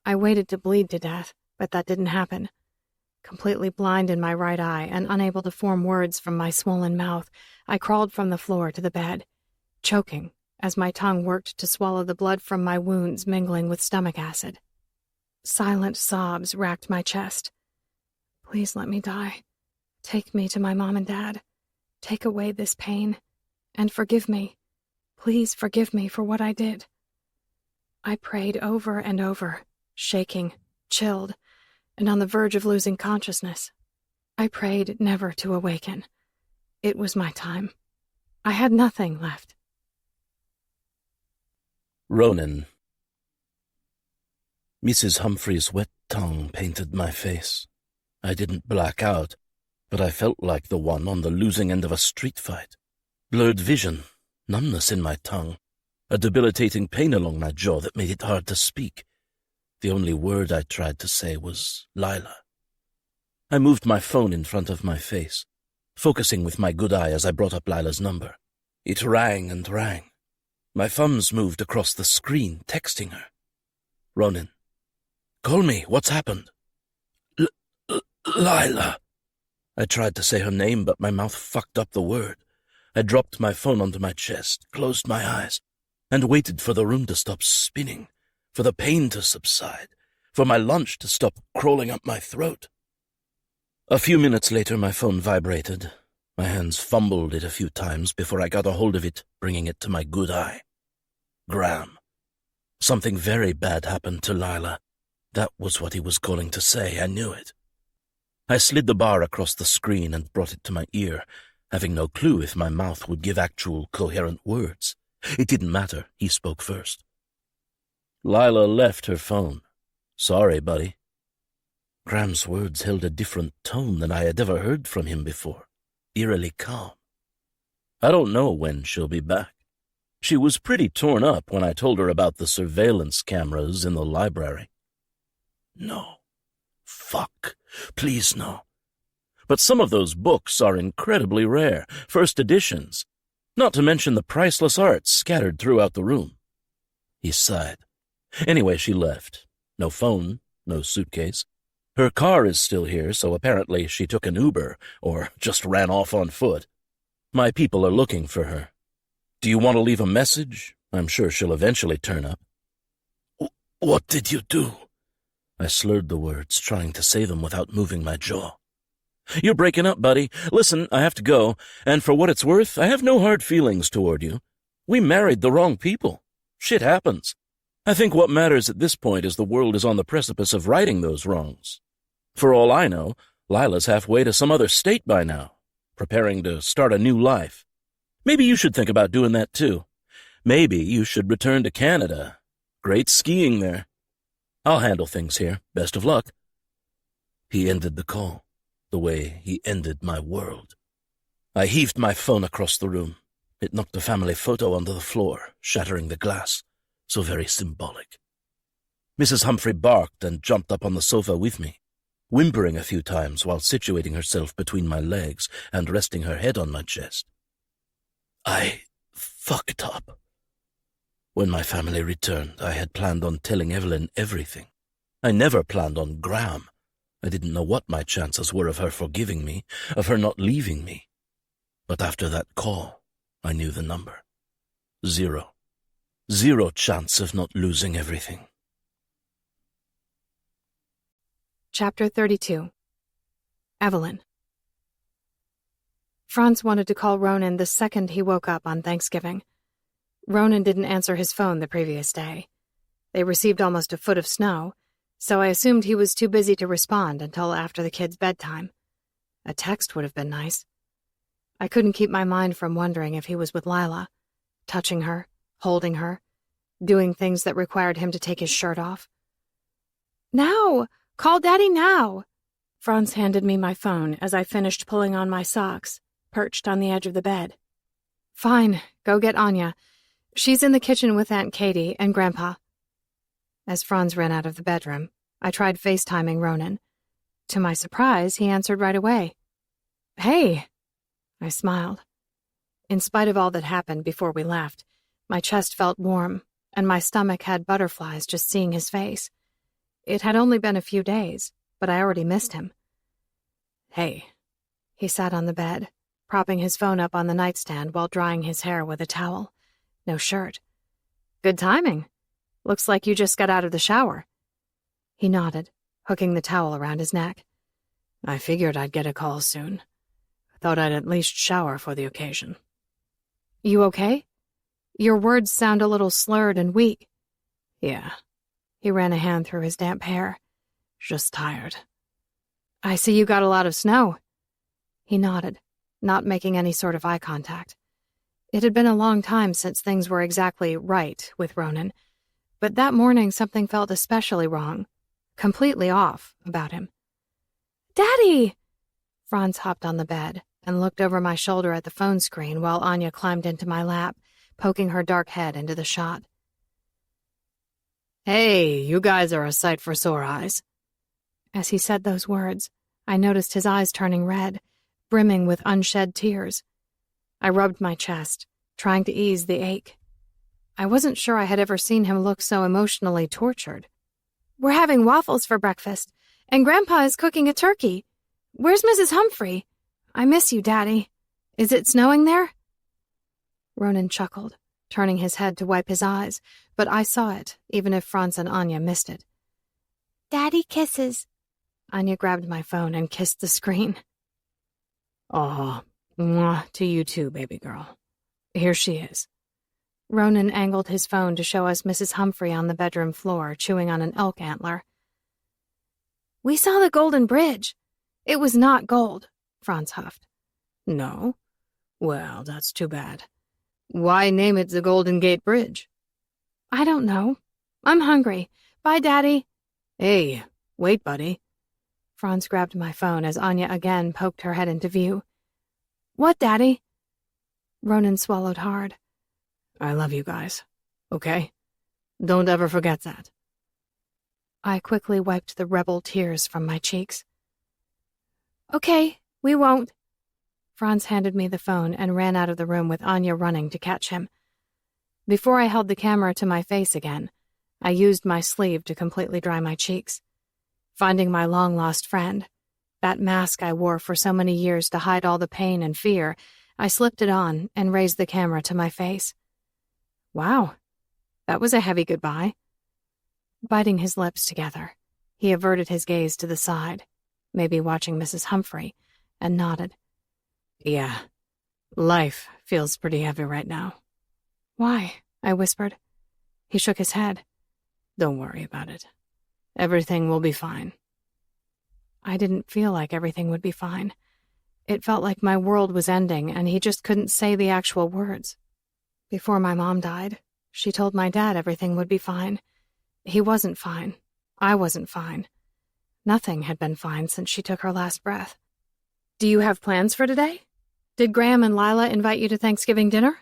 I waited to bleed to death, but that didn't happen. Completely blind in my right eye and unable to form words from my swollen mouth, I crawled from the floor to the bed, choking as my tongue worked to swallow the blood from my wounds mingling with stomach acid. Silent sobs racked my chest. Please let me die. Take me to my mom and dad. Take away this pain. And forgive me. Please forgive me for what I did. I prayed over and over, shaking, chilled, and on the verge of losing consciousness. I prayed never to awaken. It was my time. I had nothing left. Ronan. Mrs. Humphrey's wet tongue painted my face. I didn't black out, but I felt like the one on the losing end of a street fight. Blurred vision, numbness in my tongue, a debilitating pain along my jaw that made it hard to speak. The only word I tried to say was Lila. I moved my phone in front of my face, focusing with my good eye as I brought up Lila's number. It rang and rang. My thumbs moved across the screen, texting her. Ronan. Call me, what's happened? Lila. I tried to say her name, but my mouth fucked up the word. I dropped my phone onto my chest, closed my eyes, and waited for the room to stop spinning, for the pain to subside, for my lunch to stop crawling up my throat. A few minutes later, my phone vibrated. My hands fumbled it a few times before I got a hold of it, bringing it to my good eye. Graham. Something very bad happened to Lila. That was what he was calling to say, I knew it. I slid the bar across the screen and brought it to my ear, having no clue if my mouth would give actual coherent words. It didn't matter, he spoke first. Lila left her phone. Sorry, buddy. Graham's words held a different tone than I had ever heard from him before, eerily calm. I don't know when she'll be back. She was pretty torn up when I told her about the surveillance cameras in the library. No. Fuck. Please no. But some of those books are incredibly rare, first editions, not to mention the priceless art scattered throughout the room. He sighed. Anyway, she left. No phone, no suitcase. Her car is still here, so apparently she took an Uber, or just ran off on foot. My people are looking for her. Do you want to leave a message? I'm sure she'll eventually turn up. What did you do? I slurred the words, trying to say them without moving my jaw. You're breaking up, buddy. Listen, I have to go, and for what it's worth, I have no hard feelings toward you. We married the wrong people. Shit happens. I think what matters at this point is the world is on the precipice of righting those wrongs. For all I know, Lila's halfway to some other state by now, preparing to start a new life. Maybe you should think about doing that too. Maybe you should return to Canada. Great skiing there. I'll handle things here. Best of luck. He ended the call, the way he ended my world. I heaved my phone across the room. It knocked the family photo onto the floor, shattering the glass. So very symbolic. Mrs. Humphrey barked and jumped up on the sofa with me, whimpering a few times while situating herself between my legs and resting her head on my chest. I fucked up. When my family returned, I had planned on telling Evelyn everything. I never planned on Graham. I didn't know what my chances were of her forgiving me, of her not leaving me. But after that call, I knew the number. 0. 0 chance of not losing everything. Chapter 32. Evelyn. Franz wanted to call Ronan the second he woke up on Thanksgiving. Ronan didn't answer his phone the previous day. They received almost a foot of snow, so I assumed he was too busy to respond until after the kids' bedtime. A text would have been nice. I couldn't keep my mind from wondering if he was with Lila, touching her, holding her, doing things that required him to take his shirt off. Now! Call Daddy now! Franz handed me my phone as I finished pulling on my socks, perched on the edge of the bed. Fine, go get Anya. She's in the kitchen with Aunt Katie and Grandpa. As Franz ran out of the bedroom, I tried FaceTiming Ronan. To my surprise, he answered right away. Hey! I smiled. In spite of all that happened before we left, my chest felt warm, and my stomach had butterflies just seeing his face. It had only been a few days, but I already missed him. Hey. He sat on the bed, propping his phone up on the nightstand while drying his hair with a towel. No shirt. Good timing. Looks like you just got out of the shower. He nodded, hooking the towel around his neck. I figured I'd get a call soon. Thought I'd at least shower for the occasion. You okay? Your words sound a little slurred and weak. Yeah. He ran a hand through his damp hair. Just tired. I see you got a lot of snow. He nodded, not making any sort of eye contact. It had been a long time since things were exactly right with Ronan, but that morning something felt especially wrong, completely off about him. Daddy! Franz hopped on the bed and looked over my shoulder at the phone screen while Anya climbed into my lap, poking her dark head into the shot. Hey, you guys are a sight for sore eyes. As he said those words, I noticed his eyes turning red, brimming with unshed tears. I rubbed my chest, trying to ease the ache. I wasn't sure I had ever seen him look so emotionally tortured. We're having waffles for breakfast, and Grandpa is cooking a turkey. Where's Mrs. Humphrey? I miss you, Daddy. Is it snowing there? Ronan chuckled, turning his head to wipe his eyes, but I saw it, even if Franz and Anya missed it. Daddy kisses. Anya grabbed my phone and kissed the screen. Aw, mwah, to you too, baby girl. Here she is. Ronan angled his phone to show us Mrs. Humphrey on the bedroom floor, chewing on an elk antler. We saw the Golden Bridge. It was not gold, Franz huffed. No? Well, that's too bad. Why name it the Golden Gate Bridge? I don't know. I'm hungry. Bye, Daddy. Hey, wait, buddy. Franz grabbed my phone as Anya again poked her head into view. What, Daddy? Ronan swallowed hard. I love you guys, okay? Don't ever forget that. I quickly wiped the rebel tears from my cheeks. Okay, we won't. Franz handed me the phone and ran out of the room with Anya running to catch him. Before I held the camera to my face again, I used my sleeve to completely dry my cheeks. Finding my long-lost friend, that mask I wore for so many years to hide all the pain and fear, I slipped it on and raised the camera to my face. Wow, that was a heavy goodbye. Biting his lips together, he averted his gaze to the side, maybe watching Mrs. Humphrey, and nodded. Yeah, life feels pretty heavy right now. Why? I whispered. He shook his head. Don't worry about it. Everything will be fine. I didn't feel like everything would be fine. It felt like my world was ending and he just couldn't say the actual words. Before my mom died, she told my dad everything would be fine. He wasn't fine. I wasn't fine. Nothing had been fine since she took her last breath. Do you have plans for today? Did Graham and Lila invite you to Thanksgiving dinner?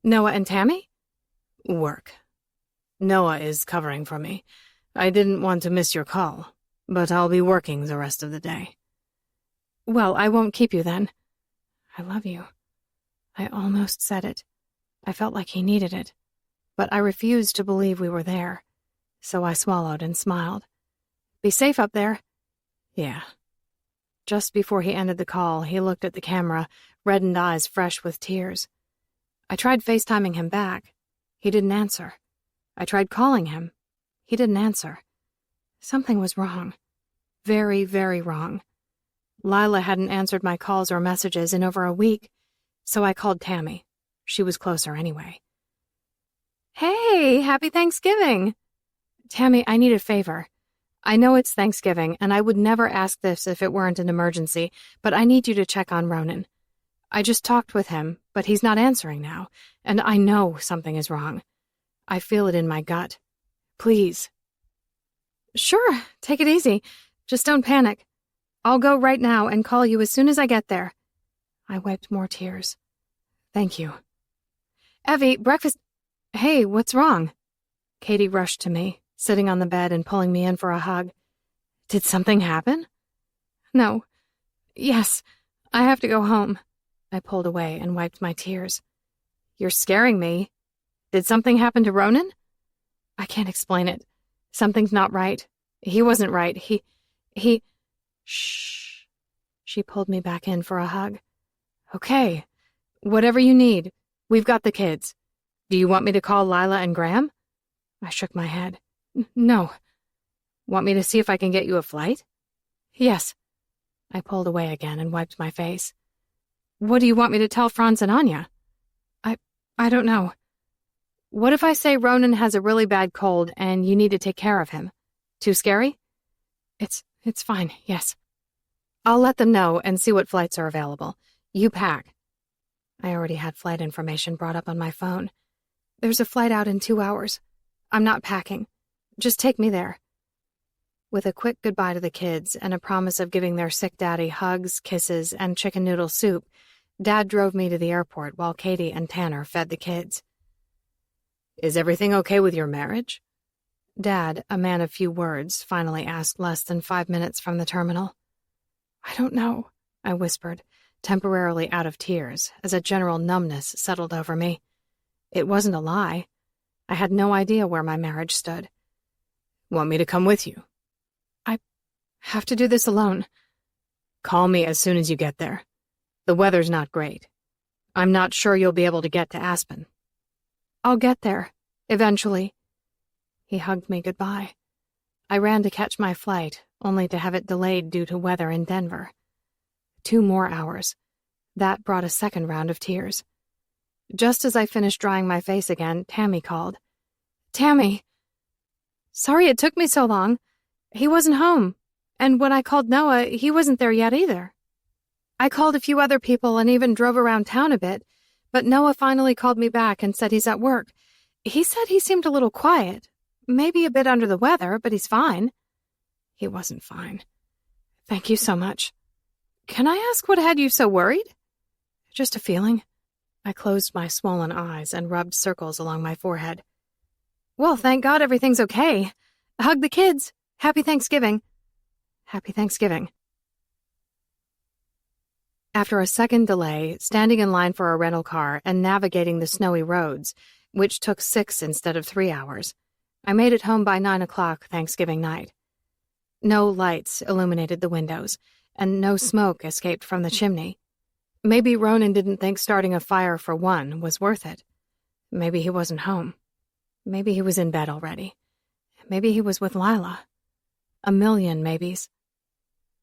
Noah and Tammy? Work. Noah is covering for me. I didn't want to miss your call, but I'll be working the rest of the day. Well, I won't keep you then. I love you. I almost said it. I felt like he needed it, but I refused to believe we were there, so I swallowed and smiled. Be safe up there. Yeah. Just before he ended the call, he looked at the camera, reddened eyes fresh with tears. I tried FaceTiming him back. He didn't answer. I tried calling him. He didn't answer. Something was wrong. Very, very wrong. Lila hadn't answered my calls or messages in over a week, so I called Tammy. She was closer anyway. Hey, happy Thanksgiving! Tammy, I need a favor. I know it's Thanksgiving, and I would never ask this if it weren't an emergency, but I need you to check on Ronan. I just talked with him, but he's not answering now, and I know something is wrong. I feel it in my gut. Please. Sure, take it easy. Just don't panic. I'll go right now and call you as soon as I get there. I wiped more tears. Thank you. Evie, breakfast... Hey, what's wrong? Katie rushed to me, sitting on the bed and pulling me in for a hug. Did something happen? No. Yes, I have to go home. I pulled away and wiped my tears. You're scaring me. Did something happen to Ronan? I can't explain it. Something's not right. He wasn't right. He... Shh. She pulled me back in for a hug. Okay. Whatever you need. We've got the kids. Do you want me to call Lila and Graham? I shook my head. No. Want me to see if I can get you a flight? Yes. I pulled away again and wiped my face. What do you want me to tell Franz and Anya? I don't know. What if I say Ronan has a really bad cold and you need to take care of him? Too scary? It's fine, yes. I'll let them know and see what flights are available. You pack. I already had flight information brought up on my phone. There's a flight out in 2 hours. I'm not packing. Just take me there. With a quick goodbye to the kids and a promise of giving their sick daddy hugs, kisses, and chicken noodle soup, Dad drove me to the airport while Katie and Tanner fed the kids. Is everything okay with your marriage? Dad, a man of few words, finally asked less than 5 minutes from the terminal. I don't know, I whispered, temporarily out of tears, as a general numbness settled over me. It wasn't a lie. I had no idea where my marriage stood. Want me to come with you? I have to do this alone. Call me as soon as you get there. The weather's not great. I'm not sure you'll be able to get to Aspen. I'll get there, eventually. He hugged me goodbye. I ran to catch my flight, only to have it delayed due to weather in Denver. 2 more hours. That brought a second round of tears. Just as I finished drying my face again, Tammy called. Tammy! Sorry it took me so long. He wasn't home. And when I called Noah, he wasn't there yet either. I called a few other people and even drove around town a bit, but Noah finally called me back and said he's at work. He said he seemed a little quiet, maybe a bit under the weather, but he's fine. He wasn't fine. Thank you so much. Can I ask what had you so worried? Just a feeling. I closed my swollen eyes and rubbed circles along my forehead. Well, thank God everything's okay. Hug the kids. Happy Thanksgiving. Happy Thanksgiving. After a second delay, standing in line for a rental car and navigating the snowy roads, which took 6 instead of 3 hours, I made it home by 9 o'clock Thanksgiving night. No lights illuminated the windows, and no smoke escaped from the chimney. Maybe Ronan didn't think starting a fire for one was worth it. Maybe he wasn't home. Maybe he was in bed already. Maybe he was with Lila. A million maybes.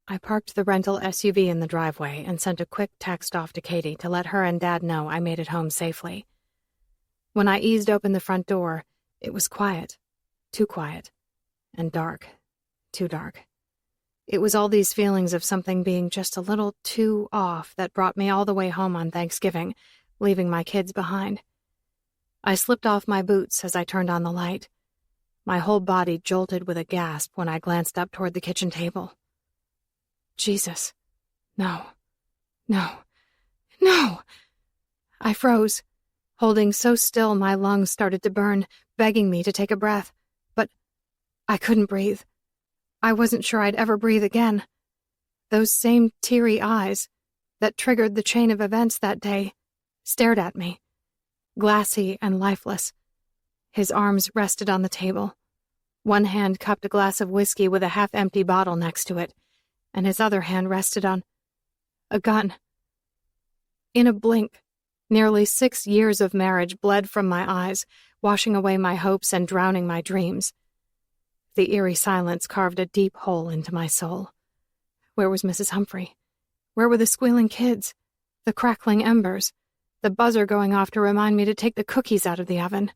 I parked the rental SUV in the driveway and sent a quick text off to Katie to let her and Dad know I made it home safely. When I eased open the front door, it was quiet. Too quiet. And dark. Too dark. It was all these feelings of something being just a little too off that brought me all the way home on Thanksgiving, leaving my kids behind. I slipped off my boots as I turned on the light. My whole body jolted with a gasp when I glanced up toward the kitchen table. Jesus. No. No. No! I froze. Holding so still my lungs started to burn, begging me to take a breath. But I couldn't breathe. I wasn't sure I'd ever breathe again. Those same teary eyes that triggered the chain of events that day stared at me, glassy and lifeless. His arms rested on the table. One hand cupped a glass of whiskey with a half-empty bottle next to it, and his other hand rested on a gun. In a blink, nearly 6 years of marriage bled from my eyes, washing away my hopes and drowning my dreams. The eerie silence carved a deep hole into my soul. Where was Mrs. Humphrey? Where were the squealing kids? The crackling embers? The buzzer going off to remind me to take the cookies out of the oven?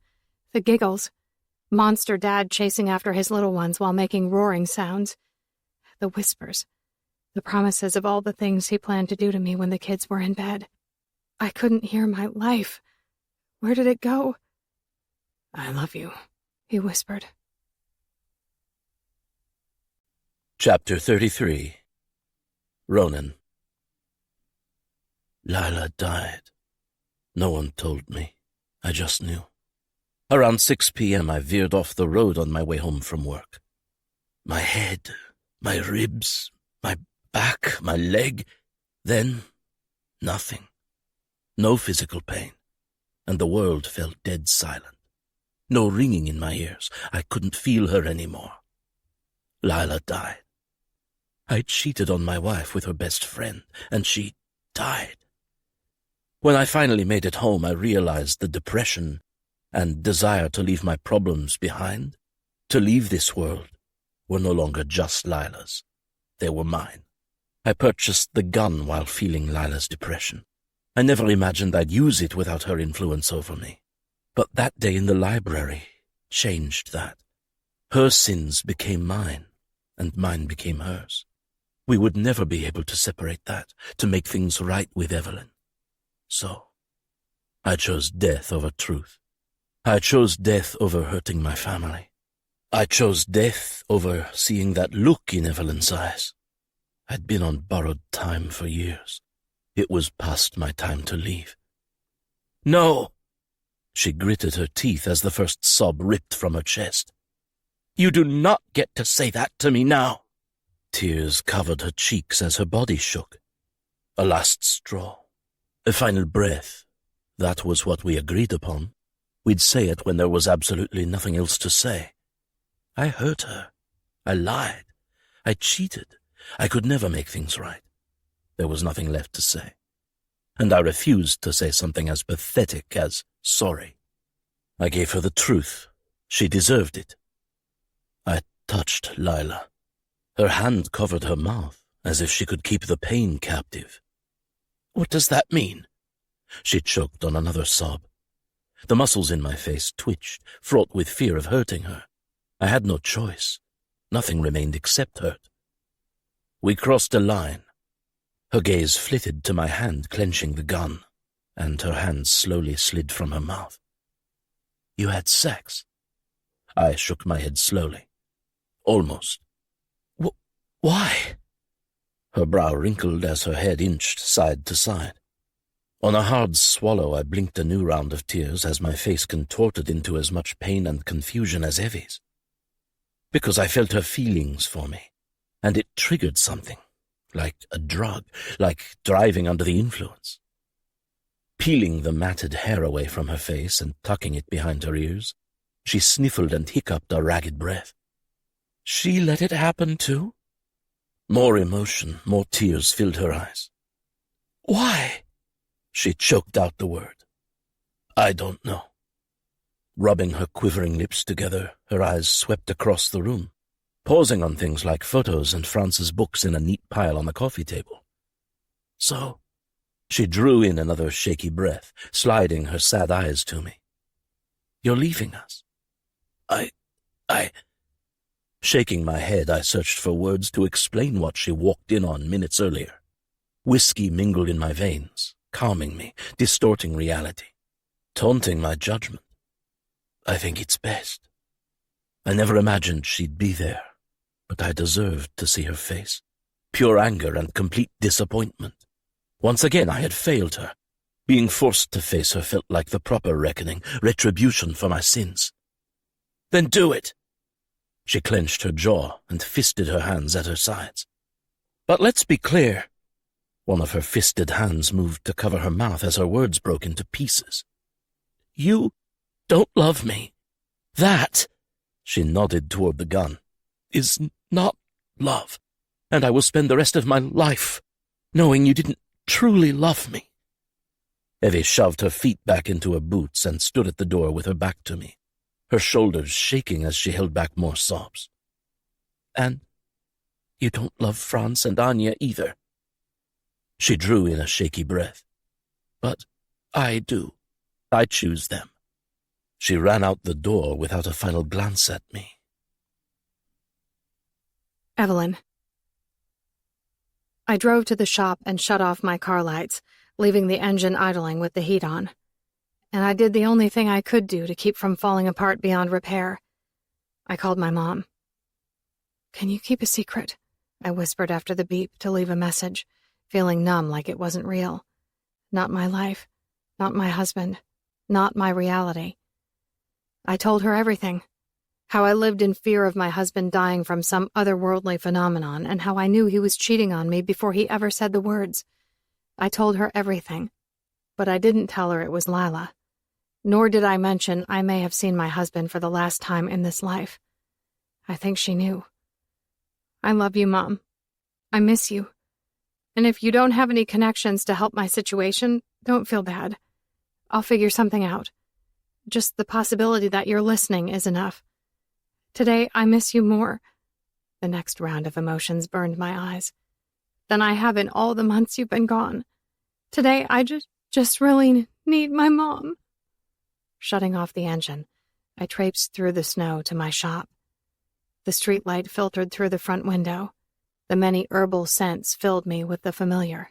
The giggles? Monster Dad chasing after his little ones while making roaring sounds? The whispers? The promises of all the things he planned to do to me when the kids were in bed? I couldn't hear my life. Where did it go? I love you, he whispered. Chapter 33. Ronan. Lila died. No one told me. I just knew. Around 6 p.m. I veered off the road on my way home from work. My head, my ribs, my back, my leg. Then, nothing. No physical pain. And the world felt dead silent. No ringing in my ears. I couldn't feel her anymore. Lila died. I cheated on my wife with her best friend, and she died. When I finally made it home, I realized the depression and desire to leave my problems behind, to leave this world, were no longer just Lila's. They were mine. I purchased the gun while feeling Lila's depression. I never imagined I'd use it without her influence over me. But that day in the library changed that. Her sins became mine, and mine became hers. We would never be able to separate that, to make things right with Evelyn. So, I chose death over truth. I chose death over hurting my family. I chose death over seeing that look in Evelyn's eyes. I'd been on borrowed time for years. It was past my time to leave. No! She gritted her teeth as the first sob ripped from her chest. You do not get to say that to me now. Tears covered her cheeks as her body shook. A last straw. A final breath. That was what we agreed upon. We'd say it when there was absolutely nothing else to say. I hurt her. I lied. I cheated. I could never make things right. There was nothing left to say. And I refused to say something as pathetic as sorry. I gave her the truth. She deserved it. I touched Lila. Her hand covered her mouth, as if she could keep the pain captive. What does that mean? She choked on another sob. The muscles in my face twitched, fraught with fear of hurting her. I had no choice. Nothing remained except hurt. We crossed a line. Her gaze flitted to my hand clenching the gun, and her hand slowly slid from her mouth. You had sex? I shook my head slowly. Almost. Why? Her brow wrinkled as her head inched side to side. On a hard swallow, I blinked a new round of tears as my face contorted into as much pain and confusion as Evie's. Because I felt her feelings for me, and it triggered something, like a drug, like driving under the influence. Peeling the matted hair away from her face and tucking it behind her ears, she sniffled and hiccuped a ragged breath. She let it happen too? More emotion, more tears filled her eyes. Why? She choked out the word. I don't know. Rubbing her quivering lips together, her eyes swept across the room, pausing on things like photos and France's books in a neat pile on the coffee table. So, she drew in another shaky breath, sliding her sad eyes to me. You're leaving us. Shaking my head, I searched for words to explain what she walked in on minutes earlier. Whiskey mingled in my veins, calming me, distorting reality, taunting my judgment. I think it's best. I never imagined she'd be there, but I deserved to see her face. Pure anger and complete disappointment. Once again I had failed her. Being forced to face her felt like the proper reckoning, retribution for my sins. Then do it! She clenched her jaw and fisted her hands at her sides. But let's be clear. One of her fisted hands moved to cover her mouth as her words broke into pieces. You don't love me. That, she nodded toward the gun, is not love, and I will spend the rest of my life knowing you didn't truly love me. Evie shoved her feet back into her boots and stood at the door with her back to me, her shoulders shaking as she held back more sobs. And you don't love France and Anya either. She drew in a shaky breath. But I do. I choose them. She ran out the door without a final glance at me. Evelyn. I drove to the shop and shut off my car lights, leaving the engine idling with the heat on. And I did the only thing I could do to keep from falling apart beyond repair. I called my mom. Can you keep a secret? I whispered after the beep to leave a message, feeling numb like it wasn't real. Not my life, not my husband, not my reality. I told her everything. How I lived in fear of my husband dying from some otherworldly phenomenon, and how I knew he was cheating on me before he ever said the words. I told her everything, but I didn't tell her it was Lila. Nor did I mention I may have seen my husband for the last time in this life. I think she knew. I love you, Mom. I miss you. And if you don't have any connections to help my situation, don't feel bad. I'll figure something out. Just the possibility that you're listening is enough. Today, I miss you more. The next round of emotions burned my eyes. Than I have in all the months you've been gone. Today, I just really need my mom. Shutting off the engine, I traipsed through the snow to my shop. The streetlight filtered through the front window. The many herbal scents filled me with the familiar,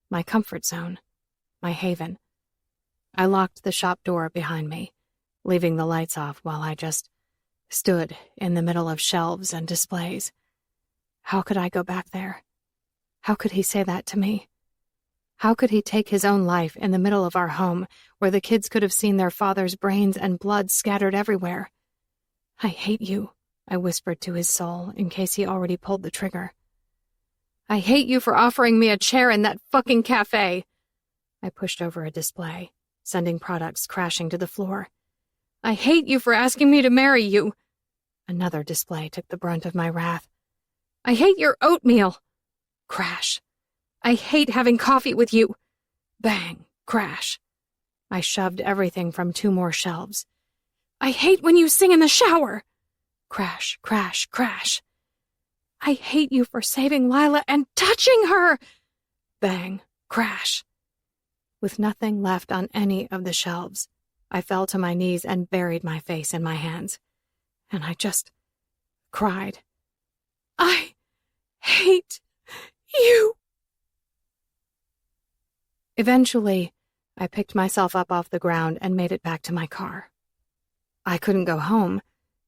my comfort zone, my haven. I locked the shop door behind me, leaving the lights off while I just stood in the middle of shelves and displays. How could I go back there? How could he say that to me? How could he take his own life in the middle of our home, where the kids could have seen their father's brains and blood scattered everywhere? I hate you, I whispered to his soul, in case he already pulled the trigger. I hate you for offering me a chair in that fucking cafe. I pushed over a display, sending products crashing to the floor. I hate you for asking me to marry you. Another display took the brunt of my wrath. I hate your oatmeal. Crash. I hate having coffee with you. Bang. Crash. I shoved everything from 2 more shelves. I hate when you sing in the shower. Crash, crash, crash. I hate you for saving Lila and touching her. Bang. Crash. With nothing left on any of the shelves, I fell to my knees and buried my face in my hands. And I just cried. I hate you. Eventually, I picked myself up off the ground and made it back to my car. I couldn't go home,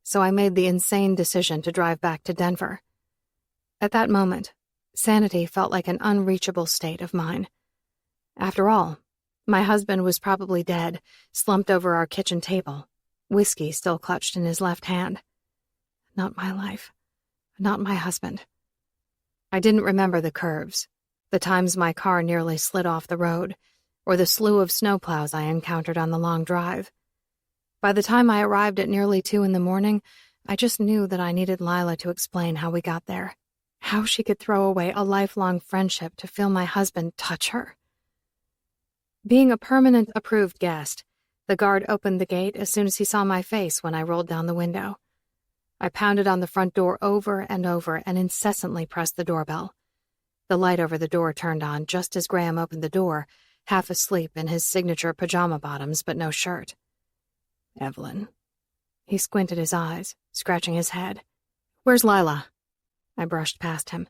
so I made the insane decision to drive back to Denver. At that moment, sanity felt like an unreachable state of mine. After all, my husband was probably dead, slumped over our kitchen table, whiskey still clutched in his left hand. Not my life. Not my husband. I didn't remember the curves, the times my car nearly slid off the road, or the slew of snowplows I encountered on the long drive. By the time I arrived at nearly 2 a.m, I just knew that I needed Lila to explain how we got there, how she could throw away a lifelong friendship to feel my husband touch her. Being a permanent approved guest, the guard opened the gate as soon as he saw my face when I rolled down the window. I pounded on the front door over and over and incessantly pressed the doorbell. The light over the door turned on just as Graham opened the door, half asleep in his signature pajama bottoms but no shirt. Evelyn. He squinted his eyes, scratching his head. Where's Lila? I brushed past him.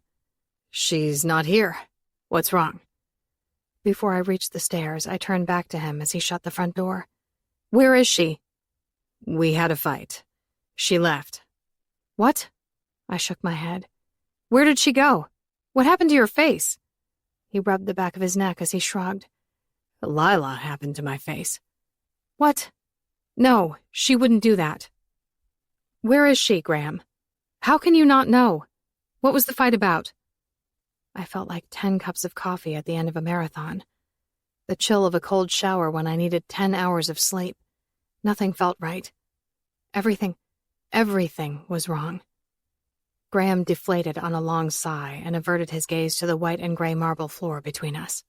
She's not here. What's wrong? Before I reached the stairs, I turned back to him as he shut the front door. Where is she? We had a fight. She left. What? I shook my head. Where did she go? What happened to your face? He rubbed the back of his neck as he shrugged. Lila happened to my face. What? No, she wouldn't do that. Where is she, Graham? How can you not know? What was the fight about? I felt like 10 cups of coffee at the end of a marathon. The chill of a cold shower when I needed 10 hours of sleep. Nothing felt right. Everything was wrong. Graham deflated on a long sigh and averted his gaze to the white and gray marble floor between us.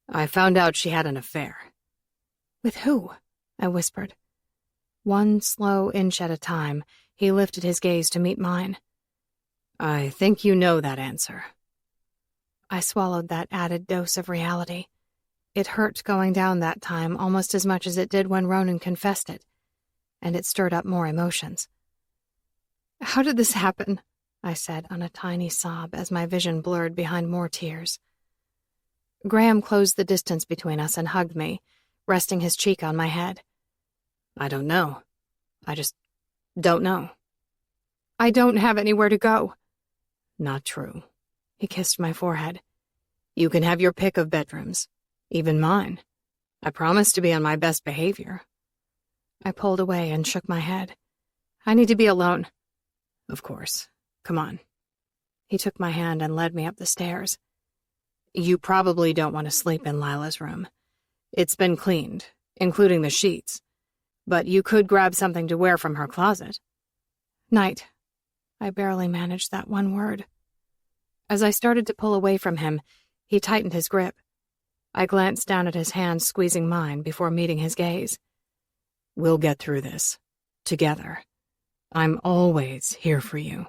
I found out she had an affair. With who? I whispered. One slow inch at a time, he lifted his gaze to meet mine. I think you know that answer. I swallowed that added dose of reality. It hurt going down that time almost as much as it did when Ronan confessed it, and it stirred up more emotions. How did this happen? I said on a tiny sob as my vision blurred behind more tears. Graham closed the distance between us and hugged me, resting his cheek on my head. I don't know. I just don't know. I don't have anywhere to go. Not true. He kissed my forehead. You can have your pick of bedrooms, even mine. I promise to be on my best behavior. I pulled away and shook my head. I need to be alone. Of course. Come on. He took my hand and led me up the stairs. You probably don't want to sleep in Lila's room. It's been cleaned, including the sheets. But you could grab something to wear from her closet. Night. I barely managed that one word. As I started to pull away from him, he tightened his grip. I glanced down at his hand squeezing mine before meeting his gaze. We'll get through this. Together. I'm always here for you.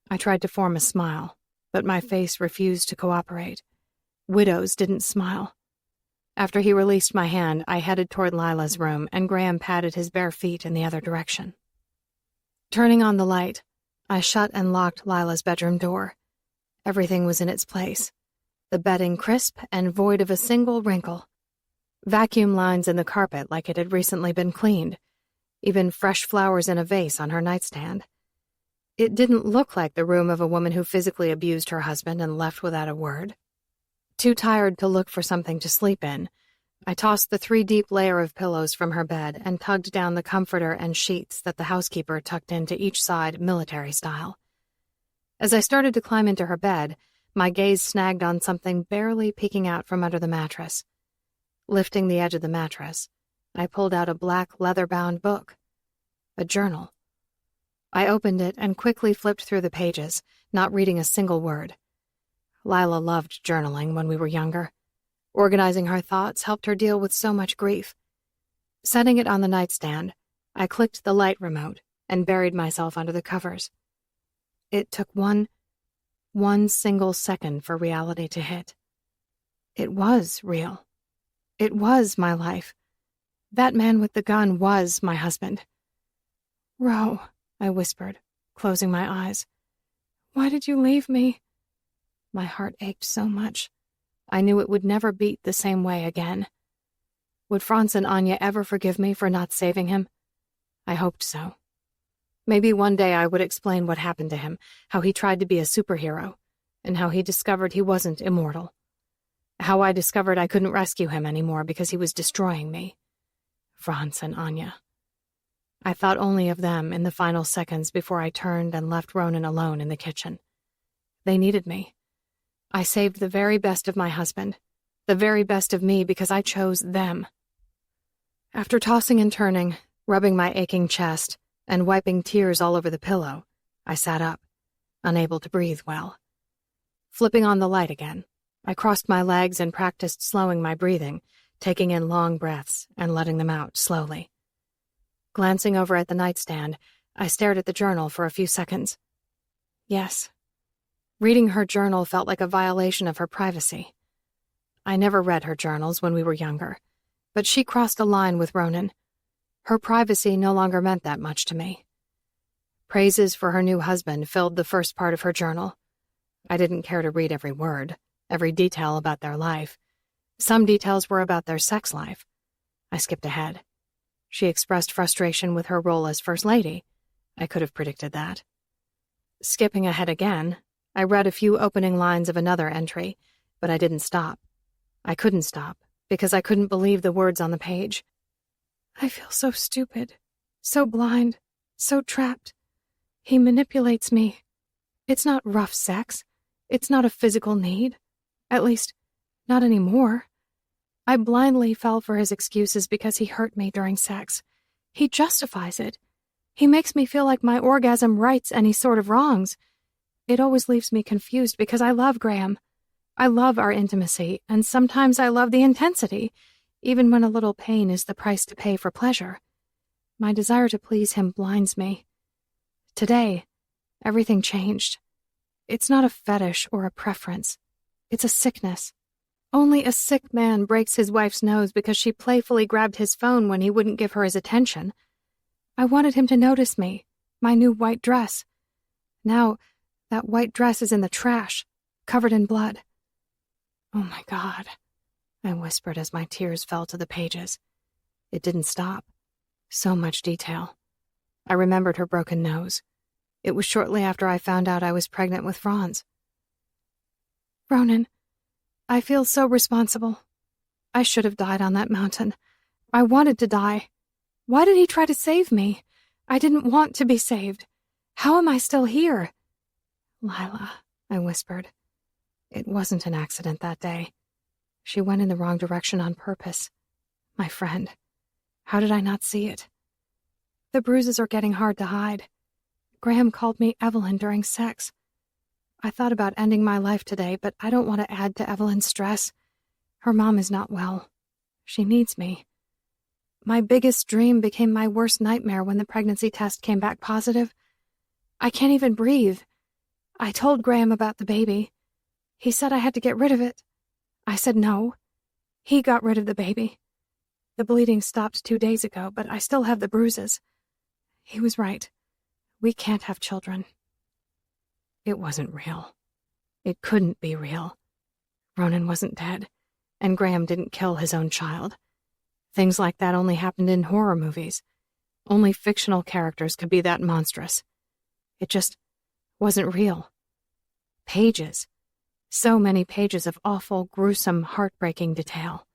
I tried to form a smile, but my face refused to cooperate. Widows didn't smile. After he released my hand, I headed toward Lila's room, and Graham patted his bare feet in the other direction. Turning on the light, I shut and locked Lila's bedroom door. Everything was in its place. The bedding crisp and void of a single wrinkle. Vacuum lines in the carpet like it had recently been cleaned. Even fresh flowers in a vase on her nightstand. It didn't look like the room of a woman who physically abused her husband and left without a word. Too tired to look for something to sleep in, I tossed the 3-deep layer of pillows from her bed and tugged down the comforter and sheets that the housekeeper tucked into each side military style. As I started to climb into her bed, my gaze snagged on something barely peeking out from under the mattress. Lifting the edge of the mattress, I pulled out a black leather-bound book. A journal. I opened it and quickly flipped through the pages, not reading a single word. Lila loved journaling when we were younger. Organizing her thoughts helped her deal with so much grief. Setting it on the nightstand, I clicked the light remote and buried myself under the covers. It took one single second for reality to hit. It was real. It was my life. That man with the gun was my husband. "Ro," I whispered, closing my eyes. "Why did you leave me?" My heart ached so much. I knew it would never beat the same way again. Would Franz and Anya ever forgive me for not saving him? I hoped so. Maybe one day I would explain what happened to him, how he tried to be a superhero, and how he discovered he wasn't immortal. How I discovered I couldn't rescue him anymore because he was destroying me. Franz and Anya. I thought only of them in the final seconds before I turned and left Ronan alone in the kitchen. They needed me. I saved the very best of my husband, the very best of me because I chose them. After tossing and turning, rubbing my aching chest, and wiping tears all over the pillow, I sat up, unable to breathe well. Flipping on the light again, I crossed my legs and practiced slowing my breathing, taking in long breaths and letting them out slowly. Glancing over at the nightstand, I stared at the journal for a few seconds. Yes. Reading her journal felt like a violation of her privacy. I never read her journals when we were younger, but she crossed a line with Ronan. Her privacy no longer meant that much to me. Praises for her new husband filled the first part of her journal. I didn't care to read every word, every detail about their life. Some details were about their sex life. I skipped ahead. She expressed frustration with her role as First Lady. I could have predicted that. Skipping ahead again, I read a few opening lines of another entry, but I didn't stop. I couldn't stop, because I couldn't believe the words on the page. "I feel so stupid, so blind, so trapped. He manipulates me. It's not rough sex. It's not a physical need. At least, not anymore. I blindly fell for his excuses because he hurt me during sex. He justifies it. He makes me feel like my orgasm rights any sort of wrongs. It always leaves me confused because I love Graham. I love our intimacy, and sometimes I love the intensity, even when a little pain is the price to pay for pleasure. My desire to please him blinds me. Today, everything changed. It's not a fetish or a preference. It's a sickness. Only a sick man breaks his wife's nose because she playfully grabbed his phone when he wouldn't give her his attention. I wanted him to notice me, my new white dress. Now, that white dress is in the trash, covered in blood. "Oh my God," I whispered as my tears fell to the pages. It didn't stop. So much detail. I remembered her broken nose. It was shortly after I found out I was pregnant with Franz. "Ronan, I feel so responsible. I should have died on that mountain. I wanted to die. Why did he try to save me? I didn't want to be saved. How am I still here?" "Lila," I whispered. It wasn't an accident that day. She went in the wrong direction on purpose. My friend. How did I not see it? The bruises are getting hard to hide. Graham called me Evelyn during sex. I thought about ending my life today, but I don't want to add to Evelyn's stress. Her mom is not well. She needs me. My biggest dream became my worst nightmare when the pregnancy test came back positive. I can't even breathe. I told Graham about the baby. He said I had to get rid of it. I said no. He got rid of the baby. The bleeding stopped 2 days ago, but I still have the bruises. He was right. We can't have children. It wasn't real. It couldn't be real. Ronan wasn't dead, and Graham didn't kill his own child. Things like that only happened in horror movies. Only fictional characters could be that monstrous. It just wasn't real. Pages. So many pages of awful, gruesome, heartbreaking detail.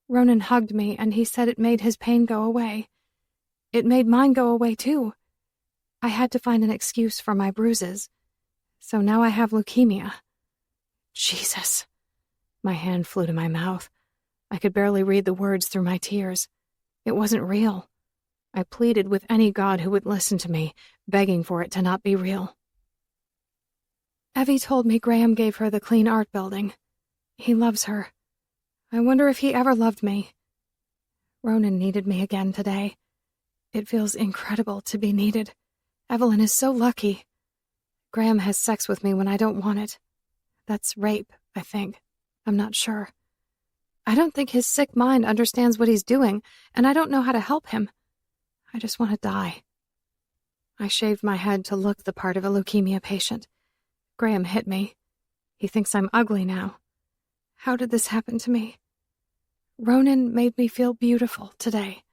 Ronan hugged me, and he said it made his pain go away. It made mine go away, too. I had to find an excuse for my bruises. So now I have leukemia. Jesus. My hand flew to my mouth. I could barely read the words through my tears. It wasn't real. I pleaded with any god who would listen to me, begging for it to not be real. Evie told me Graham gave her the clean art building. He loves her. I wonder if he ever loved me. Ronan needed me again today. It feels incredible to be needed. Evelyn is so lucky. Graham has sex with me when I don't want it. That's rape, I think. I'm not sure. I don't think his sick mind understands what he's doing, and I don't know how to help him. I just want to die. I shaved my head to look the part of a leukemia patient. Graham hit me. He thinks I'm ugly now. How did this happen to me? Ronan made me feel beautiful today.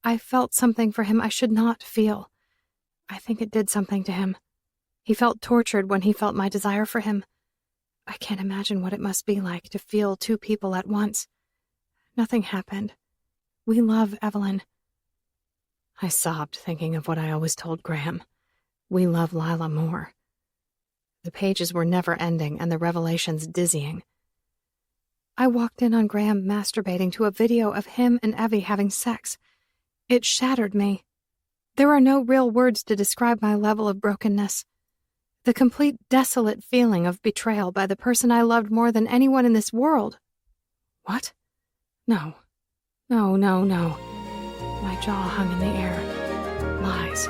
I felt something for him I should not feel. I think it did something to him. He felt tortured when he felt my desire for him. I can't imagine what it must be like to feel two people at once. Nothing happened. We love Evelyn. I sobbed, thinking of what I always told Graham. We love Lila more. The pages were never ending and the revelations dizzying. I walked in on Graham masturbating to a video of him and Evie having sex. It shattered me. There are no real words to describe my level of brokenness. The complete desolate feeling of betrayal by the person I loved more than anyone in this world. What? No. No. My jaw hung in the air. Lies.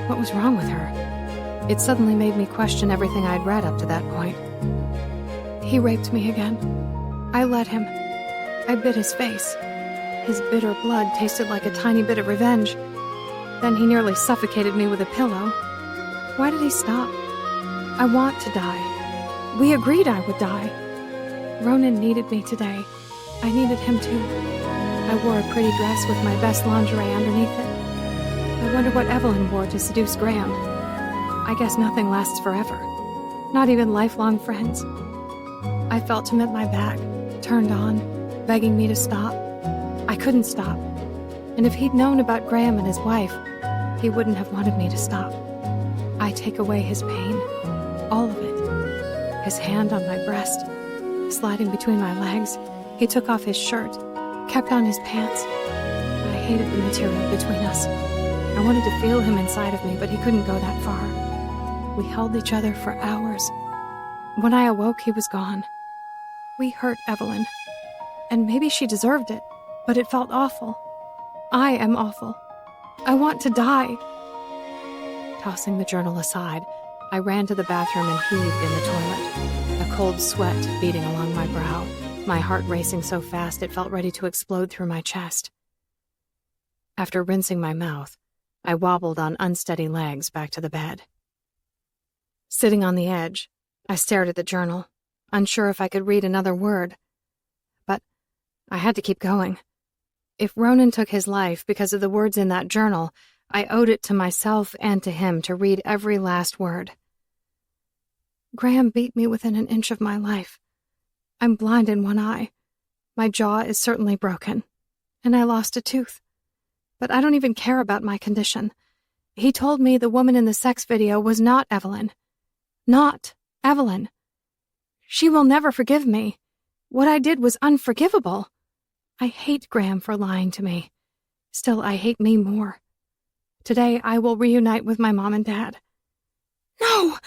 What was wrong with her? It suddenly made me question everything I'd read up to that point. He raped me again. I let him. I bit his face. His bitter blood tasted like a tiny bit of revenge. Then he nearly suffocated me with a pillow. Why did he stop? I want to die. We agreed I would die. Ronan needed me today. I needed him too. I wore a pretty dress with my best lingerie underneath it. I wonder what Evelyn wore to seduce Graham. I guess nothing lasts forever. Not even lifelong friends. I felt him at my back, turned on, begging me to stop. I couldn't stop. And if he'd known about Graham and his wife, he wouldn't have wanted me to stop. I take away his pain. All of it. His hand on my breast, sliding between my legs. He took off his shirt, kept on his pants. I hated the material between us. I wanted to feel him inside of me, but he couldn't go that far. We held each other for hours. When I awoke, he was gone. We hurt Evelyn. And maybe she deserved it, but it felt awful. I am awful. I want to die. Tossing the journal aside, I ran to the bathroom and heaved in the toilet, a cold sweat beating along my brow, my heart racing so fast it felt ready to explode through my chest. After rinsing my mouth, I wobbled on unsteady legs back to the bed. Sitting on the edge, I stared at the journal, unsure if I could read another word. But I had to keep going. If Ronan took his life because of the words in that journal, I owed it to myself and to him to read every last word. Graham beat me within an inch of my life. I'm blind in one eye. My jaw is certainly broken, and I lost a tooth. But I don't even care about my condition. He told me the woman in the sex video was not Evelyn. Not Evelyn. She will never forgive me. What I did was unforgivable. I hate Graham for lying to me. Still, I hate me more. Today, I will reunite with my mom and dad. No!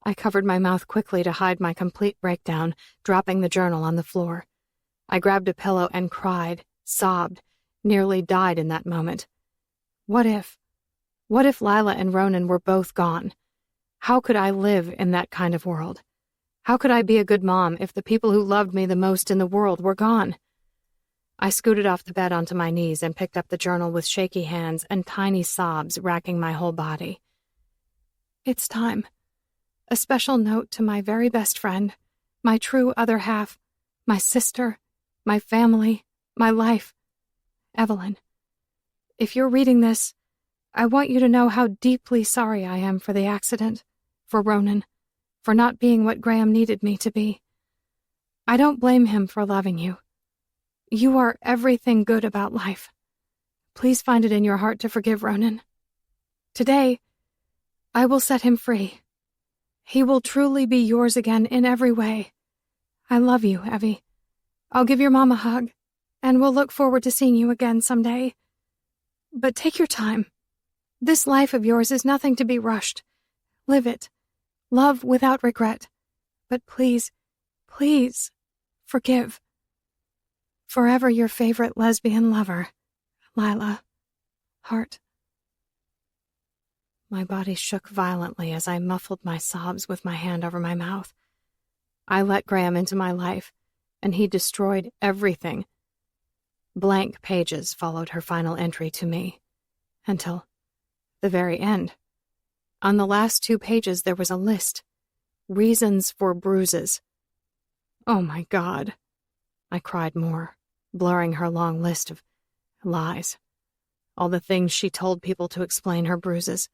I covered my mouth quickly to hide my complete breakdown, dropping the journal on the floor. I grabbed a pillow and cried, sobbed, nearly died in that moment. What if Lila and Ronan were both gone? How could I live in that kind of world? How could I be a good mom if the people who loved me the most in the world were gone? I scooted off the bed onto my knees and picked up the journal with shaky hands and tiny sobs racking my whole body. It's time. A special note to my very best friend, my true other half, my sister, my family, my life. Evelyn, if you're reading this, I want you to know how deeply sorry I am for the accident, for Ronan, for not being what Graham needed me to be. I don't blame him for loving you. You are everything good about life. Please find it in your heart to forgive Ronan. Today, I will set him free. He will truly be yours again in every way. I love you, Evie. I'll give your mom a hug, and we'll look forward to seeing you again someday. But take your time. This life of yours is nothing to be rushed. Live it. Love without regret. But please, please, forgive. Forever your favorite lesbian lover, Lila. Heart. My body shook violently as I muffled my sobs with my hand over my mouth. I let Graham into my life, and he destroyed everything. Blank pages followed her final entry to me, until the very end. On the last 2 pages there was a list. Reasons for bruises. Oh my God. I cried more, blurring her long list of lies. All the things she told people to explain her bruises.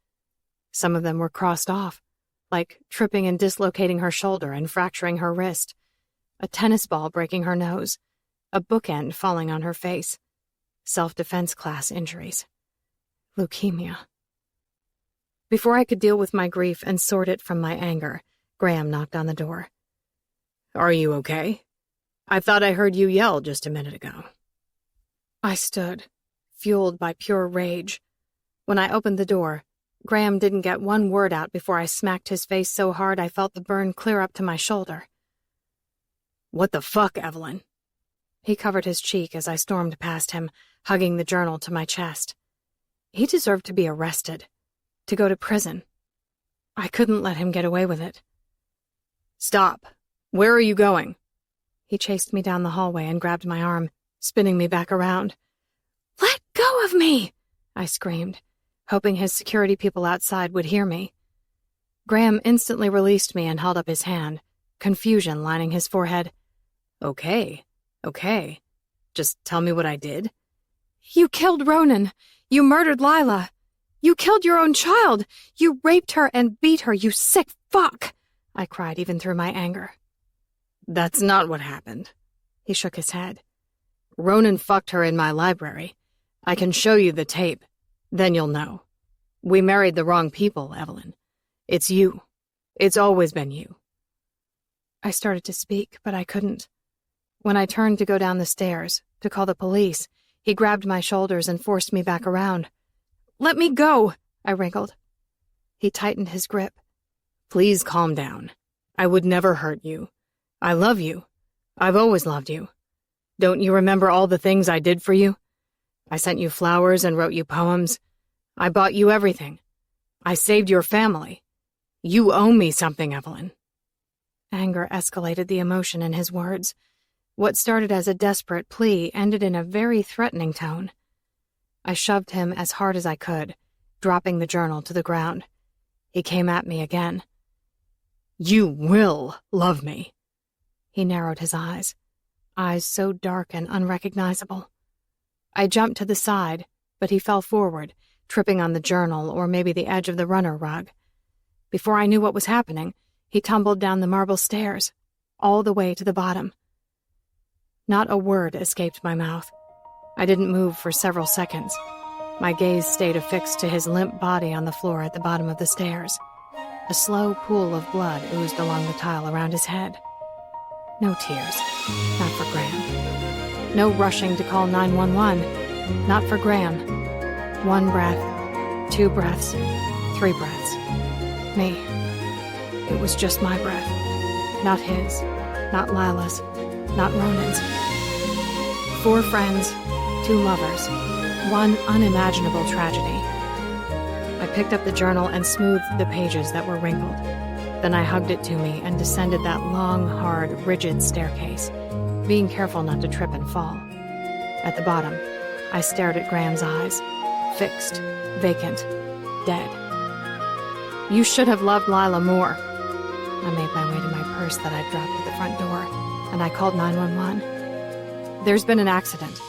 Some of them were crossed off, like tripping and dislocating her shoulder and fracturing her wrist, a tennis ball breaking her nose, a bookend falling on her face, self-defense class injuries, leukemia. Before I could deal with my grief and sort it from my anger, Graham knocked on the door. "Are you okay? I thought I heard you yell just a minute ago." I stood, fueled by pure rage. When I opened the door, Graham didn't get one word out before I smacked his face so hard I felt the burn clear up to my shoulder. "What the fuck, Evelyn?" He covered his cheek as I stormed past him, hugging the journal to my chest. He deserved to be arrested, to go to prison. I couldn't let him get away with it. "Stop. Where are you going?" He chased me down the hallway and grabbed my arm, spinning me back around. "Let go of me!" I screamed, hoping his security people outside would hear me. Graham instantly released me and held up his hand, confusion lining his forehead. Okay. Just tell me what I did." "You killed Ronan. You murdered Lila. You killed your own child. You raped her and beat her, you sick fuck!" I cried even through my anger. "That's not what happened." He shook his head. "Ronan fucked her in my library. I can show you the tape. Then you'll know. We married the wrong people, Evelyn. It's you. It's always been you." I started to speak, but I couldn't. When I turned to go down the stairs, to call the police, he grabbed my shoulders and forced me back around. "Let me go," I wrinkled. He tightened his grip. "Please calm down. I would never hurt you. I love you. I've always loved you. Don't you remember all the things I did for you? I sent you flowers and wrote you poems. I bought you everything. I saved your family. You owe me something, Evelyn." Anger escalated the emotion in his words. What started as a desperate plea ended in a very threatening tone. I shoved him as hard as I could, dropping the journal to the ground. He came at me again. "You will love me." He narrowed his eyes so dark and unrecognizable. I jumped to the side, but he fell forward, tripping on the journal or maybe the edge of the runner rug. Before I knew what was happening, he tumbled down the marble stairs, all the way to the bottom. Not a word escaped my mouth. I didn't move for several seconds. My gaze stayed affixed to his limp body on the floor at the bottom of the stairs. A slow pool of blood oozed along the tile around his head. No tears, not for Graham. No rushing to call 911, not for Graham. 1 breath, 2 breaths, 3 breaths. Me. It was just my breath. Not his, not Lila's, not Ronan's. 4 friends, 2 lovers, 1 unimaginable tragedy. I picked up the journal and smoothed the pages that were wrinkled. Then I hugged it to me and descended that long, hard, rigid staircase, being careful not to trip and fall. At the bottom, I stared at Graham's eyes, fixed, vacant, dead. "You should have loved Lila more. I made my way to my purse that I'd dropped at the front door, and I called 911. There's been an accident.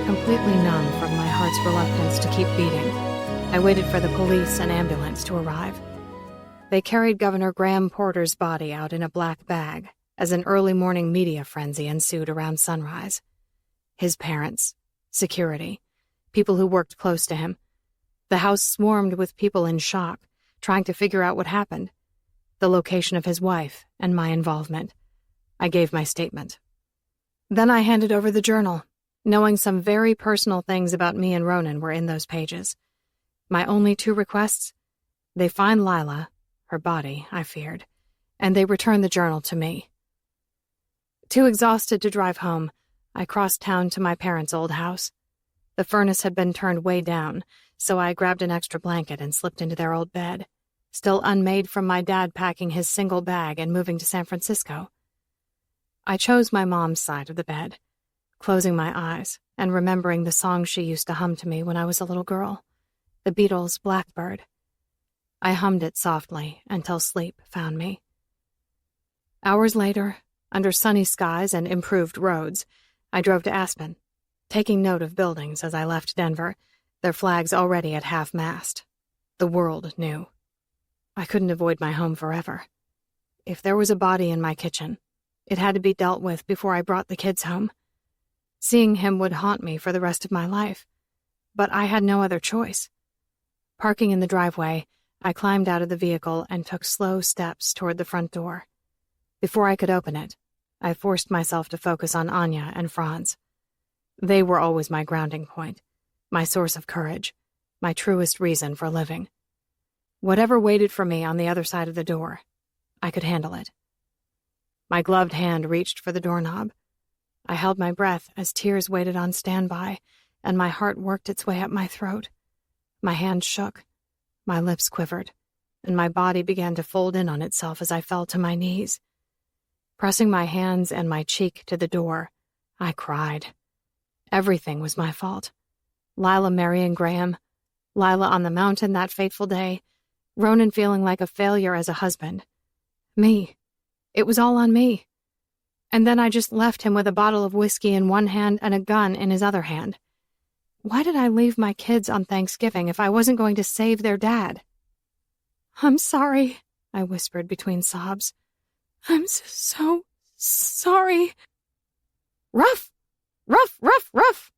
Completely numb from my heart's reluctance to keep beating, I waited for the police and ambulance to arrive. They carried Governor Graham Porter's body out in a black bag as an early morning media frenzy ensued around sunrise. His parents, security, people who worked close to him. The house swarmed with people in shock, trying to figure out what happened. The location of his wife and my involvement. I gave my statement. Then I handed over the journal, knowing some very personal things about me and Ronan were in those pages. My only 2 requests? They find Lila, her body, I feared, and they return the journal to me. Too exhausted to drive home, I crossed town to my parents' old house. The furnace had been turned way down, so I grabbed an extra blanket and slipped into their old bed, still unmade from my dad packing his single bag and moving to San Francisco. I chose my mom's side of the bed, closing my eyes and remembering the song she used to hum to me when I was a little girl, the Beatles' Blackbird. I hummed it softly until sleep found me. Hours later, under sunny skies and improved roads, I drove to Aspen, taking note of buildings as I left Denver, their flags already at half-mast. The world knew. I couldn't avoid my home forever. If there was a body in my kitchen, it had to be dealt with before I brought the kids home. Seeing him would haunt me for the rest of my life, but I had no other choice. Parking in the driveway, I climbed out of the vehicle and took slow steps toward the front door. Before I could open it, I forced myself to focus on Anya and Franz. They were always my grounding point, my source of courage, my truest reason for living. Whatever waited for me on the other side of the door, I could handle it. My gloved hand reached for the doorknob. I held my breath as tears waited on standby, and my heart worked its way up my throat. My hand shook, my lips quivered, and my body began to fold in on itself as I fell to my knees. Pressing my hands and my cheek to the door, I cried. Everything was my fault. Lila marrying Graham, Lila on the mountain that fateful day, Ronan feeling like a failure as a husband. Me. It was all on me. And then I just left him with a bottle of whiskey in one hand and a gun in his other hand. Why did I leave my kids on Thanksgiving if I wasn't going to save their dad? "I'm sorry," I whispered between sobs. "I'm so sorry." "Ruff! Ruff, ruff, ruff!"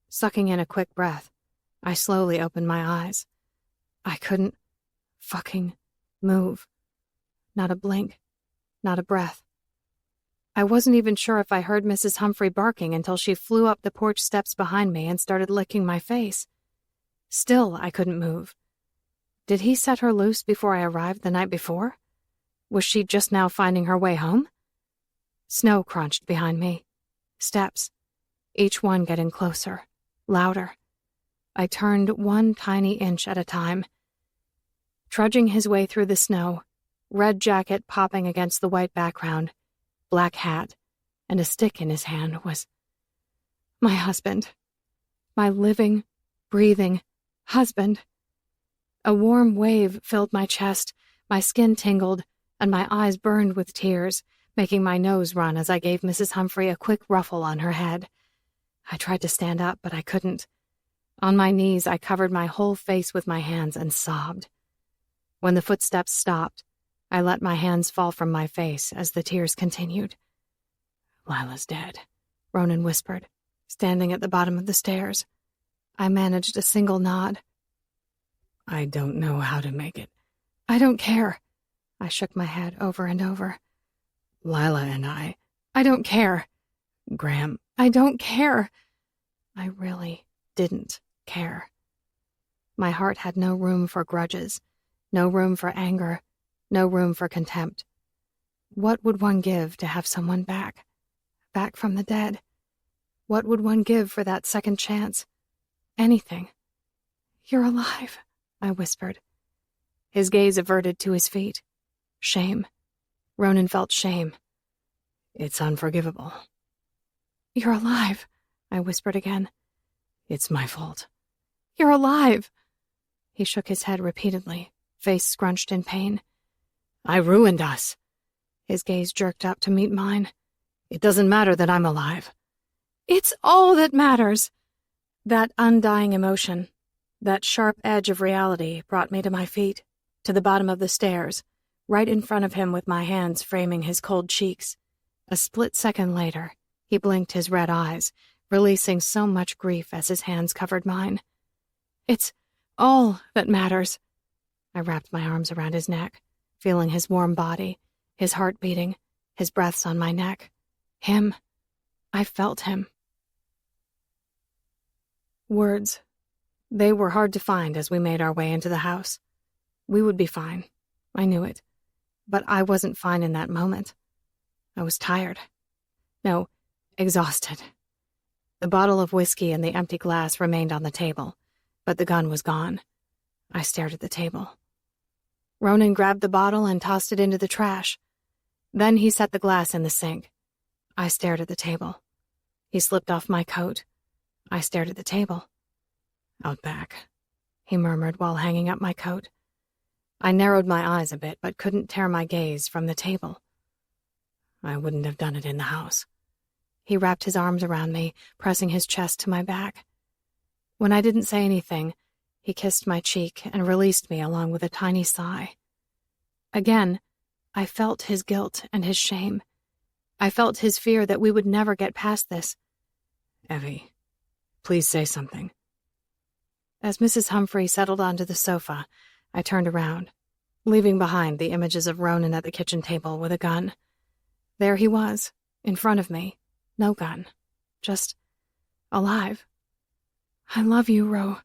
Sucking in a quick breath, I slowly opened my eyes. I couldn't fucking move. Not a blink, not a breath. I wasn't even sure if I heard Mrs. Humphrey barking until she flew up the porch steps behind me and started licking my face. Still, I couldn't move. Did he set her loose before I arrived the night before? Was she just now finding her way home? Snow crunched behind me. Steps, each one getting closer, louder. I turned 1 tiny inch at a time. Trudging his way through the snow, red jacket popping against the white background, black hat, and a stick in his hand was my husband. My living, breathing husband. A warm wave filled my chest, my skin tingled, and my eyes burned with tears, making my nose run as I gave Mrs. Humphrey a quick ruffle on her head. I tried to stand up, but I couldn't. On my knees, I covered my whole face with my hands and sobbed. When the footsteps stopped, I let my hands fall from my face as the tears continued. "Lila's dead," Ronan whispered, standing at the bottom of the stairs. I managed a single nod. "I don't know how to make it." "I don't care." I shook my head over and over. "Lila and I don't care." "Graham, I don't care." I really didn't care. My heart had no room for grudges, no room for anger, no room for contempt. What would one give to have someone back from the dead? What would one give for that second chance? Anything. "You're alive," I whispered. His gaze averted to his feet. Shame. Ronan felt shame. "It's unforgivable." "You're alive," I whispered again. "It's my fault." "You're alive." He shook his head repeatedly, face scrunched in pain. I ruined us. His gaze jerked up to meet mine. It doesn't matter that I'm alive. It's all that matters. That undying emotion, that sharp edge of reality brought me to my feet, to the bottom of the stairs, right in front of him with my hands framing his cold cheeks. A split second later, he blinked his red eyes, releasing so much grief as his hands covered mine. It's all that matters. I wrapped my arms around his neck, feeling his warm body, his heart beating, his breaths on my neck. Him. I felt him. Words. They were hard to find as we made our way into the house. We would be fine. I knew it. But I wasn't fine in that moment. I was tired. No, exhausted. The bottle of whiskey and the empty glass remained on the table, but the gun was gone. I stared at the table. Ronan grabbed the bottle and tossed it into the trash. Then he set the glass in the sink. I stared at the table. He slipped off my coat. I stared at the table. Out back, he murmured while hanging up my coat. I narrowed my eyes a bit, but couldn't tear my gaze from the table. I wouldn't have done it in the house. He wrapped his arms around me, pressing his chest to my back. When I didn't say anything, he kissed my cheek and released me along with a tiny sigh. Again, I felt his guilt and his shame. I felt his fear that we would never get past this. Evie, please say something. As Mrs. Humphrey settled onto the sofa, I turned around, leaving behind the images of Ronan at the kitchen table with a gun. There he was, in front of me. No gun. Just alive. I love you, Ro.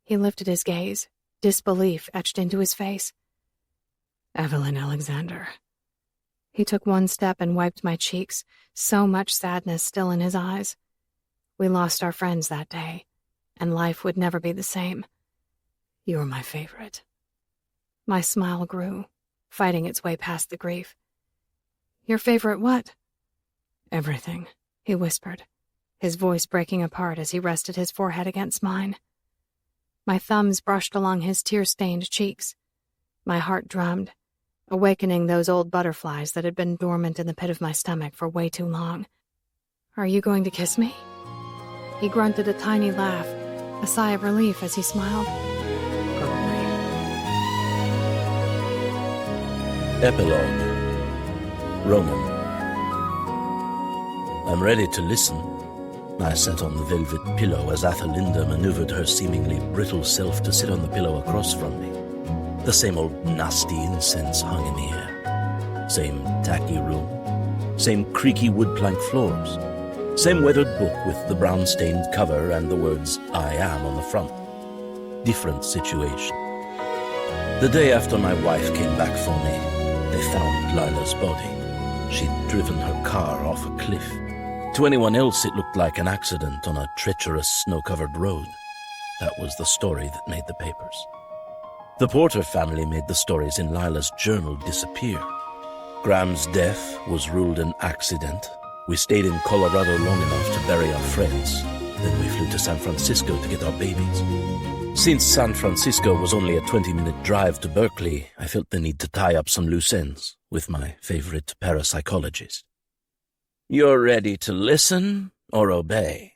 He lifted his gaze, disbelief etched into his face. Evelyn Alexander. He took one step and wiped my cheeks, so much sadness still in his eyes. We lost our friends that day, and life would never be the same. You were my favorite. My smile grew, fighting its way past the grief. Your favorite what? Everything, he whispered, his voice breaking apart as he rested his forehead against mine. My thumbs brushed along his tear-stained cheeks. My heart drummed, awakening those old butterflies that had been dormant in the pit of my stomach for way too long. Are you going to kiss me? He grunted a tiny laugh, a sigh of relief as he smiled. Probably. Epilogue. Ronan. I'm ready to listen. I sat on the velvet pillow as Athelinda maneuvered her seemingly brittle self to sit on the pillow across from me. The same old nasty incense hung in the air. Same tacky room. Same creaky wood plank floors. Same weathered book with the brown-stained cover and the words, I am, on the front. Different situation. The day after my wife came back for me, they found Lila's body. She'd driven her car off a cliff. To anyone else, it looked like an accident on a treacherous, snow-covered road. That was the story that made the papers. The Porter family made the stories in Lila's journal disappear. Graham's death was ruled an accident. We stayed in Colorado long enough to bury our friends. Then we flew to San Francisco to get our babies. Since San Francisco was only a 20-minute drive to Berkeley, I felt the need to tie up some loose ends with my favorite parapsychologist. You're ready to listen or obey?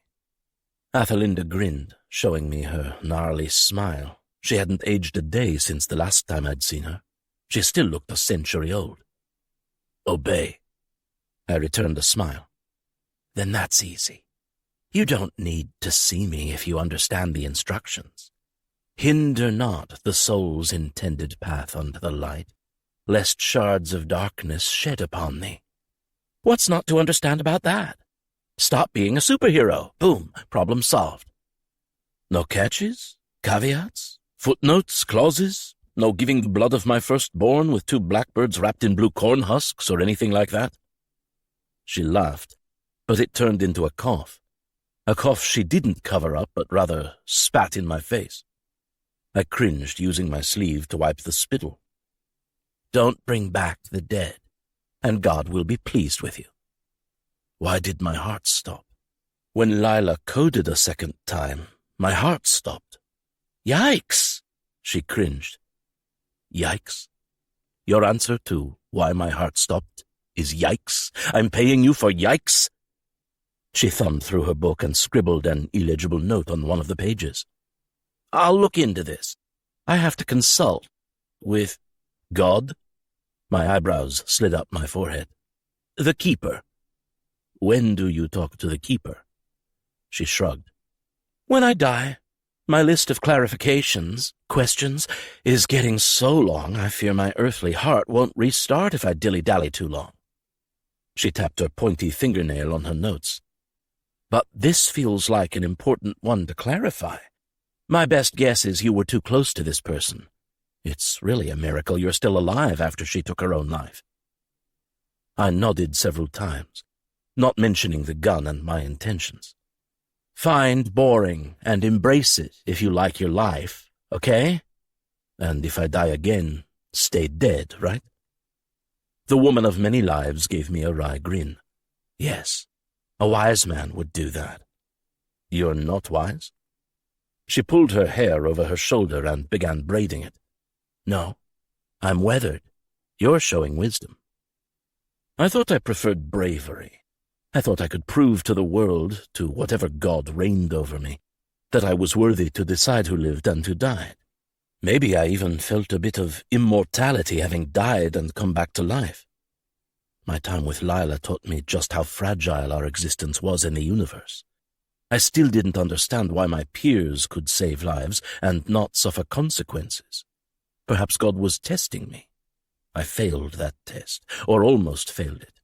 Athelinda grinned, showing me her gnarly smile. She hadn't aged a day since the last time I'd seen her. She still looked a century old. Obey. I returned a smile. Then that's easy. You don't need to see me if you understand the instructions. Hinder not the soul's intended path unto the light, lest shards of darkness shed upon thee. What's not to understand about that? Stop being a superhero. Boom, problem solved. No catches, caveats, footnotes, clauses, no giving the blood of my firstborn with 2 blackbirds wrapped in blue corn husks or anything like that. She laughed, but it turned into a cough she didn't cover up, but rather spat in my face. I cringed, using my sleeve to wipe the spittle. Don't bring back the dead, and God will be pleased with you. Why did my heart stop? When Lila coded a second time, my heart stopped. Yikes! She cringed. Yikes? Your answer to why my heart stopped is yikes? I'm paying you for yikes? She thumbed through her book and scribbled an illegible note on one of the pages. I'll look into this. I have to consult with God? My eyebrows slid up my forehead. The keeper. When do you talk to the keeper? She shrugged. When I die. My list of questions, is getting so long I fear my earthly heart won't restart if I dilly-dally too long. She tapped her pointy fingernail on her notes. But this feels like an important one to clarify. My best guess is you were too close to this person. It's really a miracle you're still alive after she took her own life. I nodded several times, not mentioning the gun and my intentions. Find boring and embrace it if you like your life, okay? And if I die again, stay dead, right? The woman of many lives gave me a wry grin. Yes, a wise man would do that. You're not wise? She pulled her hair over her shoulder and began braiding it. No, I'm weathered. You're showing wisdom. I thought I preferred bravery. I thought I could prove to the world, to whatever god reigned over me, that I was worthy to decide who lived and who died. Maybe I even felt a bit of immortality having died and come back to life. My time with Lila taught me just how fragile our existence was in the universe. I still didn't understand why my peers could save lives and not suffer consequences. Perhaps God was testing me. I failed that test, or almost failed it.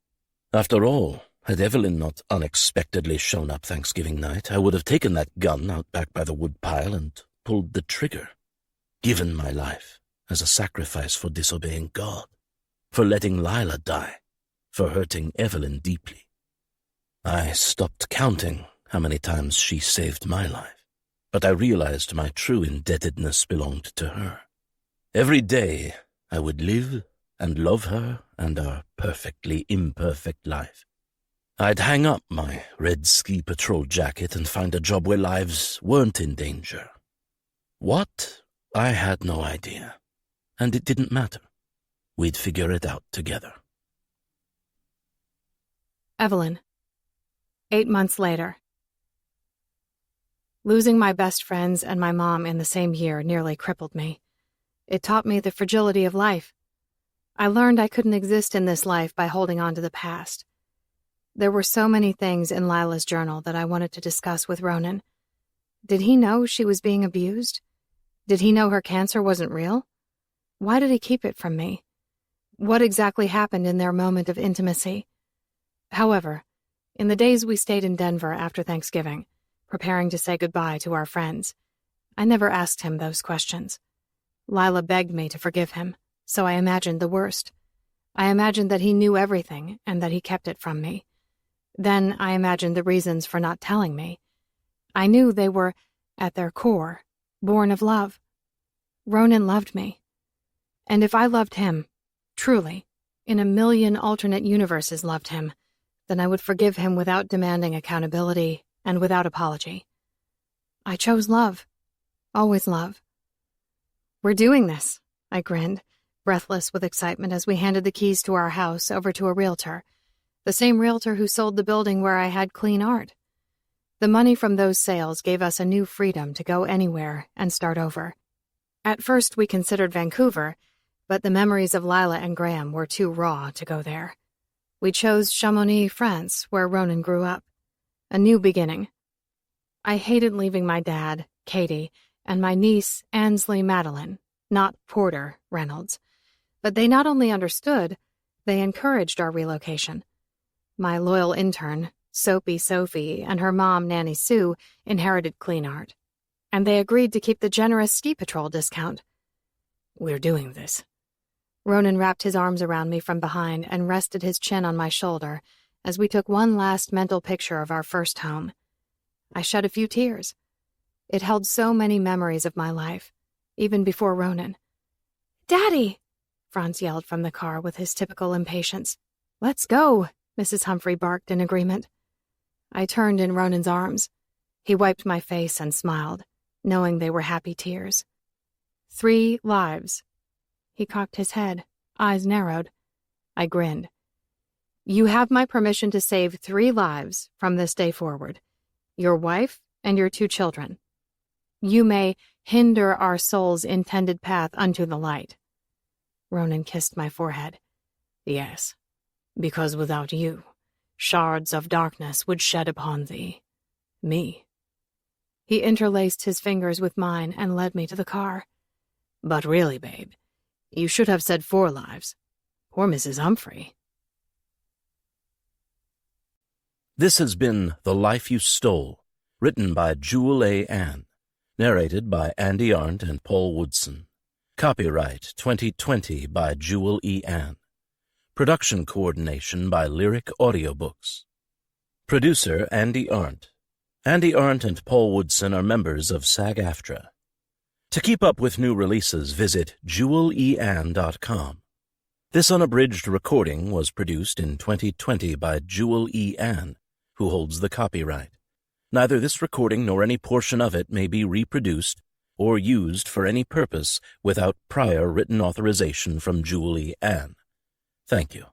After all, had Evelyn not unexpectedly shown up Thanksgiving night, I would have taken that gun out back by the woodpile and pulled the trigger, given my life as a sacrifice for disobeying God, for letting Lila die, for hurting Evelyn deeply. I stopped counting how many times she saved my life, but I realized my true indebtedness belonged to her. Every day I would live and love her and our perfectly imperfect life. I'd hang up my red ski patrol jacket and find a job where lives weren't in danger. What? I had no idea, and it didn't matter. We'd figure it out together. Evelyn. 8 months later. Losing my best friends and my mom in the same year nearly crippled me. It taught me the fragility of life. I learned I couldn't exist in this life by holding on to the past. There were so many things in Lila's journal that I wanted to discuss with Ronan. Did he know she was being abused? Did he know her cancer wasn't real? Why did he keep it from me? What exactly happened in their moment of intimacy? However, in the days we stayed in Denver after Thanksgiving, preparing to say goodbye to our friends, I never asked him those questions. Lila begged me to forgive him, so I imagined the worst. I imagined that he knew everything and that he kept it from me. Then I imagined the reasons for not telling me. I knew they were, at their core, born of love. Ronan loved me. And if I loved him, truly, in a million alternate universes loved him, then I would forgive him without demanding accountability and without apology. I chose love. Always love. We're doing this, I grinned, breathless with excitement as we handed the keys to our house over to a realtor, the same realtor who sold the building where I had clean art. The money from those sales gave us a new freedom to go anywhere and start over. At first we considered Vancouver, but the memories of Lila and Graham were too raw to go there. We chose Chamonix, France, where Ronan grew up. A new beginning. I hated leaving my dad, Katie, and my niece, Ansley Madeline, not Porter Reynolds. But they not only understood, they encouraged our relocation. My loyal intern, Soapy Sophie, and her mom, Nanny Sue, inherited clean art, and they agreed to keep the generous ski patrol discount. We're doing this. Ronan wrapped his arms around me from behind and rested his chin on my shoulder as we took one last mental picture of our first home. I shed a few tears. It held so many memories of my life, even before Ronan. "Daddy!" Franz yelled from the car with his typical impatience. "Let's go!" Mrs. Humphrey barked in agreement. I turned in Ronan's arms. He wiped my face and smiled, knowing they were happy tears. 3 lives. He cocked his head, eyes narrowed. I grinned. You have my permission to save 3 lives from this day forward. Your wife and your 2 children. You may hinder our soul's intended path unto the light. Ronan kissed my forehead. Yes, because without you, shards of darkness would shed upon thee. Me. He interlaced his fingers with mine and led me to the car. But really, babe, you should have said 4 lives. Poor Mrs. Humphrey. This has been The Life You Stole, written by Jewel A. Ann, narrated by Andy Arndt and Paul Woodson. Copyright 2020 by Jewel E. Ann. Production coordination by Lyric Audiobooks. Producer Andy Arndt. Andy Arndt and Paul Woodson are members of SAG-AFTRA. To keep up with new releases, visit jeweleann.com. This unabridged recording was produced in 2020 by Jewel E. Ann, who holds the copyright. Neither this recording nor any portion of it may be reproduced or used for any purpose without prior written authorization from Jewel E. Ann. Thank you.